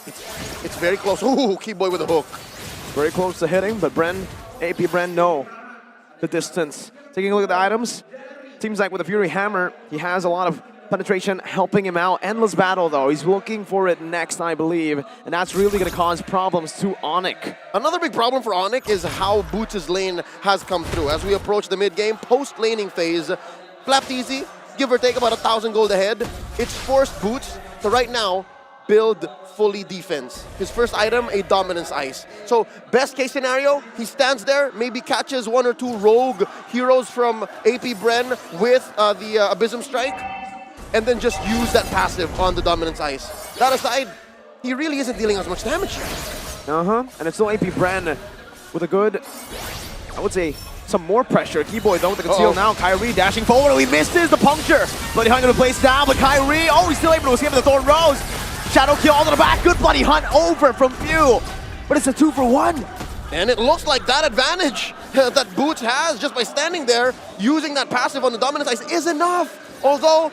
It's very close. Ooh, Keyboy with a hook. Very close to hitting, but AP Bren know the distance. Taking a look at the items, seems like with the Fury Hammer, he has a lot of penetration helping him out. Endless battle though, he's looking for it next, I believe, and that's really going to cause problems to Onyx. Another big problem for Onyx is how Boots' lane has come through. As we approach the mid-game, post-laning phase, Flapteasy, give or take about 1,000 gold ahead. It's forced Boots to right now build fully defense. His first item, a dominance ice. So best case scenario, he stands there, maybe catches 1 or 2 rogue heroes from AP Bren with the Abysm Strike, and then just use that passive on the dominance ice. That aside, he really isn't dealing as much damage yet. And it's still AP Bren with a good, I would say, some more pressure. Keyboy though with the conceal now. Kyrie dashing forward. Oh, he misses the puncture. Bloody Hunt gonna place down, but Kyrie, oh, he's still able to escape the Thorn Rose. Shadow kill all to the back. Good Bloody Hunt over from Few. But it's a 2-for-1. And it looks like that advantage that Boots has just by standing there, using that passive on the dominance ice is enough. Although,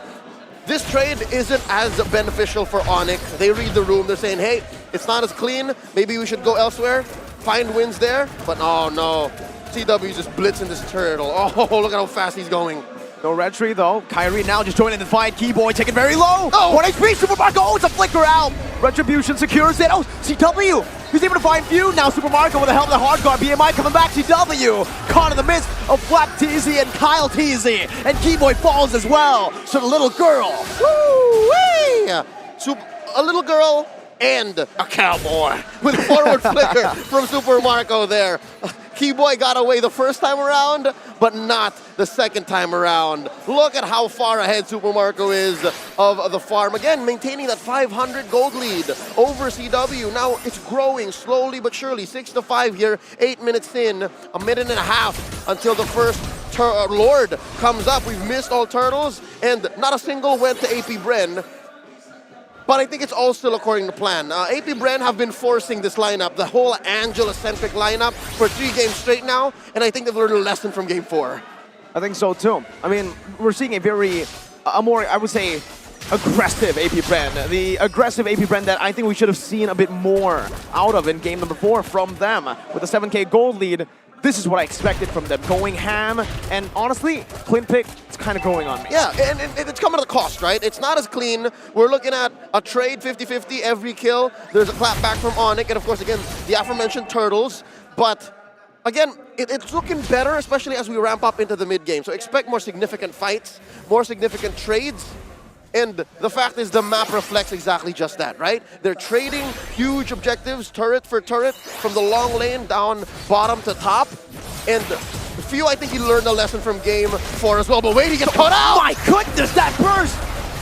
this trade isn't as beneficial for Onyx. They read the room, they're saying, hey, it's not as clean, maybe we should go elsewhere, find wins there, but oh no. CW's just blitzing this turtle. Oh, look at how fast he's going. No red tree though. Kyrie now just joining the fight. Keyboy taking very low. Oh! 1 HP, Super Marco, oh, it's a flicker out. Retribution secures it. Oh, CW, he's able to find Few. Now Super Marco with the help of the hard guard. BMI coming back. CW caught in the midst of Flap Teasy and Kyle Teasy. And Keyboy falls as well. So the little girl. Woo-wee! A little girl and a cowboy with forward flicker from Super Marco there. Keyboy got away the first time around, but not the second time around. Look at how far ahead Super Marco is of the farm. Again, maintaining that 500 gold lead over CW. Now it's growing slowly but surely. 6-5 here, 8 minutes in, a minute and a half until the first Lord comes up. We've missed all turtles, and not a single went to AP Bren. But I think it's all still according to plan. AP Bren have been forcing this lineup, the whole Angela-centric lineup, for 3 games straight now, and I think they've learned a lesson from game 4. I think so too. I mean, we're seeing a more, I would say, aggressive AP Bren. The aggressive AP Bren that I think we should have seen a bit more out of in game number 4 from them. With a 7K gold lead, this is what I expected from them, going ham, and honestly, Clint pick, it's kind of growing on me. Yeah, and it's coming at a cost, right? It's not as clean. We're looking at a trade 50-50 every kill. There's a clap back from Onyx, and of course, again, the aforementioned turtles. But again, it's looking better, especially as we ramp up into the mid-game. So expect more significant fights, more significant trades. And the fact is the map reflects exactly just that, right? They're trading huge objectives, turret for turret, from the long lane down bottom to top. And Few, I think he learned a lesson from game 4 as well. But wait, he gets caught out! My goodness, that burst!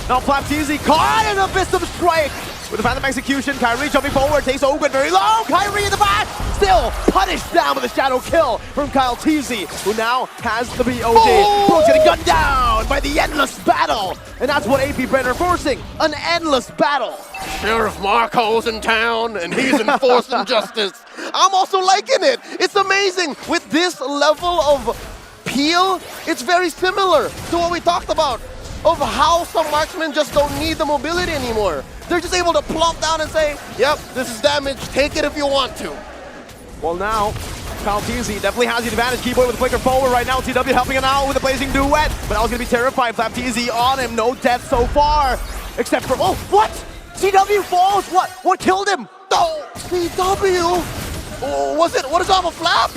Now Flapteasy caught in a Abysm Strike! with the Phantom execution. Kyrie jumping forward, takes Ogun very low. Kyrie in the back, still punished down with a shadow kill from Kyle Teasy, who now has the BOD. Bro's getting gunned down by the endless battle, and that's what AP Brenner forcing, an endless battle. Sheriff Marco's in town, and he's enforcing justice. I'm also liking it. It's amazing. With this level of peel, it's very similar to what we talked about, of how some marksmen just don't need the mobility anymore. They're just able to plop down and say, yep, this is damage, take it if you want to. Well now, Kyle Teasy definitely has the advantage. Keyboy with a flicker forward right now. TW helping him out with a blazing duet, but now he's gonna be terrified. Flap Teasy on him, no death so far, except for, oh, what? CW falls, what killed him? Oh, CW? Oh, what is off a Flap?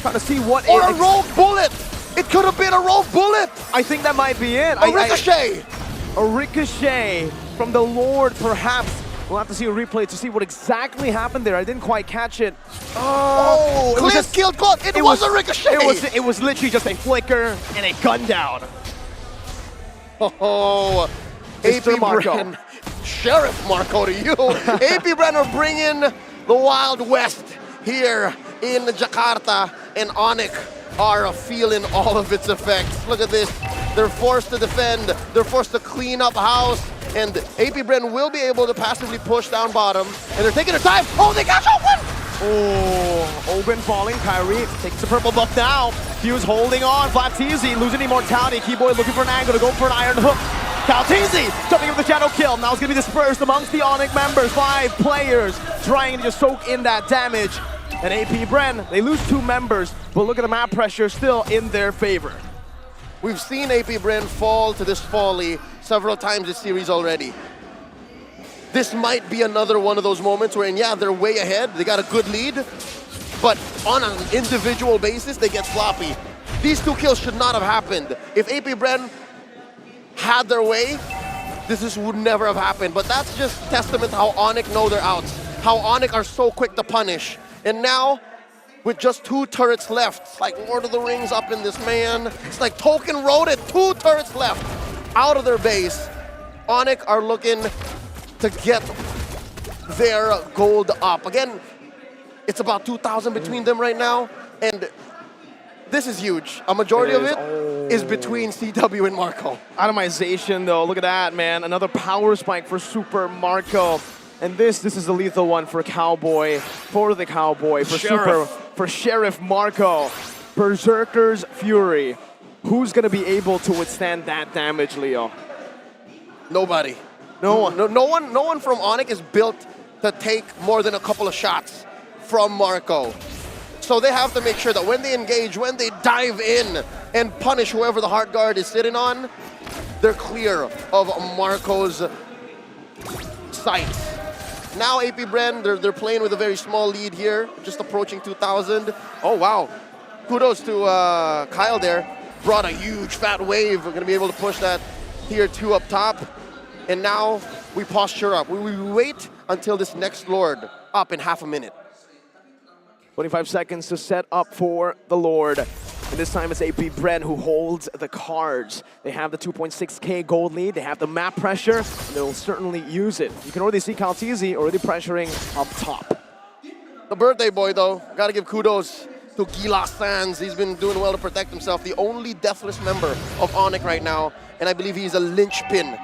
Trying to see what or a rogue bullet. It could have been a rogue bullet. I think that might be it. A ricochet. A ricochet from the Lord, perhaps. We'll have to see a replay to see what exactly happened there. I didn't quite catch it. Oh, Cliff killed God. It was a ricochet. It was literally just a flicker and a gun down. Oh, AP Marco. Sheriff Marco to you. AP Brenner bringing the Wild West here in Jakarta, and Onyx are feeling all of its effects. Look at this. They're forced to defend. They're forced to clean up house. And AP Bren will be able to passively push down bottom. And they're taking their time. Oh, they got open! Oh, Open falling. Kyrie takes the purple buff now. Fuse holding on. Flat Teasy losing immortality. Keyboy looking for an angle to go for an iron hook. Kyle Teasy jumping in with the shadow kill. Now it's going to be dispersed amongst the Onyx members. 5 players trying to just soak in that damage. And AP Bren, they lose 2 members, but look at the map pressure still in their favor. We've seen AP Bren fall to this folly several times this series already. This might be another one of those moments where, yeah, they're way ahead, they got a good lead, but on an individual basis, they get sloppy. These 2 kills should not have happened. If AP Bren had their way, this would never have happened. But that's just testament to how Onyx know their outs, how Onyx are so quick to punish. And now, with just 2 turrets left, it's like Lord of the Rings up in this, man. It's like Tolkien wrote it, 2 turrets left out of their base. Onyx are looking to get their gold up. Again, it's about 2,000 between them right now, and this is huge. A majority of it is between CW and Marco. Atomization though, look at that, man. Another power spike for Super Marco. And this is a lethal one for Cowboy, for the Cowboy, for Sheriff Marco. Berserker's Fury. Who's gonna be able to withstand that damage, Leo? Nobody. No one from Onyx is built to take more than a couple of shots from Marco. So they have to make sure that when they engage, when they dive in and punish whoever the Heart Guard is sitting on, they're clear of Marco's sights. Now AP Bren, they're playing with a very small lead here, just approaching 2,000. Oh wow, kudos to Kyle there. Brought a huge fat wave. We're gonna be able to push that tier 2 up top. And now we posture up. We wait until this next Lord up in half a minute. 25 seconds to set up for the Lord. And this time it's AP Bren who holds the cards. They have the 2.6k gold lead, they have the map pressure, and they'll certainly use it. You can already see Kyle Teasy already pressuring up top. The birthday boy though, gotta give kudos to Gila Sands. He's been doing well to protect himself. The only deathless member of Onyx right now, and I believe he's a linchpin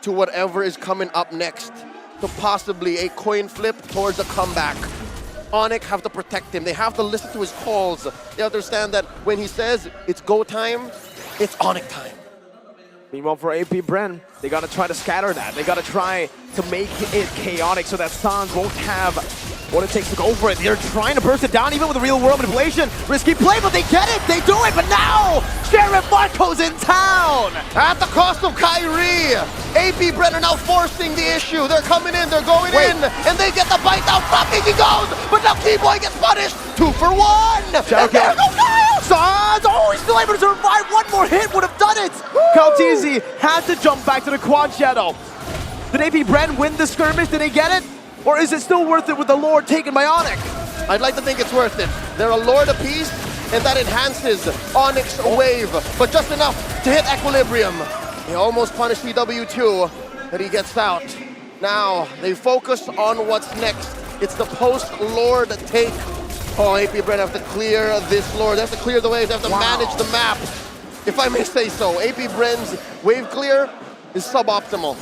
to whatever is coming up next, to possibly a coin flip towards a comeback. Onyx have to protect him. They have to listen to his calls. They understand that when he says it's go time, it's Onyx time. Meanwhile, for AP Bren, they gotta try to scatter that. They gotta try to make it chaotic so that Sans won't have what it takes to go for it. They're trying to burst it down even with the real world manipulation. Risky play, but they get it, they do it, but now Sheriff Marco's in town! At the cost of Kyrie, AP Bren are now forcing the issue. They're coming in, they're going in, and they get the bite down. Fucking he goes, but now Keyboy gets punished. 2 for 1! Shadow there goes Kyle! Sans! Oh, he's still able to survive. 1 more hit would have done it! Kyle Teasy had to jump back to the quad shadow. Did AP Bren win the skirmish? Did they get it? Or is it still worth it with the Lord taken by Onyx? I'd like to think it's worth it. They're a Lord apiece, and that enhances Onyx wave, but just enough to hit equilibrium. He almost punished CW2, that he gets out. Now, they focus on what's next. It's the post-Lord take. Oh, AP Bren have to clear this Lord. They have to clear the waves. They have to manage the map. If I may say so, AP Bren's wave clear is suboptimal.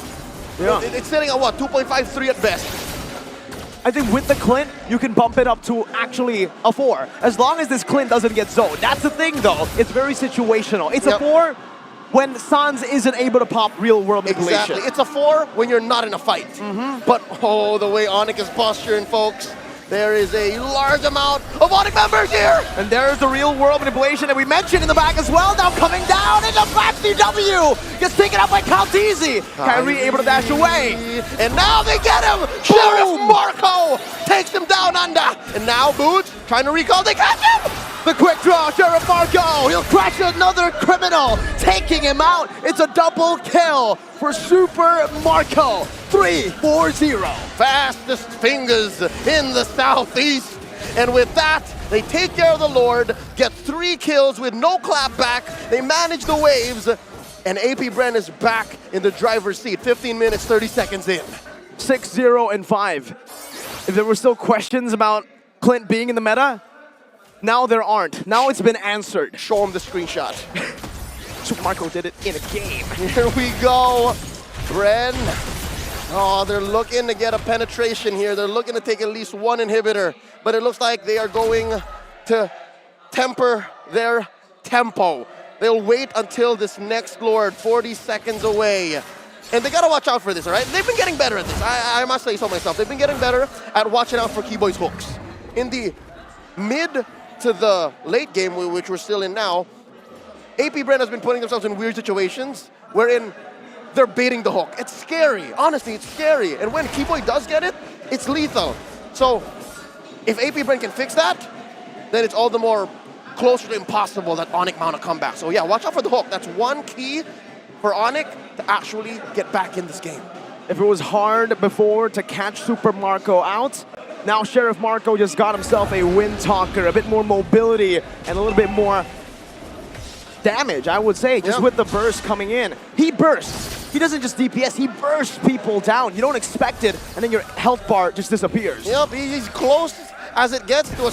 Yeah. It's sitting at what, 2.53 at best. I think with the Clint, you can bump it up to actually a 4. As long as this Clint doesn't get zoned. That's the thing though. It's very situational. It's a 4 when Sans isn't able to pop real world manipulation. Exactly. It's a 4 when you're not in a fight. But oh, the way Onyx is posturing, folks. There is a large amount of Onyx members here. And there's the real world manipulation that we mentioned in the back as well. Now coming down into back CW. Gets taken up by Calteezy. Kyrie able to dash away. And now they get him. Sheriff Marco takes him down under. And now Boots trying to recall. They catch him. The quick draw, Sheriff Marco. He'll crash another criminal. Taking him out. It's a double kill for Super Marco. 3-4-0. Fastest fingers in the southeast. And with that, they take care of the Lord, get 3 kills with no clap back. They manage the waves, and AP Bren is back in the driver's seat. 15 minutes, 30 seconds in. 6-0 and 5. If there were still questions about Clint being in the meta, now there aren't. Now it's been answered. Show him the screenshot. Super Marco did it in a game. Here we go. Bren. Oh, they're looking to get a penetration here. They're looking to take at least 1 inhibitor. But it looks like they are going to temper their tempo. They'll wait until this next Lord, 40 seconds away. And they gotta watch out for this, all right? They've been getting better at this. I must say so myself. They've been getting better at watching out for Keyboy's hooks. In the mid to the late game, which we're still in now, AP Bren has been putting themselves in weird situations wherein they're baiting the hook. It's scary. Honestly, it's scary. And when Keyboy does get it, it's lethal. So if AP Bren can fix that, then it's all the more closer to impossible that Onyx mount a comeback. So yeah, watch out for the hook. That's one key for Onyx to actually get back in this game. If it was hard before to catch Super Marco out, now Sheriff Marco just got himself a Wind Talker, a bit more mobility and a little bit more damage, I would say, just with the burst coming in. He bursts. He doesn't just DPS, he bursts people down. You don't expect it, and then your health bar just disappears. Yep, he's close as it gets to a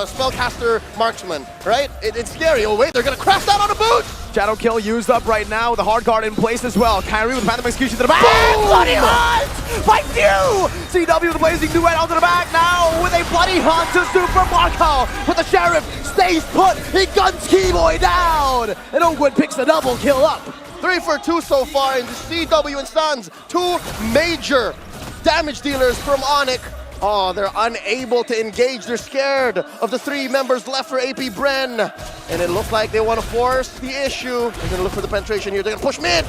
spellcaster marksman, right? It's scary. Oh wait, they're gonna crash that on a boot! Shadow kill used up right now with the hard guard in place as well. Kyrie with Phantom Execution to the back. Bloody hunt by Few! CW with the blazing duet onto the back now with a bloody hunt to Super Marco. But the Sheriff stays put. He guns Keyboy down. And Oakwood picks the double kill up. 3 for 2 so far in the CW and Suns. 2 major damage dealers from Onyx. Oh, they're unable to engage. They're scared of the 3 members left for AP Bren. And it looks like they want to force the issue. They're going to look for the penetration here. They're going to push mid.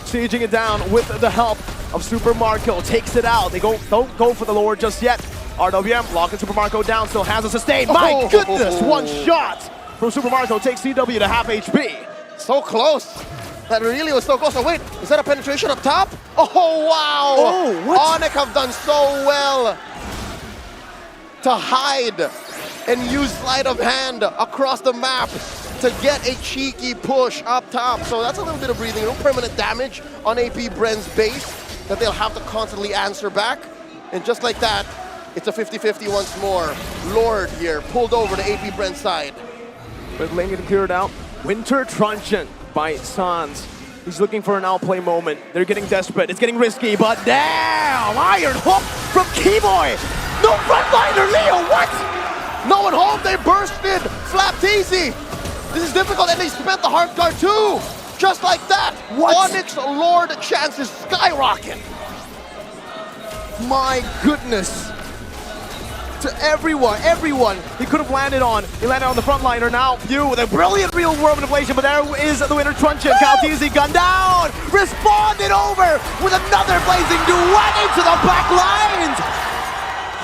Sieging it down with the help of Super Marco. Takes it out. They don't go for the Lord just yet. RWM locking Super Marco down. Still has a sustain. My goodness, one shot from Super Marco takes CW to half HP. So close. That really was so close. Oh, wait, is that a penetration up top? Oh, wow. Oh, what? Onyx have done so well to hide and use sleight of hand across the map to get a cheeky push up top. So that's a little bit of breathing room. Permanent damage on AP Bren's base that they'll have to constantly answer back. And just like that, it's a 50-50 once more. Lord here pulled over to AP Bren's side. With lane getting cleared out. Winter Truncheon by Sans. He's looking for an outplay moment. They're getting desperate. It's getting risky, but damn! Iron hook from Keyboy! No frontliner, Leo, what? No one home, they bursted! Flapped easy! This is difficult, and they spent the hard guard too! Just like that! What? Onyx Lord chances skyrocket! My goodness! To everyone, he could have landed on. He landed on the frontliner now. Few with a brilliant real world manipulation, but there is the Winter Truncheon. Calteezy gun down! Responded over with another blazing duet into the back lines!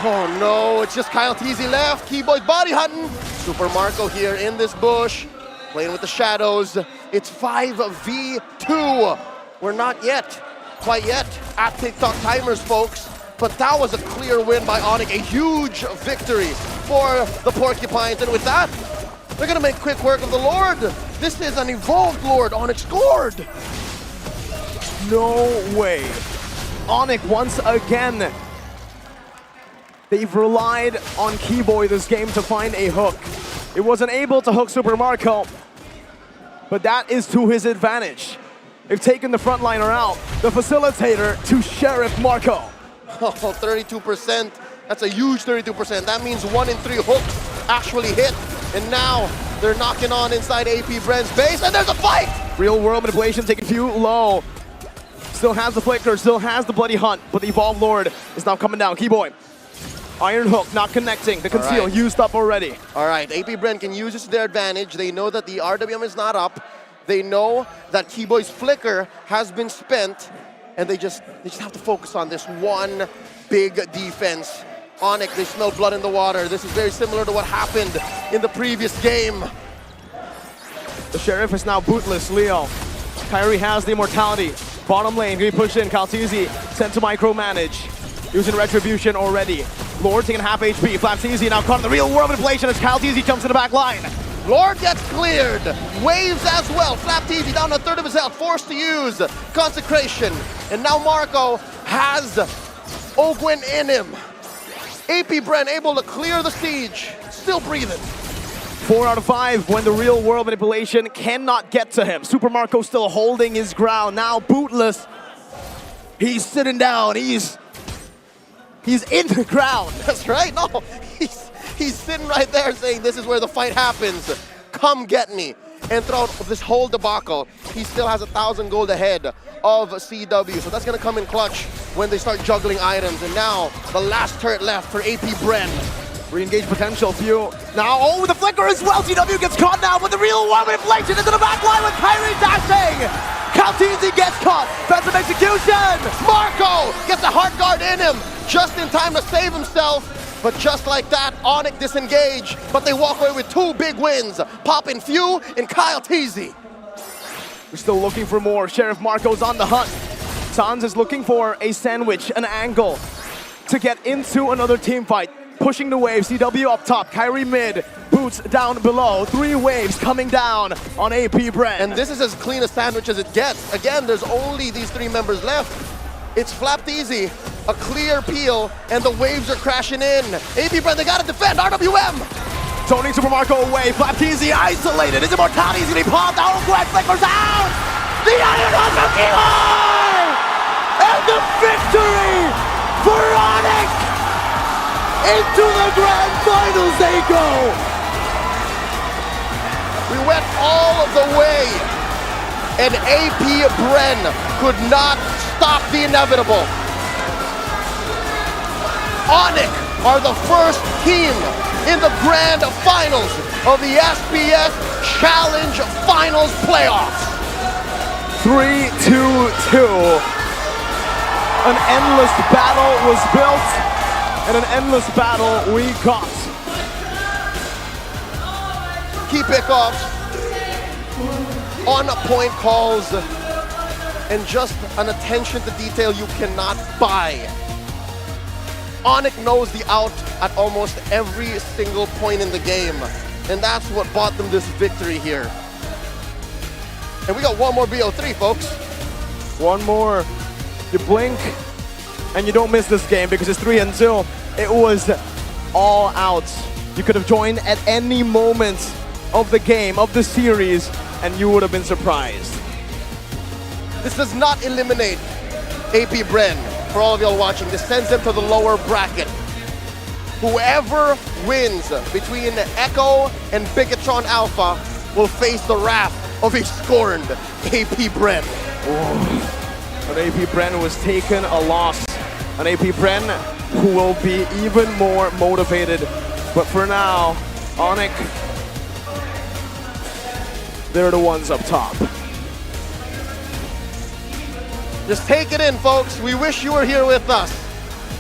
Oh no, it's just Kyle Teasy left. Keyboy's body hunting. Super Marco here in this bush, playing with the shadows. It's 5v2. We're not quite yet, at TikTok timers, folks. But that was a clear win by Onyx, a huge victory for the Porcupines. And with that, they're gonna make quick work of the Lord. This is an evolved Lord. Onyx scored. no way. Onyx once again. They've relied on Keyboy this game to find a hook. It wasn't able to hook Super Marco, but that is to his advantage. They've taken the frontliner out, the facilitator to Sheriff Marco. Oh, 32%. That's a huge 32%. That means 1 in 3 hooks actually hit. And now they're knocking on inside AP Bren's base, and there's a fight! Real world manipulation taking few low. Still has the flicker, still has the bloody hunt, but the Evolved Lord is now coming down. Keyboy. Iron Hook not connecting. The conceal right. used up already. All right, AP Bren can use this to their advantage. They know that the RWM is not up. They know that Keyboy's flicker has been spent, and they just have to focus on this one big defense. Onyx, they smell blood in the water. This is very similar to what happened in the previous game. The Sheriff is now bootless. Leo. Kyrie has the immortality. Bottom lane, gonna be pushed in. Kaltizi sent to micromanage. Using Retribution already. Lord taking half HP. Flapteezy now caught in the real world manipulation as Kaltizi jumps to the back line. Lord gets cleared. Waves as well. Flapteezy down a third of his health, forced to use Consecration. And now Marco has Ogwyn in him. AP Bren able to clear the siege. Still breathing. 4 out of 5 when the real world manipulation cannot get to him. Super Marco still holding his ground. Now bootless. He's sitting down. He's in the ground. That's right. No, he's sitting right there saying, this is where the fight happens. Come get me. And throughout this whole debacle, he still has 1,000 gold ahead of CW. So that's going to come in clutch when they start juggling items. And now the last turret left for AP Bren. Re-engage potential few. Now, oh, the flicker as well. CW gets caught now, but the real world manipulation into the back line with Kyrie dashing. Kaltizi gets caught. Defensive execution. Marco gets a heart guard in him just in time to save himself. But just like that, Onyx disengage. But they walk away with 2 big wins. Poppin' Few and Kaltizi. We're still looking for more. Sheriff Marco's on the hunt. Sans is looking for a sandwich, an angle to get into another team fight. Pushing the wave, CW up top, Kyrie mid, Boots down below. 3 waves coming down on AP Bren. And this is as clean a sandwich as it gets. Again, there's only these 3 members left. It's Flapteezy, a clear peel, and the waves are crashing in. AP Bren, they gotta defend, RWM! Tony Super Marco away, Flapteezy isolated, his immortality is gonna be popped out, Gwen flickers out! The Iron Hook of Keyboy! And the victory for Onyx! Into the grand finals they go! We went all of the way, and AP Bren could not stop the inevitable. Onyx are the first team in the grand finals of the SBS Challenge Finals playoffs. 3-2-2. An endless battle was built. And an endless battle we got. Key pickoffs, on-point calls, and just an attention to detail you cannot buy. Onyx knows the out at almost every single point in the game, and that's what bought them this victory here. And we got one more BO3, folks. One more. You blink, and you don't miss this game because it's 3-2. It was all out. You could have joined at any moment of the game, of the series, and you would have been surprised. This does not eliminate AP Bren. For all of y'all watching, this sends them to the lower bracket. Whoever wins between Echo and Bigatron Alpha will face the wrath of a scorned AP Bren. But AP Bren was taken a loss. An AP Bren who will be even more motivated. But for now, Onyx, they're the ones up top. Just take it in, folks. We wish you were here with us.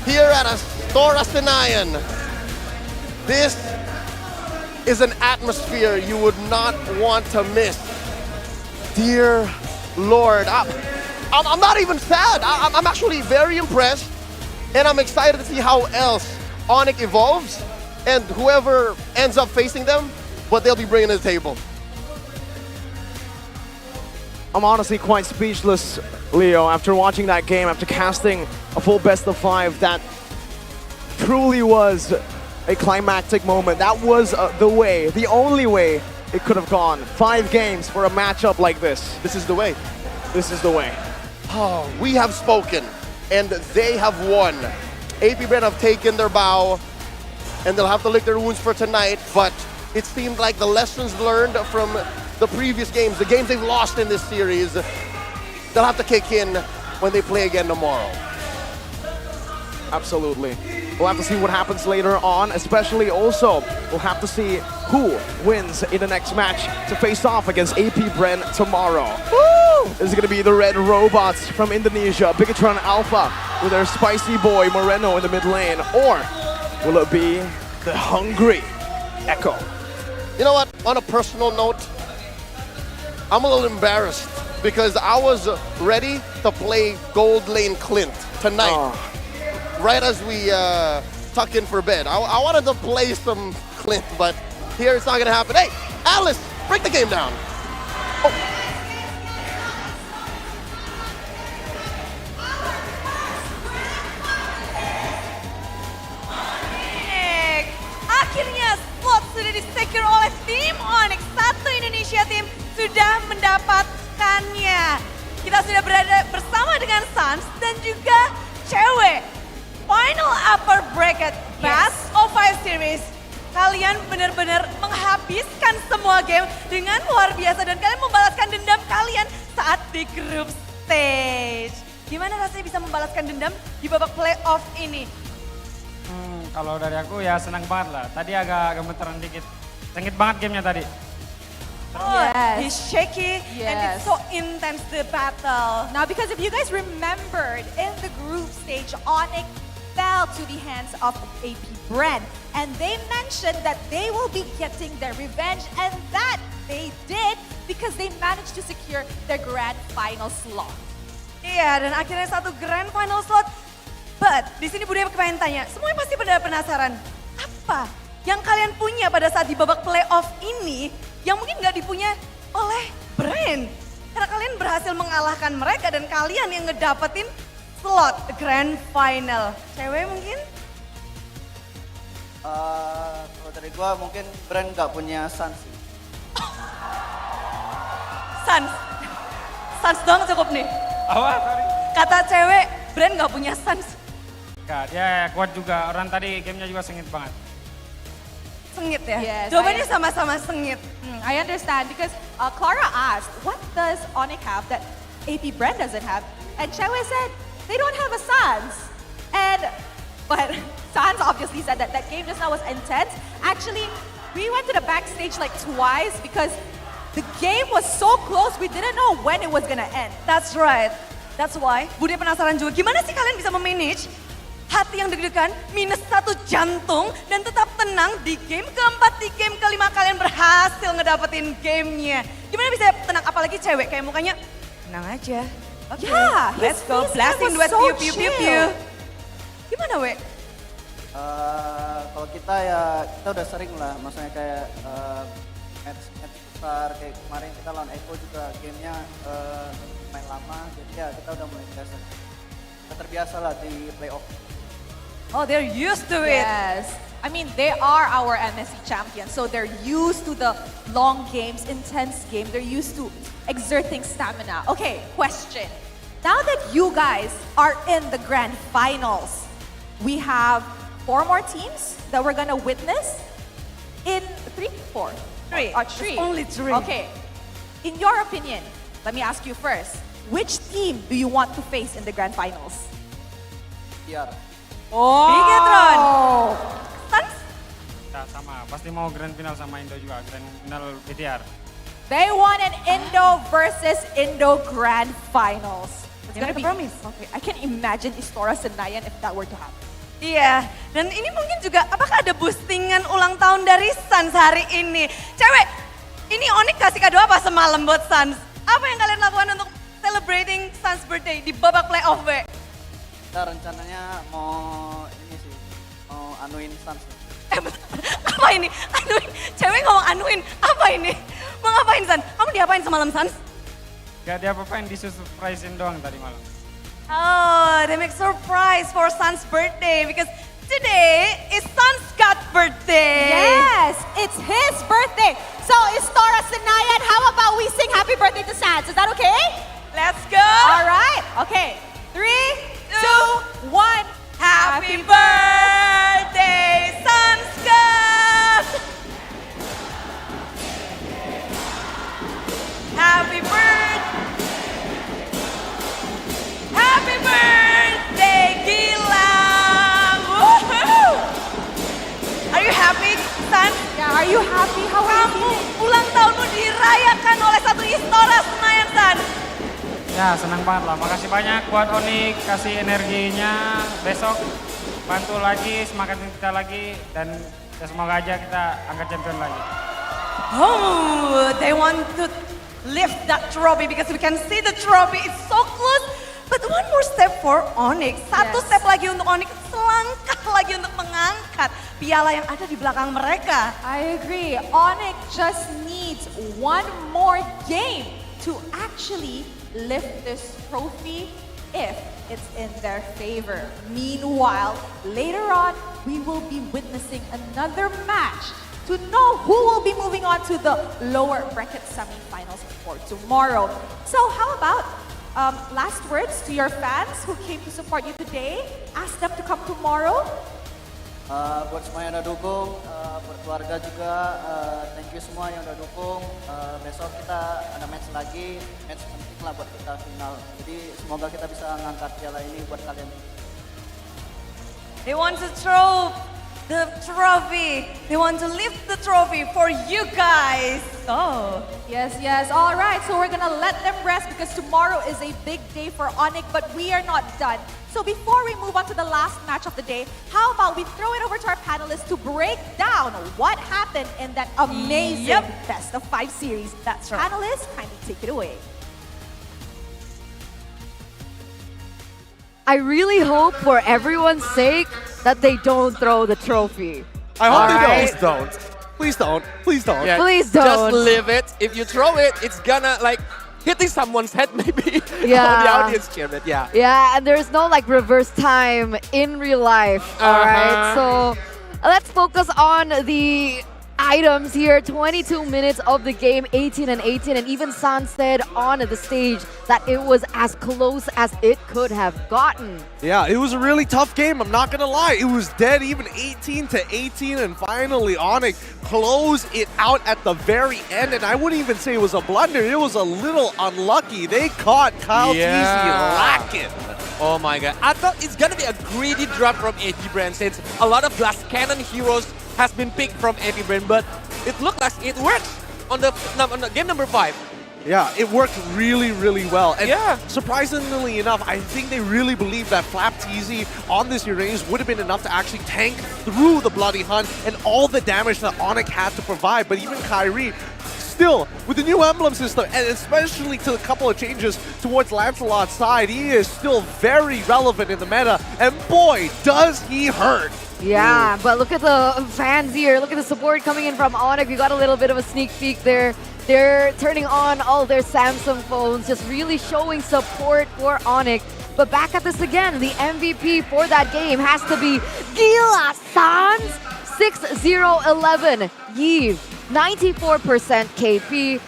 Here at Astora Sinayan. This is an atmosphere you would not want to miss. Dear Lord, I'm not even sad. I'm actually very impressed. And I'm excited to see how else Onyx evolves and whoever ends up facing them, what they'll be bringing to the table. I'm honestly quite speechless Leo, after watching that game, after casting a full best of 5, that truly was a climactic moment. That was the way, the only way it could have gone. 5 games for a matchup like this. This is the way. This is the way. Oh, we have spoken, and they have won. AP Bren have taken their bow, and they'll have to lick their wounds for tonight, but it seemed like the lessons learned from the previous games, the games they've lost in this series, they'll have to kick in when they play again tomorrow. Absolutely. We'll have to see what happens later on, especially also we'll have to see who wins in the next match to face off against AP Bren tomorrow. Woo! Is it going to be the Red Robots from Indonesia, Bigatron Alpha with their spicy boy Moreno in the mid lane, or will it be the hungry Echo? You know what, on a personal note, I'm a little embarrassed because I was ready to play Gold Lane Clint tonight. Right as we tuck in for bed. I wanted to play some Clint, but here it's not gonna happen. Hey, Alice, break the game down. Oh. Akhirnya slot sudah di-secure oleh tim Onyx. Satu Indonesia tim sudah mendapatkannya. Kita sudah berada bersama dengan Sans dan juga cewek. Final upper bracket Best of 5 series. Kalian benar-benar menghabiskan semua game dengan luar biasa dan kalian membalaskan dendam kalian saat di group stage. Gimana rasanya bisa membalaskan dendam di babak playoff ini? Kalau dari aku ya senang banget lah. Tadi agak gemeteran dikit. Sengit banget gamenya tadi. Oh, he's shaky and it's so intense the battle. Now, because if you guys remembered, in the group stage, Onyx fell to the hands of AP Bren. And they mentioned that they will be getting their revenge, and that they did because they managed to secure their grand final slot. Iya, dan akhirnya satu grand final slot. But, di sini Budaya pengen tanya, semuanya pasti pada penasaran, apa yang kalian punya pada saat di babak playoff ini yang mungkin nggak dipunya oleh Bren? Karena kalian berhasil mengalahkan mereka dan kalian yang ngedapetin slot grand final. Cewek mungkin? Kalau dari gua mungkin Bren nggak punya Sans sih. Sans doang cukup nih. Apa? Sorry. Kata cewek, Bren nggak punya Sans. Enggak, dia kuat juga. Orang tadi gamenya juga sengit banget. Sengit ya? Yes, Jawabannya sama-sama sengit. I understand because Clara asked, what does Onyx have that AP Bren doesn't have? And Chewe said, they don't have a Sans. But Sans obviously said that that game just now was intense. Actually, we went to the backstage like twice because the game was so close, we didn't know when it was gonna end. That's right. That's why. Budaya penasaran juga, gimana sih kalian bisa memanage hati yang deg-degan, minus 1 jantung, dan tetap tenang di game keempat, di game kelima kalian berhasil ngedapetin gamenya. Gimana bisa tenang, apalagi cewek kayak mukanya, tenang aja. Okay, Yeah, let's go his face blasting was duet so piu piu piu piu. chill. Gimana we? Kalau kita ya, kita udah sering lah, maksudnya kayak match besar, kayak kemarin kita lawan Echo juga gamenya main lama, jadi ya kita udah mulai biasa. Kita terbiasa lah di playoff. Oh, they're used to it. Yes. I mean, they are our MSC champions, so they're used to the long games, intense game. They're used to exerting stamina. Okay, question. Now that you guys are in the grand finals, we have 4 more teams that we're gonna witness in 3, 4? 3. Three. There's only 3. Okay. In your opinion, let me ask you first. Which team do you want to face in the grand finals? Tiar. Oh. Bigatron. Sans? Nah, sama, pasti mau grand final sama Indo juga, grand final BTR. They want an Indo versus Indo grand finals. It's Gonna gonna be promise. Okay, I can imagine Istora Senayan if that were to happen. Iya, dan ini mungkin juga, apakah ada boostingan ulang tahun dari Sans hari ini? Cewek, ini Onyx kasih kado apa semalam buat Sans? Apa yang kalian lakukan untuk celebrating Sans birthday di babak playoff, we? Kita rencananya mau ini sih, mau anuin Sans. Apa ini? Anuin, cewek ngomong anuin, apa ini? Mau ngapain Sans? Kamu diapain semalam Sans? Gak diapa-apain, disurprisein doang tadi malam. Oh, they make surprise for Sun's birthday because today is Sun's got birthday. Yes, it's his birthday. So, Istora Sanayan, how about we sing happy birthday to Sans? Is that okay? Let's go. All right. Okay. 3, 2, 1. Happy birthday, Sun's. Happy birthday, Gilang! Woohoo! Are you happy, San? Yeah, are you happy? How are you feeling? Ulang tahunmu dirayakan oleh satu Istora Senayan, San. Ya senang banget lah, makasih banyak buat Onyx, kasih energinya, besok bantu lagi, semangatin kita lagi, dan ya semoga aja kita angkat champion lagi. Oh, they want to lift that trophy because we can see the trophy, it's so close. But one more step for Onyx, satu step lagi untuk Onyx, selangkah lagi untuk mengangkat piala yang ada di belakang mereka. I agree. Onyx just needs one more game to actually lift this trophy if it's in their favor. Meanwhile, later on, we will be witnessing another match to know who will be moving on to the lower bracket semifinals for tomorrow. So how about last words to your fans who came to support you today? Ask them to come tomorrow. Buat semua yang udah dukung, buat keluarga juga, thank you semua yang udah dukung. Besok kita ada match lagi, match penting lah buat kita final. Jadi semoga kita bisa ngangkat piala ini buat kalian. They want to throw the trophy. They want to lift the trophy for you guys. Oh. Yes, yes. All right, so we're gonna let them rest because tomorrow is a big day for Onyx, but we are not done. So before we move on to the last match of the day, how about we throw it over to our panelists to break down what happened in that amazing best of 5 series. That's right. Panelists, kindly take it away. I really hope for everyone's sake that they don't throw the trophy. I hope they Alright? don't. Please don't. Please don't. Yeah, Please don't. Just leave it. If you throw it, it's gonna like hitting someone's head maybe. Yeah. On the audience chair, but yeah. Yeah, and there's no like reverse time in real life. All right, so let's focus on the items here. 22 minutes of the game, 18 and 18, and even San said on the stage that it was as close as it could have gotten. Yeah, it was a really tough game, I'm not gonna lie. It was dead even 18 to 18, and finally Onyx closed it out at the very end, and I wouldn't even say it was a blunder, it was a little unlucky. They caught Kyle Teasy lacking. Oh my god. I thought it's gonna be a greedy drop from AP Brand since a lot of Glass Cannon heroes has been picked from AP Brand, but it looked like it worked on the game number 5. Yeah, it worked really, really well. And surprisingly enough, I think they really believe that Flap Teasy on this Uranus would have been enough to actually tank through the Bloody Hunt and all the damage that Onyx had to provide. But even Kyrie, still, with the new emblem system, and especially to a couple of changes towards Lancelot's side, he is still very relevant in the meta. And boy, does he hurt. Yeah, but look at the fans here. Look at the support coming in from Onyx. We got a little bit of a sneak peek there. They're turning on all their Samsung phones, just really showing support for Onyx. But back at this again, the MVP for that game has to be Gila Sans 6-0-11. Yves, 94% KP.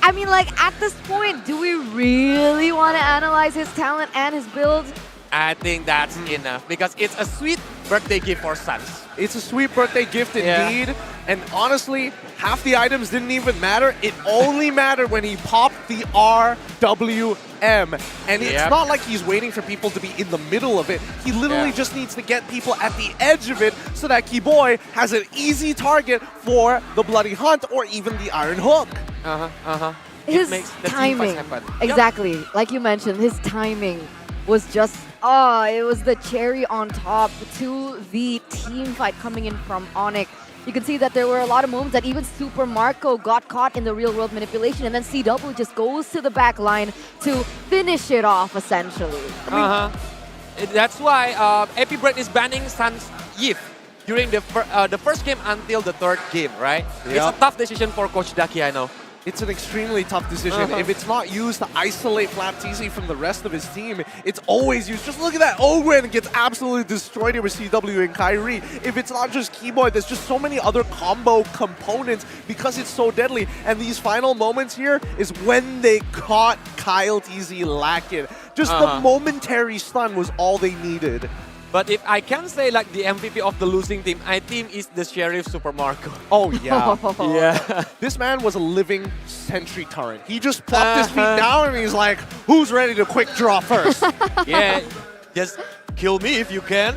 I mean, like, at this point, do we really want to analyze his talent and his build? I think that's enough because it's a sweet birthday gift for Sans. It's a sweet birthday gift indeed. And honestly, half the items didn't even matter. It only mattered when he popped the RWM. And it's not like he's waiting for people to be in the middle of it. He literally just needs to get people at the edge of it so that Keyboy has an easy target for the Bloody Hunt or even the Iron Hook. His timing. Exactly. Like you mentioned, his timing was just, it was the cherry on top to the team fight coming in from Onyx. You can see that there were a lot of moments that even Super Marco got caught in the real-world manipulation, and then CW just goes to the back line to finish it off, essentially. That's why AP Brand is banning Sans Yves during the first game until the third game, right? It's a tough decision for Coach Daki, I know. It's an extremely tough decision. If it's not used to isolate Flapteasy from the rest of his team, it's always used. Just look at that. Ogren gets absolutely destroyed here with CW and Kyrie. If it's not just Keyboy, there's just so many other combo components because it's so deadly. And these final moments here is when they caught Kyle TZ lacking. Just the momentary stun was all they needed. But if I can say like the MVP of the losing team, I think is the Sheriff Super Marco. Oh yeah. Yeah. This man was a living sentry turret. He just plopped his feet down and he's like, who's ready to quick draw first? Yeah, just kill me if you can.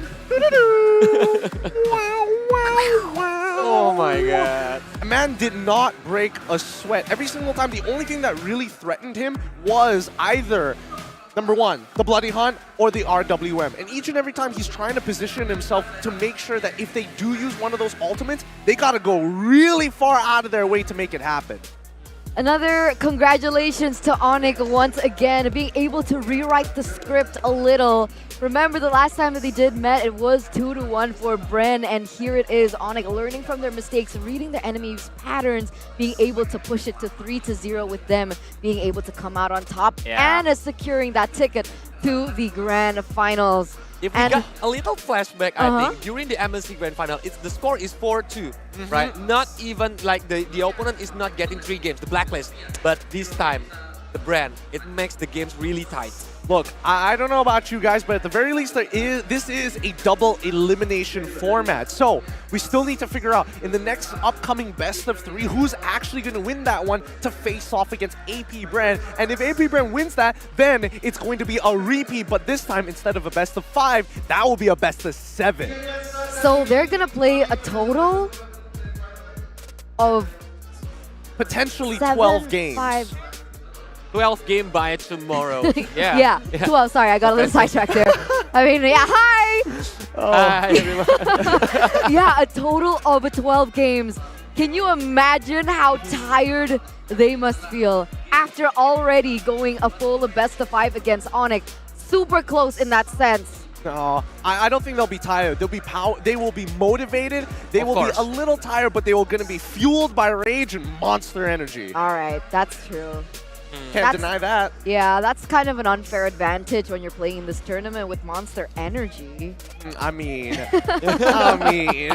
Oh my god. A man did not break a sweat. Every single time, the only thing that really threatened him was either number one, the Bloody Hunt, or the RWM. And each and every time he's trying to position himself to make sure that if they do use one of those ultimates, they gotta go really far out of their way to make it happen. Another congratulations to Onyx once again, being able to rewrite the script a little. Remember the last time that they did met, it was 2-1 for Bren, and here it is, Onyx learning from their mistakes, reading the enemy's patterns, being able to push it to 3-0 with them, being able to come out on top, and securing that ticket to the grand finals. If we got a little flashback, I think, during the MLC Grand Final, the score is 4-2, right? Not even like the opponent is not getting 3 games, the Blacklist. But this time, the brand, it makes the games really tight. Look, I don't know about you guys, but at the very least, this is a double elimination format. So we still need to figure out in the next upcoming best of 3 who's actually going to win that one to face off against AP Brand. And if AP Brand wins that, then it's going to be a repeat. But this time, instead of a best of 5, that will be a best of 7. So they're going to play a total of potentially 12 games. 12 game by tomorrow. Yeah, 12. Sorry, I got a little sidetracked there. I mean, yeah, hi! Hi, everyone. Yeah, a total of 12 games. Can you imagine how tired they must feel after already going a full best of 5 against Onyx? Super close in that sense. No, I don't think they'll be tired. They will be motivated. They will be a little tired, but they will going to be fueled by rage and monster energy. All right, that's true. Can't deny that. Yeah, that's kind of an unfair advantage when you're playing this tournament with monster energy. I mean,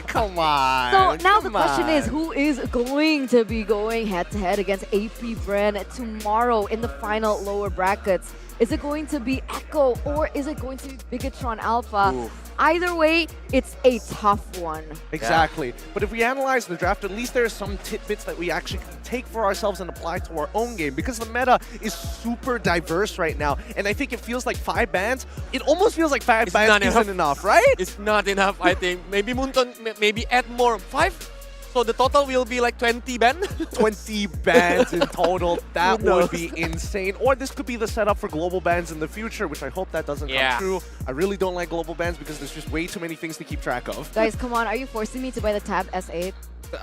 come on. So now the question is, who is going to be going head-to-head against AP Brand tomorrow in the final lower brackets? Is it going to be Echo or is it going to be Bigatron Alpha? Ooh. Either way, it's a tough one. Exactly. But if we analyze the draft, at least there are some tidbits that we actually can take for ourselves and apply to our own game, because the meta is super diverse right now. And I think it feels like 5 bans. It almost feels like 5 bans isn't enough, right? It's not enough, I think. Maybe Munton, maybe add more. 5? So the total will be like 20 bans? 20 bans in total. That would be insane. Or this could be the setup for global bans in the future, which I hope that doesn't come true. I really don't like global bans because there's just way too many things to keep track of. Guys, come on. Are you forcing me to buy the Tab S8?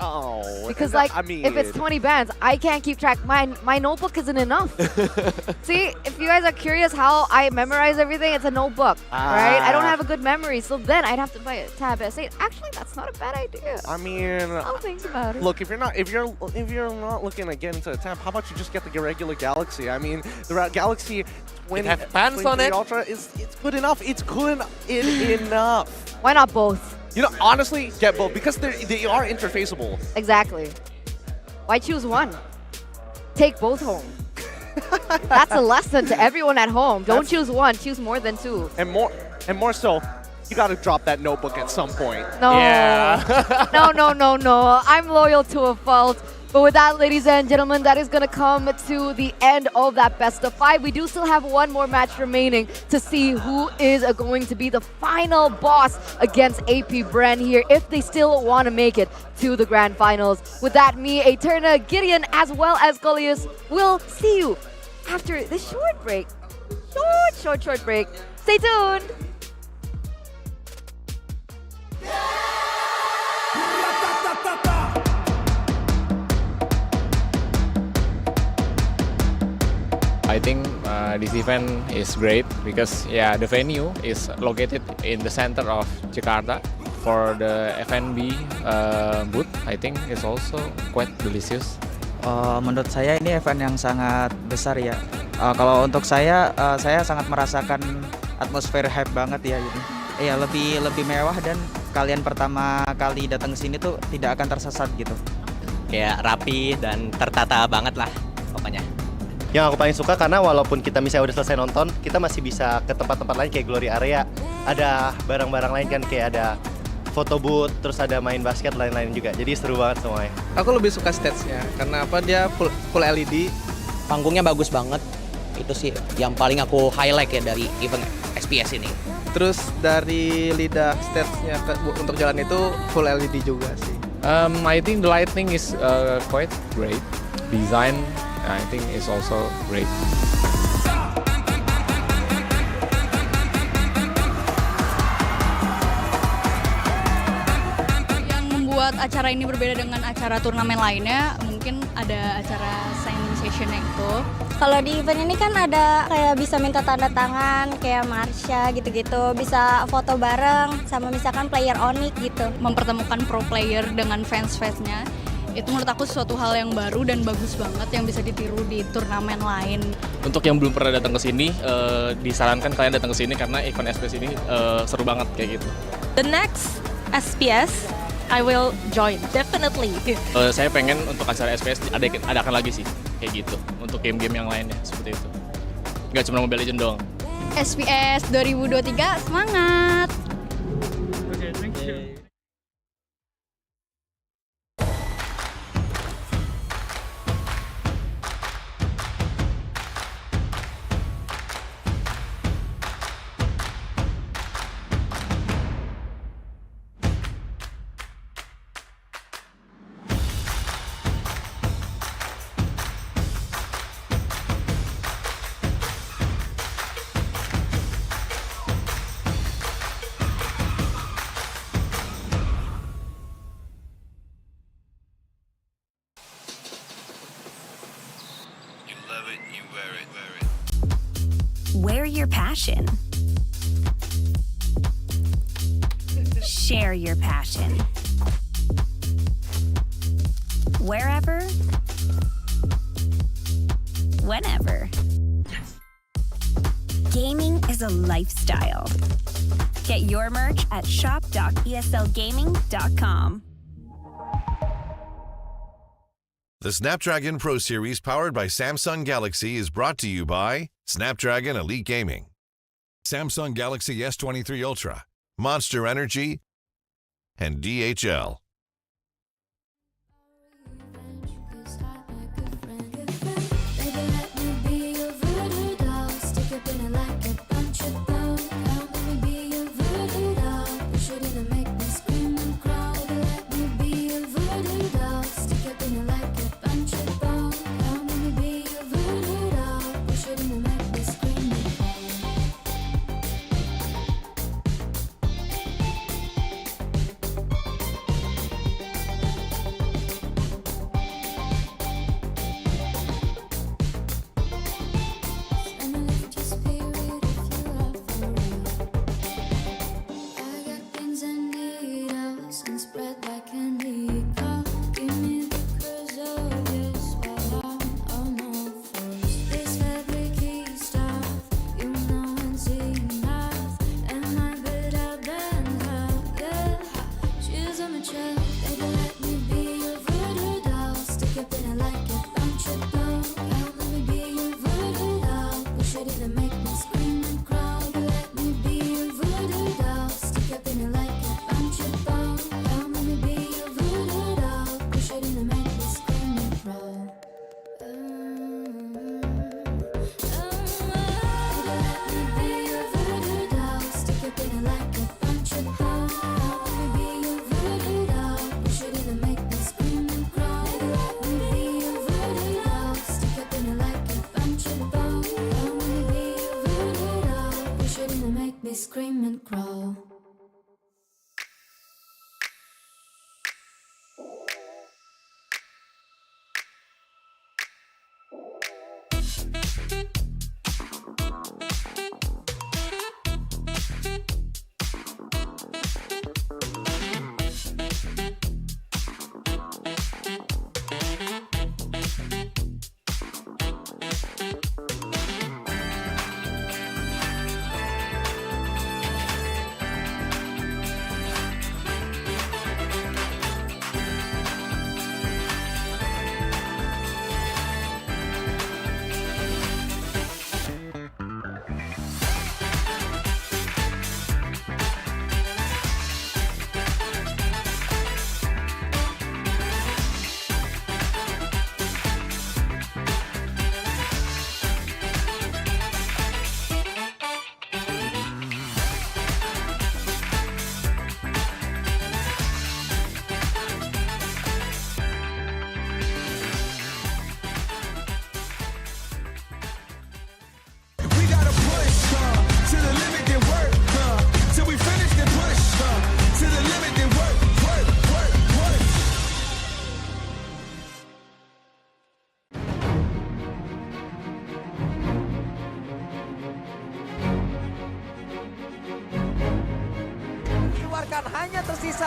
Oh. Because like, if it's 20 bands, I can't keep track. My notebook isn't enough. See, if you guys are curious how I memorize everything, it's a notebook, right? I don't have a good memory, so then I'd have to buy a Tab S8. Actually, that's not a bad idea. I mean, I'll think about it. Look, if you're not looking to get into a Tab, how about you just get the regular Galaxy? I mean, the Galaxy 20 have fans on it. Ultra it's good enough. It's good enough. Why not both? You know, honestly, get both because they are interfaceable. Exactly. Why choose one? Take both home. That's a lesson to everyone at home. Don't choose one. Choose more than 2. And more so, you got to drop that notebook at some point. No. Yeah. No. I'm loyal to a fault. But with that, ladies and gentlemen, that is going to come to the end of that best of 5. We do still have one more match remaining to see who is going to be the final boss against AP Brand here, if they still want to make it to the grand finals. With that, me, Eterna, Gideon, as well as Goliath, will see you after this short break. Short break. Stay tuned. I think this event is great because the venue is located in the center of Jakarta. For the F&B booth, I think it's also quite delicious. Menurut saya ini event yang sangat besar ya. Kalau untuk saya sangat merasakan atmosfer hype banget ya gitu. Iya, lebih mewah dan kalian pertama kali datang ke sini tuh tidak akan tersesat gitu. Kayak rapi dan tertata banget lah pokoknya. Yang aku paling suka karena walaupun kita misalnya udah selesai nonton, kita masih bisa ke tempat-tempat lain kayak Glory Area. Ada barang-barang lain kan, kayak ada photo booth, terus ada main basket, lain-lain juga. Jadi seru banget semuanya. Aku lebih suka stage-nya, karena apa, dia full LED. Panggungnya bagus banget. Itu sih yang paling aku highlight ya dari event SPS ini. Terus dari lidah stage-nya untuk jalan itu full LED juga sih. I think the lighting is quite great. Design, I think is also great. Yang membuat acara ini berbeda dengan acara turnamen lainnya, mungkin ada acara signing session-nya itu. Kalau di event ini kan ada kayak bisa minta tanda tangan, kayak Marsha gitu-gitu, bisa foto bareng sama misalkan player Onyx gitu. Mempertemukan pro player dengan fans-fansnya, itu menurut aku suatu hal yang baru dan bagus banget yang bisa ditiru di turnamen lain. Untuk yang belum pernah datang ke sini, disarankan kalian datang ke sini karena event SPS ini seru banget kayak gitu. The next SPS, I will join, definitely. Saya pengen untuk acara SPS adakan lagi sih, kayak gitu. Untuk game-game yang lainnya, seperti itu. Nggak cuma Mobile Legends doang. SPS 2023, semangat! Oke, thank you. Wear your passion. Share your passion. Wherever, whenever. Gaming is a lifestyle. Get your merch at shop.eslgaming.com. The Snapdragon Pro Series powered by Samsung Galaxy is brought to you by Snapdragon Elite Gaming, Samsung Galaxy S23 Ultra, Monster Energy, and DHL.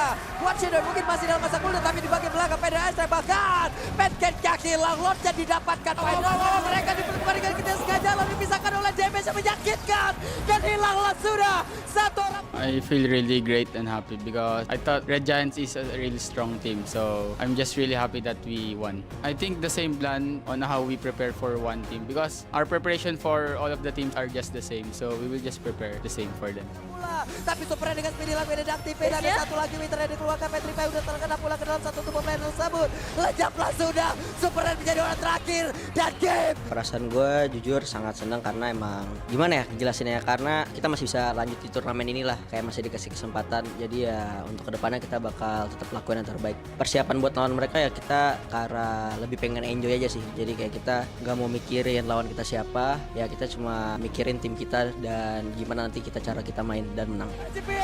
Suda. Watcher mungkin masih dalam masa kulit tapi di bagian belakang PDS bahkan pancake kaki Langlordnya didapatkan. Mereka dipertemukan dengan kita sengaja lalu dipisahkan oleh damage yang menyakitkan dan hilanglah Suda. Satu orang. I feel really great and happy because I thought Red Giants is a really strong team. So I'm just really happy that we won. I think the same plan on how we prepare for one team because our preparation for all of the teams are just the same. So we will just prepare the same for them. Tapi Super dengan speed hilang beda aktif dan ada satu lagi winter yang dikeluarkan. Petrified udah terkena pula ke dalam satu tubuh player tersebut. Lejaplah sudah. Super menjadi orang terakhir dan game. Perasaan gue jujur sangat senang karena emang gimana ya jelasinnya, karena kita masih bisa lanjut di turnamen inilah, kayak masih dikasih kesempatan. Jadi ya untuk kedepannya kita bakal tetap lakuin yang terbaik. Persiapan buat lawan mereka ya kita karena lebih pengen enjoy aja sih. Jadi kayak kita nggak mau mikirin lawan kita siapa, ya kita cuma mikirin tim kita dan gimana nanti cara kita main dan menang. Tapi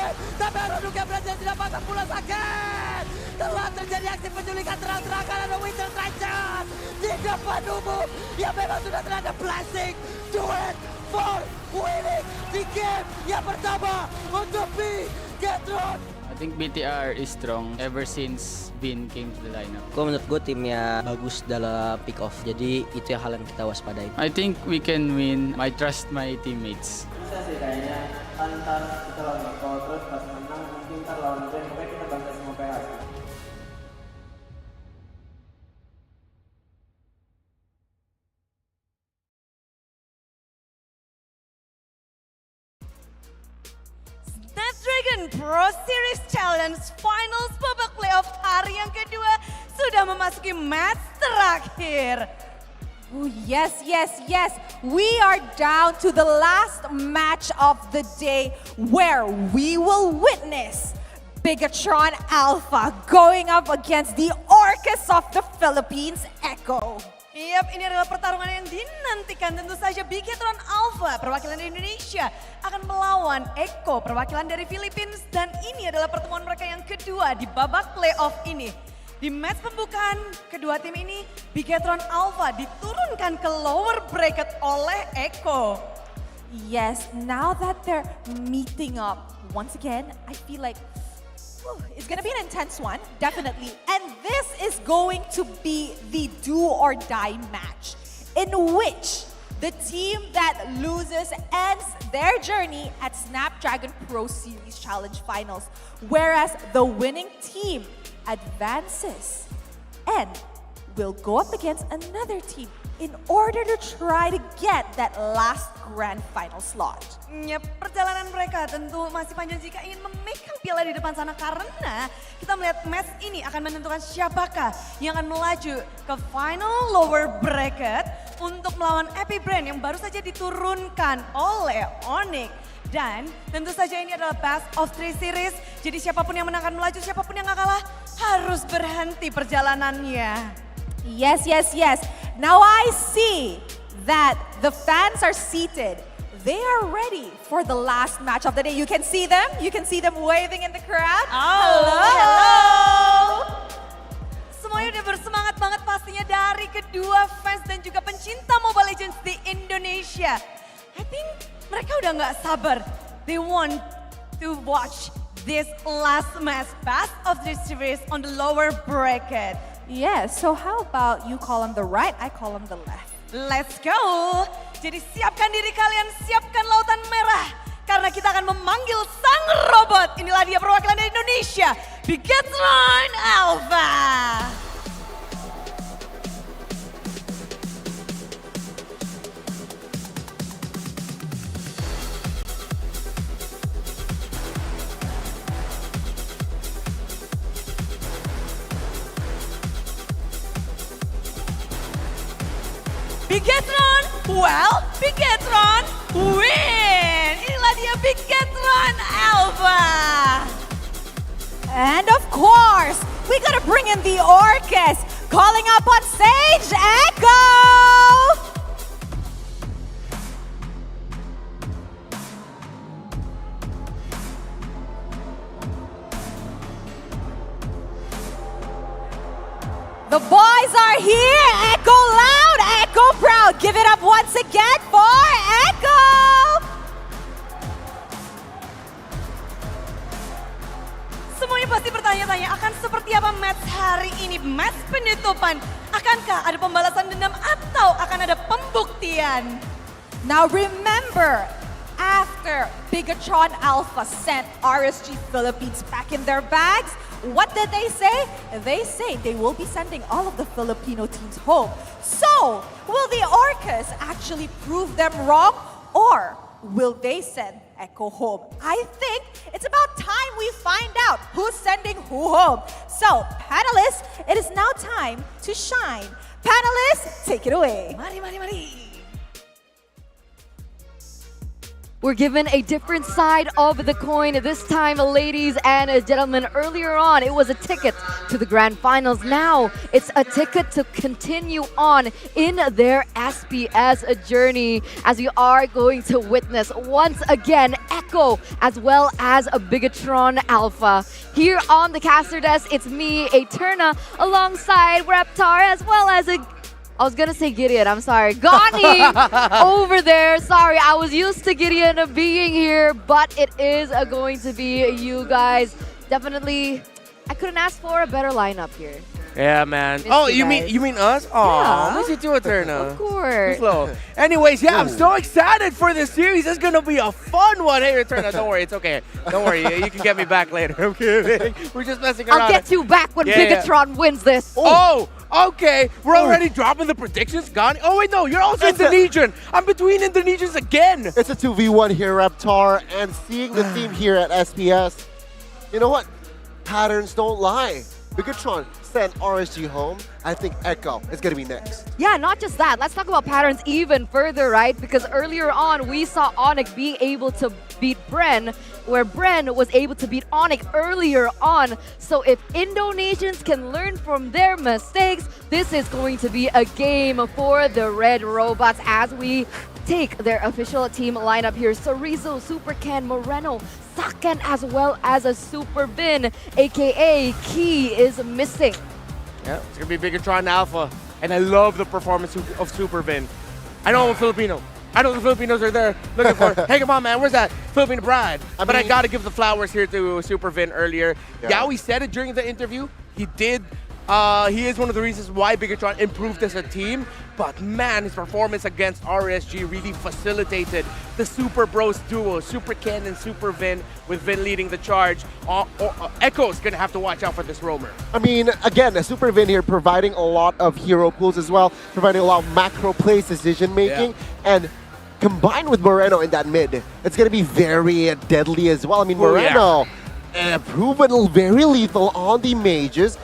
Roduk yang berhasil didapatkan pula sakit. Telah terjadi aksi penculikan terang-terangan ada Winter Trajan di depan umum yang memang sudah terada blessing to it for winning di game yang pertama untuk Bigetron. I think BTR is strong ever since Vin came to the lineup. Menurut gue timnya bagus dalam pick off, jadi itu yang hal yang kita waspadai. I think we can win. I trust my teammates. Bisa sih kayaknya antar kita lawan Eko terus pas menang mungkin ntar lawan Zen pokoknya kita bangga semua PH. Snapdragon Pro Series Challenge Finals babak playoff hari yang kedua sudah memasuki match terakhir. Oh, yes, yes, yes. We are down to the last match of the day where we will witness Bigetron Alpha going up against the Orcas of the Philippines, Echo. Yap, ini adalah pertarungan yang dinantikan. Tentu saja Bigetron Alpha, perwakilan dari Indonesia, akan melawan Echo, perwakilan dari Philippines. Dan ini adalah pertemuan mereka yang kedua di babak playoff ini. Di match pembukaan kedua tim ini, Bigetron Alpha diturunkan ke lower bracket oleh Echo. Yes, now that they're meeting up once again, I feel like it's gonna be an intense one, definitely. And this is going to be the do or die match in which the team that loses ends their journey at Snapdragon Pro Series Challenge Finals, whereas the winning team advances and will go up against another team in order to try to get that last grand final slot. Ya, perjalanan mereka tentu masih panjang jika ingin memegang piala di depan sana karena kita melihat match ini akan menentukan siapakah yang akan melaju ke final lower bracket untuk melawan Epic Brand yang baru saja diturunkan oleh Onyx. Dan tentu saja ini adalah best of 3 series, jadi siapapun yang menang akan melaju, siapapun yang gak kalah harus berhenti perjalanannya. Yes, yes, yes. Now I see that the fans are seated. They are ready for the last match of the day. You can see them waving in the crowd. Hello. Semuanya udah bersemangat banget pastinya dari kedua fans dan juga pencinta Mobile Legends di Indonesia. I think mereka udah gak sabar. They want to watch this last match, best of the series on the lower bracket. Yeah, so how about you call on the right, I call on the left. Let's go. Jadi siapkan diri kalian, siapkan lautan merah. Karena kita akan memanggil sang robot. Inilah dia perwakilan dari Indonesia, Bigetron Alpha. Bigetron, well, Bigetron win! Inilah dia Bigetron Alpha. And of course, we gotta bring in the Orcas. Calling up on stage, Echo! The boys are here, Echo loud, Echo proud. Give it up once again for Echo! Semuanya pasti bertanya, bertanya-tanya akan seperti apa match hari ini, match penutupan. Akankah ada pembalasan dendam atau akan ada pembuktian? Now remember, after Bigatron Alpha sent RSG Philippines back in their bags, what did they say? They say they will be sending all of the Filipino teams home. So, will the Orcas actually prove them wrong, or will they send Echo home? I think it's about time we find out who's sending who home. So, panelists, it is now time to shine. Panelists, take it away. Mari, mari, mari. We're given a different side of the coin this time, ladies and gentlemen. Earlier on, it was a ticket to the grand finals. Now, it's a ticket to continue on in their SPS journey, as we are going to witness once again Echo as well as a Bigatron Alpha. Here on the caster desk, it's me, Eterna, alongside Reptar, as well as I was gonna say Gideon, I'm sorry. Gani over there. Sorry, I was used to Gideon being here, but it is going to be you guys. Definitely, I couldn't ask for a better lineup here. Yeah, man. Missed Oh, you you mean us? Oh, Yeah. miss you too, Eterna. Of course. Slow. Anyways, yeah, I'm so excited for this series. It's gonna be a fun one. Hey, Eterna, don't worry, it's okay. Don't worry, you can get me back later. I'm kidding. We're just messing around. I'll get you back when Bigatron wins this. Oh, okay. We're already dropping the predictions. Gone. Oh wait, no, you're also Indonesian. I'm between Indonesians again. It's a 2v1 here, Reptar, and seeing the team here at SPS, you know what? Patterns don't lie. Bigatron sent RSG home. I think Echo is going to be next. Yeah, not just that. Let's talk about patterns even further, right? Because earlier on, we saw Onyx being able to beat Bren, where Bren was able to beat Onyx earlier on. So if Indonesians can learn from their mistakes, this is going to be a game for the Red Robots as we take their official team lineup here. Sorizo, Supercan, Moreno, Saken, as well as a Super Bin, aka Key, is missing. Yeah, it's gonna be Bigatron Alpha, and I love the performance of Super Vin. I know I'm a Filipino. I know the Filipinos are there looking for, hey, come on, man, where's that Filipino bride? But I gotta give the flowers here to Super Vin earlier. Yeah. Yaoi said it during the interview. He did. He is one of the reasons why Bigatron improved as a team. But man, his performance against RSG really facilitated the Super Bros duo, Super Ken and Super Vin, with Vin leading the charge. Echo's gonna have to watch out for this roamer. I mean, again, Super Vin here providing a lot of hero pools as well, providing a lot of macro plays, decision making, and combined with Moreno in that mid, it's gonna be very deadly as well. I mean, Moreno proven very lethal on the mages.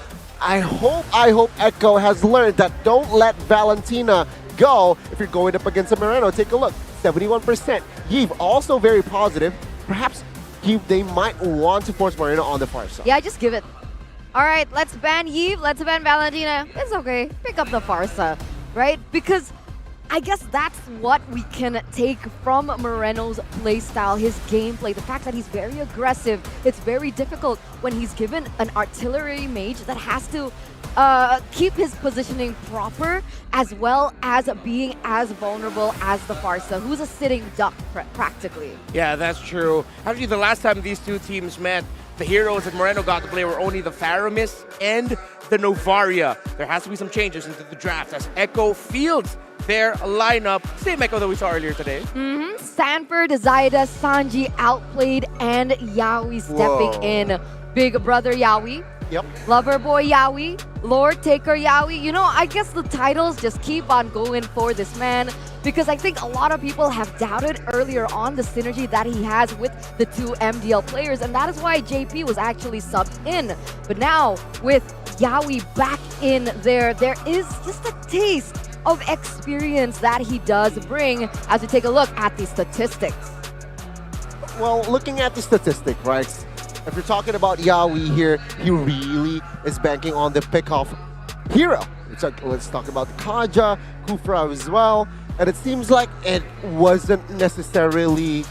I hope Echo has learned that don't let Valentina go if you're going up against a Moreno. Take a look, 71%. Yves also very positive. Perhaps they might want to force Moreno on the far side. Yeah, just give it. All right, let's ban Yves, let's ban Valentina. It's okay, pick up the Farsa, right? Because I guess that's what we can take from Moreno's playstyle, his gameplay. The fact that he's very aggressive. It's very difficult when he's given an artillery mage that has to keep his positioning proper, as well as being as vulnerable as the Farsa, who's a sitting duck practically. Yeah, that's true. Actually, the last time these two teams met, the heroes that Moreno got to play were only the Faramis and the Novaria. There has to be some changes into the draft as Echo fields their lineup. Same Echo that we saw earlier today. Sanford, Zaida, Sanji outplayed, and Yaoi stepping in. Big brother Yaoi. Yep. Lover boy Yaoi. Lord Taker Yaoi. You know, I guess the titles just keep on going for this man, because I think a lot of people have doubted earlier on the synergy that he has with the two MDL players, and that is why JP was actually subbed in. But now, with Yaoi back in there, there is just a taste of experience that he does bring as we take a look at the statistics. Well, looking at the statistic, right? If you're talking about Yaoi here, he really is banking on the pick-off hero. Let's talk about Kaja, Kufra as well. And it seems like it wasn't necessarily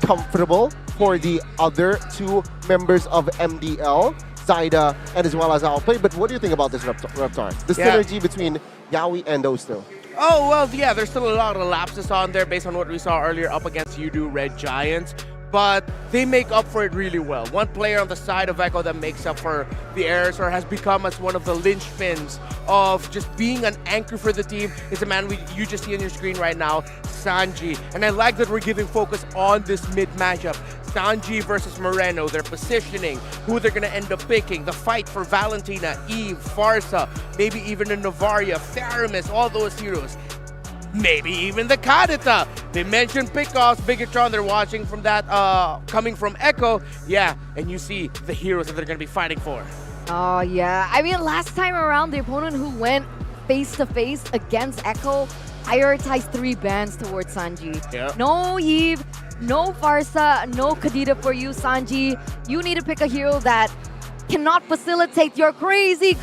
comfortable for the other two members of MDL, Zaida and as well as Outplay. But what do you think about this, Reptar? The synergy between Yaoi and those two. Oh, well, yeah, there's still a lot of lapses on there based on what we saw earlier up against Yoodo Red Giants. but they make up for it really well. One player on the side of Echo that makes up for the errors or has become as one of the linchpins of just being an anchor for the team is the man you just see on your screen right now, Sanji. And I like that we're giving focus on this mid matchup. Sanji versus Moreno, their positioning, who they're going to end up picking, the fight for Valentina, Eve, Farsa, maybe even a Novaria, Faramis, all those heroes. Maybe even the Kadita. They mentioned pickoffs, Bigatron, they're watching from that, coming from Echo. Yeah, and you see the heroes that they're going to be fighting for. Oh, yeah. I mean, last time around, the opponent who went face-to-face against Echo prioritized 3 bans towards Sanji. Yeah. No Eve, no Farsa, no Kadita for you, Sanji. You need to pick a hero that cannot facilitate your crazy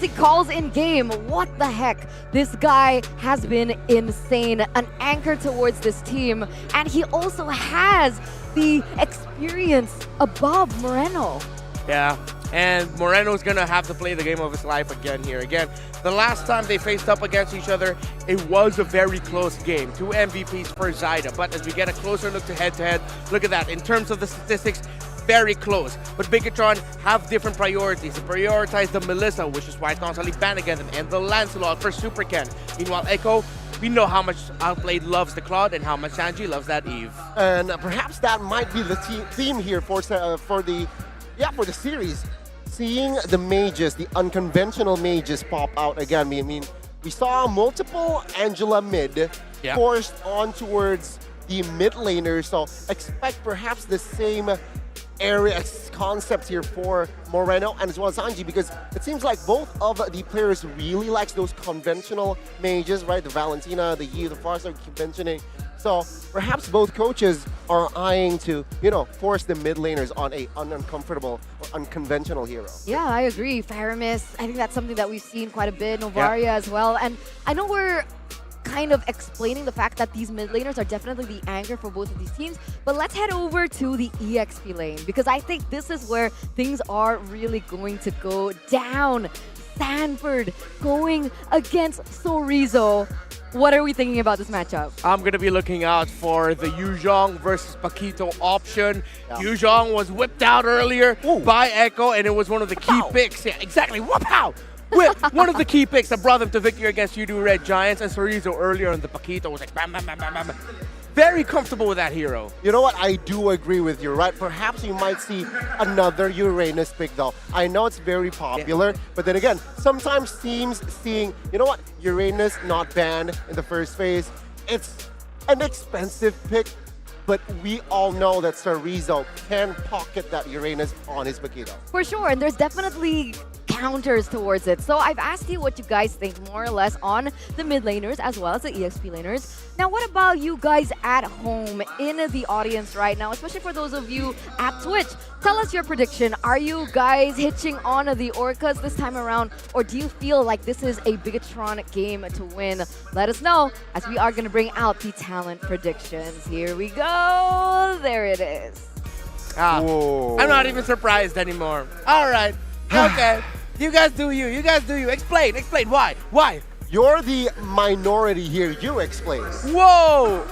calls in game. What the heck? This guy has been insane. An anchor towards this team. And he also has the experience above Moreno. Yeah, and Moreno's gonna have to play the game of his life again here. Again, the last time they faced up against each other, it was a very close game. 2 MVPs for Zyda, but as we get a closer look to head-to-head, look at that. In terms of the statistics, very close. But Bigatron have different priorities. They prioritize the Melissa, which is why constantly ban against them, and the Lancelot for Super Ken. Meanwhile, Echo, we know how much Outplayed loves the Claude and how much Sanji loves that Eve. And perhaps that might be the theme here for the series. Seeing the mages, the unconventional mages pop out again. I mean, we saw multiple Angela mid forced on towards the mid laner, so expect perhaps the same area concept here for Moreno and as well as Sanji, because it seems like both of the players really likes those conventional mages, right? The Valentina, the Yi, the Farsa, we keep mentioning. So perhaps both coaches are eyeing to, force the mid laners on a uncomfortable or unconventional hero. Yeah, I agree. Faramis, I think that's something that we've seen quite a bit. Novaria as well. And I know we're kind of explaining the fact that these mid laners are definitely the anchor for both of these teams, but let's head over to the EXP lane, because I think this is where things are really going to go down. Sanford going against Sorizo. What are we thinking about this matchup? I'm going to be looking out for the Yuzhong versus Paquito option. Yeah. Yuzhong was whipped out earlier by Echo, and it was one of the key picks. Yeah, exactly. Whoop-pow! One of the key picks that brought them to victory against Yoodo Red Giants, and Sorizo earlier on the Paquito was like bam, bam, bam, bam, bam. Very comfortable with that hero. You know what? I do agree with you, right? Perhaps you might see another Uranus pick, though. I know it's very popular, but then again, sometimes teams seeing, Uranus not banned in the first phase, it's an expensive pick, but we all know that Sorizo can pocket that Uranus on his Paquito. For sure, and there's definitely counters towards it. So I've asked you what you guys think more or less on the mid laners as well as the EXP laners. Now, what about you guys at home in the audience right now, especially for those of you at Twitch? Tell us your prediction. Are you guys hitching on the Orcas this time around, or do you feel like this is a Bigatron game to win? Let us know as we are going to bring out the talent predictions. Here we go. There it is. I'm not even surprised anymore. All right. Okay. You guys do you. You guys do you. Explain. Why? You're the minority here. You explain. Whoa!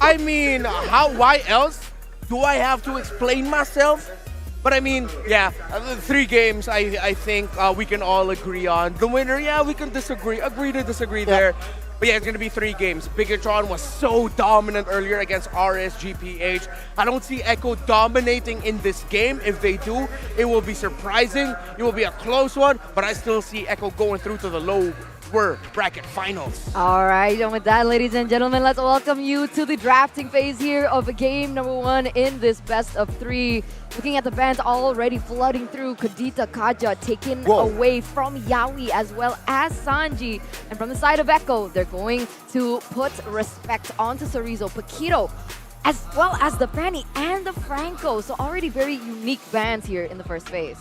I mean, why else do I have to explain myself? But I mean, yeah, 3 games I think we can all agree on. The winner, yeah, we can agree to disagree there. But yeah, it's going to be 3 games. Bigatron was so dominant earlier against RSG PH. I don't see Echo dominating in this game. If they do, it will be surprising. It will be a close one, but I still see Echo going through to the lower bracket finals. All right, and with that, ladies and gentlemen, let's welcome you to the drafting phase here of game number 1 in this best of 3. Looking at the bans already flooding through, Kadita, Kaja taken away from Yaoi as well as Sanji. And from the side of Echo, they're going to put respect onto Sorizo, Paquito, as well as the Fanny and the Franco. So already very unique bans here in the first phase.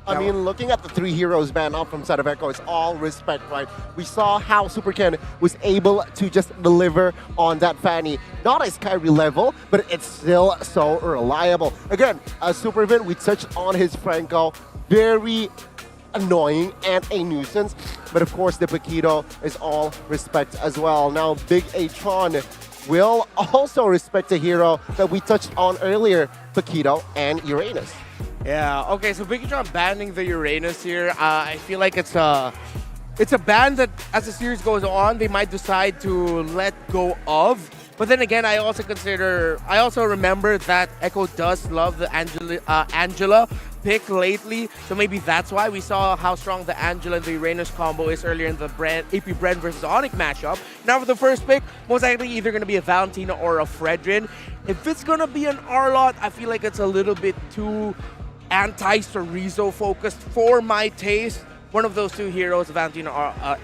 I mean, looking at the 3 heroes banned off from side of Echo, it's all respect, right? We saw how Super Ken was able to just deliver on that Fanny. Not as Kyrie level, but it's still so reliable. Again, as Super Vin, we touched on his Franco. Very annoying and a nuisance. But of course, the Paquito is all respect as well. Now, Big Atron will also respect a hero that we touched on earlier, Paquito and Uranus. Yeah, okay, so Bigatron banning the Uranus here, I feel like it's a ban that as the series goes on, they might decide to let go of. But then again, I also remember that Echo does love the Angela pick lately, so maybe that's why we saw how strong the Angela and the Uranus combo is earlier in the AP Bren versus Onyx matchup. Now for the first pick, most likely either going to be a Valentina or a Fredrin. If it's going to be an Arlott, I feel like it's a little bit too anti-Cerezo focused for my taste. One of those two heroes, Valentina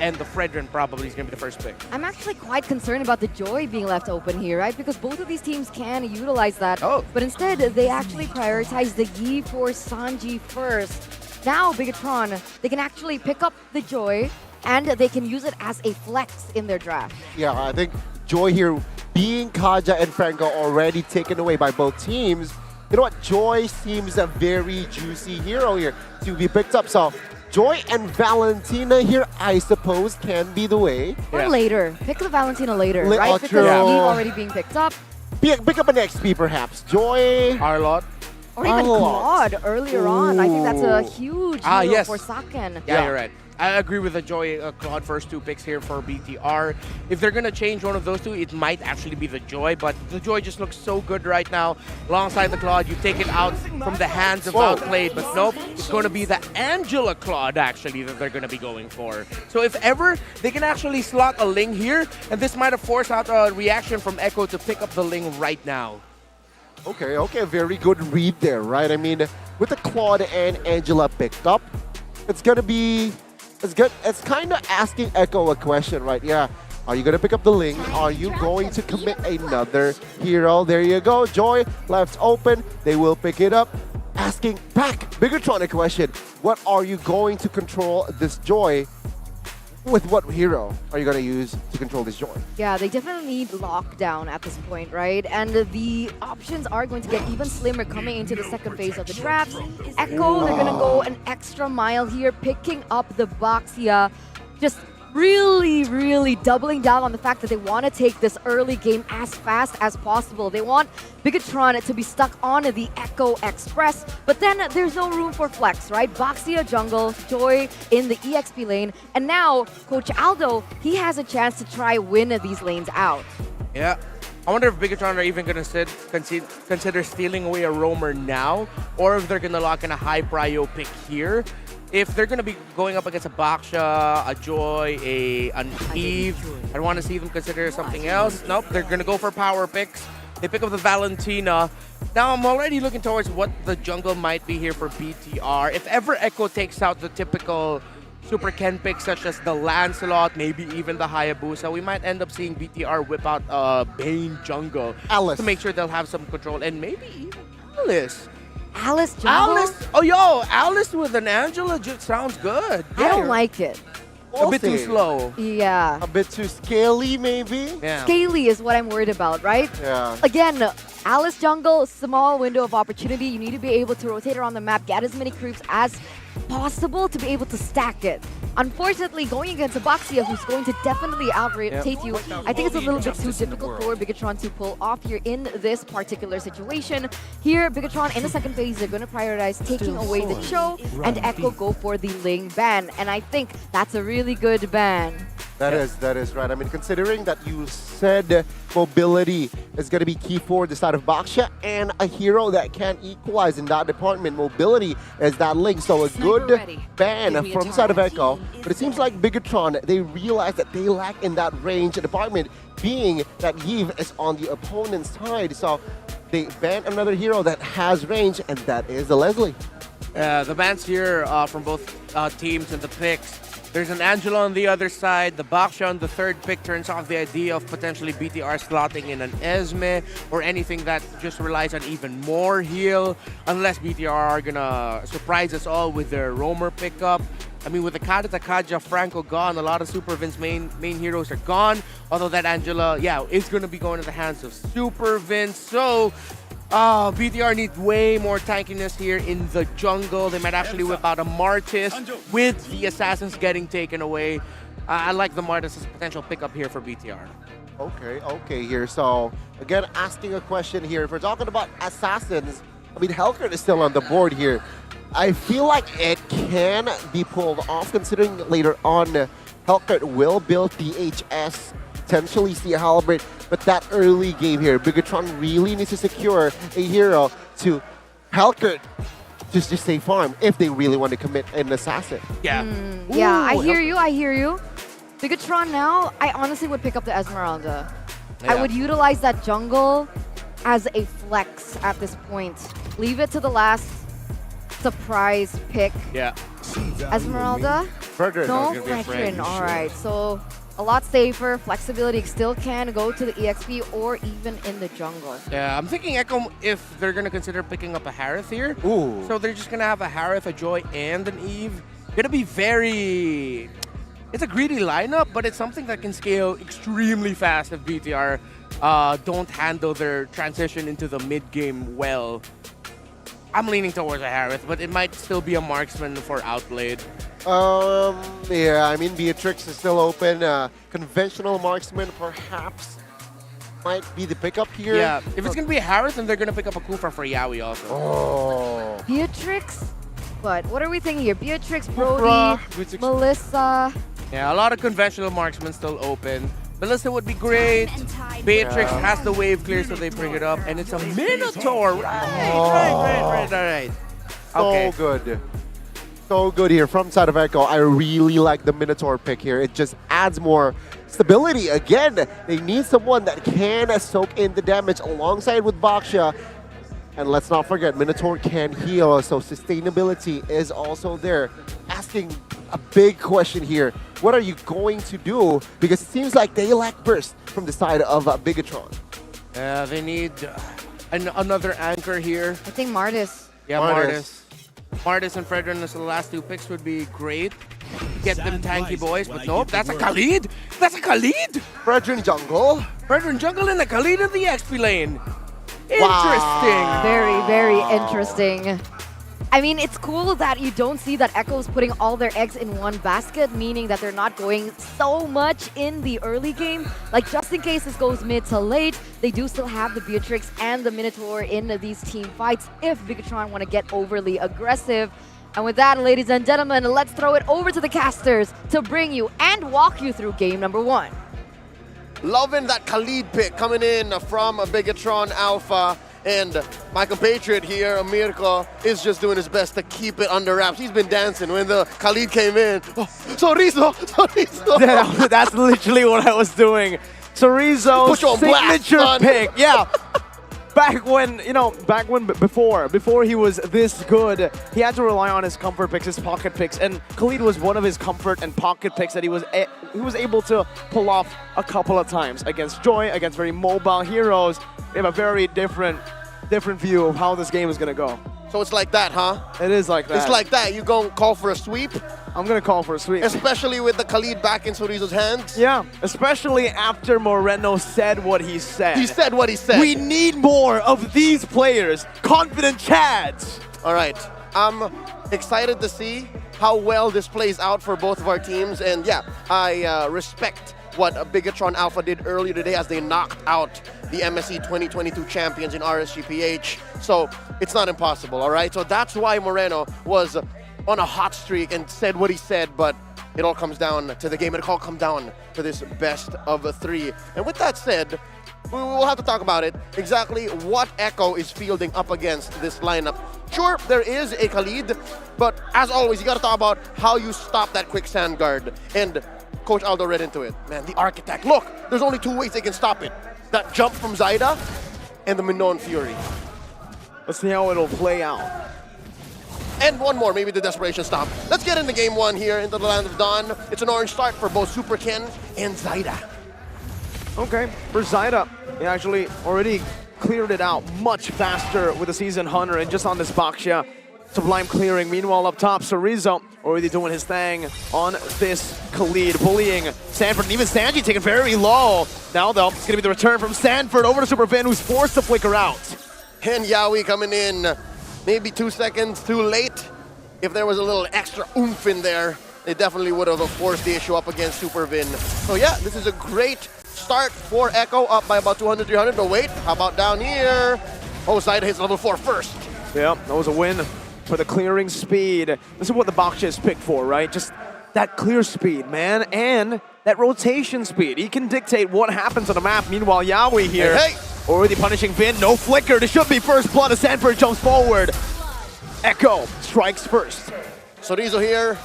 and the Fredrin, probably is going to be the first pick. I'm actually quite concerned about the Joy being left open here, right? Because both of these teams can utilize that. Oh. But instead, they actually prioritize the Yi for Sanji first. Now, Bigatron, they can actually pick up the Joy and they can use it as a flex in their draft. Yeah, I think Joy here, being Kaja and Franco already taken away by both teams, you know what? Joy seems a very juicy hero here to be picked up. So Joy and Valentina here, I suppose, can be the way. Or later. Pick the Valentina later, Oh, right? Because Yi already being picked up. Pick up an XP perhaps. Joy. Arlott. Or even Claude earlier on. I think that's a huge hero for Saken. Yeah, you're right. I agree with the Joy Claude first two picks here for BTR. If they're going to change one of those two, it might actually be the Joy, but the Joy just looks so good right now. Alongside the Claude, you take it out from the hands of Outplayed, but nope, it's going to be the Angela Claude actually that they're going to be going for. So if ever, they can actually slot a Ling here, and this might have forced out a reaction from Echo to pick up the Ling right now. Okay, very good read there, right? I mean, with the Claude and Angela picked up, it's going to be... It's good. It's kind of asking Echo a question, right? Yeah. Are you going to pick up the Ling? Are you going to commit another hero? There you go. Joy left open. They will pick it up. Asking back Bigatron a question. What are you going to control this Joy? With what hero are you going to use to control this Joy? Yeah, they definitely need lockdown at this point, right? And the options are going to get even slimmer coming into the second phase of the drafts. Echo, they're going to go an extra mile here, picking up the Baxia. Just really doubling down on the fact that they want to take this early game as fast as possible. They want Bigatron to be stuck on the Echo Express, but then there's no room for flex, right? Baxia jungle, Joy in the EXP lane, and now Coach Aldo, he has a chance to try win these lanes out. Yeah. I wonder if Bigatron are even going to consider stealing away a roamer now, or if they're going to lock in a high prio pick here. If they're going to be going up against a Baksha, a Joy, an Eve, I want to see them consider something else. Nope, they're going to go for power picks. They pick up the Valentina. Now I'm already looking towards what the jungle might be here for BTR. If ever Echo takes out the typical Super Ken picks such as the Lancelot, maybe even the Hayabusa, we might end up seeing BTR whip out Bane jungle. Alice. To make sure they'll have some control. And maybe even Alice. Alice jungle? Alice? Oh, yo, Alice with an Angela just sounds good. I don't like it. A bit too slow. Yeah. A bit too scaly, maybe? Yeah. Scaly is what I'm worried about, right? Yeah. Again, Alice jungle, small window of opportunity. You need to be able to rotate around the map, get as many creeps as possible to be able to stack it. Unfortunately, going against a Baxia who's going to definitely out-rotate you, I think it's a little bit too difficult for Bigatron to pull off here in this particular situation. Here, Bigatron in the second phase, they're going to prioritize taking away the Cho, and Echo go for the Ling ban. And I think that's a really good ban. That is right. I mean, considering that you said mobility is going to be key for the side of Baksha and a hero that can equalize in that department, mobility is that link. So a good ban from side of Echo. But it seems like Bigatron, they realize that they lack in that range department, being that Yves is on the opponent's side. So they ban another hero that has range, and that is the Leslie. The bans here from both teams and the picks. There's an Angela on the other side. The Baksha on the third pick turns off the idea of potentially BTR slotting in an Esme or anything that just relies on even more heal, unless BTR are gonna surprise us all with their roamer pickup. I mean, with the Kadata, Kaja, Franco gone, a lot of Super Vince main heroes are gone. Although that Angela, yeah, is gonna be going to the hands of Super Vince. So BTR needs way more tankiness here in the jungle. They might actually whip out a Martis with the Assassins getting taken away. I like the Martis as a potential pickup here for BTR. Okay here. So, again, asking a question here. If we're talking about assassins, I mean, Hellcat is still on the board here. I feel like it can be pulled off considering later on Hellcat will build DHS, potentially see a Halberd, but that early game here, Bigatron really needs to secure a hero to Hellcat just stay farm if they really want to commit an assassin. Yeah. Yeah, I hear you. Bigatron now, I honestly would pick up the Esmeralda. Yeah. I would utilize that jungle as a flex at this point. Leave it to the last surprise pick. Yeah. Esmeralda? Fredrin. No, Fredrin. All right, so a lot safer. Flexibility still can go to the EXP or even in the jungle. Yeah, I'm thinking Echo if they're going to consider picking up a Harith here. Ooh. So they're just going to have a Harith, a Joy, and an Eve. Going to be very... It's a greedy lineup, but it's something that can scale extremely fast if BTR don't handle their transition into the mid-game well. I'm leaning towards a Harith, but it might still be a marksman for Outblade. Yeah, I mean, Beatrix is still open. Conventional marksman perhaps might be the pickup here. Yeah, if it's going to be a Harith, then they're going to pick up a Kufa for Yawi also. Oh. Beatrix? But what are we thinking here? Beatrix, Brody, Melissa. Yeah, a lot of conventional marksmen still open. Melissa would be great. Beatrix has the wave clear, so they bring it up. And it's a Minotaur. Right. So good. So good here from side of Echo. I really like the Minotaur pick here. It just adds more stability. Again, they need someone that can soak in the damage alongside with Baksha. And let's not forget, Minotaur can heal, so sustainability is also there. Asking a big question here. What are you going to do? Because it seems like they lack burst from the side of Bigatron. Yeah, they need another anchor here. I think Martis. Yeah, Martis. Martis and Fredrin as the last two picks would be great. Get them tanky boys, but nope, that's a Khalid! That's a Khalid! Fredrin jungle. Fredrin jungle and a Khalid in the XP lane. Interesting. Very, very interesting. I mean, it's cool that you don't see that Echo's putting all their eggs in one basket, meaning that they're not going so much in the early game. Like, just in case this goes mid to late, they do still have the Beatrix and the Minotaur in these team fights if Bigatron want to get overly aggressive. And with that, ladies and gentlemen, let's throw it over to the casters to bring you and walk you through game number 1. Loving that Khalid pick coming in from Bigatron Alpha. And my compatriot here, Amirko, is just doing his best to keep it under wraps. He's been dancing when the Khalid came in. Oh, Sorizo! That's literally what I was doing. Sorizo's signature pick. Yeah. Back when, before he was this good, he had to rely on his comfort picks, his pocket picks, and Khalid was one of his comfort and pocket picks that he was able to pull off a couple of times against Joy, against very mobile heroes. We have a very different view of how this game is gonna go. So it's like that, huh? It is like that. It's like that. You gonna call for a sweep? I'm gonna call for a sweep. Especially with the Khalid back in Sorizo's hands? Yeah, especially after Moreno said what he said. He said what he said. We need more of these players, confident Chads. All right, I'm excited to see how well this plays out for both of our teams. And yeah, I respect what Bigatron Alpha did earlier today as they knocked out the MSC 2022 champions in RSG PH. So it's not impossible, all right? So that's why Moreno was on a hot streak and said what he said, but it all comes down to the game. It all comes down to this best of 3. And with that said, we'll have to talk about it. Exactly what Echo is fielding up against this lineup. Sure, there is a Khalid, but as always, you got to talk about how you stop that quicksand guard. And Coach Aldo read into it. Man, the Architect. Look, there's only 2 ways they can stop it. That jump from Zaida and the Minoan Fury. Let's see how it'll play out. And one more, maybe the Desperation stop. Let's get into game 1 here into the Land of Dawn. It's an orange start for both Super Ken and Zaida. Okay, for Zaida, he actually already cleared it out much faster with the Season Hunter and just on this Baksha. Sublime clearing. Meanwhile, up top, Sorizo already doing his thing on this Khalid, bullying Sanford, and even Sanji taken very low. Now, though, it's going to be the return from Sanford over to Super Vin, who's forced to flicker out. And Yawi coming in maybe 2 seconds too late. If there was a little extra oomph in there, they definitely would have forced the issue up against Supervin. So yeah, this is a great start for Echo, up by about 200, 300. But wait, how about down here? Oh, Zaida hits level 4 first. Yeah, that was a win for the clearing speed. This is what the Baksha is picked for, right? Just that clear speed, man, and that rotation speed. He can dictate what happens on the map. Meanwhile, Yawi here, already punishing Vin. No flicker. This should be first blood as Sanford jumps forward. Echo strikes first. Sorizo here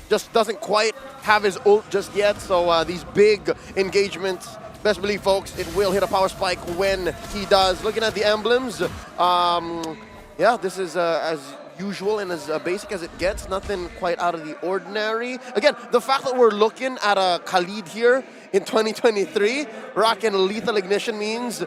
just doesn't quite have his ult just yet, so these big engagements, best believe, folks, it will hit a power spike when he does. Looking at the emblems, yeah, this is as usual and as basic as it gets. Nothing quite out of the ordinary. Again, the fact that we're looking at a Khalid here in 2023, rocking Lethal Ignition, means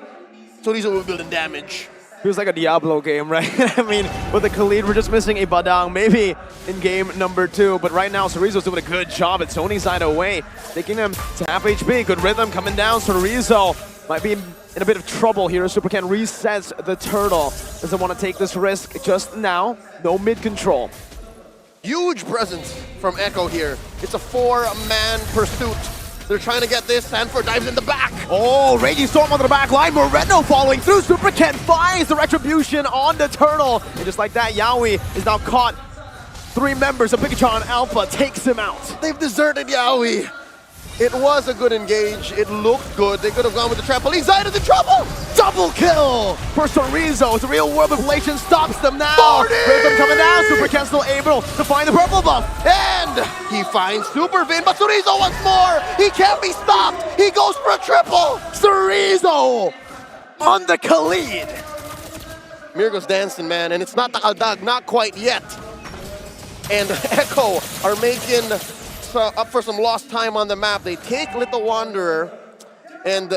Sorizo will be building damage. Feels like a Diablo game, right? I mean, with the Khalid, we're just missing a Badang, maybe in game number 2. But right now, Sorizo's doing a good job at zoning side away, taking him to half HP. Good rhythm coming down. Sorizo might be in a bit of trouble here. Supercan resets the turtle. Doesn't want to take this risk just now. No mid control. Huge presence from Echo here. It's a 4-man pursuit. They're trying to get this. Sanford dives in the back. Oh, Raging Storm on the back line. Moreno following through. Supercan finds the retribution on the turtle. And just like that, Yawi is now caught. 3 members of Bigatron Alpha takes him out. They've deserted Yawi. It was a good engage. It looked good. They could have gone with the trampoline. Zaida's in trouble. Double kill for Sorizo. The real world manipulation stops them now. Rhythm coming down. Supercan still able to find the purple buff. And he finds Supervin, but Sorizo once more. He can't be stopped. He goes for a triple. Sorizo on the Khalid. Mirgo's dancing, man, and it's not Takaldag, not quite yet. And Echo are making up for some lost time on the map. They take Little Wanderer, and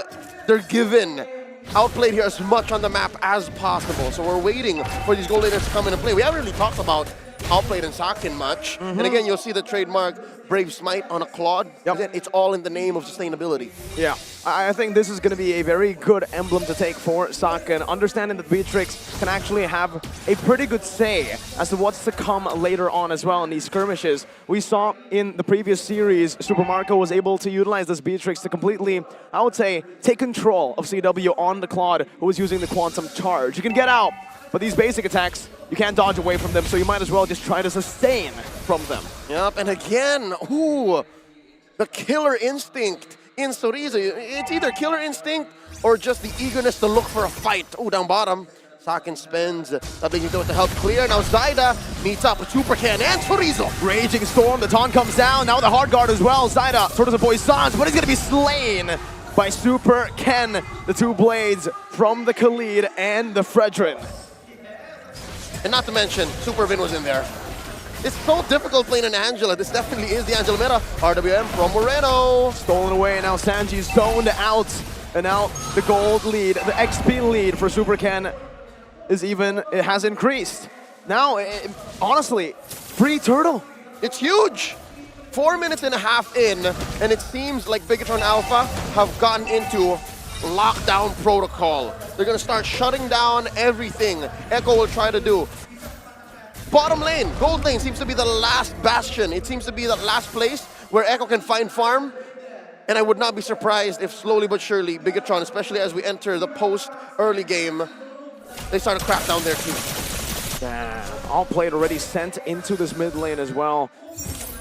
they're given outplayed here as much on the map as possible. So we're waiting for these gold leaders to come in and play. We haven't really talked about outplayed and Sakin much. And again, you'll see the trademark Brave Smite on a Claude. Again, it's all in the name of sustainability. Yeah, I think this is going to be a very good emblem to take for Sakin. Understanding that Beatrix can actually have a pretty good say as to what's to come later on as well in these skirmishes. We saw in the previous series, Super Marco was able to utilize this Beatrix to completely, I would say, take control of CW on the Claude, who was using the Quantum Charge. You can get out, but these basic attacks, you can't dodge away from them, so you might as well just try to sustain from them. Yep, and again, ooh, the killer instinct in Sorizo. It's either killer instinct or just the eagerness to look for a fight. Oh, down bottom. Sakin spends a big to help clear. Now Zaida meets up with Supercan and Sorizo. Raging Storm, the taunt comes down. Now the hard guard as well. Zaida, sort of the Poisons, but he's going to be slain by Super Ken. The 2 blades from the Khalid and the Fredrin. And not to mention, Supervin was in there. It's so difficult playing an Angela. This definitely is the Angela meta. RWM from Moreno. Stolen away, now Sanji's zoned out. And now the gold lead, the XP lead for Supercan it has increased. Now, honestly, free turtle. It's huge. 4 minutes and a half in, and it seems like Bigatron Alpha have gotten into lockdown protocol. They're gonna start shutting down everything Echo will try to do. Bottom lane, gold lane seems to be the last bastion. It seems to be the last place where Echo can find farm. And I would not be surprised if slowly but surely Bigatron, especially as we enter the post-early game, they start to crack down there too. Damn, Outplayed already sent into this mid lane as well.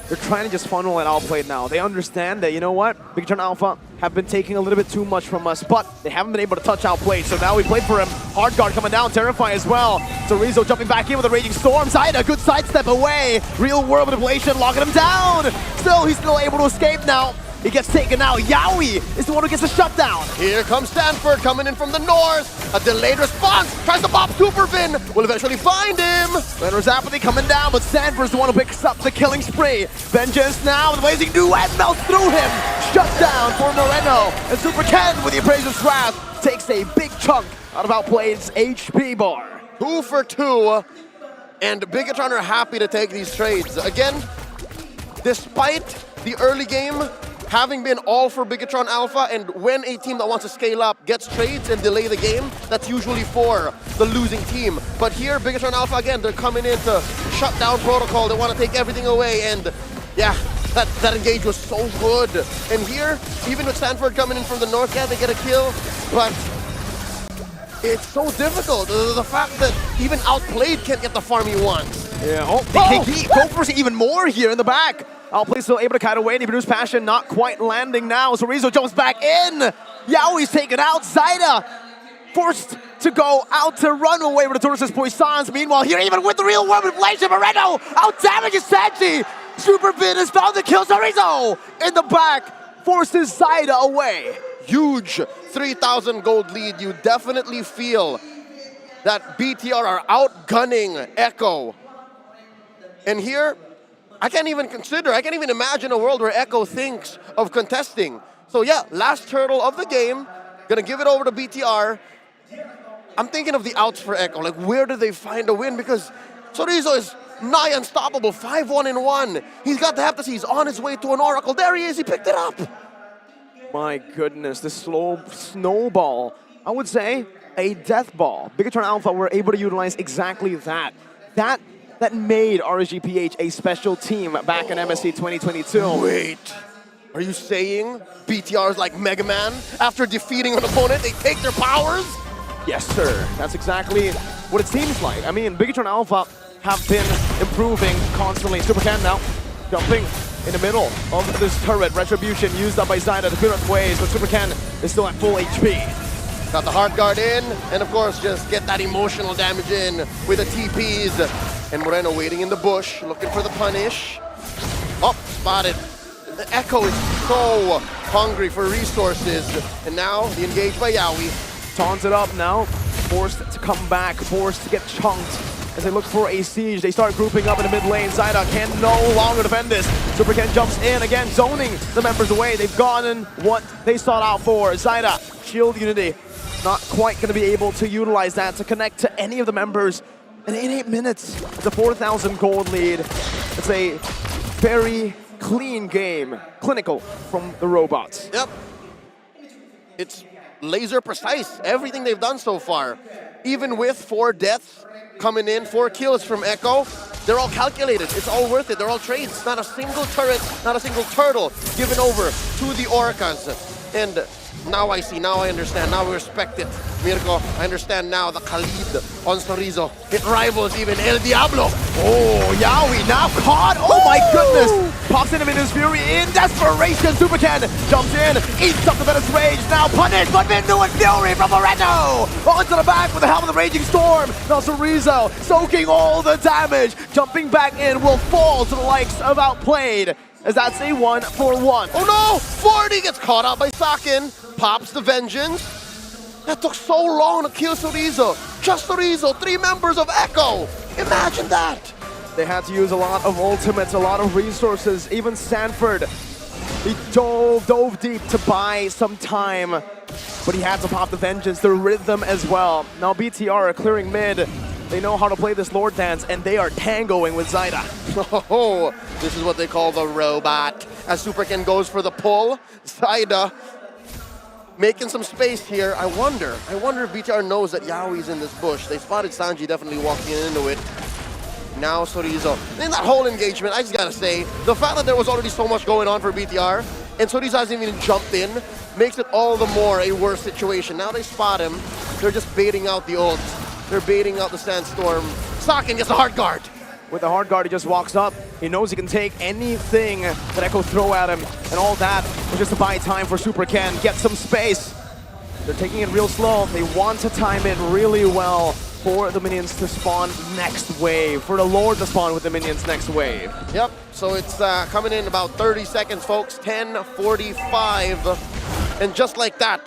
They're trying to just funnel at Outplayed now. They understand that, you know what, Bigatron Alpha have been taking a little bit too much from us, but they haven't been able to touch Outplayed. So now we played for him. Hard guard coming down, Terrify as well. Sorizo jumping back in with a Raging Storm. Zaida, good sidestep away. Real world manipulation, locking him down. Still, he's still able to escape now. He gets taken out. Yawi is the one who gets the shutdown. Here comes Stanford coming in from the north. A delayed response. Tries to bop Supervin. Will eventually find him. Renner's apathy coming down, but Stanford's the one who picks up the killing spree. Vengeance now. The blazing duet melts through him. Shut down for Moreno. And Super Ken with the Appraiser's Wrath takes a big chunk out of Outplayed's HP bar. 2 for 2. And Bigatron are happy to take these trades. Again, despite the early game having been all for Bigatron Alpha, and when a team that wants to scale up gets trades and delay the game, that's usually for the losing team. But here, Bigatron Alpha, again, they're coming in to shut down protocol. They want to take everything away, and Yeah, that engage was so good. And here, even with Stanford coming in from the north, yeah, they get a kill, but it's so difficult. The fact that even Outplayed can't get the farm he wants. Yeah, they go for even more here in the back. Outplayed still able to kite away. Produce Passion not quite landing now. So Rizzo jumps back in. Yaoi's taken out. Zaida forced to go out to run away with the Torres' Poissons. Meanwhile, here even with the real world manipulation, Moreno out damages Sanji. Super Vin has found the kill. So Rizzo in the back forces Zaida away. Huge 3,000 gold lead. You definitely feel that BTR are outgunning Echo. And here, I can't even imagine a world where Echo thinks of contesting. So yeah, last turtle of the game, gonna give it over to BTR. I'm thinking of the outs for Echo, like where do they find a win? Because Chorizo is nigh unstoppable, 5-1-1. He's got to have to see he's on his way to an Oracle. There he is, he picked it up. My goodness, the slow snowball. I would say a death ball. Bigatron Alpha were able to utilize exactly that. That made RSG PH a special team back in MSC 2022. Wait, are you saying BTR is like Mega Man? After defeating an opponent, they take their powers? Yes, sir. That's exactly what it seems like. I mean, Bigatron Alpha have been improving constantly. Supercan now jumping in the middle of this turret. Retribution used up by Zaida to clear up ways, but Supercan is still at full HP. Got the hard guard in, and of course, just get that emotional damage in with the TPs. And Moreno waiting in the bush, looking for the punish. Oh, spotted. The Echo is so hungry for resources. And now, the engage by Yaoi. Taunts it up now, forced to come back, forced to get chunked. As they look for a siege, they start grouping up in the mid lane. Zaida can no longer defend this. Supercan jumps in again, zoning the members away. They've gotten what they sought out for. Zaida, shield unity. Not quite going to be able to utilize that to connect to any of the members. And in 8 minutes, it's a 4,000 gold lead. It's a very clean game, clinical from the robots. Yep. It's laser precise, everything they've done so far. Even with 4 deaths coming in, 4 kills from Echo, they're all calculated. It's all worth it. They're all trades. Not a single turret, not a single turtle given over to the Orcas. And now I see, now I understand, now we respect it. Mirko, I understand now the Khalid on Chorizo. It rivals even El Diablo. Oh, Yaoi now caught. Oh my goodness. Pops into his fury in desperation. Supercan jumps in, eats up the Venus Rage. Now punished, but Mindu and Fury from Moreno. Oh, into the back with the helm of the Raging Storm. Now Chorizo soaking all the damage. Jumping back in will fall to the likes of Outplayed. As that's a 1-for-1. Oh no! 40 gets caught out by Sakin. Pops the Vengeance. That took so long to kill Chorizo. Just Chorizo, 3 members of Echo. Imagine that. They had to use a lot of ultimates, a lot of resources. Even Sanford, he dove deep to buy some time. But he had to pop the Vengeance, the rhythm as well. Now BTR are clearing mid. They know how to play this Lord Dance, and they are tangoing with Zaida. Oh, this is what they call the robot. As Supercan goes for the pull, Zaida making some space here. I wonder if BTR knows that Yaoi's in this bush. They spotted Sanji definitely walking into it. Now Chorizo. In that whole engagement, I just gotta say, the fact that there was already so much going on for BTR, and Chorizo hasn't even jumped in, makes it all the more a worse situation. Now they spot him. They're just baiting out the ult. They're baiting out the Sandstorm. Sakin gets a hard guard. With the hard guard, he just walks up. He knows he can take anything that Echo throw at him. And all that was just to buy time for Supercan, get some space. They're taking it real slow. They want to time it really well for the minions to spawn next wave. For the Lord to spawn with the minions next wave. Yep, so it's coming in about 30 seconds, folks. 10:45. And just like that,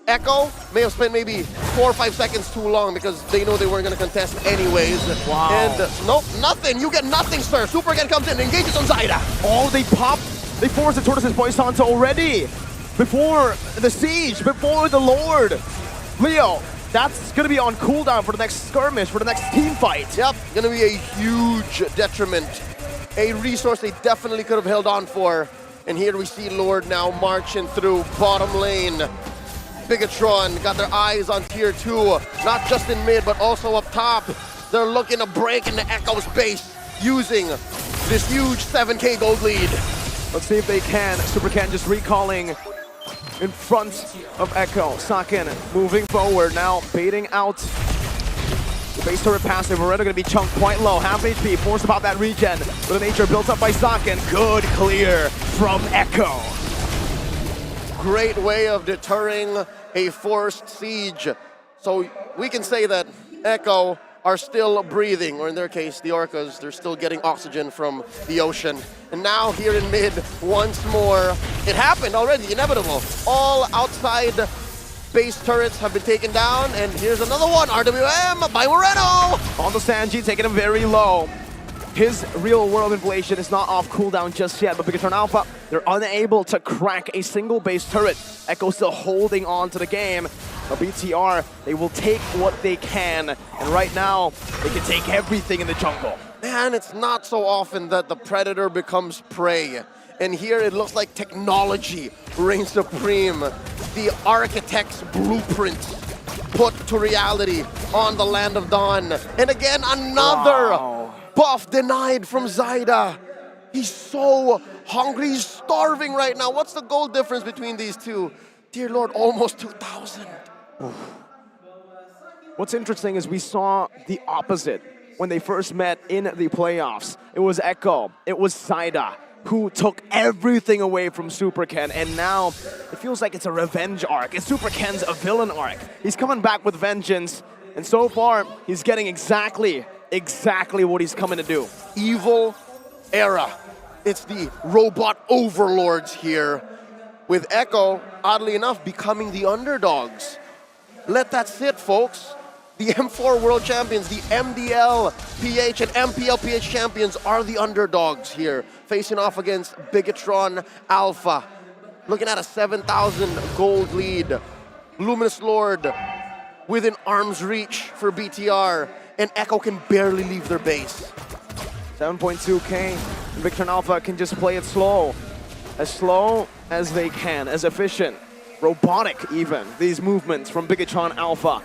Echo may have spent maybe 4 or 5 seconds too long because they know they weren't going to contest anyways. Wow. And nope, nothing. You get nothing, sir. Supercan comes in, engages on Zaida. Oh, they forced the Tortoise's Poissons already. Before the siege, before the Lord. Leo, that's going to be on cooldown for the next skirmish, for the next team fight. Yep, going to be a huge detriment. A resource they definitely could have held on for. And here we see Lord now marching through bottom lane. Bigatron got their eyes on tier 2, not just in mid, but also up top. They're looking to break into Echo's base using this huge 7K gold lead. Let's see if they can. SuperCan just recalling in front of Echo. Saken moving forward now, baiting out the base turret passive. Moreno going to be chunked quite low. Half HP, forced about that regen. But the nature built up by Saken. Good clear from Echo. Great way of deterring a forced siege. So we can say that Echo are still breathing, or in their case, the Orcas, they're still getting oxygen from the ocean. And now here in mid, once more, it happened already, inevitable. All outside base turrets have been taken down, and here's another one, RWM by Moreno! On the Sanji, taking him very low. His real-world inflation is not off cooldown just yet, but Bigatron Alpha, they're unable to crack a single base turret. Echo still holding on to the game. But BTR, they will take what they can, and right now, they can take everything in the jungle. Man, it's not so often that the predator becomes prey. And here it looks like technology reigns supreme. The architect's blueprints put to reality on the Land of Dawn. And again, another buff denied from Zyda. He's so hungry, he's starving right now. What's the goal difference between these two? Dear Lord, almost 2,000. What's interesting is we saw the opposite when they first met in the playoffs. It was Echo, it was Zyda, who took everything away from SuperCan, and now it feels like it's a revenge arc. It's SuperCan's a villain arc. He's coming back with vengeance, and so far, he's getting exactly what he's coming to do. Evil era. It's the robot overlords here, with Echo, oddly enough, becoming the underdogs. Let that sit, folks. The M4 World Champions, the MDL PH and MPL PH champions are the underdogs here, facing off against Bigatron Alpha. Looking at a 7,000 gold lead. Luminous Lord within arm's reach for BTR, and Echo can barely leave their base. 7.2k, Bigatron Alpha can just play it slow as they can, as efficient. Robotic even, these movements from Bigatron Alpha.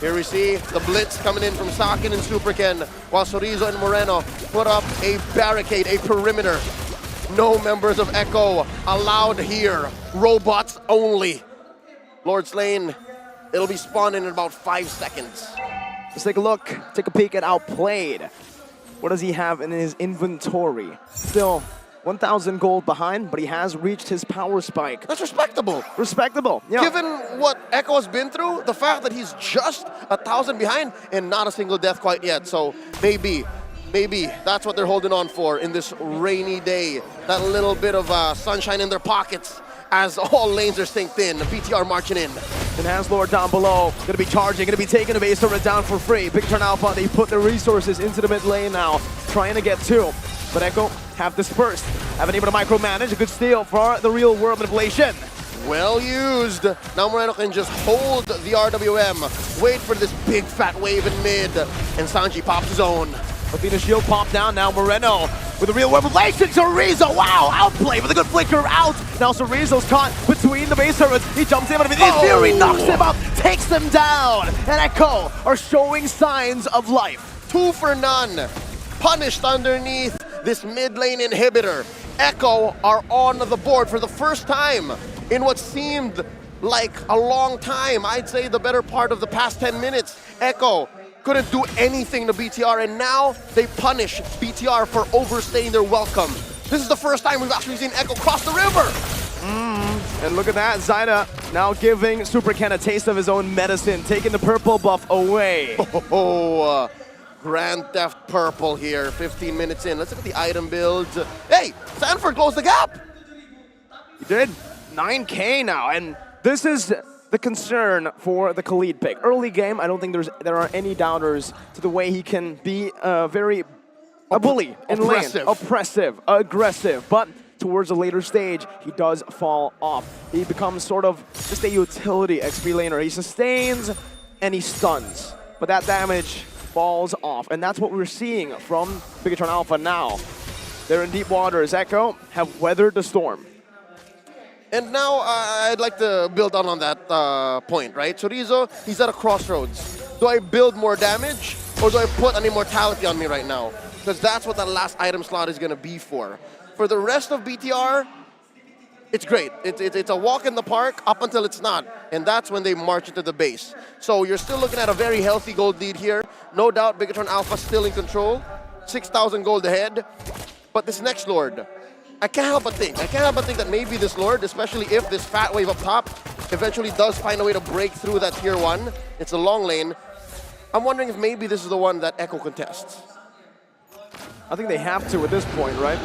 Here we see the blitz coming in from Saken and SuperCan, while Chorizo and Moreno put up a barricade, a perimeter. No members of Echo allowed here. Robots only. Lord Slain, it'll be spawned in about 5 seconds. Let's take a look, take a peek at Outplayed. What does he have in his inventory? Still 1,000 gold behind, but he has reached his power spike. That's respectable. Respectable, yeah. Given what Echo has been through, the fact that he's just 1,000 behind and not a single death quite yet. So maybe that's what they're holding on for in this rainy day. That little bit of sunshine in their pockets as all lanes are synced in. BTR marching in. And has Lord down below, gonna be charging, gonna be taking a base turret down for free. Bigatron Alpha, they put their resources into the mid lane now, trying to get two. But Echo have dispersed, haven't able to micromanage. A good steal for the real world manipulation. Well used. Now Moreno can just hold the RWM, wait for this big fat wave in mid, and Sanji pops his own. Athena shield popped down, now Moreno with a real world manipulation. Chorizo, wow, outplay with a good flicker out. Now Chorizo's caught between the base turrets. He jumps in, but Fury knocks him up, takes them down. And Echo are showing signs of life. 2 for none. Punished underneath this mid lane inhibitor. Echo are on the board for the first time in what seemed like a long time. I'd say the better part of the past 10 minutes. Echo couldn't do anything to BTR, and now they punish BTR for overstaying their welcome. This is the first time we've actually seen Echo cross the river. And look at that, Zyda now giving SuperCan a taste of his own medicine, taking the purple buff away. Grand Theft Purple here, 15 minutes in. Let's look at the item builds. Hey, Sanford closed the gap. He did. 9k now, and this is the concern for the Khalid pick. Early game, I don't think there are any doubters to the way he can be a bully in lane. Oppressive, aggressive, but towards a later stage, he does fall off. He becomes sort of just a utility XP laner. He sustains and he stuns, but that damage falls off, and that's what we're seeing from Bigatron Alpha now. They're in deep waters. Echo have weathered the storm. And now I'd like to build on that point, right? Chorizo, he's at a crossroads. Do I build more damage, or do I put an immortality on me right now? Because that's what that last item slot is going to be for. For the rest of BTR, it's great. It's a walk in the park up until it's not. And that's when they march into the base. So you're still looking at a very healthy gold lead here. No doubt Bigatron Alpha still in control. 6,000 gold ahead. But this next Lord, I can't help but think that maybe this Lord, especially if this fat wave up top eventually does find a way to break through that tier 1. It's a long lane. I'm wondering if maybe this is the one that Echo contests. I think they have to at this point, right?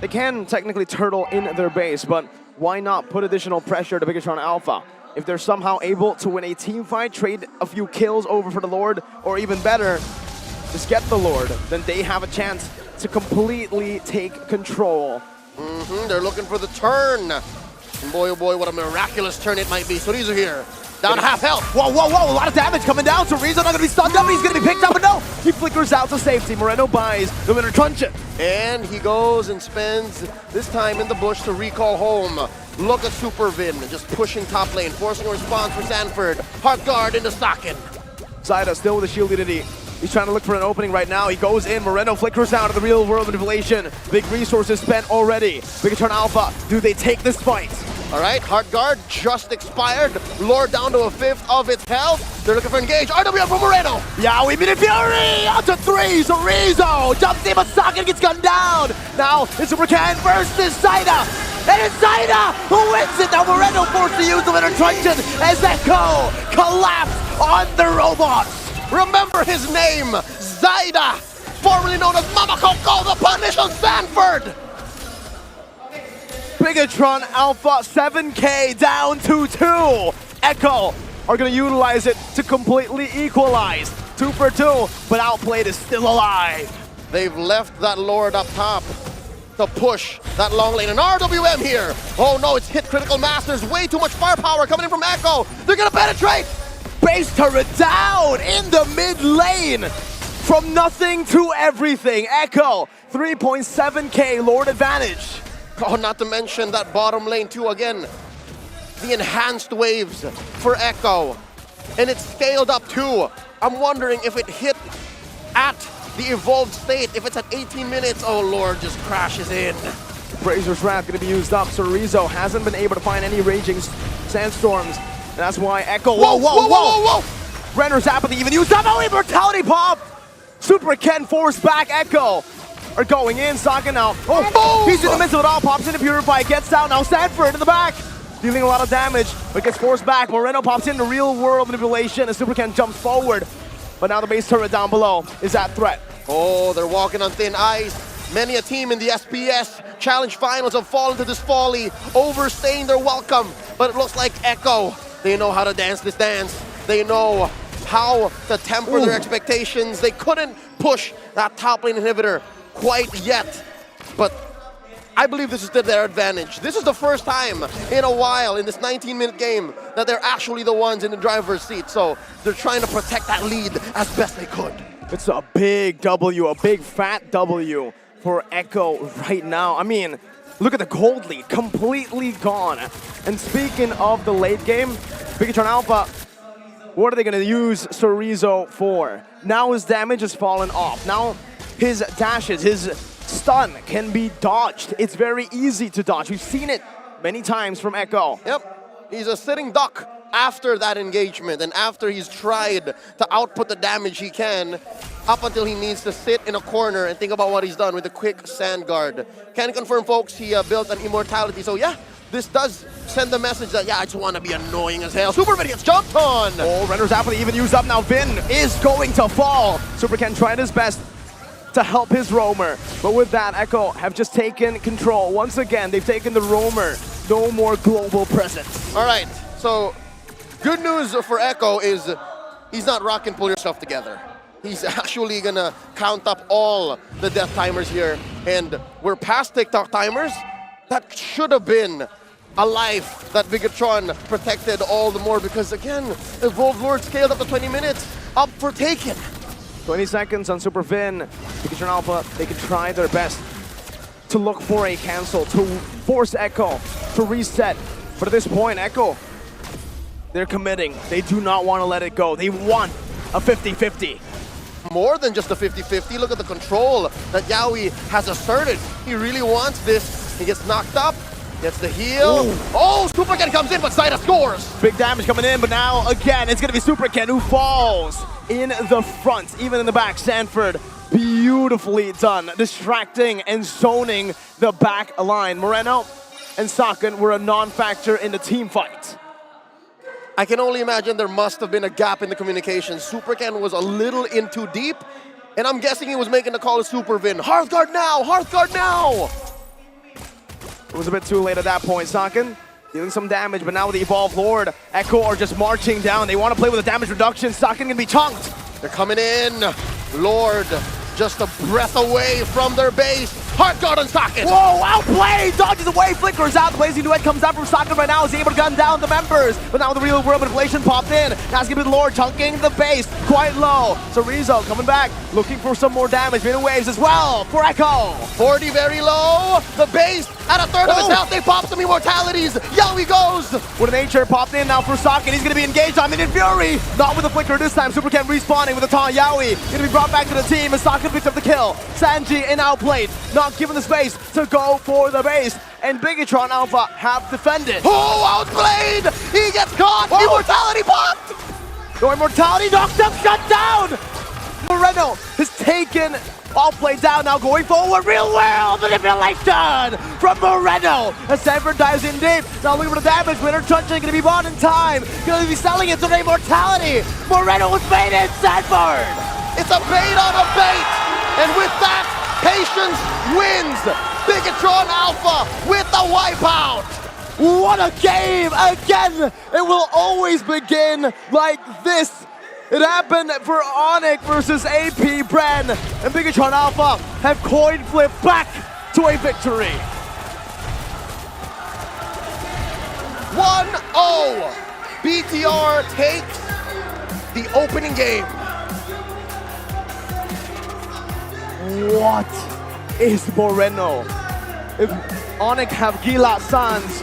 They can technically turtle in their base, but why not put additional pressure to Bigatron Alpha? If they're somehow able to win a team fight, trade a few kills over for the Lord, or even better, just get the Lord, then they have a chance to completely take control. They're looking for the turn. And boy, oh boy, what a miraculous turn it might be. So these are here. Down to half health. Whoa, whoa, whoa, a lot of damage coming down. So Rizzo not going to be stunned up, but he's going to be picked up, but no! He flickers out to safety. Moreno buys the winner truncheon. And he goes and spends this time in the bush to recall home. Look at Super Vin, just pushing top lane, forcing a response for Sanford. Heart guard into Sakin. Zaida still with a shield unity. He's trying to look for an opening right now. He goes in. Moreno flickers out of the real world manipulation. Big resources spent already. Bigatron Alpha, do they take this fight? All right, Heart Guard just expired. Lord down to a 5th of its health. They're looking for engage. RWM from Moreno. Yowie Mini Fury out to 3. So Rizzo jumps in, but Sakin gets gunned down. Now it's Supercan versus Zaida. And it's Zaida who wins it. Now Moreno forced to use the winner truncheon as Echo collapsed on the robots. Remember his name, Zaida, formerly known as Mama Coco, the punish on Sanford. Bigatron Alpha 7K down to 2. Echo are going to utilize it to completely equalize. 2 for 2, but Outplayed is still alive. They've left that Lord up top to push that long lane. And RWM here. Oh no, it's hit critical masters. Way too much firepower coming in from Echo. They're going to penetrate. Base turret down in the mid lane. From nothing to everything. Echo, 3.7K Lord advantage. Oh, not to mention that bottom lane too again. The enhanced waves for Echo. And it's scaled up too. I'm wondering if it hit at the evolved state. If it's at 18 minutes, oh Lord, just crashes in. Brazer's Wrath going to be used up. So Rizzo hasn't been able to find any raging sandstorms. And that's why Echo... Whoa, whoa, whoa, whoa, whoa! Renner's apathy even used up. Oh, immortality pop! Super Ken forced back. Echo are going in. Sakin now. Oh, he's in the midst of it all. Pops into Purify. Gets down. Now Sanford in the back. Dealing a lot of damage, but gets forced back. Moreno pops into real world manipulation as Super Ken jumps forward. But now the base turret down below is at threat. Oh, they're walking on thin ice. Many a team in the SPS Challenge Finals have fallen to this folly, overstaying their welcome. But it looks like Echo, they know how to dance this dance. They know how to temper their expectations. They couldn't push that top lane inhibitor quite yet. But I believe this is to their advantage. This is the first time in a while in this 19-minute game that they're actually the ones in the driver's seat. So they're trying to protect that lead as best they could. It's a big W, a big fat W for Echo right now. I mean, look at the gold lead, completely gone. And speaking of the late game, Bigatron Alpha, what are they going to use Sorizo for? Now his damage has fallen off. Now his dashes, his stun can be dodged. It's very easy to dodge. We've seen it many times from Echo. Yep, he's a sitting duck after that engagement and after he's tried to output the damage he can up until he needs to sit in a corner and think about what he's done with a quick sand guard. Can confirm, folks, he built an immortality. So yeah, this does send the message that, yeah, I just want to be annoying as hell. Super Vin gets jumped on. Oh, Renner's apathy even used up now. Vin is going to fall. Super Ken tried his best to help his roamer. But with that, Echo have just taken control. Once again, they've taken the roamer. No more global presence. All right, so good news for Echo is he's not rock and pull yourself together. He's actually gonna count up all the death timers here. And we're past TikTok timers. That should have been a life that Bigatron protected all the more because again, Evolved Lord scaled up to 20 minutes, up for taken. 20 seconds on Super Vin. Bigatron Alpha, they can try their best to look for a cancel, to force Echo to reset. But at this point, Echo, they're committing. They do not want to let it go. They want a 50-50. more than just a 50-50. Look at the control that Yawi has asserted. He really wants this. He gets knocked up, gets the heal. Ooh. Oh, Super Ken comes in, but Zaida scores. Big damage coming in, but now again, it's gonna be Super Ken who falls in the front, even in the back. Sanford, beautifully done, distracting and zoning the back line. Moreno and Saken were a non-factor in the team fight. I can only imagine there must have been a gap in the communication. Super Ken was a little in too deep, and I'm guessing he was making the call to Supervin. Hearthguard now! Hearthguard now! It was a bit too late at that point. Saken dealing some damage, but now with the Evolved Lord, Echo are just marching down. They want to play with the damage reduction. Saken gonna be chunked. They're coming in. Lord, just a breath away from their base. Hearthguard on Saken. Whoa, outplayed! Dodges away, flickers out. The blazing duet comes out from Saken right now. Is able to gun down the members. But now the real world manipulation popped in. That's gonna be the Lord chunking the base quite low. So Rizzo coming back, looking for some more damage. Made waves as well for Echo. 40 very low. The base at a third of his health. They pop some immortalities. Yawi goes. With an nature popped in now for Saken. He's gonna be engaged on Minion Fury. Not with the flicker this time. Super Ken respawning with a taunt. Yawi gonna be brought back to the team as Saken picks up the kill. Sanji in outplayed, not given the space to go for the base. And Bigatron Alpha have defended. Oh, outplayed! He gets caught! Whoa. Immortality popped! No immortality, knocked up, shut down! Moreno has taken outplayed down, now going forward. Real world manipulation from Moreno. As Sanford dives in deep. Now looking for the damage. Winner Truncheon gonna be bought in time. Gonna be selling it to the immortality. Moreno was baited, Sanford! It's a bait on a bait! And with that, patience wins! Bigatron Alpha with the wipeout! What a game! Again, it will always begin like this. It happened for Onyx versus AP Bren, and Bigatron Alpha have coin flipped back to a victory. 1-0! BTR takes the opening game. What is Moreno? If Onyx have Gila Sans,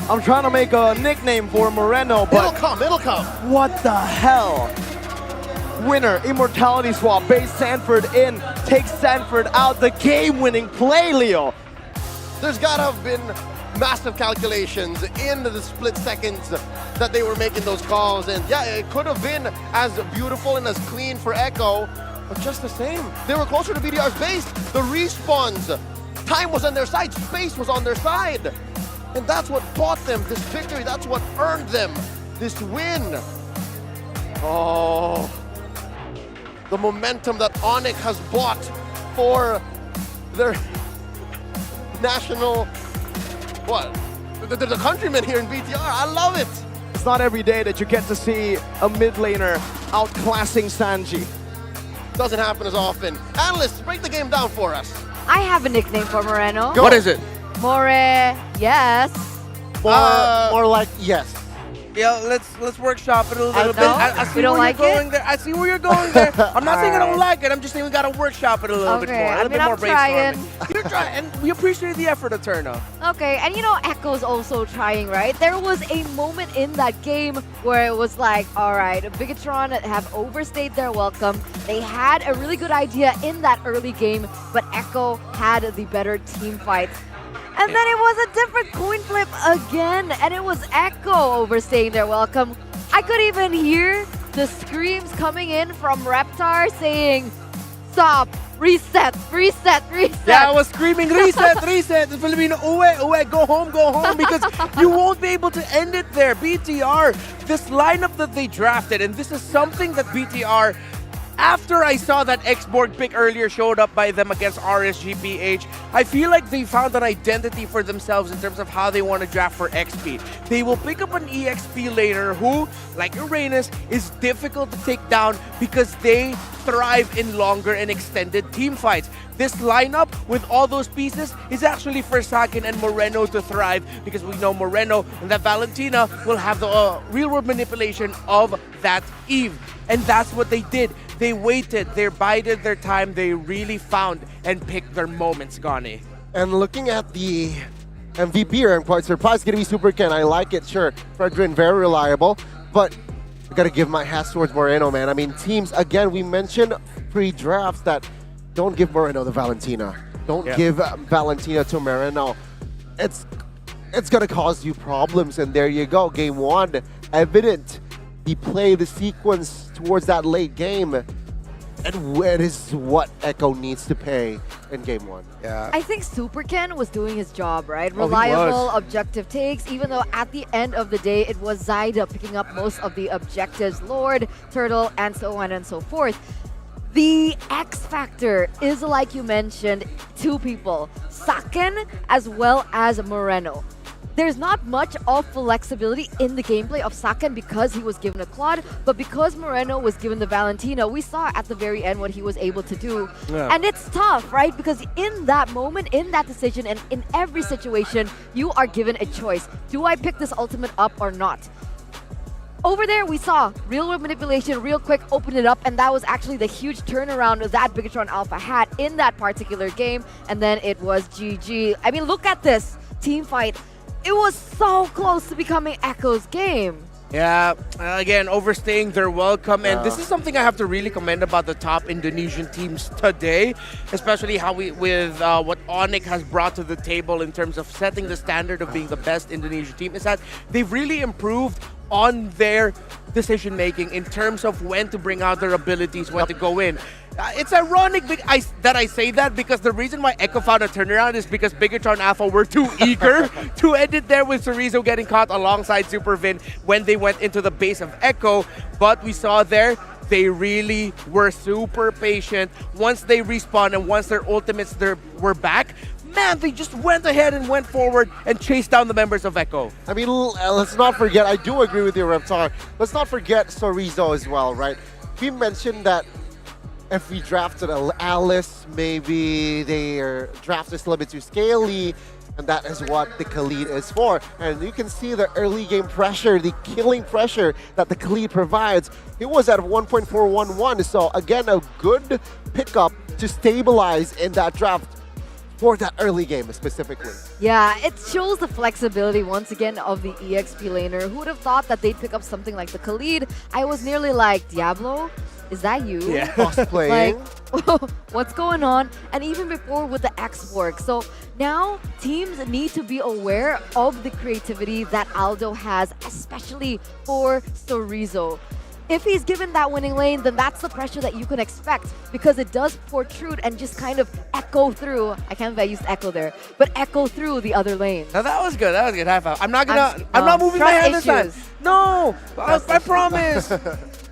I'm trying to make a nickname for Moreno, but it'll come. What the hell? Winner, immortality swap, base Sanford in, takes Sanford out, the game-winning play, Leo. There's gotta have been massive calculations in the split seconds that they were making those calls, and yeah, it could have been as beautiful and as clean for Echo, but just the same. They were closer to BDR's base. The respawns, time was on their side, space was on their side. And that's what bought them this victory. That's what earned them this win. Oh, the momentum that Onyx has bought for their national, the countrymen here in BTR. I love it. It's not every day that you get to see a mid laner outclassing Sanji. Doesn't happen as often. Analysts, break the game down for us. I have a nickname for Moreno. What is it? More, yes. More like yes. Yeah, let's workshop it a little bit. No, I see we don't where like you're going there. I see where you're going there. I'm not saying I don't Alright. like it. I'm just saying we gotta workshop it a little bit more. A little bit more brainstorming. You're trying, and we appreciate the effort, Eterno. Okay, and you know, Echo's also trying, right? There was a moment in that game where it was like, all right, Bigatron have overstayed their welcome. They had a really good idea in that early game, but Echo had the better team fight. And then it was a different coin flip again, and it was Echo overstaying their welcome. I could even hear the screams coming in from Reptar saying, stop, reset, reset, reset. Yeah, I was screaming, reset, reset. The Filipino, uwe, go home, because you won't be able to end it there. BTR, this lineup that they drafted, and this is something that BTR, after I saw that X-Borg pick earlier showed up by them against RSG PH, I feel like they found an identity for themselves in terms of how they want to draft for XP. They will pick up an EXP laner who, like Uranus, is difficult to take down because they thrive in longer and extended team fights. This lineup with all those pieces is actually for Saken and Moreno to thrive because we know Moreno and that Valentina will have the real-world manipulation of that Eve. And that's what they did. They waited, they bided their time, they really found and picked their moments, Gani. And looking at the MVP here, I'm quite surprised. It's going to be Super Ken. I like it, sure. Fredrin, very reliable. But I gotta give my hats towards Moreno, man. I mean, teams, again, we mentioned pre-drafts that don't give Moreno the Valentina. Don't give Valentina to Moreno. It's gonna cause you problems, and there you go. Game 1, evident. He played the sequence towards that late game, and it is what Echo needs to pay in Game 1. Yeah. I think Super Ken was doing his job, right? Oh, he Reliable, was. objective takes, even though at the end of the day, it was Zyda picking up most of the objectives, Lord, Turtle, and so on and so forth. The X factor is, like you mentioned, two people, Saken as well as Moreno. There's not much of flexibility in the gameplay of Saken because he was given a Claude, but because Moreno was given the Valentina, we saw at the very end what he was able to do. Yeah. And it's tough, right? Because in that moment, in that decision, and in every situation, you are given a choice. Do I pick this ultimate up or not? Over there, we saw real-world manipulation, real quick, open it up, and that was actually the huge turnaround that Bigatron Alpha had in that particular game, and then it was GG. I mean, look at this team fight. It was so close to becoming Echo's game. Yeah, again, overstaying their welcome. And this is something I have to really commend about the top Indonesian teams today, especially how with what Onyx has brought to the table in terms of setting the standard of being the best Indonesian team, is that they've really improved on their decision making in terms of when to bring out their abilities, when to go in. It's ironic that I say that, because the reason why Echo found a turnaround is because Bigatron Alpha were too eager to end it there with Chorizo getting caught alongside Supervin when they went into the base of Echo. But we saw there, they really were super patient. Once they respawned and once their ultimates were back, man, they just went ahead and went forward and chased down the members of Echo. I mean, let's not forget, I do agree with you, Reptar. Let's not forget Chorizo as well, right? He mentioned that if we drafted Alice, maybe their draft is a little bit too scaly, and that is what the Khalid is for. And you can see the early game pressure, the killing pressure that the Khalid provides. It was at 1.411, so again, a good pickup to stabilize in that draft for that early game specifically. Yeah, it shows the flexibility once again of the EXP laner. Who would have thought that they'd pick up something like the Khalid? I was nearly like, Diablo? Is that you? Yeah. Cosplaying. Like, what's going on? And even before with the X work. So now teams need to be aware of the creativity that Aldo has, especially for Chorizo. If he's given that winning lane, then that's the pressure that you can expect, because it does protrude and just kind of echo through. I can't believe I used echo there, but echo through the other lane. Now that was good. That was good. High five. I'm not moving my hand this time. No, I promise.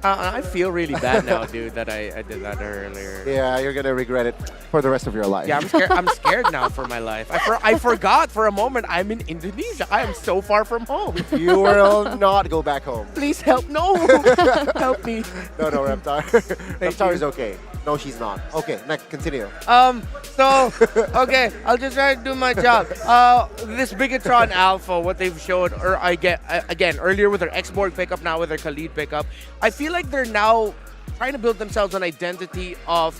I feel really bad now, dude, that I did that earlier. Yeah, you're gonna regret it for the rest of your life. Yeah, I'm scared. I'm scared now for my life. I forgot for a moment I'm in Indonesia. I am so far from home. You will not go back home. Please help. No. Help me. No, Reptar. Reptar is okay. No, she's not. Okay, next, continue. So, okay, I'll just try to do my job. This Bigatron Alpha, what they've showed, again, earlier with their X-Borg pickup, now with their Khalid pickup, I feel like they're now trying to build themselves an identity of,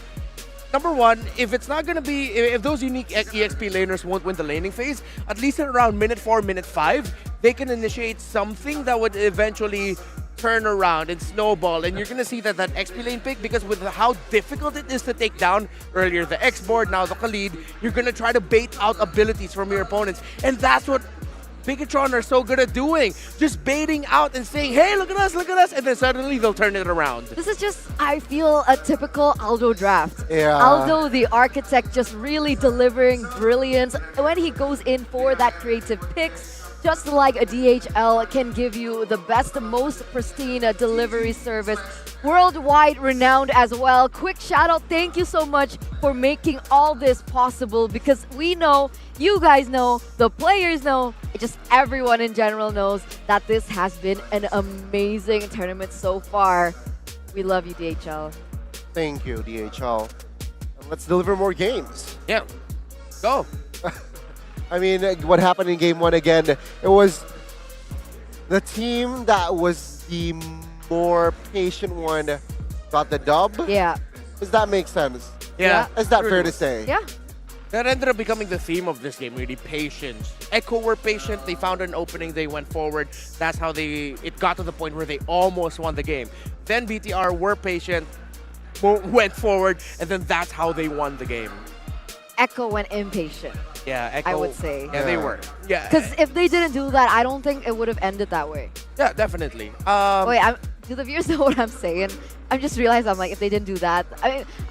number one, if it's not going to be, if those unique EXP laners won't win the laning phase, at least at around minute 4, minute 5, they can initiate something that would eventually turn around and snowball, and you're gonna see that XP lane pick, because with how difficult it is to take down earlier the X board, now the Khalid, you're gonna try to bait out abilities from your opponents, and that's what Bigatron are so good at doing, just baiting out and saying, hey, look at us, and then suddenly they'll turn it around. This is just, I feel, a typical Aldo draft. Yeah. Aldo, the architect, just really delivering brilliance when he goes in for that creative picks. Just like a DHL can give you the best, most pristine delivery service. Worldwide renowned as well. Quick shout out, thank you so much for making all this possible, because we know, you guys know, the players know, just everyone in general knows that this has been an amazing tournament so far. We love you, DHL. Thank you, DHL. Let's deliver more games. Yeah, go. I mean, what happened in game 1 again, it was the team that was the more patient one got the dub. Yeah. Does that make sense? Yeah. Is that fair to say? Yeah. That ended up becoming the theme of this game, really, patience. Echo were patient, they found an opening, they went forward. That's how it got to the point where they almost won the game. Then BTR were patient, went forward, and then that's how they won the game. Echo went impatient. Yeah, Echo. I would say. Yeah, they were. Yeah. Because if they didn't do that, I don't think it would have ended that way. Yeah, definitely. Wait, do the viewers know what I'm saying? I just realized I'm like, if they didn't do that,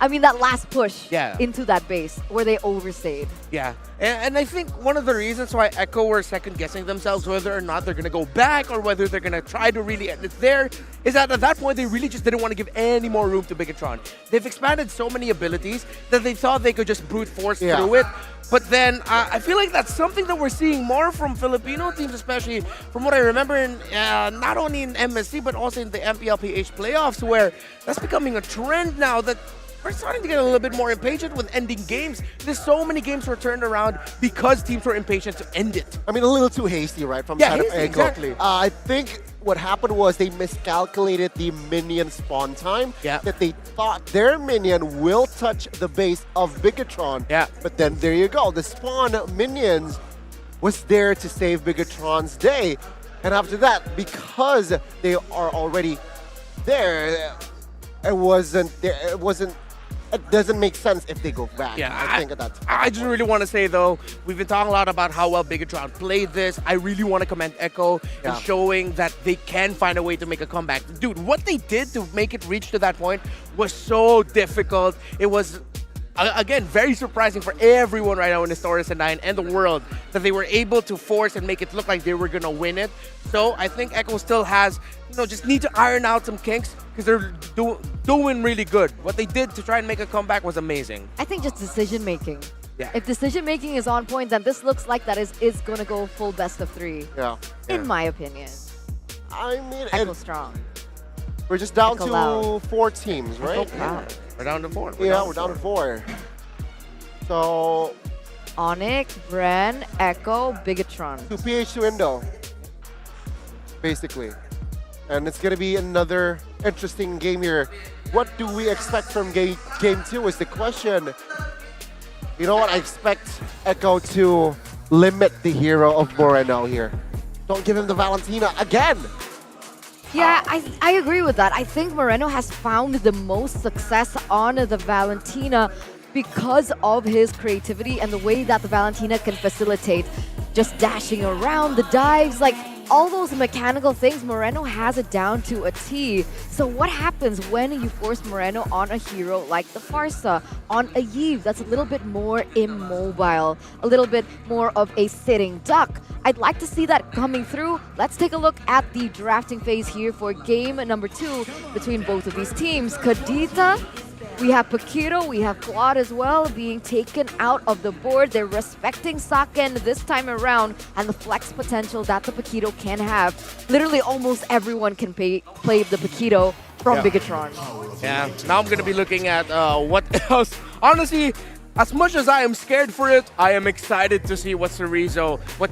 I mean that last push into that base where they overstayed. Yeah, and I think one of the reasons why Echo were second-guessing themselves whether or not they're going to go back or whether they're going to try to really end it there is that at that point they really just didn't want to give any more room to Bigatron. They've expanded so many abilities that they thought they could just brute force through it. But then I feel like that's something that we're seeing more from Filipino teams, especially from what I remember in not only in MSC but also in the MLBB playoffs, where that's becoming a trend now that we're starting to get a little bit more impatient with ending games. There's so many games were turned around because teams were impatient to end it. I mean, a little too hasty, right? From yeah, side of hasty, Echo. exactly. I think what happened was they miscalculated the minion spawn time. Yeah. That they thought their minion will touch the base of Bigatron. Yeah. But then there you go. The spawn minions was there to save Bigatron's day. And after that, because they are already there, it doesn't make sense if they go back. Yeah, I think that's. I just really want to say though, we've been talking a lot about how well Bigatron played this. I really want to commend Echo in showing that they can find a way to make a comeback. Dude, what they did to make it reach to that point was so difficult. It was, again, very surprising for everyone right now in Historis and 9 and the world that they were able to force and make it look like they were going to win it. So I think Echo still has, just need to iron out some kinks because they're doing really good. What they did to try and make a comeback was amazing. I think just decision making. Yeah. If decision making is on point, then this looks like that is going to go full best of 3. Yeah. In my opinion. I mean, Echo strong. We're just down Echo to loud. 4 teams, right? We're down to 4. We're down to 4. So, Onyx, Bren, Echo, Bigatron. 2 PH to Indo, basically. And it's going to be another interesting game here. What do we expect from game 2 is the question. You know what? I expect Echo to limit the hero of Moreno here. Don't give him the Valentina again. Yeah, I agree with that. I think Moreno has found the most success on the Valentina because of his creativity and the way that the Valentina can facilitate just dashing around, the dives, like all those mechanical things. Moreno has it down to a T. So what happens when you force Moreno on a hero like the Farsa, on a Yves that's a little bit more immobile, a little bit more of a sitting duck? I'd like to see that coming through. Let's take a look at the drafting phase here for game number 2 between both of these teams. Kadita, we have Paquito, we have Claude as well being taken out of the board. They're respecting Saken this time around and the flex potential that the Paquito can have. Literally almost everyone can play the Paquito from Bigatron. Yeah, now I'm going to be looking at what else. Honestly, as much as I am scared for it, I am excited to see what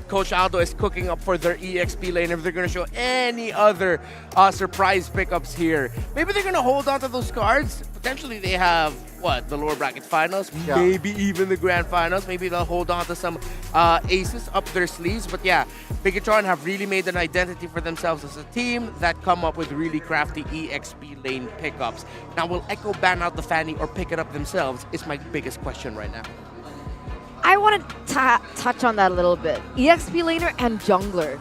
Coach Aldo is cooking up for their EXP lane, if they're going to show any other surprise pickups here. Maybe they're going to hold on to those cards. Potentially they have, the lower bracket finals, maybe even the grand finals. Maybe they'll hold on to some aces up their sleeves. But yeah, Bigatron have really made an identity for themselves as a team that come up with really crafty EXP lane pickups. Now, will Echo ban out the Fanny or pick it up themselves is my biggest question right now. I want to touch on that a little bit. EXP laner and jungler,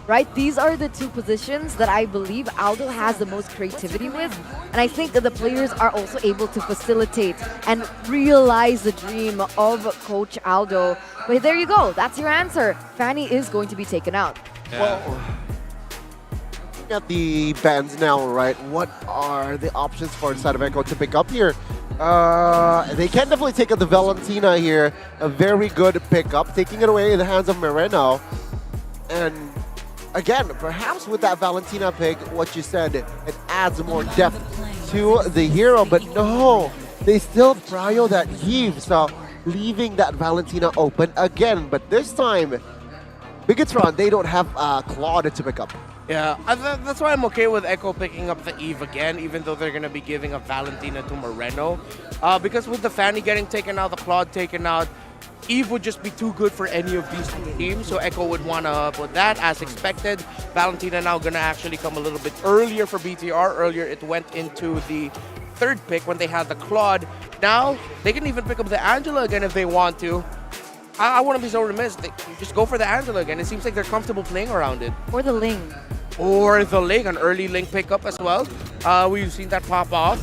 right? These are the 2 positions that I believe Aldo has the most creativity with. And I think that the players are also able to facilitate and realize the dream of Coach Aldo. But there you go. That's your answer. Fanny is going to be taken out. Yeah. Well, looking at the bans now, right? What are the options for inside of Echo to pick up here? They can definitely take up the Valentina here. A very good pickup, taking it away in the hands of Moreno. And again, perhaps with that Valentina pick, what you said, it adds more depth to the hero. But no, they still prio that Yves, so leaving that Valentina open again. But this time, Bigatron, they don't have Claude to pick up. Yeah, that's why I'm okay with Echo picking up the Eve again, even though they're going to be giving a Valentina to Moreno. Because with the Fanny getting taken out, the Claude taken out, Eve would just be too good for any of these two teams, so Echo would want to put that as expected. Valentina now going to actually come a little bit earlier for BTR. Earlier it went into the third pick when they had the Claude. Now they can even pick up the Angela again if they want to. I wouldn't be so remiss. They just go for the Angela again. It seems like they're comfortable playing around it. Or the Ling. Or the Ling, an early Ling pickup as well. We've seen that pop off.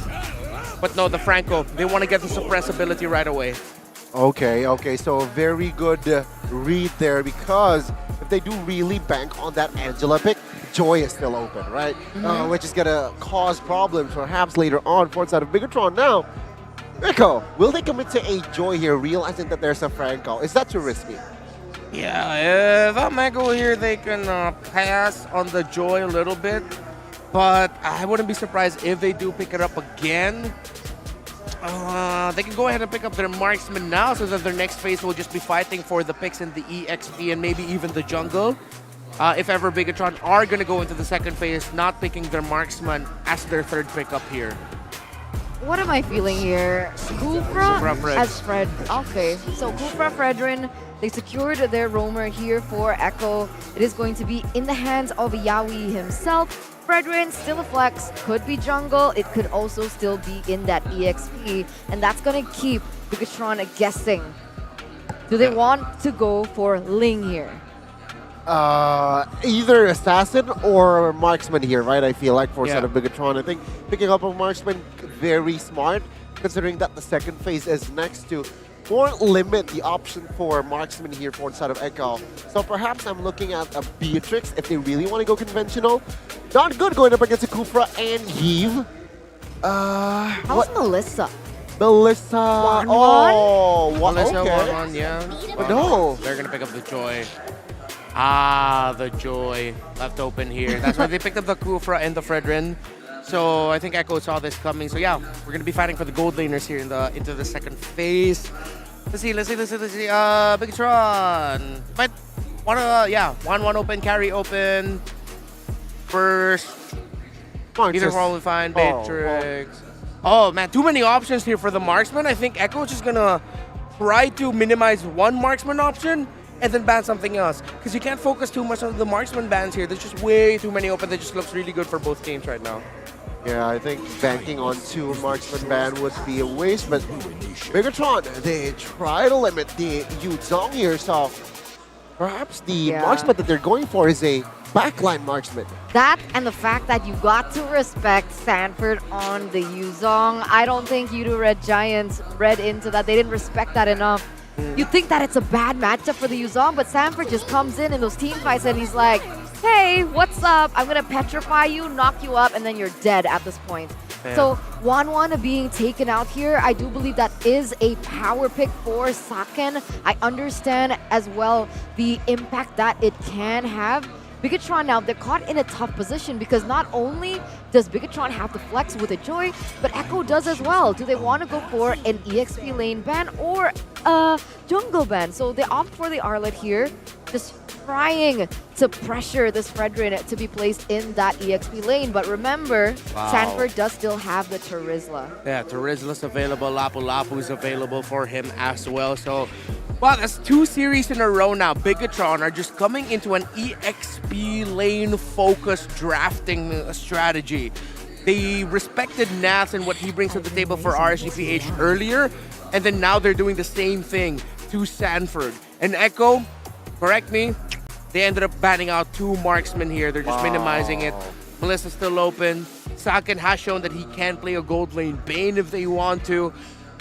But no, the Franco, they want to get the suppress ability right away. Okay, so a very good read there, because if they do really bank on that Angela pick, Joy is still open, right? Which is going to cause problems perhaps later on for inside of Bigatron. Now, Echo, will they commit to a Joy here, realizing that there's a Franco? Is that too risky? Yeah, if I'm Echo here, they can pass on the Joy a little bit. But I wouldn't be surprised if they do pick it up again. They can go ahead and pick up their marksman now, so that their next phase will just be fighting for the picks in the EXP and maybe even the jungle. If ever Bigatron are going to go into the second phase, not picking their marksman as their third pickup here. What am I feeling here? Kufra as Fred. Okay, so Kufra, Fredrin, they secured their roamer here for Echo. It is going to be in the hands of Yawi himself. Fredrin, still a flex, could be jungle, it could also still be in that EXP, and that's going to keep Bigatron guessing. Do they want to go for Ling here? Either Assassin or Marksman here, right? I feel like for Yeah. sort of Bigatron. I think picking up a Marksman, very smart, considering that the second phase is next to won't limit the option for Marksman here for inside of Echo. So perhaps I'm looking at a Beatrix if they really want to go conventional. Not good going up against a Kufra and Yves. How's Melissa? Melissa. Melissa, okay. 1-1, yeah. But no. They're going to pick up the Joy. The Joy left open here. That's why they picked up the Kufra and the Fredrin. So I think Echo saw this coming. So yeah, we're going to be fighting for the gold laners here into the second phase. Let's see. Bigatron. But 1-1 open, carry open. First. Either one will find Beatrix. Oh man, too many options here for the marksman. I think Echo is just going to try to minimize one marksman option and then ban something else. Because you can't focus too much on the marksman bans here. There's just way too many open. That just looks really good for both teams right now. Yeah, I think banking on two marksman ban would be a waste, but Bigatron, they try to limit the Yuzong here, so perhaps the marksman that they're going for is a backline marksman. That and the fact that you got to respect Sanford on the Yuzong. I don't think Yoodo Red Giants read into that. They didn't respect that enough. You think that it's a bad matchup for the Yuzong, but Sanford just comes in those team fights and he's like, hey, what's up? I'm going to petrify you, knock you up, and then you're dead at this point. Yeah. So 1-1 being taken out here, I do believe that is a power pick for Saken. I understand as well the impact that it can have. Bigatron now, they're caught in a tough position because not only does Bigatron have to flex with a Joy, but Echo does as well. Do they want to go for an EXP lane ban or a jungle ban? So they opt for the Arlet here, just trying to pressure this Fredrin to be placed in that EXP lane. But remember, Sanford does still have the Terizla. Yeah, Terizla's available, Lapu Lapu's available for him as well. So, wow, that's 2 series in a row now. Bigatron are just coming into an EXP lane-focused drafting strategy. They respected Nats and what he brings to the table for RSG PH earlier, and then now they're doing the same thing to Sanford. And Echo, correct me, they ended up banning out 2 marksmen here. They're just minimizing it. Melissa's still open. Saken has shown that he can play a gold lane Bane if they want to.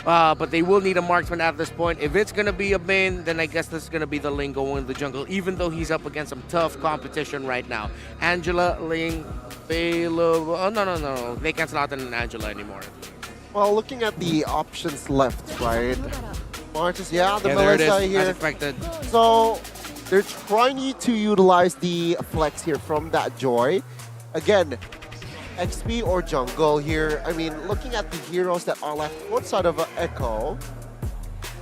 But they will need a marksman at this point. If it's going to be a Bane, then I guess this is going to be the Ling going in the jungle, even though he's up against some tough competition right now. Angela, Ling, available. Oh, no. They cancel out an Angela anymore. Well, looking at the options left, right? Marches, the There Melissa it is, here. as expected. So they're trying to utilize the flex here from that Joy. Again, XP or jungle here. I mean, looking at the heroes that are left outside of Echo,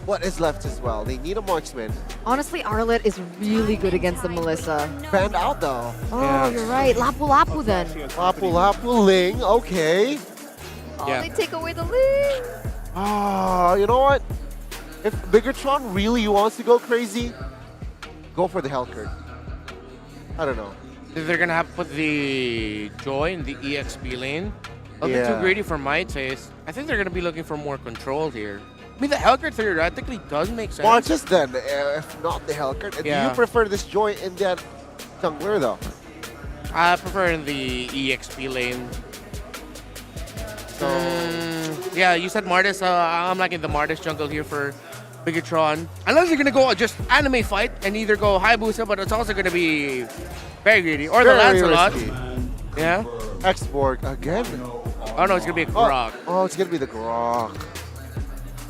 what is left as well? They need a marksman. Honestly, Arlet is really good against the Melissa. Banned out though. Oh, you're right. Lapu Lapu then. Lapu Lapu, Ling, okay. Oh, they take away the Ling. You know what? If Biggitron really wants to go crazy, go for the Hellcurt. I don't know. They're gonna have to put the Joy in the EXP lane. A bit too Yeah. greedy for my taste. I think they're gonna be looking for more control here. I mean, the Hellcurt theoretically does make sense. Montage then, if not the Hellcurt. Do Yeah. you prefer this Joy in that jungler though? I prefer in the EXP lane. So, yeah, you said Martis. I'm liking the Martis jungle here for Biggitron. Unless you're going to go just anime fight and either go Hayabusa, but it's also going to be very greedy. Or the Very Lancelot. risky. Yeah? X-Borg again. Oh, no, it's going to be a Grok. Oh, it's going to be the Grok.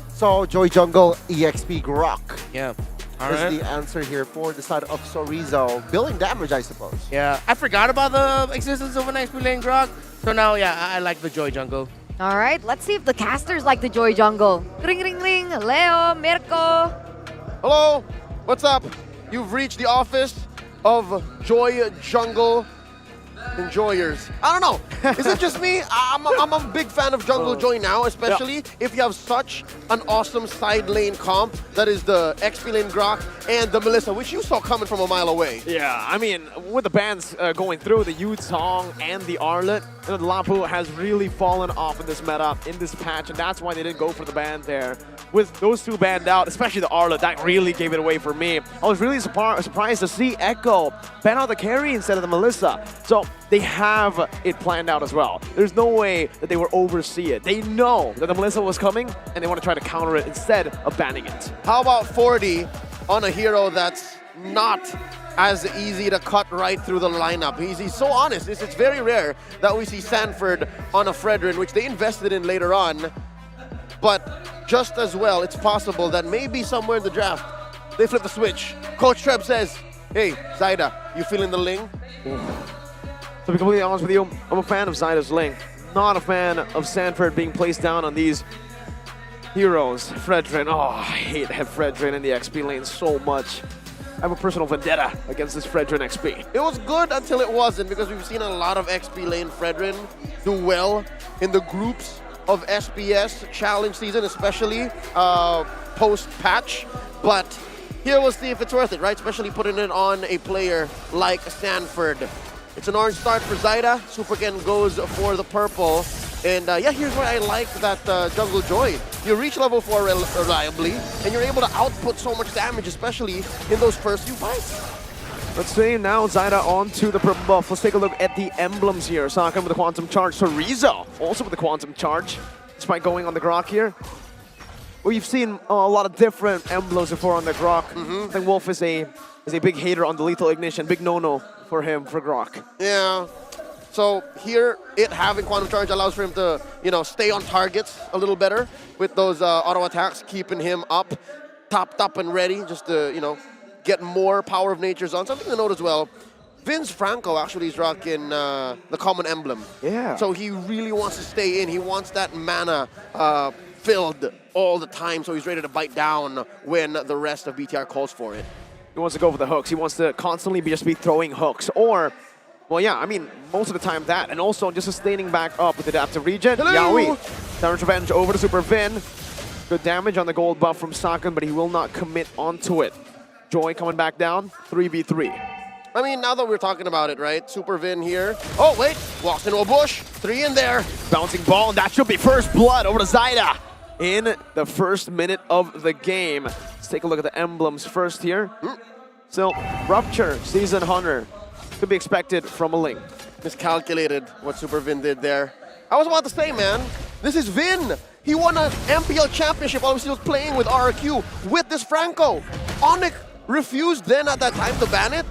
So, Joy Jungle, EXP Grok. Yeah. Is the answer here for the side of Sorizo. Billing damage, I suppose. Yeah, I forgot about the existence of an XP lane Grok. So now, yeah, I like the Joy jungle. All right, let's see if the casters like the Joy Jungle. Ring, ring, ring. Leo, Mirko. Hello, what's up? You've reached the office of Joy Jungle enjoyers. I don't know. Is it just me? I'm a big fan of Jungle Joy now, especially if you have such an awesome side lane comp that is the XP lane Grok and the Melissa, which you saw coming from a mile away. Yeah, I mean, with the bans going through, the Yoodo song and the Arlet, the Lapu has really fallen off in this meta, in this patch, and that's why they didn't go for the ban there. With those two banned out, especially the Arlet, that really gave it away for me. I was really surprised to see Echo ban out the carry instead of the Melissa. So they have it planned out as well. There's no way that they will oversee it. They know that the Melissa was coming, and they want to try to counter it instead of banning it. How about 40 on a hero that's not as easy to cut right through the lineup? He's so honest. It's very rare that we see Sanford on a Fredrin, which they invested in later on. But just as well, it's possible that maybe somewhere in the draft, they flip the switch. Coach Treb says, hey, Zyda, you feeling the Ling? To be completely honest with you, I'm a fan of Zyda's Ling. Not a fan of Sanford being placed down on these heroes. Fredrin, oh, I hate Fredrin in the XP lane so much. I have a personal vendetta against this Fredrin XP. It was good until it wasn't, because we've seen a lot of XP lane Fredrin do well in the groups of SPS challenge season, especially post-patch. But here we'll see if it's worth it, right? Especially putting it on a player like Sanford. It's an orange start for Zyda. Superken goes for the purple. And yeah, here's where I like that Jungle Joy. You reach level 4 reliably, and you're able to output so much damage, especially in those first few fights. Let's see now Zyda onto the purple buff. Let's take a look at the emblems here. Sakan with the Quantum Charge. Sorizo also with the Quantum Charge, despite going on the Grok here. We've seen a lot of different emblems before on the Grok. I think Wolf is a big hater on the Lethal Ignition. Big no-no for him, for Grok. Yeah. So here, it having Quantum Charge allows for him to, stay on targets a little better with those auto attacks, keeping him up, topped up and ready, just to, get more Power of Natures on. Something to note as well, Vince Franco actually is rocking the common emblem. Yeah. So he really wants to stay in. He wants that mana filled all the time, so he's ready to bite down when the rest of BTR calls for it. He wants to go for the hooks. He wants to constantly just be throwing hooks. Or, well, yeah, I mean, most of the time that. And also just sustaining back up with Adaptive Regen. Yaoi. Damage Revenge over to Super Vin. Good damage on the gold buff from Sakan, but he will not commit onto it. Joy coming back down, 3v3. I mean, now that we're talking about it, right? Super Vin here. Oh, wait. Walks into a bush. 3 in there. Bouncing ball, and that should be first blood over to Zyda in the first minute of the game. Let's take a look at the emblems first here. So, Rupture, Season Hunter, could be expected from a Ling. Miscalculated what Super Vin did there. I was about to say, man, this is Vin. He won an MPL championship while he was playing with RRQ with this Franco. Onyx refused then at that time to ban it.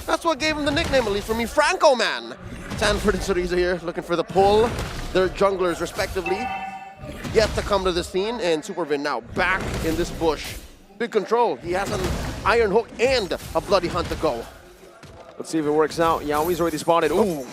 That's what gave him the nickname, at least for me, Franco Man. Sanford and Sorizo here looking for the pull. Their junglers, respectively, yet to come to the scene. And Super Vin now back in this bush. Big control. He has an Iron Hook and a Bloody Hunt to go. Let's see if it works out. Yaoi's already spotted. Ooh,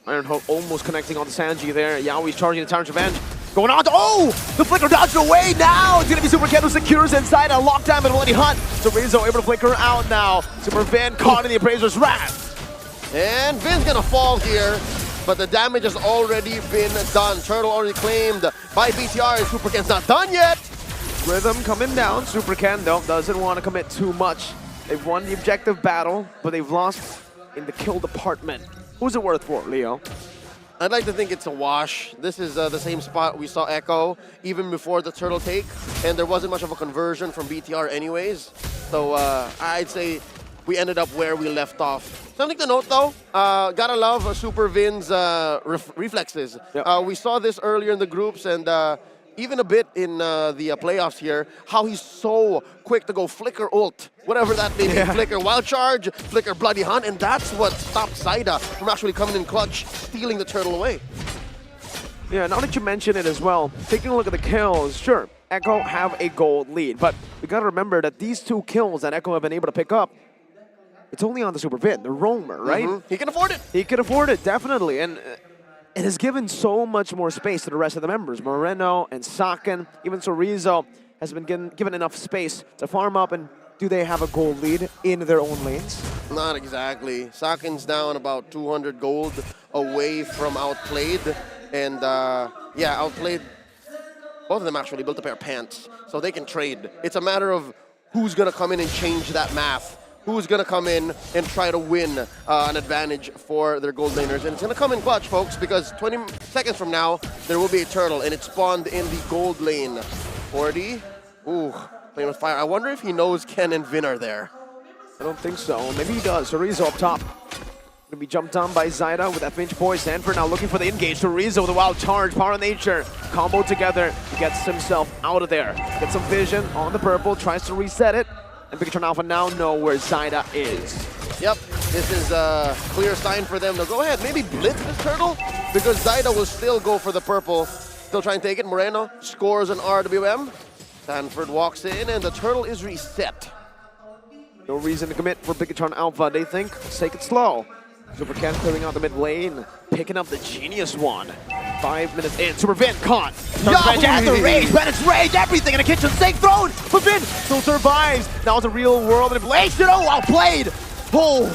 Iron Hook almost connecting on the Sanji there. Yaoi's charging the Tyrant's Revenge. Going on to, the flicker dodged away now. It's going to be Super Ken who secures inside a lockdown with a Bloody Hunt. So Rizzo able to flicker out now. Super Vin caught in the Appraiser's wrath. And Vin's going to fall here, but the damage has already been done. Turtle already claimed by BTR, and Super Ken's not done yet. Rhythm coming down. Super Ken, though, doesn't want to commit too much. They've won the objective battle, but they've lost in the kill department. Who's it worth for, Leo? I'd like to think it's a wash. This is the same spot we saw Echo even before the turtle take, and there wasn't much of a conversion from BTR anyways. So I'd say we ended up where we left off. Something to note though, gotta love Super Vin's reflexes. Yep. We saw this earlier in the groups and even a bit in the playoffs here, how he's so quick to go flicker ult, whatever that may be, flicker wild charge, flicker bloody hunt, and that's what stopped Zyda from actually coming in clutch, stealing the turtle away. Yeah, now that you mention it as well, taking a look at the kills, sure, Echo have a gold lead, but we gotta remember that these 2 kills that Echo have been able to pick up, it's only on the Super Vin, the roamer, right? He can afford it. He can afford it, definitely, and it has given so much more space to the rest of the members. Moreno and Saken, even Chorizo has been given enough space to farm up, and do they have a gold lead in their own lanes? Not exactly. Saken's down about 200 gold away from outplayed, and yeah, outplayed. Both of them actually built a pair of pants, so they can trade. It's a matter of who's gonna come in and change that math. Who's going to come in and try to win an advantage for their gold laners. And it's going to come in clutch, folks, because 20 seconds from now, there will be a turtle, and it spawned in the gold lane. 40. Ooh, playing with fire. I wonder if he knows Ken and Vin are there. I don't think so. Maybe he does. Chorizo up top. Gonna be jumped on by Zyda with that pinch boy. Sanford now looking for the engage. Chorizo with a wild charge. Power of Nature. Combo together. He gets himself out of there. Gets some vision on the purple. Tries to reset it. And Bigatron Alpha now know where Zyda is. Yep, this is a clear sign for them to go ahead, maybe blitz this turtle, because Zyda will still go for the purple. Still trying to take it. Moreno scores an RWM. Sanford walks in, and the turtle is reset. No reason to commit for Bigatron Alpha. They think, let's take it slow. Super Ken clearing out the mid lane, picking up the genius one. 5 minutes in, Super Vin caught. Has the rage, Bennett's rage, everything in the kitchen sink thrown, but Vin still survives. Now it's a real world manipulation. Oh, well played. Oh,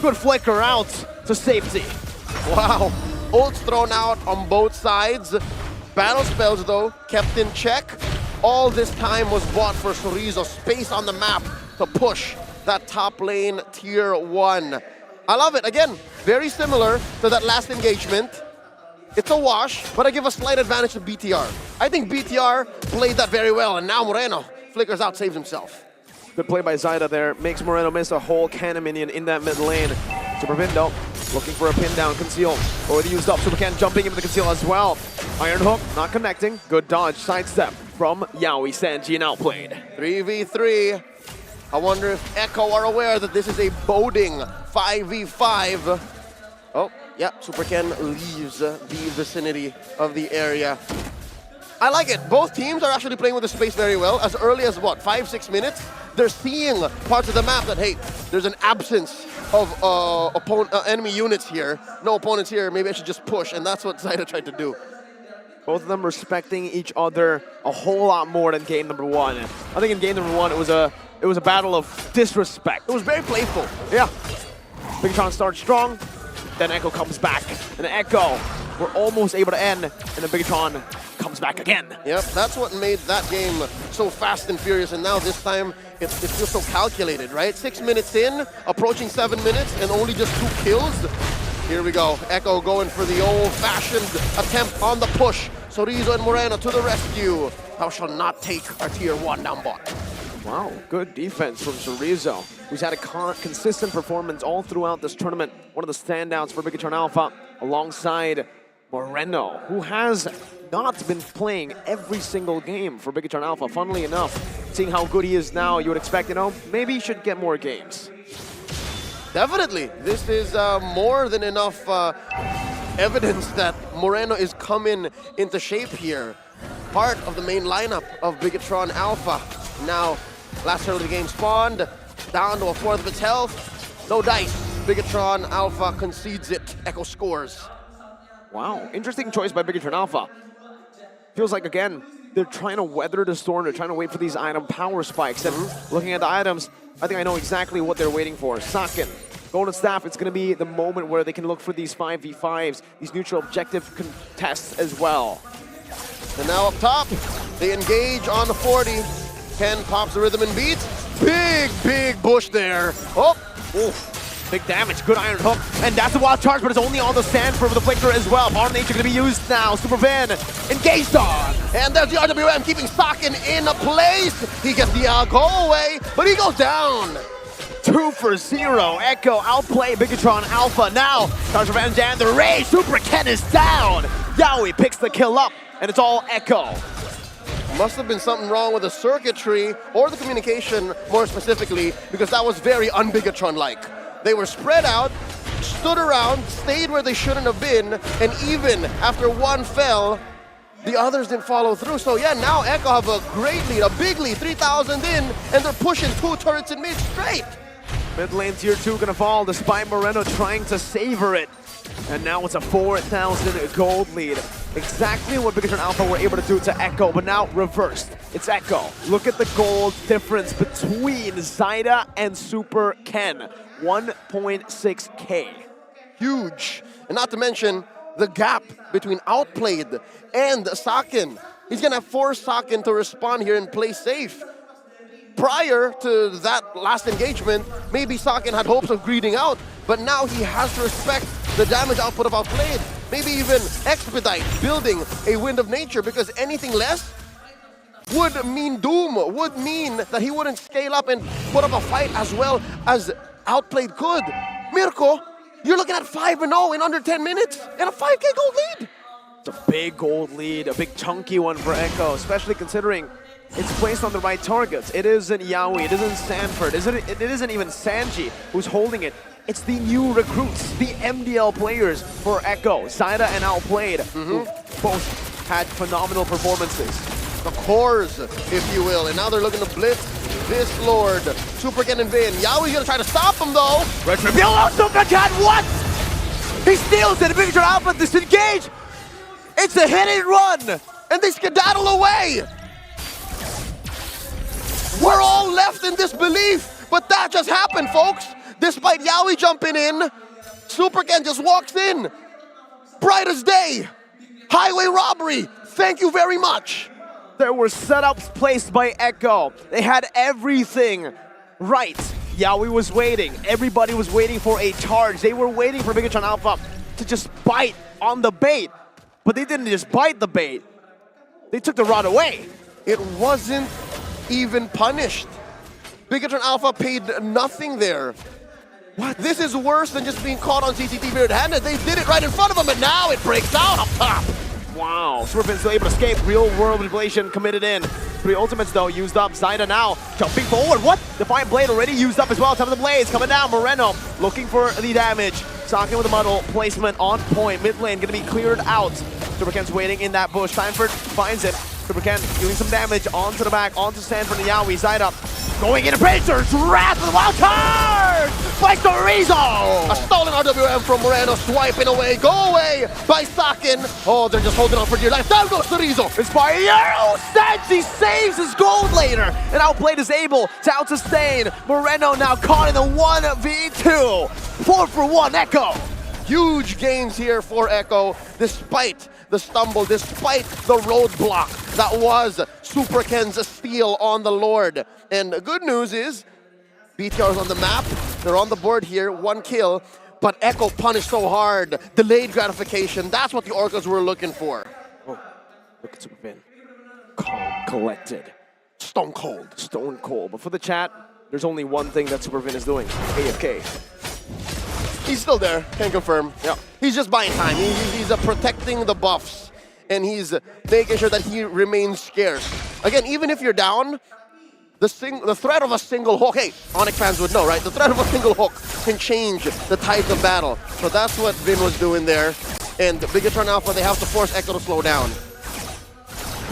good flicker out to safety. Wow, ults thrown out on both sides. Battle spells though, kept in check. All this time was bought for Chorizo, space on the map to push that top lane tier 1. I love it. Again, very similar to that last engagement. It's a wash, but I give a slight advantage to BTR. I think BTR played that very well, and now Moreno flickers out, saves himself. Good play by Zyda there. Makes Moreno miss a whole cannon minion in that mid lane. Super Vindo looking for a pin down, conceal. Already used up. Super Ken jumping into the conceal as well. Iron Hook not connecting. Good dodge, sidestep from Yaoi Sanji and outplayed. 3v3. I wonder if Echo are aware that this is a boding 5v5. Oh, yeah, Super Ken leaves the vicinity of the area. I like it. Both teams are actually playing with the space very well. As early as, what, 5-6 minutes? They're seeing parts of the map that, hey, there's an absence of enemy units here. No opponents here. Maybe I should just push, and that's what Zyda tried to do. Both of them respecting each other a whole lot more than game number 1. I think in game number 1, it was a battle of disrespect. It was very playful. Yeah. Bigatron starts strong, then Echo comes back. And Echo, we're almost able to end, and then Bigatron comes back again. Yep, that's what made that game so fast and furious, and now this time it feels so calculated, right? 6 minutes in, approaching 7 minutes, and only just 2 kills. Here we go. Echo going for the old-fashioned attempt on the push. Chorizo and Moreno to the rescue. Thou shall not take our tier 1 down bot. Wow, good defense from Chorizo, who's had a consistent performance all throughout this tournament. One of the standouts for Bigatron Alpha, alongside Moreno, who has not been playing every single game for Bigatron Alpha. Funnily enough, seeing how good he is now, you would expect, maybe he should get more games. Definitely. This is more than enough evidence that Moreno is coming into shape here. Part of the main lineup of Bigatron Alpha. Now, last turn of the game spawned, down to a fourth of its health. No dice. Bigatron Alpha concedes it. Echo scores. Wow, interesting choice by Bigatron Alpha. Feels like, again, they're trying to weather the storm. They're trying to wait for these item power spikes. And looking at the items, I think I know exactly what they're waiting for. Saken, Golden Staff, it's going to be the moment where they can look for these 5v5s, these neutral objective contests as well. And now up top, They engage on the 40. Ken pops the rhythm and beats. Big bush there. Oh, oof. Big damage, good iron hook, and that's a wild charge, but it's only on the Sanford with the flicker as well. Power Nature gonna be used now. Supervin engaged on. And there's the RWM keeping Sakin in place. He gets the go away, but he goes down. 2 for 0. Echo outplay Bigatron Alpha. Now, Charge Revenge and the Rage. Super Ken is down. Yaoi picks the kill up, and it's all Echo. Must have been something wrong with the circuitry or the communication more specifically, because that was very un-Bigatron-like. They were spread out, stood around, stayed where they shouldn't have been, and even after one fell, the others didn't follow through. So yeah, now Echo have a great lead, a big lead, 3,000 in, and they're pushing 2 turrets in mid straight. Mid lane tier 2 gonna fall, despite Moreno trying to savor it. And now it's a 4,000 gold lead. Exactly what Bigatron Alpha were able to do to Echo, but now reversed. It's Echo. Look at the gold difference between Zyda and Super Ken. 1.6K. Huge. And not to mention the gap between Outplayed and Sakin. He's gonna force Sakin to respond here and play safe. Prior to that last engagement, maybe Sakin had hopes of greeding out, but now he has to respect the damage output of Outplayed. Maybe even expedite building a Wind of Nature, because anything less would mean doom, would mean that he wouldn't scale up and put up a fight as well as Outplayed could. Mirko, you're looking at 5-0 in under 10 minutes and a 5K gold lead. It's a big gold lead, a big chunky one for Echo, especially considering it's placed on the right targets. It isn't Yaoi, it isn't Sanford, it isn't even Sanji who's holding it. It's the new recruits, the MDL players for Echo, Zyda and Outplayed, who both had phenomenal performances. The cores, if you will, and now they're looking to blitz this Lord. Super Ken and Vin. Yaoi's gonna try to stop him though. Retribution, Super Ken, what? He steals it, Bigatron Alpha disengage. It's a hit and run, and they skedaddle away. We're all left in disbelief, but that just happened, folks. Despite Yaoi jumping in, Super Ken just walks in. Bright as day. Highway robbery. Thank you very much. There were setups placed by Echo. They had everything right. Yaoi was waiting. Everybody was waiting for a charge. They were waiting for Bigatron Alpha to just bite on the bait. But they didn't just bite the bait. They took the rod away. It wasn't even punished. Bigatron Alpha paid nothing there. What? This is worse than just being caught on CCTV red-handed. They did it right in front of them, and now it breaks out up top. Wow, Superfin's still able to escape. Real world manipulation committed in. 3 ultimates though used up. Zyda now jumping forward. What? Defiant Blade already used up as well. Time of the blades coming down. Moreno looking for the damage. Sakin with the muddle. Placement on point. Mid lane gonna be cleared out. Super Ken's waiting in that bush. Sanford finds it. Super Ken doing some damage onto the back, onto Sanford and Yaoi. Zyda going into Predator's Wrath with a wild card by Chorizo! A stolen RWM from Moreno, swiping away, go away by Sakin. Oh, they're just holding on for dear life. Down goes Chorizo. Inspired Sanji saves his gold later, and Outplayed is able to out-sustain. Moreno now caught in the 1v2. 4 for 1, Echo. Huge gains here for Echo, despite the stumble, despite the roadblock that was Super Ken's steal on the Lord. And the good news is, BTR is on the map, they're on the board here, 1 kill, but Echo punished so hard, delayed gratification, that's what the Orcas were looking for. Oh, look at Superfin. Calm, collected. Stone cold. Stone cold. But for the chat, there's only one thing that Superfin is doing, AFK. He's still there, can confirm. Yeah. He's just buying time. He's protecting the buffs, and he's making sure that he remains scarce. Again, even if you're down, the threat of a single hook, hey, Onyx fans would know, right? The threat of a single hook can change the tides of battle. So that's what Vin was doing there. And Bigatron Alpha, they have to force Echo to slow down.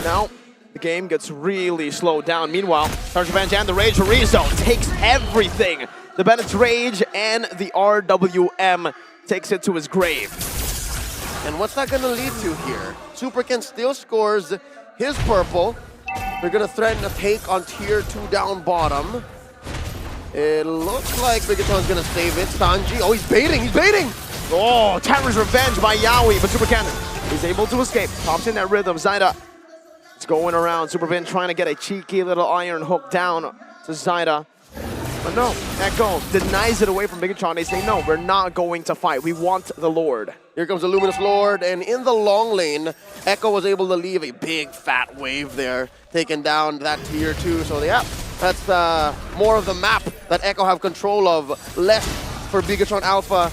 Now, the game gets really slowed down. Meanwhile, Charge Revenge and the Rage Chorizo takes everything. The Bennett's Rage and the RWM takes it to his grave. And what's that gonna lead to here? Super Ken still scores his purple. They're gonna threaten a take on tier 2 down bottom. It looks like Bigatron's gonna save it. Sanji, oh, he's baiting, he's baiting! Oh, Terror's Revenge by Yaoi, but Super Ken is able to escape. Pops in that rhythm. Zyda It's going around. Supervin trying to get a cheeky little iron hook down to Zyda. But no, Echo denies it away from Bigatron. They say, no, we're not going to fight. We want the Lord. Here comes the Luminous Lord, and in the long lane, Echo was able to leave a big fat wave there, taking down that tier 2. So yeah, that's more of the map that Echo have control of. Less for Bigatron Alpha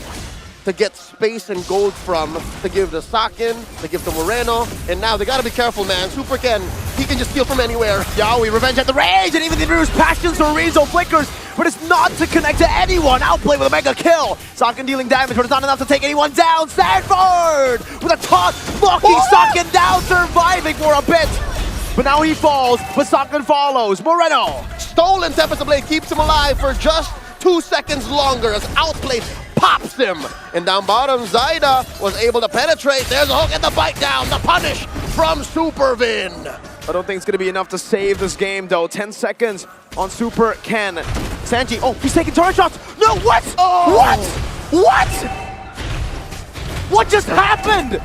to get space and gold from, to give to Sakin, to give to Moreno, and now they gotta be careful, man. Super Ken, he can just steal from anywhere. Yowie, revenge at the rage, and even the introduced passions for Rizzo flickers, but it's not to connect to anyone. Outplay with a mega kill. Sakin dealing damage, but it's not enough to take anyone down. Sanford with a taunt, blocking Sakin down, surviving for a bit. But now he falls, but Sakin follows. Moreno. Stolen Tempest Blade keeps him alive for just 2 seconds longer as Outplay pops him. And down bottom, Zyda was able to penetrate. There's a hook and the bite down. The punish from Supervin. I don't think it's going to be enough to save this game, though. 10 seconds on Super Ken. Sanji, oh, he's taking turret shots. No, what? Oh. What? What just happened?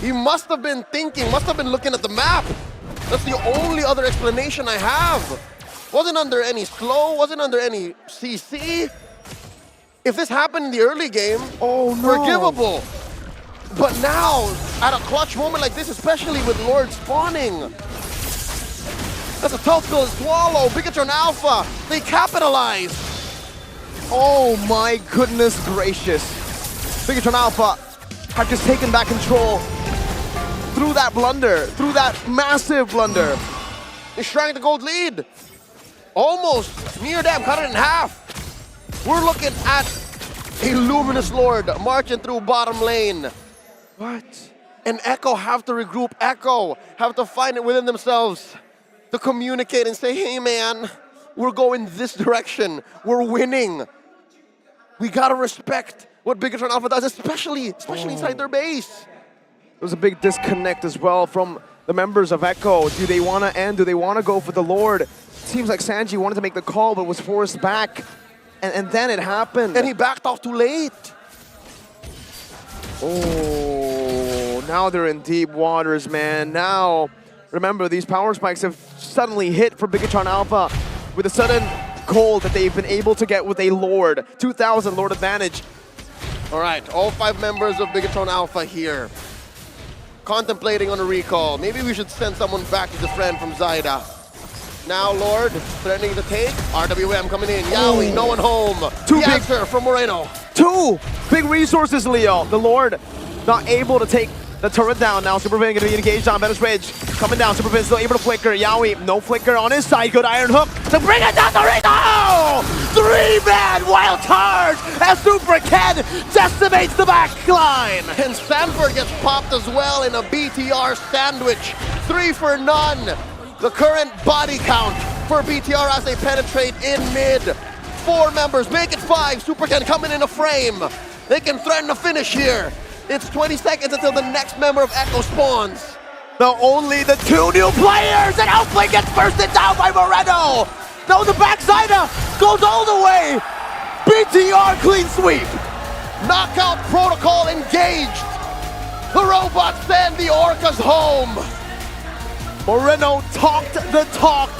He must have been thinking, must have been looking at the map. That's the only other explanation I have. Wasn't under any slow, wasn't under any CC. If this happened in the early game, oh no, forgivable. But now, at a clutch moment like this, especially with Lord spawning, that's a tough pill to swallow. Bigatron Alpha, they capitalize. Oh my goodness gracious. Bigatron Alpha have just taken back control through that blunder, through that massive blunder. They shrank the gold lead. Almost near them, cut it in half. We're looking at a Luminous Lord marching through bottom lane. What? And Echo have to regroup. Echo have to find it within themselves to communicate and say, hey man, we're going this direction. We're winning. We gotta respect what Bigatron Alpha does, especially inside their base. There was a big disconnect as well from the members of Echo. Do they want to end? Do they want to go for the Lord? Seems like Sanji wanted to make the call, but was forced back. And then it happened. And he backed off too late. Oh, now they're in deep waters, man. Now, remember, these power spikes have suddenly hit for Bigatron Alpha with a sudden gold that they've been able to get with a Lord. 2,000 Lord advantage. All right, all 5 members of Bigatron Alpha here. Contemplating on a recall. Maybe we should send someone back to the friend from Zyda. Now Lord threatening to take. RWM coming in. Yowie, no one home. Too the big answer from Moreno. 2 big resources, Leo. The Lord not able to take the turret down. Now Supervin going to be engaged on Venice Ridge. Coming down. Supervin still able to flicker. Yowie, no flicker on his side. Good iron hook to bring it down the ring. Oh! 3-man wild charge as Super Ken decimates the back line. And Sanford gets popped as well in a BTR sandwich. 3 for none. The current body count for BTR as they penetrate in mid. 4 members, make it 5. Super Ken coming in a frame. They can threaten a finish here. It's 20 seconds until the next member of Echo spawns. Now only the 2 new players, and Outplay gets bursted down by Moreno. Now the backside goes all the way. BTR clean sweep. Knockout protocol engaged. The robots send the Orcas home. Moreno talked the talk,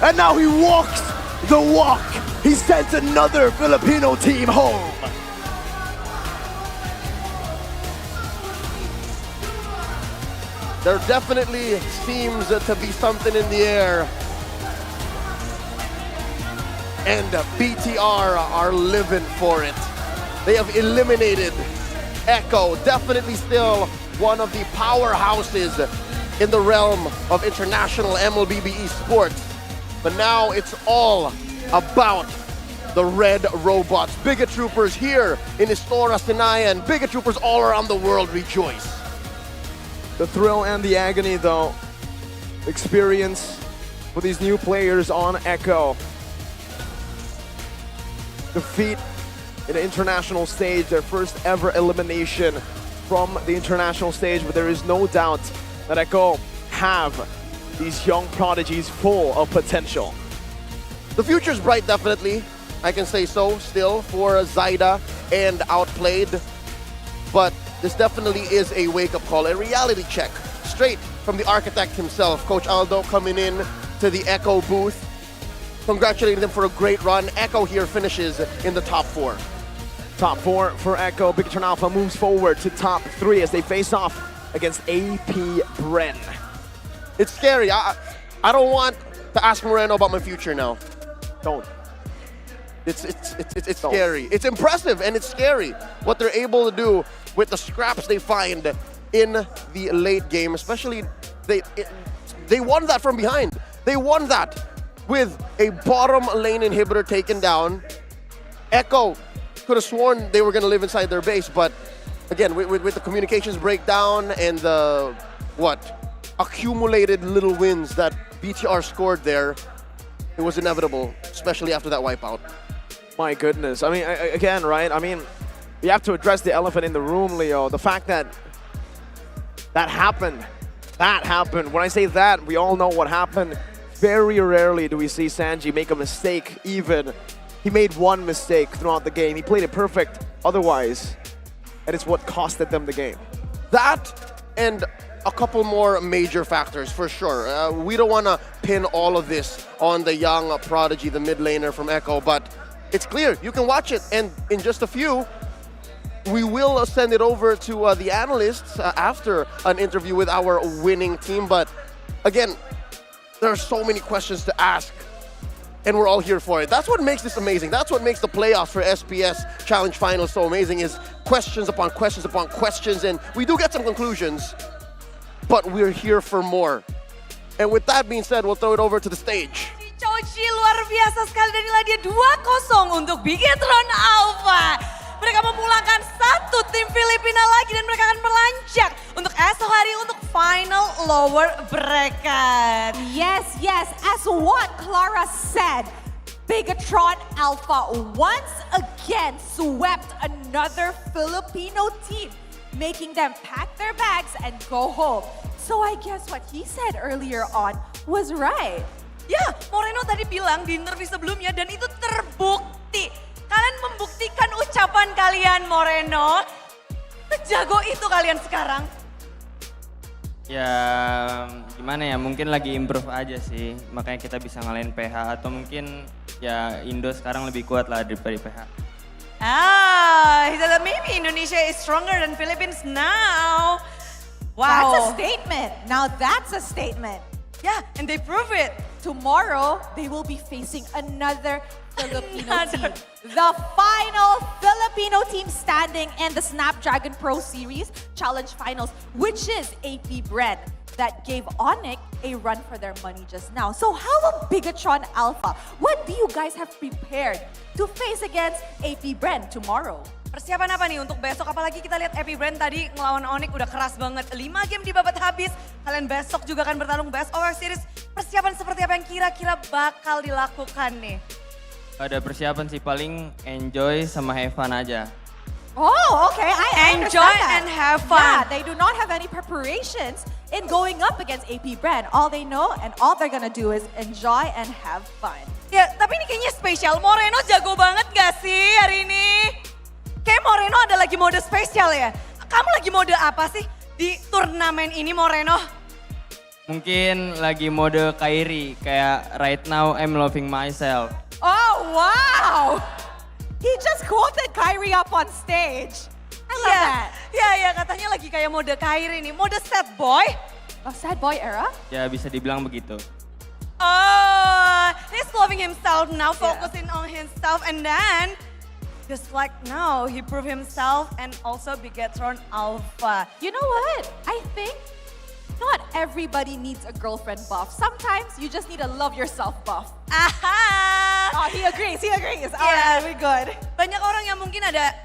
and now he walks the walk. He sends another Filipino team home. There definitely seems to be something in the air. And BTR are living for it. They have eliminated Echo, definitely still one of the powerhouses in the realm of international MLBB Esports. But now it's all about the red robots. Bigot Troopers here in Istora, Sinaya, and Bigot Troopers all around the world rejoice. The thrill and the agony, though, experience for these new players on Echo. Defeat in the international stage, their first ever elimination from the international stage, but there is no doubt that Echo have these young prodigies full of potential. The future's bright, definitely. I can say so still for Zyda and Outplayed. But this definitely is a wake-up call, a reality check straight from the architect himself, Coach Aldo, coming in to the Echo booth. Congratulating them for a great run. Echo here finishes in the top 4. Top 4 for Echo. Bigatron Alpha moves forward to top 3 as they face off against AP Bren. It's scary. I don't want to ask Moreno about my future now. Don't. It's scary. It's impressive and it's scary what they're able to do with the scraps they find in the late game. Especially, they won that from behind. They won that with a bottom lane inhibitor taken down. Echo could have sworn they were going to live inside their base, but again, with the communications breakdown and the accumulated little wins that BTR scored there, it was inevitable, especially after that wipeout. My goodness. I mean, again, right? I mean, we have to address the elephant in the room, Leo. The fact that happened. That happened. When I say that, we all know what happened. Very rarely do we see Sanji make a mistake even. He made one mistake throughout the game. He played it perfect otherwise, and it's what costed them the game. That and a couple more major factors for sure. We don't want to pin all of this on the young prodigy, the mid laner from Echo, but it's clear. You can watch it, and in just a few, we will send it over to the analysts after an interview with our winning team. But again, there are so many questions to ask, and we're all here for it. That's what makes this amazing. That's what makes the playoffs for SPS Challenge Finals so amazing, is questions upon questions upon questions, and we do get some conclusions, but we're here for more. And with that being said, we'll throw it over to the stage. Chochi luar biasa sekali dan inilah dia 2-0 untuk Bigatron Alpha. Mereka memulangkan satu tim Filipina lagi dan mereka akan melunjak untuk esok hari untuk final lower bracket. Yes, as what Clara said, Bigatron Alpha once again swept another Filipino team, making them pack their bags and go home. So I guess what he said earlier on was right. Ya, Moreno tadi bilang di interview sebelumnya dan itu terbukti. Kalian membuktikan ucapan kalian, Moreno. Sejago itu kalian sekarang. Ya gimana ya, mungkin lagi improve aja sih. Makanya kita bisa ngalahin PH atau mungkin ya Indo sekarang lebih kuat lah daripada PH. He said that maybe Indonesia is stronger than Philippines now. Wow. That's a statement. Now that's a statement. Yeah, and they prove it. Tomorrow, they will be facing another Filipino team. The final Filipino team standing in the Snapdragon Pro Series Challenge Finals, which is AP Bren, that gave Onyx a run for their money just now. So how about Bigatron Alpha? What do you guys have prepared to face against AP Bren tomorrow? Persiapan apa nih untuk besok? Apalagi kita lihat AP Bren tadi ngelawan Onyx udah keras banget. 5 game dibabat habis. Kalian besok juga akan bertarung Best of Series. Persiapan seperti apa yang kira-kira bakal dilakukan nih? Ada persiapan sih, paling enjoy sama have fun aja. Oh, okay. I enjoy and have fun. Yeah, they do not have any preparations in going up against AP Bren. All they know and all they're gonna do is enjoy and have fun. Ya, tapi ini kayaknya spesial. Moreno jago banget gak sih hari ini? Kayak Moreno ada lagi mode spesial ya. Kamu lagi mode apa sih di turnamen ini, Moreno? Mungkin lagi mode Kyrie, kayak right now I'm loving myself. Oh, wow! He just quoted Kyrie up on stage. I love that. Ya, katanya lagi kayak mode Kyrie nih. Mode sad boy? Oh, sad boy era? Ya bisa dibilang begitu. Oh, he's loving himself now, focusing on himself, and then just like now, he proved himself and also Bigatron Alpha. You know what? I think not everybody needs a girlfriend buff. Sometimes you just need a love yourself buff. Aha! Oh, he agrees. Alright, we're good. Banyak orang yang mungkin ada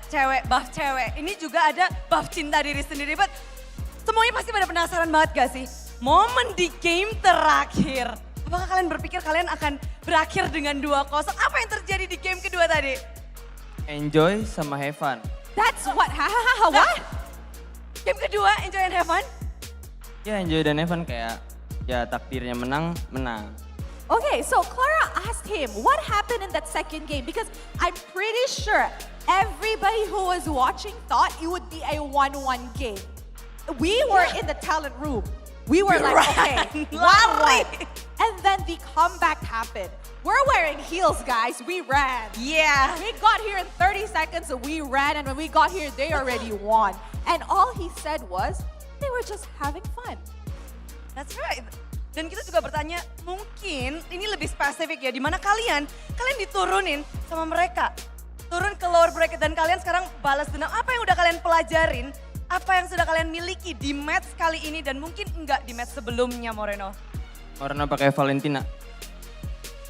buff cewek. Ini juga ada buff cinta diri sendiri. But semuanya pasti pada penasaran banget gak sih? Momen di game terakhir. Apakah kalian berpikir kalian akan berakhir dengan 2-0? Apa yang terjadi di game kedua tadi? Enjoy sama have fun. That's what? What? Game kedua, enjoy and have fun? Ya enjoy dan have fun, kayak ya takdirnya menang. Okay, so Clara asked him what happened in that second game because I'm pretty sure everybody who was watching thought it would be a 1-1 game. We were in the talent room We were like, okay, Lari. and then the comeback happened. We're wearing heels, guys. We ran. Yeah. We got here in 30 seconds, so we ran, and when we got here, they already won. And all he said was, they were just having fun. That's right. Dan kita juga bertanya, mungkin ini lebih spesifik ya, di mana kalian diturunin sama mereka. Turun ke lower bracket dan kalian sekarang balas dendam. Apa yang udah kalian pelajarin? Apa yang sudah kalian miliki di match kali ini dan mungkin enggak di match sebelumnya, Moreno? Moreno pakai Valentina.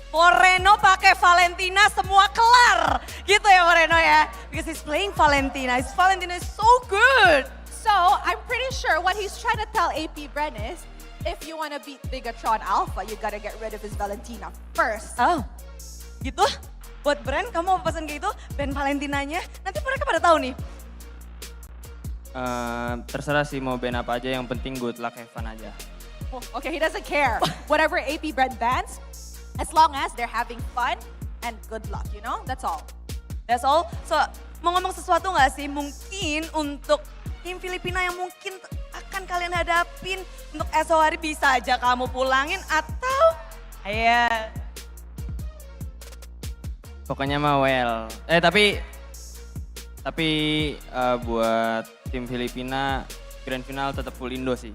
Moreno pakai Valentina, semua kelar. Gitu ya Moreno ya. Because he's playing Valentina. His Valentina is so good. So, I'm pretty sure what he's trying to tell AP Bren is, if you want to beat Bigatron Alpha, you gotta get rid of his Valentina first. Oh, gitu? Buat brand, kamu mau pesan kayak gitu, band Valentinanya, nanti mereka pada tahu nih. Terserah sih mau band apa aja, yang penting good luck, have fun aja. Oh, okay, he doesn't care. Whatever AP Bren bans, as long as they're having fun and good luck, you know? That's all. That's all. So, mau ngomong sesuatu nggak sih? Mungkin untuk tim Filipina yang mungkin akan kalian hadapin untuk esok hari bisa aja kamu pulangin atau Pokoknya mah well. Tapi buat tim Filipina grand final tetap full Indo sih.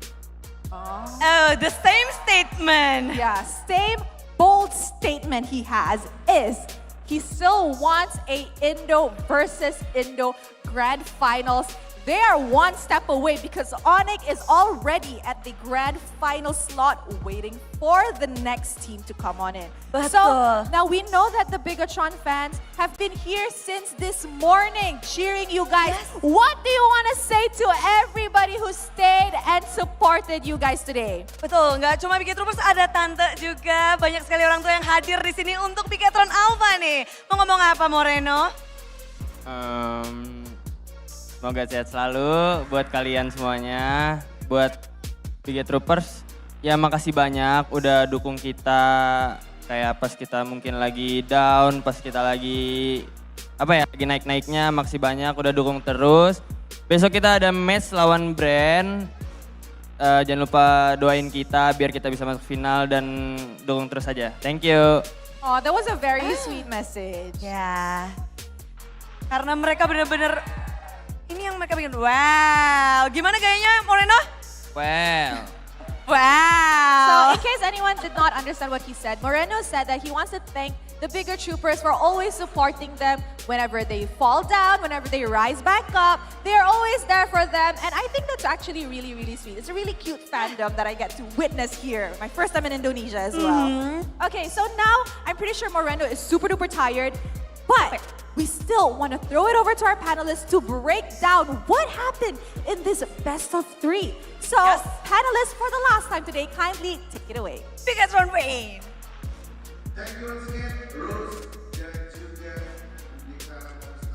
Oh, the same statement. Yeah, same bold statement he has is he still wants a Indo versus Indo grand finals. They are one step away because Onyx is already at the grand final slot waiting for the next team to come on in. So now we know that the Bigatron fans have been here since this morning cheering you guys. Yes. What do you want to say to everybody who stayed and supported you guys today? Betul, nggak cuma Bigatroopers, ada tante juga. Banyak sekali orang tua yang hadir di sini untuk Bigatron Alpha nih. Mau ngomong apa Moreno? Semoga sehat selalu buat kalian semuanya. Buat Bigatroopers, ya makasih banyak udah dukung kita. Kayak pas kita mungkin lagi down, pas kita lagi lagi naik-naiknya, makasih banyak udah dukung terus. Besok kita ada match lawan brand. Jangan lupa doain kita biar kita bisa masuk final dan dukung terus aja. Thank you. Oh, that was a very sweet message. Ya, karena mereka bener-bener ini yang mereka bikin, wow. Gimana gayanya Moreno? Well. Wow. So in case anyone did not understand what he said, Moreno said that he wants to thank the Bigatroopers for always supporting them whenever they fall down, whenever they rise back up. They're always there for them. And I think that's actually really, really sweet. It's a really cute fandom that I get to witness here. My first time in Indonesia as well. Okay, so now I'm pretty sure Moreno is super duper tired. But we still want to throw it over to our panelists to break down what happened in this best of 3. So, panelists, for the last time today, kindly take it away. Bigatron Wayne. Thank you once again, Rose.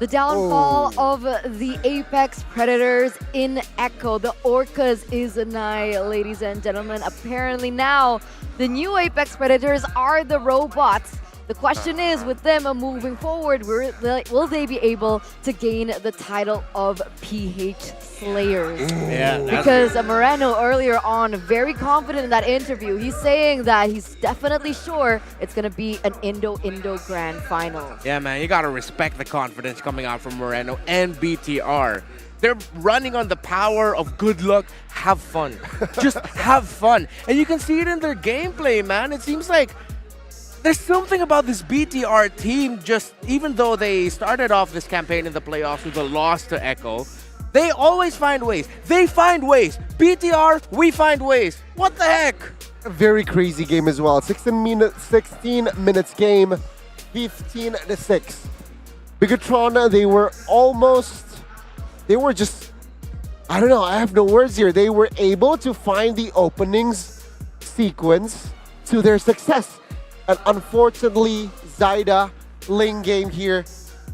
The downfall of the Apex Predators in Echo. The Orcas is nigh, ladies and gentlemen. Apparently now, the new Apex Predators are the robots. The question is, with them moving forward, will they be able to gain the title of PH Slayers? Because Moreno earlier on, very confident in that interview, he's saying that he's definitely sure it's going to be an Indo-Indo Grand Final. Yeah, man, you got to respect the confidence coming out from Moreno and BTR. They're running on the power of good luck, have fun. Just have fun. And you can see it in their gameplay, man. It seems like there's something about this BTR team, just even though they started off this campaign in the playoffs with a loss to Echo, they always find ways. They find ways. BTR, we find ways. What the heck? A very crazy game as well. 16 minutes game, 15-6. Bigatron, they were just, I don't know, I have no words here. They were able to find the openings sequence to their success. And unfortunately, Zyda lane game here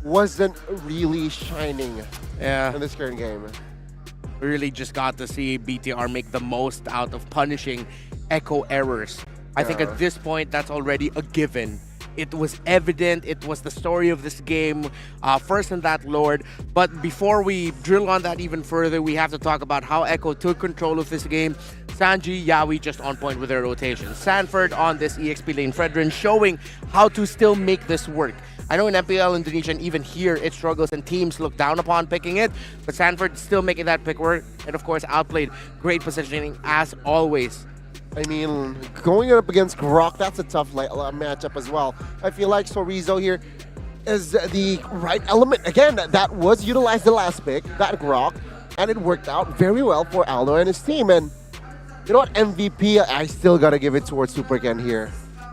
wasn't really shining in this current game. We really just got to see BTR make the most out of punishing Echo errors. I think at this point, that's already a given. It was evident. It was the story of this game, first in that Lord. But before we drill on that even further, we have to talk about how Echo took control of this game. Sanji, Yawi just on point with their rotation. Sanford on this EXP lane, Fredrin showing how to still make this work. I know in MPL Indonesia and even here it struggles and teams look down upon picking it, but Sanford still making that pick work and of course outplayed. Great positioning as always. I mean, going up against Grok, that's a tough matchup as well. I feel like Sorizo here is the right element. Again, that was utilized the last pick, that Grok, and it worked out very well for Aldo and his team. And you know what, MVP, I still gotta give it towards Superken here.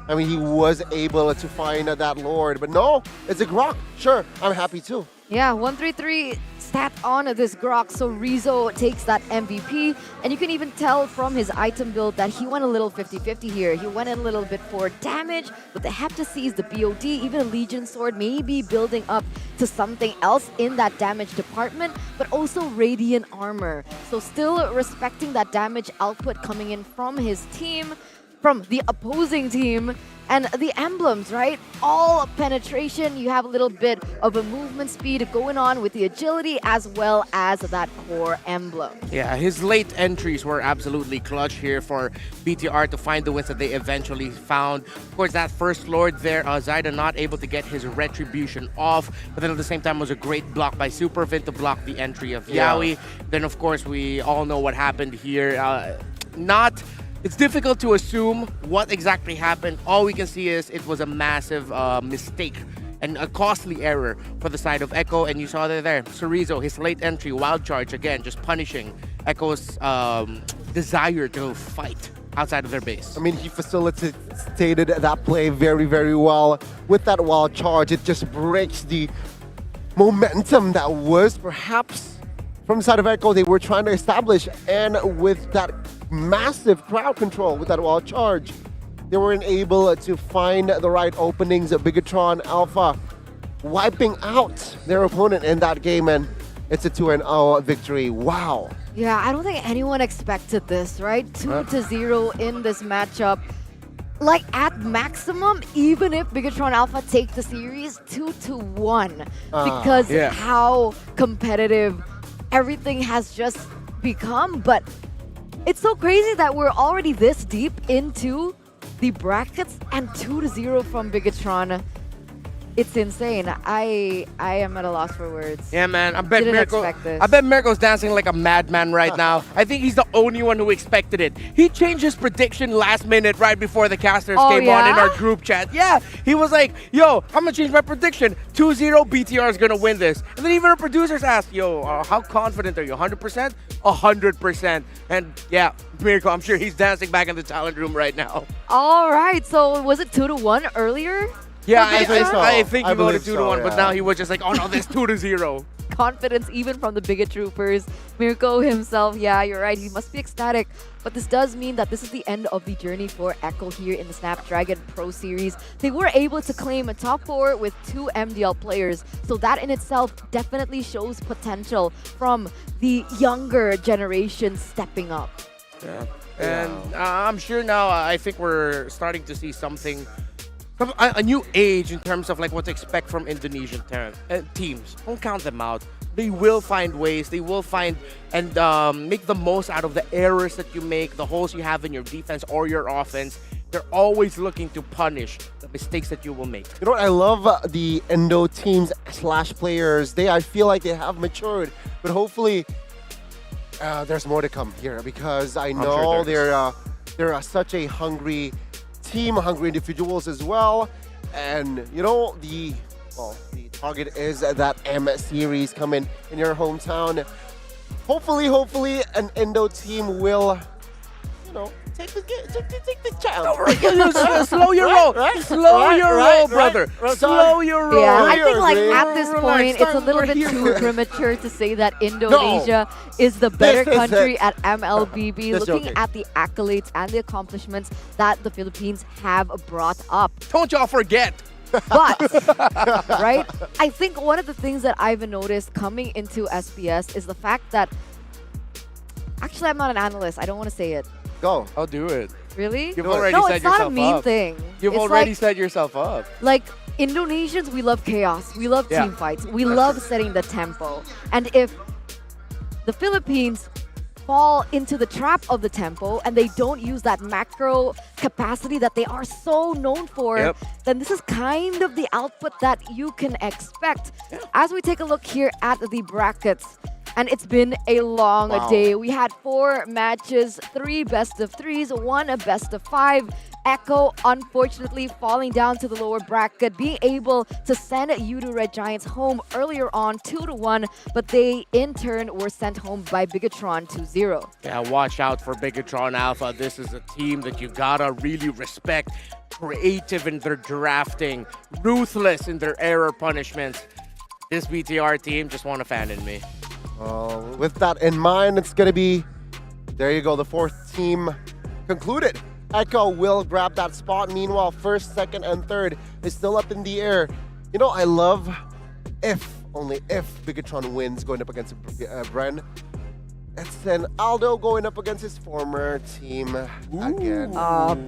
I mean, he was able to find that Lord, but no, it's a Grok. Sure, I'm happy too. Yeah, 133 stat on this Grok, so Rizzo takes that MVP. And you can even tell from his item build that he went a little 50-50 here. He went in a little bit for damage, but the Hep to seize the BOD, even a Legion Sword, maybe building up to something else in that damage department, but also Radiant Armor. So still respecting that damage output coming in from his team, from the opposing team, and the emblems, right? All penetration, you have a little bit of a movement speed going on with the agility as well as that core emblem. Yeah, his late entries were absolutely clutch here for BTR to find the wins that they eventually found. Of course, that first Lord there, Zyda not able to get his retribution off, but then at the same time was a great block by Supervin to block the entry of Yawi. Then of course, we all know what happened here. It's difficult to assume what exactly happened. All we can see is it was a massive mistake and a costly error for the side of Echo. And you saw there, Sorizo, his late entry, wild charge, again, just punishing Echo's desire to fight outside of their base. I mean, he facilitated that play very, very well. With that wild charge, it just breaks the momentum that was perhaps from the side of Echo they were trying to establish. And with that massive crowd control with that wild charge, they weren't able to find the right openings. Bigatron Alpha wiping out their opponent in that game, and it's a 2-0 victory. Wow. Yeah, I don't think anyone expected this, right? 2-0 in this matchup. Like at maximum, even if Bigatron Alpha take the series, 2-1, because how competitive everything has just become. But it's so crazy that we're already this deep into the brackets and 2-0 from Bigatron. It's insane. I am at a loss for words. Yeah, man. I bet Mirko's dancing like a madman right now. I think he's the only one who expected it. He changed his prediction last minute right before the casters came on in our group chat. Yeah, he was like, yo, I'm going to change my prediction. 2-0, BTR is going to win this. And then even our producers asked, yo, how confident are you? 100%? 100%. And yeah, Mirko, I'm sure he's dancing back in the talent room right now. All right, so was it 2-1 earlier? Yeah, I think he voted 2-1, but now he was just like, oh no, there's 2-0. Confidence even from the Bigot Troopers. Mirko himself, yeah, you're right, he must be ecstatic. But this does mean that this is the end of the journey for Echo here in the Snapdragon Pro Series. They were able to claim a top 4 with 2 MDL players. So that in itself definitely shows potential from the younger generation stepping up. Yeah, and I'm sure now, I think we're starting to see something, a new age in terms of like what to expect from Indonesian teams. Don't count them out. They will find ways. They will find and make the most out of the errors that you make, the holes you have in your defense or your offense. They're always looking to punish the mistakes that you will make. You know what? I love the Indo teams / players. I feel like they have matured, but hopefully there's more to come here because I know they're such a hungry team, hungry individuals as well. And you know, the target is that M series coming in your hometown. Hopefully an Indo team will, you know, take the chance. Slow your roll. Slow your roll, brother. Slow your roll. Yeah, I think like at this point, it's a little bit too premature to say that Indonesia is the better country at MLBB. Looking at the accolades and the accomplishments that the Philippines have brought up. Don't y'all forget. But, right, I think one of the things that I've noticed coming into SPS is the fact that, actually I'm not an analyst, I don't want to say it. Go. I'll do it. Really? You've already no, set it's not a yourself mean up. thing. You've It's already like, set yourself up. Like, Indonesians, we love chaos. We love Yeah. team fights. We love setting the tempo. And if the Philippines fall into the trap of the tempo and they don't use that macro capacity that they are so known for, Yep. then this is kind of the output that you can expect. As we take a look here at the brackets, and it's been a long Wow. day. We had 4 matches, 3 best of 3s, 1 a best of 5. Echo, unfortunately, falling down to the lower bracket, being able to send Yoodo Red Giants home earlier on 2-1, but they in turn were sent home by Bigatron 2-0. Yeah, watch out for Bigatron Alpha. This is a team that you gotta really respect. Creative in their drafting, ruthless in their error punishments. This BTR team just won a fan in me. With that in mind, it's going to be, there you go, the 4th team concluded. Echo will grab that spot. Meanwhile, 1st, 2nd, and 3rd is still up in the air. You know, I love only if Bigatron wins going up against Bren. It's then Aldo going up against his former team again.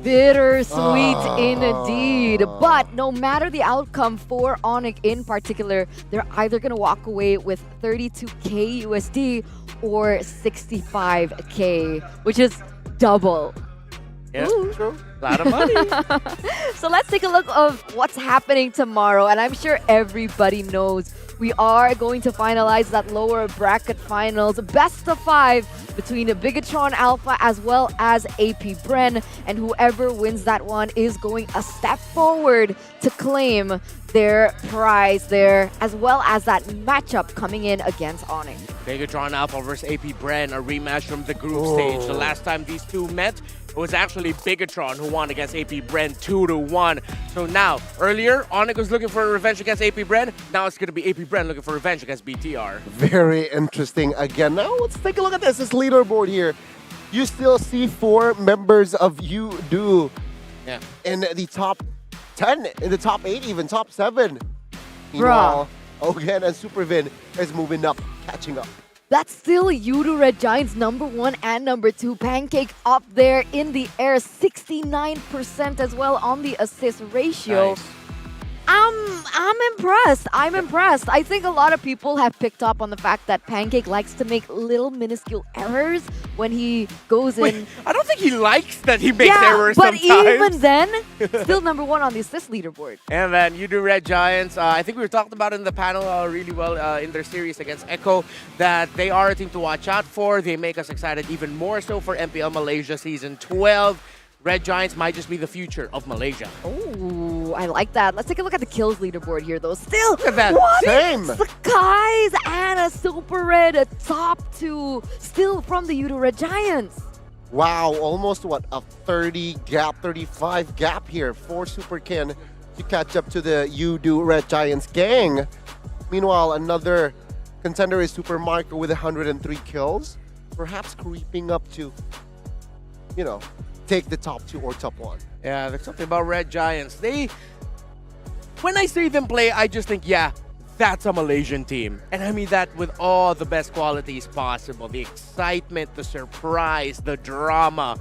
Bittersweet indeed. But no matter the outcome for Onyx in particular, they're either going to walk away with 32K USD or 65K, which is double. Yeah, Ooh. true. A lot of money. So let's take a look of what's happening tomorrow. And I'm sure everybody knows we are going to finalize that lower bracket finals. Best of 5 between Bigatron Alpha as well as AP Bren. And whoever wins that one is going a step forward to claim their prize there, as well as that matchup coming in against Onyx. Bigatron Alpha versus AP Bren, a rematch from the group stage. The last time these two met, it was actually Bigatron who won against AP Bren 2-1. So now, earlier, Onyx was looking for a revenge against AP Bren. Now it's going to be AP Bren looking for revenge against BTR. Very interesting again. Now let's take a look at this leaderboard here. You still see 4 members of Yoodo in the top 10, in the top 8, even top 7. Meanwhile, Ogen and Supervin is moving up, catching up. That's still Yoodo Red Giants number 1 and number 2. Pancake up there in the air, 69% as well on the assist ratio. Nice. I'm impressed. I'm impressed. I think a lot of people have picked up on the fact that Pancake likes to make little minuscule errors when he goes in. I don't think he likes that he makes errors but sometimes. even then, still number 1 on the assist leaderboard. And then Yoodo Red Giants, I think we were talking about it in the panel really well in their series against Echo, that they are a team to watch out for. They make us excited even more so for MPL Malaysia Season 12. Red Giants might just be the future of Malaysia. Oh, I like that. Let's take a look at the kills leaderboard here, though. Still, Look at that. what? Same. Sakai's and a Super Red, a top 2, still from the Yoodo Red Giants. Wow, almost what, a 30 gap, 35 gap here for Superkin to catch up to the Yoodo Red Giants gang. Meanwhile, another contender is Super Marco with 103 kills, perhaps creeping up to, you know, take the top 2 or top 1. Yeah, there's something about Red Giants. When I see them play, I just think, yeah, that's a Malaysian team. And I mean that with all the best qualities possible. The excitement, the surprise, the drama.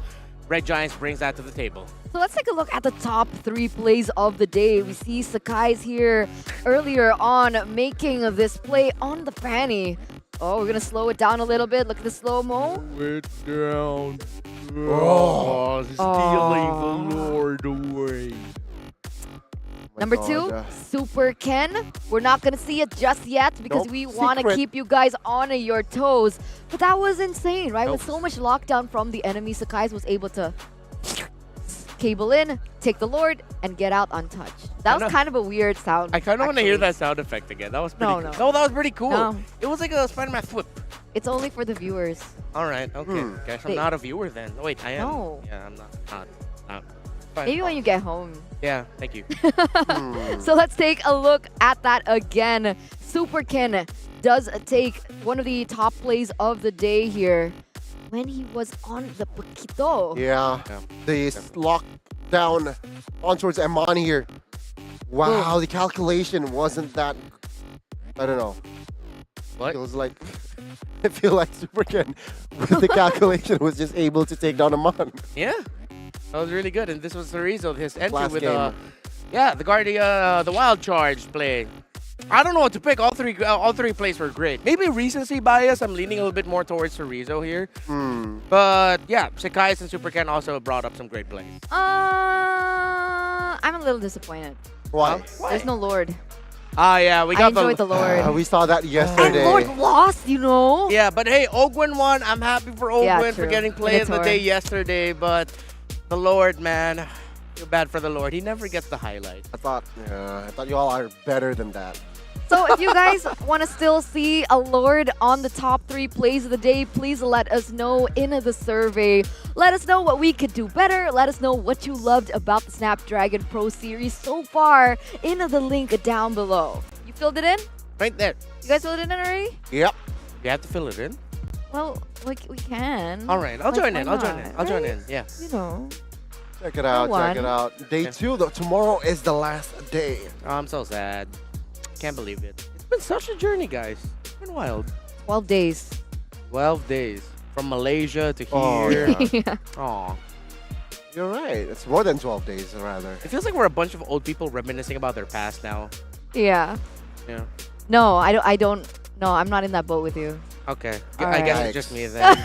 Red Giants brings that to the table. So let's take a look at the top 3 plays of the day. We see Sakai's here earlier on making this play on the Fanny. Oh, we're going to slow it down a little bit. Look at the slow-mo. Slow it down. Oh, stealing the Lord away. Number 2, Super Ken. We're not going to see it just yet because we want to secret. keep you guys on your toes. But that was insane, right? With so much lockdown from the enemy, Sakai's was able to cable in, take the Lord, and get out untouched. That was kind of a weird sound. I kind of want to hear that sound effect again. That was pretty cool. No. No, that was pretty cool. No. It was like a Spider-Man flip. It's only for the viewers. All right, okay. Guess I'm They- not a viewer then. Oh, wait, I am. No. Yeah, I'm not. Fine. Maybe when you get home. Yeah, thank you. So let's take a look at that again. Super Ken does take one of the top plays of the day here when he was on the Paquito. Yeah, the lockdown on towards Eman here. Wow, the calculation wasn't that, I don't know. What? It was like, I feel like Superkin with the calculation was just able to take down Eman. Yeah. That was really good. And this was Cerezo, his entry Last with game. the Guardian, the Wild Charge play. I don't know what to pick. All three plays were great. Maybe recency bias. I'm leaning a little bit more towards Cerezo here. But yeah, Sekais and Super Ken also brought up some great plays. I'm a little disappointed. Why? There's no Lord. Yeah, we got I enjoyed the Lord. We saw that yesterday. And Lord lost, you know. Yeah, but hey, Ogwin won. I'm happy for Ogwin Yeah, for true. getting play of the Minotaur. day yesterday. But the Lord, man, feel bad for the Lord. He never gets the highlight. I thought you all are better than that. So if you guys want to still see a Lord on the top 3 plays of the day, please let us know in the survey. Let us know what we could do better. Let us know what you loved about the Snapdragon Pro Series so far in the link down below. You filled it in? Right there. You guys filled it in already? Yep. You have to fill it in. Well, like we can. All right, I'll Like, join why in. I'll join not, in. I'll join right? in. Yeah. You know. Check it out. one. Check it out. Day 2, though. Tomorrow is the last day. Oh, I'm so sad. Can't believe it. It's been such a journey, guys. It's been wild. 12 days. 12 days. From Malaysia to Oh, here. yeah. Aw. You're right. It's more than 12 days, rather. It feels like we're a bunch of old people reminiscing about their past now. Yeah. Yeah. No, I don't. No, I'm not in that boat with you. Okay. All I guess right. it's just me then.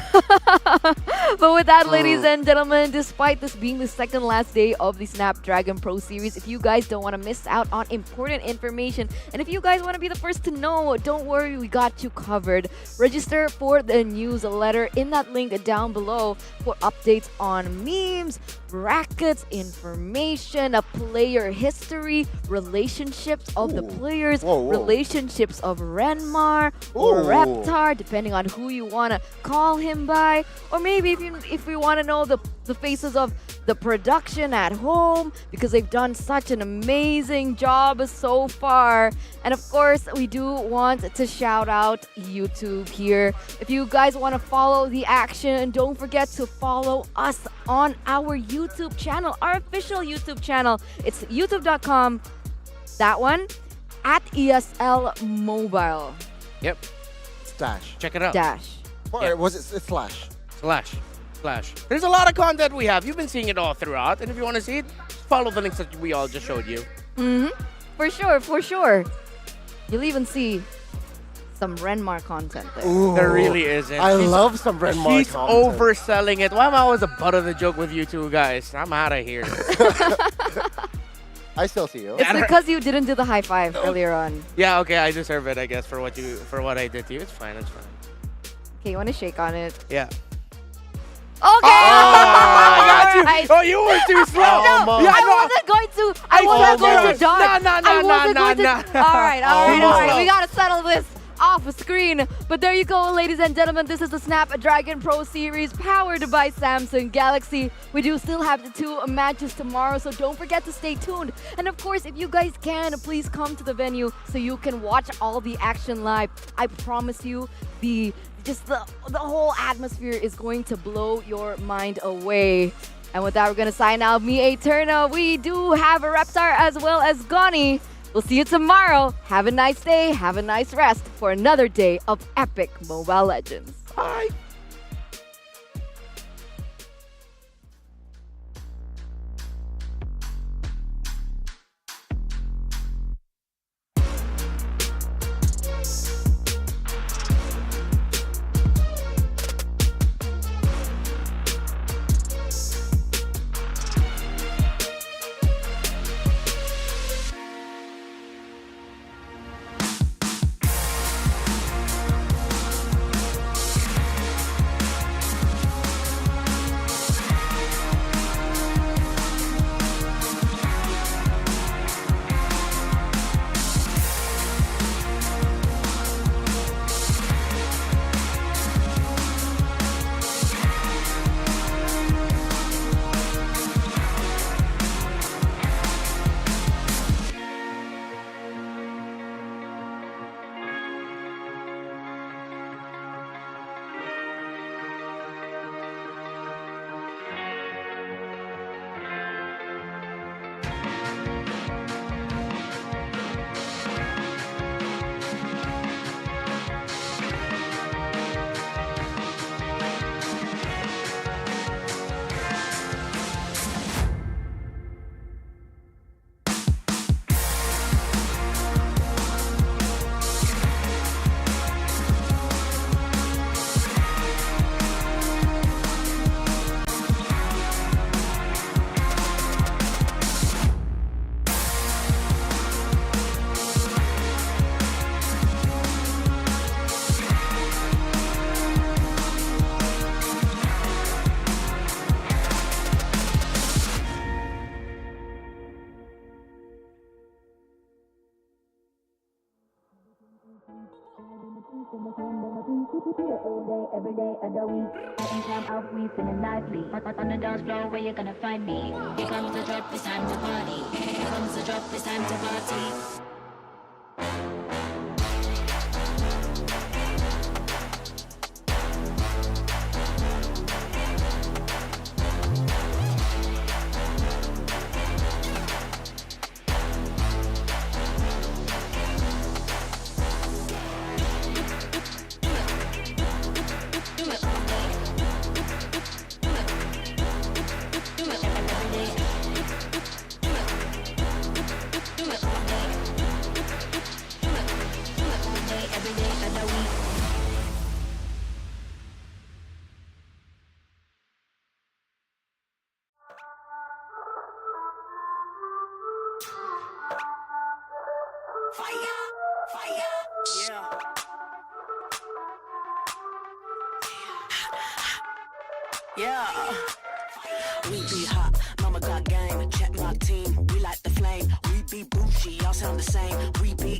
But with that, ladies and gentlemen, despite this being the second last day of the Snapdragon Pro Series, if you guys don't want to miss out on important information, and if you guys want to be the first to know, don't worry, we got you covered. Register for the newsletter in that link down below for updates on memes, brackets, information, a player history, relationships of the players, relationships of Renmar or Ooh. Reptar, depending on who you want to call him by, or maybe if we want to know the faces of the production at home, because they've done such an amazing job so far. And of course, we do want to shout out YouTube here. If you guys want to follow the action, don't forget to follow us on our YouTube channel, our official YouTube channel. It's youtube.com, that one, at ESL Mobile. Yep. Dash. Check it out. Dash. Or was it slash? Slash. There's a lot of content we have. You've been seeing it all throughout. And if you want to see it, follow the links that we all just showed you. For sure. You'll even see some Renmar content there. Ooh. There really isn't. I love some Renmar He's content. overselling it. Why am I always the butt of the joke with you two guys? I'm out of here. I still see you. It's because you didn't do the high five earlier on. Yeah, okay, I deserve it, I guess, for what I did to you. It's fine. Okay, you want to shake on it? Yeah. Okay. I got you. Alright. Oh, you were too slow. No, Yeah, I no. wasn't going to. I wasn't going to dodge. No. I wasn't going to. All right. We gotta settle this off screen. But there you go, ladies and gentlemen. This is the Snapdragon Pro Series powered by Samsung Galaxy. We do still have the 2 matches tomorrow, so don't forget to stay tuned. And of course, if you guys can, please come to the venue so you can watch all the action live. I promise you, the whole atmosphere is going to blow your mind away. And with that, we're going to sign out. Me, Eterna. We do have a Reptar as well as Goni. We'll see you tomorrow. Have a nice day. Have a nice rest for another day of epic Mobile Legends. Bye. Every day of the week, anytime out, we feeling lively. On the dance floor, where you gonna find me? Here comes the drop, it's time to party. Here comes the drop, it's time to party. Yeah, we be hot, mama got game, check my team, we like the flame, we be bougie, y'all sound the same, we be,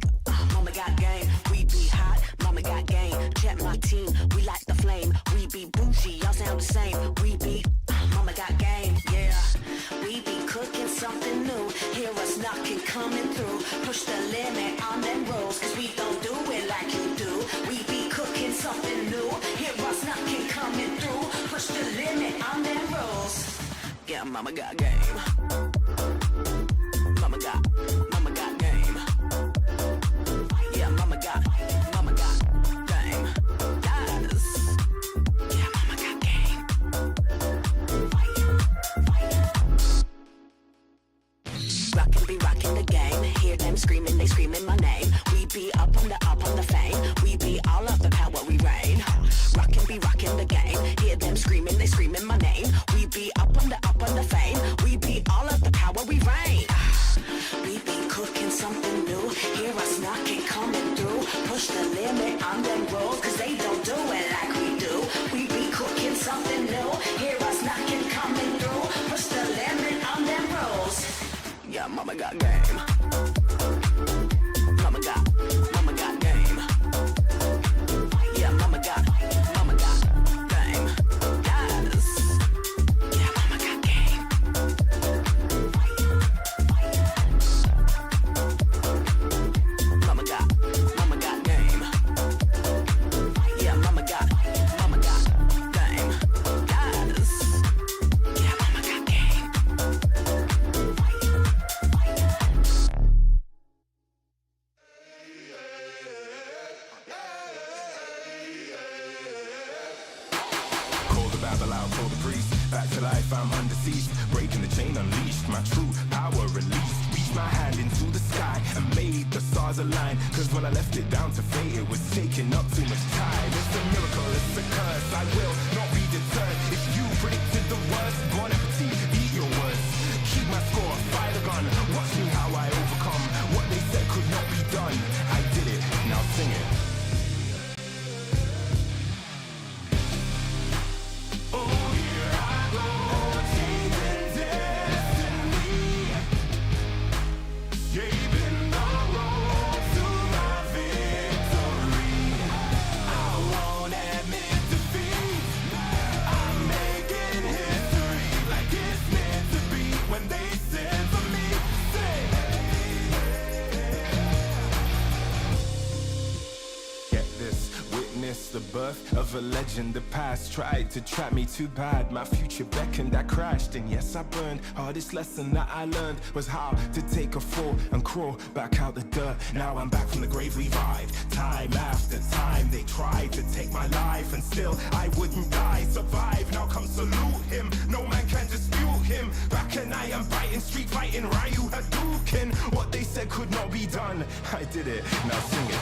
mama got game, we be hot, mama got game, check my team, we like the flame, we be bougie, y'all sound the same, we be, mama got game, yeah, we be cooking something new, hear us knocking, coming through, push the limit on them rules, cause we don't do it like you do, we be cooking something new, hear us knocking, coming through, push the limit on them rules. Yeah, mama got game. Mama got game. Yeah, mama got game. Yes. Yeah, mama got game. Rockin' be rockin' the game. Hear them screaming, they screaming my name. We be up on the fame. We be all of the power, we reign. Rockin' be rockin' the game. Hear them screaming, they screaming my name. We be up on the fame. We be all of the power, we reign. We be cooking something new. Hear us knocking, coming through. Push the limit on them rules, cause they don't do it like we do. We be cooking something new. Hear us knocking, coming through. Push the limit on them rules. Yeah, mama got game. Mama got game. Yeah, mama got game. Yes. Yeah, mama got game. Mama got game. Yeah, mama got game. Yes. Yeah, mama got game. Babble out, call the priest. Back to life, I'm under siege. Breaking the chain, unleashed. My true power released. Reached my hand into the sky and made the stars align. Cause when I left it down to fate, it was taking up too much time. It's a miracle, it's a curse. I will not be deterred. If you predicted the worst, bon appetit, eat your worst. Keep my score, fire the gun. Watch me how I overcome what they said could not be done. I did it, now sing it. The birth of a legend, the past tried to trap me too bad. My future beckoned, I crashed, and yes, I burned. Hardest lesson that I learned was how to take a fall and crawl back out the dirt. Now I'm back from the grave, revived. Time after time, they tried to take my life, and still I wouldn't die. Survive, now come salute him. No man can dispute him. Back and I am biting, street fighting, Ryu Hadouken. What they said could not be done, I did it. Now sing it.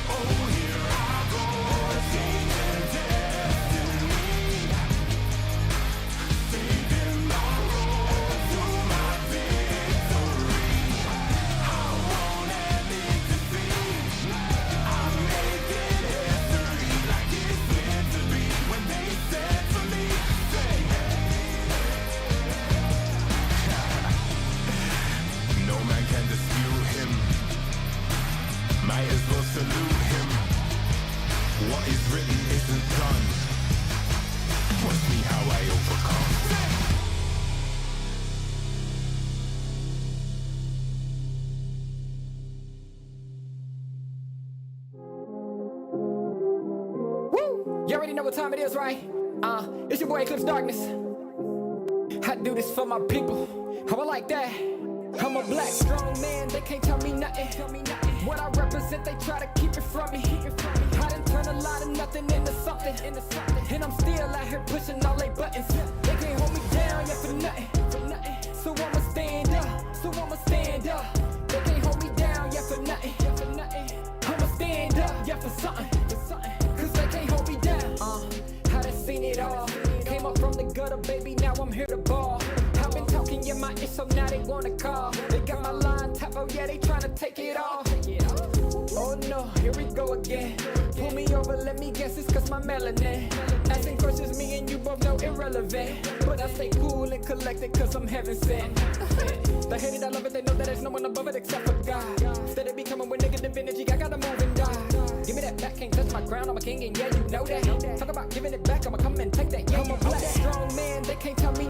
Oh, here I go, changing destiny, saving the road to my victory. I won't admit defeat. I'm making history like it's meant to be. When they said to me, say, no man can dispute him. What is written isn't done. Watch me how I overcome. You already know what time it is, right? It's your boy Eclipse Darkness. I do this for my people. How I like that. I'm a black strong man, they can't tell me nothing. What I represent, they try to keep it from me. I done turn a lot of nothing into something. And I'm still out here pushing all they buttons. They can't hold me down, yeah, for nothing. So I'ma stand up. They can't hold me down, yeah, for nothing. I'ma stand up, yeah, for something. Cause they can't hold me down. I done seen it all. Came up from the gutter, baby, now I'm here to ball. I've been talking in my ear, so now they wanna call. They got my line tap, oh yeah, they tryna take it off. Oh no, here we go again. Pull me over, let me guess, it's cause my melanin. Asking questions, me and you both know irrelevant. But I stay cool and collected cause I'm heaven sent. They hate it, I love it, they know that there's no one above it except for God. Instead of becoming with negative energy, I gotta move and die. Give me that back, can't touch my crown, I'm a king and yeah, you know that. Talk about giving it back, I'ma come and take that, yeah, I'm a black strong man, they can't tell me